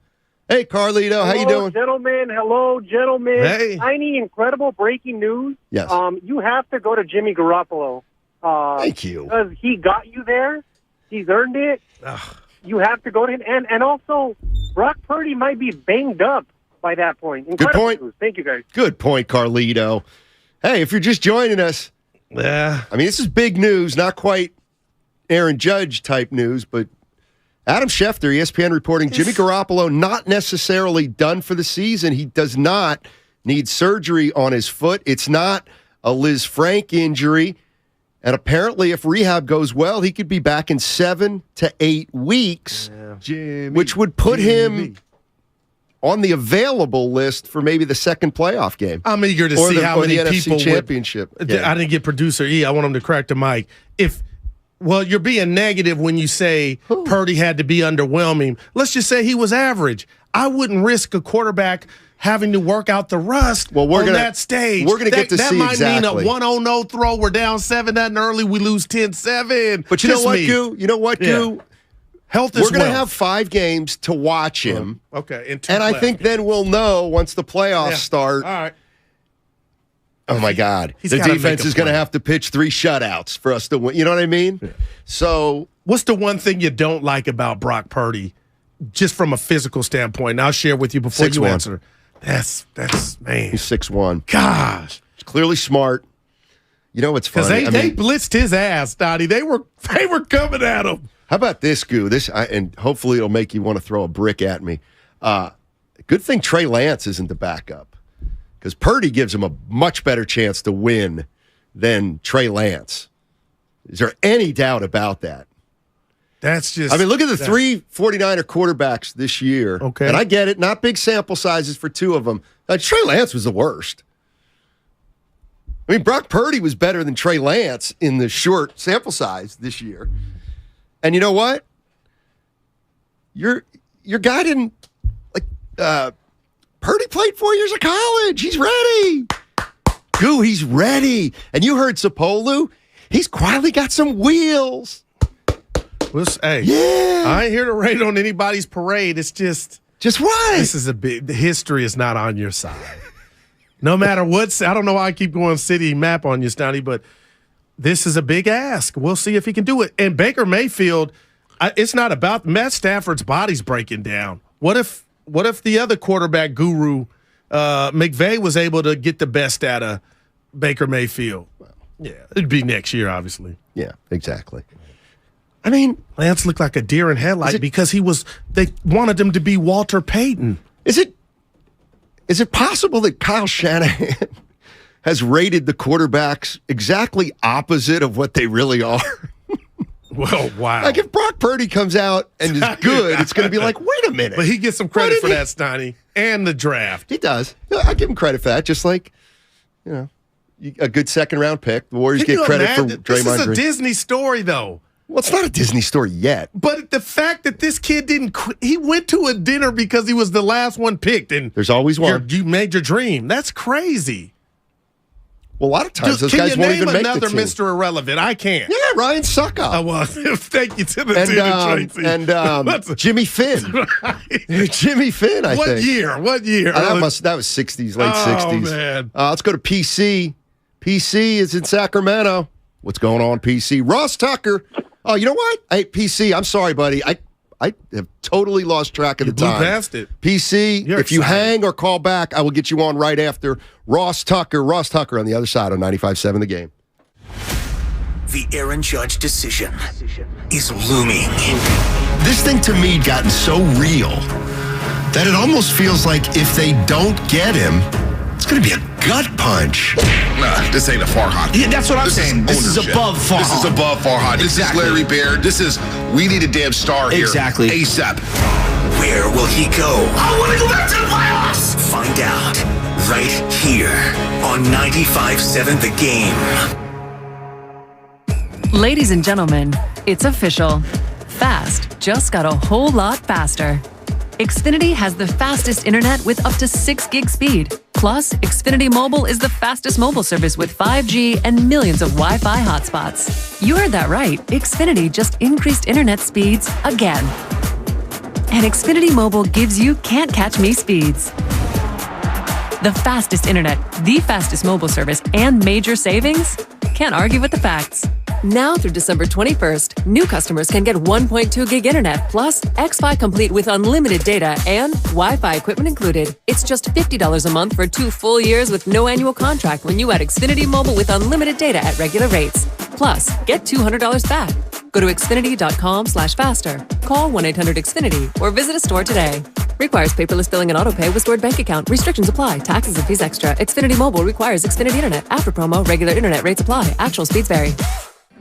Hey, Carlito, how you doing? Hello, gentlemen. Hey. Tiny, incredible breaking news. Yes. You have to go to Jimmy Garoppolo. Thank you. Because he got you there. He's earned it. Ugh. You have to go to him. And also, Brock Purdy might be banged up by that point. Incredible Good point. news. Thank you, guys. Good point, Carlito. Hey, if you're just joining us, yeah. I mean, this is big news, not quite Aaron Judge type news, but Adam Schefter, ESPN reporting Jimmy Garoppolo not necessarily done for the season. He does not need surgery on his foot. It's not a Liz Frank injury. And apparently, if rehab goes well, he could be back in 7 to 8 weeks, which would put him on the available list for maybe the second playoff game. I'm eager to see how many people NFC Championship. I didn't get producer E. I want him to crack the mic. You're being negative when you say Purdy had to be underwhelming. Let's just say he was average. I wouldn't risk a quarterback having to work out the rust on that stage. We're going to get to see exactly. That might mean a 1-0 throw. We're down 7-0 early. We lose 10-7. But you know what, Goo? You know what, Goo? Health is We're going to have 5 games to watch him. Okay. And I think then we'll know once the playoffs start. All right. Oh, my God. The defense is going to have to pitch 3 shutouts for us to win. You know what I mean? Yeah. So what's the one thing you don't like about Brock Purdy, just from a physical standpoint? And I'll share with you before you answer. That's man. He's 6'1". Gosh. He's clearly smart. You know what's funny? Because they blitzed his ass, Donnie. They were coming at him. How about this, Goo? And hopefully it'll make you want to throw a brick at me. Good thing Trey Lance isn't the backup, because Purdy gives him a much better chance to win than Trey Lance. Is there any doubt about that? That's just. I mean, look at the 3 49er quarterbacks this year. Okay. And I get it, not big sample sizes for 2 of them. Trey Lance was the worst. I mean, Brock Purdy was better than Trey Lance in the short sample size this year. And you know what? Your guy didn't Purdy played 4 years of college. He's ready. Goo, he's ready. And you heard Sapolu. He's quietly got some wheels. I ain't here to rain on anybody's parade. It's just what? This is the history is not on your side. No matter what, I don't know why I keep going city map on you, Steiny, but this is a big ask. We'll see if he can do it. And Baker Mayfield, it's not about Matt Stafford's body's breaking down. What if the other quarterback guru, McVay, was able to get the best out of Baker Mayfield? Yeah, it'd be next year, obviously. Yeah, exactly. I mean, Lance looked like a deer in headlight because they wanted him to be Walter Payton. Is it possible that Kyle Shanahan has rated the quarterbacks exactly opposite of what they really are? Well, wow. Like if Brock Purdy comes out and is good, it's going to be like, wait a minute. But he gets some credit for that, Steiny, and the draft. He does. I give him credit for that, just like, a good second-round pick. The Warriors get credit for Draymond Green. This is a Disney story, though. Well, it's not a Disney story yet. But the fact that this kid he went to a dinner because he was the last one picked. And there's always one. You made your dream. That's crazy. Well, a lot of times those guys won't even make the team. Can you name another Mr. Irrelevant? I can't. Yeah, Ryan Suckup. Oh, well, thank you to the dinner, Tracy. And Jimmy Finn. Right. Jimmy Finn, I think. What year? That was 60s, late 60s. Man. Let's go to PC. PC is in Sacramento. What's going on, PC? Ross Tucker. Oh, you know what? Hey, PC, I'm sorry, buddy. I I have totally lost track of the time. Blew past it. PC, You're if you excited. hang or call back, I will get you on right after Ross Tucker on the other side on 95.7 The Game. The Aaron Judge decision is looming. This thing to me gotten so real that it almost feels like if they don't get him, it's going to be a gut punch. Nah, this ain't a Farhad. Yeah, that's what I'm saying. This is above Farhad. This is above Farhad. Exactly. This is Larry Baird. We need a damn star here. Exactly. ASAP. Where will he go? I want to go back to the playoffs. Find out right here on 95.7 The Game. Ladies and gentlemen, it's official. Fast just got a whole lot faster. Xfinity has the fastest internet with up to 6 gig speed. Plus, Xfinity Mobile is the fastest mobile service with 5G and millions of Wi-Fi hotspots. You heard that right. Xfinity just increased internet speeds again. And Xfinity Mobile gives you can't-catch-me speeds. The fastest internet, the fastest mobile service, and major savings? Can't argue with the facts. Now through December 21st, new customers can get 1.2 gig internet plus Xfi Complete with unlimited data and Wi-Fi equipment included. It's just $50 a month for 2 full years with no annual contract when you add Xfinity Mobile with unlimited data at regular rates. Plus, get $200 back. Go to Xfinity.com/faster. Call 1-800-XFINITY or visit a store today. Requires paperless billing and autopay with stored bank account. Restrictions apply. Taxes and fees extra. Xfinity Mobile requires Xfinity Internet. After promo, regular internet rates apply. Actual speeds vary.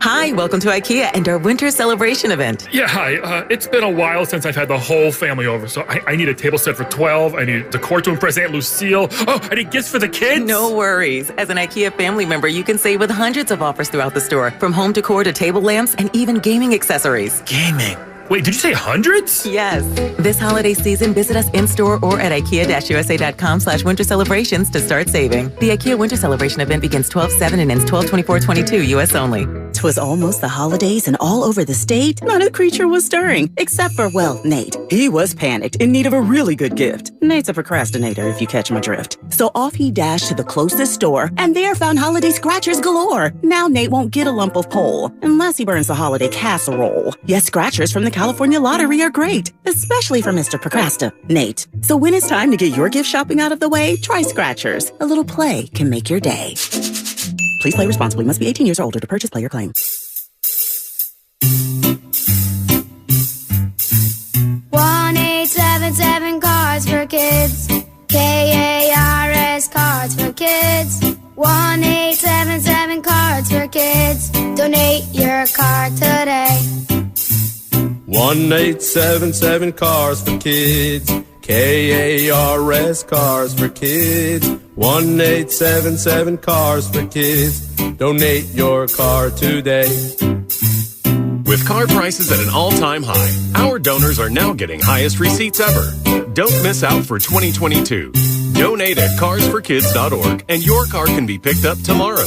Hi, welcome to IKEA and our winter celebration event. Yeah, hi. It's been a while since I've had the whole family over, so I need a table set for 12. I need decor to impress Aunt Lucille. Oh, I need gifts for the kids. No worries. As an IKEA family member, you can save with hundreds of offers throughout the store, from home decor to table lamps and even gaming accessories. Gaming? Wait, did you say hundreds? Yes. This holiday season, visit us in-store or at IKEA-USA.com/winter celebrations to start saving. The IKEA Winter Celebration event begins 12/7 and ends 12/24/22, U.S. only. 'Twas almost the holidays and all over the state, not a creature was stirring, except for, well, Nate. He was panicked, in need of a really good gift. Nate's a procrastinator, if you catch my drift. So off he dashed to the closest store, and there found holiday scratchers galore. Now Nate won't get a lump of coal, unless he burns the holiday casserole. Yes, scratchers from the California Lottery are great, especially for Mr. Procrastinate. So when it's time to get your gift shopping out of the way, try scratchers. A little play can make your day. Please play responsibly. Must be 18 years or older to purchase player claim. 1-877 Cards for Kids. KARS Cards for Kids. 1-877 Cards for Kids. Donate your card today. 1-877 Cars for Kids. KARS Cars for Kids. 1-877 Cars for Kids. Donate your car today. With car prices at an all-time high, our donors are now getting highest receipts ever. Don't miss out for 2022. Donate at carsforkids.org and your car can be picked up tomorrow.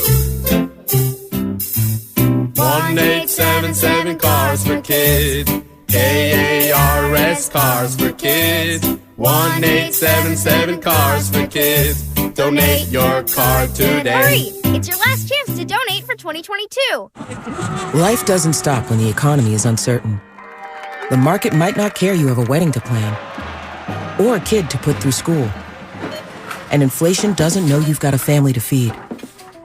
1-877 Cars for Kids. KARS Cars for Kids. 1-877 Cars for Kids. Donate your car today. Hurry! It's your last chance to donate for 2022. Life doesn't stop when the economy is uncertain. The market might not care you have a wedding to plan or a kid to put through school. And inflation doesn't know you've got a family to feed.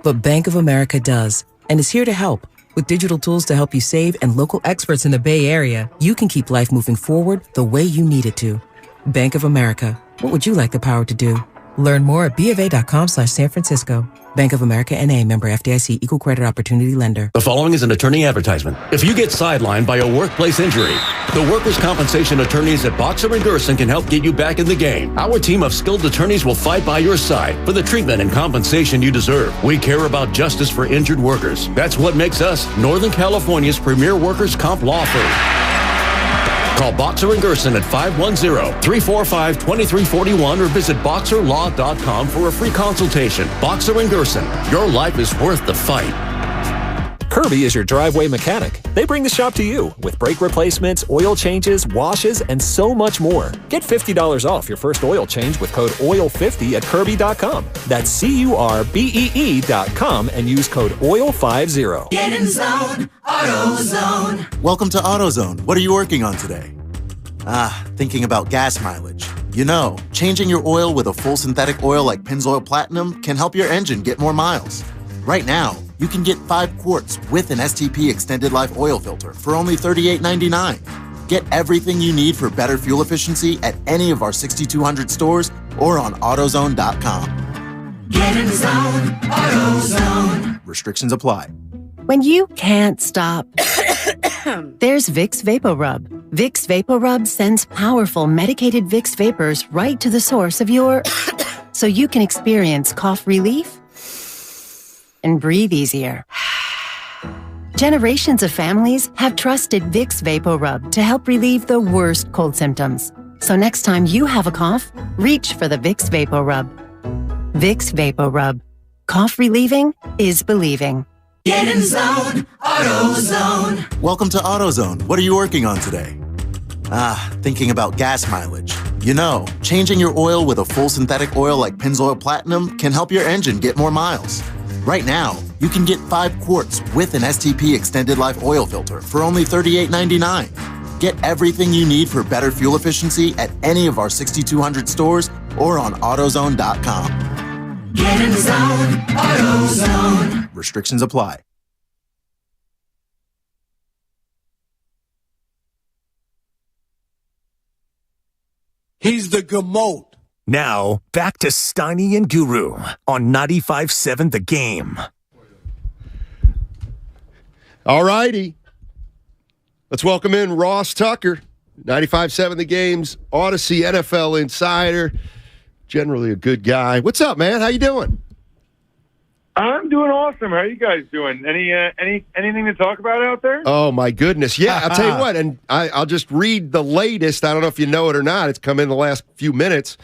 But Bank of America does and is here to help. With digital tools to help you save and local experts in the Bay Area, you can keep life moving forward the way you need it to. Bank of America. What would you like the power to do? Learn more at BofA.com/San Francisco. Bank of America N.A. member FDIC equal credit opportunity lender. The following is an attorney advertisement. If you get sidelined by a workplace injury, the workers' compensation attorneys at Boxer & Gerson can help get you back in the game. Our team of skilled attorneys will fight by your side for the treatment and compensation you deserve. We care about justice for injured workers. That's what makes us Northern California's premier workers' comp law firm. Call Boxer & Gerson at 510-345-2341 or visit boxerlaw.com for a free consultation. Boxer & Gerson, your life is worth the fight. Kirby is your driveway mechanic. They bring the shop to you with brake replacements, oil changes, washes, and so much more. Get $50 off your first oil change with code OIL50 at Kirby.com. That's CURBEE.com and use code OIL50. Get in zone, AutoZone. Welcome to AutoZone. What are you working on today? Thinking about gas mileage. You know, changing your oil with a full synthetic oil like Pennzoil Platinum can help your engine get more miles. Right now, you can get 5 quarts with an STP extended life oil filter for only $38.99. Get everything you need for better fuel efficiency at any of our 6,200 stores or on AutoZone.com. Get in the zone, AutoZone. Restrictions apply. When you can't stop, there's Vicks VapoRub. Vicks VapoRub sends powerful medicated Vicks vapors right to the source of your... so you can experience cough relief and breathe easier. Generations of families have trusted Vicks VapoRub to help relieve the worst cold symptoms. So next time you have a cough, reach for the Vicks VapoRub. Vicks VapoRub. Cough relieving is believing. Get in the zone, AutoZone. Welcome to AutoZone. What are you working on today? Thinking about gas mileage. You know, changing your oil with a full synthetic oil like Pennzoil Platinum can help your engine get more miles. Right now, you can get 5 quarts with an STP extended life oil filter for only $38.99. Get everything you need for better fuel efficiency at any of our 6,200 stores or on AutoZone.com. Get in the zone, AutoZone. Restrictions apply. He's the GMOAT. Now, back to Steiny and Guru on 95.7 The Game. All righty. Let's welcome in Ross Tucker, 95.7 The Game's Odyssey NFL insider. Generally a good guy. What's up, man? How you doing? I'm doing awesome. How are you guys doing? Anything to talk about out there? Oh, my goodness. Yeah, I'll tell you what, and I'll just read the latest. I don't know if you know it or not. It's come in the last few minutes.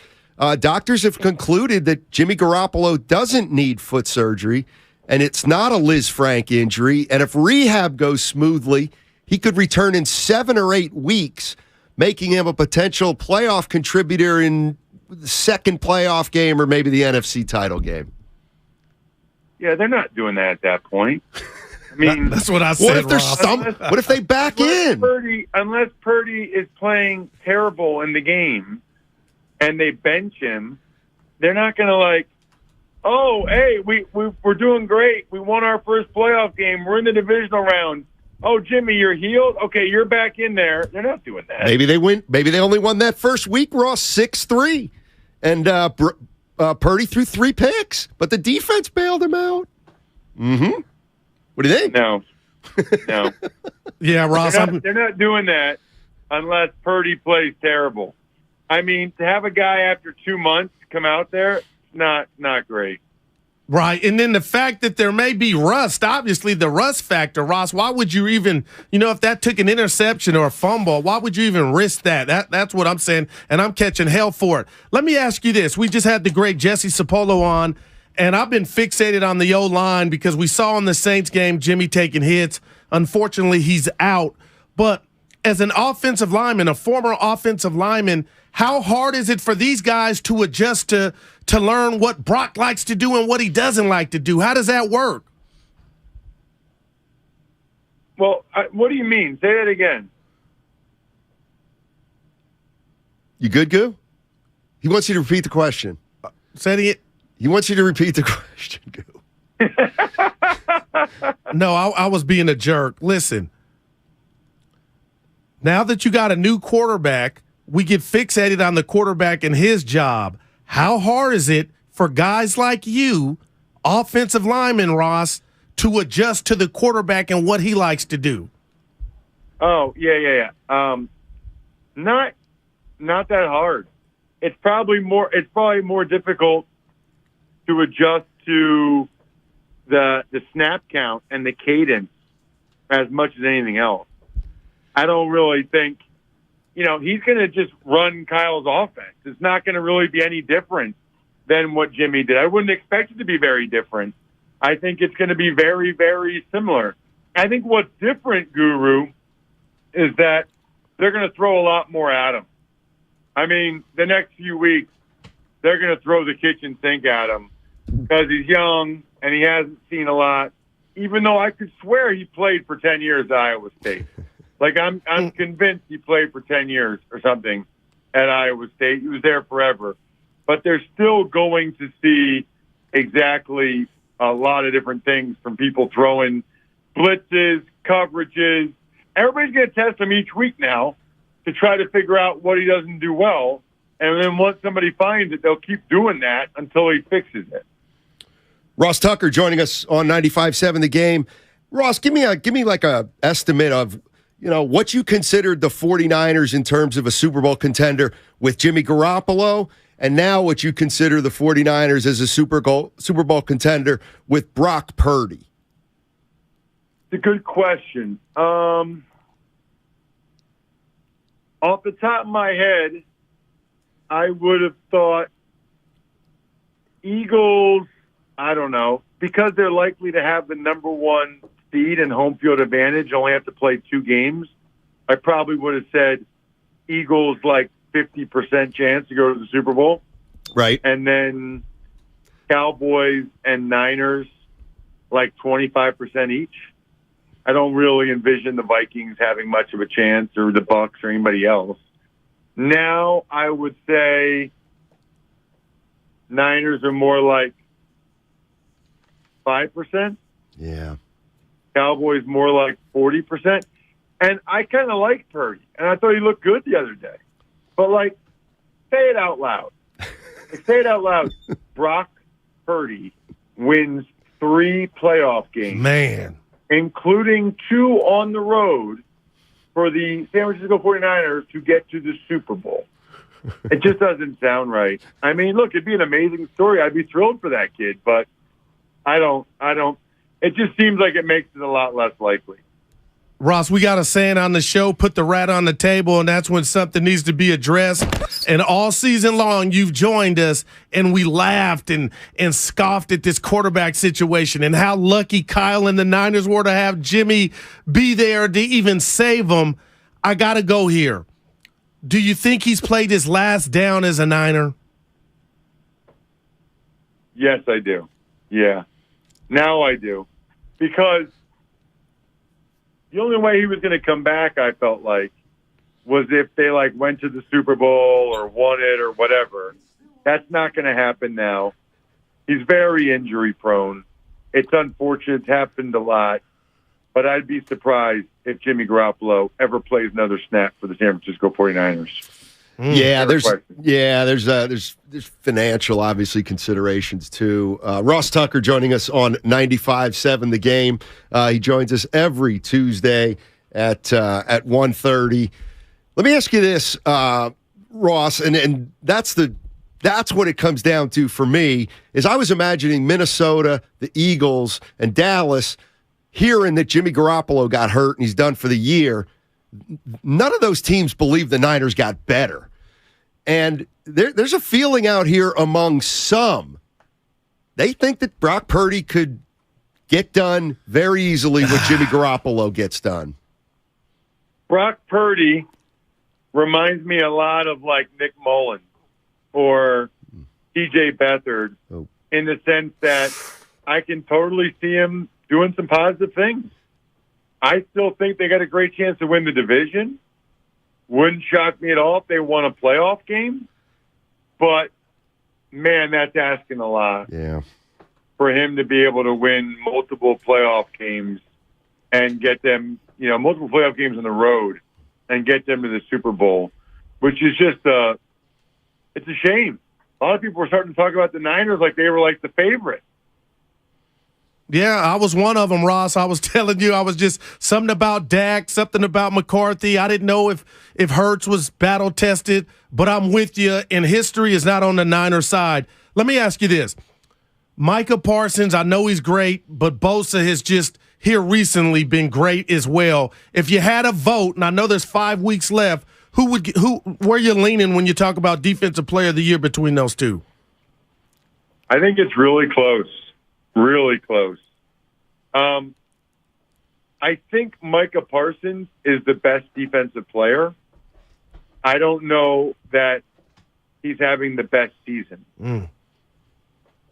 Doctors have concluded that Jimmy Garoppolo doesn't need foot surgery, and it's not a Liz Frank injury. And if rehab goes smoothly, he could return in 7 or 8 weeks, making him a potential playoff contributor in the second playoff game or maybe the NFC title game. Yeah, they're not doing that at that point. I mean, that's what I said. What if they're what if they back in? Unless Purdy is playing terrible in the game and they bench him, they're not going to oh, hey, we're doing great. We won our first playoff game. We're in the divisional round. Oh, Jimmy, you're healed? Okay, you're back in there. They're not doing that. Maybe they win. Maybe they only won that first week, Ross, 6-3. And Purdy threw 3 picks, but the defense bailed him out. Mm-hmm. What do you think? No. Yeah, Ross. They're not doing that unless Purdy plays terrible. I mean, to have a guy after 2 months come out there, not great. Right. And then the fact that there may be rust, obviously the rust factor, Ross, why would you even, if that took an interception or a fumble, why would you even risk that? That's what I'm saying, and I'm catching hell for it. Let me ask you this. We just had the great Jesse Sapolo on, and I've been fixated on the O-line because we saw in the Saints game Jimmy taking hits. Unfortunately, he's out. But as an offensive lineman, a former offensive lineman, how hard is it for these guys to adjust to learn what Brock likes to do and what he doesn't like to do? How does that work? Well, what do you mean? Say that again. You good, Goo? He wants you to repeat the question. He wants you to repeat the question, Goo. No, I was being a jerk. Listen, now that you got a new quarterback, we get fixated on the quarterback and his job. How hard is it for guys like you, offensive linemen, Ross, to adjust to the quarterback and what he likes to do? Oh, yeah. Not that hard. It's probably more difficult to adjust to the snap count and the cadence as much as anything else. I don't really think he's going to just run Kyle's offense. It's not going to really be any different than what Jimmy did. I wouldn't expect it to be very different. I think it's going to be very, very similar. I think what's different, Guru, is that they're going to throw a lot more at him. I mean, the next few weeks, they're going to throw the kitchen sink at him because he's young and he hasn't seen a lot, even though I could swear he played for 10 years at Iowa State. Like, I'm convinced he played for 10 years or something at Iowa State. He was there forever. But they're still going to see exactly a lot of different things from people throwing blitzes, coverages. Everybody's going to test him each week now to try to figure out what he doesn't do well. And then once somebody finds it, they'll keep doing that until he fixes it. Ross Tucker joining us on 95.7 The Game. Ross, give me like a estimate of, what you considered the 49ers in terms of a Super Bowl contender with Jimmy Garoppolo, and now what you consider the 49ers as a Super Bowl contender with Brock Purdy. It's a good question. Off the top of my head, I would have thought Eagles, I don't know, because they're likely to have the number one seed and home field advantage, only have to play 2 games. I probably would have said Eagles like 50% chance to go to the Super Bowl. Right. And then Cowboys and Niners like 25% each. I don't really envision the Vikings having much of a chance, or the Bucks or anybody else. Now I would say Niners are more like 5%. Yeah. Cowboys more like 40%. And I kind of like Purdy, and I thought he looked good the other day. But, say it out loud. Say it out loud. Brock Purdy wins 3 playoff games. Man. Including 2 on the road for the San Francisco 49ers to get to the Super Bowl. It just doesn't sound right. I mean, look, it'd be an amazing story. I'd be thrilled for that kid, but I don't. It just seems like it makes it a lot less likely. Ross, we got a saying on the show, put the rat on the table, and that's when something needs to be addressed. And all season long, you've joined us, and we laughed and scoffed at this quarterback situation and how lucky Kyle and the Niners were to have Jimmy be there to even save them. I got to go here. Do you think he's played his last down as a Niner? Yes, I do. Yeah. Now I do. Because the only way he was going to come back, I felt like, was if they went to the Super Bowl or won it or whatever. That's not going to happen now. He's very injury prone. It's unfortunate. It's happened a lot. But I'd be surprised if Jimmy Garoppolo ever plays another snap for the San Francisco 49ers. Yeah, there's financial, obviously, considerations too. Ross Tucker joining us on 95.7 The Game. He joins us every Tuesday at 1:30. Let me ask you this, Ross, and that's what it comes down to for me. Is I was imagining Minnesota, the Eagles, and Dallas, hearing that Jimmy Garoppolo got hurt and he's done for the year. None of those teams believe the Niners got better. And there's a feeling out here among some. They think that Brock Purdy could get done very easily what Jimmy Garoppolo gets done. Brock Purdy reminds me a lot of Nick Mullins or TJ Beathard in the sense that I can totally see him doing some positive things. I still think they got a great chance to win the division. Wouldn't shock me at all if they won a playoff game. But, man, that's asking a lot. Yeah. For him to be able to win multiple playoff games and get them, multiple playoff games on the road and get them to the Super Bowl, which is just it's a shame. A lot of people were starting to talk about the Niners like they were the favorite. Yeah, I was one of them, Ross. I was telling you, I was just something about Dak, something about McCarthy. I didn't know if Hurts was battle-tested, but I'm with you, and history is not on the Niners side. Let me ask you this. Micah Parsons, I know he's great, but Bosa has just here recently been great as well. If you had a vote, and I know there's 5 weeks left, where you leaning when you talk about Defensive Player of the Year between those two? I think it's really close. Really close. I think Micah Parsons is the best defensive player. I don't know that he's having the best season.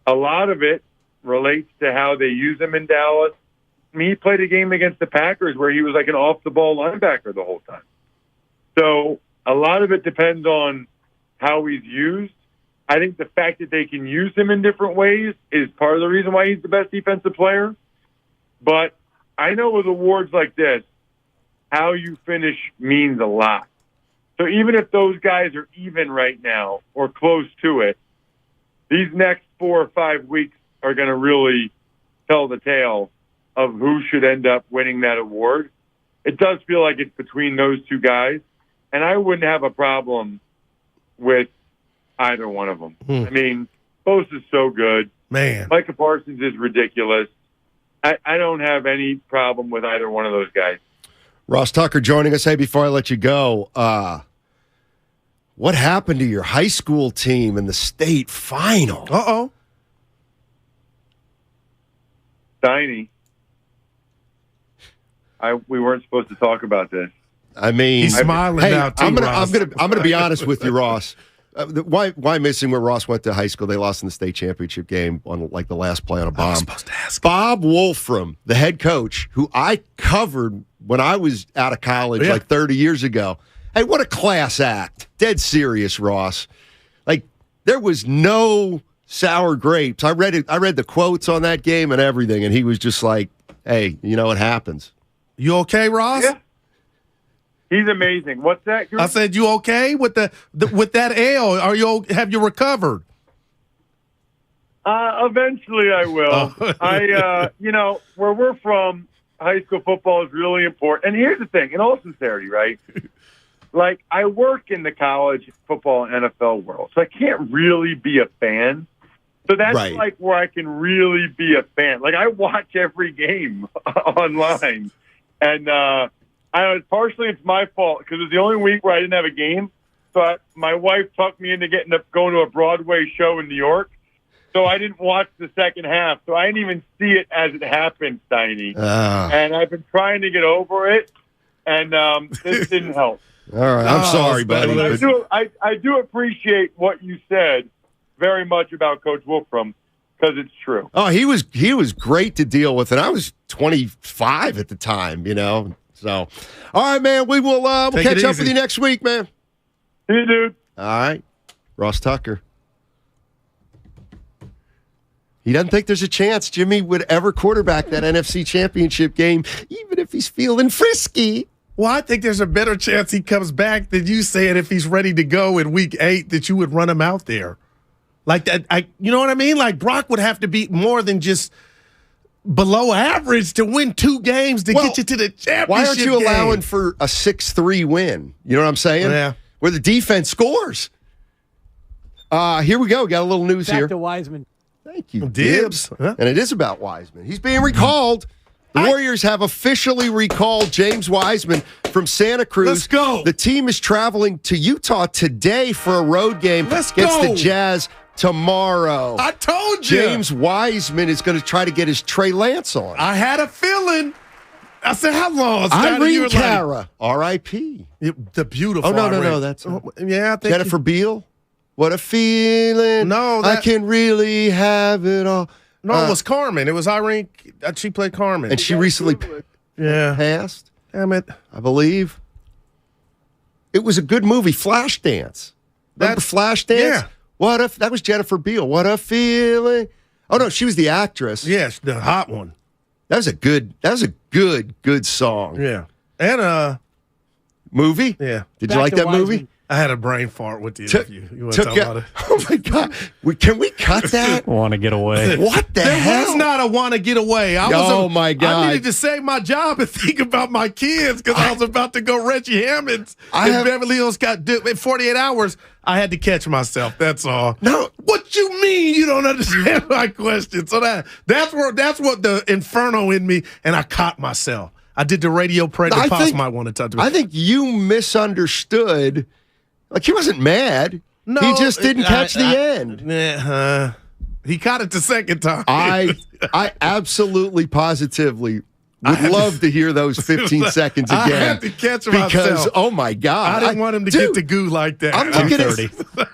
A lot of it relates to how they use him in Dallas. he played a game against the Packers where he was like an off-the-ball linebacker the whole time. So a lot of it depends on how he's used. I think the fact that they can use him in different ways is part of the reason why he's the best defensive player. But I know with awards like this, how you finish means a lot. So even if those guys are even right now or close to it, these next 4 or 5 weeks are going to really tell the tale of who should end up winning that award. It does feel like it's between those two guys, and I wouldn't have a problem with either one of them. I mean, Bose is so good. Man. Micah Parsons is ridiculous. I don't have any problem with either one of those guys. Ross Tucker joining us. Hey, before I let you go, what happened to your high school team in the state final? Uh-oh. Steiny. We weren't supposed to talk about this. I mean, he's smiling now too. I'm gonna be honest with you, Ross. Why missing where Ross went to high school? They lost in the state championship game on like the last play on a bomb. I was supposed to ask. Bob Wolfram, the head coach, who I covered when I was out of college like 30 years ago. Hey, what a class act! Dead serious, Ross. Like there was no sour grapes. I read the quotes on that game and everything, and he was just like, "Hey, you know what happens." You okay, Ross? Yeah. He's amazing. What's that? I said, you okay with with that L? Have you recovered? Eventually I will. Oh. Where we're from, high school football is really important. And here's the thing, in all sincerity, right? Like, I work in the college football and NFL world, so I can't really be a fan. So that's like where I can really be a fan. Like, I watch every game online. And partially it's my fault because it was the only week where I didn't have a game. So my wife talked me into going to a Broadway show in New York. So I didn't watch the second half. So I didn't even see it as it happened, Steiny. And I've been trying to get over it, and this didn't help. All right, I'm sorry, buddy. But I do appreciate what you said very much about Coach Wolfram because it's true. Oh, he was great to deal with, and I was 25 at the time, So, all right, man, we will we'll catch up with you next week, man. See you, dude. All right, Ross Tucker. He doesn't think there's a chance Jimmy would ever quarterback that NFC Championship game, even if he's feeling frisky. Well, I think there's a better chance he comes back than you saying if he's ready to go in week 8 that you would run him out there. Like that, you know what I mean? Like Brock would have to be more than just below average to win 2 games to get you to the championship. Why aren't you allowing for a 6-3 win? You know what I'm saying? Yeah. Where the defense scores. Here we go. Got a little news here. Back to Wiseman. Thank you, Dibs. And it is about Wiseman. He's being recalled. The Warriors have officially recalled James Wiseman from Santa Cruz. Let's go. The team is traveling to Utah today for a road game against the Jazz tomorrow. I told you. James Wiseman is going to try to get his Trey Lance on. I had a feeling. I said, how long? Irene Cara, R.I.P. The beautiful. Oh, no. That's I think Jennifer Beal. What a feeling. No, I can really have it all. No, it was Carmen. It was Irene. She played Carmen. And she recently passed. Damn it. I believe. It was a good movie, Flashdance. Remember Flashdance? Yeah. What if that was Jennifer Beal? What a feeling. Oh no, she was the actress. Yes, the hot one. That was a good song. Yeah. And movie? Yeah. Did you like that movie? I had a brain fart with the interview. You want to talk about it? Oh my God. Can we cut that? Want to get away. What the hell? There was not a want to get away. My God. I needed to save my job and think about my kids because I was about to go Reggie Hammonds. Beverly Hills got in 48 hours. I had to catch myself. That's all. No. What you mean you don't understand my question? So that's what the inferno in me, and I caught myself. I did the radio prayer. The Pops might want to talk to me. I think you misunderstood. Like, he wasn't mad. No, he just didn't catch the end. He caught it the second time. I absolutely, positively Would love to hear those 15 seconds again. I have to catch because, myself. oh my God. I didn't want him to get the goo like that. I'm looking at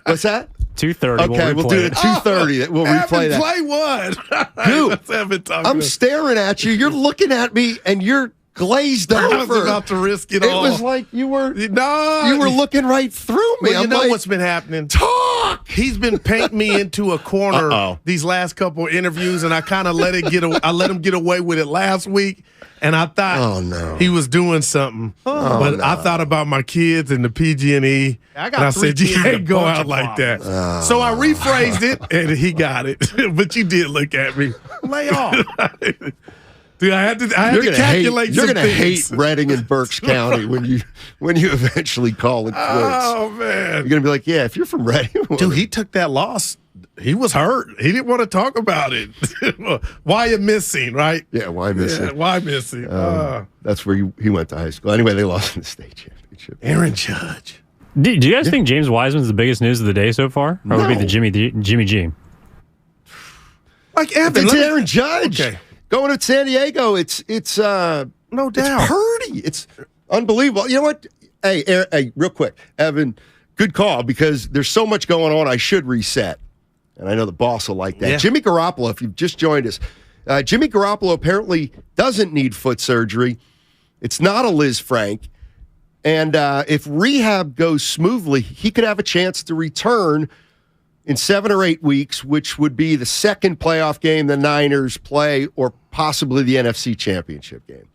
what's that? 2:30. Okay, we'll do the 2:30. We'll replay that. Play what? Dude, I'm staring at you. You're looking at me, and you're glazed over. I was about to risk it all. It was like you were looking right through me. Well, you know what's been happening? Talk. He's been painting me into a corner these last couple of interviews, and I kind of let him get away with it last week. And I thought he was doing something, but I thought about my kids and the PG&E, and I said, "You can't go out like that." So I rephrased it, and he got it. But you did look at me. Lay off. Dude, I had to calculate. You're gonna hate Reading and Berks County when you eventually call it quits. Oh man, you're gonna be like, yeah, if you're from Reading, dude, he took that loss. He was hurt. He didn't want to talk about it. Why you missing, right? Yeah, why missing? Yeah, why missing? That's where he went to high school. Anyway, they lost in the state championship. Aaron Judge. Do you guys think James Wiseman's the biggest news of the day so far? Or would it be the Jimmy G? Like Evan, it's Aaron Judge. Okay. Going to San Diego, it's no doubt. It's Purdy. It's unbelievable. You know what? Hey, real quick, Evan, good call because there's so much going on. I should reset, and I know the boss will like that. Yeah. Jimmy Garoppolo, if you've just joined us, Jimmy Garoppolo apparently doesn't need foot surgery. It's not a Liz Frank, and if rehab goes smoothly, he could have a chance to return in 7 or 8 weeks, which would be the second playoff game the Niners play or possibly the NFC Championship game.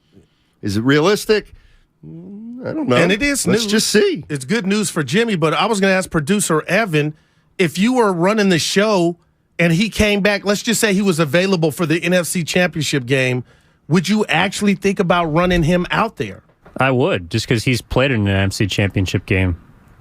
Is it realistic? I don't know. And it is Let's news. just see. It's good news for Jimmy, but I was going to ask producer Evan, if you were running the show and he came back, let's just say he was available for the NFC Championship game, would you actually think about running him out there? I would, just because he's played in an NFC Championship game.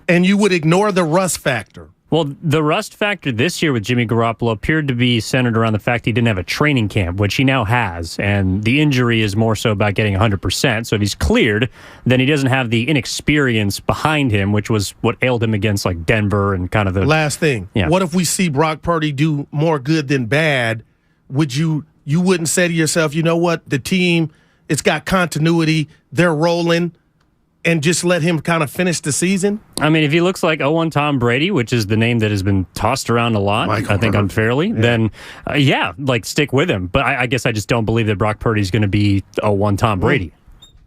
And you would ignore the rust factor? Well, the rust factor this year with Jimmy Garoppolo appeared to be centered around the fact he didn't have a training camp, which he now has, and the injury is more so about getting 100%. So if he's cleared, then he doesn't have the inexperience behind him, which was what ailed him against like Denver and kind of the last thing. Yeah. What if we see Brock Purdy do more good than bad? Would you wouldn't say to yourself, you know what, the team, it's got continuity, they're rolling, and just let him kind of finish the season? I mean, if he looks like 0-1 Tom Brady, which is the name that has been tossed around a lot, I think unfairly, then stick with him. But I guess I just don't believe that Brock Purdy is going to be 0-1 Tom Brady.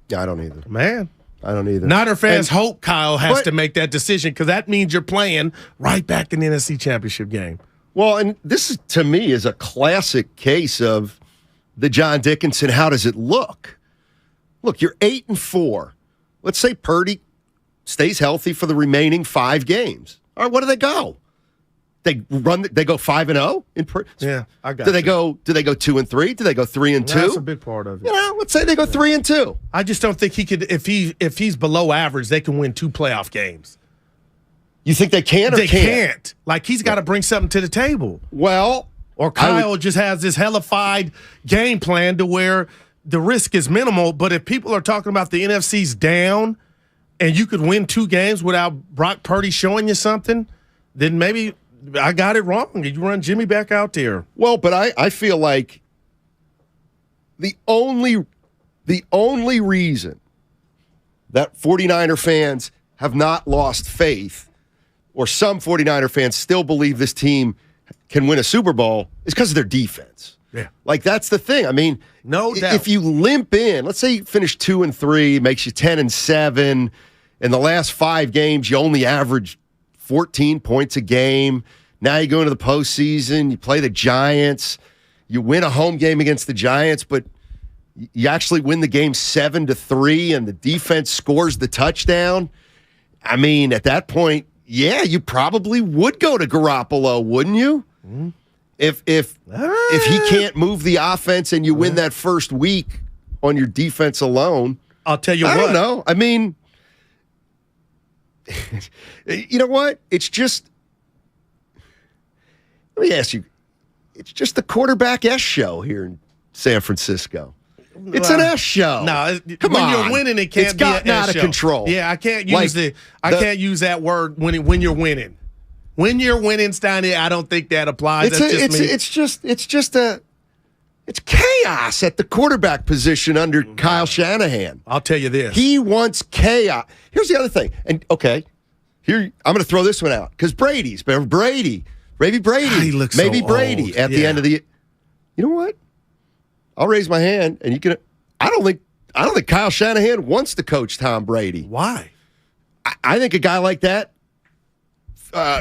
Yeah, I don't either. Man. I don't either. Niner fans hope Kyle has to make that decision because that means you're playing right back in the NFC Championship game. Well, and this, is, to me, is a classic case of the John Dickinson, how does it look? Look, you're 8-4. Let's say Purdy stays healthy for the remaining 5 games. All right, what do they go? They go 5-0 in Purdy. Yeah, I got. Do they go 2-3? Do they go 3-2? That's a big part of it. You know, let's say they go 3-2. I just don't think he could. If he's below average, they can win 2 playoff games. You think they can or they can't? Like he's got to bring something to the table. Well, or Kyle just has this hellified game plan to where the risk is minimal, but if people are talking about the NFC's down and you could win 2 games without Brock Purdy showing you something, then maybe I got it wrong. You run Jimmy back out there. Well, but I feel like the only reason that 49er fans have not lost faith, or some 49er fans still believe this team can win a Super Bowl, is because of their defense. Yeah. Like, that's the thing. I mean, no doubt. If you limp in, let's say you finish 2-3, makes you 10-7. In the last 5 games, you only average 14 points a game. Now you go into the postseason, you play the Giants, you win a home game against the Giants, but you actually win the game 7-3, and the defense scores the touchdown. I mean, at that point, yeah, you probably would go to Garoppolo, wouldn't you? Mm-hmm. If he can't move the offense and you win that first week on your defense alone, I'll tell you I what. don't know. I mean, you know what? It's just, let me ask you, it's just the quarterback S show here in San Francisco. It's an S show. No, come when on. you're winning, it can't it's be an gotten S out of show. control. Yeah, I can't use I can't use that word when you're winning. When you're winning, Steiny, I don't think that applies. It's just It's chaos at the quarterback position under Kyle Shanahan. I'll tell you this. He wants chaos. Here's the other thing. And, okay, here I'm going to throw this one out because Brady. He looks maybe so Brady old. at the end of the. You know what? I'll raise my hand, and you can. I don't think Kyle Shanahan wants to coach Tom Brady. Why? I think a guy like that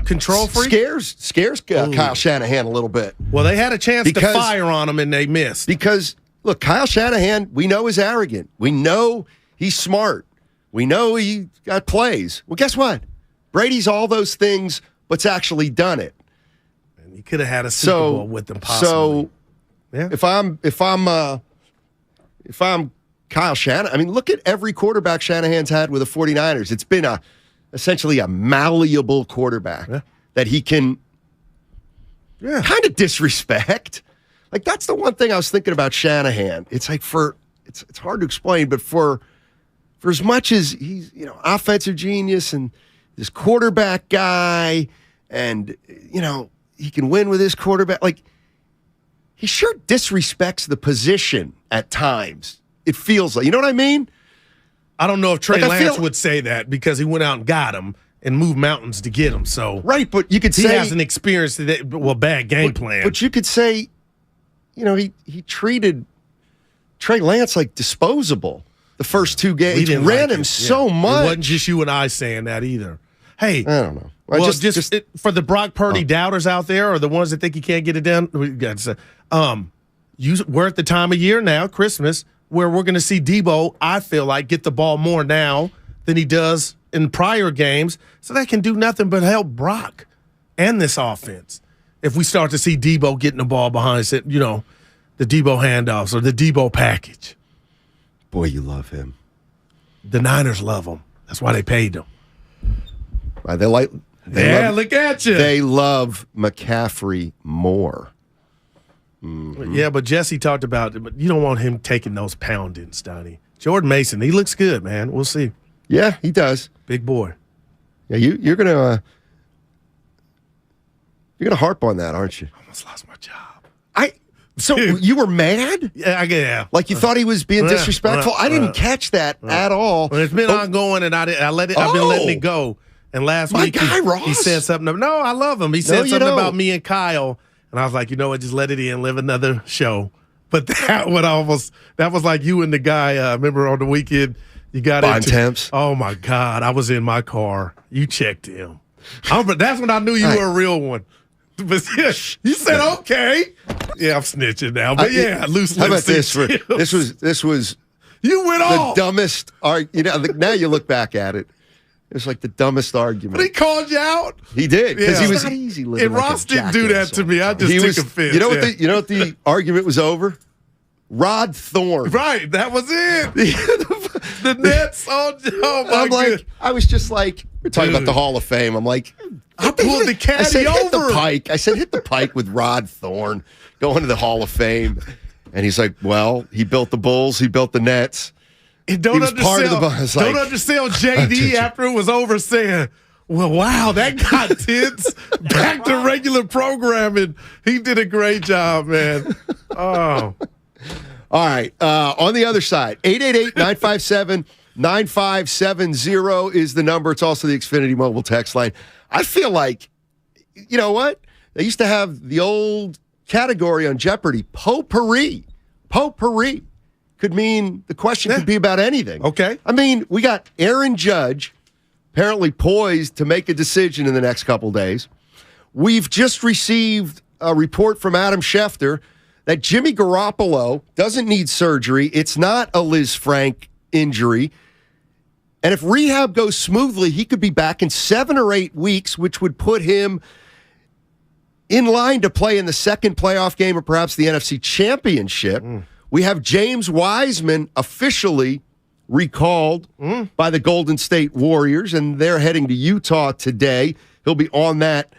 control freak scares Kyle Shanahan a little bit. Well, they had a chance to fire on him and they missed. Because look, Kyle Shanahan, we know is arrogant. We know he's smart. We know he got plays. Well, guess what? Brady's all those things, but's actually done it. And he could have had a Super Bowl with them possibly. So, yeah. if I'm Kyle Shanahan, I mean, look at every quarterback Shanahan's had with the 49ers. It's been essentially a malleable quarterback that he can kind of disrespect. Like, that's the one thing I was thinking about Shanahan. It's like it's hard to explain, but for as much as he's, offensive genius and this quarterback guy and, he can win with his quarterback, like, he sure disrespects the position at times. It feels like, you know what I mean? I don't know if Trey Lance would say that because he went out and got him and moved mountains to get him. So right, but you could he say he hasn't experienced bad game plan. But you could say, he treated Trey Lance like disposable the first two games. He ran him so much. It wasn't just you and I saying that either. Hey, I don't know. Well, just for the Brock Purdy doubters out there, or the ones that think he can't get it done, we got to say, we're at the time of year now, Christmas, where we're going to see Debo, I feel like, get the ball more now than he does in prior games. So that can do nothing but help Brock and this offense. If we start to see Debo getting the ball behind, the Debo handoffs or the Debo package. Boy, you love him. The Niners love him. That's why they paid him. Look at you. They love McCaffrey more. Mm-hmm. Yeah, but Jesse talked about it, but you don't want him taking those poundings, Steiny. Jordan Mason, he looks good, man. We'll see. Yeah, he does. Big boy. Yeah, you're gonna harp on that, aren't you? I almost lost my job. So you were mad? Yeah. Like you thought he was being disrespectful? I didn't catch that at all. Well, it's been ongoing, and I've been letting it go. And last week he said something. No, I love him. He said something about me and Kyle, and I was like, just let it in, live another show. But that was like you and the guy. Remember on the weekend you got into Temps. Oh my God, I was in my car. You checked him. But that's when I knew you were a real one. But yeah, you said okay. Yeah, I'm snitching now. But loose lips. How about this? This was you went off. The dumbest. Now you look back at it. It was like the dumbest argument. But he called you out. He did because he was easy living. And Ross didn't do that to me. I just took offense. You know what the argument was over? Rod Thorne. Right, that was it. The Nets. Oh my God. I was just like, we're talking about the Hall of Fame. I'm like, I pulled the caddy over. Hit the pike. I said, hit the pike with Rod Thorne going to the Hall of Fame. And he's like, well, he built the Bulls. He built the Nets. And don't undersell JD after it was over saying, well, wow, that got tense. Back to regular programming. He did a great job, man. Oh. All right. On the other side, 888-957-9570 is the number. It's also the Xfinity mobile text line. I feel like, you know what? They used to have the old category on Jeopardy, potpourri. Potpourri could mean the question could be about anything. Okay. I mean, we got Aaron Judge apparently poised to make a decision in the next couple days. We've just received a report from Adam Schefter that Jimmy Garoppolo doesn't need surgery. It's not a Liz Frank injury. And if rehab goes smoothly, he could be back in 7 or 8 weeks, which would put him in line to play in the second playoff game or perhaps the NFC Championship. We have James Wiseman officially recalled by the Golden State Warriors, and they're heading to Utah today. He'll be on that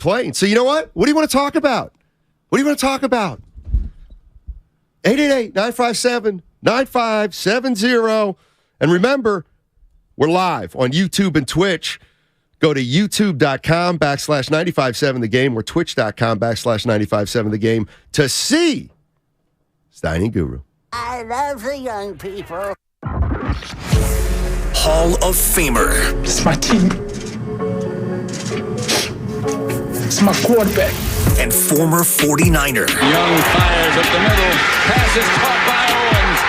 plane. So you know what? What do you want to talk about? 888-957-9570. And remember, we're live on YouTube and Twitch. Go to youtube.com/957 The Game or twitch.com/957 The Game to see Steiny Guru. I love the young people. Hall of Famer. It's my team. It's my quarterback. And former 49er. Young fires up the middle. Pass is caught by Owens.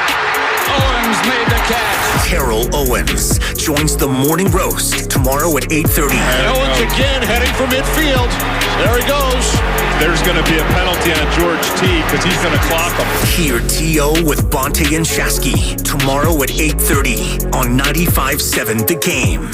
Owens made the catch. Terrell Owens joins the Morning Roast tomorrow at 8:30. And Owens again heading for midfield. There he goes. There's going to be a penalty on George T because he's going to clock him. Hear T.O. with Bonte and Shasky tomorrow at 8:30 on 95.7 The Game.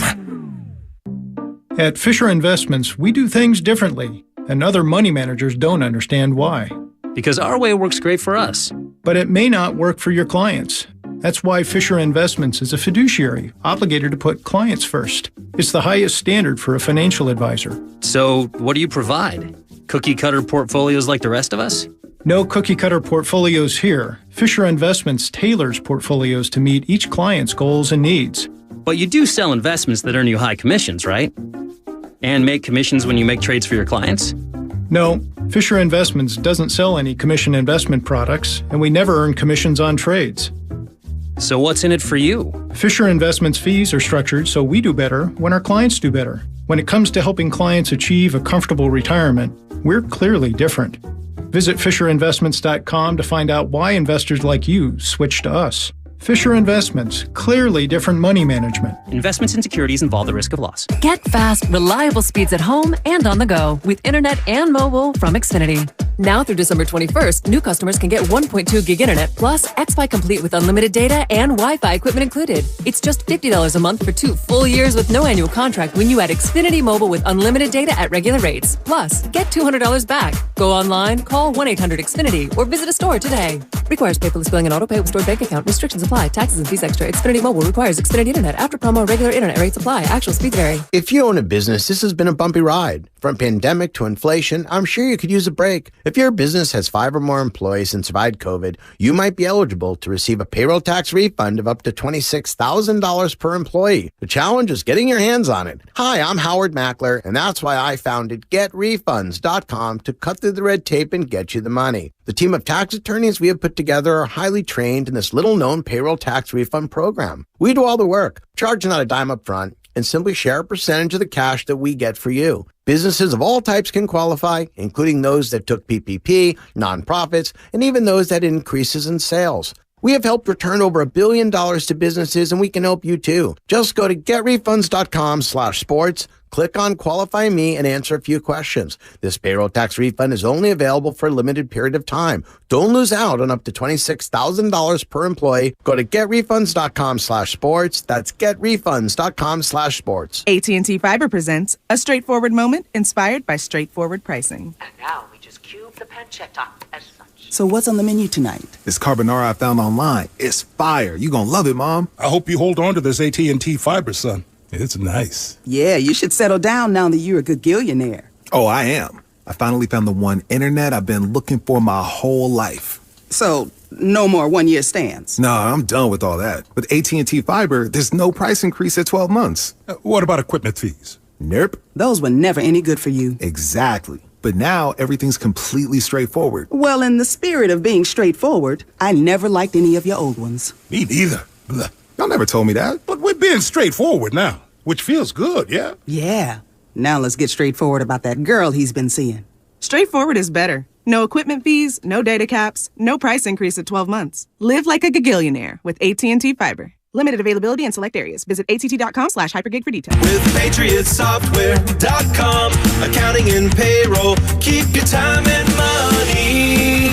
At Fisher Investments, we do things differently, and other money managers don't understand why. Because our way works great for us. But it may not work for your clients. That's why Fisher Investments is a fiduciary, obligated to put clients first. It's the highest standard for a financial advisor. So, what do you provide? Cookie-cutter portfolios like the rest of us? No cookie-cutter portfolios here. Fisher Investments tailors portfolios to meet each client's goals and needs. But you do sell investments that earn you high commissions, right? And make commissions when you make trades for your clients? No, Fisher Investments doesn't sell any commission investment products, and we never earn commissions on trades. So what's in it for you? Fisher Investments fees are structured so we do better when our clients do better. When it comes to helping clients achieve a comfortable retirement, we're clearly different. Visit FisherInvestments.com to find out why investors like you switch to us. Fisher Investments, clearly different money management. Investments in securities involve the risk of loss. Get fast, reliable speeds at home and on the go with internet and mobile from Xfinity. Now through December 21st, new customers can get 1.2 gig internet plus Xfi Complete with unlimited data and Wi-Fi equipment included. It's just $50 a month for 2 full years with no annual contract when you add Xfinity Mobile with unlimited data at regular rates. Plus, get $200 back. Go online, call 1-800-XFINITY or visit a store today. Requires paperless billing and auto pay with stored bank account. Restrictions apply. Taxes and fees extra. Xfinity Mobile requires Xfinity Internet. After promo, regular internet rates apply. Actual speeds vary. If you own a business, this has been a bumpy ride. From pandemic to inflation, I'm sure you could use a break. If your business has 5 or more employees and survived COVID, you might be eligible to receive a payroll tax refund of up to $26,000 per employee. The challenge is getting your hands on it. Hi, I'm Howard Mackler, and that's why I founded GetRefunds.com to cut through the red tape and get you the money. The team of tax attorneys we have put together are highly trained in this little-known payroll tax refund program. We do all the work, charge not a dime up front, and simply share a percentage of the cash that we get for you. Businesses of all types can qualify, including those that took PPP, nonprofits, and even those that had increases in sales. We have helped return over $1 billion to businesses, and we can help you too. Just go to getrefunds.com/sports, click on Qualify Me, and answer a few questions. This payroll tax refund is only available for a limited period of time. Don't lose out on up to $26,000 per employee. Go to getrefunds.com/sports. That's getrefunds.com/sports. AT&T Fiber presents a straightforward moment inspired by straightforward pricing. And now we just cube the pancetta as such. So what's on the menu tonight? This carbonara I found online. It's fire. You gonna love it, Mom. I hope you hold on to this AT&T Fiber, son. It's nice. Yeah, you should settle down now that you're a gagillionaire. Oh, I am. I finally found the one internet I've been looking for my whole life. So, no more one-year stands? No, I'm done with all that. With AT&T Fiber, there's no price increase at 12 months. What about equipment fees? Nope. Those were never any good for you. Exactly. But now everything's completely straightforward. Well, in the spirit of being straightforward, I never liked any of your old ones. Me neither. Blah. Y'all never told me that. But we're being straightforward now, which feels good, yeah? Yeah. Now let's get straightforward about that girl he's been seeing. Straightforward is better. No equipment fees, no data caps, no price increase at 12 months. Live like a gagillionaire with AT&T Fiber. Limited availability in select areas. Visit att.com/hypergig for details. With PatriotSoftware.com, accounting and payroll, keep your time and money.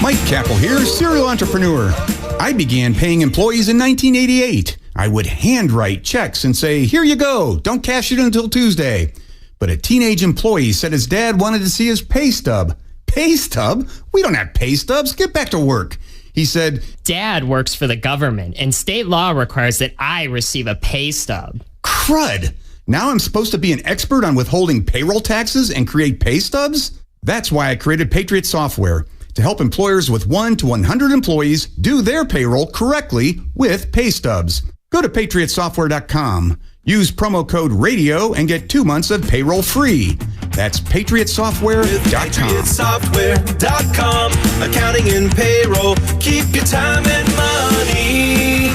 Mike Capel here, serial entrepreneur. I began paying employees in 1988. I would handwrite checks and say, here you go, don't cash it until Tuesday. But a teenage employee said his dad wanted to see his pay stub. Pay stub? We don't have pay stubs. Get back to work. He said, Dad works for the government, and state law requires that I receive a pay stub. Crud! Now I'm supposed to be an expert on withholding payroll taxes and create pay stubs? That's why I created Patriot Software, to help employers with 1 to 100 employees do their payroll correctly with pay stubs. Go to patriotsoftware.com. Use promo code RADIO and get 2 months of payroll free. That's PatriotSoftware.com. PatriotSoftware.com. Accounting and payroll. Keep your time and money.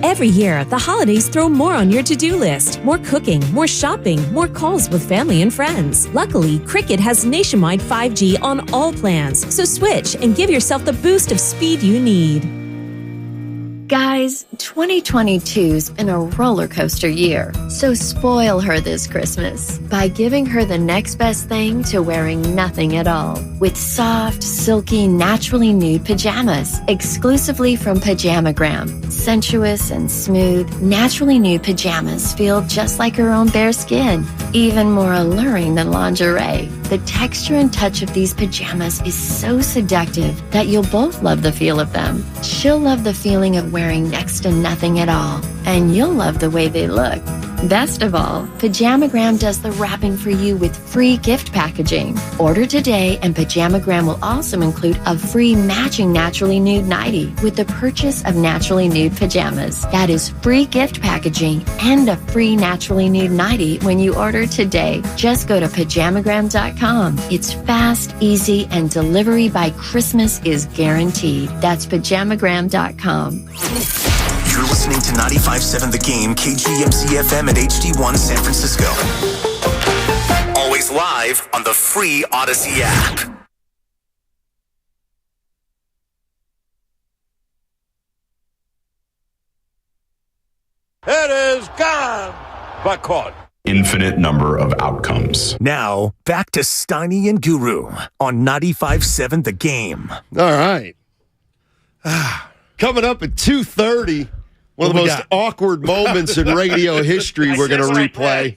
Every year, the holidays throw more on your to-do list. More cooking, more shopping, more calls with family and friends. Luckily, Cricket has nationwide 5G on all plans, so switch and give yourself the boost of speed you need. Guys, 2022's been a roller coaster year, so spoil her this Christmas by giving her the next best thing to wearing nothing at all. With soft, silky, naturally nude pajamas, exclusively from Pajamagram. Sensuous and smooth, naturally nude pajamas feel just like her own bare skin, even more alluring than lingerie. The texture and touch of these pajamas is so seductive that you'll both love the feel of them. She'll love the feeling of wearing next to nothing at all, and you'll love the way they look. Best of all, Pajamagram does the wrapping for you with free gift packaging. Order today, and Pajamagram will also include a free matching naturally nude nightie with the purchase of naturally nude pajamas. That is free gift packaging and a free naturally nude nightie when you order today. Just go to Pajamagram.com. It's fast, easy, and delivery by Christmas is guaranteed. That's Pajamagram.com. You're listening to 95.7 The Game, KGMC FM at HD1 San Francisco. Always live on the free Odyssey app. It is gone, but caught. Infinite number of outcomes. Now, back to Steiny and Guru on 95.7 The Game. All right. Coming up at 2:30. One of the most awkward moments in radio history we're going to replay.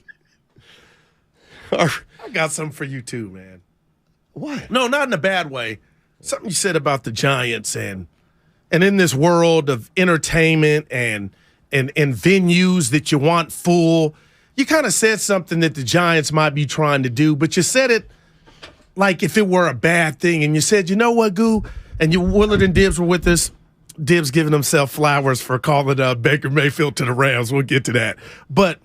I got something for you too, man. What? No, not in a bad way. Something you said about the Giants and in this world of entertainment and venues that you want full. You kind of said something that the Giants might be trying to do, but you said it like if it were a bad thing. And you said, you know what, Goo? And Willard and Dibs were with us. Dibs giving himself flowers for calling Baker Mayfield to the Rams. We'll get to that. But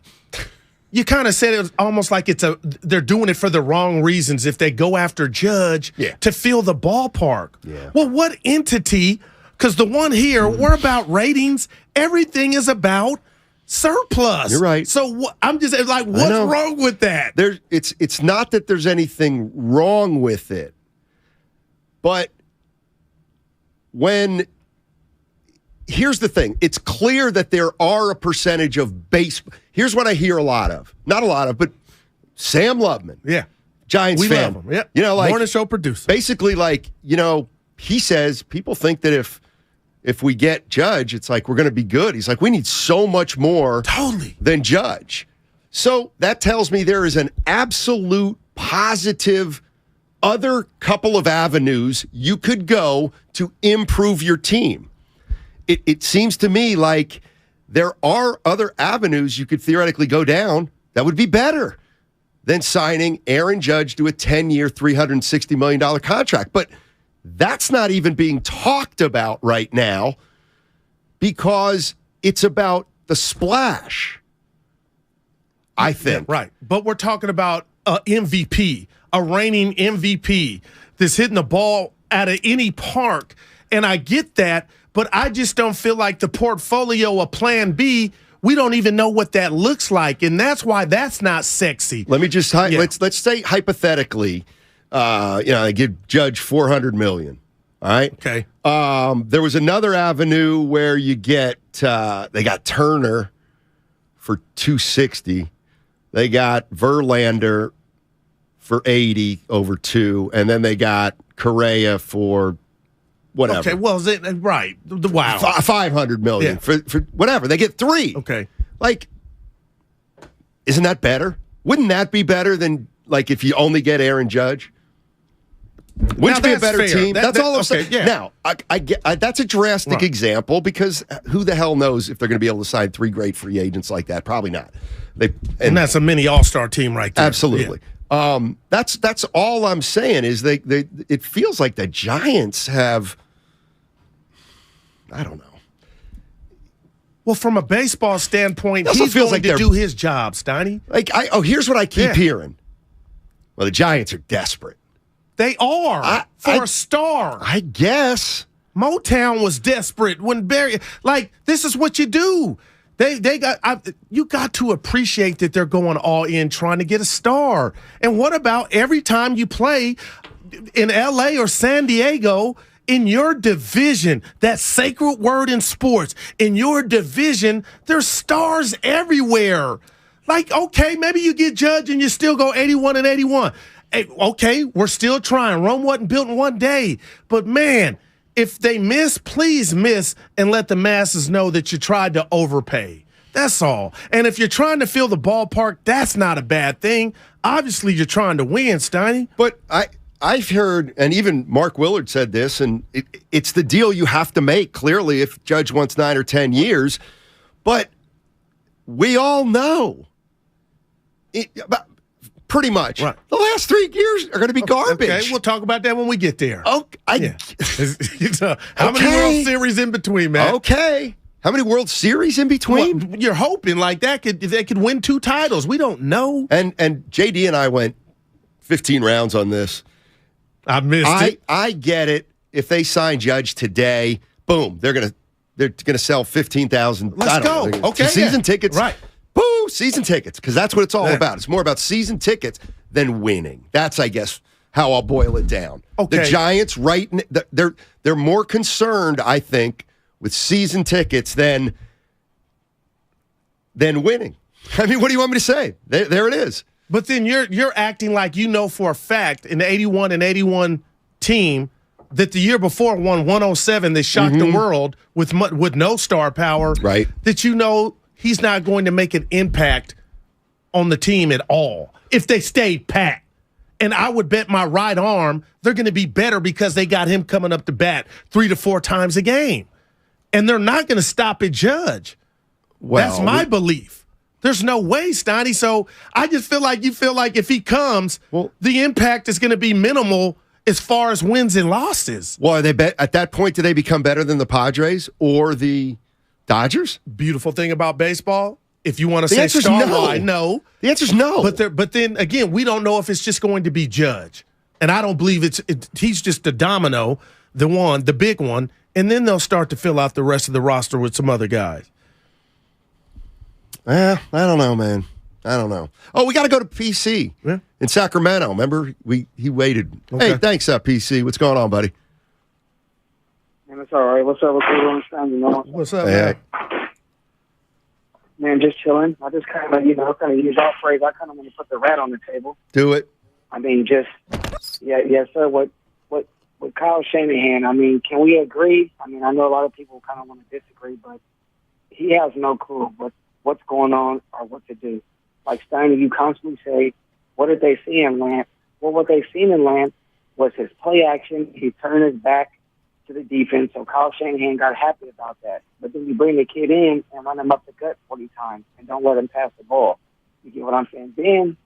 you kind of said it was almost like they're doing it for the wrong reasons if they go after Judge to fill the ballpark. Yeah. Well, what entity? Because the one here, we're about ratings. Everything is about surplus. You're right. So I'm just like, what's wrong with that? It's not that there's anything wrong with it, but here's the thing. It's clear that there are a percentage of baseball. Here's what I hear a lot of. Not a lot of, but Sam Loveman. Yeah. Giants fan. Love him. Yeah. You know, like morning show producer. Basically, like, you know, he says people think that if we get Judge, it's like we're going to be good. He's like, we need so much more than Judge. So that tells me there is an absolute positive other couple of avenues you could go to improve your team. It seems to me like there are other avenues you could theoretically go down that would be better than signing Aaron Judge to a 10-year, $360 million contract. But that's not even being talked about right now because it's about the splash, I think. Yeah, right. But we're talking about MVP, a reigning MVP that's hitting the ball out of any park. And I get that, but I just don't feel like the portfolio of Plan B, we don't even know what that looks like, and that's why that's not sexy. Let me just let's say hypothetically, they give Judge $400 million. All right. Okay. There was another avenue where you get they got Turner for $260. They got Verlander for $80 over 2, and then they got Correa for whatever. Okay, well, right. Wow. $500 million for whatever. They get 3. Okay. Like, isn't that better? Wouldn't that be better than, like, if you only get Aaron Judge? Wouldn't it be a better team? That's all I'm saying. Yeah. Now, I get that's a drastic example because who the hell knows if they're going to be able to sign 3 great free agents like that? Probably not. And that's a mini all-star team right there. Absolutely. Yeah. That's all I'm saying is it feels like the Giants have, I don't know. Well, from a baseball standpoint, also he's feels going like to do his job, Steiny. Here's what I keep hearing. Well, the Giants are desperate. They are for a star. I guess. Motown was desperate when Barry. This is what you do. You got to appreciate that they're going all in trying to get a star. And what about every time you play in LA or San Diego in your division, that sacred word in sports, in your division, there's stars everywhere. Okay, maybe you get Judge and you still go 81-81. Hey, okay, we're still trying. Rome wasn't built in one day. But, man, if they miss, please miss and let the masses know that you tried to overpay. That's all. And if you're trying to fill the ballpark, that's not a bad thing. Obviously, you're trying to win, Steiny. But I've heard, and even Mark Willard said this, and it's the deal you have to make, clearly, if Judge wants 9 or 10 years. But we all know, pretty much, the last 3 years are going to be garbage. Okay, we'll talk about that when we get there. How many World Series in between, man? Okay. How many World Series in between? Well, you're hoping they could win 2 titles. We don't know. And JD and I went 15 rounds on this. I missed it. I get it. If they sign Judge today, boom, they're gonna sell 15,000. Let's go. Okay, season tickets. Right. Boo, season tickets, because that's what it's all about. It's more about season tickets than winning. That's, I guess, how I'll boil it down. Okay. The Giants, they're more concerned, I think, with season tickets than winning. I mean, what do you want me to say? There it is. But then you're acting like you know for a fact in the 81 team that the year before won 107, they shocked the world with no star power. Right. That you know he's not going to make an impact on the team at all if they stayed pat. And I would bet my right arm they're going to be better because they got him coming up to bat 3 to 4 times a game. And they're not going to stop at Judge. Well, that's my belief. There's no way, Steiny. So I just feel like you feel like if he comes, the impact is going to be minimal as far as wins and losses. Well, are they at that point, do they become better than the Padres or the Dodgers? Beautiful thing about baseball, if you want to say star-wide, no. The answer's no. But then, again, we don't know if it's just going to be Judge. And I don't believe he's just the domino, the big one, and then they'll start to fill out the rest of the roster with some other guys. I don't know, man. I don't know. Oh, we got to go to PC in Sacramento. Remember, he waited. Okay. Hey, thanks, PC. What's going on, buddy? Man, it's all right. What's up? What's up, man? Man, just chilling. I just kind of use our phrase. I kind of want to put the rat on the table. Do it. I mean, yes, sir. What with Kyle Shanahan? I mean, can we agree? I mean, I know a lot of people kind of want to disagree, but he has no clue what's going on or what to do. Like Steiny, you constantly say, what did they see in Lance? Well, what they seen in Lance was his play action. He turned his back to the defense, so Kyle Shanahan got happy about that. But then you bring the kid in and run him up the gut 40 times and don't let him pass the ball. You get what I'm saying? Then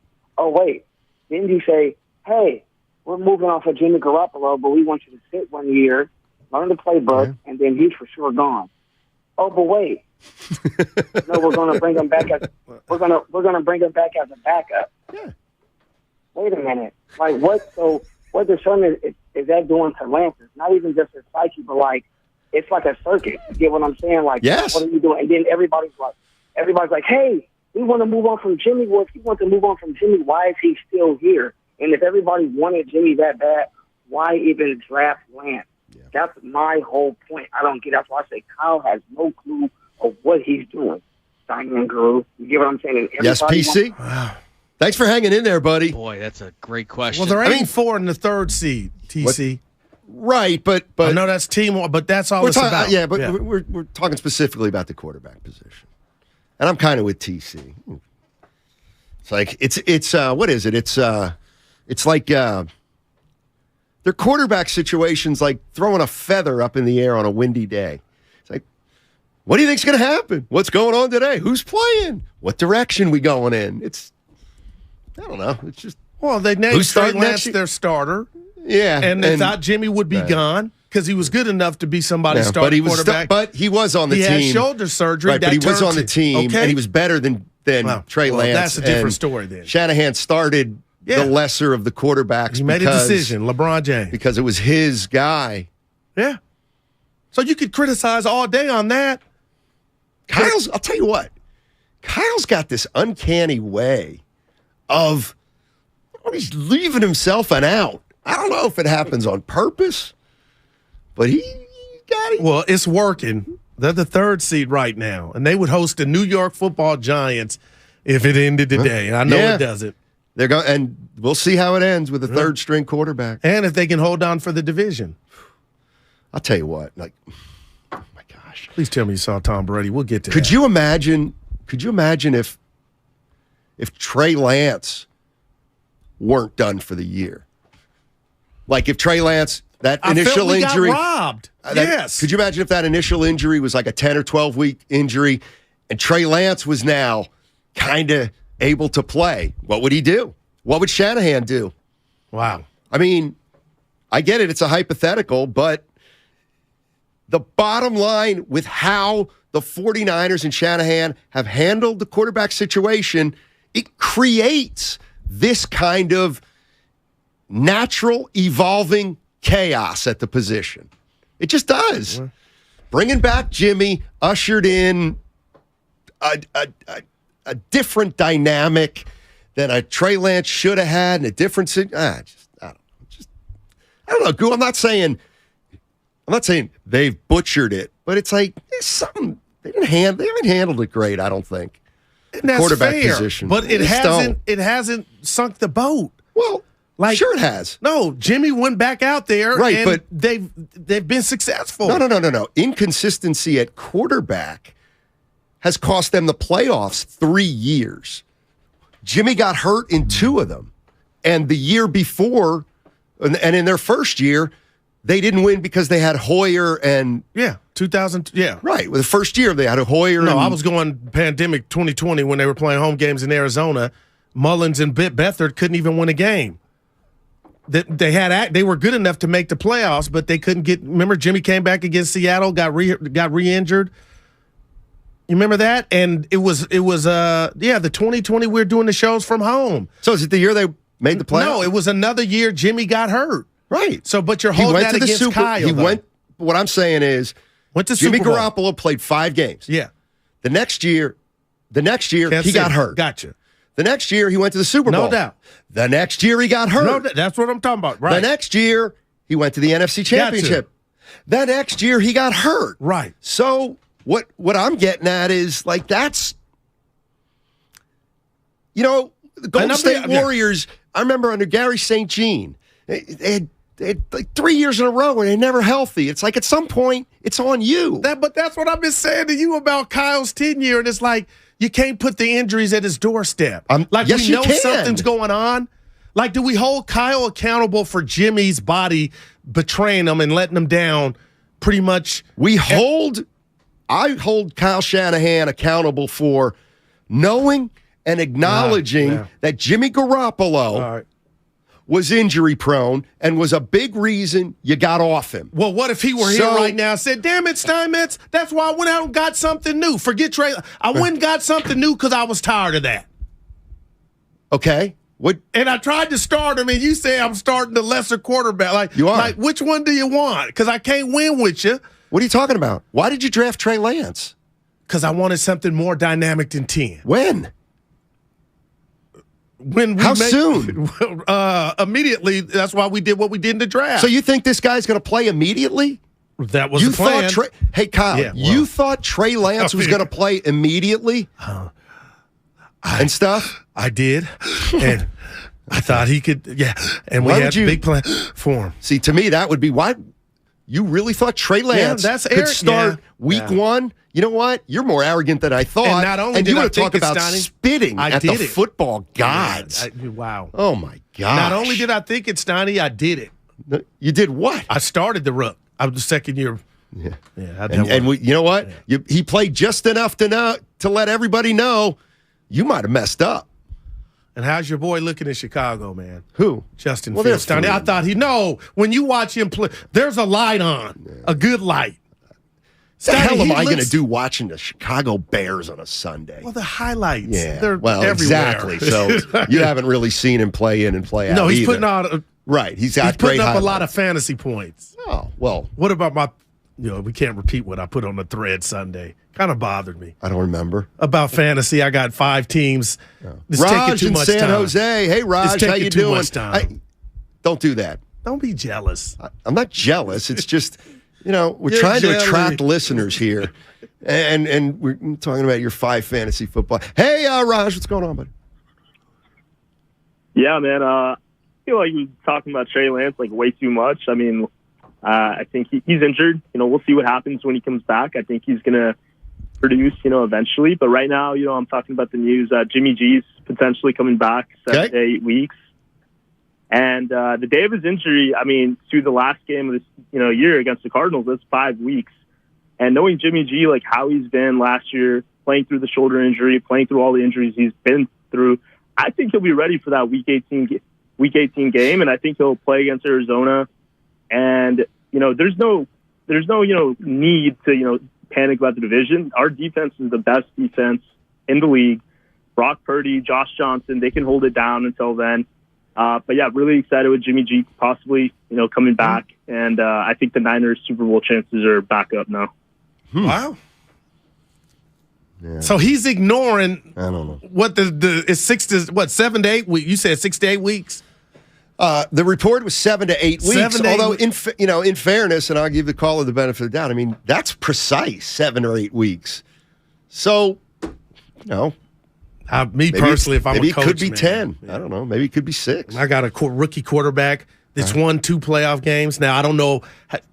you say, hey, we're moving off of Jimmy Garoppolo, but we want you to sit 1 year, learn the playbook, and then he's for sure gone. Oh, but wait. No, we're going to bring him back as we're going to bring him back as a backup. Yeah. Wait a minute. Like what? So what the son is that doing to Lance? It's not even just his psyche, but like it's like a circus. You get what I'm saying? Like, yes. What are you doing? And then everybody's like, hey, we want to move on from Jimmy. Well, if you want to move on from Jimmy, why is he still here? And if everybody wanted Jimmy that bad, why even draft Lance? Yeah. That's my whole point. I don't get. That's why I say Kyle has no clue of what he's doing. Steiny Guru. You get what I'm saying? Yes, PC. Wow. Thanks for hanging in there, buddy. Boy, that's a great question. Well, they're aiming 4 in the 3rd seed, TC. Right, but I know that's team, but that's all it's about. Yeah, but we're talking specifically about the quarterback position, and I'm kind of with TC. It's like it's what is it? It's like their quarterback situation's like throwing a feather up in the air on a windy day. It's like, what do you think's going to happen? What's going on today? Who's playing? What direction we going in? I don't know. It's just they named Trey Lance their starter. Yeah, and they thought Jimmy would be gone. because he was good enough to be somebody's starting quarterback. But he was on the team. He had shoulder surgery. Right, but he was on the team, and he was better than Trey Lance. That's a different story then. Shanahan started the lesser of the quarterbacks. He made a decision, LeBron James. Because it was his guy. Yeah. So you could criticize all day on that. I'll tell you what. Kyle's got this uncanny way of he's leaving himself an out. I don't know if it happens on purpose, but he got it. Well, it's working. They're the 3rd seed right now, and they would host the New York Football Giants if it ended today. I know it doesn't. They're going, and we'll see how it ends with a 3rd-string quarterback, and if they can hold on for the division. I'll tell you what. Oh my gosh! Please tell me you saw Tom Brady. We'll get to that. Could you imagine if Trey Lance weren't done for the year? Like if Trey Lance, that initial injury. Got robbed. Yes. Could you imagine if that initial injury was like a 10 or 12-week injury and Trey Lance was now kind of able to play? What would he do? What would Shanahan do? Wow. I mean, I get it. It's a hypothetical, but the bottom line with how the 49ers and Shanahan have handled the quarterback situation, it creates this kind of natural evolving chaos at the position. It just does. Yeah. Bringing back Jimmy ushered in a different dynamic than a Trey Lance should have had, and a different. I don't know. Goo, I'm not saying they've butchered it, but it's like there's something they haven't handled it great. I don't think. And that's quarterback fair, position, but it hasn't sunk the boat. Well, sure it has. No, Jimmy went back out there, right? And but they've been successful. No. Inconsistency at quarterback has cost them the playoffs 3 years. Jimmy got hurt in 2 of them, and the year before, and in their first year, they didn't win because they had Hoyer and 2000. Yeah, right. Well, the first year they had a Hoyer. No, I was going pandemic 2020 when they were playing home games in Arizona. Mullins and Beathard couldn't even win a game. They were good enough to make the playoffs, but they couldn't get. Remember, Jimmy came back against Seattle, got re-injured. You remember that? And it was the 2020 we were doing the shows from home. So is it the year they made the playoffs? No, it was another year Jimmy got hurt. Right. So, but you're holding that against Kyle. What I'm saying is, Jimmy Garoppolo played 5 games. Yeah. The next year, he got hurt. Gotcha. The next year, he went to the Super Bowl. No doubt. The next year, he got hurt. No, that's what I'm talking about. Right. The next year, he went to the NFC Championship. The next year, he got hurt. Right. So what I'm getting at is, like, that's, the Golden State Warriors, I remember under Gary St. Jean, they had like 3 years in a row and they're never healthy. It's like at some point, it's on you. But that's what I've been saying to you about Kyle's tenure, and it's like, you can't put the injuries at his doorstep. Yes, we know you can. Something's going on. Like, do we hold Kyle accountable for Jimmy's body betraying him and letting him down pretty much? I hold Kyle Shanahan accountable for knowing and acknowledging that Jimmy Garoppolo was injury prone and was a big reason you got off him. Well, what if he were here right now and said, damn it, Steinmetz, that's why I went out and got something new. Forget Trey. I went and got something new because I was tired of that. Okay. And I tried to start him, and you say I'm starting the lesser quarterback. Like, you are. Like, which one do you want? Because I can't win with you. What are you talking about? Why did you draft Trey Lance? Because I wanted something more dynamic than 10. When? Soon? Immediately. That's why we did what we did in the draft. So you think this guy's going to play immediately? That was the plan. Hey, Kyle, you thought Trey Lance was going to play immediately and stuff? I did. And I thought he could, And we had a big plan for him. See, to me, that would be why you really thought Trey Lance could start week 1? You know what? You're more arrogant than I thought. And not only and did you I want to talk about Steiny, spitting at the football gods. Wow. Oh, my gosh. Not only did I think it, Steiny, I did it. You did what? I started the rook. I was the second year. Yeah. And you know what? Yeah. He played just enough to let everybody know you might have messed up. And how's your boy looking in Chicago, man? Who? Justin Fields. I thought when you watch him play, there's a light on, a good light. What the hell am I going to do watching the Chicago Bears on a Sunday? Well, the highlights. Yeah, they're everywhere. Exactly. So you haven't really seen him play in and play out. No, he's either. putting out. Right, he's putting up a lot of fantasy points. Oh well. What about we can't repeat what I put on the thread Sunday. Kind of bothered me. I don't remember about fantasy. I got 5 teams. It's Raj taking too in much San time. Jose. Hey, Raj, how you doing? Much time. Don't do that. Don't be jealous. I'm not jealous. It's just, we're trying to attract listeners here. And we're talking about your 5 fantasy football. Hey, Raj, what's going on, buddy? Yeah, man. I feel like you're talking about Trey Lance way too much. I mean, I think he's injured. We'll see what happens when he comes back. I think he's going to produce, eventually. But right now, I'm talking about the news. Jimmy G's potentially coming back 7 to 8 weeks. And the day of his injury, I mean, through the last game of this, year against the Cardinals, that's 5 weeks. And knowing Jimmy G, how he's been last year, playing through the shoulder injury, playing through all the injuries he's been through, I think he'll be ready for that Week 18 game, and I think he'll play against Arizona. And there's no need to panic about the division. Our defense is the best defense in the league. Brock Purdy, Josh Johnson, they can hold it down until then. But yeah, really excited with Jimmy G possibly coming back, and I think the Niners Super Bowl chances are back up now. Wow. Yeah. So he's ignoring. I don't know what it's 7 to 8 weeks. You said 6 to 8 weeks. The report was 7 to 8 weeks. Although in fairness, and I'll give the caller the benefit of the doubt. I mean, that's precise 7 or 8 weeks. So, me personally, if I'm a coach, maybe it could be man, 10. Yeah. I don't know. Maybe it could be 6. I got a rookie quarterback that's won 2 playoff games. Now I don't know,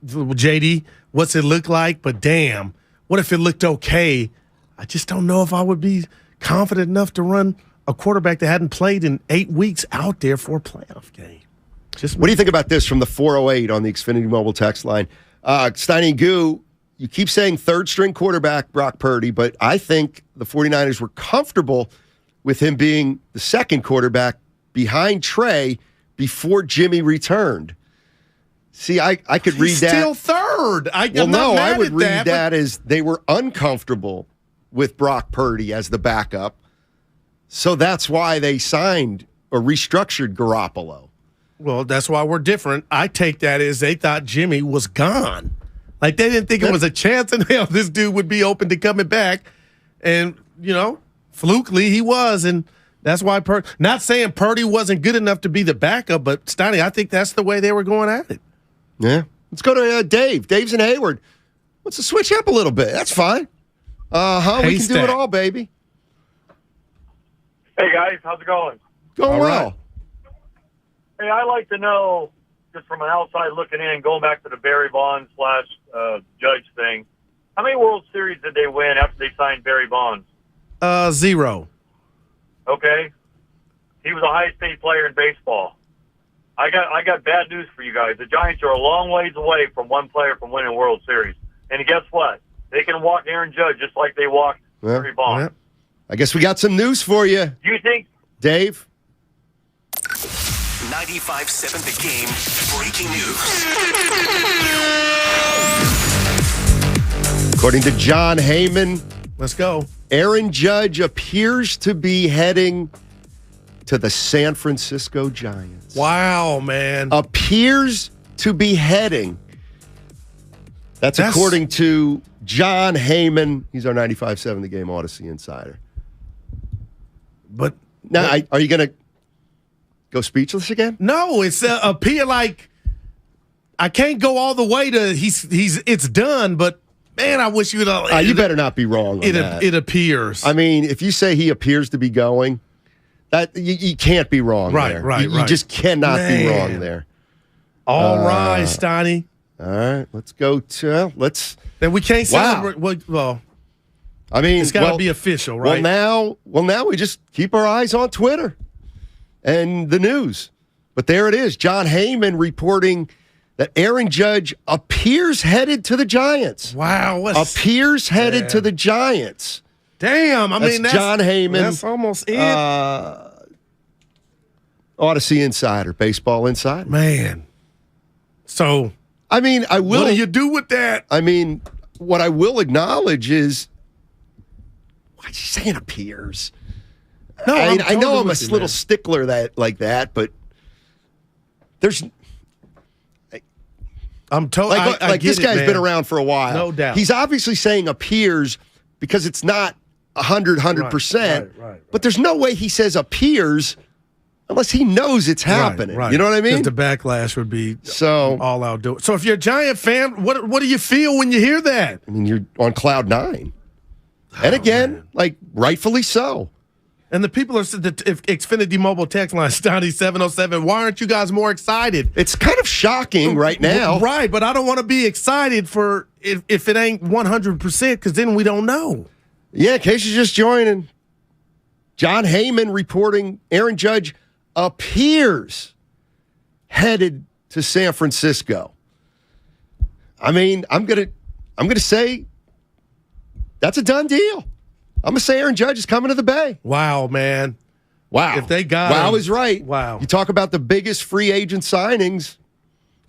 JD, what's it look like? But damn, what if it looked okay? I just don't know if I would be confident enough to run a quarterback that hadn't played in 8 weeks out there for a playoff game. What do you think about this from the 408 on the Xfinity Mobile text line? Steiny Guru, you keep saying third-string quarterback Brock Purdy, but I think the 49ers were comfortable with him being the second quarterback behind Trey before Jimmy returned. See, I could read that. Still third. I would read that as they were uncomfortable with Brock Purdy as the backup. So that's why they signed or restructured Garoppolo. Well, that's why we're different. I take that as they thought Jimmy was gone. They didn't think it was a chance in hell this dude would be open to coming back. And, flukily he was. And that's why not saying Purdy wasn't good enough to be the backup, but Steiny, I think that's the way they were going at it. Yeah. Let's go to Dave. Dave's in Hayward. Let's switch up a little bit. That's fine. We can do it all, baby. Hey, guys. How's it going? Going well. Hey, I'd like to know, just from an outside looking in, going back to the Barry Bonds / Judge thing, how many World Series did they win after they signed Barry Bonds? 0. Okay. He was the highest paid player in baseball. I got bad news for you guys. The Giants are a long ways away from one player from winning a World Series. And guess what? They can walk Aaron Judge just like they walked Barry Bonds. Yeah. I guess we got some news for you. Do you think? Dave? 95.7 The Game, breaking news. According to John Heyman, let's go. Aaron Judge appears to be heading to the San Francisco Giants. Wow, man. Appears to be heading. That's according to John Heyman. He's our 95.7 The Game Odyssey insider. But now, are you going to go speechless again? No, it's appear like I can't go all the way to it's done, but man, I wish you'd. You better not be wrong on that. It appears. I mean, if you say he appears to be going, that you can't be wrong there. Right. You just cannot be wrong there. All right, Steiny. All right, let's go to Then we can't celebrate. Well, I mean, it's got to be official, right? Well, now we just keep our eyes on Twitter and the news. But there it is. John Heyman reporting that Aaron Judge appears headed to the Giants. Wow. Appears headed to the Giants. Damn. I mean, that's John Heyman. That's almost it. Odyssey Insider, Baseball Insider. Man. So, I mean, I will. What do you do with that? I mean, what I will acknowledge is, why is he saying appears? No, I know I'm a little stickler like that, but there's. I'm totally like this guy's been around for a while. No doubt. He's obviously saying appears because it's not 100%. Right. But there's no way he says appears unless he knows it's happening. Right. You know what I mean? The backlash would be all out. So if you're a Giant fan, what do you feel when you hear that? I mean, you're on cloud nine. And again, like rightfully so. And the people are said that if Xfinity Mobile text line Steiny 707, why aren't you guys more excited? It's kind of shocking right now. Right, but I don't want to be excited for if it ain't 100% because then we don't know. Yeah, in case you're just joining, John Heyman reporting Aaron Judge appears headed to San Francisco. I mean, I'm gonna say that's a done deal. I'm going to say Aaron Judge is coming to the Bay. Wow, man. Wow. If they got him. Wow is right. Wow. You talk about the biggest free agent signings.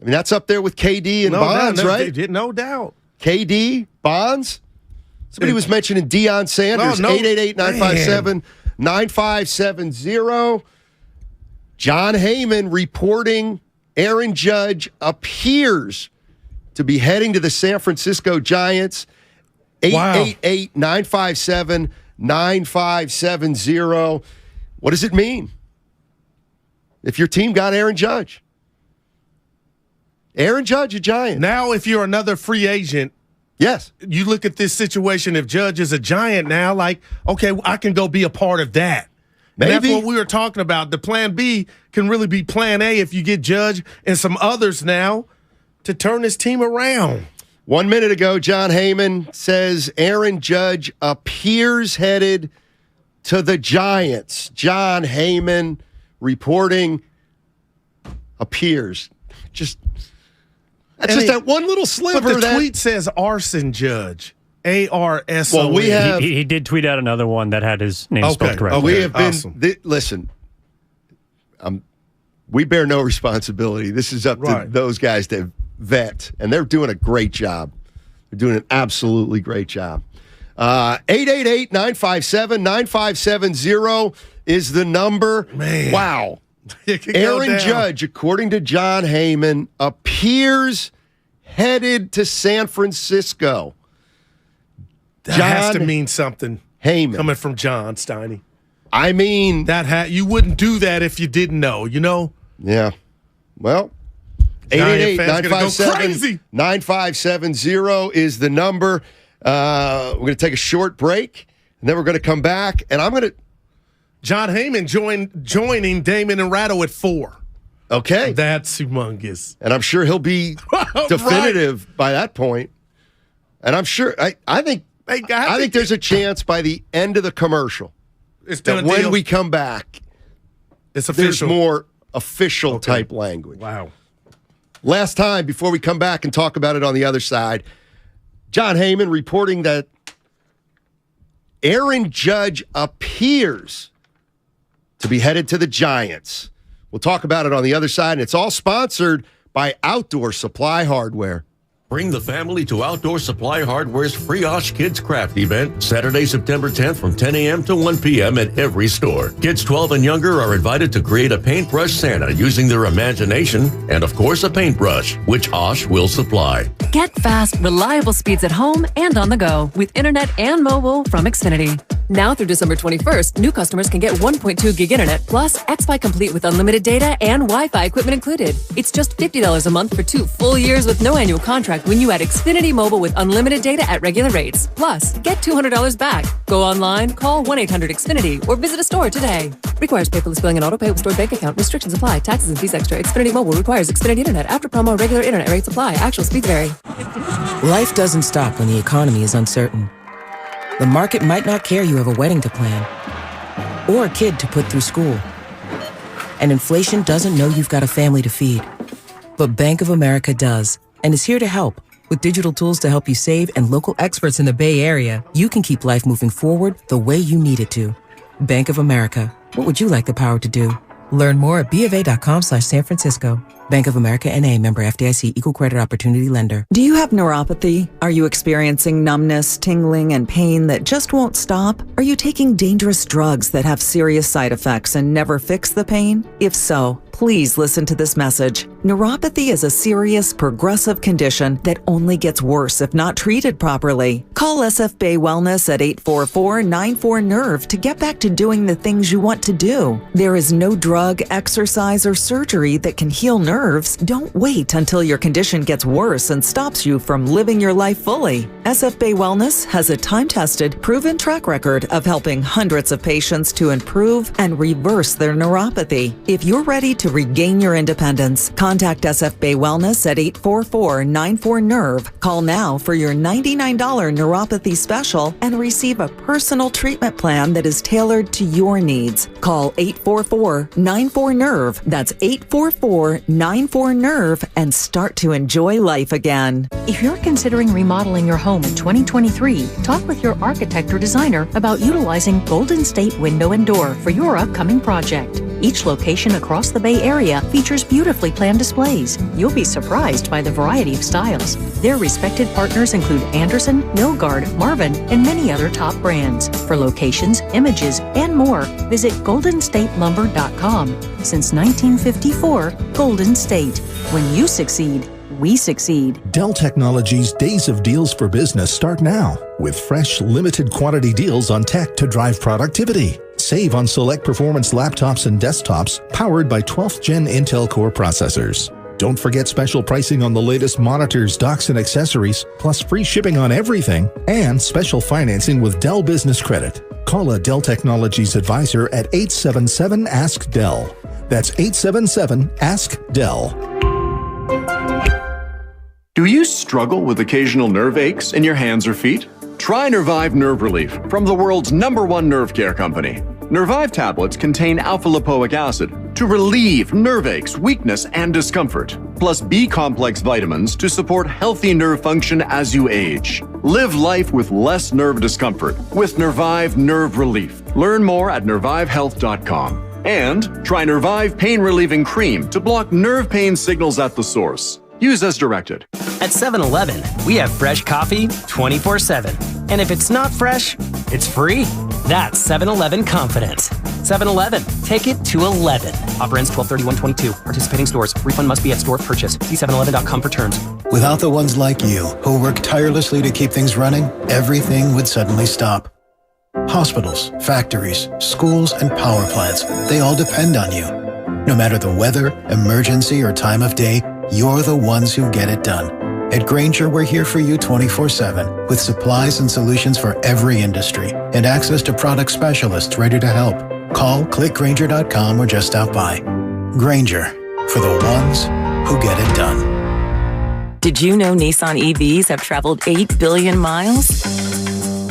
I mean, that's up there with KD and Bonds, right? No doubt. KD, Bonds. Somebody was mentioning Deion Sanders. 888-957-9570. John Heyman reporting Aaron Judge appears to be heading to the San Francisco Giants. 888-957-9570. What does it mean if your team got Aaron Judge? Aaron Judge, a Giant. Now, if you're another free agent, yes, you look at this situation. If Judge is a Giant now, like, okay, I can go be a part of that. Maybe. And that's what we were talking about. The plan B can really be plan A if you get Judge and some others now to turn this team around. 1 minute ago, John Heyman says Aaron Judge appears headed to the Giants. John Heyman reporting appears. That's just that one little sliver. But the tweet says Arson Judge. ARSO. Well, we have. He did tweet out another one that had his name spelled correctly. We have been. Listen, we bear no responsibility. This is up to those guys to vet, and they're doing a great job. They're doing an absolutely great job. 888-957-9570 is the number. Man. Wow. Aaron Judge, according to John Heyman, appears headed to San Francisco. That has to mean something. Heyman. Coming from John Steiny. I mean. You wouldn't do that if you didn't know, you know? Yeah. Well, 888-957-9570 is the number. We're going to take a short break, and then we're going to come back, and I'm going to... John Heyman joining Damon and Ratto at 4. Okay. That's humongous. And I'm sure he'll be definitive by that point. And I'm sure... I think there's a chance by the end of the commercial that when we come back, it's official. There's more official type language. Wow. Last time, before we come back and talk about it on the other side, John Heyman reporting that Aaron Judge appears to be headed to the Giants. We'll talk about it on the other side, and it's all sponsored by Outdoor Supply Hardware. Bring the family to Outdoor Supply Hardware's Free Osh Kids Craft event, Saturday, September 10th from 10 a.m. to 1 p.m. at every store. Kids 12 and younger are invited to create a paintbrush Santa using their imagination and, of course, a paintbrush, which Osh will supply. Get fast, reliable speeds at home and on the go with internet and mobile from Xfinity. Now through December 21st, new customers can get 1.2 gig internet plus Xfi Complete with unlimited data and Wi-Fi equipment included. It's just $50 a month for 2 full years with no annual contract when you add Xfinity Mobile with unlimited data at regular rates. Plus, get $200 back. Go online, call 1-800-XFINITY, or visit a store today. Requires paperless billing and auto-pay with stored bank account. Restrictions apply. Taxes and fees extra. Xfinity Mobile requires Xfinity Internet. After promo, regular internet rates apply. Actual speeds vary. Life doesn't stop when the economy is uncertain. The market might not care you have a wedding to plan or a kid to put through school. And inflation doesn't know you've got a family to feed. But Bank of America does, and is here to help. With digital tools to help you save and local experts in the Bay Area, you can keep life moving forward the way you need it to. Bank of America. What would you like the power to do? Learn more at BofA.com/San Francisco. Bank of America N.A. member FDIC equal credit opportunity lender. Do you have neuropathy? Are you experiencing numbness, tingling, and pain that just won't stop? Are you taking dangerous drugs that have serious side effects and never fix the pain? If so, please listen to this message. Neuropathy is a serious, progressive condition that only gets worse if not treated properly. Call SF Bay Wellness at 844-94-NERVE to get back to doing the things you want to do. There is no drug, exercise, or surgery that can heal nerves. Don't wait until your condition gets worse and stops you from living your life fully. SF Bay Wellness has a time-tested, proven track record of helping hundreds of patients to improve and reverse their neuropathy. If you're ready to regain your independence, contact SF Bay Wellness at 844-94-NERVE. Call now for your $99 neuropathy special and receive a personal treatment plan that is tailored to your needs. Call 844-94-NERVE. That's 844-94-NERVE and start to enjoy life again. If you're considering remodeling your home in 2023, talk with your architect or designer about utilizing Golden State Window and Door for your upcoming project. Each location across the Bay Area features beautifully planned displays. You'll be surprised by the variety of styles. Their respected partners include Anderson, Milgard, Marvin, and many other top brands. For locations, images, and more, visit goldenstatelumber.com. Since 1954, Golden State. When you succeed, we succeed. Dell Technologies' Days of Deals for Business start now with fresh, limited quantity deals on tech to drive productivity. Save on select performance laptops and desktops powered by 12th Gen Intel Core processors. Don't forget special pricing on the latest monitors, docks, and accessories, plus free shipping on everything, and special financing with Dell Business Credit. Call a Dell Technologies advisor at 877-ASK-DELL. That's 877-ASK-DELL. Do you struggle with occasional nerve aches in your hands or feet? Try Nervive Nerve Relief from the world's #1 nerve care company. Nervive tablets contain alpha-lipoic acid to relieve nerve aches, weakness, and discomfort, plus B-complex vitamins to support healthy nerve function as you age. Live life with less nerve discomfort with Nervive Nerve Relief. Learn more at nervivehealth.com. And try Nervive Pain Relieving Cream to block nerve pain signals at the source. Use as directed. At 7-Eleven, we have fresh coffee 24/7. And if it's not fresh, it's free. That's 7-Eleven confidence. 7-Eleven, take it to 11. Offer ends 12/31/22. Participating stores. Refund must be at store purchase. See 7-Eleven.com for terms. Without the ones like you, who work tirelessly to keep things running, everything would suddenly stop. Hospitals, factories, schools, and power plants, they all depend on you. No matter the weather, emergency, or time of day, you're the ones who get it done. At Grainger, we're here for you 24/7 with supplies and solutions for every industry and access to product specialists ready to help. Call, click Grainger.com, or just stop by. Grainger, for the ones who get it done. Did you know Nissan EVs have traveled 8 billion miles?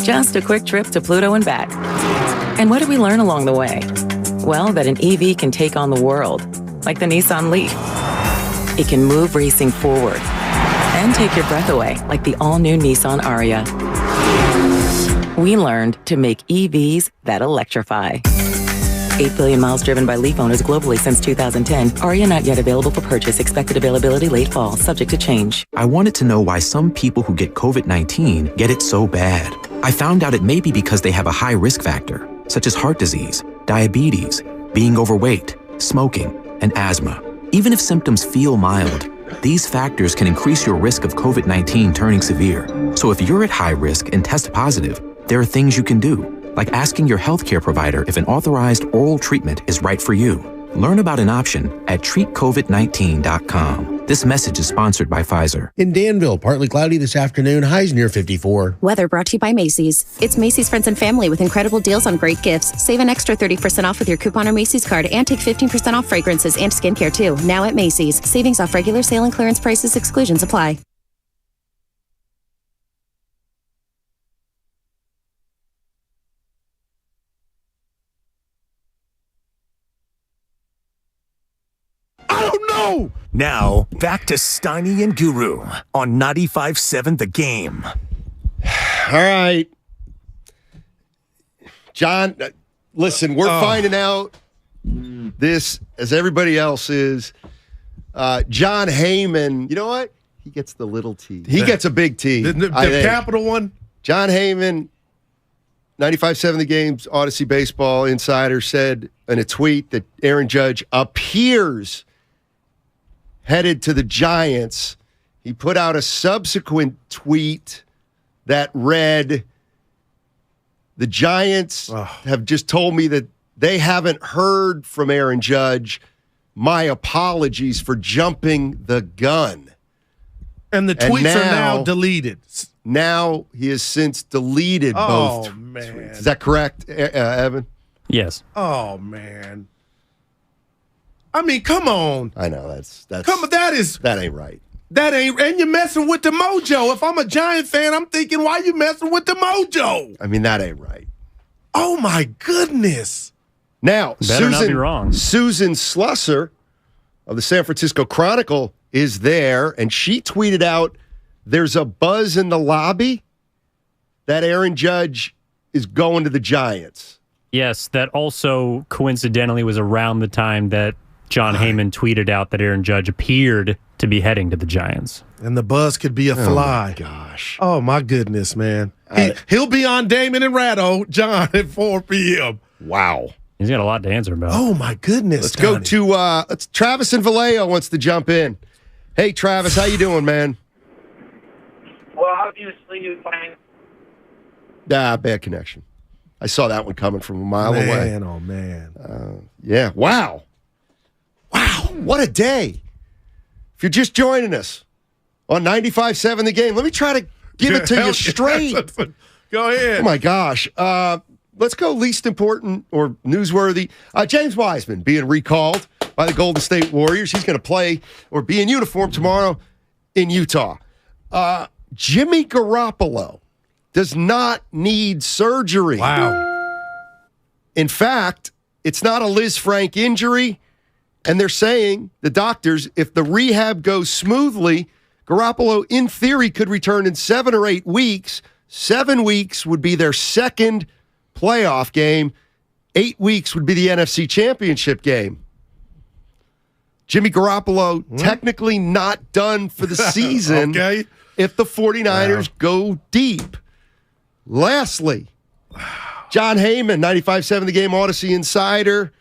Just a quick trip to Pluto and back. And what did we learn along the way? Well, that an EV can take on the world, like the Nissan Leaf. It can move racing forward and take your breath away, like the all-new Nissan Ariya. We learned to make EVs that electrify. 8 billion miles driven by Leaf owners globally since 2010. Ariya not yet available for purchase. Expected availability late fall, subject to change. I wanted to know why some people who get COVID-19 get it so bad. I found out it may be because they have a high risk factor, such as heart disease, diabetes, being overweight, smoking, and asthma. Even if symptoms feel mild, these factors can increase your risk of COVID-19 turning severe. So if you're at high risk and test positive, there are things you can do, like asking your healthcare provider if an authorized oral treatment is right for you. Learn about an option at treatcovid19.com. This message is sponsored by Pfizer. In Danville, partly cloudy this afternoon, highs near 54. Weather brought to you by Macy's. It's Macy's Friends and Family with incredible deals on great gifts. Save an extra 30% off with your coupon or Macy's card and take 15% off fragrances and skincare too. Now at Macy's. Savings off regular sale and clearance prices. Exclusions apply. Now, back to Steiny and Guru on 95.7 The Game. All right. John, listen, we're finding out this as everybody else is. John Heyman, you know what? He gets the little T. He gets a big T. The capital one? John Heyman, 95.7 The Game's Odyssey Baseball Insider said in a tweet that Aaron Judge appears headed to the Giants. He put out a subsequent tweet that read, the Giants have just told me that they haven't heard from Aaron Judge. My apologies for jumping the gun. And the tweets are now deleted. Now he has since deleted both tweets. Is that correct, Evan? Yes. Oh, man. I mean, come on. I know that's that ain't right. That ain't, and you're messing with the mojo. If I'm a Giant fan, I'm thinking, why you messing with the mojo? I mean, that ain't right. Oh my goodness. Now, Better not be wrong. Susan Slusser of the San Francisco Chronicle is there, and she tweeted out, there's a buzz in the lobby that Aaron Judge is going to the Giants. Yes, that also coincidentally was around the time that John Heyman tweeted out that Aaron Judge appeared to be heading to the Giants. And the buzz could be a fly. Oh, my gosh. Oh, my goodness, man. He'll be on Damon and Ratto, John, at 4 p.m. Wow. He's got a lot to answer about. Oh, my goodness. Let's go to Travis in Vallejo wants to jump in. Hey, Travis, how you doing, man? Well, obviously you're playing. Bad connection. I saw that one coming from a mile away. Oh, man. Yeah. Wow. Wow. What a day. If you're just joining us on 95.7 The Game, let me try to give it to you straight. Go ahead. Oh, my gosh. Let's go least important or newsworthy. James Wiseman being recalled by the Golden State Warriors. He's going to play or be in uniform tomorrow in Utah. Jimmy Garoppolo does not need surgery. Wow. In fact, it's not a Liz Frank injury, and they're saying, the doctors, if the rehab goes smoothly, Garoppolo, in theory, could return in 7 or 8 weeks. 7 weeks would be their second playoff game. 8 weeks would be the NFC Championship game. Jimmy Garoppolo technically not done for the season if the 49ers go deep. Lastly, John Heyman, 95.7 The Game Odyssey Insider,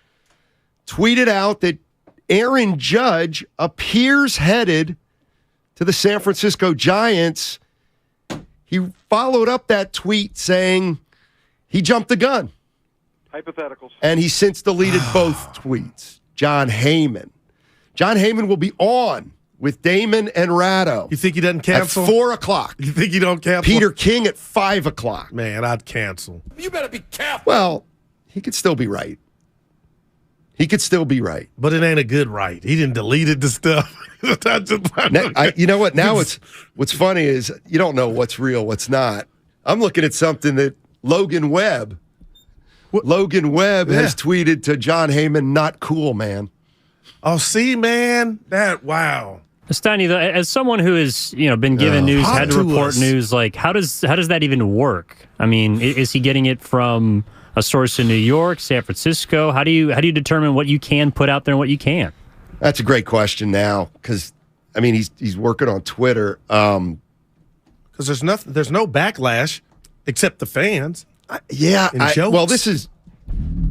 tweeted out that Aaron Judge appears headed to the San Francisco Giants. He followed up that tweet saying he jumped the gun. Hypotheticals. And he since deleted both tweets. John Heyman. John Heyman will be on with Damon and Ratto. You think he doesn't cancel? At 4 o'clock. You think he don't cancel? Peter King at 5 o'clock. Man, I'd cancel. You better be careful. Well, he could still be right. He could still be right. But it ain't a good right. He didn't deleted the stuff. You know what? Now what's funny is you don't know what's real, what's not. I'm looking at something that Logan Webb has tweeted to John Heyman, not cool, man. Oh, see, man, wow. Steiny, as someone who has been given news, had to report news, like how does that even work? I mean, is he getting it from a source in New York, San Francisco? How do you determine what you can put out there and what you can't? That's a great question now, because I mean he's working on Twitter. Because there's no backlash except the fans. Well, this is.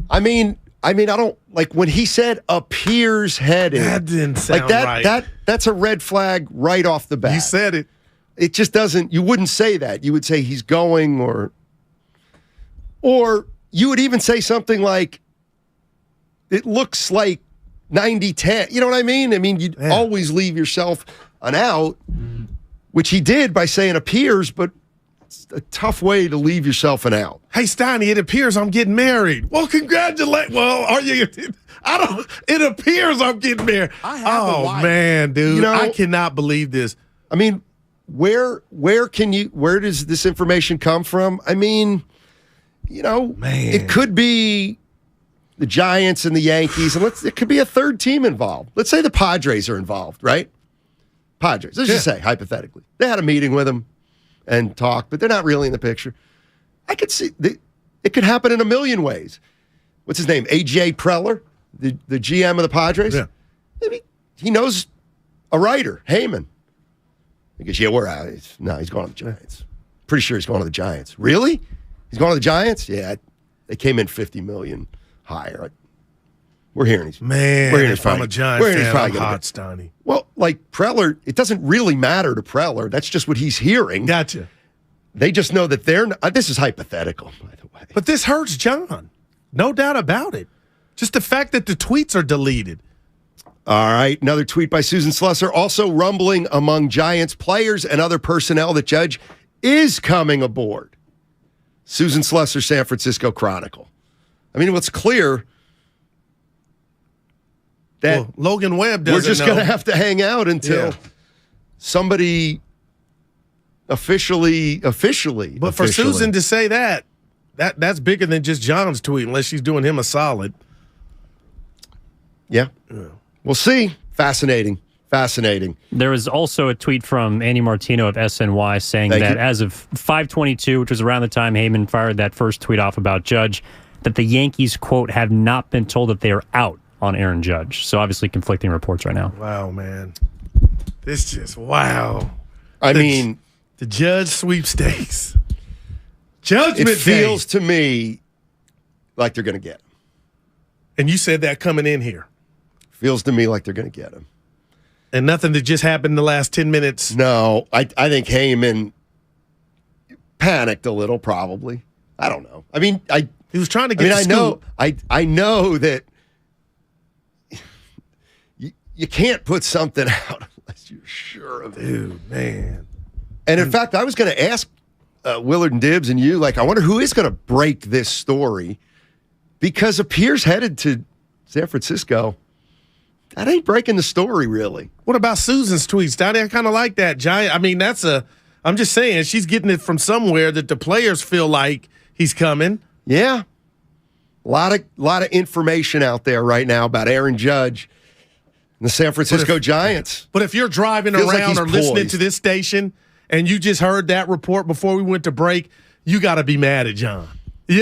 I mean, I don't like when he said appears headed. That didn't sound like that. Right. That's a red flag right off the bat. You said it. It just doesn't. You wouldn't say that. You would say he's going, or you would even say something like, it looks like 90-10. You know what I mean? I mean, you'd always leave yourself an out, which he did by saying appears, but it's a tough way to leave yourself an out. Hey, Steiny, it appears I'm getting married. Well, congratulations. Well, are you? It appears I'm getting married. Oh, man, dude. I cannot believe this. I mean, where does this information come from? I mean, it could be the Giants and the Yankees, and it could be a third team involved. Let's say the Padres are involved, right? Padres. Let's just say, hypothetically. They had a meeting with them and talked, but they're not really in the picture. I could see it could happen in a million ways. What's his name? A.J. Preller the GM of the Padres. Yeah. Maybe he knows a writer, Heyman. He goes, yeah, we're out. No, he's going to the Giants. Pretty sure he's going to the Giants. Really? He's going to the Giants? Yeah, they came in $50 million higher. We're hearing he's if I'm a Giants fan, I'm hot, Steiny. Steiny. Well, like Preller, it doesn't really matter to Preller. That's just what he's hearing. Gotcha. They just know that they're not, this is hypothetical, by the way. But this hurts John. No doubt about it. Just the fact that the tweets are deleted. All right, another tweet by Susan Slusser. Also rumbling among Giants players and other personnel that Judge is coming aboard. Susan Slusser, San Francisco Chronicle. I mean, what's clear that Logan Webb doesn't we're just going to have to hang out until somebody officially. But for Susan to say that's bigger than just John's tweet, unless she's doing him a solid. Yeah. We'll see. Fascinating. There was also a tweet from Andy Martino of SNY saying as of 5:22, which was around the time Heyman fired that first tweet off about Judge, that the Yankees, quote, have not been told that they are out on Aaron Judge. So obviously conflicting reports right now. Wow, man. This just, wow. I mean, the Judge sweepstakes. Judgment It feels to me like they're going to get him. And you said that coming in here. Feels to me like they're going to get him. And nothing that just happened in the last 10 minutes. No, I think Heyman panicked a little, probably. I don't know. I mean, he was trying to get the scoop. I know that you can't put something out unless you're sure of it. Dude, man. And in fact, I was going to ask Willard and Dibs and you, like, I wonder who is going to break this story, because appears headed to San Francisco. That ain't breaking the story, really. What about Susan's tweets, Donnie? I kind of like that. Giant. I mean, I'm just saying, she's getting it from somewhere that the players feel like he's coming. Yeah. A lot of information out there right now about Aaron Judge and the San Francisco Giants. But if you're driving around or listening to this station and you just heard that report before we went to break, you got to be mad at John.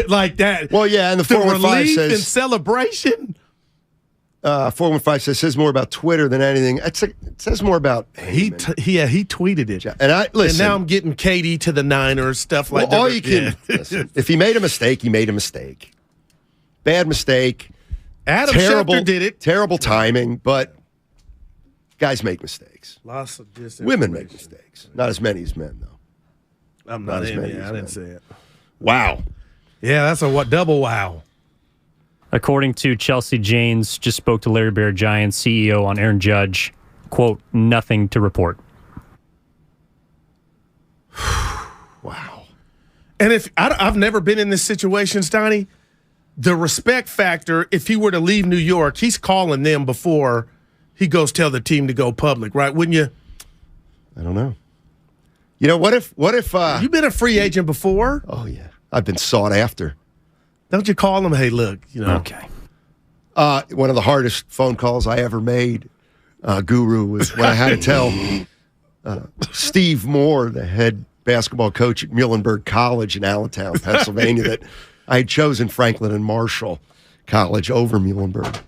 Like that. Well, yeah, and the 415 says, and celebration. 415 says more about Twitter than anything. It says more about he tweeted it. And listen. And now I'm getting KD to the Niners, stuff like that. All you can listen, if he made a mistake, he made a mistake. Bad mistake. Adam Schefter did it. Terrible timing, but guys make mistakes. Lots of disinformation. Women make mistakes. Not as many as men, though. I'm not in there. I didn't say it. Wow. Yeah, that's a double wow. According to Chelsea Janes, just spoke to Larry Bear Giants CEO on Aaron Judge. Quote, nothing to report. Wow. And if I've never been in this situation, Steiny, the respect factor, if he were to leave New York, he's calling them before he goes tell the team to go public, right? Wouldn't you? I don't know. You know, what if you've been a free agent before? Oh, yeah. I've been sought after. Don't you call him, hey, look, you know. Okay. One of the hardest phone calls I ever made, Guru, was when I had to tell Steve Moore, the head basketball coach at Muhlenberg College in Allentown, Pennsylvania, that I had chosen Franklin and Marshall College over Muhlenberg.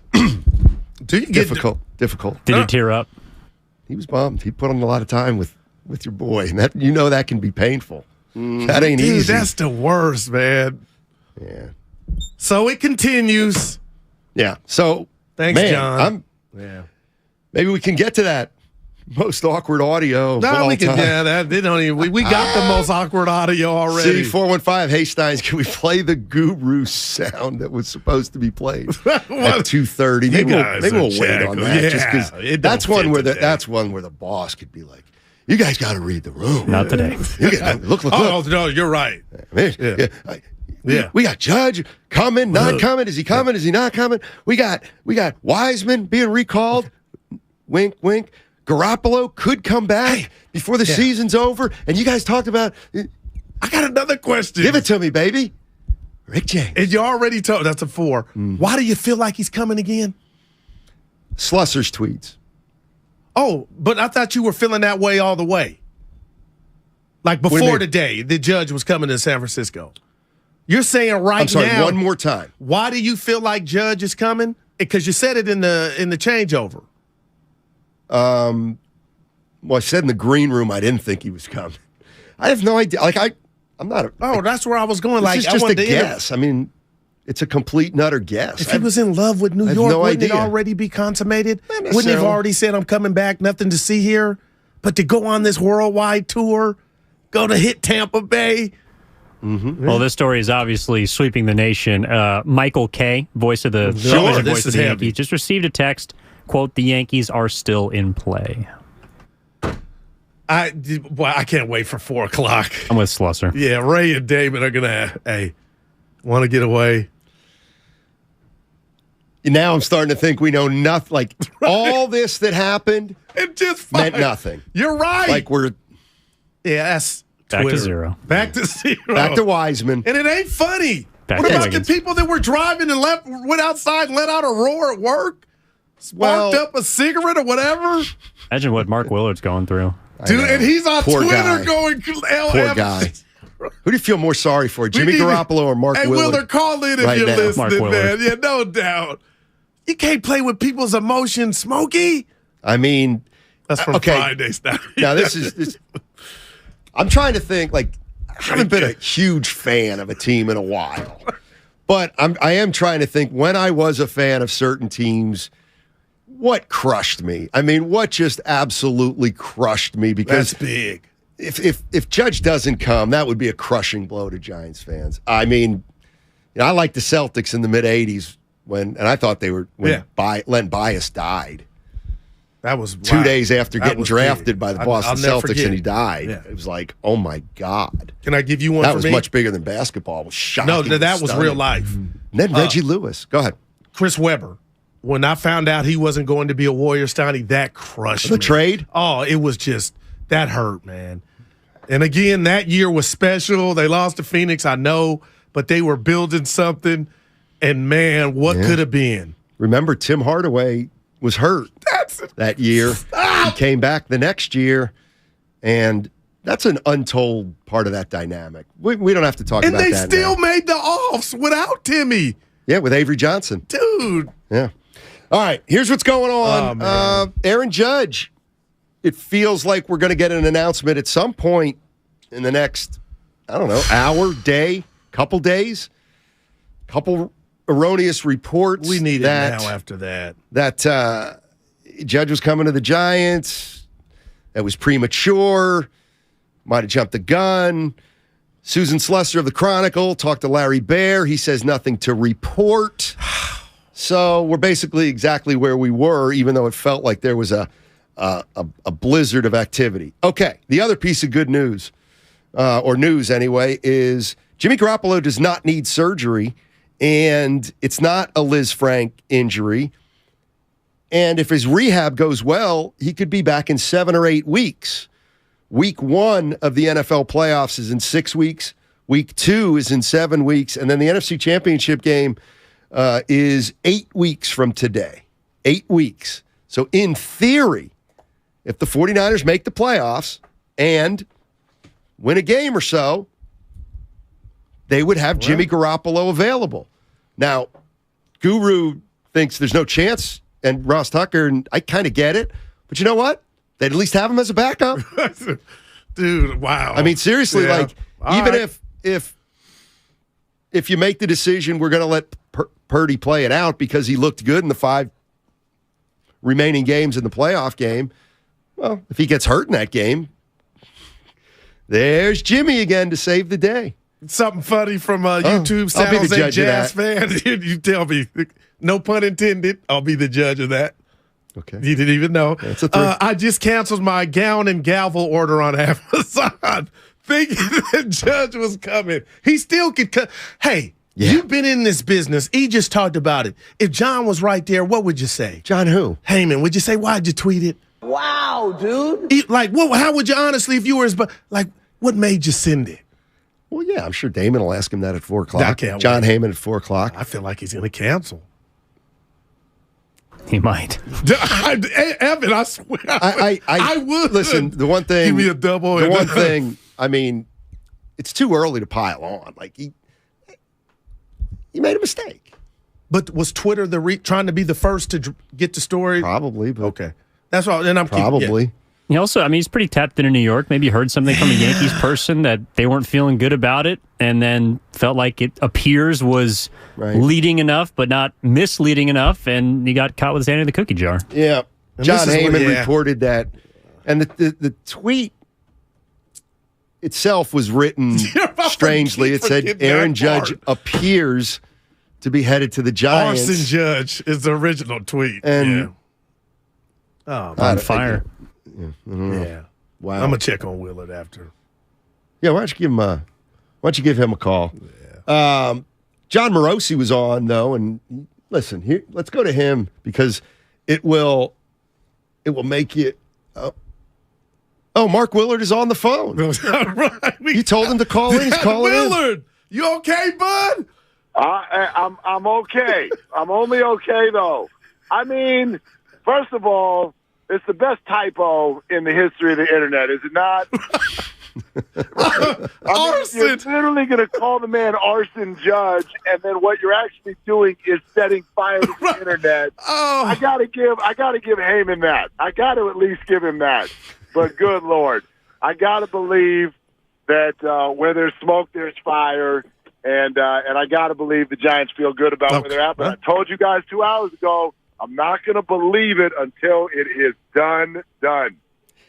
Difficult. Did he tear up? He was bummed. He put on a lot of time with your boy, and that can be painful. That ain't Dude, easy. That's the worst, man. Yeah. So it continues. Yeah. So thanks, John. Maybe we can get to that most awkward audio. No, we can. Yeah, that they don't even. We got the most awkward audio already. See, 415. Hey, Steins, can we play the Guru sound that was supposed to be played at 2:30? Maybe we'll wait on that. Just because that's one where the boss could be like, "You guys got to read the room." Not today. Look. Oh no, you're right. We got Judge coming, not coming. Is he coming? Is he not coming? We got Wiseman being recalled. Wink, wink. Garoppolo could come back before the season's over. And you guys talked about. I got another question. Give it to me, baby. Rick James. And you already told. That's a 4. Why do you feel like he's coming again? Slusser's tweets. Oh, but I thought you were feeling that way all the way. Like before today, the Judge was coming to San Francisco. You're saying right now. I'm sorry, one more time. Why do you feel like Judge is coming? Because you said it in the changeover. Well, I said in the green room I didn't think he was coming. I have no idea. Like I'm not. That's where I was going. It's just a guess. I mean, it's a complete and utter guess. If he was in love with New York, wouldn't it already be consummated? Wouldn't he have already said, "I'm coming back, nothing to see here"? But to go on this worldwide tour, go to hit Tampa Bay. Mm-hmm. Well, this story is obviously sweeping the nation. Michael Kay, voice of the voice of the Yankees, just received a text. Quote: "The Yankees are still in play." I can't wait for 4:00. I'm with Slusser. Yeah, Ray and Damon are gonna want to get away. Now I'm starting to think we know nothing. Like all this that happened, it just meant nothing. You're right. Like that's back Twitter. to zero. Back to zero. Back to Wiseman. And it ain't funny. Back what to about Wiggins. the people that were driving and went outside and let out a roar at work? Sparked up a cigarette or whatever? Imagine what Mark Willard's going through. Dude, and he's on Poor Twitter guy. going LF. Poor guy. Who do you feel more sorry for, Jimmy Garoppolo or Mark Willard? Hey, Willard, call in if right you're now? listening, man. Yeah, no doubt. You can't play with people's emotions, Smokey. I mean, that's from Fridays now. Now this is. I'm trying to think. Like, I haven't been a huge fan of a team in a while, but I am trying to think when I was a fan of certain teams. What crushed me? I mean, what just absolutely crushed me? Because that's big. If Judge doesn't come, that would be a crushing blow to Giants fans. I mean, I liked the Celtics in the mid '80s and I thought they were when Len Bias died. That was 2 days after getting drafted big. by the Boston I'll never Celtics, forget. and he died. Yeah. It was like, oh my God! Can I give you one? That for was me? much bigger than basketball. It was shocking. No, that was stunning. real life. And then Reggie Lewis. Go ahead. Chris Webber. When I found out he wasn't going to be a Warrior, Steiny, that crushed me. The trade? Oh, it was just, that hurt, man. And again, that year was special. They lost to Phoenix, I know, but they were building something. And man, what could have been? Remember, Tim Hardaway was hurt that year. He came back the next year, and that's an untold part of that dynamic. We don't have to talk about that. And they still made the offs without Timmy. Yeah, with Avery Johnson. Dude. Yeah. All right, here's what's going on. Aaron Judge, it feels like we're going to get an announcement at some point in the next, I don't know, hour, day, couple days, couple erroneous reports. We need it now after that. That Judge was coming to the Giants. That was premature. Might have jumped the gun. Susan Slusser of the Chronicle talked to Larry Baer. He says nothing to report. So we're basically exactly where we were, even though it felt like there was a blizzard of activity. Okay, the other piece of good news, or news anyway, is Jimmy Garoppolo does not need surgery, and it's not a Liz Frank injury. And if his rehab goes well, he could be back in 7 or 8 weeks. Week 1 of the NFL playoffs is in 6 weeks. Week 2 is in 7 weeks. And then the NFC Championship game is 8 weeks from today. 8 weeks. So in theory, if the 49ers make the playoffs and win a game or so, they would have Jimmy Garoppolo available. Now, Guru thinks there's no chance, and Ross Tucker, and I kind of get it. But you know what? They'd at least have him as a backup. Dude, wow. I mean, seriously, like, even if you make the decision we're going to let Purdy play it out because he looked good in the 5 remaining games in the playoff game, well, if he gets hurt in that game, there's Jimmy again to save the day. Something funny from YouTube San Jose Jazz fan. You tell me. No pun intended. I'll be the judge of that. Okay. You didn't even know. That's a 3. I just canceled my gown and gavel order on Amazon, thinking the judge was coming. He still could come. Hey, you've been in this business. He just talked about it. If John was right there, what would you say? John who? Heyman. Would you say, why'd you tweet it? Wow, dude. How would you honestly, if you were his, what made you send it? Well, yeah, I'm sure Damon will ask him that at 4 o'clock. I can't John wait. Heyman at 4 o'clock. I feel like he's going to cancel. He might. Evan, I swear. I would. Listen, the one thing. Give me a double. The one thing, I mean, it's too early to pile on. Like, he made a mistake. But was Twitter trying to be the first to get the story? Probably. But okay. That's all. And I'm probably. Yeah. He also, I mean, he's pretty tapped into New York. Maybe heard something from a Yankees person that they weren't feeling good about it, and then felt like it appears was leading enough, but not misleading enough, and he got caught with his hand in the cookie jar. Yeah. John Heyman reported that. And the tweet itself was written strangely. It said Aaron Judge appears to be headed to the Giants. Arson Judge is the original tweet. And on fire. Yeah. Wow. I'm gonna check on Willard after. Yeah, why don't you give him a call? Yeah. John Morosi was on though, and listen, here, let's go to him because it will make you. Oh, Mark Willard is on the phone. Right. You told him to call in. He's calling Willard, in. you okay, bud? I'm okay. I'm only okay though. I mean, first of all, it's the best typo in the history of the internet, is it not? Arson. You're literally going to call the man Arson Judge, and then what you're actually doing is setting fire to the internet. Oh. I gotta give Heyman that. I got to at least give him that. But good Lord, I got to believe that where there's smoke, there's fire, and I got to believe the Giants feel good about where they're at. But I told you guys 2 hours ago, I'm not going to believe it until it is done.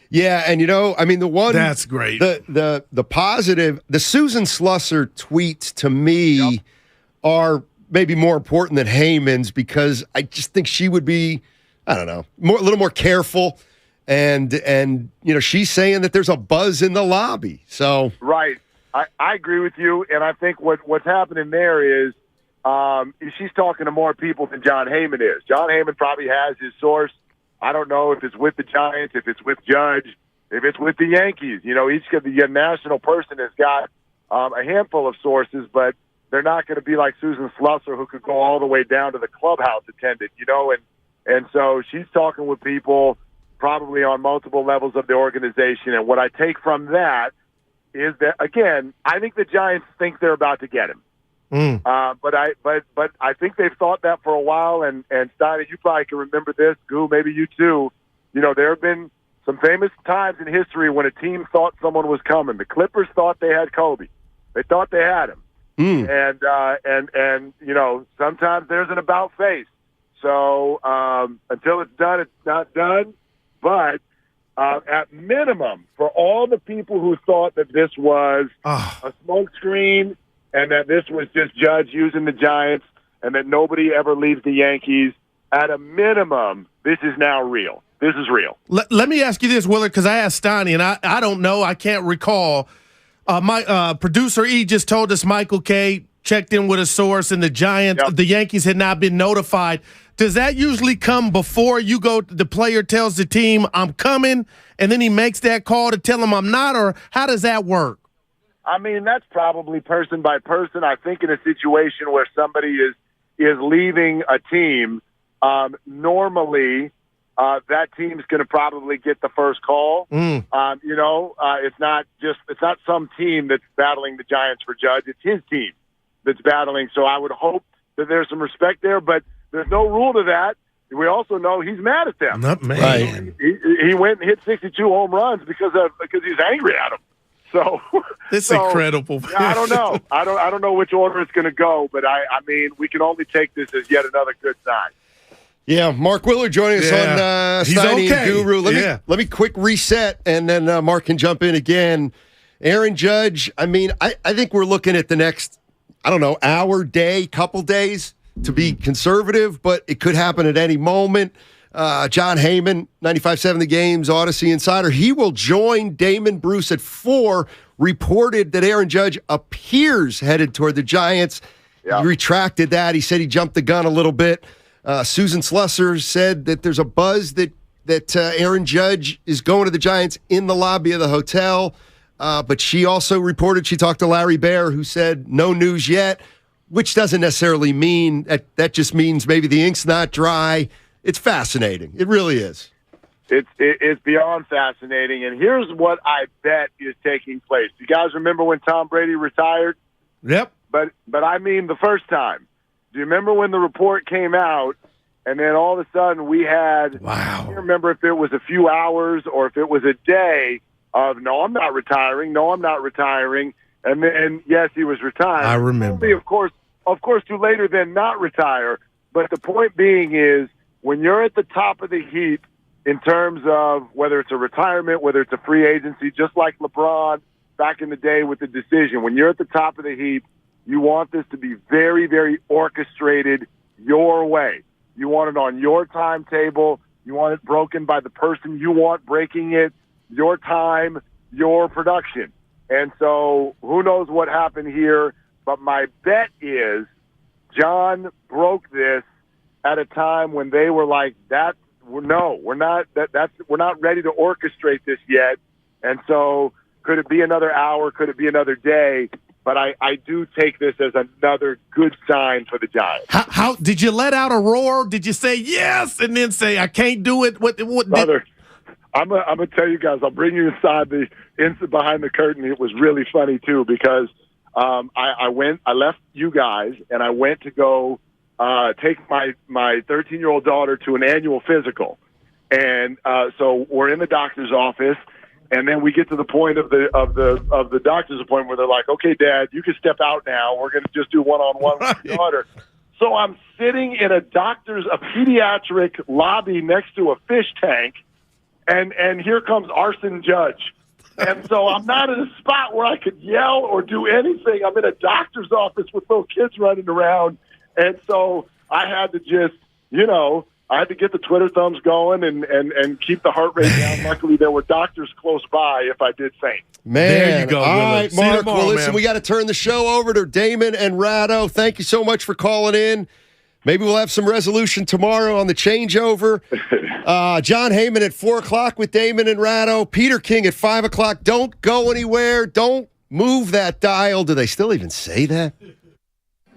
Yeah, and I mean, the one that's great. The positive, the Susan Slusser tweets to me are maybe more important than Heyman's because I just think she would be, I don't know, a little more careful, and she's saying that there's a buzz in the lobby. So right, I agree with you, and I think what's happening there is. She's talking to more people than John Heyman is. John Heyman probably has his source. I don't know if it's with the Giants, if it's with Judge, if it's with the Yankees. The national person has got a handful of sources, but they're not going to be like Susan Slusser, who could go all the way down to the clubhouse attendant, and so she's talking with people probably on multiple levels of the organization. And what I take from that is that, again, I think the Giants think they're about to get him. But I think they've thought that for a while, and Steiny, you probably can remember this. Goo, maybe you too. There have been some famous times in history when a team thought someone was coming. The Clippers thought they had Kobe. They thought they had him. And sometimes there's an about face. So until it's done, it's not done. But at minimum, for all the people who thought that this was a smokescreen, and that this was just Judge using the Giants, and that nobody ever leaves the Yankees, at a minimum, this is now real. This is real. Let me ask you this, Willard, because I asked Steiny, and I don't know, I can't recall. My producer E just told us Michael K checked in with a source, and the Giants, the Yankees had not been notified. Does that usually come before you go? The player tells the team, "I'm coming," and then he makes that call to tell him I'm not, or how does that work? I mean, that's probably person by person. I think in a situation where somebody is leaving a team, normally that team's going to probably get the first call. It's not some team that's battling the Giants for Judge. It's his team that's battling. So I would hope that there's some respect there, but there's no rule to that. We also know he's mad at them. Not man. Right. He went and hit 62 home runs because he's angry at them. So it's incredible. I don't know. I don't know which order it's going to go, but I mean, we can only take this as yet another good sign. Yeah, Mark Willard joining us on Steiny Guru. Let me quick reset, and then Mark can jump in again. Aaron Judge, I mean, I think we're looking at the next, hour, day, couple days to be conservative, but it could happen at any moment. John Heyman, 95.7 The Game's Odyssey Insider. He will join Damon Bruce at 4. Reported that Aaron Judge appears headed toward the Giants. He retracted that. He said he jumped the gun a little bit. Susan Slusser said that there's a buzz that Aaron Judge is going to the Giants in the lobby of the hotel. But she also reported she talked to Larry Baer, who said no news yet, which doesn't necessarily mean that just means maybe the ink's not dry. It's fascinating. It really is. It's beyond fascinating. And here's what I bet is taking place. You guys remember when Tom Brady retired? Yep. But I mean the first time. Do you remember when the report came out, and then all of a sudden we had, I can't remember if it was a few hours or if it was a day of, no, I'm not retiring, no, I'm not retiring, and then, yes, he was retired. I remember. Only, of course, to later then not retire, but the point being is, when you're at the top of the heap in terms of whether it's a retirement, whether it's a free agency, just like LeBron back in the day with the decision, when you're at the top of the heap, you want this to be very, very orchestrated your way. You want it on your timetable. You want it broken by the person you want breaking it, your time, your production. And so who knows what happened here, but my bet is John broke this at a time when they were like, we're not ready to orchestrate this yet. And so could it be another hour? Could it be another day? But I do take this as another good sign for the Giants. How did you let out a roar? Did you say yes and then say I can't do it? What Brother, I'm gonna tell you guys. I'll bring you inside behind the curtain. It was really funny too because I left you guys and I went to go take my 13-year-old daughter to an annual physical, and so we're in the doctor's office. And then we get to the point of the doctor's appointment where they're like, "Okay, Dad, you can step out now. We're going to just do one-on-one with your daughter." So I'm sitting in a pediatric lobby next to a fish tank, and here comes Arson Judge. And so I'm not in a spot where I could yell or do anything. I'm in a doctor's office with little kids running around, and so I had to just, I had to get the Twitter thumbs going and keep the heart rate down. Luckily, there were doctors close by if I did faint. Man, there you go. All right, Mark. Tomorrow, well, listen, man. we got to turn the show over to Damon and Ratto. Thank you so much for calling in. Maybe we'll have some resolution tomorrow on the changeover. John Heyman at 4 o'clock with Damon and Ratto. Peter King at 5 o'clock. Don't go anywhere. Don't move that dial. Do they still even say that?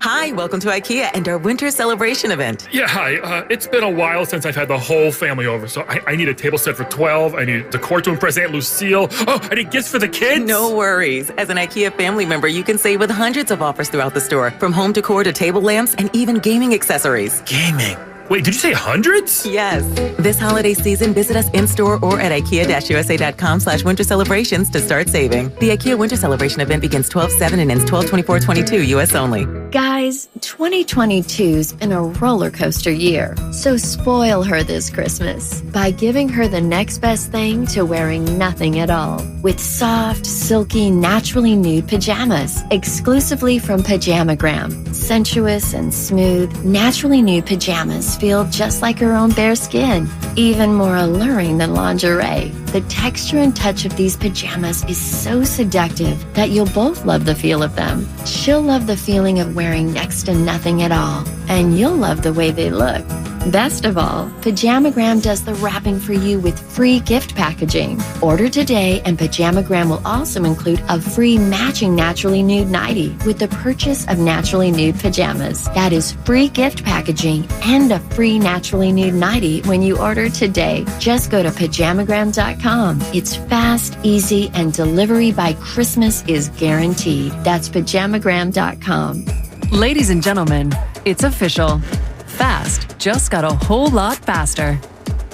Hi, welcome to IKEA and our winter celebration event. Yeah, hi. It's been a while since I've had the whole family over, so I need a table set for 12. I need decor to impress Aunt Lucille. Oh, I need gifts for the kids. No worries. As an IKEA family member, you can save with hundreds of offers throughout the store, from home decor to table lamps and even gaming accessories. Gaming? Wait, did you say hundreds? Yes. This holiday season, visit us in-store or at IKEA-USA.com/winter celebrations to start saving. The IKEA Winter Celebration event begins 12/7 and ends 12/24/22, U.S. only. Guys, 2022's been a roller coaster year, so spoil her this Christmas by giving her the next best thing to wearing nothing at all. With soft, silky, naturally nude pajamas, exclusively from Pajamagram. Sensuous and smooth, naturally nude pajamas feel just like her own bare skin, even more alluring than lingerie. The texture and touch of these pajamas is so seductive that you'll both love the feel of them. She'll love the feeling of wearing next to nothing at all, and you'll love the way they look. Best of all, Pajamagram does the wrapping for you with free gift packaging. Order today, and Pajamagram will also include a free matching naturally nude nightie with the purchase of naturally nude pajamas. That is free gift packaging and a free naturally nude nightie when you order today. Just go to Pajamagram.com. It's fast, easy, and delivery by Christmas is guaranteed. That's Pajamagram.com. Ladies and gentlemen, it's official. Fast just got a whole lot faster.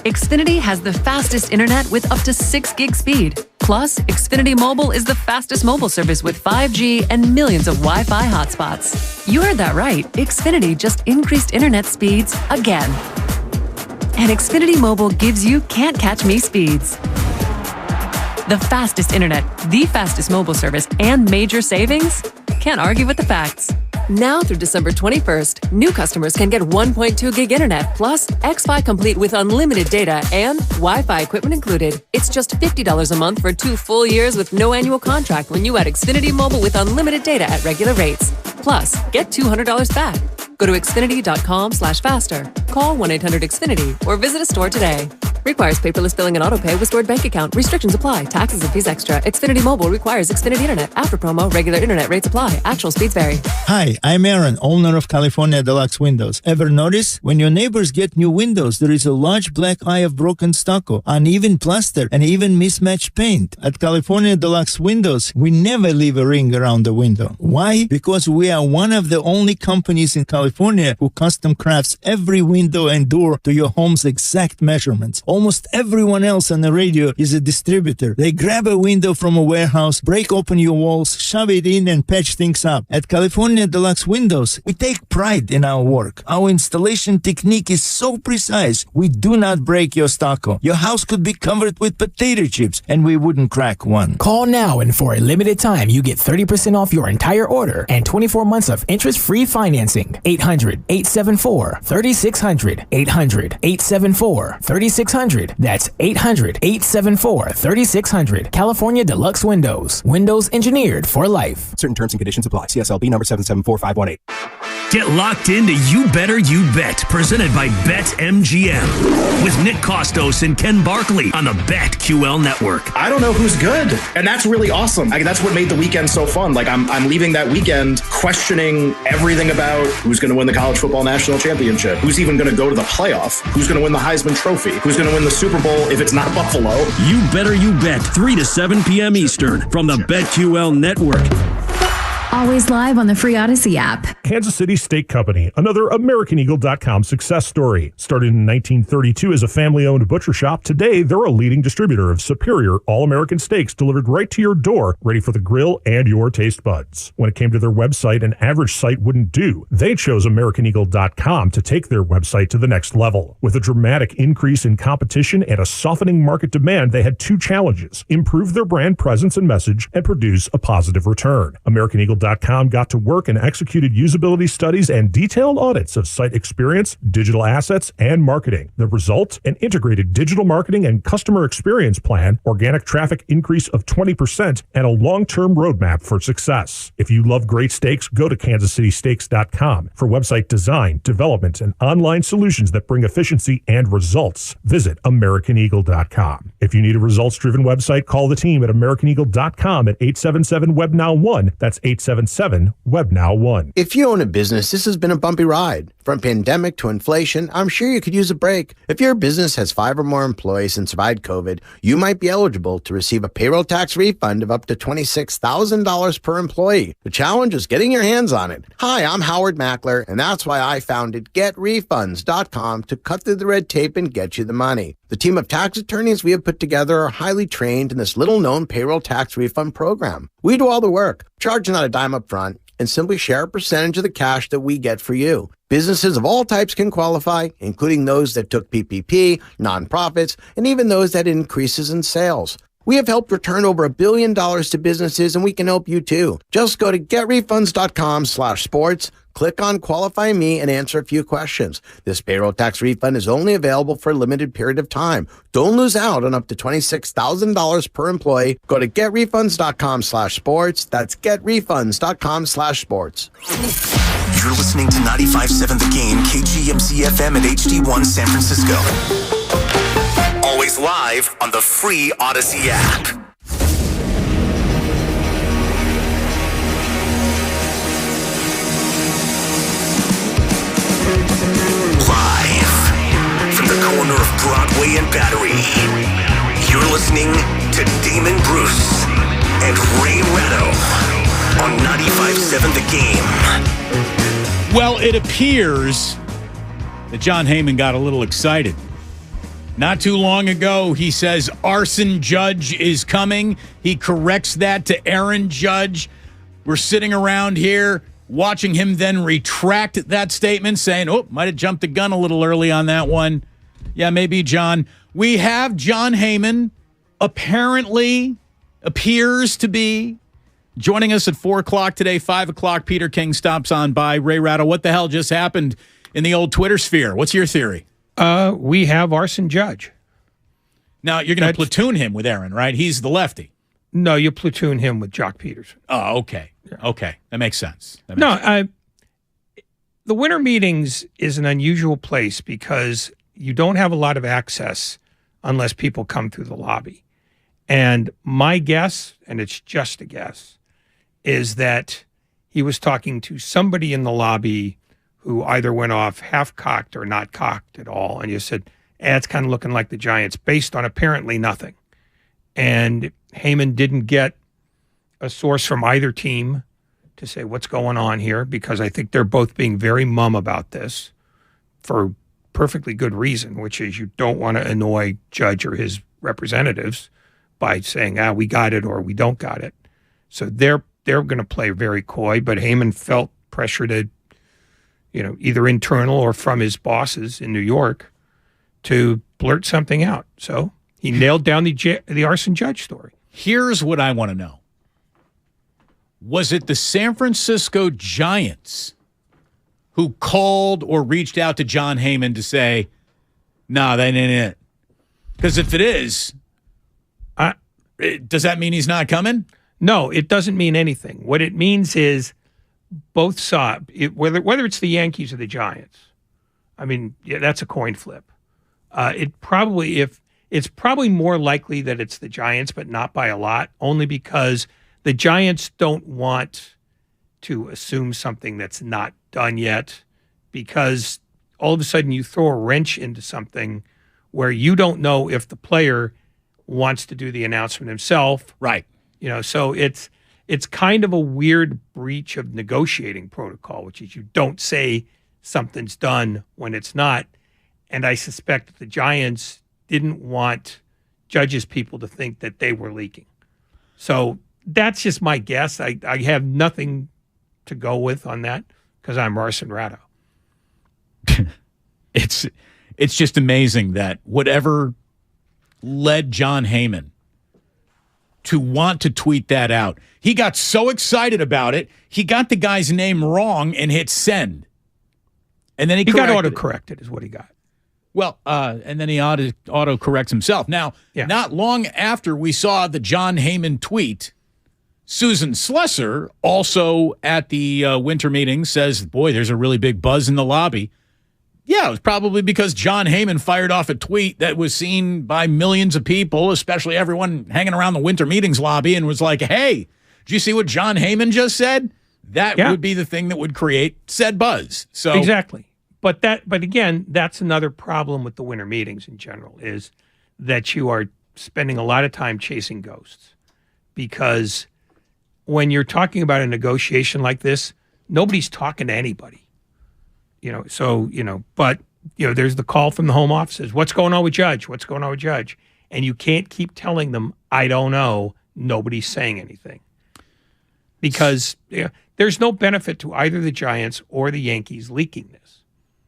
Xfinity has the fastest internet with up to 6 gig speed. Plus, Xfinity Mobile is the fastest mobile service with 5G and millions of Wi-Fi hotspots. You heard that right. Xfinity just increased internet speeds again. And Xfinity Mobile gives you can't catch me speeds. The fastest internet, the fastest mobile service, and major savings? Can't argue with the facts. Now through December 21st, new customers can get 1.2 gig internet plus Xfi Complete with unlimited data and Wi-Fi equipment included. It's just $50 a month for 2 full years with no annual contract when you add Xfinity Mobile with unlimited data at regular rates. Plus, get $200 back. Go to Xfinity.com/faster. Call 1-800-XFINITY or visit a store today. Requires paperless billing and autopay with stored bank account. Restrictions apply. Taxes and fees extra. Xfinity Mobile requires Xfinity Internet. After promo, regular internet rates apply. Actual speeds vary. Hi, I'm Aaron, owner of California Deluxe Windows. Ever notice? When your neighbors get new windows, there is a large black eye of broken stucco, uneven plaster, and even mismatched paint. At California Deluxe Windows, we never leave a ring around the window. Why? Because we are one of the only companies in California California who custom crafts every window and door to your home's exact measurements. Almost everyone else on the radio is a distributor. They grab a window from a warehouse, break open your walls, shove it in, and patch things up. At California Deluxe Windows, we take pride in our work. Our installation technique is so precise, we do not break your stucco. Your house could be covered with potato chips, and we wouldn't crack one. Call now, and for a limited time, you get 30% off your entire order and 24 months of interest-free financing. 800-874-3600. 800-874-3600. That's 800-874-3600. California Deluxe Windows. Windows engineered for life. Certain terms and conditions apply. CSLB number 774518. Get locked into You Better You Bet, presented by BetMGM, with Nick Costos and Ken Barkley on the BetQL network. I don't know who's good, and that's really awesome. That's what made the weekend so fun. I'm leaving that weekend questioning everything about who's going to win the college football national championship, who's even going to go to the playoff, who's going to win the Heisman Trophy, who's going to win the Super Bowl if it's not Buffalo. You Better You Bet, 3 to 7 p.m. Eastern from the BetQL network. Always live on the free Odyssey app. Kansas City Steak Company, another AmericanEagle.com success story. Started in 1932 as a family-owned butcher shop, today they're a leading distributor of superior all-American steaks delivered right to your door, ready for the grill and your taste buds. When it came to their website, an average site wouldn't do. They chose AmericanEagle.com to take their website to the next level. With a dramatic increase in competition and a softening market demand, they had two challenges: improve their brand presence and message, and produce a positive return. AmericanEagle.com got to work and executed usability studies and detailed audits of site experience, digital assets, and marketing. The result? An integrated digital marketing and customer experience plan, organic traffic increase of 20%, and a long-term roadmap for success. If you love great steaks, go to kansascitysteaks.com for website design, development, and online solutions that bring efficiency and results. Visit AmericanEagle.com. If you need a results-driven website, call the team at AmericanEagle.com at 877-WEBNOW1. That's 877-WEBNOW1. If you own a business, this has been a bumpy ride. From pandemic to inflation, I'm sure you could use a break. If your business has 5 or more employees and survived COVID, you might be eligible to receive a payroll tax refund of up to $26,000 per employee. The challenge is getting your hands on it. Hi, I'm Howard Mackler, and that's why I founded GetRefunds.com to cut through the red tape and get you the money. The team of tax attorneys we have put together are highly trained in this little-known payroll tax refund program. We do all the work, charge not a dime up front, and simply share a percentage of the cash that we get for you. Businesses of all types can qualify, including those that took PPP, nonprofits, and even those that had increases in sales. We have helped return over $1 billion to businesses, and we can help you too. Just go to getrefunds.com/sports, click on Qualify Me, and answer a few questions. This payroll tax refund is only available for a limited period of time. Don't lose out on up to $26,000 per employee. Go to getrefunds.com/sports. That's getrefunds.com/sports. You're listening to 95.7 The Game, KGMC FM and HD1 San Francisco. Always live on the free Odyssey app. Live from the corner of Broadway and Battery, you're listening to Damon Bruce and Ray Ratto on 95.7 The Game. Well, it appears that John Heyman got a little excited. Not too long ago, he says Arson Judge is coming. He corrects that to Aaron Judge. We're sitting around here watching him then retract that statement, saying, oh, might have jumped the gun a little early on that one. Yeah, maybe, John. We have John Heyman, apparently, appears to be joining us at 4 o'clock today, 5 o'clock. Peter King stops on by. Ray Ratto, what the hell just happened in the old Twitter sphere? What's your theory? We have Arson Judge. Now, you're going to platoon him with Aaron, right? He's the lefty. No, you platoon him with Jock Peterson. Oh, okay. Okay. That makes sense. The winter meetings is an unusual place because you don't have a lot of access unless people come through the lobby. And my guess, and it's just a guess, is that he was talking to somebody in the lobby who either went off half-cocked or not cocked at all. And you said, it's kind of looking like the Giants based on apparently nothing. And Heyman didn't get a source from either team to say what's going on here, because I think they're both being very mum about this for perfectly good reason, which is you don't want to annoy Judge or his representatives by saying, we got it or we don't got it. So they're going to play very coy, but Heyman felt pressure to, either internal or from his bosses in New York to blurt something out. So he nailed down the arson Judge story. Here's what I want to know. Was it the San Francisco Giants who called or reached out to John Heyman to say, nah, that ain't it? Because if it is, does that mean he's not coming? No, it doesn't mean anything. What it means is both sides, whether it's the Yankees or the Giants, that's a coin flip. It's probably more likely that it's the Giants, but not by a lot, only because the Giants don't want to assume something that's not done yet, because all of a sudden you throw a wrench into something where you don't know if the player wants to do the announcement himself. Right. So it's kind of a weird breach of negotiating protocol, which is you don't say something's done when it's not. And I suspect that the Giants didn't want Judge's people to think that they were leaking. So that's just my guess. I have nothing to go with on that because I'm Arson Ratto. It's just amazing that whatever led John Heyman to want to tweet that out, he got so excited about it, he got the guy's name wrong and hit send. And then he got auto-corrected is what he got. Well, and then he auto-corrects himself. Now, Not long after we saw the John Heyman tweet, Susan Slesser, also at the winter meeting, says, boy, there's a really big buzz in the lobby. Yeah, it was probably because John Heyman fired off a tweet that was seen by millions of people, especially everyone hanging around the winter meetings lobby, and was like, hey, did you see what John Heyman just said? That would be the thing that would create said buzz. So exactly. But again, that's another problem with the winter meetings in general, is that you are spending a lot of time chasing ghosts, because when you're talking about a negotiation like this, nobody's talking to anybody. But there's the call from the home offices. What's going on with Judge? What's going on with Judge? And you can't keep telling them, I don't know. Nobody's saying anything. Because there's no benefit to either the Giants or the Yankees leaking this.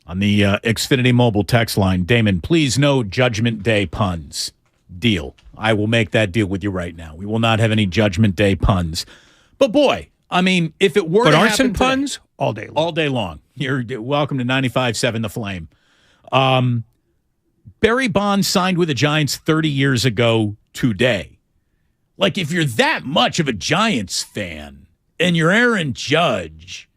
On the Xfinity Mobile text line, Damon, please no Judgment Day puns. Deal. I will make that deal with you right now. We will not have any Judgment Day puns. But boy, if it were to happen arson today, puns all day long. All day long. You're welcome to 95.7 The Flame. Barry Bonds signed with the Giants 30 years ago today. Like, if you're that much of a Giants fan and you're Aaron Judge,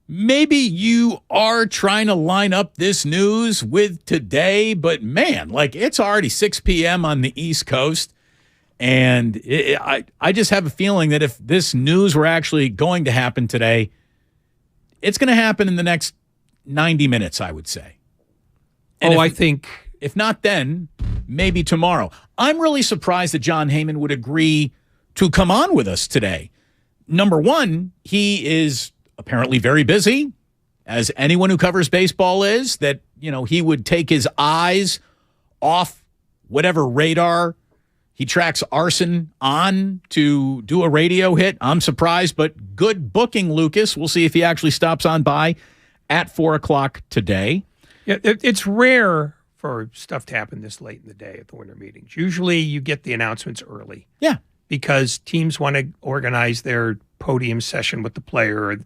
maybe you are trying to line up this news with today, but man, like, it's already 6 p.m. on the East Coast. And I just have a feeling that if this news were actually going to happen today, it's going to happen in the next 90 minutes, I would say. And I think, if not then, maybe tomorrow. I'm really surprised that John Heyman would agree to come on with us today. Number one, he is apparently very busy, as anyone who covers baseball is, that, he would take his eyes off whatever radar he tracks arson on to do a radio hit. I'm surprised, but good booking, Lucas. We'll see if he actually stops on by at 4 o'clock today. Yeah, it's rare for stuff to happen this late in the day at the winter meetings. Usually you get the announcements early. Yeah. Because teams want to organize their podium session with the player.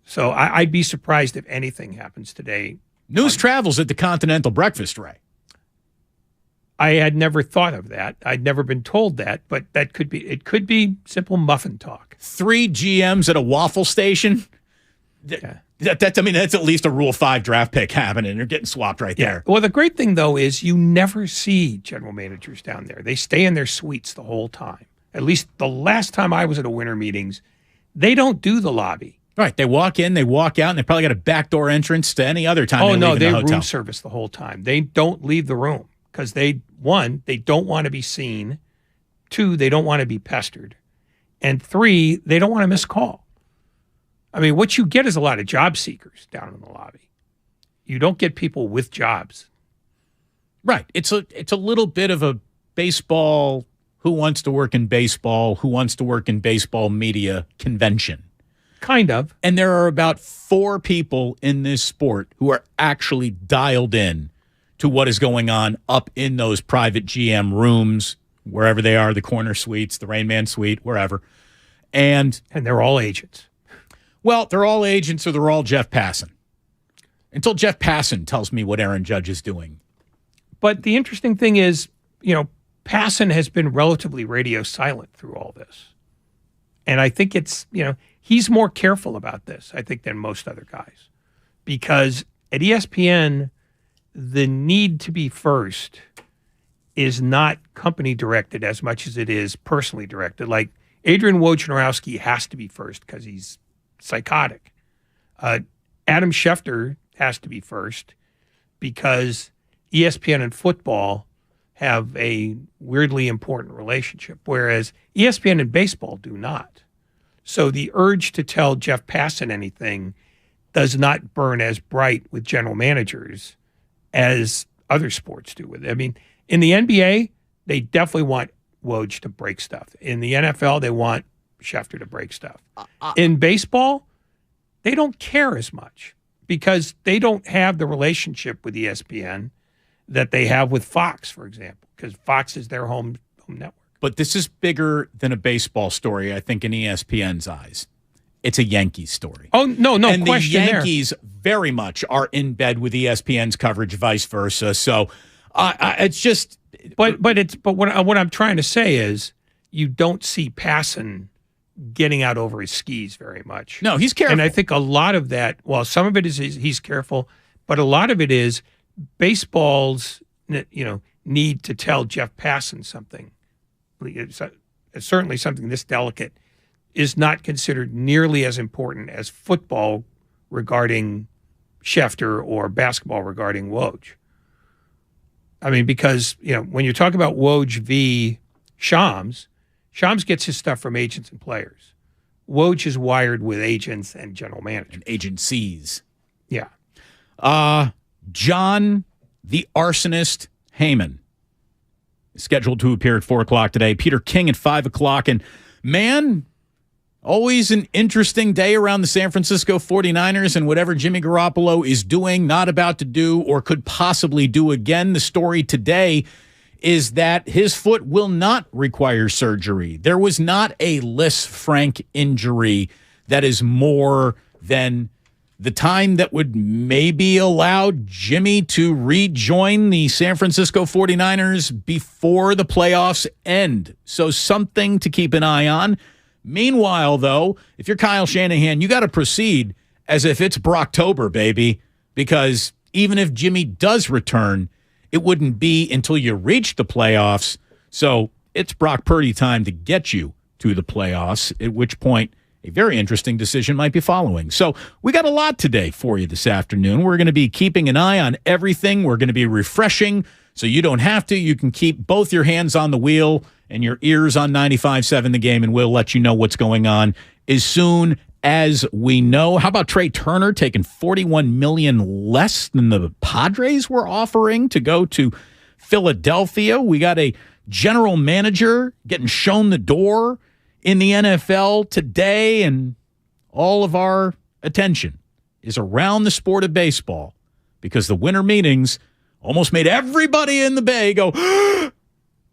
So I'd be surprised if anything happens today. News travels at the Continental Breakfast, Ray. I had never thought of that. I'd never been told that, but it could be simple muffin talk. 3 GMs at a waffle station. Yeah. That's at least a Rule 5 draft pick happening. They're getting swapped right there. Well, the great thing, though, is you never see general managers down there. They stay in their suites the whole time. At least the last time I was at a winter meetings, they don't do the lobby. Right. They walk in, they walk out, and they probably got a backdoor entrance to any other time they leave the hotel. They room service the whole time. They don't leave the room because they don't want to be seen. 2, they don't want to be pestered. And 3, they don't want to miss a call. I mean, what you get is a lot of job seekers down in the lobby. You don't get people with jobs. Right. It's a little bit of a baseball, who wants to work in baseball, who wants to work in baseball media convention. Kind of. And there are about 4 people in this sport who are actually dialed in to what is going on up in those private GM rooms, wherever they are, the corner suites, the Rain Man suite, wherever. And they're all agents. Well, they're all agents or they're all Jeff Passan. Until Jeff Passan tells me what Aaron Judge is doing. But the interesting thing is, Passan has been relatively radio silent through all this. And I think it's, he's more careful about this, I think, than most other guys. Because at ESPN, the need to be first is not company directed as much as it is personally directed. Like Adrian Wojnarowski has to be first because he's psychotic. Adam Schefter has to be first because ESPN and football have a weirdly important relationship, whereas ESPN and baseball do not. So the urge to tell Jeff Passan anything does not burn as bright with general managers as other sports do with it. I mean, in the NBA, they definitely want Woj to break stuff. In the NFL, they want Schefter to break stuff. In baseball, they don't care as much because they don't have the relationship with ESPN that they have with Fox, for example, because Fox is their home network. But this is bigger than a baseball story, I think, in ESPN's eyes. It's a Yankees story. Oh, no and question the Yankees very much are in bed with ESPN's coverage, vice versa. So it's just... But what I'm trying to say is you don't see Passan getting out over his skis very much. No, he's careful. And I think a lot of that, well, some of it is he's careful, but a lot of it is baseball's, need to tell Jeff Passan something. It's certainly something this delicate is not considered nearly as important as football regarding Schefter or basketball regarding Woj. I mean, because, when you talk about Woj v. Shams gets his stuff from agents and players. Woj is wired with agents and general managers. And agencies. Yeah. John the Arsonist Heyman is scheduled to appear at 4 o'clock today. Peter King at 5 o'clock. And, man, always an interesting day around the San Francisco 49ers and whatever Jimmy Garoppolo is doing, not about to do, or could possibly do again. The story today is that his foot will not require surgery. There was not a Lisfranc injury that is more than the time that would maybe allow Jimmy to rejoin the San Francisco 49ers before the playoffs end. So something to keep an eye on. Meanwhile, though, if you're Kyle Shanahan, you got to proceed as if it's Brocktober, baby, because even if Jimmy does return, it wouldn't be until you reach the playoffs. So it's Brock Purdy time to get you to the playoffs, at which point a very interesting decision might be following. So we got a lot today for you this afternoon. We're going to be keeping an eye on everything. We're going to be refreshing so you don't have to. You can keep both your hands on the wheel and your ears on 95.7 The Game, and we'll let you know what's going on as soon as we know. How about Trey Turner taking $41 million less than the Padres were offering to go to Philadelphia? We got a general manager getting shown the door in the NFL today, and all of our attention is around the sport of baseball because the winter meetings almost made everybody in the Bay go,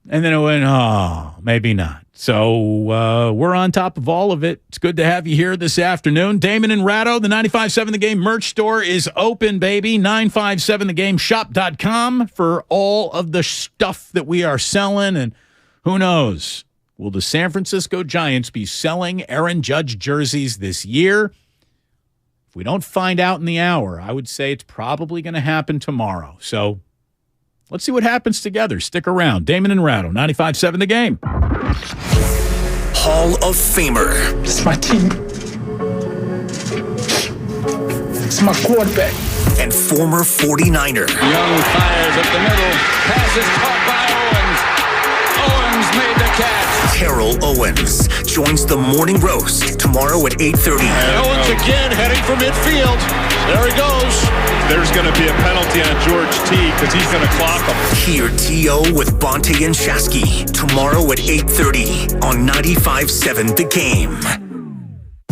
and then it went, oh, maybe not. So we're on top of all of it. It's good to have you here this afternoon. Damon and Ratto, the 95.7 The Game merch store is open, baby. 957thegame.shop.com for all of the stuff that we are selling. And who knows, will the San Francisco Giants be selling Aaron Judge jerseys this year? If we don't find out in the hour, I would say it's probably going to happen tomorrow. So let's see what happens together. Stick around. Damon and Ratto, 95.7 The Game. Hall of Famer. It's my team. It's my quarterback. And former 49er. Young fires up the middle. Pass is caught by Owens. Owens made the catch. Terrell Owens joins the morning roast tomorrow at 8:30. Owens again heading for midfield. There he goes. There's going to be a penalty on George T because he's going to clock him. Hear T.O. with Bonte and Shasky tomorrow at 8:30 on 95.7 The Game.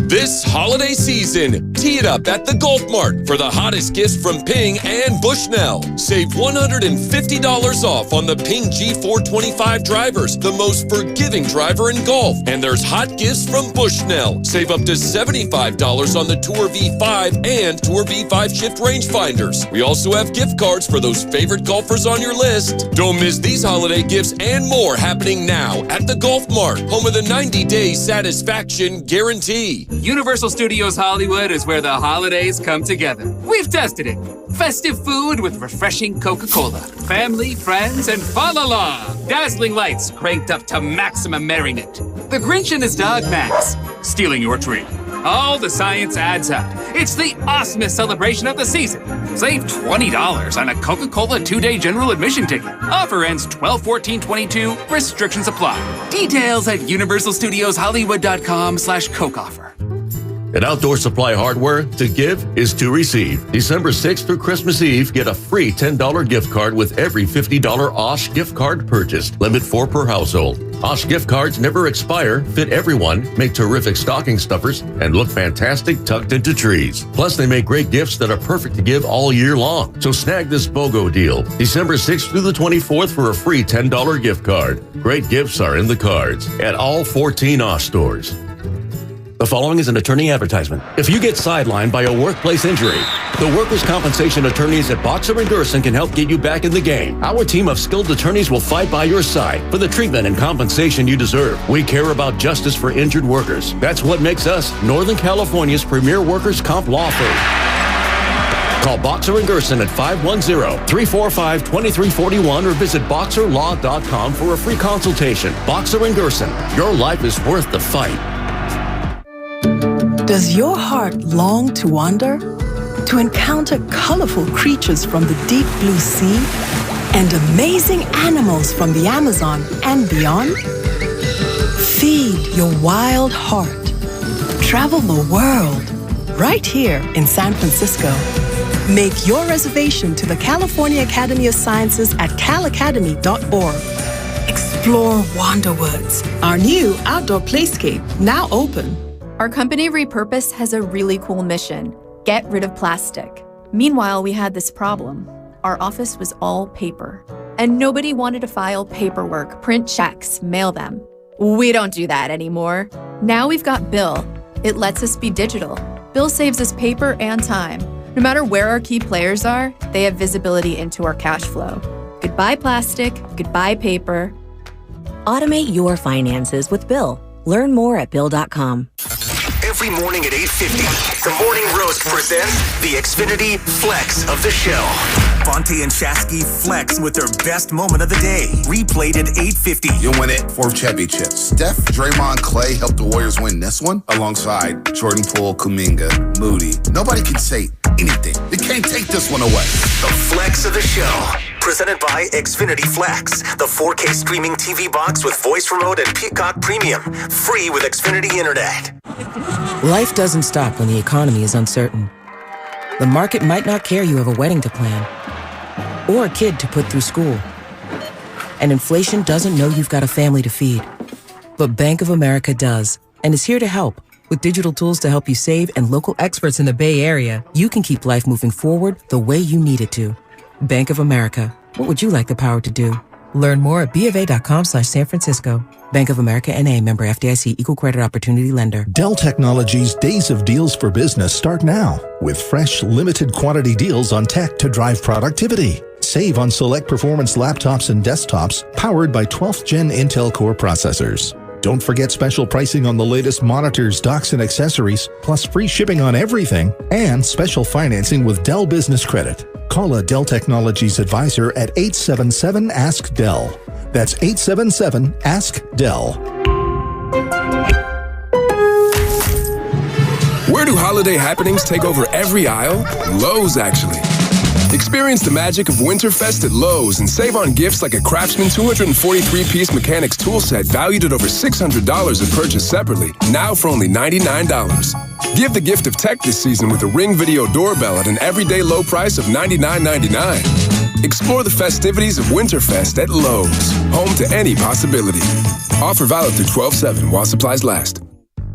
This holiday season, tee it up at the Golf Mart for the hottest gifts from Ping and Bushnell. Save $150 off on the Ping G425 drivers, the most forgiving driver in golf. And there's hot gifts from Bushnell. Save up to $75 on the Tour V5 and Tour V5 shift rangefinders. We also have gift cards for those favorite golfers on your list. Don't miss these holiday gifts and more happening now at the Golf Mart, home of the 90-day satisfaction guarantee. Universal Studios Hollywood is where the holidays come together. We've tested it. Festive food with refreshing Coca-Cola. Family, friends, and fa-la-la. Dazzling lights cranked up to maximum merriment. The Grinch and his dog Max stealing your tree. All the science adds up. It's the awesomest celebration of the season. Save $20 on a Coca-Cola 2-day general admission ticket. Offer ends 12/14/22. Restrictions apply. Details at universalstudioshollywood.com/Coke offer. At Outdoor Supply Hardware, to give is to receive. December 6th through Christmas Eve, get a free $10 gift card with every $50 Osh gift card purchased. Limit 4 per household. Osh gift cards never expire, fit everyone, make terrific stocking stuffers, and look fantastic tucked into trees. Plus, they make great gifts that are perfect to give all year long. So snag this BOGO deal. December 6th through the 24th for a free $10 gift card. Great gifts are in the cards at all 14 Osh stores. The following is an attorney advertisement. If you get sidelined by a workplace injury, the workers' compensation attorneys at Boxer & Gerson can help get you back in the game. Our team of skilled attorneys will fight by your side for the treatment and compensation you deserve. We care about justice for injured workers. That's what makes us Northern California's premier workers' comp law firm. Call Boxer & Gerson at 510-345-2341 or visit boxerlaw.com for a free consultation. Boxer & Gerson, your life is worth the fight. Does your heart long to wander? To encounter colorful creatures from the deep blue sea and amazing animals from the Amazon and beyond? Feed your wild heart. Travel the world right here in San Francisco. Make your reservation to the California Academy of Sciences at calacademy.org. Explore Wanderwoods, our new outdoor playscape, now open. Our company Repurpose has a really cool mission: get rid of plastic. Meanwhile, we had this problem. Our office was all paper, and nobody wanted to file paperwork, print checks, mail them. We don't do that anymore. Now we've got Bill. It lets us be digital. Bill saves us paper and time. No matter where our key players are, they have visibility into our cash flow. Goodbye plastic, goodbye paper. Automate your finances with Bill. Learn more at Bill.com. Every morning at 8:50, the Morning Roast presents the Xfinity Flex of the show. Bonte and Shasky flex with their best moment of the day. Replayed at 8:50. You'll win it. 4th championship. Steph, Draymond, Clay helped the Warriors win this one alongside Jordan Poole, Kuminga, Moody. Nobody can say anything. They can't take this one away. The Flex of the show. Presented by Xfinity Flex, the 4K streaming TV box with voice remote and Peacock Premium. Free with Xfinity Internet. Life doesn't stop when the economy is uncertain. The market might not care you have a wedding to plan or a kid to put through school. And inflation doesn't know you've got a family to feed. But Bank of America does, and is here to help. With digital tools to help you save and local experts in the Bay Area, you can keep life moving forward the way you need it to. Bank of America. What would you like the power to do? Learn more at BofA.com/San Francisco. Bank of America N.A. member FDIC equal credit opportunity lender. Dell Technologies' Days of Deals for Business start now with fresh, limited quantity deals on tech to drive productivity. Save on select performance laptops and desktops powered by 12th Gen Intel Core processors. Don't forget special pricing on the latest monitors, docks, and accessories, plus free shipping on everything, and special financing with Dell Business Credit. Call a Dell Technologies advisor at 877-ASK-DELL. That's 877-ASK-DELL. Where do holiday happenings take over every aisle? Lowe's, actually. Experience the magic of Winterfest at Lowe's and save on gifts like a Craftsman 243-piece mechanics tool set valued at over $600 if purchased separately, now for only $99. Give the gift of tech this season with a Ring Video doorbell at an everyday low price of $99.99. Explore the festivities of Winterfest at Lowe's, home to any possibility. Offer valid through 12/7 while supplies last.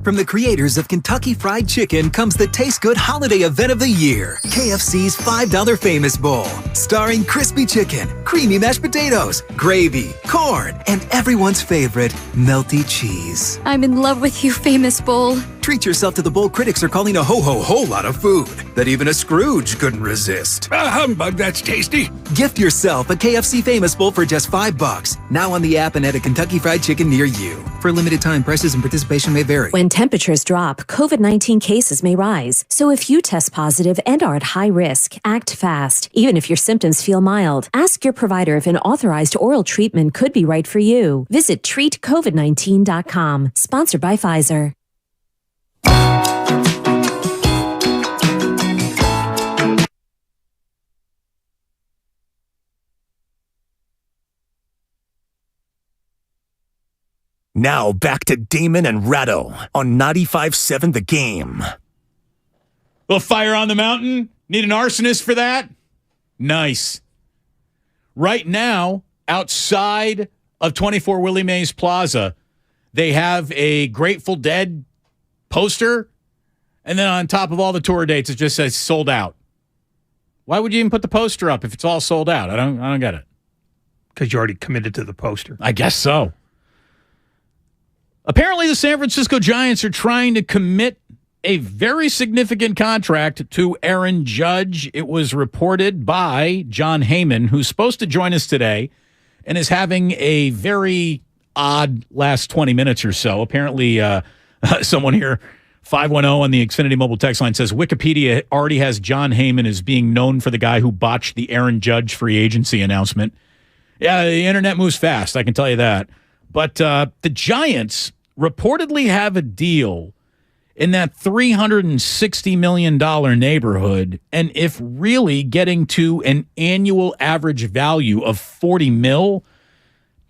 From the creators of Kentucky Fried Chicken comes the Taste Good holiday event of the year, KFC's $5 Famous Bowl, starring crispy chicken, creamy mashed potatoes, gravy, corn, and everyone's favorite, melty cheese. I'm in love with you, Famous Bowl. Treat yourself to the bowl critics are calling a whole lot of food that even a Scrooge couldn't resist. A humbug, that's tasty. Gift yourself a KFC Famous Bowl for just $5. Now on the app and at a Kentucky Fried Chicken near you. For limited time, prices and participation may vary. When temperatures drop, COVID-19 cases may rise. So if you test positive and are at high risk, act fast. Even if your symptoms feel mild, ask your provider if an authorized oral treatment could be right for you. Visit treatcovid19.com. Sponsored by Pfizer. Now back to Damon and Ratto on 95.7 The Game. Little fire on the mountain? Need an arsonist for that? Nice. Right now, outside of 24 Willie Mays Plaza, they have a Grateful Dead poster, and then on top of all the tour dates, it just says sold out. Why would you even put the poster up if it's all sold out? I don't get it. Because you already committed to the poster. I guess so. Apparently, the San Francisco Giants are trying to commit a very significant contract to Aaron Judge. It was reported by John Heyman, who's supposed to join us today and is having a very odd last 20 minutes or so. Apparently, someone here, 510 on the Xfinity mobile text line, says Wikipedia already has John Heyman as being known for the guy who botched the Aaron Judge free agency announcement. Yeah, the internet moves fast, I can tell you that. But the Giants reportedly have a deal in that $360 million neighborhood, and if really getting to an annual average value of $40 million,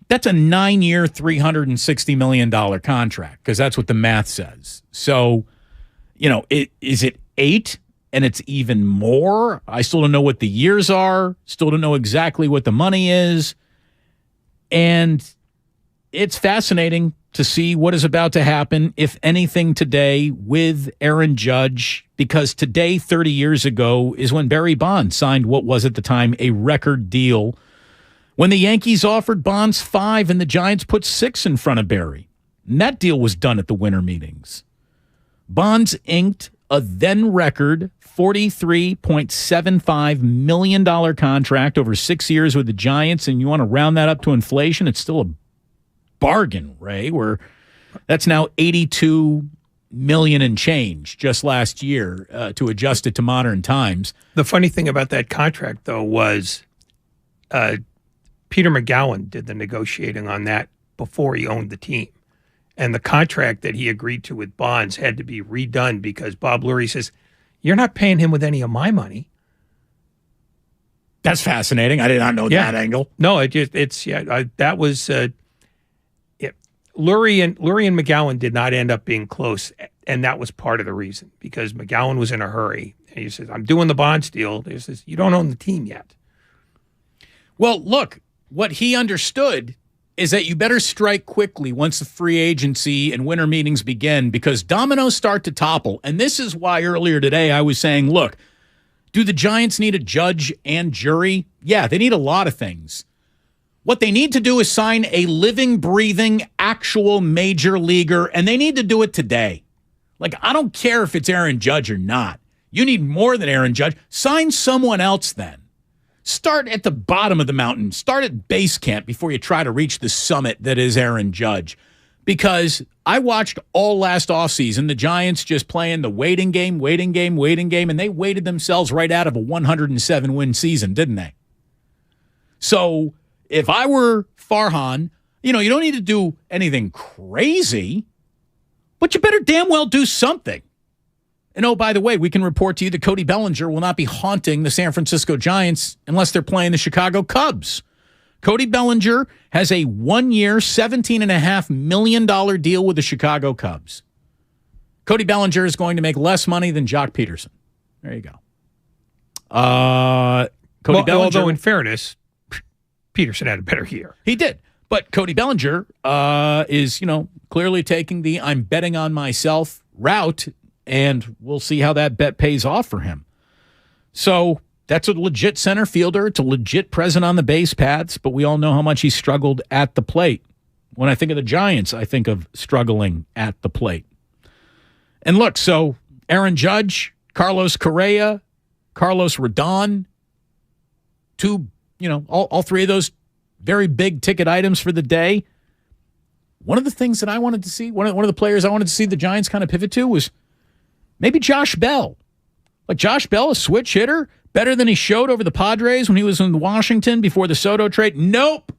that's a 9-year, $360 million contract, because that's what the math says. So, is it 8 and it's even more? I still don't know what the years are, still don't know exactly what the money is, and it's fascinating to see what is about to happen, if anything, today with Aaron Judge, because today, 30 years ago, is when Barry Bonds signed what was at the time a record deal, when the Yankees offered Bonds 5 and the Giants put 6 in front of Barry. And that deal was done at the winter meetings. Bonds inked a then record $43.75 million contract over 6 years with the Giants, and you want to round that up to inflation, it's still a bargain, Ray, where that's now $82 million and change just last year to adjust it to modern times. The funny thing about that contract, though, was Peter McGowan did the negotiating on that before he owned the team. And the contract that he agreed to with Bonds had to be redone because Bob Lurie says, you're not paying him with any of my money. That's fascinating. I did not know that angle. No, that was... Lurie and McGowan did not end up being close, and that was part of the reason, because McGowan was in a hurry. And he says, I'm doing the Bonds deal. He says, you don't own the team yet. Well, look, what he understood is that you better strike quickly once the free agency and winter meetings begin, because dominoes start to topple. And this is why earlier today I was saying, look, do the Giants need a judge and jury? Yeah, they need a lot of things. What they need to do is sign a living, breathing, actual major leaguer, and they need to do it today. Like, I don't care if it's Aaron Judge or not. You need more than Aaron Judge. Sign someone else then. Start at the bottom of the mountain. Start at base camp before you try to reach the summit that is Aaron Judge. Because I watched all last offseason the Giants just playing the waiting game, and they waited themselves right out of a 107-win season, didn't they? So if I were Farhan, you don't need to do anything crazy, but you better damn well do something. And oh, by the way, we can report to you that Cody Bellinger will not be haunting the San Francisco Giants unless they're playing the Chicago Cubs. Cody Bellinger has a 1-year, $17.5 million deal with the Chicago Cubs. Cody Bellinger is going to make less money than Jock Peterson. There you go. Bellinger, although in fairness, Peterson had a better year. He did. But Cody Bellinger is, clearly taking the I'm betting on myself route, and we'll see how that bet pays off for him. So that's a legit center fielder. It's a legit presence on the base paths, but we all know how much he struggled at the plate. When I think of the Giants, I think of struggling at the plate. And look, so Aaron Judge, Carlos Correa, Carlos Rodon, all three of those very big ticket items for the day. One of the things that I wanted to see, one of the players I wanted to see the Giants kind of pivot to was maybe Josh Bell. Like Josh Bell, a switch hitter, better than he showed over the Padres when he was in Washington before the Soto trade. Nope.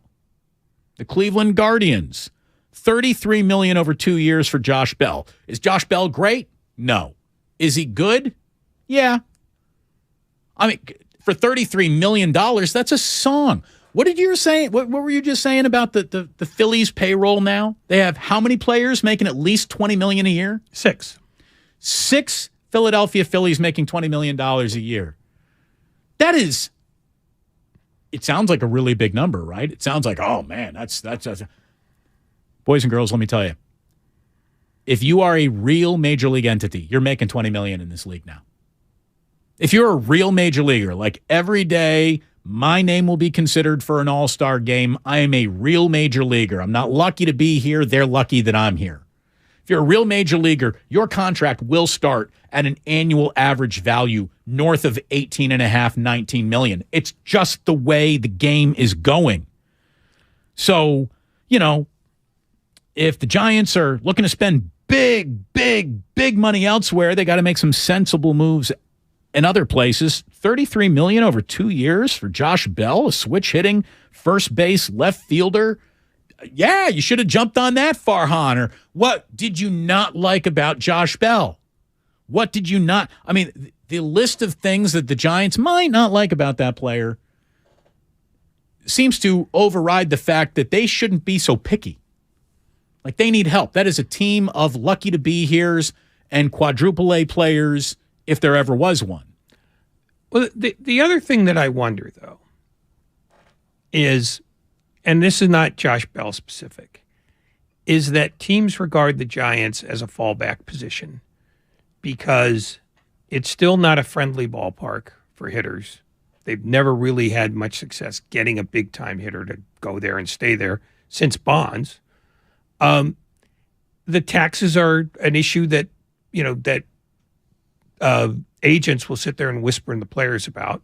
The Cleveland Guardians, $33 million over 2 years for Josh Bell. Is Josh Bell great? No. Is he good? Yeah. I mean, for $33 million, that's a song. What did you say? What were you just saying about the Phillies payroll now? They have how many players making at least $20 million a year? 6. 6 Philadelphia Phillies making $20 million a year. That is, it sounds like a really big number, right? It sounds like, oh man, that's boys and girls, let me tell you. If you are a real major league entity, you're making $20 million in this league now. If you're a real major leaguer, like every day, my name will be considered for an all-star game. I am a real major leaguer. I'm not lucky to be here. They're lucky that I'm here. If you're a real major leaguer, your contract will start at an annual average value north of $18.5, $19 million. It's just the way the game is going. So, if the Giants are looking to spend big money elsewhere, they got to make some sensible moves in other places. $33 million over 2 years for Josh Bell, a switch hitting first base left fielder. Yeah, you should have jumped on that, Farhan. Or what did you not like about Josh Bell? What did you not? I mean, the list of things that the Giants might not like about that player seems to override the fact that they shouldn't be so picky. Like, they need help. That is a team of lucky to be here's and quadruple A players, if there ever was one. Well, the other thing that I wonder, though, is, and this is not Josh Bell specific, is that teams regard the Giants as a fallback position because it's still not a friendly ballpark for hitters. They've never really had much success getting a big-time hitter to go there and stay there since Bonds. The taxes are an issue that, agents will sit there and whisper in the players about.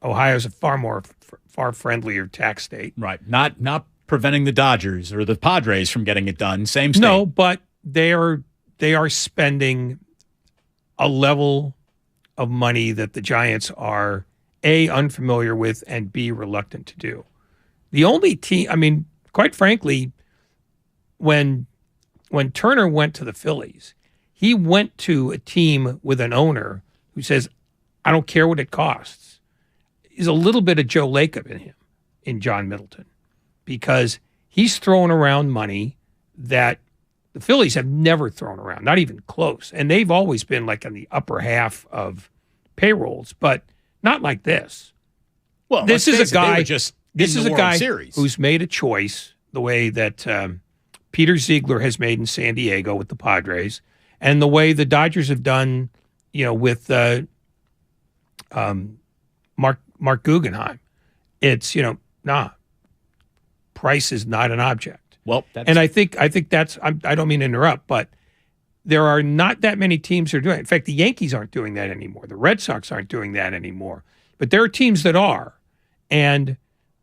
Ohio's a far friendlier tax state. Right. Not preventing the Dodgers or the Padres from getting it done. Same state. No, but they are spending a level of money that the Giants are A, unfamiliar with, and B, reluctant to do. The only team, quite frankly, when Turner went to the Phillies, he went to a team with an owner who says, I don't care what it costs. There's a little bit of Joe Lacob in him, in John Middleton, because he's throwing around money that the Phillies have never thrown around, not even close. And they've always been like in the upper half of payrolls, but not like this. Well, this is a guy Series. Who's made a choice the way that Peter Ziegler has made in San Diego with the Padres, and the way the Dodgers have done, with Mark Guggenheim. It's, price is not an object. Well, and I think that's, I don't mean to interrupt, but there are not that many teams that are doing it. In fact, the Yankees aren't doing that anymore. The Red Sox aren't doing that anymore. But there are teams that are. And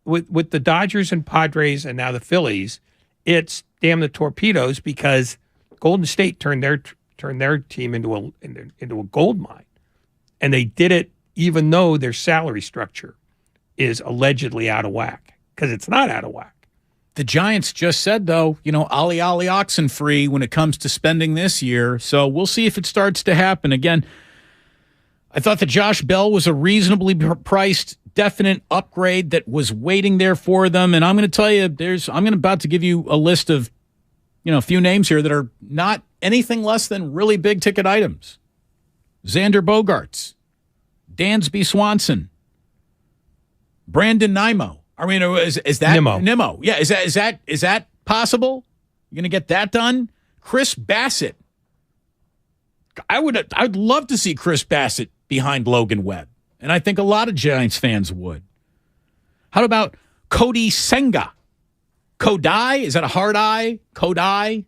with the Dodgers and Padres and now the Phillies, it's damn the torpedoes, because Golden State turned their team into a gold mine. And they did it even though their salary structure is allegedly out of whack, because it's not out of whack. The Giants just said, though, ollie ollie oxen free when it comes to spending this year. So we'll see if it starts to happen. Again, I thought that Josh Bell was a reasonably priced, definite upgrade that was waiting there for them. And I'm going to tell you, I'm about to give you a list of, a few names here that are not anything less than really big ticket items. Xander Bogaerts, Dansby Swanson, Brandon Nimmo. I mean, is that Nimmo? Yeah, is that possible? You're going to get that done? Chris Bassett. I'd love to see Chris Bassett behind Logan Webb, and I think a lot of Giants fans would. How about Cody Senga? Kodai? Is that a hard I? Kodai?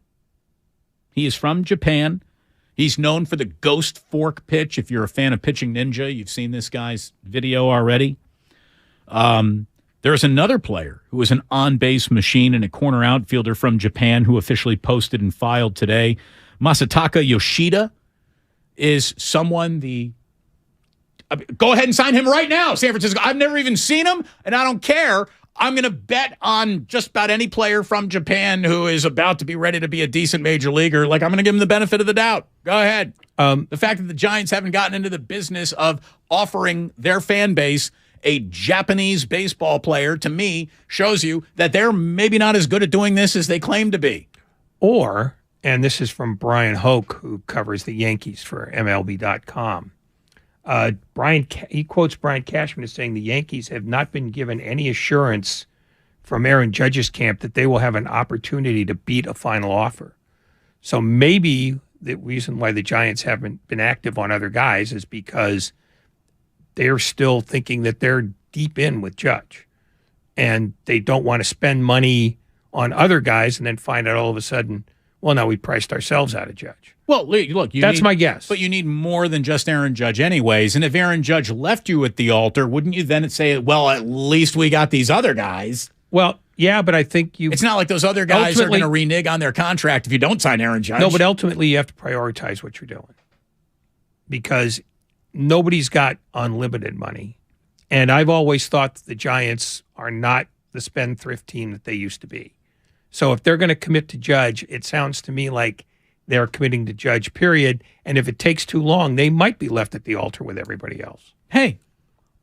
He is from Japan. He's known for the ghost fork pitch. If you're a fan of Pitching Ninja, you've seen this guy's video already. There's another player who is an on-base machine and a corner outfielder from Japan who officially posted and filed today. Masataka Yoshida is someone go ahead and sign him right now, San Francisco. I've never even seen him, and I don't care. I'm going to bet on just about any player from Japan who is about to be ready to be a decent major leaguer. Like, I'm going to give him the benefit of the doubt. Go ahead. The fact that the Giants haven't gotten into the business of offering their fan base a Japanese baseball player, to me, shows you that they're maybe not as good at doing this as they claim to be. Or, and this is from Brian Hoke, who covers the Yankees for MLB.com. He quotes Brian Cashman as saying the Yankees have not been given any assurance from Aaron Judge's camp that they will have an opportunity to beat a final offer. So maybe the reason why the Giants haven't been active on other guys is because they're still thinking that they're deep in with Judge, and they don't want to spend money on other guys and then find out all of a sudden, well, now we priced ourselves out of Judge. Well, look, that's my guess. But you need more than just Aaron Judge anyways. And if Aaron Judge left you at the altar, wouldn't you then say, well, at least we got these other guys? Well, yeah, but I think it's not like those other guys are going to renege on their contract if you don't sign Aaron Judge. No, but ultimately you have to prioritize what you're doing, because nobody's got unlimited money. And I've always thought that the Giants are not the spendthrift team that they used to be. So if they're going to commit to Judge, it sounds to me like they're committing to Judge, period. And if it takes too long, they might be left at the altar with everybody else. Hey,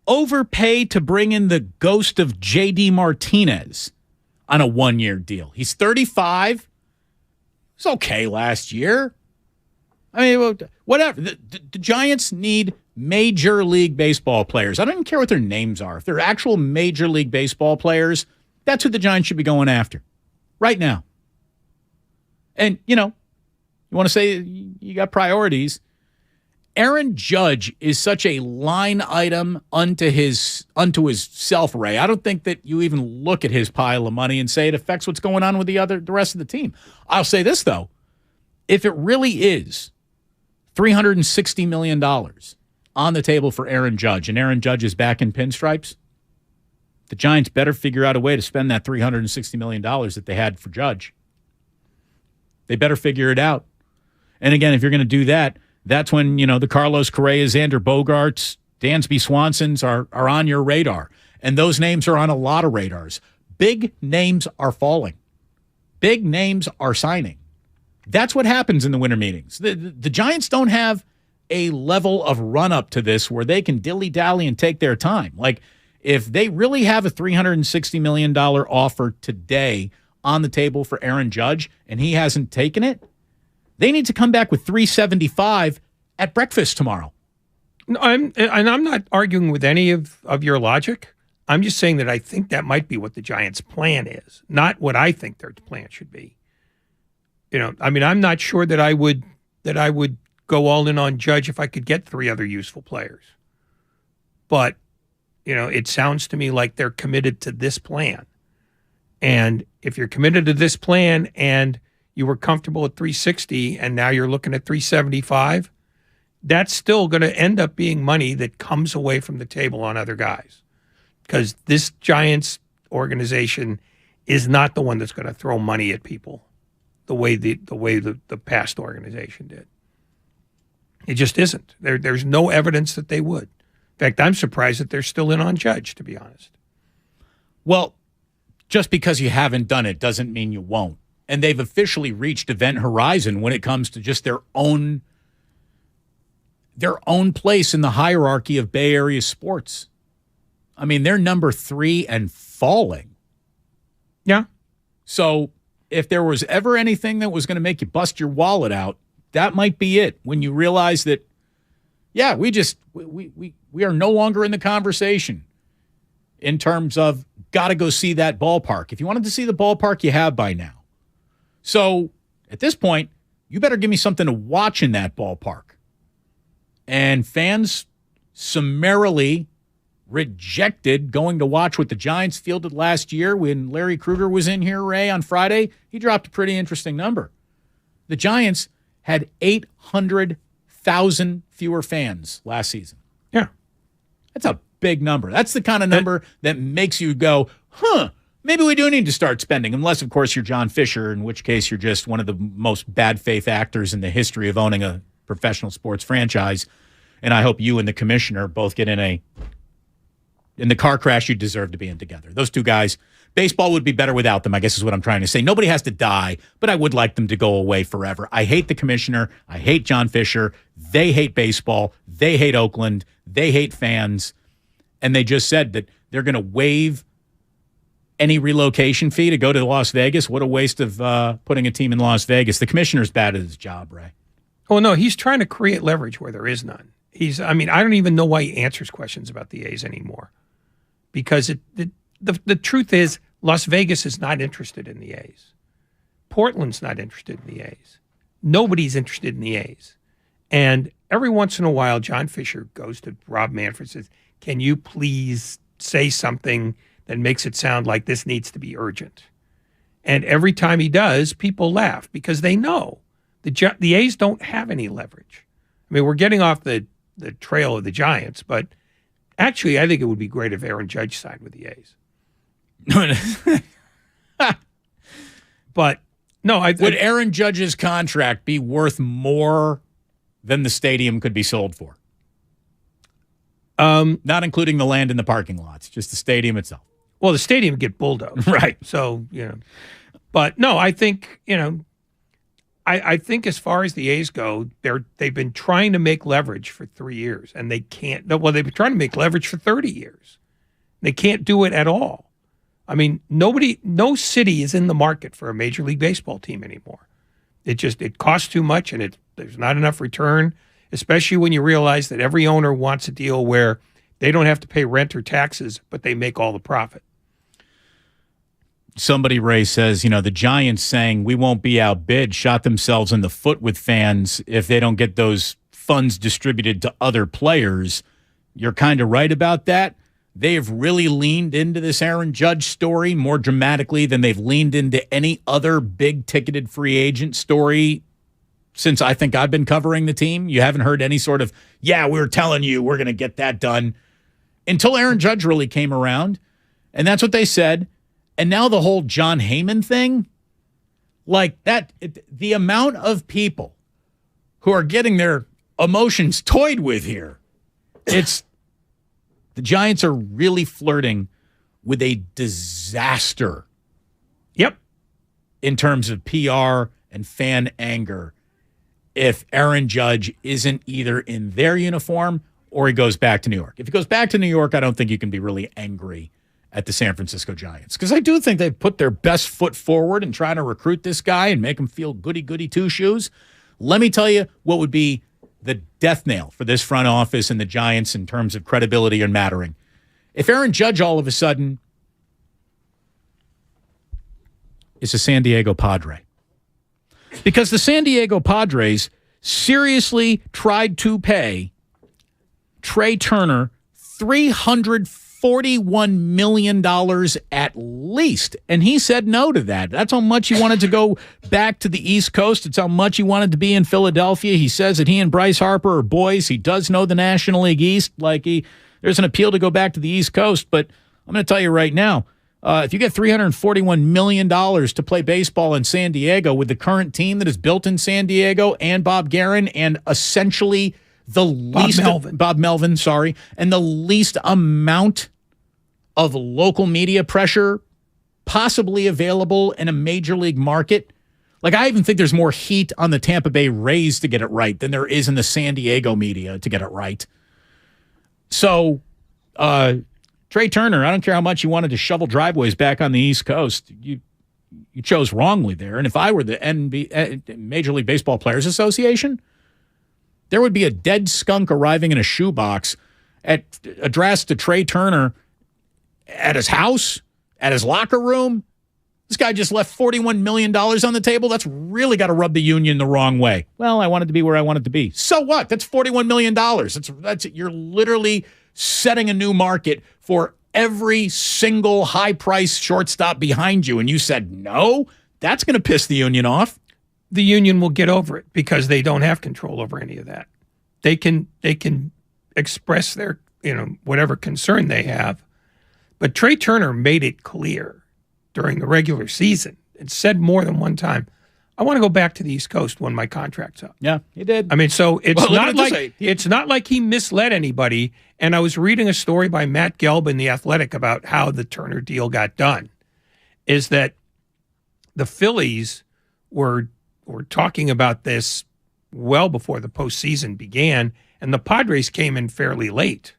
overpay to bring in the ghost of J.D. Martinez on a one-year deal. He's 35. It's okay last year. I mean, whatever. The Giants need Major League Baseball players. I don't even care what their names are. If they're actual Major League Baseball players, that's who the Giants should be going after right now. And, you want to say you got priorities. Aaron Judge is such a line item unto himself, Ray. I don't think that you even look at his pile of money and say it affects what's going on with the rest of the team. I'll say this, though. If it really is $360 million on the table for Aaron Judge, and Aaron Judge is back in pinstripes, the Giants better figure out a way to spend that $360 million that they had for Judge. They better figure it out. And again, if you're going to do that, that's when, the Carlos Correa, Xander Bogaerts, Dansby Swansons are on your radar. And those names are on a lot of radars. Big names are falling. Big names are signing. That's what happens in the winter meetings. The Giants don't have a level of run-up to this where they can dilly-dally and take their time. Like, if they really have a $360 million offer today on the table for Aaron Judge and he hasn't taken it, they need to come back with $375 at breakfast tomorrow. I'm not arguing with any of your logic. I'm just saying that I think that might be what the Giants' plan is, not what I think their plan should be. I'm not sure that I would go all in on Judge if I could get three other useful players. But, it sounds to me like they're committed to this plan. And if you're committed to this plan and you were comfortable at 360 and now you're looking at 375, that's still going to end up being money that comes away from the table on other guys. Because this Giants organization is not the one that's going to throw money at people the way the past organization did. It just isn't. There's no evidence that they would. In fact, I'm surprised that they're still in on Judge, to be honest. Well, Just because you haven't done it doesn't mean you won't. And they've officially reached event horizon when it comes to just their own place in the hierarchy of Bay Area sports. I mean, they're number 3 and falling. Yeah. So if there was ever anything that was going to make you bust your wallet out, that might be it. When you realize that, yeah, we are no longer in the conversation in terms of got to go see that ballpark. If you wanted to see the ballpark, you have by now. So at this point, you better give me something to watch in that ballpark. And fans summarily rejected going to watch what the Giants fielded last year when Larry Krueger was in here, Ray, on Friday. He dropped a pretty interesting number. The Giants had 800,000 fewer fans last season. Yeah. That's a big number. That's the kind of number that makes you go, maybe we do need to start spending, unless, of course, you're John Fisher, in which case you're just one of the most bad faith actors in the history of owning a professional sports franchise. And I hope you and the commissioner both get in the car crash you deserve to be in together. Those two guys, baseball would be better without them, I guess is what I'm trying to say. Nobody has to die, but I would like them to go away forever. I hate the commissioner. I hate John Fisher. They hate baseball. They hate Oakland. They hate fans. And they just said that they're going to waive any relocation fee to go to Las Vegas. What a waste of putting a team in Las Vegas. The commissioner's bad at his job, Ray. Oh, no, he's trying to create leverage where there is none. I don't even know why he answers questions about the A's anymore. Because the truth is, Las Vegas is not interested in the A's. Portland's not interested in the A's. Nobody's interested in the A's. And every once in a while, John Fisher goes to Rob Manfred and says, can you please say something that makes it sound like this needs to be urgent? And every time he does, people laugh because they know the A's don't have any leverage. I mean, we're getting off the trail of the Giants, but actually, I think it would be great if Aaron Judge signed with the A's. But no, would Aaron Judge's contract be worth more than the stadium could be sold for? Not including the land in the parking lots, just the stadium itself. Well, the stadium would get bulldozed. Right. So, but no, I think, I think as far as the A's go, they've been trying to make leverage for 3 years, and they can't. Well, they've been trying to make leverage for 30 years. They can't do it at all. I mean, no city is in the market for a Major League Baseball team anymore. It costs too much, and there's not enough return, especially when you realize that every owner wants a deal where they don't have to pay rent or taxes, but they make all the profit. Somebody, Ray, says, the Giants saying we won't be outbid shot themselves in the foot with fans if they don't get those funds distributed to other players. You're kind of right about that. They have really leaned into this Aaron Judge story more dramatically than they've leaned into any other big-ticketed free agent story since I think I've been covering the team. You haven't heard any sort of, we're telling you we're going to get that done until Aaron Judge really came around. And that's what they said. And now the whole John Heyman thing, like that, the amount of people who are getting their emotions toyed with here, the Giants are really flirting with a disaster. Yep. In terms of PR and fan anger, if Aaron Judge isn't either in their uniform or he goes back to New York. If he goes back to New York, I don't think you can be really angry at the San Francisco Giants, because I do think they've put their best foot forward in trying to recruit this guy and make him feel goody-goody two-shoes. Let me tell you what would be the death nail for this front office and the Giants in terms of credibility and mattering. If Aaron Judge all of a sudden is a San Diego Padre, because the San Diego Padres seriously tried to pay Trey Turner $341 million at least. And he said no to that. That's how much he wanted to go back to the East Coast. It's how much he wanted to be in Philadelphia. He says that he and Bryce Harper are boys. He does know the National League East. There's an appeal to go back to the East Coast. But I'm going to tell you right now, if you get $341 million to play baseball in San Diego with the current team that is built in San Diego and Bob Guerin and essentially the least Bob Melvin, and the least amount of local media pressure possibly available in a major league market. Like, I even think there's more heat on the Tampa Bay Rays to get it right than there is in the San Diego media to get it right. So, Trey Turner, I don't care how much you wanted to shovel driveways back on the East Coast. You chose wrongly there. And if I were the Major League Baseball Players Association, there would be a dead skunk arriving in a shoebox addressed to Trey Turner at his house, at his locker room. This guy just left $41 million on the table. That's really got to rub the union the wrong way. Well, I wanted to be where I wanted to be. So what? That's $41 million. That's you're literally setting a new market for every single high-priced shortstop behind you. And you said no? That's going to piss the union off. The union will get over it because they don't have control over any of that. They can express their, whatever concern they have. But Trey Turner made it clear during the regular season and said more than one time, I want to go back to the East Coast when my contract's up. Yeah, he did. I mean, so it's not like he misled anybody. And I was reading a story by Matt Gelb in The Athletic about how the Turner deal got done, is that the Phillies were talking about this well before the postseason began, and the Padres came in fairly late.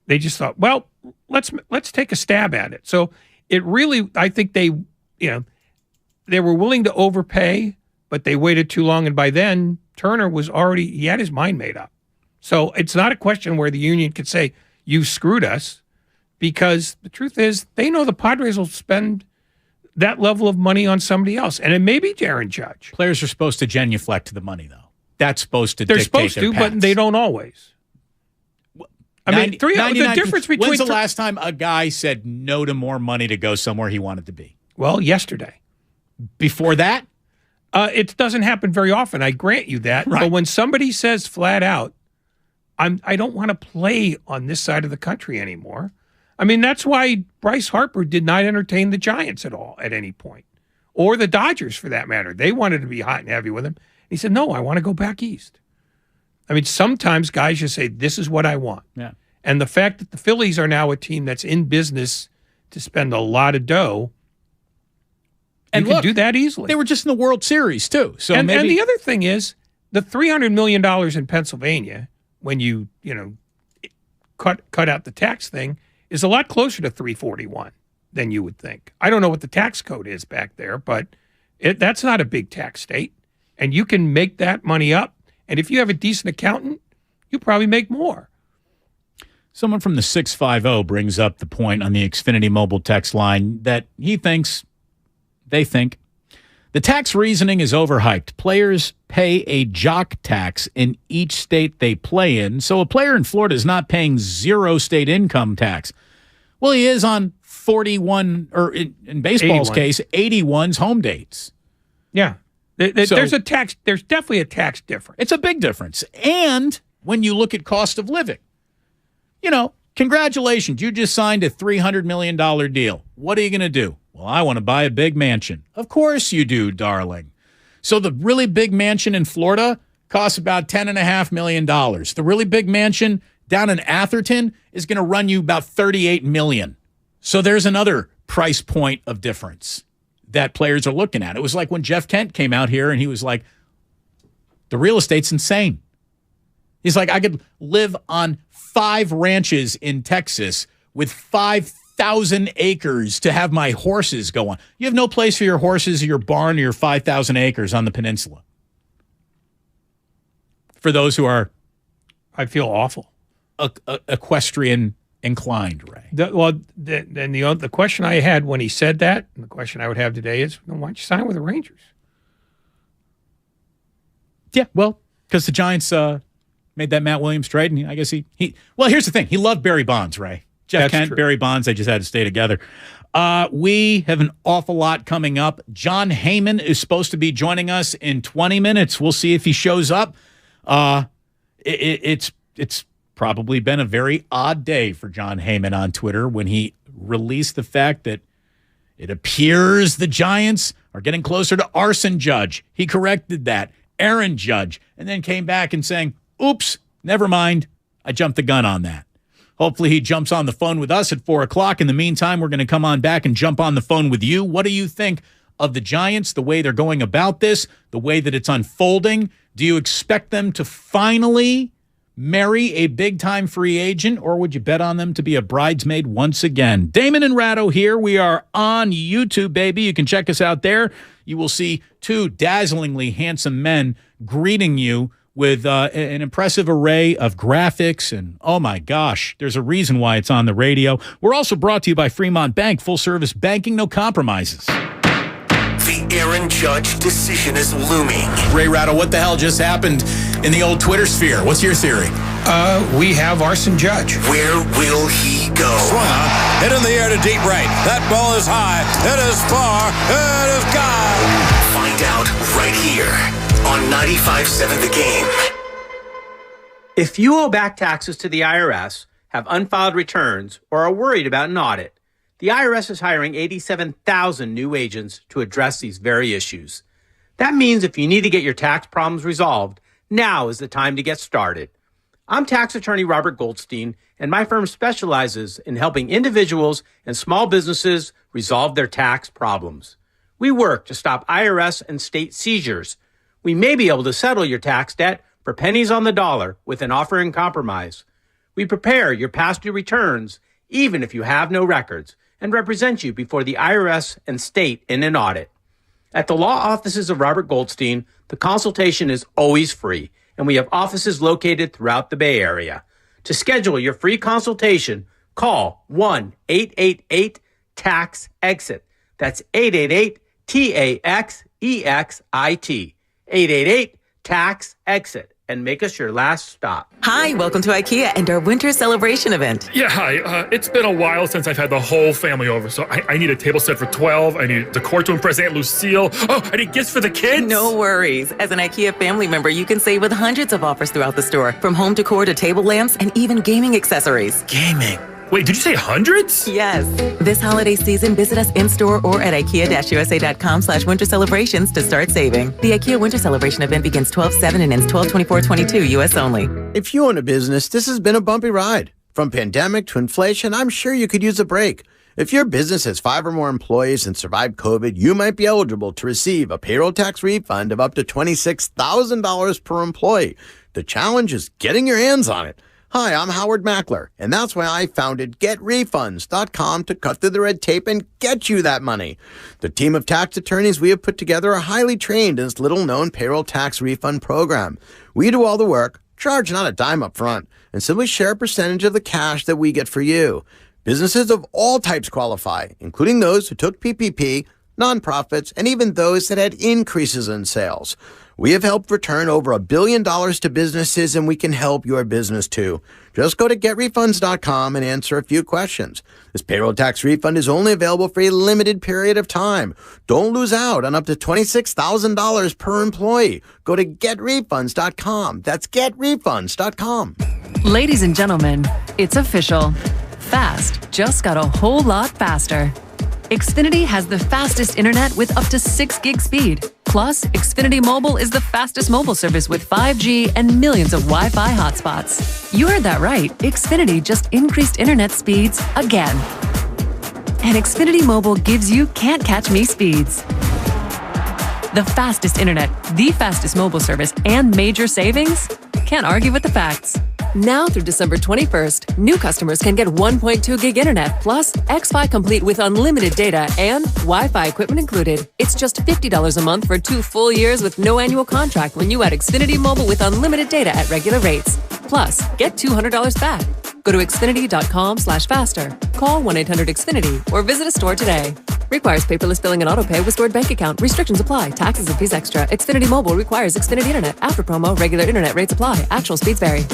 They just thought, well, let's take a stab at it. So it really, I think they were willing to overpay, but they waited too long. And by then, Turner he had his mind made up. So it's not a question where the union could say, you screwed us, because the truth is they know the Padres will spend that level of money on somebody else. And it may be Aaron Judge. Players are supposed to genuflect the money, though. That's supposed to They're dictate supposed to, their but they don't always. The difference between... When's the last time a guy said no to more money to go somewhere he wanted to be? Well, yesterday. Before that? It doesn't happen very often, I grant you that. Right. But when somebody says flat out, I don't want to play on this side of the country anymore. I mean, that's why Bryce Harper did not entertain the Giants at all at any point, or the Dodgers for that matter. They wanted to be hot and heavy with him. He said, no, I want to go back east. I mean, sometimes guys just say, this is what I want. Yeah. And the fact that the Phillies are now a team that's in business to spend a lot of dough, and you can do that easily. They were just in the World Series, too. So and the other thing is, the $300 million in Pennsylvania, when you cut out the tax thing, is a lot closer to 341 than you would think. I don't know what the tax code is back there, but that's not a big tax state. And you can make that money up. And if you have a decent accountant, you probably make more. Someone from the 650 brings up the point on the Xfinity mobile text line that they think, the tax reasoning is overhyped. Players pay a jock tax in each state they play in, so a player in Florida is not paying zero state income tax. Well, he is on 41, or in baseball's 81. case, 81's home dates. Yeah. There's definitely a tax difference. It's a big difference. And when you look at cost of living, congratulations, you just signed a $300 million deal. What are you going to do? Well, I want to buy a big mansion. Of course you do, darling. So the really big mansion in Florida costs about $10.5 million. The really big mansion down in Atherton is going to run you about $38 million. So there's another price point of difference that players are looking at. It was like when Jeff Kent came out here and he was like, the real estate's insane. He's like, I could live on 5 ranches in Texas with 5,000 acres to have my horses go on. You have no place for your horses or your barn or your 5,000 acres on the peninsula. For those who are, I feel awful, equestrian inclined, Ray. The question I had when he said that, and the question I would have today is, why don't you sign with the Rangers? Yeah, well, because the Giants made that Matt Williams trade, and I guess well, here's the thing. He loved Barry Bonds, Ray. Jeff Kent, Barry Bonds, they just had to stay together. We have an awful lot coming up. Jon Heyman is supposed to be joining us in 20 minutes. We'll see if he shows up. It's probably been a very odd day for Jon Heyman on Twitter when he released the fact that it appears the Giants are getting closer to Arson Judge. He corrected that. Aaron Judge, and then came back and saying, oops, never mind. I jumped the gun on that. Hopefully he jumps on the phone with us at 4 o'clock. In the meantime, we're going to come on back and jump on the phone with you. What do you think of the Giants, the way they're going about this, the way that it's unfolding? Do you expect them to finally marry a big-time free agent, or would you bet on them to be a bridesmaid once again? Damon and Ratto here. We are on YouTube, baby. You can check us out there. You will see two dazzlingly handsome men greeting you with an impressive array of graphics. And, oh, my gosh, there's a reason why it's on the radio. We're also brought to you by Fremont Bank, full-service banking, no compromises. The Aaron Judge decision is looming. Ray Ratto, what the hell just happened in the old Twitter sphere? What's your theory? We have Arson Judge. Where will he go? Swung on, hit in the air to deep right. That ball is high, it is far, it is gone. Find out right here on 95.7 The Game. If you owe back taxes to the IRS, have unfiled returns, or are worried about an audit, the IRS is hiring 87,000 new agents to address these very issues. That means if you need to get your tax problems resolved, now is the time to get started. I'm tax attorney Robert Goldstein, and my firm specializes in helping individuals and small businesses resolve their tax problems. We work to stop IRS and state seizures. We may be able to settle your tax debt for pennies on the dollar with an offer in compromise. We prepare your past due returns, even if you have no records, and represent you before the IRS and state in an audit. At the law offices of Robert Goldstein, the consultation is always free, and we have offices located throughout the Bay Area. To schedule your free consultation, call 1-888-TAX-EXIT. That's 888-TAXEXIT. 888-TAX-EXIT. And make us your last stop. Hi, welcome to IKEA and our winter celebration event. Yeah, hi. It's been a while since I've had the whole family over, so I need a table set for 12. I need decor to impress Aunt Lucille. Oh, I need gifts for the kids. No worries. As an IKEA family member, you can save with hundreds of offers throughout the store, from home decor to table lamps and even gaming accessories. Gaming? Wait, did you say hundreds? Yes. This holiday season, visit us in-store or at IKEA-USA.com/winter celebrations to start saving. The IKEA Winter Celebration event begins 12/7 and ends 12/24/22, U.S. only. If you own a business, this has been a bumpy ride. From pandemic to inflation, I'm sure you could use a break. If your business has 5 or more employees and survived COVID, you might be eligible to receive a payroll tax refund of up to $26,000 per employee. The challenge is getting your hands on it. Hi, I'm Howard Mackler, and that's why I founded GetRefunds.com to cut through the red tape and get you that money. The team of tax attorneys we have put together are highly trained in this little-known payroll tax refund program. We do all the work, charge not a dime up front, and simply share a percentage of the cash that we get for you. Businesses of all types qualify, including those who took PPP, nonprofits, and even those that had increases in sales. We have helped return over $1 billion to businesses, and we can help your business too. Just go to GetRefunds.com and answer a few questions. This payroll tax refund is only available for a limited period of time. Don't lose out on up to $26,000 per employee. Go to GetRefunds.com. That's GetRefunds.com. Ladies and gentlemen, it's official. Fast just got a whole lot faster. Xfinity has the fastest internet with up to 6 gig speed. Plus, Xfinity Mobile is the fastest mobile service with 5G and millions of Wi-Fi hotspots. You heard that right. Xfinity just increased internet speeds again. And Xfinity Mobile gives you can't catch me speeds. The fastest internet, the fastest mobile service, and major savings? Can't argue with the facts. Now through December 21st, new customers can get 1.2 gig internet plus X-Fi Complete with unlimited data and Wi-Fi equipment included. It's just $50 a month for 2 full years with no annual contract when you add Xfinity Mobile with unlimited data at regular rates. Plus, get $200 back. Go to Xfinity.com/faster. Call 1-800-XFINITY or visit a store today. Requires paperless billing and autopay with stored bank account. Restrictions apply. Taxes and fees extra. Xfinity Mobile requires Xfinity Internet. After promo, regular internet rates apply. Actual speeds vary.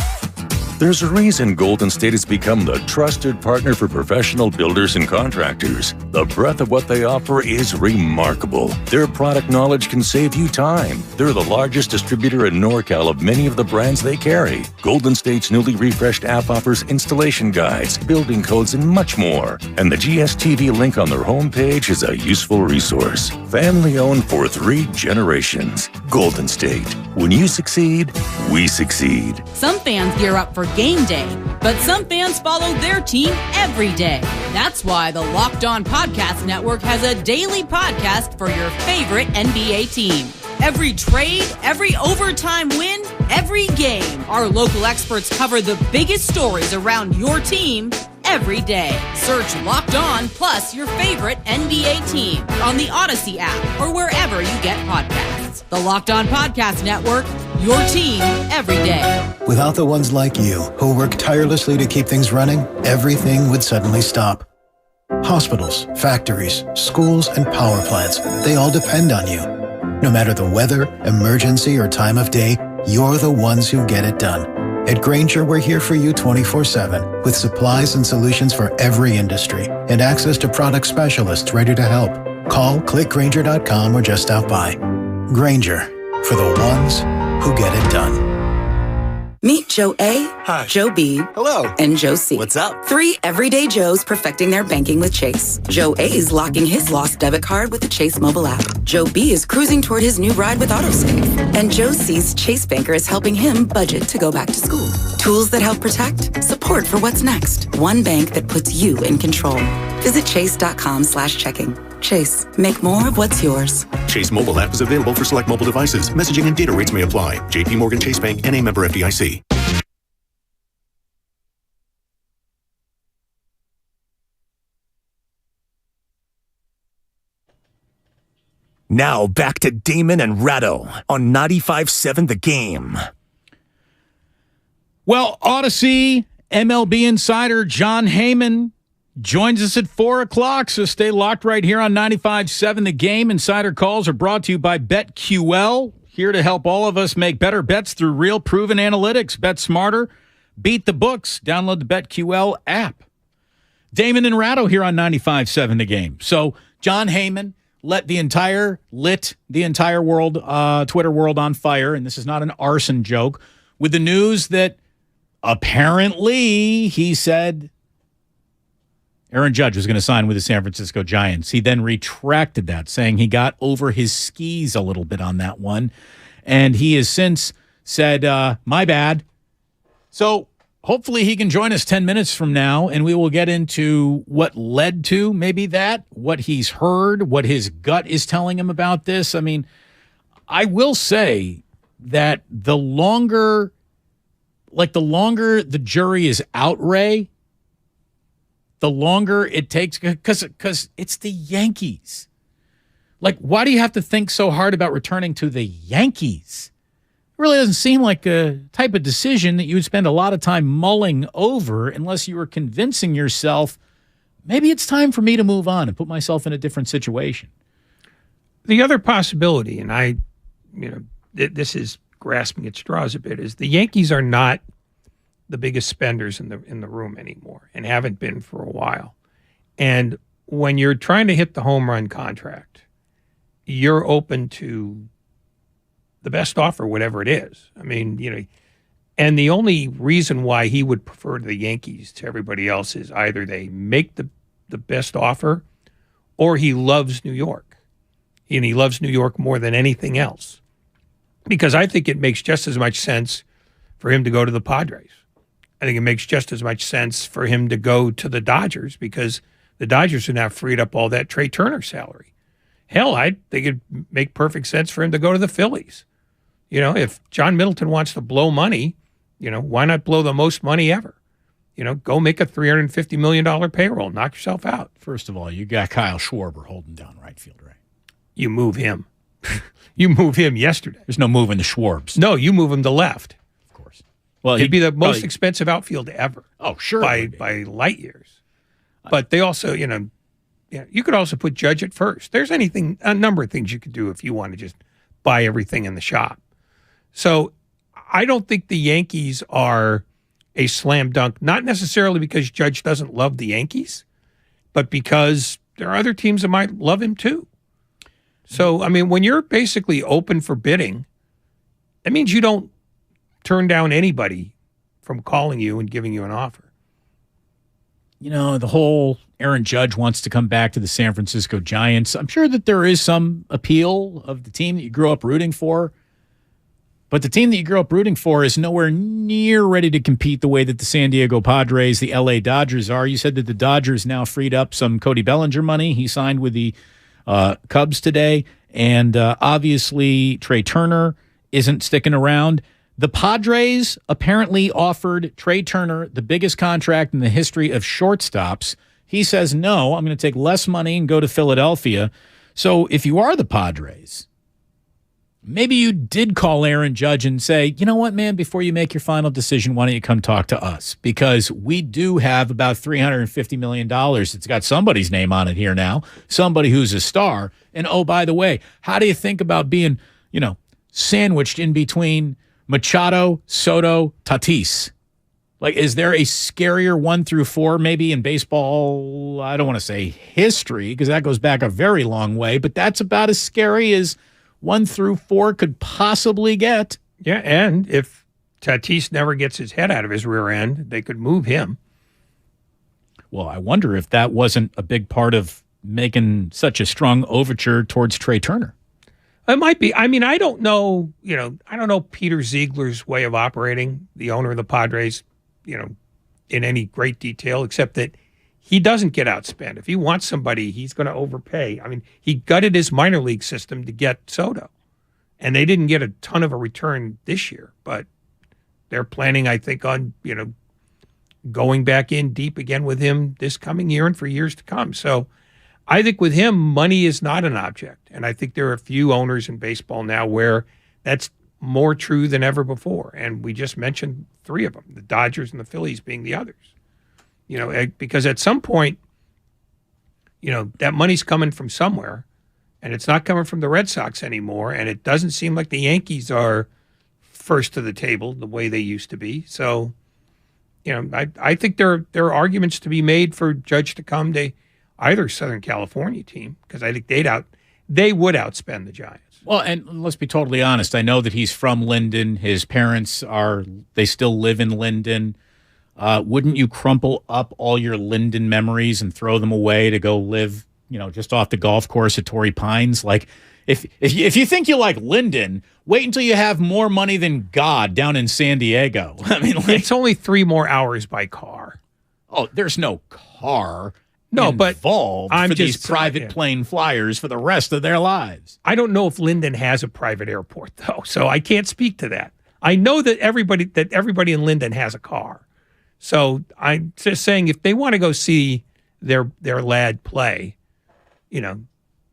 There's a reason Golden State has become the trusted partner for professional builders and contractors. The breadth of what they offer is remarkable. Their product knowledge can save you time. They're the largest distributor in NorCal of many of the brands they carry. Golden State's newly refreshed app offers installation guides, building codes, and much more. And the GSTV link on their homepage is a useful resource. Family owned for 3 generations. Golden State. When you succeed, we succeed. Some fans gear up for game day, but some fans follow their team every day. That's why the Locked On Podcast Network has a daily podcast for your favorite NBA team. Every trade, every overtime win, every game, our local experts cover the biggest stories around your team every day. Search Locked On plus your favorite NBA team on the Odyssey app or wherever you get podcasts. The Locked On Podcast Network, your team every day. Without the ones like you who work tirelessly to keep things running, everything would suddenly stop. Hospitals, factories, schools, and power plants, they all depend on you. No matter the weather, emergency, or time of day, you're the ones who get it done. At Grainger, we're here for you 24/7 with supplies and solutions for every industry and access to product specialists ready to help. Call, click Grainger.com or just stop by. Grainger, for the ones who get it done. Meet Joe A, Hi. Joe B, Hello. and Joe C. What's up? 3 everyday Joes perfecting their banking with Chase. Joe A is locking his lost debit card with the Chase mobile app. Joe B is cruising toward his new ride with AutoSave. And Joe C's Chase banker is helping him budget to go back to school. Tools that help protect, support for what's next. One bank that puts you in control. Visit chase.com/checking. Chase, make more of what's yours. Chase mobile app is available for select mobile devices. Messaging and data rates may apply. JP Morgan Chase Bank, N.A. member FDIC. Now back to Damon and Ratto on 95.7 The Game. Well, Odyssey MLB insider Jon Heyman joins us at 4 o'clock, so stay locked right here on 95.7 The Game. Insider calls are brought to you by BetQL, here to help all of us make better bets through real proven analytics. Bet smarter, beat the books. Download the BetQL app. Damon and Ratto here on 95.7 The Game. So Jon Heyman lit the entire world, Twitter world on fire, and this is not an arson joke, with the news that apparently he said Aaron Judge was going to sign with the San Francisco Giants. He then retracted that, saying he got over his skis a little bit on that one, and he has since said, my bad. So hopefully he can join us 10 minutes from now, and we will get into what led to maybe that, what he's heard, what his gut is telling him about this. I mean, I will say that the longer the jury is out, Ray, the longer it takes, because it's the Yankees. Like, why do you have to think so hard about returning to the Yankees? It really doesn't seem like a type of decision that you would spend a lot of time mulling over unless you were convincing yourself, maybe it's time for me to move on and put myself in a different situation. The other possibility, and this is grasping at straws a bit, is the Yankees are not the biggest spenders in the room anymore and haven't been for a while. And when you're trying to hit the home run contract, you're open to the best offer, whatever it is. I mean, and the only reason why he would prefer the Yankees to everybody else is either they make the best offer or he loves New York. And he loves New York more than anything else. Because I think it makes just as much sense for him to go to the Padres. I think it makes just as much sense for him to go to the Dodgers because the Dodgers have now freed up all that Trey Turner salary. Hell, I think it'd make perfect sense for him to go to the Phillies. If John Middleton wants to blow money, why not blow the most money ever? Go make a $350 million payroll. Knock yourself out. First of all, you got Kyle Schwarber holding down right field, right? You move him. You move him yesterday. There's no moving the Schwarbs. No, you move him to left. Of course. Well, he'd be the most expensive outfield ever. Oh, sure. By light years. But they also, you could also put Judge at first. There's a number of things you could do if you want to just buy everything in the shop. So I don't think the Yankees are a slam dunk, not necessarily because Judge doesn't love the Yankees, but because there are other teams that might love him too. So, I mean, when you're basically open for bidding, that means you don't turn down anybody from calling you and giving you an offer. the whole Aaron Judge wants to come back to the San Francisco Giants. I'm sure that there is some appeal of the team that you grew up rooting for. But the team that you grew up rooting for is nowhere near ready to compete the way that the San Diego Padres, the LA Dodgers are. You said that the Dodgers now freed up some Cody Bellinger money. He signed with the Cubs today. And obviously, Trey Turner isn't sticking around. The Padres apparently offered Trey Turner the biggest contract in the history of shortstops. He says, no, I'm going to take less money and go to Philadelphia. So if you are the Padres, maybe you did call Aaron Judge and say, you know what, man, before you make your final decision, why don't you come talk to us? Because we do have about $350 million. It's got somebody's name on it here now, somebody who's a star. And, oh, by the way, how do you think about being, sandwiched in between Machado, Soto, Tatis? Like, is there a scarier 1 through 4 maybe in baseball? I don't want to say history because that goes back a very long way, but that's about as scary as 1 through 4 could possibly get. Yeah, and if Tatis never gets his head out of his rear end, they could move him. Well, I wonder if that wasn't a big part of making such a strong overture towards Trey Turner. It might be. I mean, I don't know, I don't know Peter Ziegler's way of operating, the owner of the Padres, in any great detail, except that he doesn't get outspent. If he wants somebody, he's going to overpay. I mean, he gutted his minor league system to get Soto, and they didn't get a ton of a return this year, but they're planning, I think, on, going back in deep again with him this coming year and for years to come. So I think with him, money is not an object. And I think there are a few owners in baseball now where that's more true than ever before. And we just mentioned 3 of them, the Dodgers and the Phillies being the others. Because at some point, that money's coming from somewhere, and it's not coming from the Red Sox anymore, and it doesn't seem like the Yankees are first to the table the way they used to be. So, I think there are arguments to be made for Judge to come to either Southern California team, because I think they would outspend the Giants. Well, and let's be totally honest. I know that he's from Linden. His parents they still live in Linden. Wouldn't you crumple up all your Linden memories and throw them away to go live, just off the golf course at Torrey Pines? Like, if you think you like Linden, wait until you have more money than God down in San Diego. I mean, it's only 3 more hours by car. Oh, there's no car. No, involved but I'm for just these private plane flyers for the rest of their lives. I don't know if Linden has a private airport, though, so I can't speak to that. I know that everybody in Linden has a car. So I'm just saying, if they want to go see their lad play,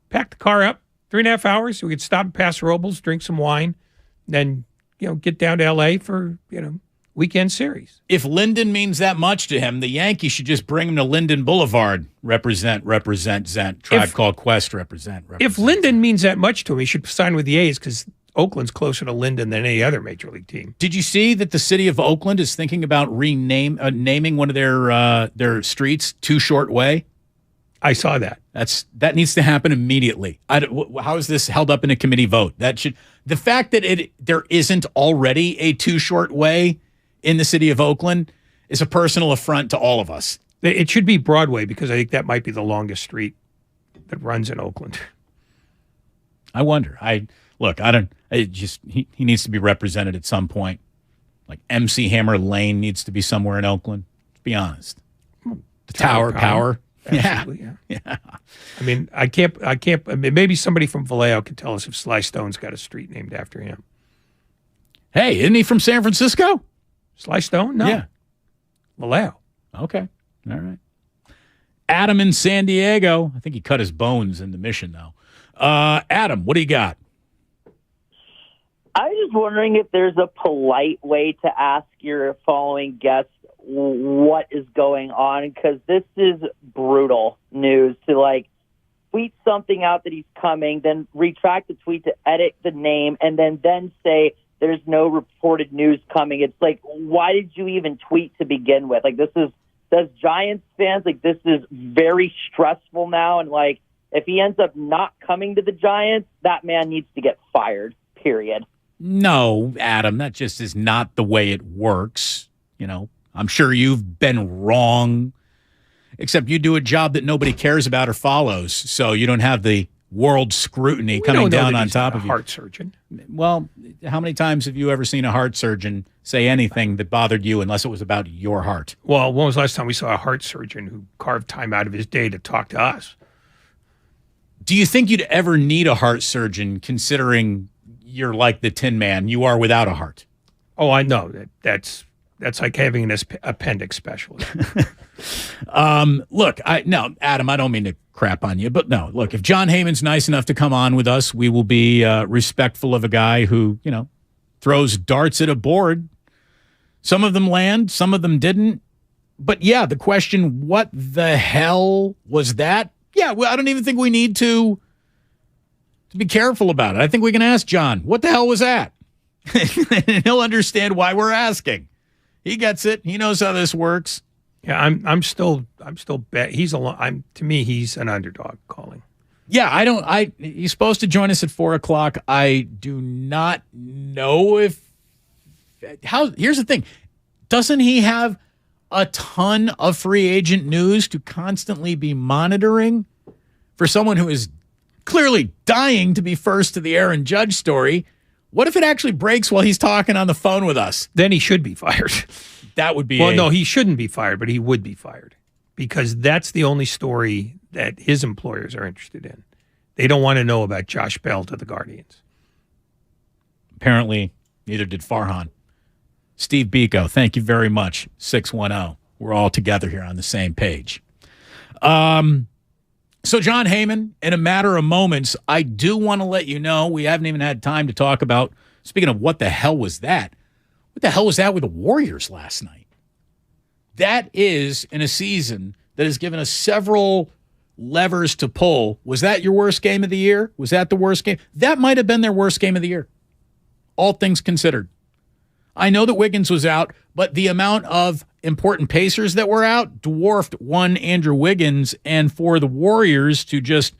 pack the car up, 3.5 hours, so we could stop at Paso Robles, drink some wine, then get down to L.A. for weekend series. If Linden means that much to him, the Yankees should just bring him to Linden Boulevard. Represent, Zent. Tribe Called Quest, represent. If Linden means that much to him, he should sign with the A's because Oakland's closer to Linden than any other major league team. Did you see that the city of Oakland is thinking about naming one of their streets Too Short Way? I saw that. That needs to happen immediately. How is this held up in a committee vote? The fact that there isn't already a Too Short Way in the city of Oakland is a personal affront to all of us. It should be Broadway because I think that might be the longest street that runs in Oakland. I wonder. He needs to be represented at some point. Like MC Hammer Lane needs to be somewhere in Oakland. Let's be honest. The Tower Power. Absolutely, yeah. I mean, I can't. Maybe somebody from Vallejo can tell us if Sly Stone's got a street named after him. Hey, isn't he from San Francisco? Sly Stone? No. Yeah. Vallejo. Okay. All right. Adam in San Diego. I think he cut his bones in the Mission, though. Adam, what do you got? I was just wondering if there's a polite way to ask your following guest what is going on, because this is brutal news to tweet something out that he's coming, then retract the tweet to edit the name, and then say there's no reported news coming. It's like, why did you even tweet to begin with? As Giants fans, this is very stressful now, and if he ends up not coming to the Giants, that man needs to get fired, period. No, Adam, that just is not the way it works. I'm sure you've been wrong Except you do a job that nobody cares about or follows, so you don't have the world scrutiny coming down on top of you. Heart surgeon. Well, how many times have you ever seen a heart surgeon say anything that bothered you unless it was about your heart? Well, when was the last time we saw a heart surgeon who carved time out of his day to talk to us? Do you think you'd ever need a heart surgeon considering you're like the Tin Man? You are without a heart. Oh, I know. That's like having an appendix specialist. Look, Adam, I don't mean to crap on you, but no, look, if John Heyman's nice enough to come on with us, we will be respectful of a guy who, throws darts at a board. Some of them land, some of them didn't. But yeah, the question, what the hell was that? Yeah, well, I don't even think we need to be careful about it. I think we can ask John, what the hell was that? And he'll understand why we're asking. He gets it. He knows how this works. Yeah, I'm still bet to me he's an underdog calling. Yeah, he's supposed to join us at 4:00. I do not know here's the thing. Doesn't he have a ton of free agent news to constantly be monitoring for someone who is clearly dying to be first to the Aaron Judge story? What if it actually breaks while he's talking on the phone with us? Then he should be fired. That would be no, he shouldn't be fired, but he would be fired because that's the only story that his employers are interested in. They don't want to know about Josh Bell to the Guardians. Apparently, neither did Farhan. Steve Biko, thank you very much. 610. We're all together here on the same page. So John Heyman, in a matter of moments, I do want to let you know, we haven't even had time to talk about, speaking of what the hell was that? What the hell was that with the Warriors last night? That is in a season that has given us several levers to pull. Was that your worst game of the year? Was that the worst game? That might have been their worst game of the year, all things considered. I know that Wiggins was out, but the amount of important Pacers that were out dwarfed one Andrew Wiggins, and for the Warriors to just,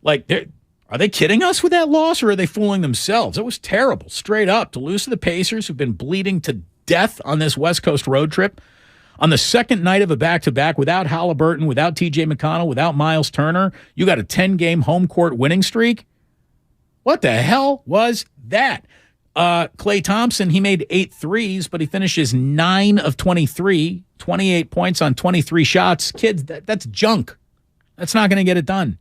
are they kidding us with that loss, or are they fooling themselves? It was terrible, straight up, to lose to the Pacers, who've been bleeding to death on this West Coast road trip. On the second night of a back-to-back, without Halliburton, without T.J. McConnell, without Miles Turner, you got a 10-game home court winning streak? What the hell was that? Klay Thompson, he made 8 threes, but he finishes 9 of 23, 28 points on 23 shots. Kids, that's junk. That's not going to get it done.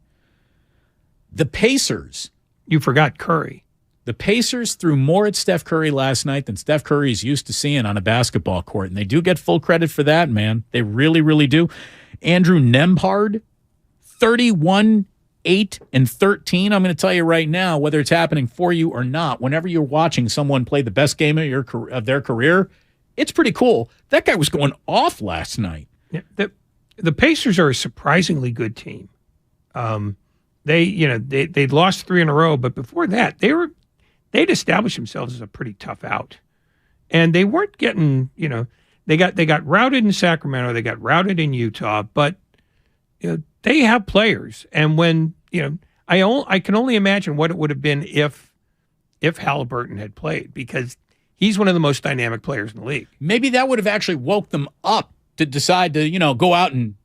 The Pacers. You forgot Curry. The Pacers threw more at Steph Curry last night than Steph Curry is used to seeing on a basketball court, and they do get full credit for that, man. They really, really do. Andrew Nembhard, 31 8 and 13. I'm going to tell you right now, whether it's happening for you or not, whenever you're watching someone play the best game of their career, it's pretty cool. That guy was going off last night. Yeah, the Pacers are a surprisingly good team. They'd lost 3 in a row, but before that, they'd established themselves as a pretty tough out, and they weren't getting. They got routed in Sacramento, they got routed in Utah, but they have players, and when I can only imagine what it would have been if Halliburton had played, because he's one of the most dynamic players in the league. Maybe that would have actually woke them up to decide to go out and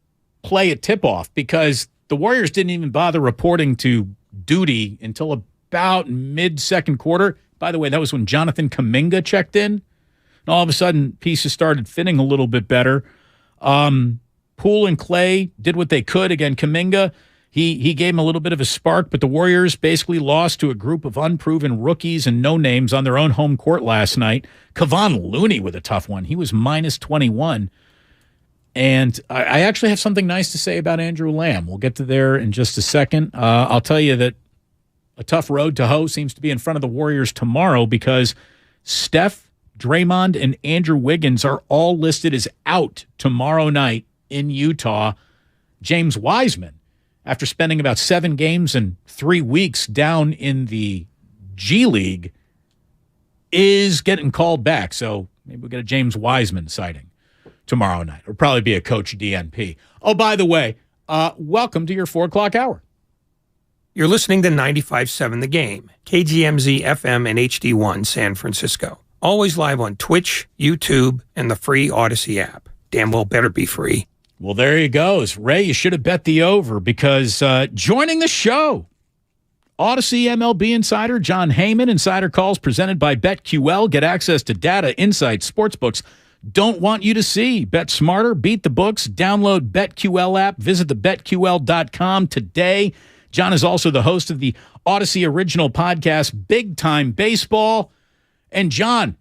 play a tip-off, because the Warriors didn't even bother reporting to duty until about mid-second quarter. By the way, that was when Jonathan Kuminga checked in, and all of a sudden pieces started fitting a little bit better. Poole and Clay did what they could. Again, Kuminga, he gave him a little bit of a spark, but the Warriors basically lost to a group of unproven rookies and no-names on their own home court last night. Kevon Looney with a tough one. He was minus 21. And I actually have something nice to say about Andrew Lamb. We'll get to there in just a second. I'll tell you that a tough road to hoe seems to be in front of the Warriors tomorrow, because Steph, Draymond, and Andrew Wiggins are all listed as out tomorrow night in Utah. James Wiseman, after spending about 7 games and 3 weeks down in the G League, is getting called back. So maybe we'll get a James Wiseman sighting tomorrow night. It'll probably be a Coach DNP. Oh, by the way, welcome to your 4 o'clock hour. You're listening to 95.7 The Game, KGMZ FM and HD1 San Francisco. Always live on Twitch, YouTube, and the free Odyssey app. Damn well better be free. Well, there he goes. Ray, you should have bet the over because joining the show, Odyssey MLB insider Jon Heyman. Insider calls presented by BetQL. Get access to data, insights, sportsbooks don't want you to see. Bet smarter, beat the books. Download BetQL app. Visit the BetQL.com today. Jon is also the host of the Odyssey original podcast, Big Time Baseball. And Jon,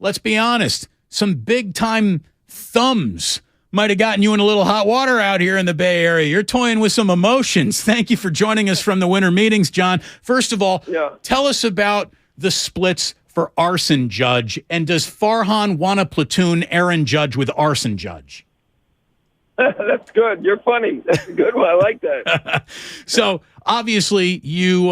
let's be honest, some big-time thumbs might have gotten you in a little hot water out here in the Bay Area. You're toying with some emotions. Thank you for joining us from the winter meetings, Jon. First of all, tell us about the splits for Arson Judge, and does Farhan want to platoon Aaron Judge with Arson Judge? That's good. You're funny. That's a good one. I like that. So, obviously, you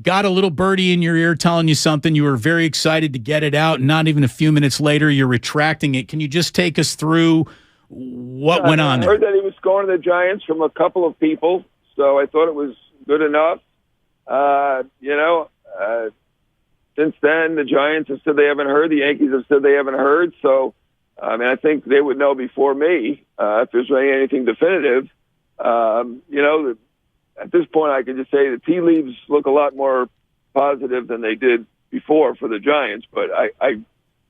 got a little birdie in your ear telling you something. You were very excited to get it out. Not even a few minutes later, you're retracting it. Can you just take us through what went on there? I heard that he was going to the Giants from a couple of people, so I thought it was good enough. Since then, the Giants have said they haven't heard. The Yankees have said they haven't heard. So, I think they would know before me if there's anything definitive. At this point, I can just say the tea leaves look a lot more positive than they did before for the Giants. But at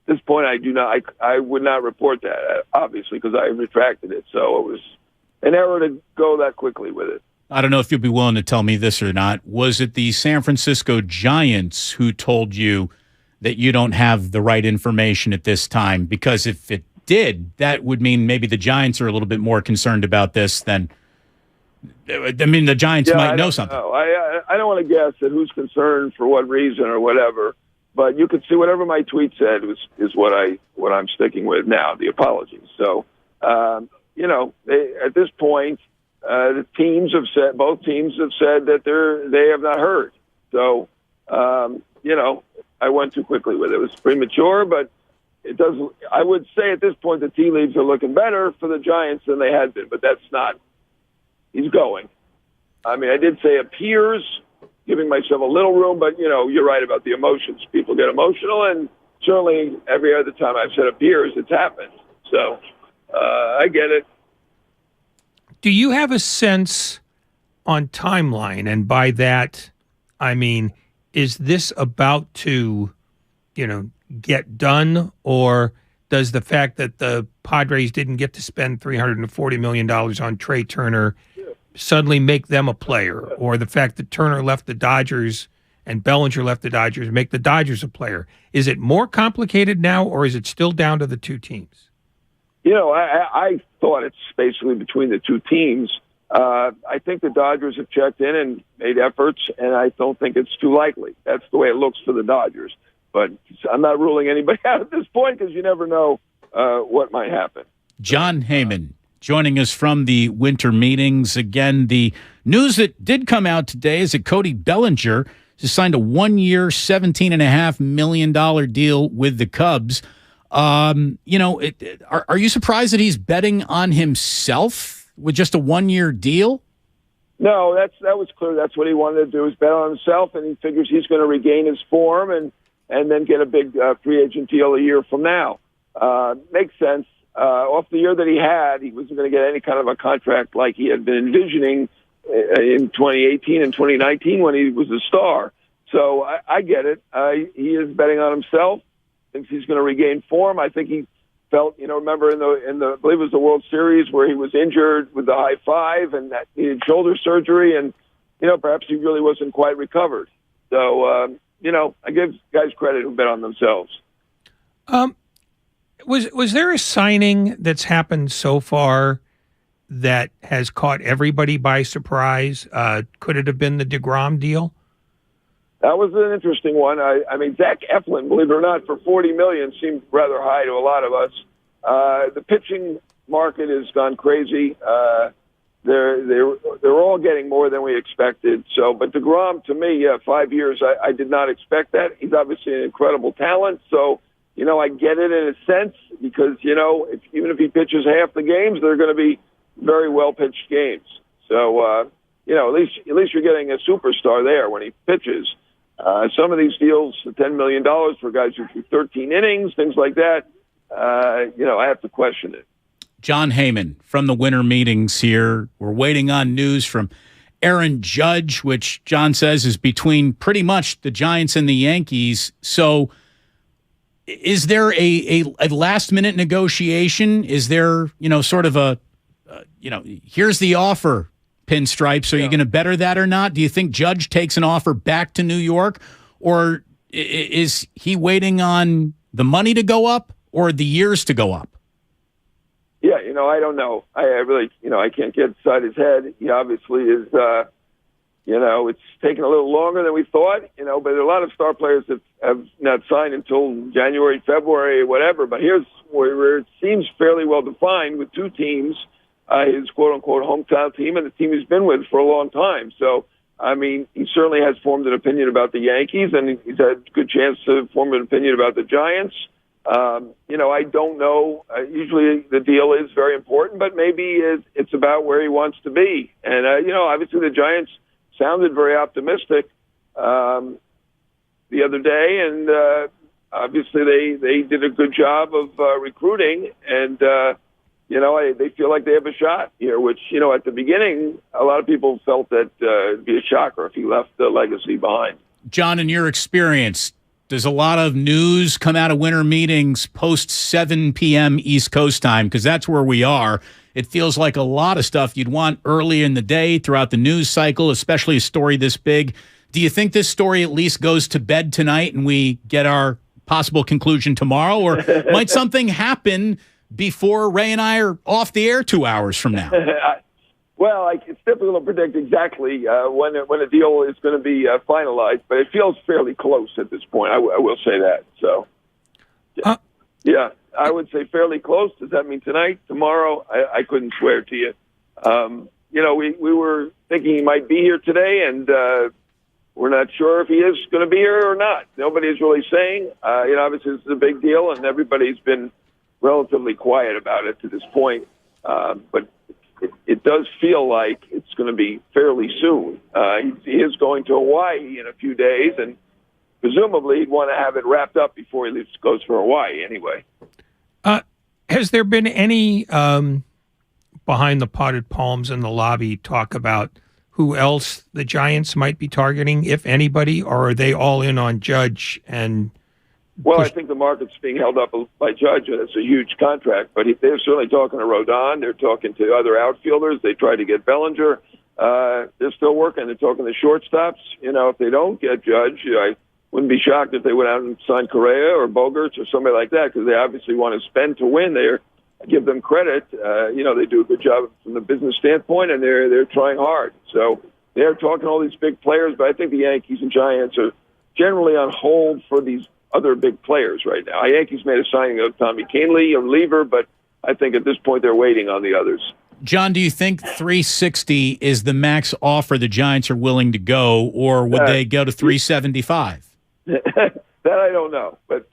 this point, I would not report that, obviously, because I retracted it. So it was an error to go that quickly with it. I don't know if you'll be willing to tell me this or not. Was it the San Francisco Giants who told you that you don't have the right information at this time? Because if it did, that would mean maybe the Giants are a little bit more concerned about this than the Giants might know something. I don't want to guess at who's concerned for what reason or whatever, but you could see whatever my tweet said is what I'm sticking with now, the apologies. So, at this point, both teams have said that they have not heard. So, I went too quickly with it. It was premature, but it does. I would say at this point the tea leaves are looking better for the Giants than they had been, but that's not. He's going. I did say appears, giving myself a little room, but you're right about the emotions. People get emotional, and certainly every other time I've said appears, it's happened. So I get it. Do you have a sense on timeline? And by that, I mean, is this about to, get done? Or does the fact that the Padres didn't get to spend $340 million on Trey Turner suddenly make them a player? Or the fact that Turner left the Dodgers and Bellinger left the Dodgers make the Dodgers a player? Is it more complicated now, or is it still down to the two teams? I thought it's basically between the two teams. I think the Dodgers have checked in and made efforts, and I don't think it's too likely. That's the way it looks for the Dodgers. But I'm not ruling anybody out at this point because you never know what might happen. Jon Heyman joining us from the winter meetings. Again, the news that did come out today is that Cody Bellinger has signed a 1-year, $17.5 million deal with the Cubs. Are you surprised that he's betting on himself with just a 1-year deal? No, that was clear. That's what he wanted to do, is bet on himself, and he figures he's going to regain his form and then get a big free agent deal a year from now. Makes sense. Off the year that he had, he wasn't going to get any kind of a contract like he had been envisioning in 2018 and 2019 when he was a star. So I get it. He is betting on himself. Thinks he's going to regain form. I think he felt, remember in the I believe it was the World Series where he was injured with the high five and that needed shoulder surgery, and perhaps he really wasn't quite recovered. So I give guys credit who bet on themselves. Was there a signing that's happened so far that has caught everybody by surprise? Could it have been the DeGrom deal? That was an interesting one. Zach Eflin, believe it or not, for $40 million seemed rather high to a lot of us. The pitching market has gone crazy. They're all getting more than we expected. So, but DeGrom, to me, 5 years, I did not expect that. He's obviously an incredible talent. So, I get it in a sense because even if he pitches half the games, they're going to be very well pitched games. So, at least you're getting a superstar there when he pitches. Some of these deals, the $10 million for guys who do 13 innings, things like that, I have to question it. Jon Heyman from the winter meetings here. We're waiting on news from Aaron Judge, which John says is between pretty much the Giants and the Yankees. So is there a last-minute negotiation? Is there, sort of a, here's the offer, Pinstripes. Are you going to better that or not? Do you think Judge takes an offer back to New York? Or is he waiting on the money to go up or the years to go up? Yeah, I don't know. I really, I can't get inside his head. He obviously is, it's taken a little longer than we thought, but a lot of star players have not signed until January, February, whatever. But here's where it seems fairly well defined with two teams, his quote-unquote hometown team and the team he's been with for a long time. So, he certainly has formed an opinion about the Yankees, and he's had a good chance to form an opinion about the Giants. I don't know. Usually the deal is very important, but maybe it's about where he wants to be. And, obviously the Giants sounded very optimistic the other day, and obviously they did a good job of recruiting, and, they feel like they have a shot here, which, at the beginning, a lot of people felt that it'd be a shocker if he left the legacy behind. John, in your experience, does a lot of news come out of winter meetings post 7 p.m. East Coast time? Because that's where we are. It feels like a lot of stuff you'd want early in the day throughout the news cycle, especially a story this big. Do you think this story at least goes to bed tonight and we get our possible conclusion tomorrow? Or might something happen before Ray and I are off the air 2 hours from now? Well, it's difficult to predict exactly when a deal is going to be finalized, but it feels fairly close at this point. I will say that. So, yeah, I would say fairly close. Does that mean tonight, tomorrow? I couldn't swear to you. We were thinking he might be here today, and we're not sure if he is going to be here or not. Nobody's really saying. Obviously this is a big deal, and everybody's been relatively quiet about it to this point. But it does feel like it's going to be fairly soon. He is going to Hawaii in a few days, and presumably he'd want to have it wrapped up before he goes for Hawaii anyway. Has there been any behind the potted palms in the lobby talk about who else the Giants might be targeting, if anybody, or are they all in on Judge and... Well, I think the market's being held up by Judge, and it's a huge contract. But they're certainly talking to Rodon. They're talking to other outfielders. They tried to get Bellinger. They're still working. They're talking to shortstops. If they don't get Judge, I wouldn't be shocked if they went out and signed Correa or Bogarts or somebody like that, because they obviously want to spend to win. I give them credit. They do a good job from the business standpoint, and they're trying hard. So they're talking to all these big players, but I think the Yankees and Giants are generally on hold for these other big players right now. Yankees made a signing of Tommy Kahnle, a reliever, but I think at this point they're waiting on the others. John, do you think 360 is the max offer the Giants are willing to go, or would they go to 375? That I don't know, but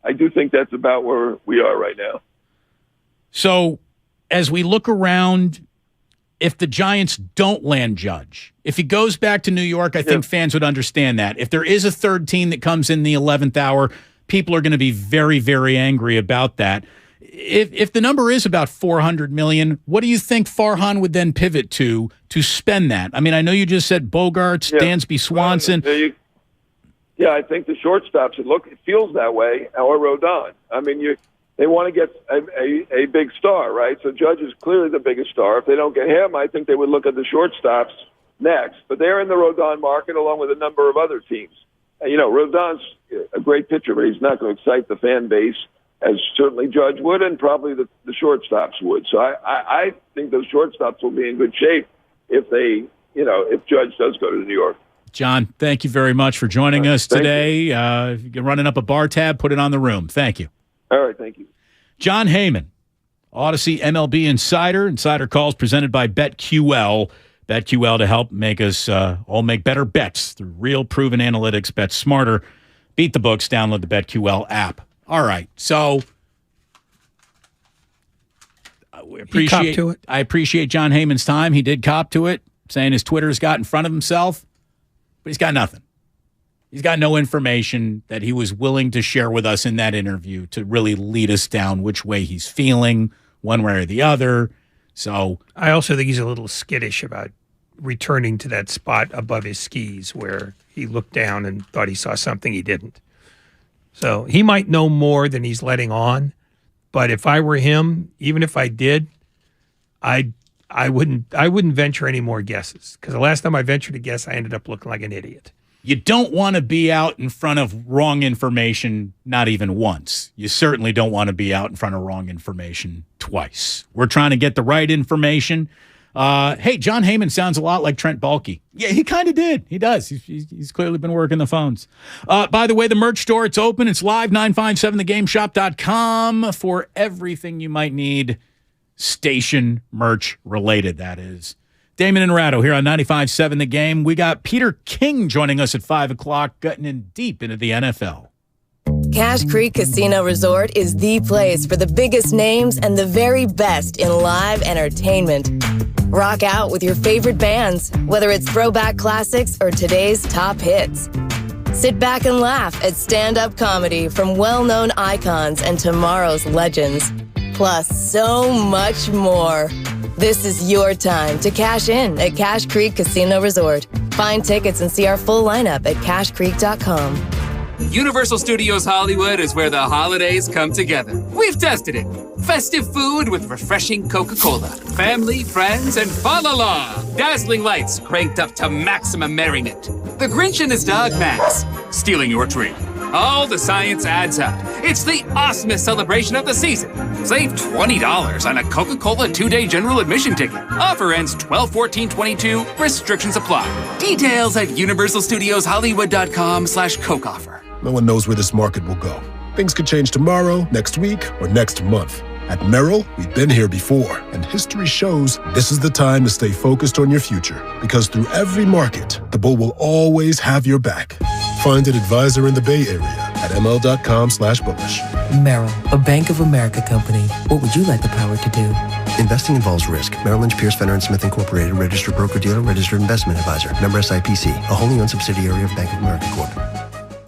I do think that's about where we are right now. So as we look around, if the Giants don't land Judge, if he goes back to New York, I think fans would understand that. If there is a third team that comes in the 11th hour, people are going to be very, very angry about that. If the number is about $400 million, what do you think Farhan would then pivot to spend that? I mean, I know you just said Bogarts, Dansby Swanson. I think the shortstops, it feels that way, or Rodon. I mean, they want to get a big star, right? So Judge is clearly the biggest star. If they don't get him, I think they would look at the shortstops next. But they're in the Rodon market along with a number of other teams. Rodon's a great pitcher, but he's not going to excite the fan base as certainly Judge would, and probably the shortstops would. So I think those shortstops will be in good shape if if Judge does go to New York. John, thank you very much for joining us today. If you're running up a bar tab, put it on the room. Thank you. All right, thank you. Jon Heyman, Odyssey MLB Insider. Insider calls presented by BetQL. BetQL to help make us all make better bets through real proven analytics. Bet smarter. Beat the books. Download the BetQL app. All right, so I appreciate Jon Heyman's time. He did cop to it, saying his Twitter's got in front of himself, but he's got nothing. He's got no information that he was willing to share with us in that interview to really lead us down which way he's feeling, one way or the other. So I also think he's a little skittish about returning to that spot above his skis where he looked down and thought he saw something he didn't. So he might know more than he's letting on. But if I were him, even if I did, I wouldn't venture any more guesses, because the last time I ventured a guess, I ended up looking like an idiot. You don't want to be out in front of wrong information, not even once. You certainly don't want to be out in front of wrong information twice. We're trying to get the right information. Hey, John Heyman sounds a lot like Trent Baalke. Yeah, he kind of did. He does. He's clearly been working the phones. By the way, the merch store, it's open. It's live, 957thegameshop.com for everything you might need. Station merch related, that is. Damon and Ratto here on 95.7 The Game. We got Peter King joining us at 5 o'clock, getting in deep into the NFL. Cache Creek Casino Resort is the place for the biggest names and the very best in live entertainment. Rock out with your favorite bands, whether it's throwback classics or today's top hits. Sit back and laugh at stand-up comedy from well-known icons and tomorrow's legends. Plus, so much more. This is your time to cash in at Cache Creek Casino Resort. Find tickets and see our full lineup at cashcreek.com. Universal Studios Hollywood is where the holidays come together. We've tested it. Festive food with refreshing Coca-Cola. Family, friends, and fa-la-la. Dazzling lights cranked up to maximum merriment. The Grinch and his dog Max stealing your tree. All the science adds up. It's the awesomest celebration of the season. Save $20 on a Coca-Cola 2-day general admission ticket. Offer ends 12/14/22. Restrictions apply. Details at universalstudioshollywood.com/Coke offer. No one knows where this market will go. Things could change tomorrow, next week, or next month. At Merrill, we've been here before, and history shows this is the time to stay focused on your future. Because through every market, the bull will always have your back. Find an advisor in the Bay Area at ml.com/bullish. Merrill, a Bank of America company. What would you like the power to do? Investing involves risk. Merrill Lynch, Pierce, Fenner & Smith Incorporated, registered broker-dealer, registered investment advisor. Member SIPC, a wholly owned subsidiary of Bank of America Corp.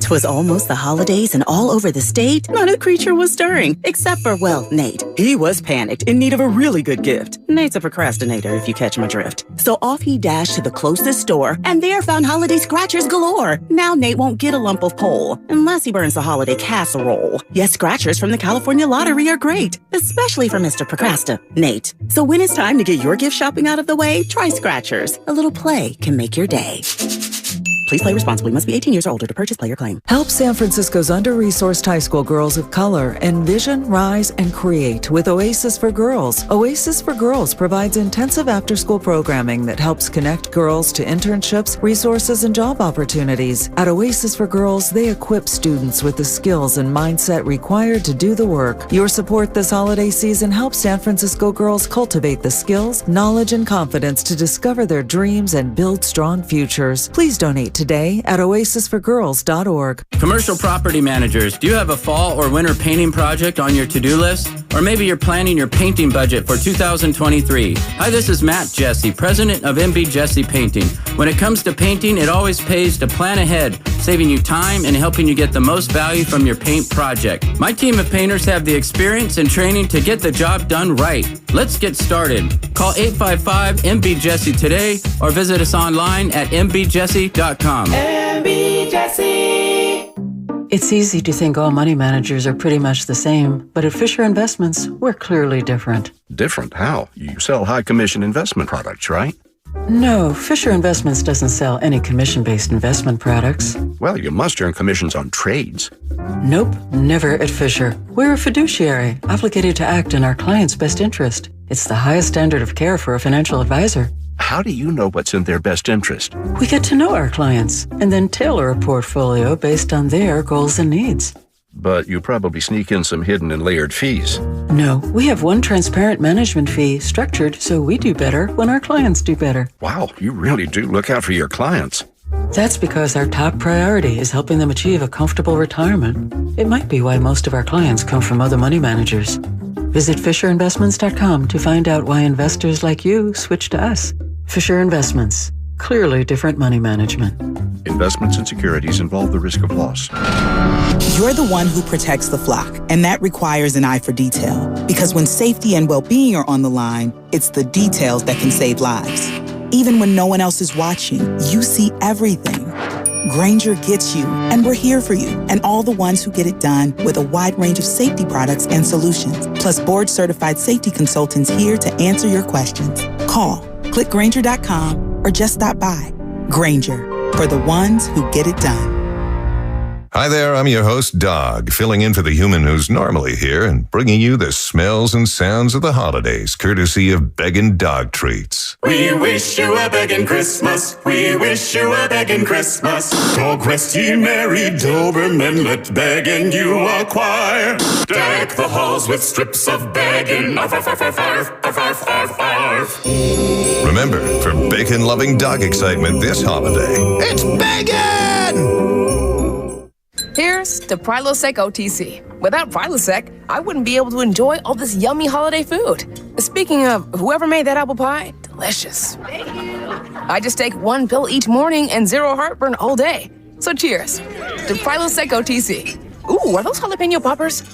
'Twas almost the holidays, and all over the state, not a creature was stirring, except for, well, Nate. He was panicked, in need of a really good gift. Nate's a procrastinator, if you catch my drift. So off he dashed to the closest store, and there found holiday scratchers galore. Now Nate won't get a lump of coal, unless he burns the holiday casserole. Yes, scratchers from the California Lottery are great, especially for Mr. Procrastinate. So when it's time to get your gift shopping out of the way, try scratchers. A little play can make your day. Please play responsibly. Must be 18 years or older to purchase player claim. Help San Francisco's under-resourced high school girls of color envision, rise, and create with Oasis for Girls. Oasis for Girls provides intensive after-school programming that helps connect girls to internships, resources, and job opportunities. At Oasis for Girls, they equip students with the skills and mindset required to do the work. Your support this holiday season helps San Francisco girls cultivate the skills, knowledge, and confidence to discover their dreams and build strong futures. Please donate today at oasisforgirls.org. Commercial property managers, do you have a fall or winter painting project on your to-do list? Or maybe you're planning your painting budget for 2023. Hi, this is Matt Jesse, president of MB Jesse Painting. When it comes to painting, it always pays to plan ahead, saving you time and helping you get the most value from your paint project. My team of painters have the experience and training to get the job done right. Let's get started. Call 855-MB-JESSE today or visit us online at mbjesse.com. MB Jesse. It's easy to think all money managers are pretty much the same, but at Fisher Investments, we're clearly different. Different? How? You sell high commission investment products, right? No, Fisher Investments doesn't sell any commission-based investment products. Well, you must earn commissions on trades. Nope, never at Fisher. We're a fiduciary, obligated to act in our client's best interest. It's the highest standard of care for a financial advisor. How do you know what's in their best interest? We get to know our clients and then tailor a portfolio based on their goals and needs. But you probably sneak in some hidden and layered fees. No, we have one transparent management fee structured so we do better when our clients do better. Wow, you really do look out for your clients. That's because our top priority is helping them achieve a comfortable retirement. It might be why most of our clients come from other money managers. Visit FisherInvestments.com to find out why investors like you switch to us. Fisher Investments. Clearly different money management. Investments and securities involve the risk of loss. You're the one who protects the flock, and that requires an eye for detail. Because when safety and well-being are on the line, it's the details that can save lives. Even when no one else is watching, you see everything. Grainger gets you, and we're here for you, and all the ones who get it done with a wide range of safety products and solutions, plus board-certified safety consultants here to answer your questions. Call, click Grainger.com, or just stop by. Grainger, for the ones who get it done. Hi there, I'm your host, Dog, filling in for the human who's normally here and bringing you the smells and sounds of the holidays, courtesy of Beggin' Dog Treats. We wish you a begging Christmas. We wish you a begging Christmas. Dog rest ye merry Doberman, let begging you acquire. Deck the halls with strips of begging. Arf, arf, arf, arf, arf, arf, arf, arf. Remember, for bacon-loving dog excitement this holiday, it's Beggin'! Here's to Prilosec OTC. Without Prilosec, I wouldn't be able to enjoy all this yummy holiday food. Speaking of, whoever made that apple pie, delicious. I just take one pill each morning and zero heartburn all day. So cheers to Prilosec OTC. Ooh, are those jalapeno poppers?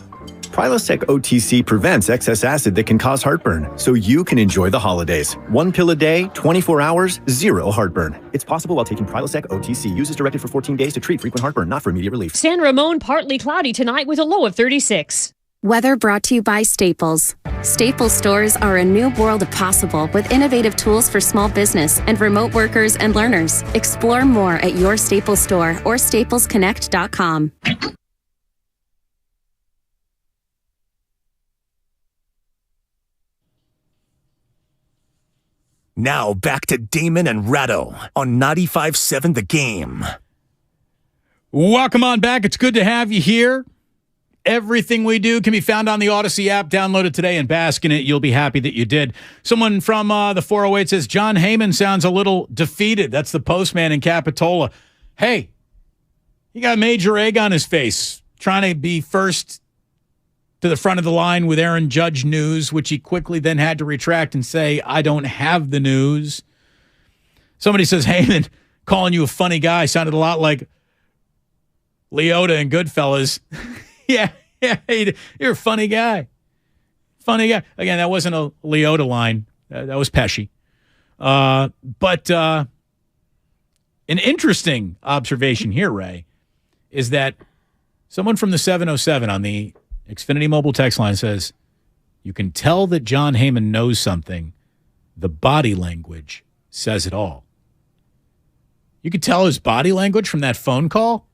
Prilosec OTC prevents excess acid that can cause heartburn, so you can enjoy the holidays. One pill a day, 24 hours, zero heartburn. It's possible while taking Prilosec OTC. Use as directed for 14 days to treat frequent heartburn, not for immediate relief. San Ramon, partly cloudy tonight with a low of 36. Weather brought to you by Staples. Staples stores are a new world of possible with innovative tools for small business and remote workers and learners. Explore more at your Staples store or staplesconnect.com. Now back to Damon and Ratto on 95.7 The Game. Welcome on back. It's good to have you here. Everything we do can be found on the Odyssey app. Download it today and bask in it. You'll be happy that you did. Someone from the 408 says, John Heyman sounds a little defeated. That's the postman in Capitola. Hey, he got major egg on his face, trying to be first to the front of the line with Aaron Judge news, which he quickly then had to retract and say, I don't have the news. Somebody says, Heyman, calling you a funny guy sounded a lot like Leota and Goodfellas. yeah, you're a funny guy. Funny guy. Again, that wasn't a Leota line. That was Pesci. But an interesting observation here, Ray, is that someone from the 707 on the Xfinity Mobile text line says, you can tell that John Heyman knows something. The body language says it all. You could tell his body language from that phone call?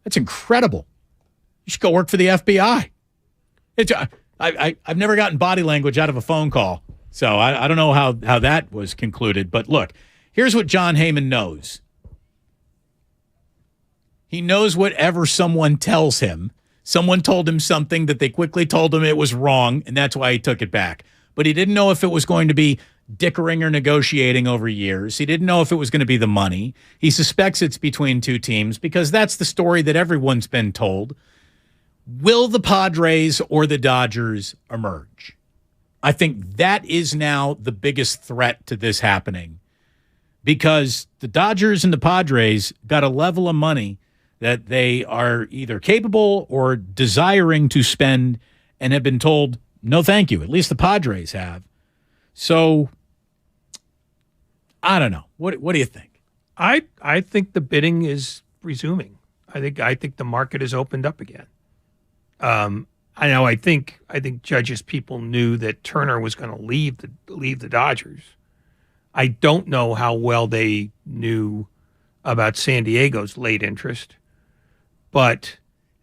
That's incredible. You should go work for the FBI. I've never gotten body language out of a phone call, so I don't know how that was concluded. But look, here's what John Heyman knows. He knows whatever someone tells him. Someone told him something that they quickly told him it was wrong, and that's why he took it back. But he didn't know if it was going to be dickering or negotiating over years. He didn't know if it was going to be the money. He suspects it's between two teams because that's the story that everyone's been told. Will the Padres or the Dodgers emerge? I think that is now the biggest threat to this happening because the Dodgers and the Padres got a level of money that they are either capable or desiring to spend and have been told, no, thank you. At least the Padres have. So, I don't know. What do you think? I think the bidding is resuming. I think the market has opened up again. I think Judge's people knew that Turner was going to leave the Dodgers. I don't know how well they knew about San Diego's late interest. But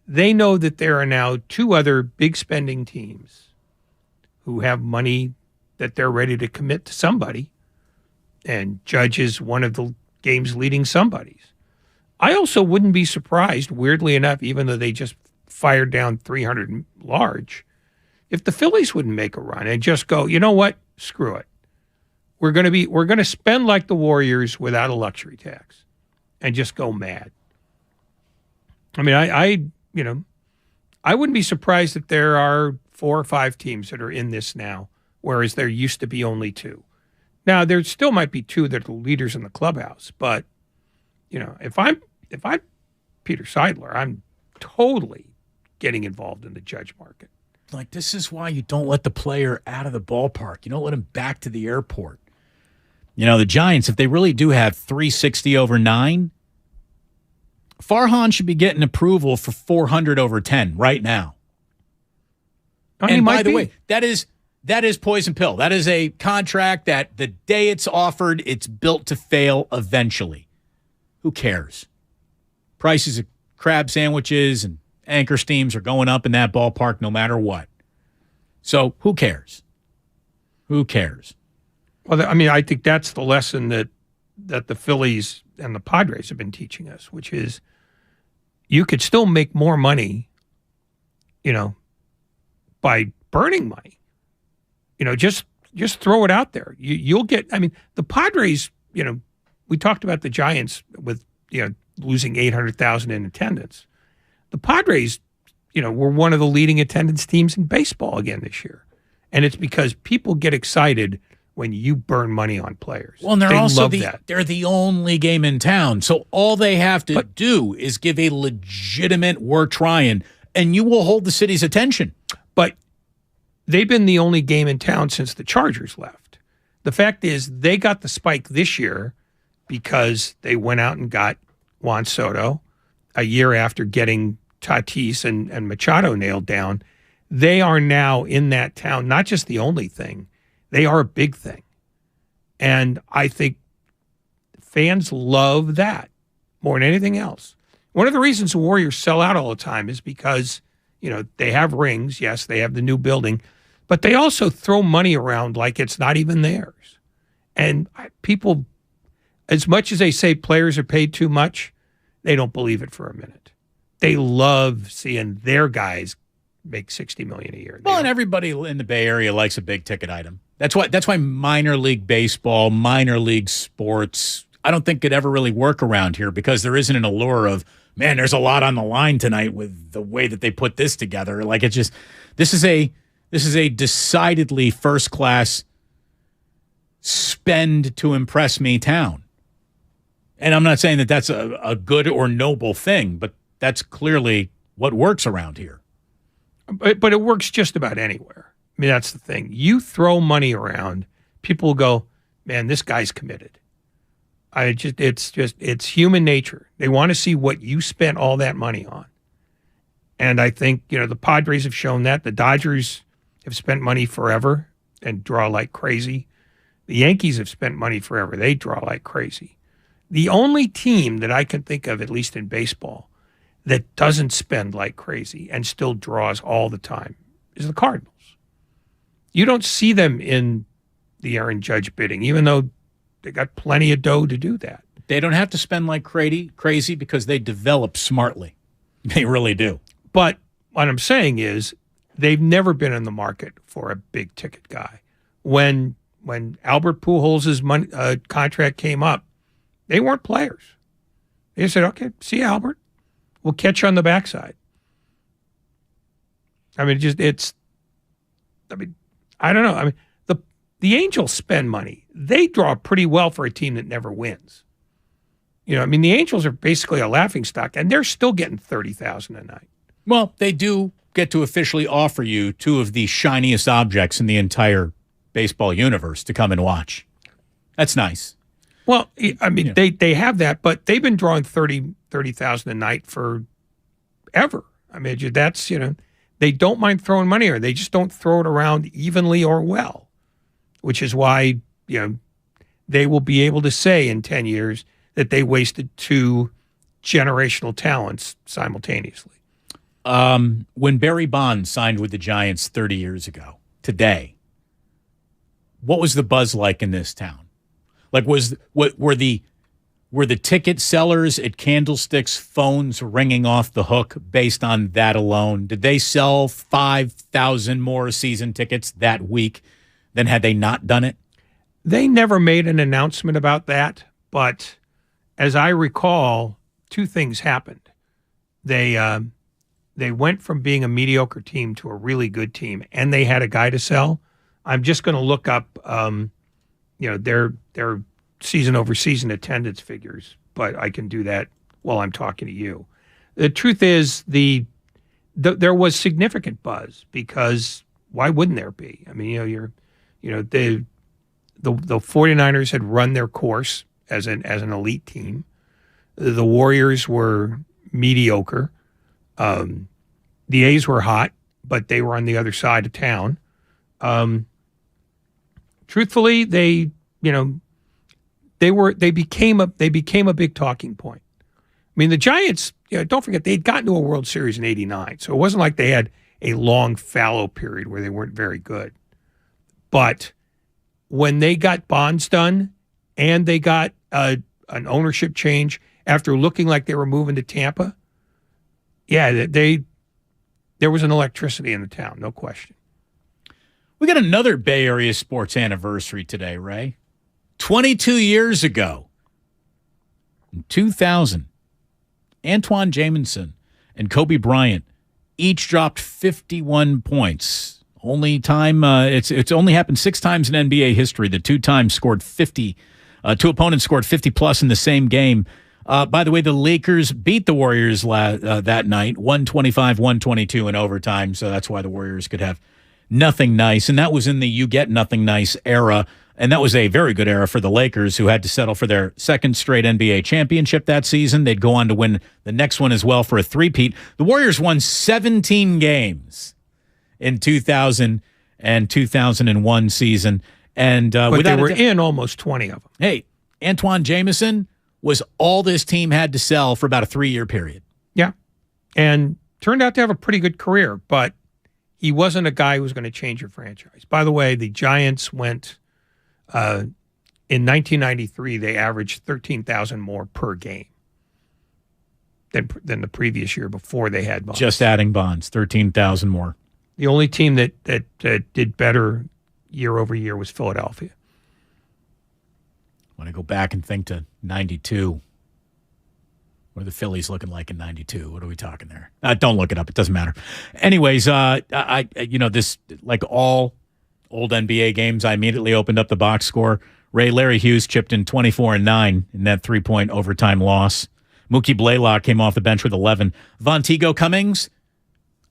they know that there are now two other big spending teams who have money that they're ready to commit to somebody. And Judge is one of the game's leading somebodies. I also wouldn't be surprised, weirdly enough, even though they just fired down 300 large, if the Phillies wouldn't make a run and just go, you know what, screw it. We're going to spend like the Warriors without a luxury tax and just go mad. I mean, I wouldn't be surprised that there are 4 or 5 teams that are in this now, whereas there used to be only 2. Now, there still might be two that are the leaders in the clubhouse, but, if I'm Peter Seidler, I'm totally getting involved in the judge market. Like, this is why you don't let the player out of the ballpark. You don't let him back to the airport. The Giants, if they really do have 360 over 9, Farhan should be getting approval for 400 over 10 right now. And by the way, that is poison pill. That is a contract that the day it's offered, it's built to fail eventually. Who cares? Prices of crab sandwiches and anchor steams are going up in that ballpark no matter what. So who cares? Who cares? Well, I think that's the lesson that the Phillies and the Padres have been teaching us, which is you could still make more money, by burning money. Just throw it out there. You'll get, the Padres, we talked about the Giants with, losing 800,000 in attendance. The Padres, were one of the leading attendance teams in baseball again this year. And it's because people get excited when you burn money on players. Well, and they're the only game in town. So all they have to do is give a legitimate "we're trying," and you will hold the city's attention. But they've been the only game in town since the Chargers left. The fact is they got the spike this year because they went out and got Juan Soto a year after getting Tatis and Machado nailed down. They are now in that town, not just the only thing. They are a big thing. And I think fans love that more than anything else. One of the reasons the Warriors sell out all the time is because, they have rings. Yes, they have the new building, but they also throw money around like it's not even theirs. And people, as much as they say players are paid too much, they don't believe it for a minute. They love seeing their guys make $60 million a year. Well, and everybody in the Bay Area likes a big ticket item. That's why minor league baseball, minor league sports, I don't think could ever really work around here because there isn't an allure of, man, there's a lot on the line tonight with the way that they put this together. Like, it's just, this is a decidedly first class spend to impress me town. And I'm not saying that that's a good or noble thing, but that's clearly what works around here. But it works just about anywhere. That's the thing. You throw money around, people will go, man, this guy's committed. It's human nature. They want to see what you spent all that money on. And I think, the Padres have shown that. The Dodgers have spent money forever and draw like crazy. The Yankees have spent money forever. They draw like crazy. The only team that I can think of, at least in baseball, that doesn't spend like crazy and still draws all the time is the Cardinals. You don't see them in the Aaron Judge bidding, even though they got plenty of dough to do that. They don't have to spend like crazy because they develop smartly. They really do. But what I'm saying is they've never been in the market for a big ticket guy. When Albert Pujols' contract came up, they weren't players. They said, okay, see you, Albert. We'll catch you on the backside. I don't know. The Angels spend money. They draw pretty well for a team that never wins. The Angels are basically a laughingstock, and they're still getting $30,000 a night. Well, they do get to officially offer you two of the shiniest objects in the entire baseball universe to come and watch. That's nice. Well, they have that, but they've been drawing $30,000 a night forever. That's, they don't mind throwing money or they just don't throw it around evenly or well, which is why, they will be able to say in 10 years that they wasted two generational talents simultaneously. When Barry Bonds signed with the Giants 30 years ago, today, what was the buzz like in this town? Like, were the ticket sellers at Candlestick's phones ringing off the hook based on that alone? Did they sell 5,000 more season tickets that week than had they not done it? They never made an announcement about that, but as I recall, two things happened. They went from being a mediocre team to a really good team, and they had a guy to sell. I'm just going to look up their season over season attendance figures, but I can do that while I'm talking to you. The truth is there was significant buzz because why wouldn't there be? I mean, the 49ers had run their course as an elite team. The Warriors were mediocre. The A's were hot, but they were on the other side of town. Truthfully, they became a big talking point. I mean, the Giants, don't forget, they'd gotten to a World Series in '89, so it wasn't like they had a long fallow period where they weren't very good. But when they got bonds done and they got an ownership change after looking like they were moving to Tampa, there was an electricity in the town, no question. We got another Bay Area sports anniversary today, Ray. 22 years ago, in 2000, Antoine Jameson and Kobe Bryant each dropped 51 points. Only time it's only happened 6 times in NBA history. The two opponents scored 50 plus in the same game. By the way, the Lakers beat the Warriors that night, 125-122 in overtime. So that's why the Warriors could have nothing nice. And that was in the you get nothing nice era. And that was a very good era for the Lakers, who had to settle for their second straight NBA championship that season. They'd go on to win the next one as well for a three-peat. The Warriors won 17 games in 2000 and 2001 season. And but they were in almost 20 of them. Hey, Antoine Jameson was all this team had to sell for about a 3-year period. Yeah. And turned out to have a pretty good career, but he wasn't a guy who was going to change your franchise. By the way, the Giants went... in 1993, they averaged 13,000 more per game than the previous year before they had Bonds. Just adding Bonds, 13,000 more. The only team that did better year over year was Philadelphia. When I go back and think to 92, what are the Phillies looking like in 92? What are we talking there? Don't look it up. It doesn't matter. Anyways, this, like all old NBA games, I immediately opened up the box score. Larry Hughes chipped in 24-9 in that 3-point overtime loss. Mookie Blaylock came off the bench with 11. Vonteego Cummings,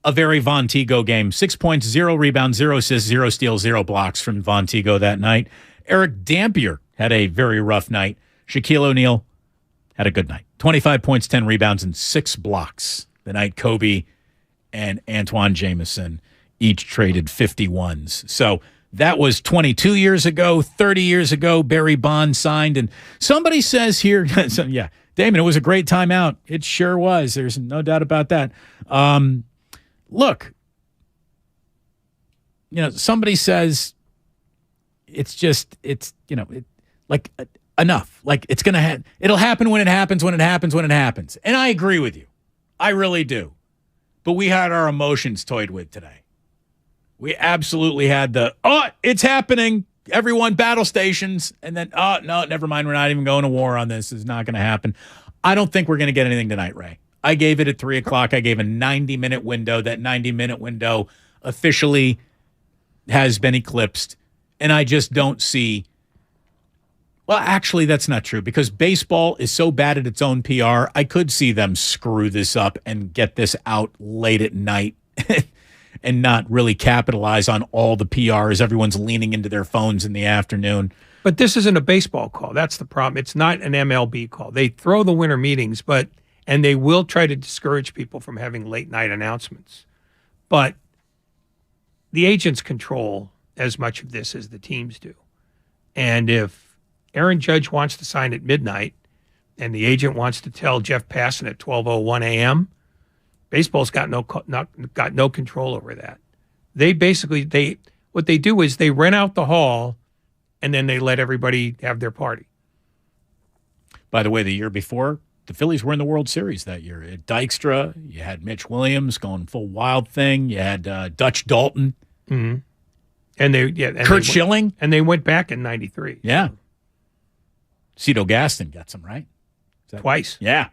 a very Vonteego game. 6 points, 0 rebounds, 0 assists, 0 steals, 0 blocks from Vonteego that night. Eric Dampier had a very rough night. Shaquille O'Neal had a good night. 25 points, 10 rebounds, and 6 blocks. The night Kobe and Antoine Jameson each traded 51s. So that was 22 years ago, 30 years ago, Barry Bonds signed. And somebody says here, yeah, Damon, it was a great time out. It sure was. There's no doubt about that. Look, somebody says enough. Like it's going to it'll happen when it happens, when it happens, when it happens. And I agree with you. I really do. But we had our emotions toyed with today. We absolutely had it's happening. Everyone battle stations. And then, no, never mind. We're not even going to war on this. It's not going to happen. I don't think we're going to get anything tonight, Ray. I gave it at 3 o'clock. I gave a 90-minute window. That 90-minute window officially has been eclipsed. And I just don't see. Well, actually, that's not true because baseball is so bad at its own PR. I could see them screw this up and get this out late at night. And not really capitalize on all the PR as everyone's leaning into their phones in the afternoon. But this isn't a baseball call. That's the problem. It's not an MLB call. They throw the winter meetings, and they will try to discourage people from having late night announcements. But the agents control as much of this as the teams do. And if Aaron Judge wants to sign at midnight and the agent wants to tell Jeff Passan at 12:01 a.m., baseball's got no control over that. What they do is they rent out the hall and then they let everybody have their party. By the way, the year before, the Phillies were in the World Series that year. At Dykstra, you had Mitch Williams going full wild thing. You had Dutch Dalton. Mm-hmm. And Kurt Schilling. And they went back in 93. Yeah. Cito Gaston got some, right? Twice. Yeah.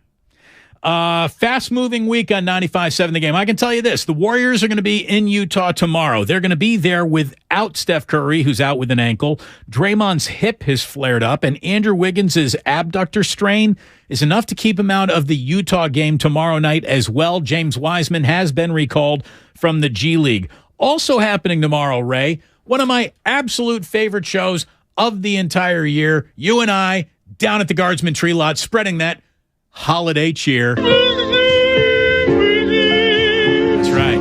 Fast-moving week on 95.7 The Game. I can tell you this. The Warriors are going to be in Utah tomorrow. They're going to be there without Steph Curry, who's out with an ankle. Draymond's hip has flared up, and Andrew Wiggins' abductor strain is enough to keep him out of the Utah game tomorrow night as well. James Wiseman has been recalled from the G League. Also happening tomorrow, Ray, one of my absolute favorite shows of the entire year. You and I down at the Guardsman Tree Lot spreading that holiday cheer. That's right.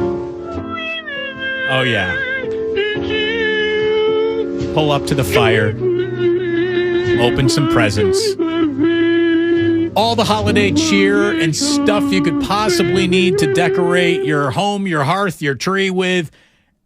Oh, yeah. Pull up to the fire. Open some presents. All the holiday cheer and stuff you could possibly need to decorate your home, your hearth, your tree with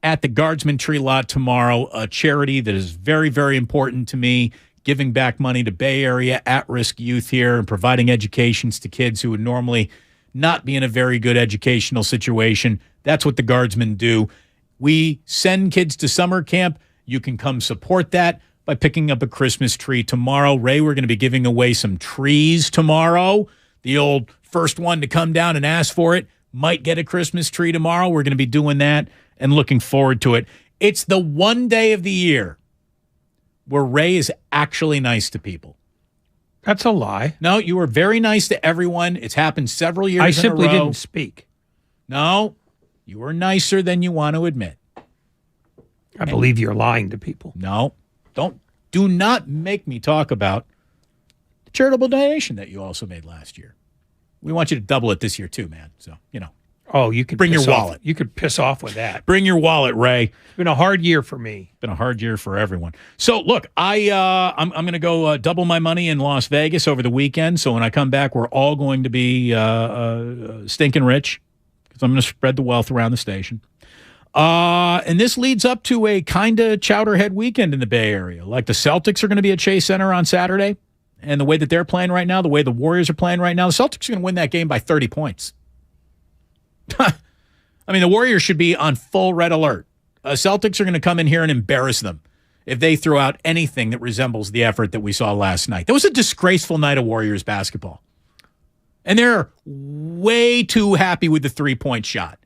at the Guardsman Tree Lot tomorrow, a charity that is very, very important to me, giving back money to Bay Area at-risk youth here and providing educations to kids who would normally not be in a very good educational situation. That's what the Guardsmen do. We send kids to summer camp. You can come support that by picking up a Christmas tree tomorrow. Ray, we're going to be giving away some trees tomorrow. The old first one to come down and ask for it might get a Christmas tree tomorrow. We're going to be doing that and looking forward to it. It's the one day of the year where Ray is actually nice to people. That's a lie. No, you were very nice to everyone. It's happened several years in a row. I simply didn't speak. No, you were nicer than you want to admit. I believe you're lying to people. No, do not make me talk about the charitable donation that you also made last year. We want you to double it this year too, man. So, Oh, you could bring your wallet. You could piss off with that. Bring your wallet, Ray. It's been a hard year for me. Been a hard year for everyone. So look, I'm going to go double my money in Las Vegas over the weekend. So when I come back, we're all going to be stinking rich because I'm going to spread the wealth around the station. And this leads up to a kind of chowderhead weekend in the Bay Area. Like the Celtics are going to be at Chase Center on Saturday, and the way that they're playing right now, the way the Warriors are playing right now, the Celtics are going to win that game by 30 points. I mean, the Warriors should be on full red alert. Celtics are going to come in here and embarrass them if they throw out anything that resembles the effort that we saw last night. That was a disgraceful night of Warriors basketball. And they're way too happy with the three-point shot.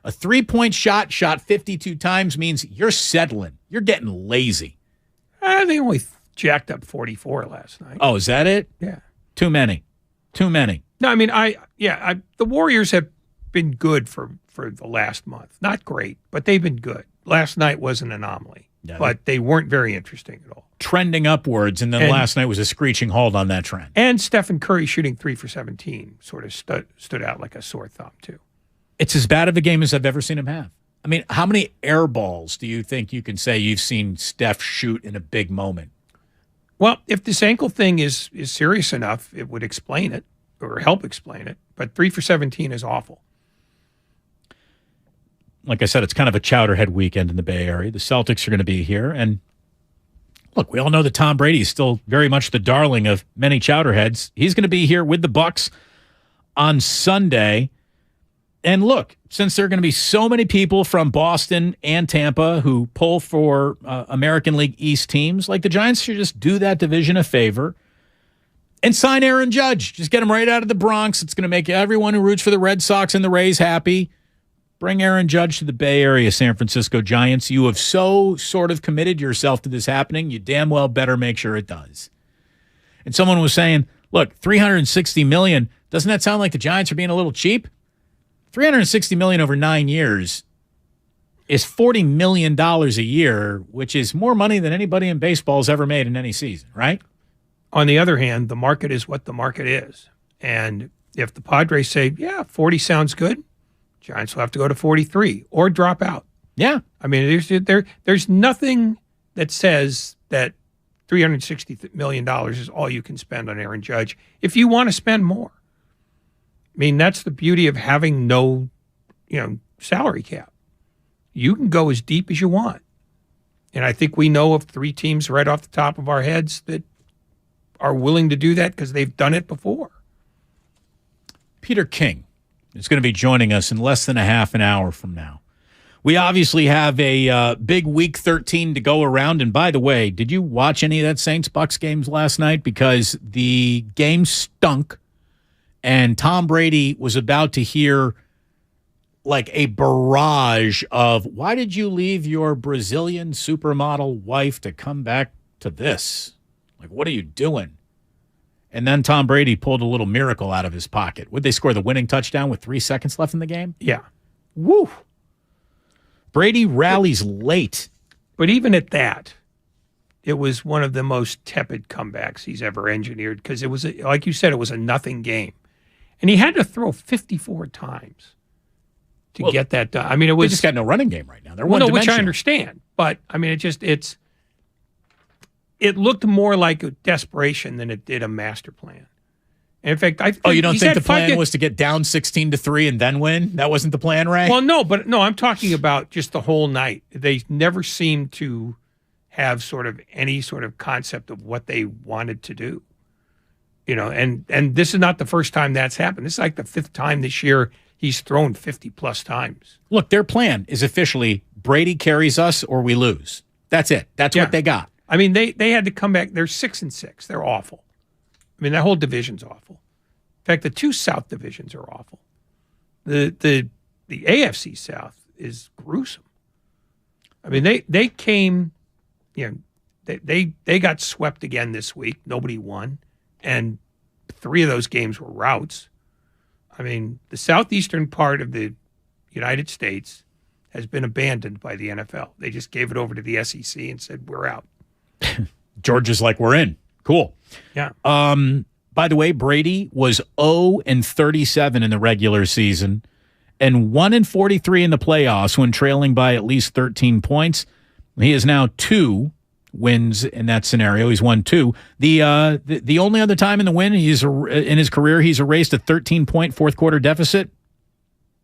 A three-point shot 52 times means you're settling. You're getting lazy. They only jacked up 44 last night. Oh, is that it? Yeah. Too many. No, I mean, the Warriors have been good for the last month. Not great, but they've been good. Last night was an anomaly, but they weren't very interesting at all. Trending upwards, and then last night was a screeching halt on that trend. And Stephen Curry shooting 3 for 17 sort of stood out like a sore thumb, too. It's as bad of a game as I've ever seen him have. I mean, how many air balls do you think you can say you've seen Steph shoot in a big moment? Well, if this ankle thing is serious enough, it would explain it or help explain it. But 3 for 17 is awful. Like I said, it's kind of a chowderhead weekend in the Bay Area. The Celtics are going to be here. And look, we all know that Tom Brady is still very much the darling of many chowderheads. He's going to be here with the Bucs on Sunday. And look, since there are going to be so many people from Boston and Tampa who pull for American League East teams, like the Giants should just do that division a favor and sign Aaron Judge. Just get him right out of the Bronx. It's going to make everyone who roots for the Red Sox and the Rays happy. Bring Aaron Judge to the Bay Area, San Francisco Giants. You have so sort of committed yourself to this happening. You damn well better make sure it does. And someone was saying, look, $360 million, doesn't that sound like the Giants are being a little cheap? $360 million over 9 years is $40 million a year, which is more money than anybody in baseball has ever made in any season, right? On the other hand, the market is what the market is. And if the Padres say, 40 sounds good, Giants will have to go to 43 or drop out. Yeah. I mean, there's nothing that says that $360 million is all you can spend on Aaron Judge if you want to spend more. I mean, that's the beauty of having no, salary cap. You can go as deep as you want. And I think we know of 3 teams right off the top of our heads that are willing to do that because they've done it before. Peter King is going to be joining us in less than a half an hour from now. We obviously have a big Week 13 to go around. And by the way, did you watch any of that Saints-Bucks games last night? Because the game stunk. And Tom Brady was about to hear like a barrage of, why did you leave your Brazilian supermodel wife to come back to this? Like, what are you doing? And then Tom Brady pulled a little miracle out of his pocket. Would they score the winning touchdown with 3 seconds left in the game? Yeah. Woo. Brady rallies late. But even at that, it was one of the most tepid comebacks he's ever engineered because it was, like you said, it was a nothing game. And he had to throw 54 times to get that done. I mean, it was... They just got no running game right now. They're well, no, one-dimensional. which I understand. But, I mean, it looked more like a desperation than it did a master plan. And in fact, you don't think the plan was to get down 16-3 and then win? That wasn't the plan, Ray? Well, no, I'm talking about just the whole night. They never seemed to have sort of any sort of concept of what they wanted to do. You know, and this is not the first time that's happened. This is like the 5th time this year he's thrown 50-plus times. Look, their plan is officially Brady carries us or we lose. That's it. That's what they got. I mean, they had to come back. They're 6-6. They're awful. I mean, that whole division's awful. In fact, the 2 South divisions are awful. The AFC South is gruesome. I mean, they came, you know, they got swept again this week. Nobody won, and 3 of those games were routs. I mean, the southeastern part of the United States has been abandoned by the NFL. They just gave it over to the SEC and said, we're out. Georgia's like, we're in. Cool. Yeah. By the way, Brady was 0-37 in the regular season and 1-43 in the playoffs when trailing by at least 13 points. He is now 2 wins in that scenario. He's won 2. The only other time in the win in his career he's erased a 13-point fourth quarter deficit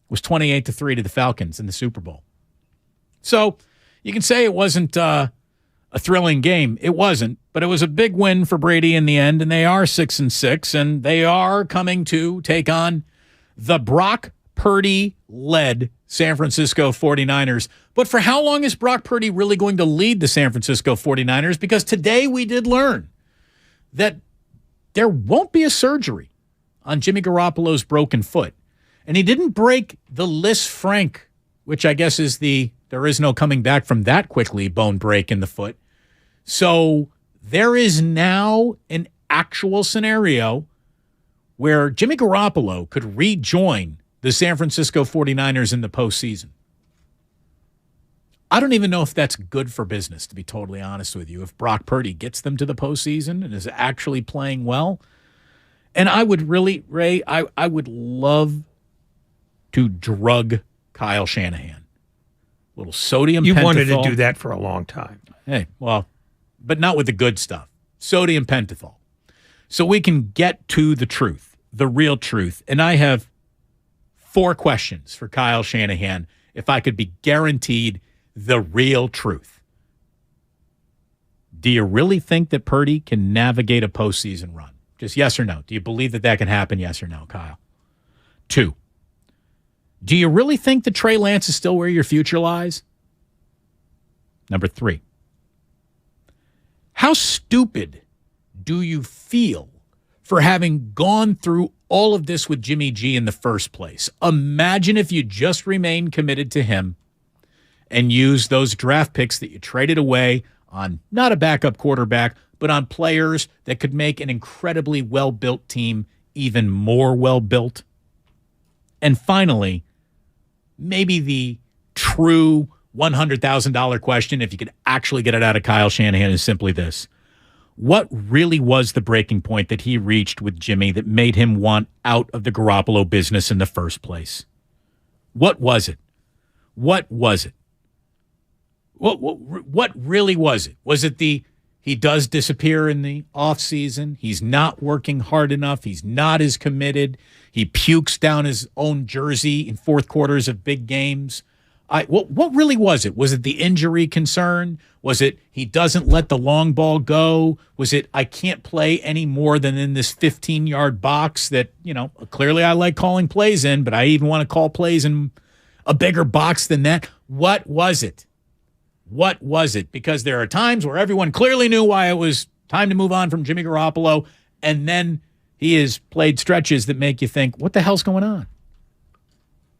was 28-3 to the Falcons in the Super Bowl. So you can say it wasn't a thrilling game. It wasn't, but it was a big win for Brady in the end, and they are 6-6, and they are coming to take on the Brock Purdy-led San Francisco 49ers. But for how long is Brock Purdy really going to lead the San Francisco 49ers? Because today we did learn that there won't be a surgery on Jimmy Garoppolo's broken foot. And he didn't break the Lis Frank, which I guess is there is no coming back from that quickly bone break in the foot. So there is now an actual scenario where Jimmy Garoppolo could rejoin the San Francisco 49ers in the postseason. I don't even know if that's good for business, to be totally honest with you, if Brock Purdy gets them to the postseason and is actually playing well. And I would really, Ray, I would love to drug Kyle Shanahan. A little sodium pentothal. You wanted to do that for a long time. Hey, well, but not with the good stuff. Sodium pentothal. So we can get to the truth, the real truth. And I have 4 questions for Kyle Shanahan if I could be guaranteed the real truth. Do you really think that Purdy can navigate a postseason run? Just yes or no. Do you believe that can happen? Yes or no, Kyle? 2, do you really think that Trey Lance is still where your future lies? Number 3, how stupid do you feel for having gone through all of this with Jimmy G in the first place? Imagine if you just remained committed to him and used those draft picks that you traded away on not a backup quarterback, but on players that could make an incredibly well-built team even more well-built. And finally, maybe the true $100,000 question, if you could actually get it out of Kyle Shanahan, is simply this. What really was the breaking point that he reached with Jimmy that made him want out of the Garoppolo business in the first place? What was it? What was it? What really was it? Was it he does disappear in the offseason? He's not working hard enough. He's not as committed. He pukes down his own jersey in fourth quarters of big games. What really was it? Was it the injury concern? Was it he doesn't let the long ball go? Was it I can't play any more than in this 15-yard box that, clearly I like calling plays in, but I even want to call plays in a bigger box than that? What was it? What was it? Because there are times where everyone clearly knew why it was time to move on from Jimmy Garoppolo, and then He has played stretches that make you think, what the hell's going on?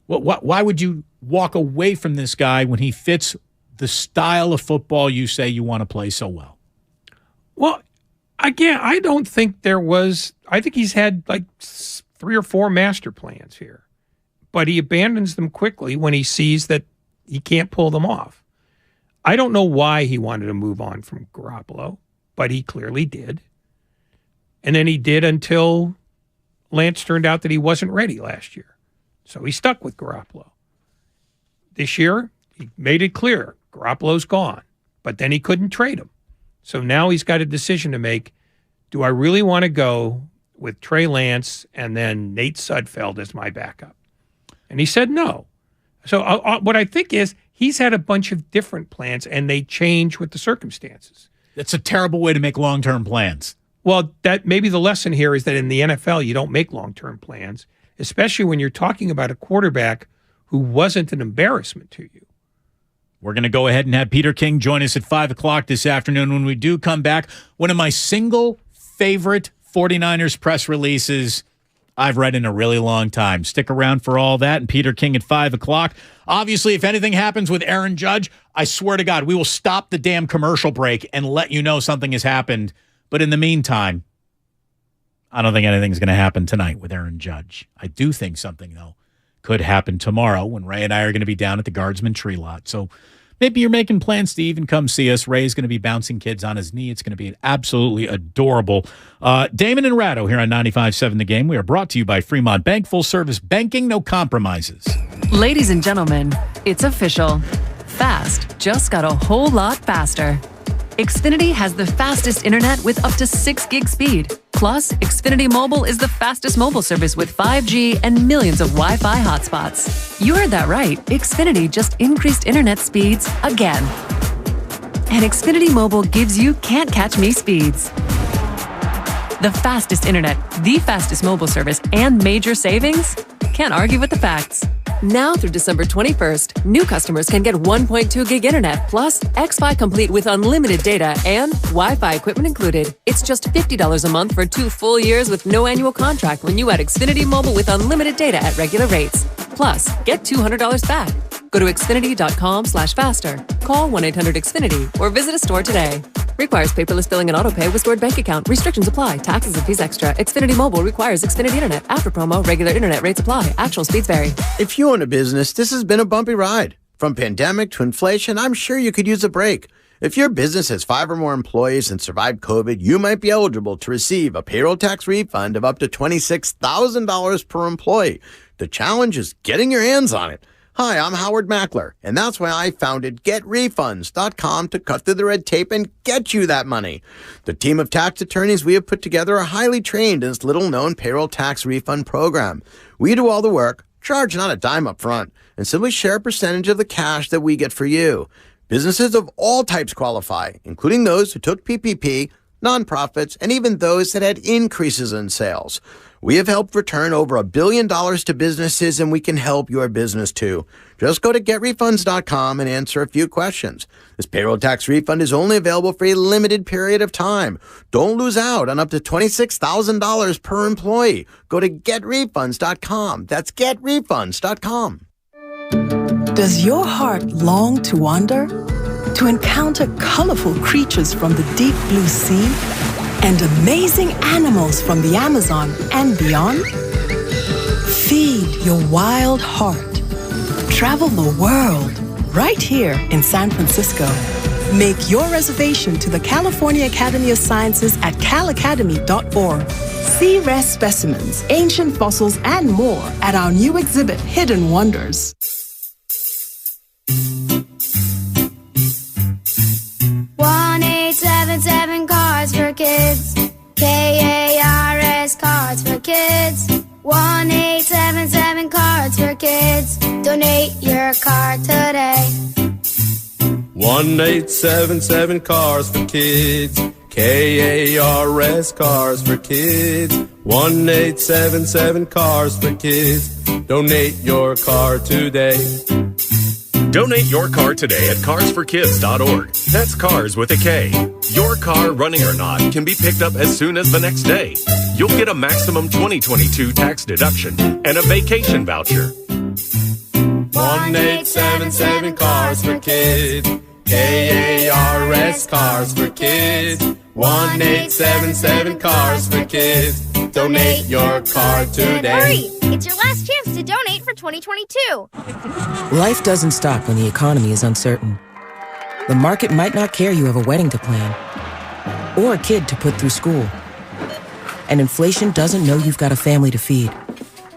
Why would you walk away from this guy when he fits the style of football you say you want to play so well? Well, again, I don't think there was – I think he's had like 3 or 4 master plans here. But he abandons them quickly when he sees that he can't pull them off. I don't know why he wanted to move on from Garoppolo, but he clearly did. And then he did until Lance turned out that he wasn't ready last year. So he stuck with Garoppolo. This year, he made it clear Garoppolo's gone, but then he couldn't trade him. So now he's got a decision to make. Do I really want to go with Trey Lance and then Nate Sudfeld as my backup? And he said no. So what I think is he's had a bunch of different plans, and they change with the circumstances. That's a terrible way to make long-term plans. Well, that maybe the lesson here is that in the NFL, you don't make long-term plans, especially when you're talking about a quarterback who wasn't an embarrassment to you. We're going to go ahead and have Peter King join us at 5 o'clock this afternoon. When we do come back, one of my single favorite 49ers press releases I've read in a really long time. Stick around for all that, and Peter King at 5 o'clock. Obviously, if anything happens with Aaron Judge, I swear to God, we will stop the damn commercial break and let you know something has happened. But in the meantime, I don't think anything's going to happen tonight with Aaron Judge. I do think something, though, could happen tomorrow when Ray and I are going to be down at the Guardsman Tree Lot. So maybe you're making plans to even come see us. Ray's going to be bouncing kids on his knee. It's going to be absolutely adorable. Damon and Ratto here on 95.7 The Game. We are brought to you by Fremont Bank. Full service banking, no compromises. Ladies and gentlemen, it's official. Fast just got a whole lot faster. Xfinity has the fastest internet with up to 6 gig speed. Plus, Xfinity Mobile is the fastest mobile service with 5G and millions of Wi-Fi hotspots. You heard that right. Xfinity just increased internet speeds again. And Xfinity Mobile gives you can't-catch-me speeds. The fastest internet, the fastest mobile service, and major savings? Can't argue with the facts. Now through December 21st, new customers can get 1.2 gig internet plus Xfi Complete with unlimited data and Wi-Fi equipment included. It's just $50 a month for 2 full years with no annual contract when you add Xfinity Mobile with unlimited data at regular rates. Plus, get $200 back. Go to Xfinity.com/faster. Call 1-800-XFINITY or visit a store today. Requires paperless billing and autopay with stored bank account. Restrictions apply. Taxes and fees extra. Xfinity Mobile requires Xfinity Internet. After promo, regular internet rates apply. Actual speeds vary. If you own a business, this has been a bumpy ride. From pandemic to inflation, I'm sure you could use a break. If your business has 5 or more employees and survived COVID, you might be eligible to receive a payroll tax refund of up to $26,000 per employee. The challenge is getting your hands on it. Hi, I'm Howard Mackler, and that's why I founded GetRefunds.com to cut through the red tape and get you that money. The team of tax attorneys we have put together are highly trained in this little-known payroll tax refund program. We do all the work, charge not a dime up front, and simply share a percentage of the cash that we get for you. Businesses of all types qualify, including those who took PPP, nonprofits, and even those that had increases in sales. We have helped return over $1 billion to businesses, and we can help your business too. Just go to GetRefunds.com and answer a few questions. This payroll tax refund is only available for a limited period of time. Don't lose out on up to $26,000 per employee. Go to GetRefunds.com. That's GetRefunds.com. Does your heart long to wander? To encounter colorful creatures from the deep blue sea? And amazing animals from the Amazon and beyond? Feed your wild heart. Travel the world right here in San Francisco. Make your reservation to the California Academy of Sciences at calacademy.org. See rare specimens, ancient fossils, and more at our new exhibit, Hidden Wonders. Cards for Kids. KARS Cards for Kids. 1-877 Cards for Kids. Donate your card today. 1-877 Cars for Kids. KARS Cars for Kids. 1-877 Cars for Kids. Donate your car today. Donate your car today at carsforkids.org. That's cars with a K. Your car, running or not, can be picked up as soon as the next day. You'll get a maximum 2022 tax deduction and a vacation voucher. 1877 Cars for Kids. KARS Cars for Kids. 1877 Cars for Kids. Donate your car today. Hurry! It's your last chance to donate for 2022. Life doesn't stop when the economy is uncertain. The market might not care you have a wedding to plan or a kid to put through school. And inflation doesn't know you've got a family to feed.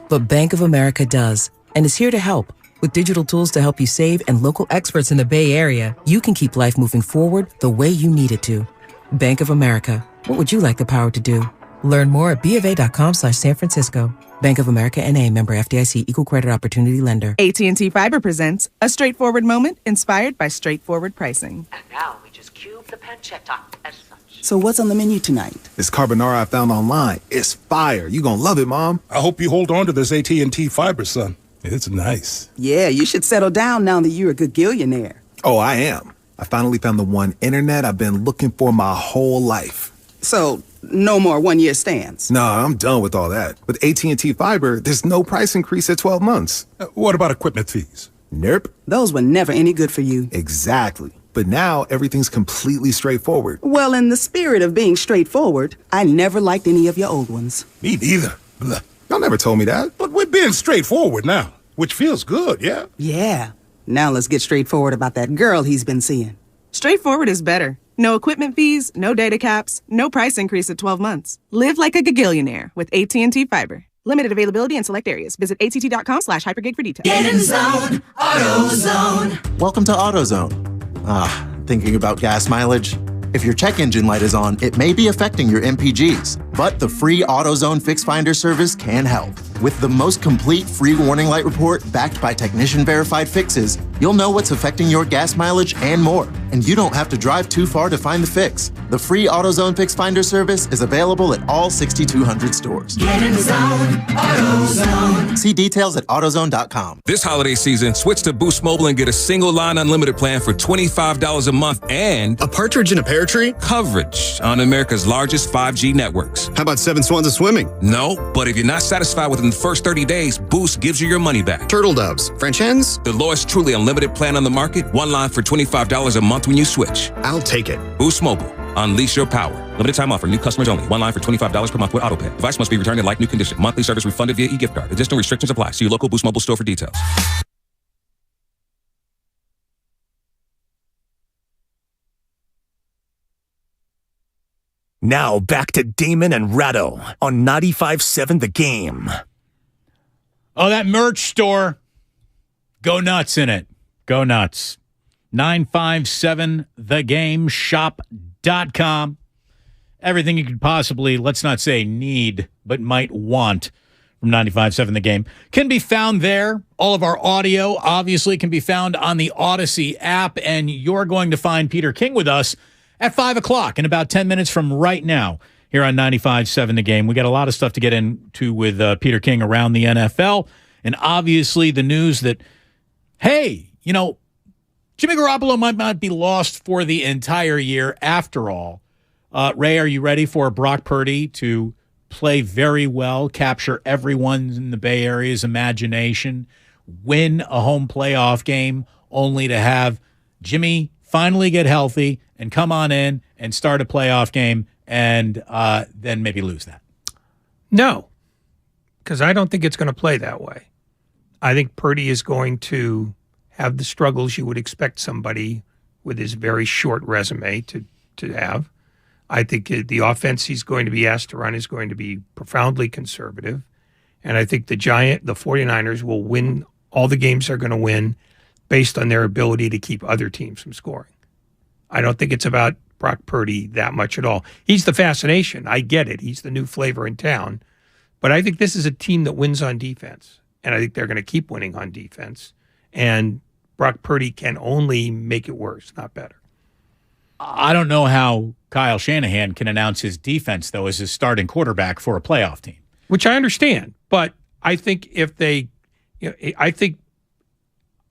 But Bank of America does, and is here to help. With digital tools to help you save and local experts in the Bay Area, you can keep life moving forward the way you need it to. Bank of America. What would you like the power to do? Learn more at BofA.com/San Francisco. Bank of America N.A. member FDIC equal credit opportunity lender. AT&T Fiber presents a straightforward moment inspired by straightforward pricing. And now we just cube the pancetta as such. So what's on the menu tonight? This carbonara I found online. It's fire. You gonna love it, Mom. I hope you hold on to this AT&T Fiber, son. It's nice. Yeah, you should settle down now that you're a gagillionaire. Oh, I am. I finally found the one internet I've been looking for my whole life. So, no more one-year stands? No, I'm done with all that. With AT&T Fiber, there's no price increase at 12 months. What about equipment fees? Nope. Those were never any good for you. Exactly. But now, everything's completely straightforward. Well, in the spirit of being straightforward, I never liked any of your old ones. Me neither. Blah. Y'all never told me that. But we're being straightforward now, which feels good, yeah? Yeah. Now let's get straightforward about that girl he's been seeing. Straightforward is better. No equipment fees, no data caps, no price increase at 12 months. Live like a gagillionaire with AT&T Fiber. Limited availability in select areas. Visit att.com/hypergig for details. Get in zone, AutoZone. Welcome to AutoZone. Thinking about gas mileage? If your check engine light is on, it may be affecting your MPGs, but the free AutoZone Fix Finder service can help. With the most complete free warning light report backed by technician-verified fixes, you'll know what's affecting your gas mileage and more, and you don't have to drive too far to find the fix. The free AutoZone Fix Finder service is available at all 6,200 stores. Get in zone, AutoZone. See details at AutoZone.com. This holiday season, switch to Boost Mobile and get a single-line unlimited plan for $25 a month and a partridge in a pear tree? Coverage on America's largest 5G networks. How about 7 swans of swimming? No, but if you're not satisfied within the first 30 days, Boost gives you your money back. Turtle doves, French hens? The lowest truly unlimited plan on the market, one line for $25 a month when you switch. I'll take it. Boost Mobile. Unleash your power. Limited time offer. New customers only. One line for $25 per month with autopay. Device must be returned in like new condition. Monthly service refunded via e-gift card. Additional restrictions apply. See your local Boost Mobile store for details. Now back to Damon and Ratto on 95.7 The Game. Oh, that merch store. Go nuts in it. Go nuts. 957thegameshop.com. Everything you could possibly, let's not say need, but might want from 95.7 The Game can be found there. All of our audio, obviously, can be found on the Odyssey app, and you're going to find Peter King with us at 5 o'clock in about 10 minutes from right now here on 95.7 The Game. We got a lot of stuff to get into with Peter King around the NFL, and obviously the news that, hey, you know, Jimmy Garoppolo might not be lost for the entire year after all. Ray, are you ready for Brock Purdy to play very well, capture everyone in the Bay Area's imagination, win a home playoff game, only to have Jimmy finally get healthy and come on in and start a playoff game and then maybe lose that? No, because I don't think it's going to play that way. I think Purdy is going to have the struggles you would expect somebody with his very short resume to have. I think the offense he's going to be asked to run is going to be profoundly conservative. And I think the 49ers will win all the games they're going to win based on their ability to keep other teams from scoring. I don't think it's about Brock Purdy that much at all. He's the fascination. I get it. He's the new flavor in town. But I think this is a team that wins on defense. And I think they're going to keep winning on defense. And Brock Purdy can only make it worse, not better. I don't know how Kyle Shanahan can announce his defense, though, as his starting quarterback for a playoff team. Which I understand. But I think if they, I think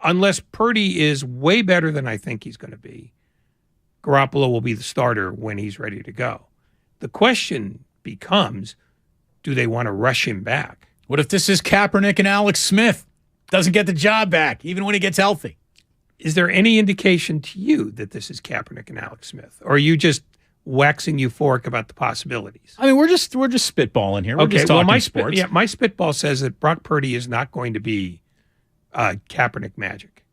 unless Purdy is way better than I think he's going to be, Garoppolo will be the starter when he's ready to go. The question becomes, do they want to rush him back? What if this is Kaepernick and Alex Smith? Doesn't get the job back, even when he gets healthy. Is there any indication to you that this is Kaepernick and Alex Smith? Or are you just waxing euphoric about the possibilities? I mean, we're just spitballing here. We're just talking sports. My spitball says that Brock Purdy is not going to be Kaepernick magic.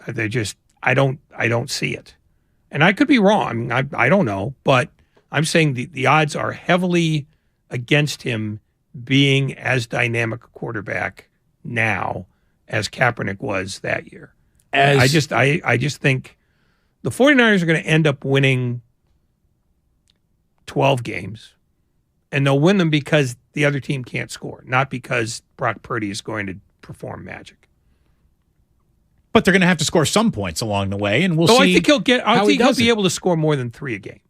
I don't see it. And I could be wrong. I don't know, but I'm saying the odds are heavily against him being as dynamic a quarterback now as Kaepernick was that year. I just think the 49ers are going to end up winning 12 games, and they'll win them because the other team can't score, not because Brock Purdy is going to perform magic. But they're going to have to score some points along the way, and we'll see. I think he'll be able to score more than 3 a game.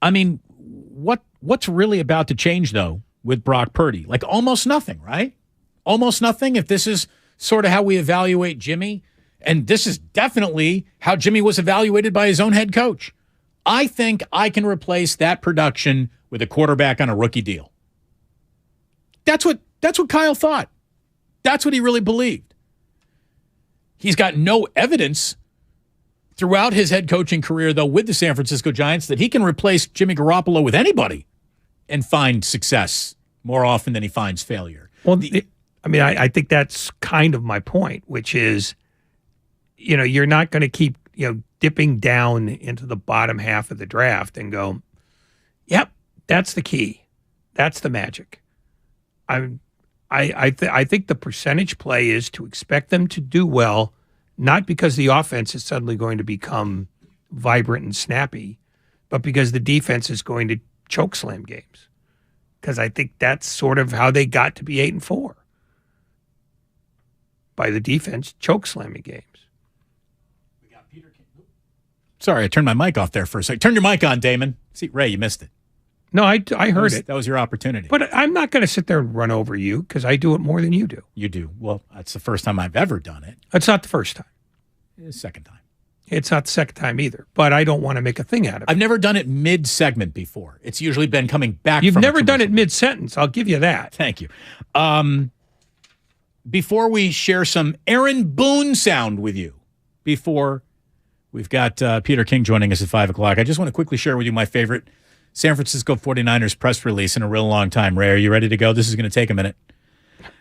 I mean, what's really about to change though with Brock Purdy? Like almost nothing, right? Almost nothing. If this is sort of how we evaluate Jimmy, and this is definitely how Jimmy was evaluated by his own head coach. I think I can replace that production with a quarterback on a rookie deal. That's what Kyle thought. That's what he really believed. He's got no evidence throughout his head coaching career, though, with the San Francisco Giants that he can replace Jimmy Garoppolo with anybody and find success more often than he finds failure. Well, I think that's kind of my point, which is, you're not going to keep, dipping down into the bottom half of the draft and go, yep, that's the key. That's the magic. I think the percentage play is to expect them to do well, not because the offense is suddenly going to become vibrant and snappy, but because the defense is going to choke slam games. Because I think that's sort of how they got to be 8-4. By the defense choke slamming games. Sorry, I turned my mic off there for a second. Turn your mic on, Damon. See, Ray, you missed it. No, I heard it. That was your opportunity. But I'm not going to sit there and run over you because I do it more than you do. You do. Well, that's the first time I've ever done it. It's not the first time. It's the second time. It's not the second time either. But I don't want to make a thing out of it. I've never done it mid-segment before. It's usually been coming back You've from never done it mid-sentence. I'll give you that. Thank you. Before we share some Aaron Boone sound with you, before we've got Peter King joining us at 5 o'clock, I just want to quickly share with you my favorite San Francisco 49ers press release in a real long time. Ray, are you ready to go? This is going to take a minute.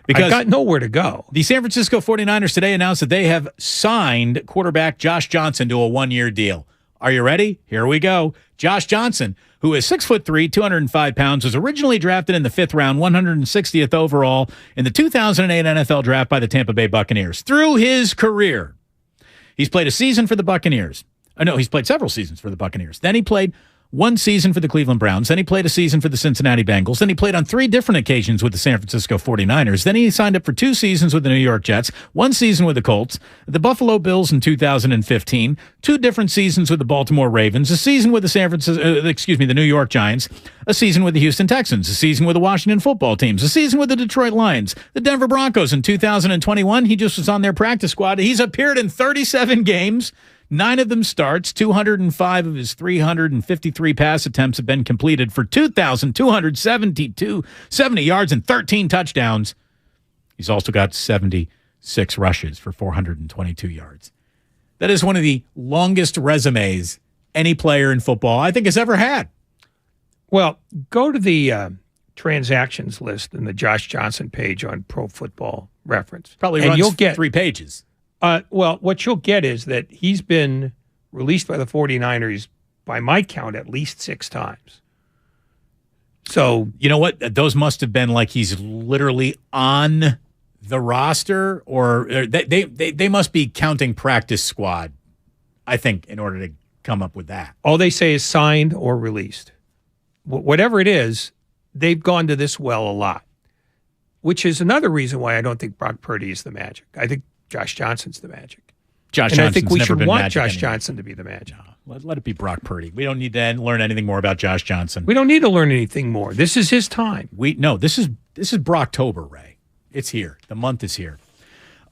Because I've got nowhere to go. The San Francisco 49ers today announced that they have signed quarterback Josh Johnson to a 1-year deal. Are you ready? Here we go. Josh Johnson, who is 6'3", 205 pounds, was originally drafted in the 5th round, 160th overall in the 2008 NFL draft by the Tampa Bay Buccaneers. Through his career, he's played a season for the Buccaneers. He's played several seasons for the Buccaneers. Then he played 1 season for the Cleveland Browns. Then he played a season for the Cincinnati Bengals. Then he played on 3 different occasions with the San Francisco 49ers. Then he signed up for 2 seasons with the New York Jets, 1 season with the Colts, the Buffalo Bills in 2015, 2 different seasons with the Baltimore Ravens, a season with the New York Giants, a season with the Houston Texans, a season with the Washington football teams, a season with the Detroit Lions, the Denver Broncos in 2021. He just was on their practice squad. He's appeared in 37 games. 9 of them starts. 205 of his 353 pass attempts have been completed for 2,270 yards and 13 touchdowns. He's also got 76 rushes for 422 yards. That is one of the longest resumes any player in football, I think, has ever had. Well, go to the transactions list in the Josh Johnson page on Pro Football Reference. Probably runs you'll get 3 pages. Well, what you'll get is that he's been released by the 49ers, by my count, at least 6 times. So, you know what? Those must have been like he's literally on the roster, or they must be counting practice squad, I think, in order to come up with that. All they say is signed or released. Whatever it is, they've gone to this well a lot, which is another reason why I don't think Brock Purdy is the magic. I think Josh Johnson's the magic. I think we should want Josh Johnson to be the magic. No, let it be Brock Purdy. We don't need to learn anything more about Josh Johnson. We don't need to learn anything more. This is his time. This is Brocktober, Ray. It's here. The month is here.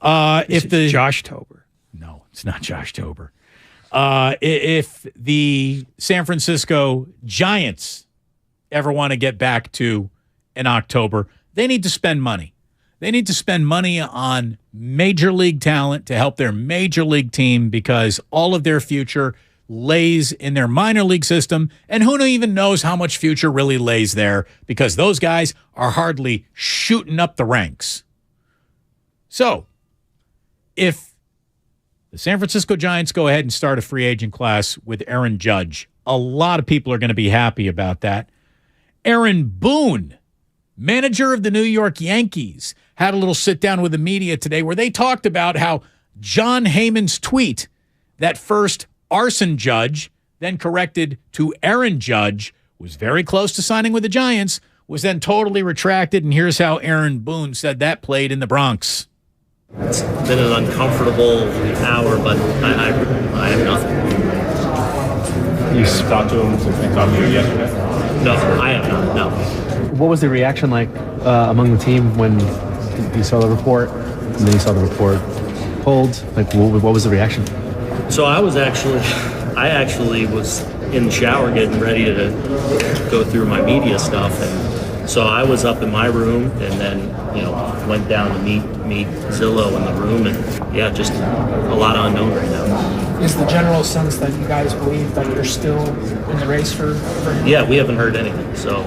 If the Josh Tober. No, it's not Josh Tober. If the San Francisco Giants ever want to get back to in October, they need to spend money. They need to spend money on major league talent to help their major league team because all of their future lays in their minor league system, and who even knows how much future really lays there because those guys are hardly shooting up the ranks. So, if the San Francisco Giants go ahead and start a free agent class with Aaron Judge, a lot of people are going to be happy about that. Aaron Boone, manager of the New York Yankees, had a little sit-down with the media today where they talked about how John Heyman's tweet, that first Arson Judge, then corrected to Aaron Judge, was very close to signing with the Giants, was then totally retracted, and here's how Aaron Boone said that played in the Bronx. It's been an uncomfortable hour, but I have nothing. You talked to him since we talked to you yesterday? No, I have not, no. What was the reaction like among the team when you saw the report, and then you saw the report pulled? Like, what was the reaction? So I actually was in the shower getting ready to go through my media stuff, and so I was up in my room, and then went down to meet Zillow in the room, and yeah, just a lot of unknown right now. Is the general sense that you guys believe that you're still in the race for him? Yeah, we haven't heard anything, so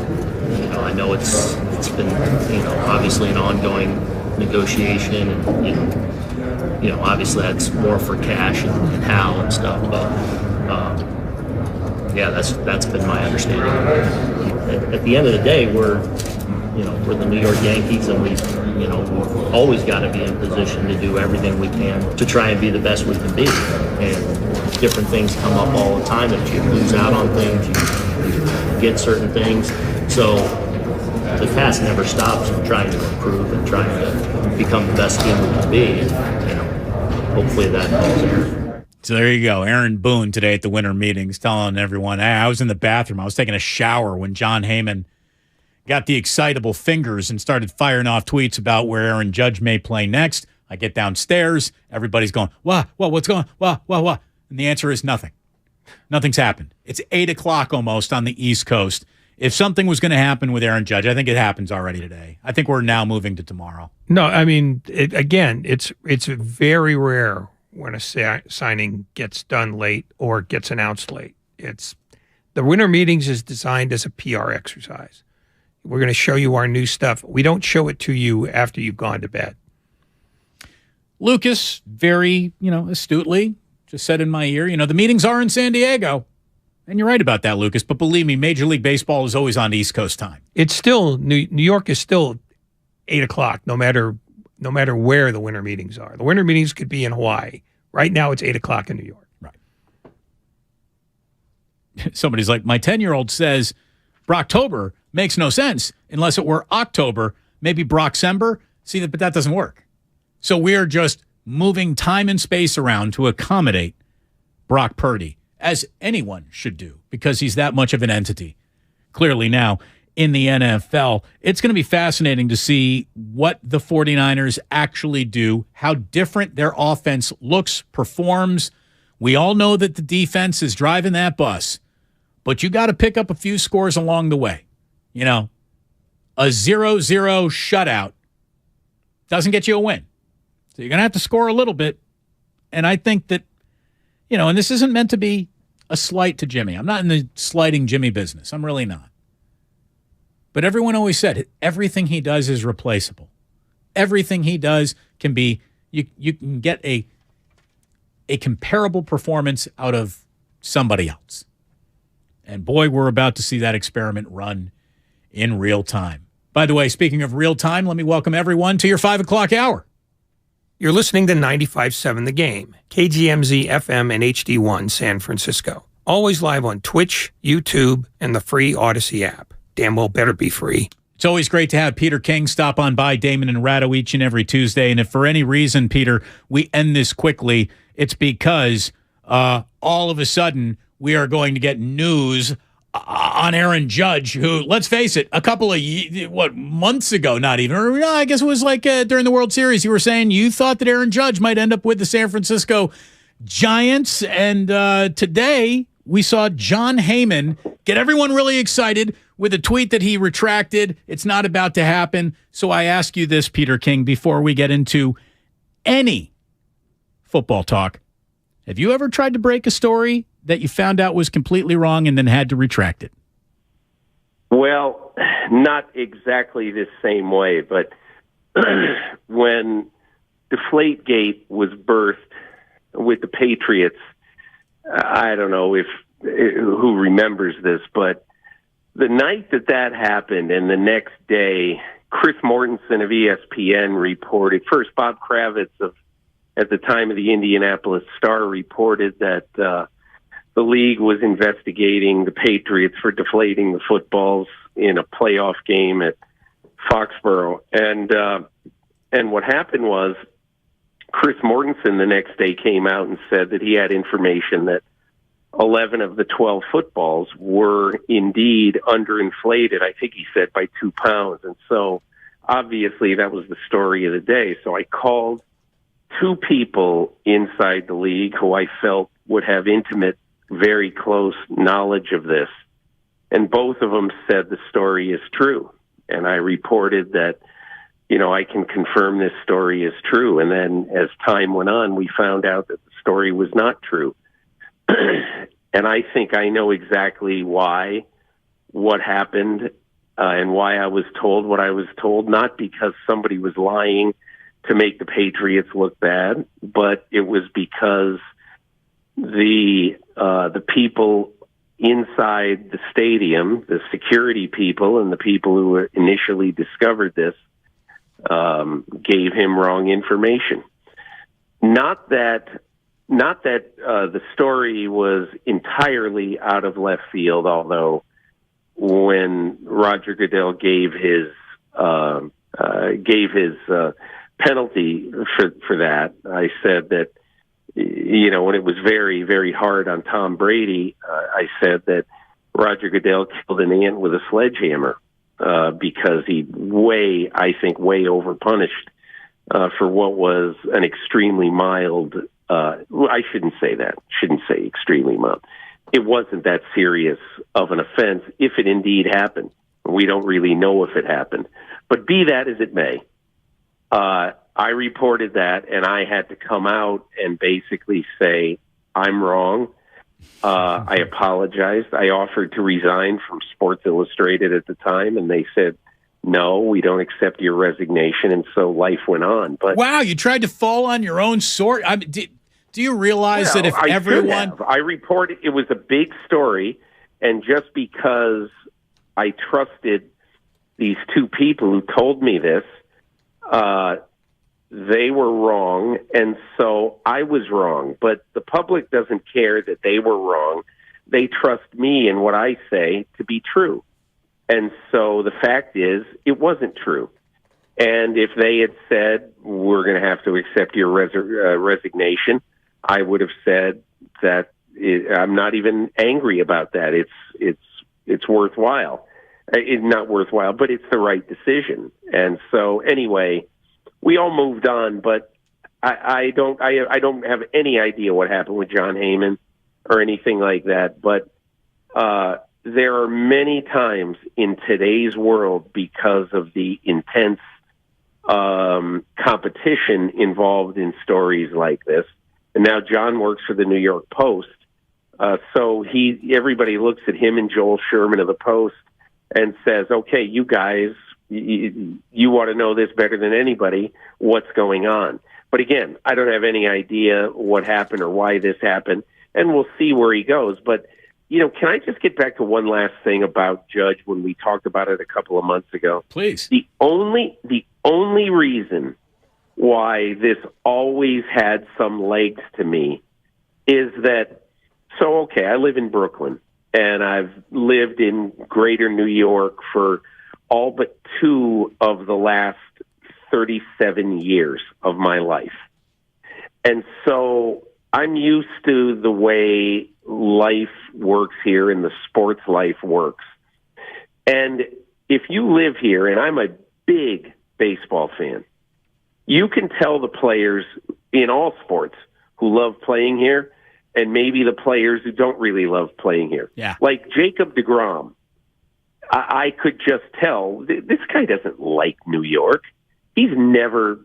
I know it's been obviously an ongoing negotiation, and obviously that's more for cash and Hal and stuff, but yeah, that's been my understanding. At the end of the day, we're the New York Yankees, and we've always got to be in position to do everything we can to try and be the best we can be. And different things come up all the time. If you lose out on things, you get certain things. So the past never stops from trying to improve and trying to become the best team we can be. And hopefully that helps there. So there you go. Aaron Boone today at the winter meetings telling everyone, hey, I was in the bathroom. I was taking a shower when John Heyman got the excitable fingers and started firing off tweets about where Aaron Judge may play next. I get downstairs. Everybody's going, what's going on? What? And the answer is nothing. Nothing's happened. It's 8 o'clock almost on the East Coast. If something was going to happen with Aaron Judge, I think it happens already today. I think we're now moving to tomorrow. No, I mean, it's very rare when a signing gets done late or gets announced late. The winter meetings is designed as a PR exercise. We're going to show you our new stuff. We don't show it to you after you've gone to bed. Lucas, very, astutely, just said in my ear, the meetings are in San Diego. And you're right about that, Lucas. But believe me, Major League Baseball is always on East Coast time. It's still, New York is still 8 o'clock, no matter where the winter meetings are. The winter meetings could be in Hawaii. Right now, it's 8 o'clock in New York. Right. Somebody's like, my 10-year-old says Brocktober makes no sense unless it were October, maybe Brockcember. See, but that doesn't work. So we're just moving time and space around to accommodate Brock Purdy, as anyone should do, because he's that much of an entity. Clearly now in the NFL, it's going to be fascinating to see what the 49ers actually do, how different their offense looks, performs. We all know that the defense is driving that bus, but you got to pick up a few scores along the way. A 0-0 shutout doesn't get you a win. So you're going to have to score a little bit. And I think that, and this isn't meant to be a slight to Jimmy. I'm not in the slighting Jimmy business. I'm really not. But everyone always said everything he does is replaceable. Everything he does can be, you can get a comparable performance out of somebody else. And boy, we're about to see that experiment run in real time. By the way, speaking of real time, let me welcome everyone to your 5 o'clock hour. You're listening to 95.7 The Game, KGMZ FM and HD1 San Francisco. Always live on Twitch, YouTube, and the free Odyssey app. Damn well better be free. It's always great to have Peter King stop on by Damon and Ratto each and every Tuesday. And if for any reason, Peter, we end this quickly, it's because all of a sudden we are going to get news on Aaron Judge, who, let's face it, a couple of months ago, not even, or I guess it was like during the World Series, you were saying you thought that Aaron Judge might end up with the San Francisco Giants, and today we saw John Heyman get everyone really excited with a tweet that he retracted. It's not about to happen. So I ask you this, Peter King, before we get into any football talk. Have you ever tried to break a story that you found out was completely wrong and then had to retract it? Well, not exactly the same way, but when Deflategate was birthed with the Patriots, I don't know who remembers this, but the night that happened and the next day, Chris Mortensen of ESPN reported, first Bob Kravitz at the time of the Indianapolis Star reported that the league was investigating the Patriots for deflating the footballs in a playoff game at Foxborough. And what happened was Chris Mortensen the next day came out and said that he had information that 11 of the 12 footballs were indeed underinflated, I think he said, by 2 pounds. And so obviously that was the story of the day. So I called 2 people inside the league who I felt would have intimate, very close knowledge of this. And both of them said the story is true. And I reported that, I can confirm this story is true. And then as time went on, we found out that the story was not true. And I think I know exactly what happened, and why I was told what I was told, not because somebody was lying to make the Patriots look bad, but it was because the people inside the stadium, the security people and the people who initially discovered this, gave him wrong information. Not that the story was entirely out of left field, although when Roger Goodell gave his penalty for that, I said that, when it was very, very hard on Tom Brady, I said that Roger Goodell killed an ant with a sledgehammer because he way overpunished for what was an extremely mild. I shouldn't say that. Shouldn't say extremely mild. It wasn't that serious of an offense if it indeed happened. We don't really know if it happened. But be that as it may, I reported that, and I had to come out and basically say, I'm wrong. I apologized. I offered to resign from Sports Illustrated at the time, and they said, no, we don't accept your resignation, and so life went on. But wow, you tried to fall on your own sword. Do you realize that if everyone... I reported, it was a big story, and just because I trusted these 2 people who told me this, they were wrong, and so I was wrong. But the public doesn't care that they were wrong. They trust me and what I say to be true. And so the fact is, it wasn't true. And if they had said, we're going to have to accept your resignation, I would have said that I'm not even angry about that. It's worthwhile. It's not worthwhile, but it's the right decision. And so anyway, we all moved on, but I don't have any idea what happened with John Heyman or anything like that. But there are many times in today's world, because of the intense competition involved in stories like this. And now John works for the New York Post. So everybody looks at him and Joel Sherman of the Post and says, okay, you guys, you ought to know this better than anybody, what's going on. But again, I don't have any idea what happened or why this happened, and we'll see where he goes. But, can I just get back to one last thing about Judge when we talked about it a couple of months ago? Please. The only reason why this always had some legs to me is that, I live in Brooklyn, and I've lived in greater New York for all but 2 of the last 37 years of my life. And so I'm used to the way life works here and the sports life works. And if you live here, and I'm a big baseball fan, you can tell the players in all sports who love playing here and maybe the players who don't really love playing here. Yeah. Like Jacob deGrom. I could just tell this guy doesn't like New York. He never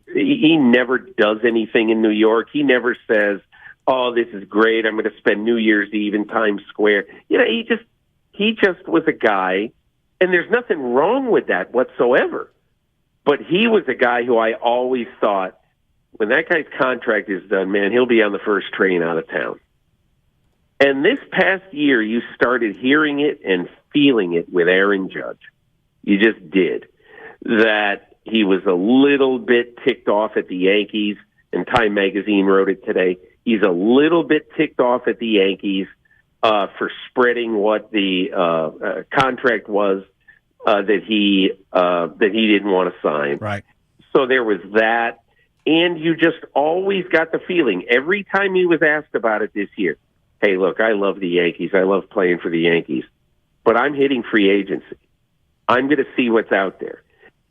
does anything in New York. He never says, "Oh, this is great. I'm going to spend New Year's Eve in Times Square." You know, he just was a guy, and there's nothing wrong with that whatsoever. But he was a guy who I always thought, when that guy's contract is done, man, he'll be on the first train out of town. And this past year, you started hearing it and feeling it with Aaron Judge. You just did. That he was a little bit ticked off at the Yankees, and Time Magazine wrote it today. He's a little bit ticked off at the Yankees for spreading what the contract was that he didn't want to sign. Right. So there was that, and you just always got the feeling every time he was asked about it this year. Hey, look, I love the Yankees. I love playing for the Yankees, but I'm hitting free agency. I'm going to see what's out there.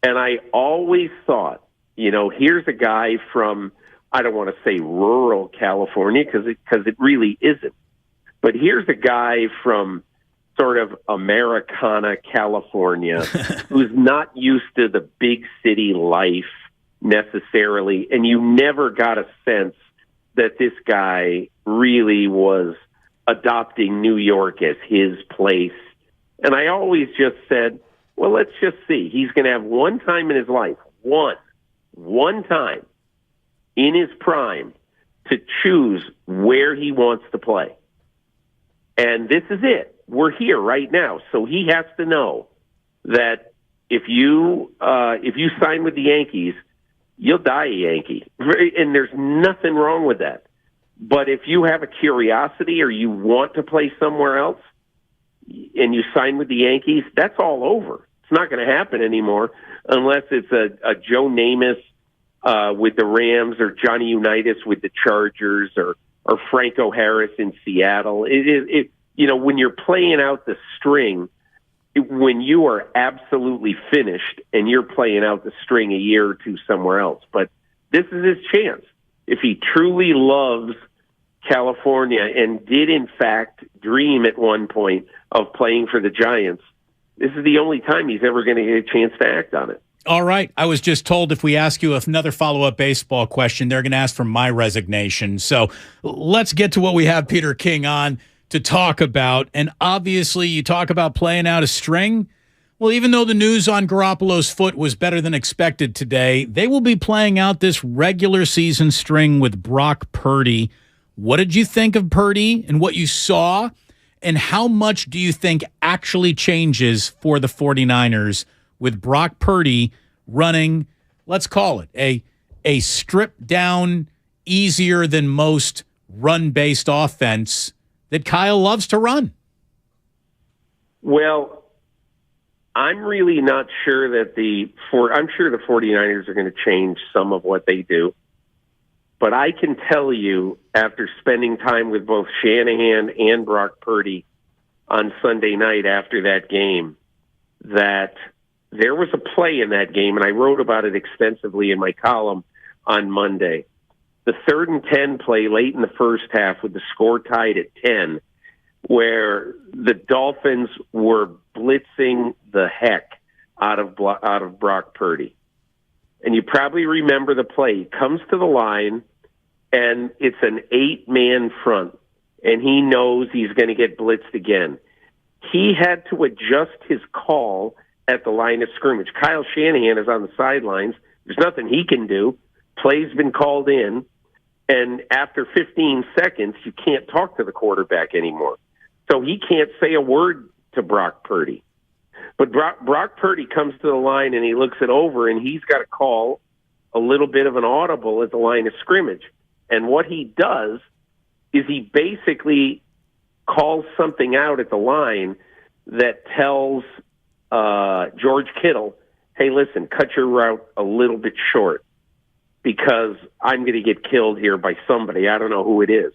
And I always thought, you know, here's a guy from, I don't want to say rural California because it really isn't, but here's a guy from sort of Americana California who's not used to the big city life necessarily, and you never got a sense that this guy really was adopting New York as his place. And I always just said, well, let's just see. He's going to have one time in his life, one time in his prime to choose where he wants to play. And this is it. We're here right now. So he has to know that if you sign with the Yankees, you'll die a Yankee. And there's nothing wrong with that. But if you have a curiosity or you want to play somewhere else and you sign with the Yankees, that's all over. It's not going to happen anymore unless it's a Joe Namath with the Rams or Johnny Unitas with the Chargers or Franco Harris in Seattle. You know, when you're playing out the string, when you are absolutely finished and you're playing out the string a year or two somewhere else. But this is his chance. If he truly loves California and did, in fact, dream at one point of playing for the Giants, this is the only time he's ever going to get a chance to act on it. All right. I was just told if we ask you another follow-up baseball question, they're going to ask for my resignation. So let's get to what we have Peter King on to talk about. And obviously, you talk about playing out a string. Well, even though the news on Garoppolo's foot was better than expected today, they will be playing out this regular season string with Brock Purdy. What did you think of Purdy and what you saw? And how much do you think actually changes for the 49ers with Brock Purdy running, let's call it, a stripped down, easier than most run-based offense that Kyle loves to run? Well, I'm really not sure that I'm sure the 49ers are going to change some of what they do. But I can tell you, after spending time with both Shanahan and Brock Purdy on Sunday night after that game, that there was a play in that game, and I wrote about it extensively in my column on Monday. The 3rd and 10 play late in the first half with the score tied at 10, where the Dolphins were blitzing the heck out of Brock Purdy. And you probably remember the play. He comes to the line, and it's an 8-man front, and he knows he's going to get blitzed again. He had to adjust his call at the line of scrimmage. Kyle Shanahan is on the sidelines. There's nothing he can do. Play's been called in, and after 15 seconds, you can't talk to the quarterback anymore. So he can't say a word to Brock Purdy. But Brock Purdy comes to the line, and he looks it over, and he's got to call a little bit of an audible at the line of scrimmage. And what he does is he basically calls something out at the line that tells George Kittle, hey, listen, cut your route a little bit short because I'm going to get killed here by somebody. I don't know who it is.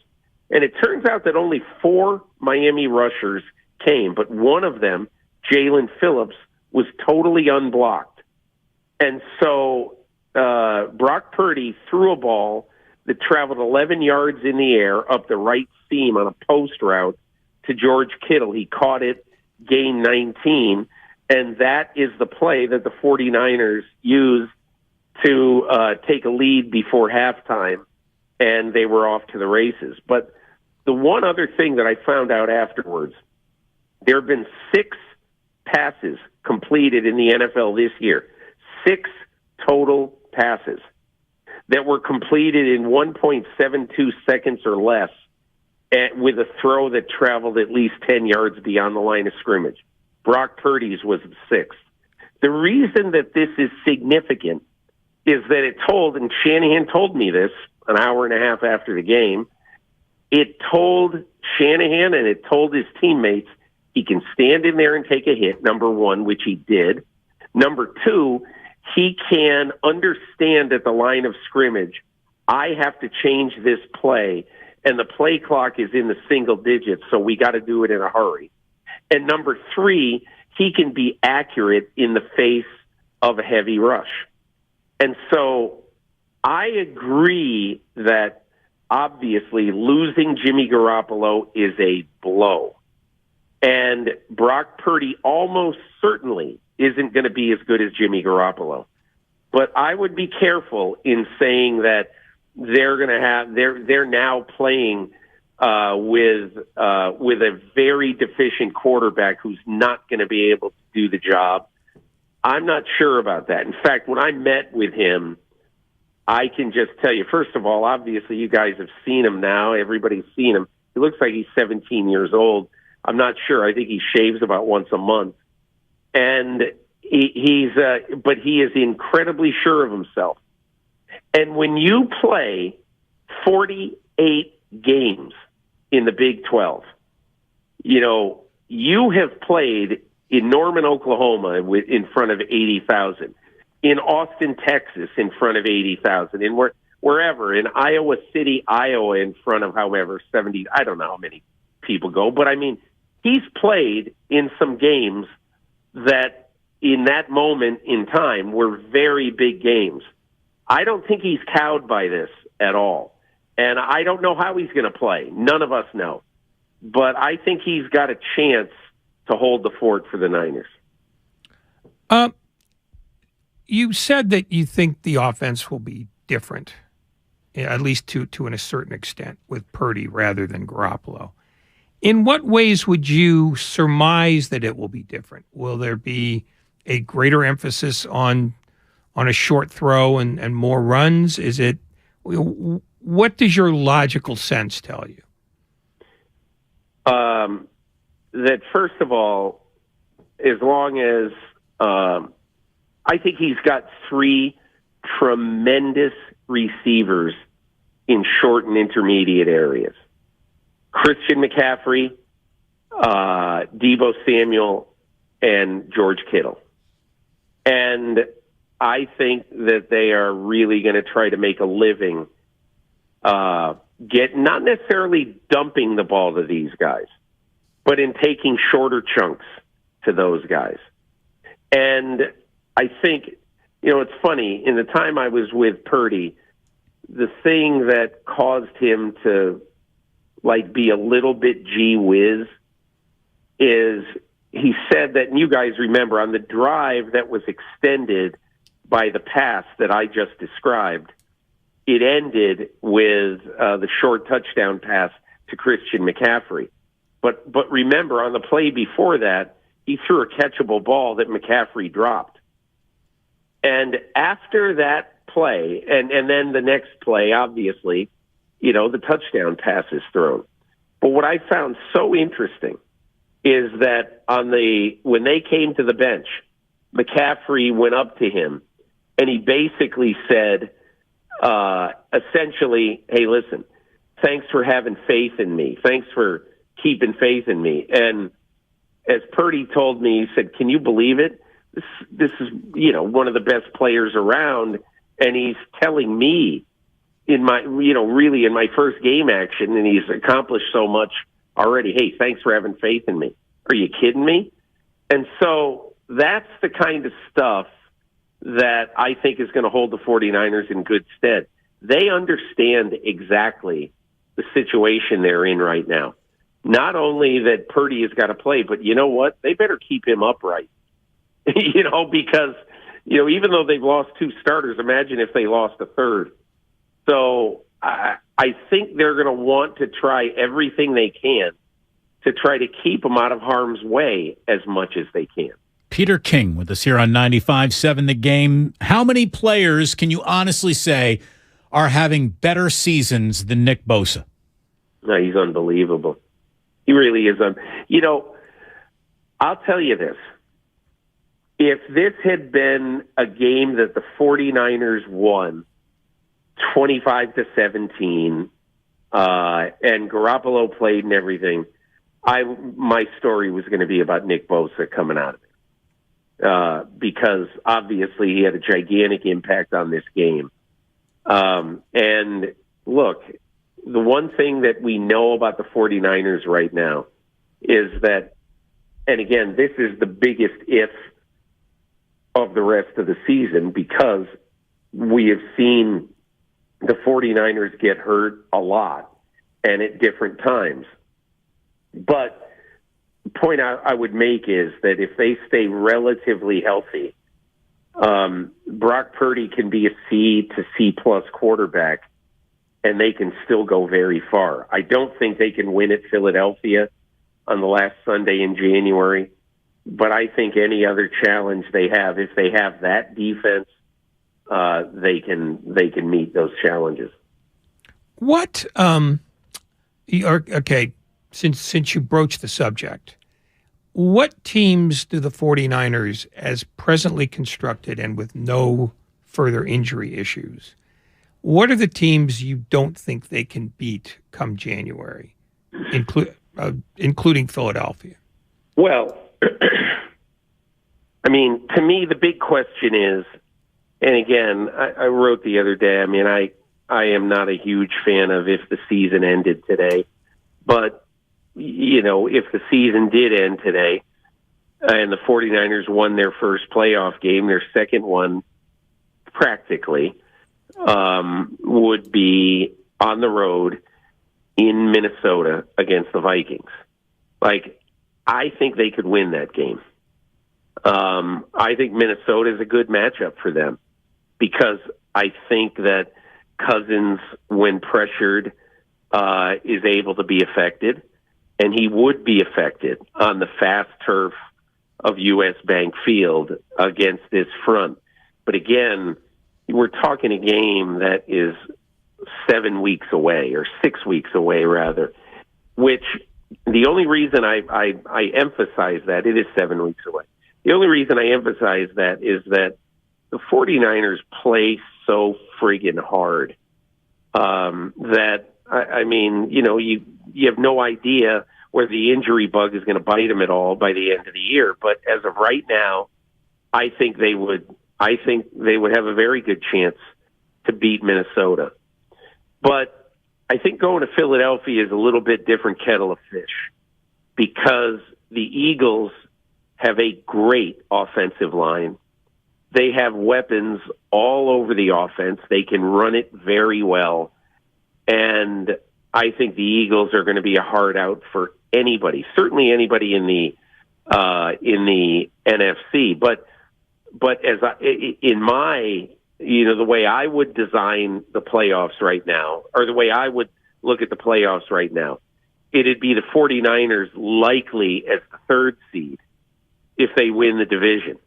And it turns out that only 4 Miami rushers came, but one of them, Jalen Phillips, was totally unblocked. And so Brock Purdy threw a ball that traveled 11 yards in the air up the right seam on a post route to George Kittle. He caught it, gained 19, and that is the play that the 49ers used to take a lead before halftime, and they were off to the races. But the one other thing that I found out afterwards, there have been 6 passes completed in the NFL this year, 6 total passes that were completed in 1.72 seconds or less with a throw that traveled at least 10 yards beyond the line of scrimmage. Brock Purdy's was the 6th. The reason that this is significant is that it told, and Shanahan told me this an hour and a half after the game, it told Shanahan and it told his teammates he can stand in there and take a hit, number one, which he did. Number 2, he can understand at the line of scrimmage, I have to change this play, and the play clock is in the single digits, so we got to do it in a hurry. And number 3, he can be accurate in the face of a heavy rush. And so I agree that obviously losing Jimmy Garoppolo is a blow. And Brock Purdy almost certainly isn't going to be as good as Jimmy Garoppolo. But I would be careful in saying that they're now playing with a very deficient quarterback who's not going to be able to do the job. I'm not sure about that. In fact, when I met with him, I can just tell you, first of all, obviously you guys have seen him now. Everybody's seen him. He looks like he's 17 years old. I'm not sure. I think he shaves about once a month. And but he is incredibly sure of himself. And when you play 48 games in the Big 12, you have played in Norman, Oklahoma in front of 80,000, in Austin, Texas in front of 80,000, in wherever, in Iowa City, Iowa in front of however, 70, I don't know how many people go, but I mean, he's played in some games that in that moment in time were very big games. I don't think he's cowed by this at all. And I don't know how he's going to play. None of us know. But I think he's got a chance to hold the fort for the Niners. You said that you think the offense will be different, at least to a certain extent, with Purdy rather than Garoppolo. In what ways would you surmise that it will be different? Will there be a greater emphasis on a short throw and more runs? Is it, what does your logical sense tell you? That first of all, as long as I think he's got 3 tremendous receivers in short and intermediate areas. Christian McCaffrey, Deebo Samuel, and George Kittle. And I think that they are really going to try to make a living, not necessarily dumping the ball to these guys, but in taking shorter chunks to those guys. And I think, it's funny, in the time I was with Purdy, the thing that caused him to be a little bit gee whiz is he said that, and you guys remember, on the drive that was extended by the pass that I just described, it ended with the short touchdown pass to Christian McCaffrey. But remember, on the play before that, he threw a catchable ball that McCaffrey dropped. And after that play, and then the next play, obviously, the touchdown pass is thrown. But what I found so interesting is that when they came to the bench, McCaffrey went up to him and he basically said, essentially, hey, listen, thanks for having faith in me. Thanks for keeping faith in me. And as Purdy told me, he said, can you believe it? This is, one of the best players around, and he's telling me really in my first game action, and he's accomplished so much already. Hey, thanks for having faith in me. Are you kidding me? And so that's the kind of stuff that I think is going to hold the 49ers in good stead. They understand exactly the situation they're in right now. Not only that Purdy has got to play, but you know what? They better keep him upright. Because, even though they've lost 2 starters, imagine if they lost a third. So I think they're going to want to try everything they can to try to keep him out of harm's way as much as they can. Peter King with us here on 95.7 The Game. How many players can you honestly say are having better seasons than Nick Bosa? No, he's unbelievable. He really is. I'll tell you this. If this had been a game that the 49ers won 25-17, and Garoppolo played and everything, my story was going to be about Nick Bosa coming out of it. Because obviously he had a gigantic impact on this game. And look, the one thing that we know about the 49ers right now is that, and again, this is the biggest if of the rest of the season, because we have seen the 49ers get hurt a lot and at different times. But the point I would make is that if they stay relatively healthy, Brock Purdy can be a C to C+ quarterback, and they can still go very far. I don't think they can win at Philadelphia on the last Sunday in January, but I think any other challenge they have, if they have that defense, they can meet those challenges. What? Okay, since you broached the subject, what teams do the 49ers, as presently constructed and with no further injury issues, what are the teams you don't think they can beat come January, including Philadelphia? Well, I mean, to me, the big question is, and again, I wrote the other day, I am not a huge fan of if the season ended today, but, if the season did end today and the 49ers won their first playoff game, their second one practically, would be on the road in Minnesota against the Vikings. I think they could win that game. I think Minnesota is a good matchup for them because I think that Cousins, when pressured, is able to be affected, and he would be affected on the fast turf of U.S. Bank Field against this front. But again, we're talking a game that is 7 weeks away, or 6 weeks away, rather, which the only reason I emphasize that, it is 7 weeks away. The only reason I emphasize that is that the 49ers play so friggin' hard that, you have no idea whether the injury bug is going to bite them at all by the end of the year. But as of right now, I think they would have a very good chance to beat Minnesota. But I think going to Philadelphia is a little bit different kettle of fish because the Eagles have a great offensive line. They have weapons all over the offense. They can run it very well. And I think the Eagles are going to be a hard out for anybody, certainly anybody in the NFC. But the way I would design the playoffs right now, or the way I would look at the playoffs right now, it'd be the 49ers likely as the 3rd seed if they win the division.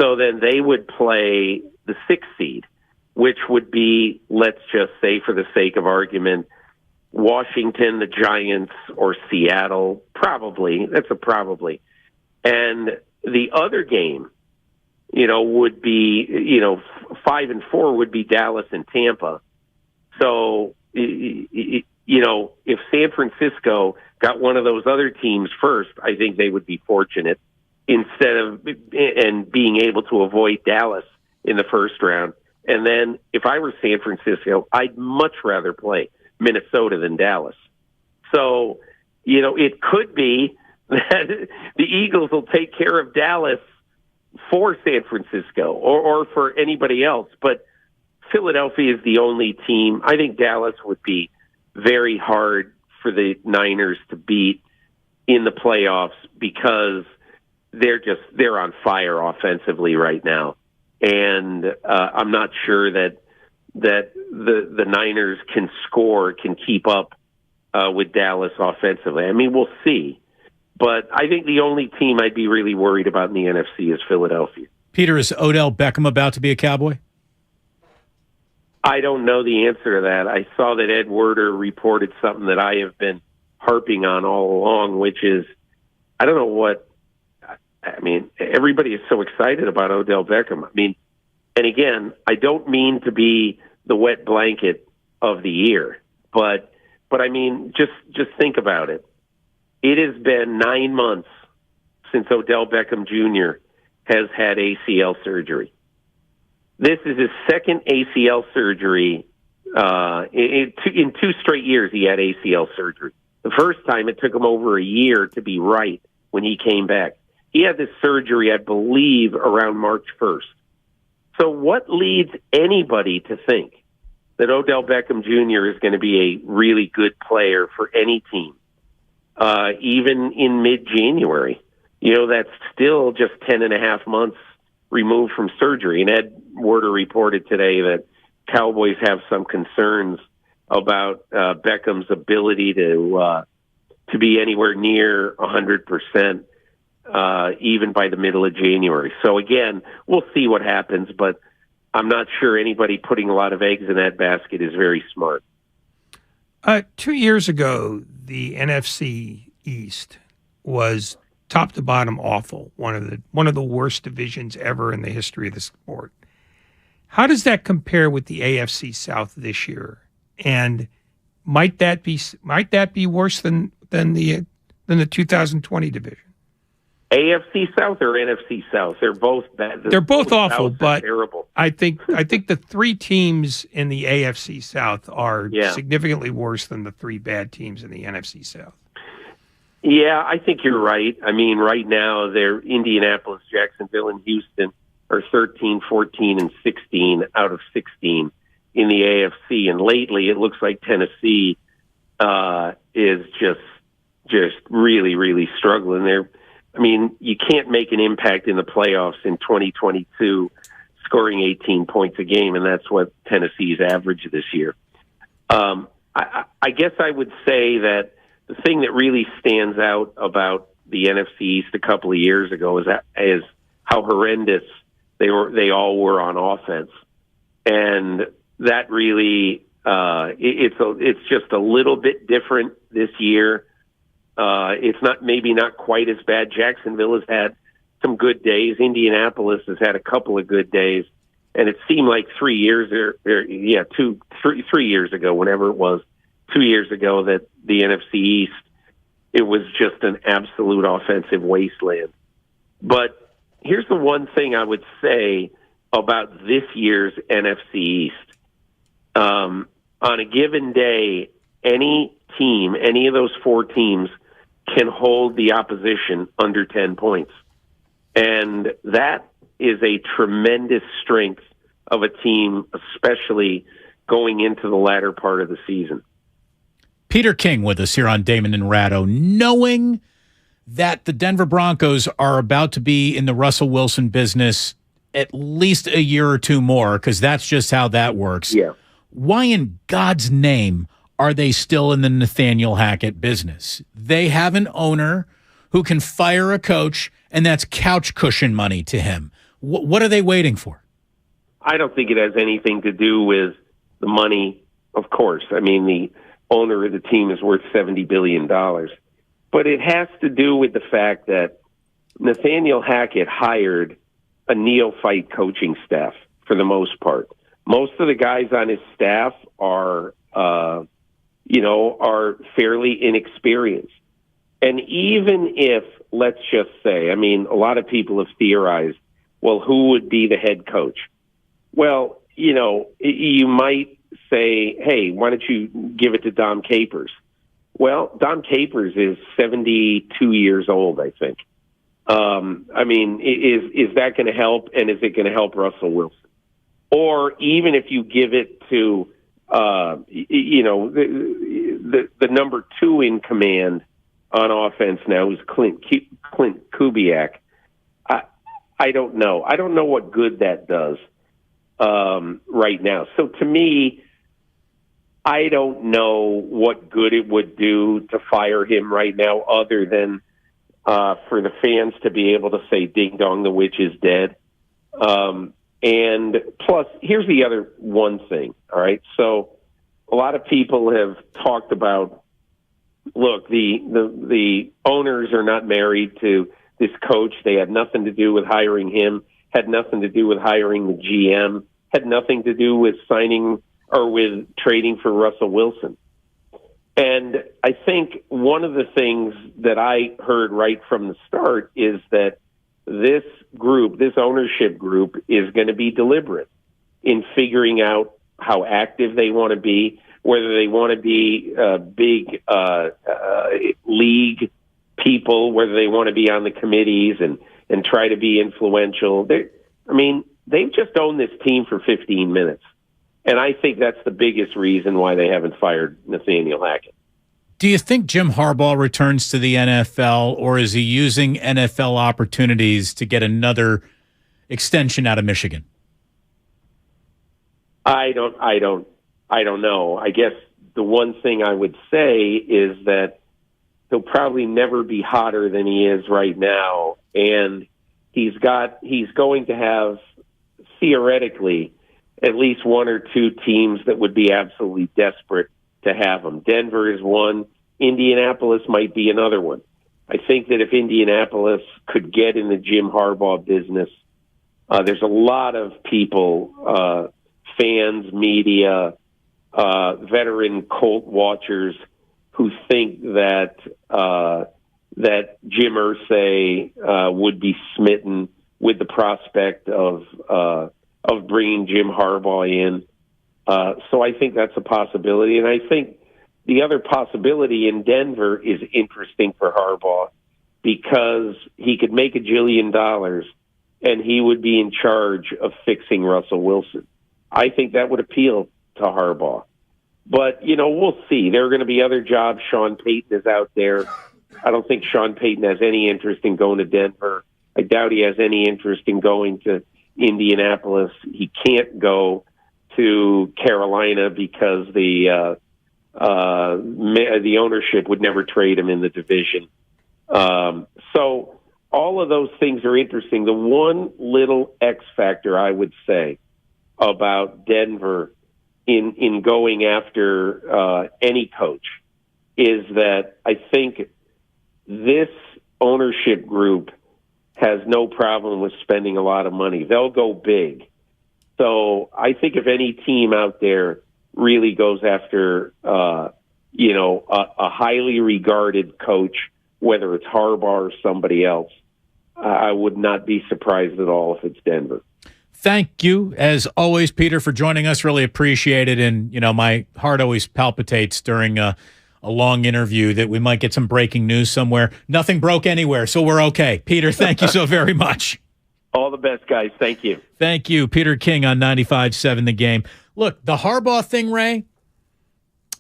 So then they would play the 6th seed, which would be, let's just say for the sake of argument, Washington, the Giants, or Seattle. Probably. That's a probably. And the other game, would be, 5 and 4 would be Dallas and Tampa. So, if San Francisco got one of those other teams first, I think they would be fortunate instead of and being able to avoid Dallas in the first round. And then if I were San Francisco, I'd much rather play Minnesota than Dallas. So, it could be that the Eagles will take care of Dallas for San Francisco or for anybody else. But Philadelphia is the only team. I think Dallas would be very hard for the Niners to beat in the playoffs because they're on fire offensively right now. And I'm not sure that the Niners can keep up with Dallas offensively. I mean, we'll see. But I think the only team I'd be really worried about in the NFC is Philadelphia. Peter, is Odell Beckham about to be a Cowboy? I don't know the answer to that. I saw that Ed Werder reported something that I have been harping on all along, which is, I don't know what, I mean, everybody is so excited about Odell Beckham. I mean, and again, I don't mean to be the wet blanket of the year, but I mean, just think about it. It has been 9 months since Odell Beckham Jr. has had ACL surgery. This is his second ACL surgery. In 2 straight years, he had ACL surgery. The first time, it took him over a year to be right when he came back. He had this surgery, I believe, around March 1st. So what leads anybody to think that Odell Beckham Jr. is going to be a really good player for any team, even in mid-January? That's still just 10.5 months removed from surgery. And Ed Werder reported today that Cowboys have some concerns about Beckham's ability to be anywhere near 100%, even by the middle of January. So again, we'll see what happens, but I'm not sure anybody putting a lot of eggs in that basket is very smart. 2 years ago, the NFC East was top to bottom awful, one of the worst divisions ever in the history of the sport. How does that compare with the AFC South this year? And might that be worse than the 2020 division? AFC South or NFC South? They're both bad. They're both awful, but terrible. I think the 3 teams in the AFC South are significantly worse than the 3 bad teams in the NFC South. Yeah, I think you're right. I mean, right now, they're Indianapolis, Jacksonville, and Houston are 13, 14, and 16 out of 16 in the AFC. And lately, it looks like Tennessee is just really, really struggling. You can't make an impact in the playoffs in 2022 scoring 18 points a game, and that's what Tennessee's average this year. I guess I would say that the thing that really stands out about the NFC East a couple of years ago is how horrendous they all were on offense, and that really it's just a little bit different this year. It's maybe not quite as bad. Jacksonville has had some good days. Indianapolis has had a couple of good days, and it seemed like 3 years ago, whenever it was, 2 years ago, that the NFC East, it was just an absolute offensive wasteland. But here's the one thing I would say about this year's NFC East. On a given day, any team, any of those 4 teams, can hold the opposition under 10 points. And that is a tremendous strength of a team, especially going into the latter part of the season. Peter King with us here on Damon and Ratto. Knowing that the Denver Broncos are about to be in the Russell Wilson business at least a year or 2 more, because that's just how that works. Yeah. Why in God's name are they still in the Nathaniel Hackett business? They have an owner who can fire a coach, and that's couch cushion money to him. What are they waiting for? I don't think it has anything to do with the money, of course. I mean, the owner of the team is worth $70 billion. But it has to do with the fact that Nathaniel Hackett hired a neophyte coaching staff for the most part. Most of the guys on his staff are fairly inexperienced. And even if, let's just say, I mean, a lot of people have theorized, well, who would be the head coach? Well, you might say, hey, why don't you give it to Dom Capers? Well, Dom Capers is 72 years old, I think. I mean, is that going to help? And is it going to help Russell Wilson? Or even if you give it to, the number 2 in command on offense now is Clint Kubiak. I don't know. I don't know what good that does right now. So to me, I don't know what good it would do to fire him right now, other than for the fans to be able to say, ding dong, the witch is dead. And plus, here's the other one thing, all right? So a lot of people have talked about, look, the owners are not married to this coach. They had nothing to do with hiring him, had nothing to do with hiring the GM, had nothing to do with signing or with trading for Russell Wilson. And I think one of the things that I heard right from the start is that this group, this ownership group, is going to be deliberate in figuring out how active they want to be, whether they want to be big league people, whether they want to be on the committees and try to be influential. They've just owned this team for 15 minutes. And I think that's the biggest reason why they haven't fired Nathaniel Hackett. Do you think Jim Harbaugh returns to the NFL, or is he using NFL opportunities to get another extension out of Michigan? I don't know. I guess the one thing I would say is that he'll probably never be hotter than he is right now. And he's going to have, theoretically, at least 1 or 2 teams that would be absolutely desperate to have him. Denver is one. Indianapolis might be another one. I think that if Indianapolis could get in the Jim Harbaugh business, there's a lot of people, fans, media, veteran Colt watchers, who think that Jim Irsay would be smitten with the prospect of bringing Jim Harbaugh in. So I think that's a possibility. And I think the other possibility in Denver is interesting for Harbaugh, because he could make $1 jillion and he would be in charge of fixing Russell Wilson. I think that would appeal to Harbaugh. But, we'll see. There are going to be other jobs. Sean Payton is out there. I don't think Sean Payton has any interest in going to Denver. I doubt he has any interest in going to Indianapolis. He can't go to Carolina because the ownership would never trade him in the division. So all of those things are interesting. The one little X factor I would say about Denver in going after any coach is that I think this ownership group has no problem with spending a lot of money. They'll go big. So I think if any team out there really goes after, a highly regarded coach, whether it's Harbaugh or somebody else, I would not be surprised at all if it's Denver. Thank you, as always, Peter, for joining us. Really appreciate it. And, my heart always palpitates during a long interview that we might get some breaking news somewhere. Nothing broke anywhere, so we're okay. Peter, thank you so very much. All the best, guys. Thank you. Thank you. Peter King on 95.7 The Game. Look, the Harbaugh thing, Ray,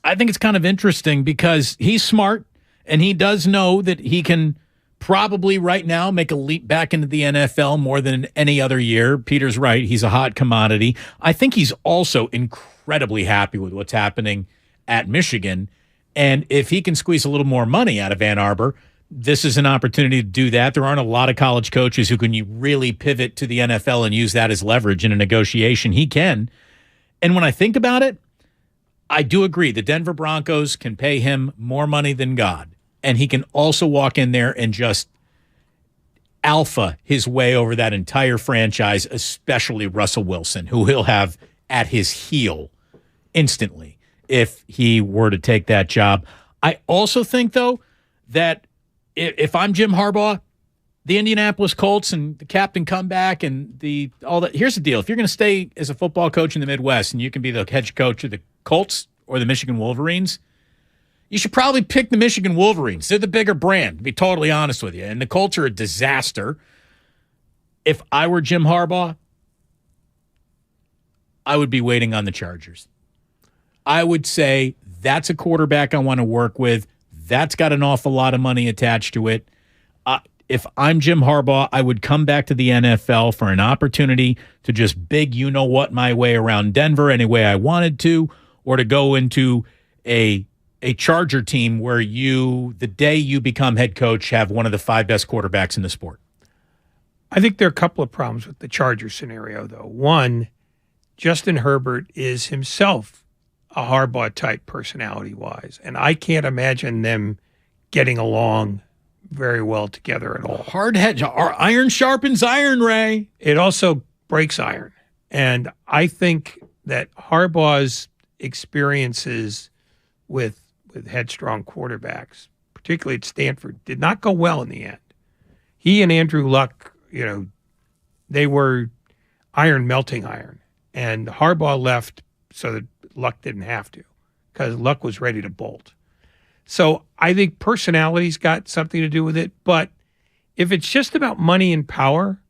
I think it's kind of interesting because he's smart and he does know that he can probably right now make a leap back into the NFL more than any other year. Peter's right. He's a hot commodity. I think he's also incredibly happy with what's happening at Michigan. And if he can squeeze a little more money out of Ann Arbor, this is an opportunity to do that. There aren't a lot of college coaches who can really pivot to the NFL and use that as leverage in a negotiation. He can. And when I think about it, I do agree. The Denver Broncos can pay him more money than God. And he can also walk in there and just alpha his way over that entire franchise, especially Russell Wilson, who he'll have at his heel instantly if he were to take that job. I also think, though, that if I'm Jim Harbaugh, the Indianapolis Colts and the captain comeback and all that. Here's the deal. If you're going to stay as a football coach in the Midwest and you can be the head coach of the Colts or the Michigan Wolverines, you should probably pick the Michigan Wolverines. They're the bigger brand, to be totally honest with you. And the Colts are a disaster. If I were Jim Harbaugh, I would be waiting on the Chargers. I would say that's a quarterback I want to work with. That's got an awful lot of money attached to it. If I'm Jim Harbaugh, I would come back to the NFL for an opportunity to just big you-know-what my way around Denver any way I wanted to, or to go into a Charger team where the day you become head coach, have one of the 5 best quarterbacks in the sport. I think there are a couple of problems with the Charger scenario, though. One, Justin Herbert is himself a Harbaugh-type personality-wise, and I can't imagine them getting along very well together at all. Hard head. Iron sharpens iron, Ray. It also breaks iron. And I think that Harbaugh's experiences with headstrong quarterbacks, particularly at Stanford, did not go well in the end. He and Andrew Luck, they were iron melting iron. And Harbaugh left so that Luck didn't have to, because Luck was ready to bolt. So I think personality's got something to do with it. But if it's just about money and power,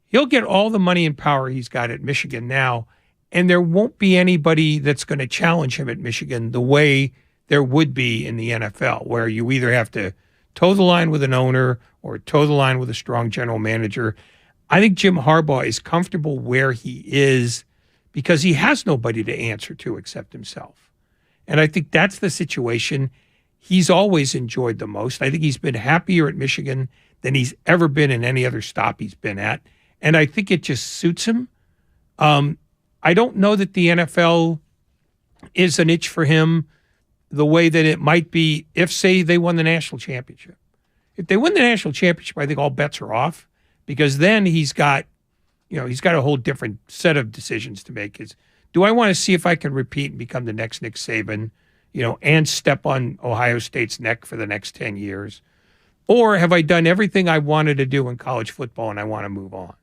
he'll get all the money and power he's got at Michigan now, and there won't be anybody that's going to challenge him at Michigan the way there would be in the NFL, where you either have to toe the line with an owner or toe the line with a strong general manager. I think Jim Harbaugh is comfortable where he is because he has nobody to answer to except himself. And I think that's the situation he's always enjoyed the most. I think he's been happier at Michigan than he's ever been in any other stop he's been at. And I think it just suits him. I don't know that the NFL is an itch for him the way that it might be if, say, they won the national championship. If they win the national championship, I think all bets are off, because then he's got a whole different set of decisions to make. Do I want to see if I can repeat and become the next Nick Saban, and step on Ohio State's neck for the next 10 years? Or have I done everything I wanted to do in college football and I want to move on?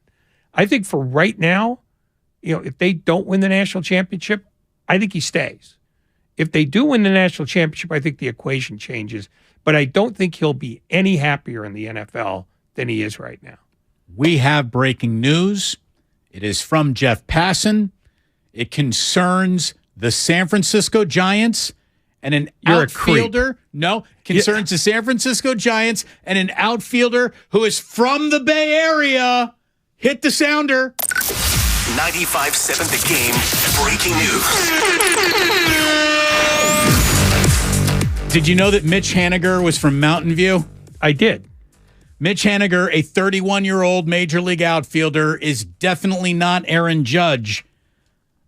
I think for right now, if they don't win the national championship, I think he stays. If they do win the national championship, I think the equation changes. But I don't think he'll be any happier in the NFL than he is right now. We have breaking news. It is from Jeff Passan. It concerns the San Francisco Giants and an outfielder. No, concerns the San Francisco Giants and an outfielder who is from the Bay Area. Hit the sounder. 95.7 The Game. Breaking news. Did you know that Mitch Haniger was from Mountain View? I did. Mitch Haniger, a 31-year-old major league outfielder, is definitely not Aaron Judge,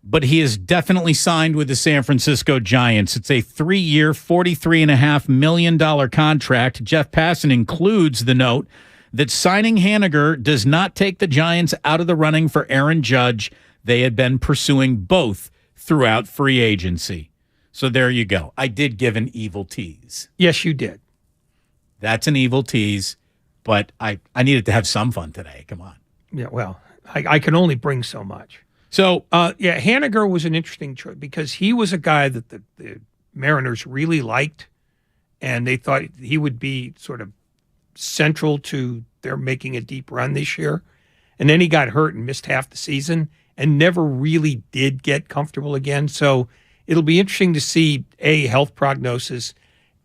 but he is definitely signed with the San Francisco Giants. It's a 3-year, $43.5 million contract. Jeff Passan includes the note that signing Haniger does not take the Giants out of the running for Aaron Judge. They had been pursuing both throughout free agency. So there you go. I did give an evil tease. Yes, you did. That's an evil tease, but I needed to have some fun today. Come on. Yeah, well, I can only bring so much. So, Haniger was an interesting choice because he was a guy that the Mariners really liked, and they thought he would be sort of central to their making a deep run this year. And then he got hurt and missed half the season and never really did get comfortable again. So it'll be interesting to see, health prognosis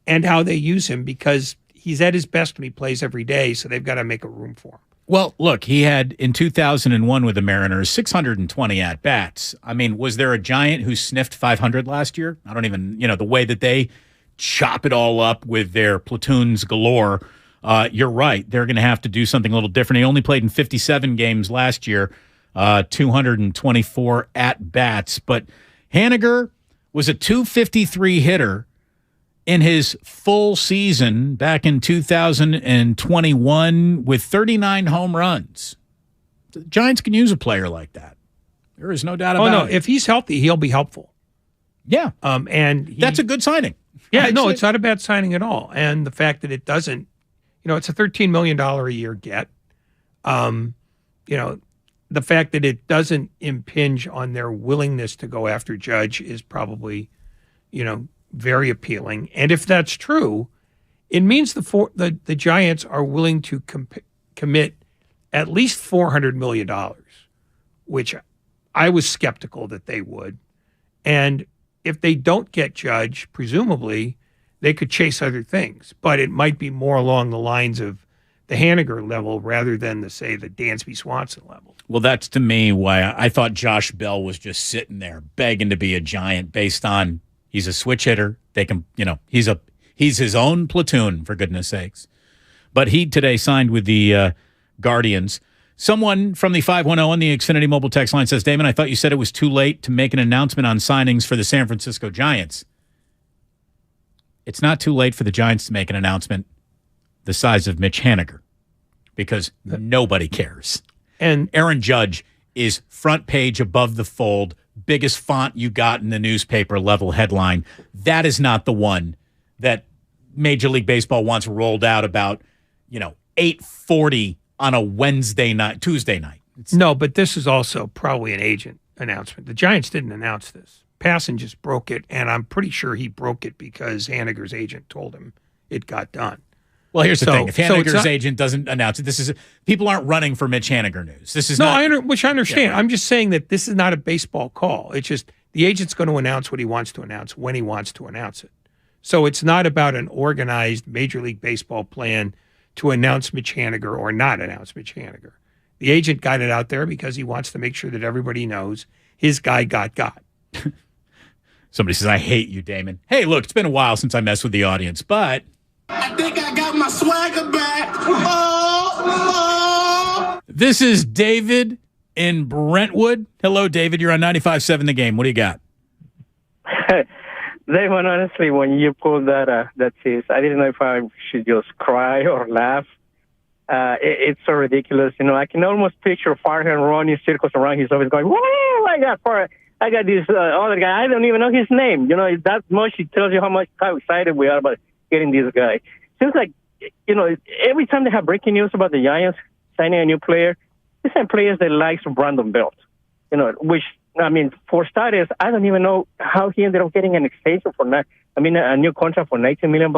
and how they use him, because he's at his best when he plays every day, so they've got to make a room for him. Well, look, he had, in 2001 with the Mariners, 620 at-bats. I mean, was there a Giant who sniffed 500 last year? I don't even, the way that they chop it all up with their platoons galore, you're right. They're going to have to do something a little different. He only played in 57 games last year, 224 at-bats. But Haniger was a .253 hitter in his full season back in 2021 with 39 home runs. The Giants can use a player like that. There is no doubt about it. Oh, no, if he's healthy, he'll be helpful. Yeah. And that's a good signing. Yeah, no, it's not a bad signing at all. And the fact that it doesn't, it's a $13 million a year get. The fact that it doesn't impinge on their willingness to go after Judge is probably, very appealing. And if that's true, it means the Giants are willing to commit at least $400 million, which I was skeptical that they would. And if they don't get Judge, presumably they could chase other things, but it might be more along the lines of the Haniger level rather than the Dansby-Swanson level. Well, that's to me why I thought Josh Bell was just sitting there begging to be a Giant based on he's a switch hitter. They can, he's his own platoon, for goodness sakes. But he today signed with the Guardians. Someone from the 510 on the Xfinity mobile text line says, Damon, I thought you said it was too late to make an announcement on signings for the San Francisco Giants. It's not too late for the Giants to make an announcement the size of Mitch Haniger because nobody cares. And Aaron Judge is front page above the fold, biggest font you got in the newspaper level headline. That is not the one that Major League Baseball wants rolled out about, 8:40 on a Tuesday night. No, but this is also probably an agent announcement. The Giants didn't announce this. Passan just broke it, and I'm pretty sure he broke it because Haniger's agent told him it got done. Well, here's the thing. If Haniger's agent doesn't announce it, people aren't running for Mitch Haniger news. This is which I understand. Yeah, right. I'm just saying that this is not a baseball call. It's just the agent's going to announce what he wants to announce when he wants to announce it. So it's not about an organized Major League Baseball plan to announce Mitch Haniger or not announce Mitch Haniger. The agent got it out there because he wants to make sure that everybody knows his guy got. Somebody says, I hate you, Damon. Hey, look, it's been a while since I messed with the audience, but I think I got my swagger back. Oh. This is David in Brentwood. Hello, David. You're on 95.7 The Game. What do you got? Damon, honestly, when you pulled that tease, I didn't know if I should just cry or laugh. It's so ridiculous. I can almost picture Farhan running circles around his office going, whoa, I got this other guy. I don't even know his name. That much it tells you how excited we are about getting this guy. Seems like, every time they have breaking news about the Giants signing a new player, they sign players that likes Brandon Belt, which, for starters, I don't even know how he ended up getting an extension a new contract for $19 million.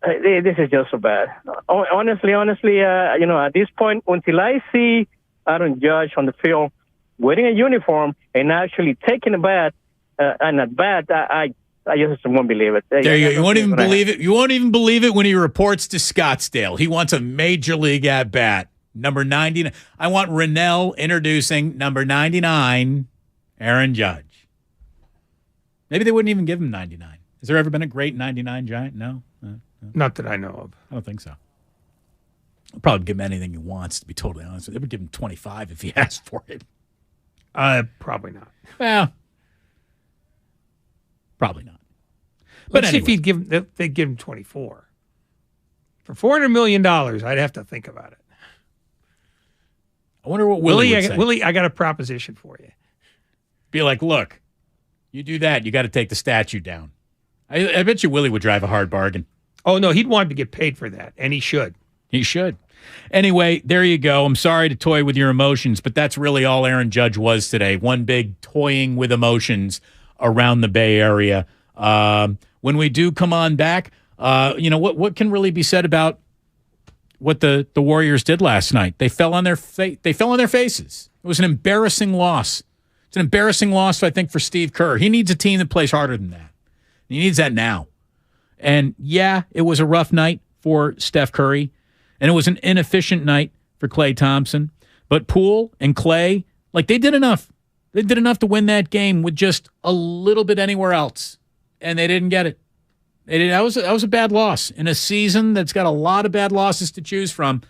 This is just so bad. Honestly, at this point, until I see Aaron Judge on the field wearing a uniform and actually taking a bat, I just won't believe it. There you go. You won't even believe it. You won't even believe it when he reports to Scottsdale. He wants a major league at bat. Number 99. I want Rennell introducing number 99, Aaron Judge. Maybe they wouldn't even give him 99. Has there ever been a great 99 Giant? No. Not that I know of. I don't think so. I'll probably give him anything he wants, to be totally honest with you. They would give him 25 if he asked for it. Probably not. Well, probably not. But Let's see if they'd give him 24. For $400 million, I'd have to think about it. I wonder what Willie would say. Willie, I got a proposition for you. Be like, look, you do that, you got to take the statue down. I bet you Willie would drive a hard bargain. Oh, no, he'd want to get paid for that, and he should. He should. Anyway, there you go. I'm sorry to toy with your emotions, but that's really all Aaron Judge was today. One big toying with emotions around the Bay Area. When we do come on back, what can really be said about what the Warriors did last night? They fell on their faces. It was an embarrassing loss. It's an embarrassing loss, I think, for Steve Kerr. He needs a team that plays harder than that. He needs that now. And yeah, it was a rough night for Steph Curry, and it was an inefficient night for Klay Thompson. But Poole and Klay, they did enough. They did enough to win that game with just a little bit anywhere else, and they didn't get it. That was a bad loss in a season that's got a lot of bad losses to choose from.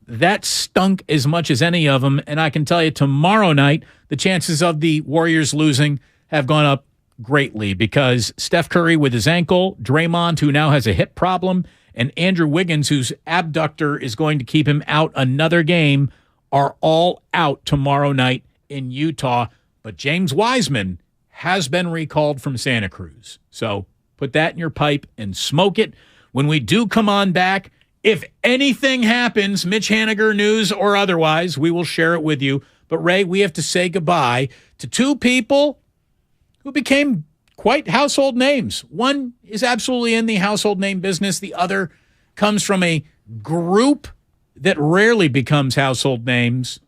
That stunk as much as any of them, and I can tell you tomorrow night the chances of the Warriors losing have gone up greatly because Steph Curry with his ankle, Draymond, who now has a hip problem, and Andrew Wiggins, whose abductor is going to keep him out another game, are all out tomorrow night in Utah. But James Wiseman has been recalled from Santa Cruz. So put that in your pipe and smoke it. When we do come on back, If anything happens, Mitch Haniger news or otherwise, we will share it with you. But Ray, we have to say goodbye to two people who became quite household names. One is absolutely in the household name business. The other comes from a group that rarely becomes household names.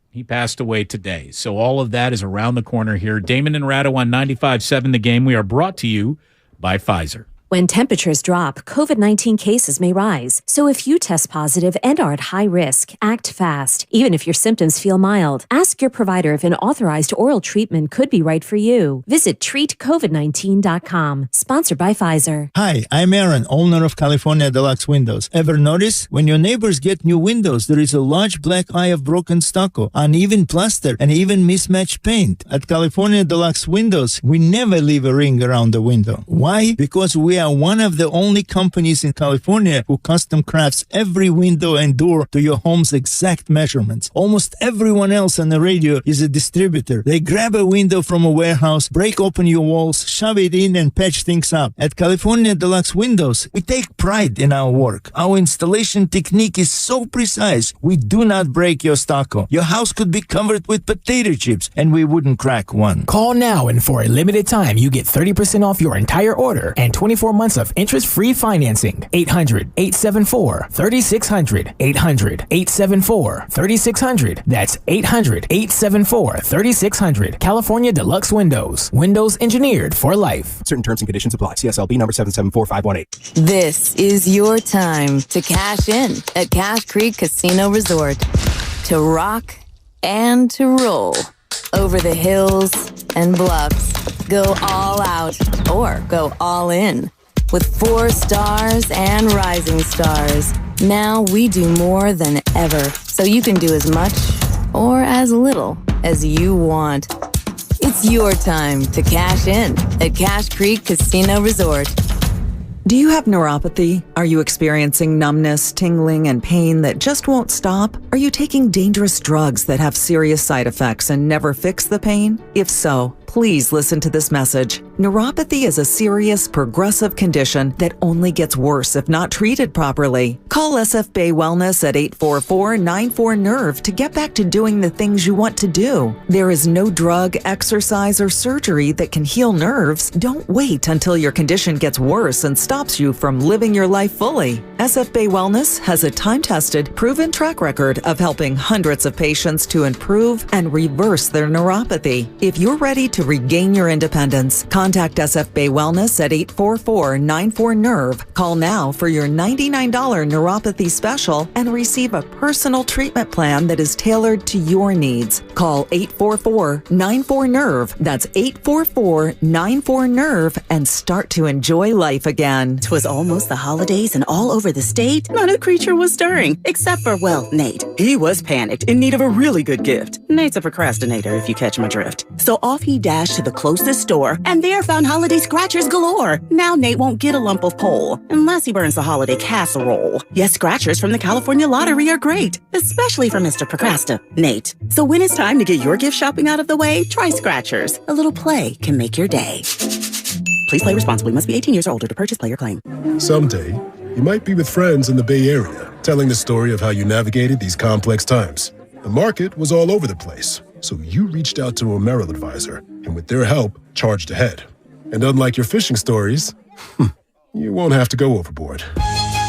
He passed away today. So all of that is around the corner here. Damon and Ratto on 95.7 The Game. We are brought to you by Pfizer. When temperatures drop, COVID-19 cases may rise. So if you test positive and are at high risk, act fast. Even if your symptoms feel mild, ask your provider if an authorized oral treatment could be right for you. Visit treatcovid19.com. Sponsored by Pfizer. Hi, I'm Aaron, owner of California Deluxe Windows. Ever notice? When your neighbors get new windows, there is a large black eye of broken stucco, uneven plaster, and even mismatched paint. At California Deluxe Windows, we never leave a ring around the window. Why? Because we are one of the only companies in California who custom crafts every window and door to your home's exact measurements. Almost everyone else on the radio is a distributor. They grab a window from a warehouse, break open your walls, shove it in, and patch things up. At California Deluxe Windows, we take pride in our work. Our installation technique is so precise, we do not break your stucco. Your house could be covered with potato chips, and we wouldn't crack one. Call now, and for a limited time, you get 30% off your entire order and 24 months of interest-free financing. 800-874-3600. 800-874-3600. That's 800-874-3600. California Deluxe Windows. Windows engineered for life. Certain terms and conditions apply. CSLB number 774518. This is your time to cash in at Cache Creek Casino Resort. To rock and to roll. Over the hills and bluffs. Go all out or go all in. With 4 stars and rising stars, now we do more than ever, so you can do as much or as little as you want. It's your time to cash in at Cache Creek Casino Resort. Do you have neuropathy? Are you experiencing numbness, tingling, and pain that just won't stop? Are you taking dangerous drugs that have serious side effects and never fix the pain? If so, please listen to this message. Neuropathy is a serious, progressive condition that only gets worse if not treated properly. Call SF Bay Wellness at 844-94-NERVE to get back to doing the things you want to do. There is no drug, exercise, or surgery that can heal nerves. Don't wait until your condition gets worse and stops you from living your life fully. SF Bay Wellness has a time-tested, proven track record of helping hundreds of patients to improve and reverse their neuropathy. If you're ready to regain your independence, contact SF Bay Wellness at 844-94-NERVE. Call now for your $99 neuropathy special and receive a personal treatment plan that is tailored to your needs. Call 844-94-NERVE. That's 844-94-NERVE and start to enjoy life again. 'Twas almost the holidays and all over the state, not a creature was stirring, except for, well, Nate. He was panicked, in need of a really good gift. Nate's a procrastinator, if you catch my drift. So off he dashed to the closest store, and there found holiday scratchers galore. Now Nate won't get a lump of coal, unless he burns the holiday casserole. Yes, scratchers from the California Lottery are great, especially for Mr. Procrastinate. So when it's time to get your gift shopping out of the way, try scratchers. A little play can make your day. Please play responsibly. Must be 18 years or older to purchase player claim. Someday, you might be with friends in the Bay Area, telling the story of how you navigated these complex times. The market was all over the place, so you reached out to a Merrill advisor, and with their help, charged ahead. And unlike your fishing stories, you won't have to go overboard.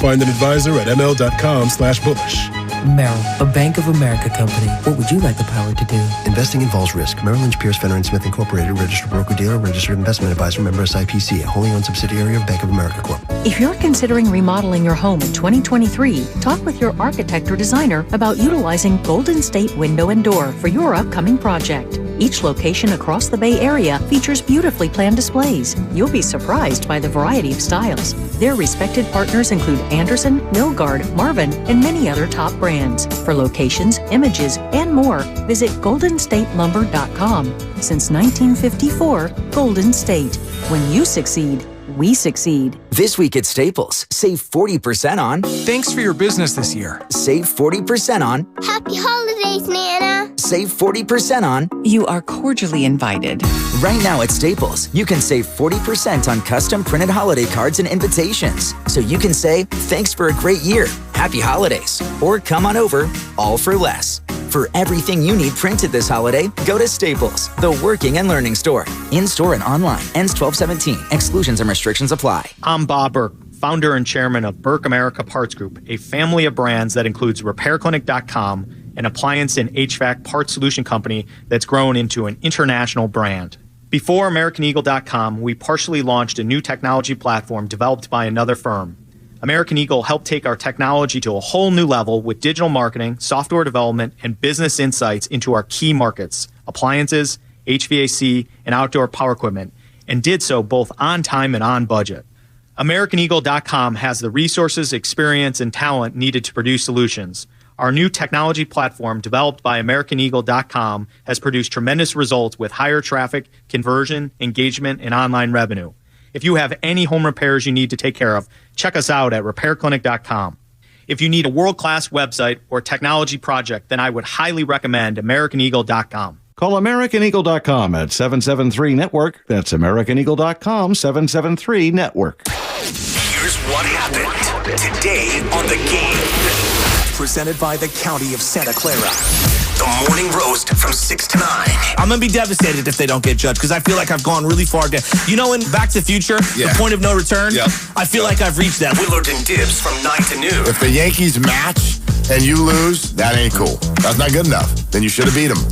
Find an advisor at ml.com/bullish. Merrill, a Bank of America company. What would you like the power to do? Investing involves risk. Merrill Lynch, Pierce, Fenner & Smith Incorporated, registered broker-dealer, registered investment advisor, member SIPC, a wholly owned subsidiary of Bank of America Corp. If you're considering remodeling your home in 2023, talk with your architect or designer about utilizing Golden State Window and Door for your upcoming project. Each location across the Bay Area features beautifully planned displays. You'll be surprised by the variety of styles. Their respected partners include Anderson, Milgard, Marvin, and many other top brands. For locations, images, and more, visit goldenstatelumber.com. Since 1954, Golden State. When you succeed, we succeed. This week at Staples, save 40% on. Thanks for your business this year. Save 40% on. Happy holidays, Nana. save 40% on. You are cordially invited. Right now at Staples, you can save 40% on custom printed holiday cards and invitations. So you can say, thanks for a great year, happy holidays, or come on over, all for less. For everything you need printed this holiday, go to Staples, the working and learning store. In-store and online. Ends 12/17. Exclusions and restrictions apply. I'm Bob Burke, founder and chairman of Burke America Parts Group, a family of brands that includes RepairClinic.com, an appliance and HVAC parts solution company that's grown into an international brand. Before AmericanEagle.com, we partially launched a new technology platform developed by another firm. American Eagle helped take our technology to a whole new level with digital marketing, software development, and business insights into our key markets, appliances, HVAC, and outdoor power equipment, and did so both on time and on budget. AmericanEagle.com has the resources, experience, and talent needed to produce solutions. Our new technology platform, developed by AmericanEagle.com, has produced tremendous results with higher traffic, conversion, engagement, and online revenue. If you have any home repairs you need to take care of, check us out at RepairClinic.com. If you need a world-class website or technology project, then I would highly recommend AmericanEagle.com. Call AmericanEagle.com at 773-NETWORK. That's AmericanEagle.com, 773-NETWORK. Here's what happened today on The Game. Presented by the County of Santa Clara. The Morning Roast from 6 to 9. I'm going to be devastated if they don't get judged because I feel like I've gone really far down. You know, in Back to the Future, the point of no return, I feel like I've reached that. Willard and Dibs from 9 to noon. If the Yankees match and you lose, that ain't cool. That's not good enough. Then you should have beat them.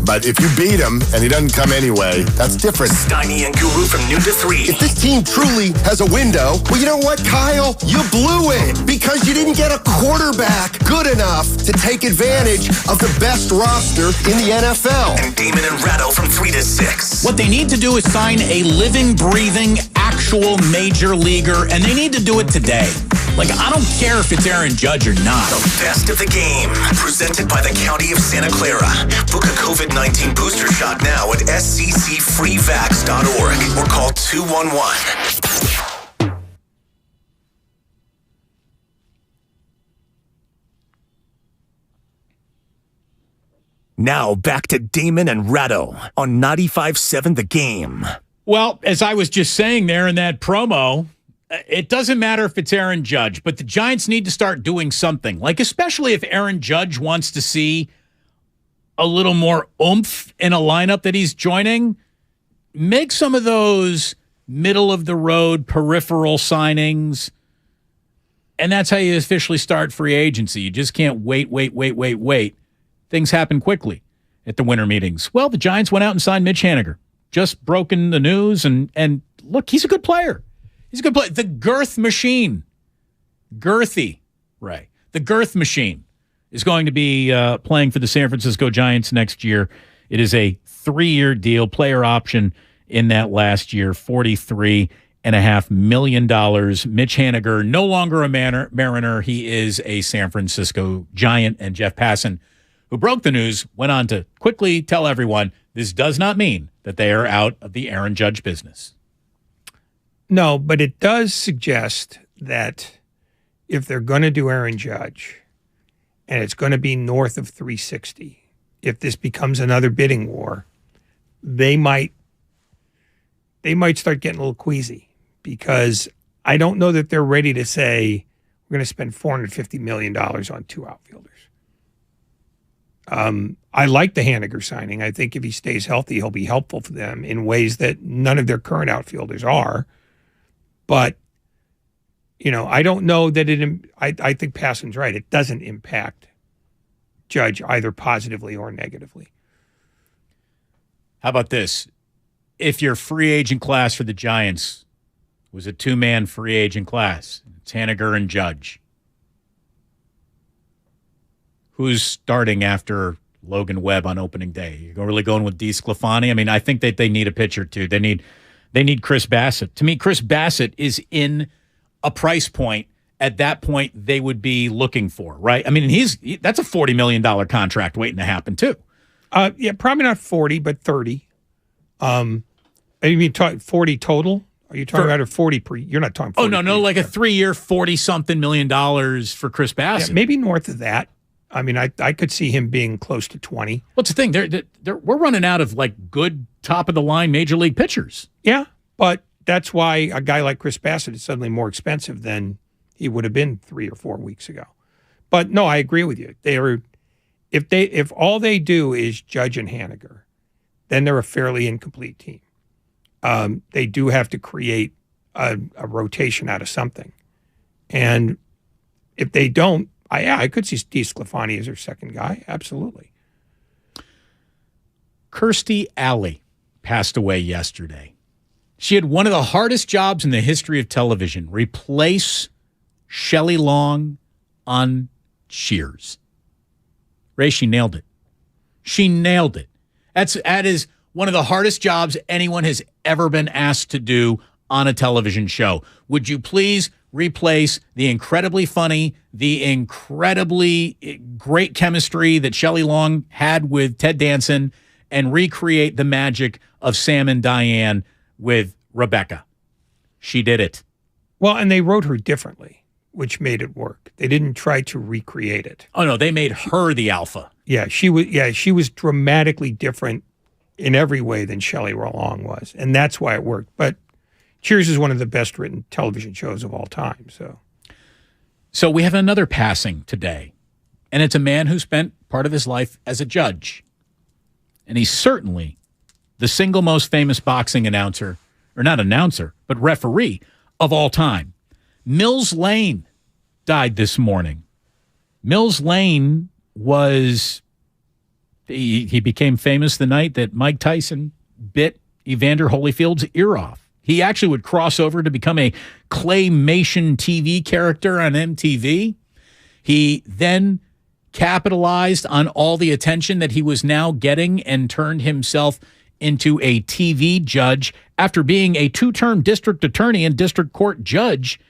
But if you beat him and he doesn't come anyway, that's different. Steiny and Guru from noon to 3. If this team truly has a window, well, you know what, Kyle? You blew it because you didn't get a quarterback good enough to take advantage of the best roster in the NFL. And Damon and Ratto from 3 to 6. What they need to do is sign a living, breathing, actual major leaguer, and they need to do it today. Like, I don't care if it's Aaron Judge or not. The best of the game, presented by the County of Santa Clara. Book a COVID-19 booster shot now at sccfreevax.org or call 211. Now back to Damon and Ratto on 95.7 The Game. Well, as I was just saying there in that promo, it doesn't matter if it's Aaron Judge, but the Giants need to start doing something. Like, especially if Aaron Judge wants to see a little more oomph in a lineup that he's joining, make some of those middle-of-the-road peripheral signings, and that's how you officially start free agency. You just can't wait. Things happen quickly at the winter meetings. Well, the Giants went out and signed Mitch Haniger. Just broken the news, and look, he's a good player. He's a good player. The girth machine. Girthy, Ray. The girth machine is going to be playing for the San Francisco Giants next year. It is a 3-year deal, player option in that last year, $43.5 million. Mitch Haniger, no longer a Mariner. He is a San Francisco Giant. And Jeff Passan, who broke the news, went on to quickly tell everyone this does not mean that they are out of the Aaron Judge business. No, but it does suggest that if they're going to do Aaron Judge and it's going to be north of 360, if this becomes another bidding war, they might start getting a little queasy, because I don't know that they're ready to say we're going to spend $450 million on 2 outfielders. I like the Haniger signing. I think if he stays healthy, he'll be helpful for them in ways that none of their current outfielders are. But, you know, I don't know that I think Passan's right. It doesn't impact Judge either positively or negatively. How about this? If your free agent class for the Giants was a 2-man free agent class, it's Haniger and Judge, who's starting after Logan Webb on opening day? You're really going with DeSclafani? I mean, I think that they need a pitcher too. They need Chris Bassett. To me, Chris Bassett is in a price point at that point they would be looking for, right? I mean, that's a $40 million contract waiting to happen too. Yeah, probably not 40, but 30. You mean 40 total? Are you talking about a 40 per? You're not talking. Oh no, like a 3-year, $40-something million for Chris Bassett. Yeah, maybe north of that. I mean, I could see him being close to 20. What's the thing? We're running out of like good top of the line major league pitchers. Yeah, but that's why a guy like Chris Bassett is suddenly more expensive than he would have been 3 or 4 weeks ago. But no, I agree with you. If all they do is Judge and Haniger, then they're a fairly incomplete team. They do have to create a rotation out of something. And if they don't, I could see Steve Sclafani as their second guy. Absolutely. Kirstie Alley passed away yesterday. She had one of the hardest jobs in the history of television, replace Shelley Long on Cheers. Ray, she nailed it. She nailed it. That is one of the hardest jobs anyone has ever been asked to do on a television show. Would you please replace the incredibly funny, the incredibly great chemistry that Shelley Long had with Ted Danson and recreate the magic of Sam and Diane with Rebecca? She did it. Well, and they wrote her differently, which made it work. They didn't try to recreate it. Oh, no, they made her the alpha. Yeah, she was dramatically different in every way than Shelley Long was, and that's why it worked. But Cheers is one of the best written television shows of all time. So we have another passing today, and it's a man who spent part of his life as a judge. And he's certainly the single most famous boxing announcer, or not announcer, but referee of all time. Mills Lane died this morning. Mills Lane he became famous the night that Mike Tyson bit Evander Holyfield's ear off. He actually would cross over to become a claymation TV character on MTV. He then capitalized on all the attention that he was now getting and turned himself into a TV judge after being a 2-term district attorney and district court judge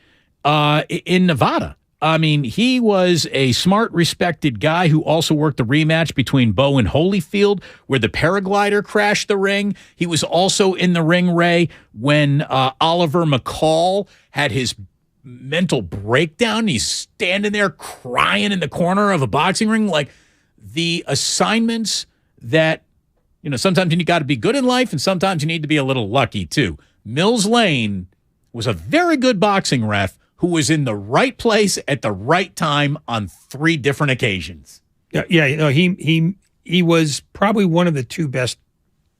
in Nevada. I mean, he was a smart, respected guy who also worked the rematch between Bo and Holyfield, where the paraglider crashed the ring. He was also in the ring, Ray, when Oliver McCall had his mental breakdown. He's standing there crying in the corner of a boxing ring. Like, the assignments that, sometimes you got to be good in life and sometimes you need to be a little lucky, too. Mills Lane was a very good boxing ref who was in the right place at the right time on 3 different occasions. Yeah, he was probably one of the 2 best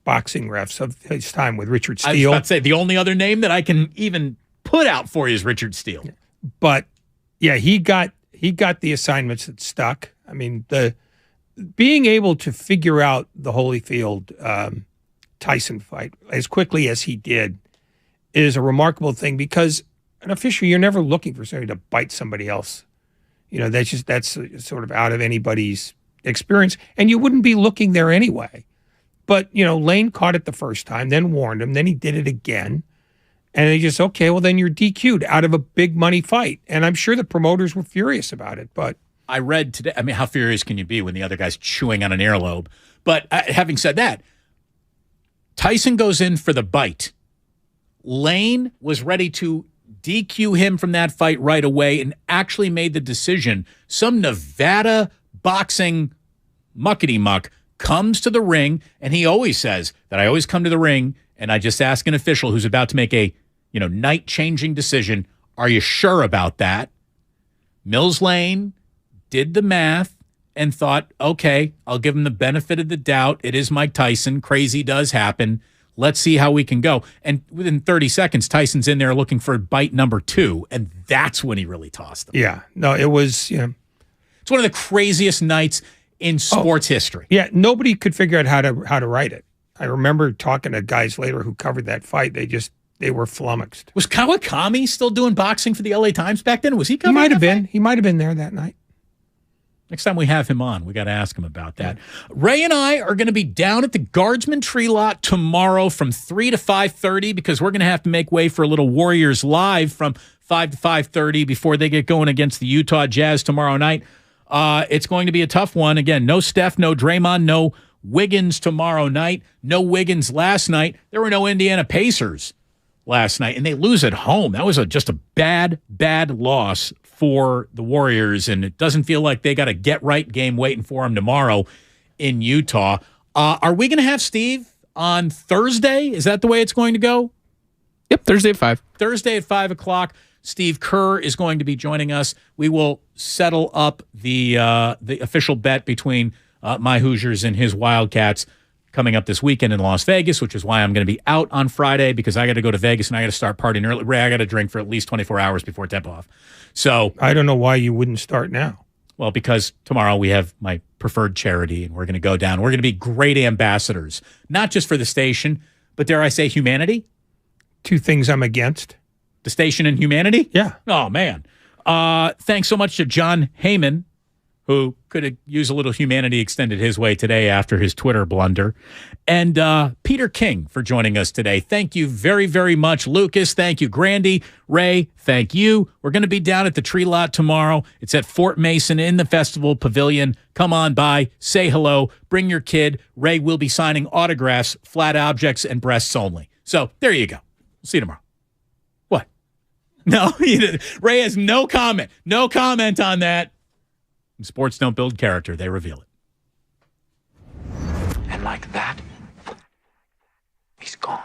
boxing refs of his time with Richard Steele. I was about to say, the only other name that I can even put out for you is Richard Steele. But yeah, he got the assignments that stuck. I mean, being able to figure out the Holyfield Tyson fight as quickly as he did is a remarkable thing, because an official, you're never looking for somebody to bite somebody else. That's sort of out of anybody's experience, and you wouldn't be looking there anyway. But, Lane caught it the first time, then warned him, then he did it again. And they just, okay, well, then you're DQ'd out of a big money fight. And I'm sure the promoters were furious about it, but I read today, I mean, how furious can you be when the other guy's chewing on an earlobe? But having said that, Tyson goes in for the bite. Lane was ready to DQ him from that fight right away and actually made the decision. Some Nevada boxing muckety-muck comes to the ring, and he always says that I always come to the ring and I just ask an official who's about to make a night-changing decision, are you sure about that? Mills Lane did the math and thought, okay, I'll give him the benefit of the doubt. It is Mike Tyson. Crazy does happen. Let's see how we can go. And within 30 seconds, Tyson's in there looking for bite number 2, and that's when he really tossed him. Yeah. No, it was, It's one of the craziest nights in sports history. Yeah, nobody could figure out how to write it. I remember talking to guys later who covered that fight. They were flummoxed. Was Kawakami still doing boxing for the LA Times back then? Was he covering? He might have been. He might have been there that night. Next time we have him on, we got to ask him about that. Ray and I are going to be down at the Guardsman Tree Lot tomorrow from 3 to 5:30 because we're going to have to make way for a little Warriors Live from 5 to 5:30 before they get going against the Utah Jazz tomorrow night. It's going to be a tough one. Again, no Steph, no Draymond, no Wiggins tomorrow night, no Wiggins last night. There were no Indiana Pacers last night, and they lose at home. That was just a bad, bad loss for the Warriors, and it doesn't feel like they got a get-right game waiting for them tomorrow in Utah. Are we going to have Steve on Thursday? Is that the way it's going to go? Yep, Thursday at 5. Thursday at 5 o'clock. Steve Kerr is going to be joining us. We will settle up the official bet between my Hoosiers and his Wildcats coming up this weekend in Las Vegas, which is why I'm going to be out on Friday because I got to go to Vegas and I got to start partying early. Ray, I got to drink for at least 24 hours before tip-off. So I don't know why you wouldn't start now. Well, because tomorrow we have my preferred charity and we're going to go down. We're going to be great ambassadors, not just for the station, but dare I say humanity? Two things I'm against. The station and humanity? Yeah. Oh, man. Thanks so much to John Heyman, who could have used a little humanity extended his way today after his Twitter blunder. And Peter King for joining us today. Thank you very, very much. Lucas, thank you. Grandy, Ray, thank you. We're going to be down at the Tree Lot tomorrow. It's at Fort Mason in the Festival Pavilion. Come on by, say hello, bring your kid. Ray will be signing autographs, flat objects, and breasts only. So there you go. We'll see you tomorrow. What? No, Ray has no comment. No comment on that. Sports don't build character, they reveal it. And like that, he's gone.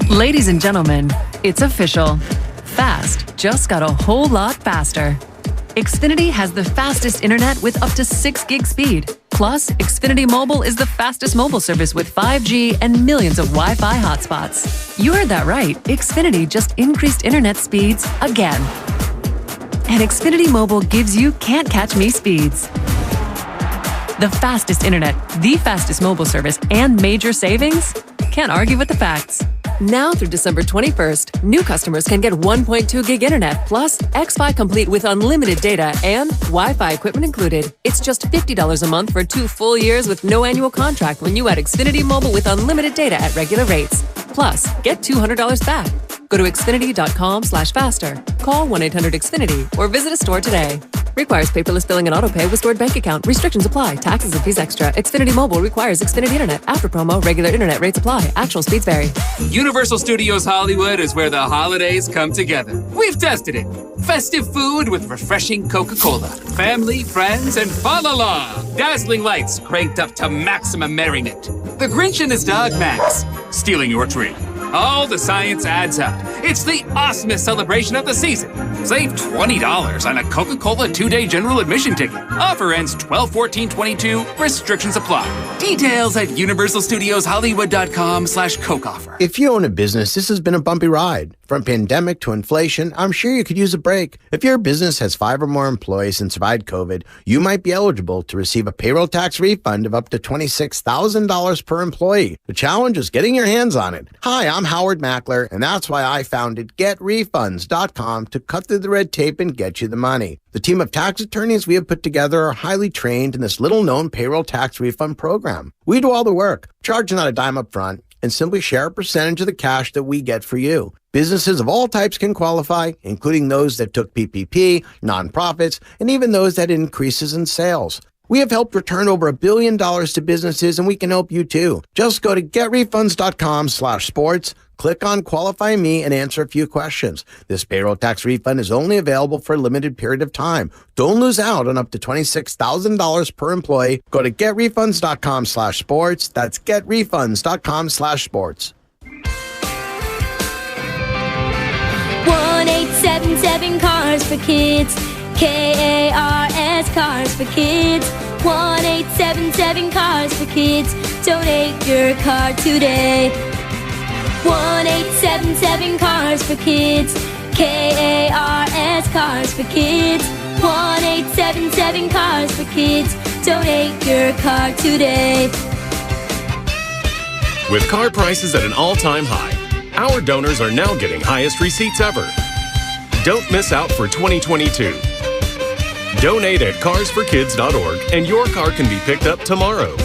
Ladies and gentlemen, it's official. Fast just got a whole lot faster. Xfinity has the fastest internet with up to 6 gig speed. Plus, Xfinity Mobile is the fastest mobile service with 5G and millions of Wi-Fi hotspots. You heard that right. Xfinity just increased internet speeds again. And Xfinity Mobile gives you can't-catch-me speeds. The fastest internet, the fastest mobile service, and major savings? Can't argue with the facts. Now through December 21st, new customers can get 1.2 gig internet plus Xfi Complete with unlimited data and Wi-Fi equipment included. It's just $50 a month for 2 full years with no annual contract when you add Xfinity Mobile with unlimited data at regular rates. Plus, get $200 back. Go to Xfinity.com/faster. Call 1-800-XFINITY or visit a store today. Requires paperless billing and autopay with stored bank account. Restrictions apply. Taxes and fees extra. Xfinity Mobile requires Xfinity Internet. After promo, regular internet rates apply. Actual speeds vary. Universal Studios Hollywood is where the holidays come together. We've tested it. Festive food with refreshing Coca-Cola. Family, friends, and fa-la-la. Dazzling lights cranked up to maximum merriment. The Grinch and his dog Max stealing your tree. All the science adds up. It's the awesomest celebration of the season. Save $20 on a Coca-Cola 2-day general admission ticket. Offer ends 12/14/22. Restrictions apply. Details at universalstudioshollywood.com/Coke offer. If you own a business, this has been a bumpy ride. From pandemic to inflation, I'm sure you could use a break. If your business has 5 or more employees and survived COVID, you might be eligible to receive a payroll tax refund of up to $26,000 per employee. The challenge is getting your hands on it. Hi, I'm Howard Mackler, and that's why I founded GetRefunds.com to cut through the red tape and get you the money. The team of tax attorneys we have put together are highly trained in this little-known payroll tax refund program. We do all the work, charge not a dime up front, and simply share a percentage of the cash that we get for you. Businesses of all types can qualify, including those that took PPP, nonprofits, and even those that had increases in sales. We have helped return over $1 billion to businesses, and we can help you too. Just go to getrefunds.com/sports, click on Qualify Me, and answer a few questions. This payroll tax refund is only available for a limited period of time. Don't lose out on up to $26,000 per employee. Go to getrefunds.com/sports. That's getrefunds.com/sports. 1-877 Cars for Kids. KARS Cars for Kids. 1-877 Cars for Kids. Donate your car today. 1-877 Cars for Kids. KARS Cars for Kids. 1-877 Cars for Kids. Donate your car today. With car prices at an all-time high, our donors are now getting highest receipts ever. Don't miss out for 2022. Donate at carsforkids.org and your car can be picked up tomorrow.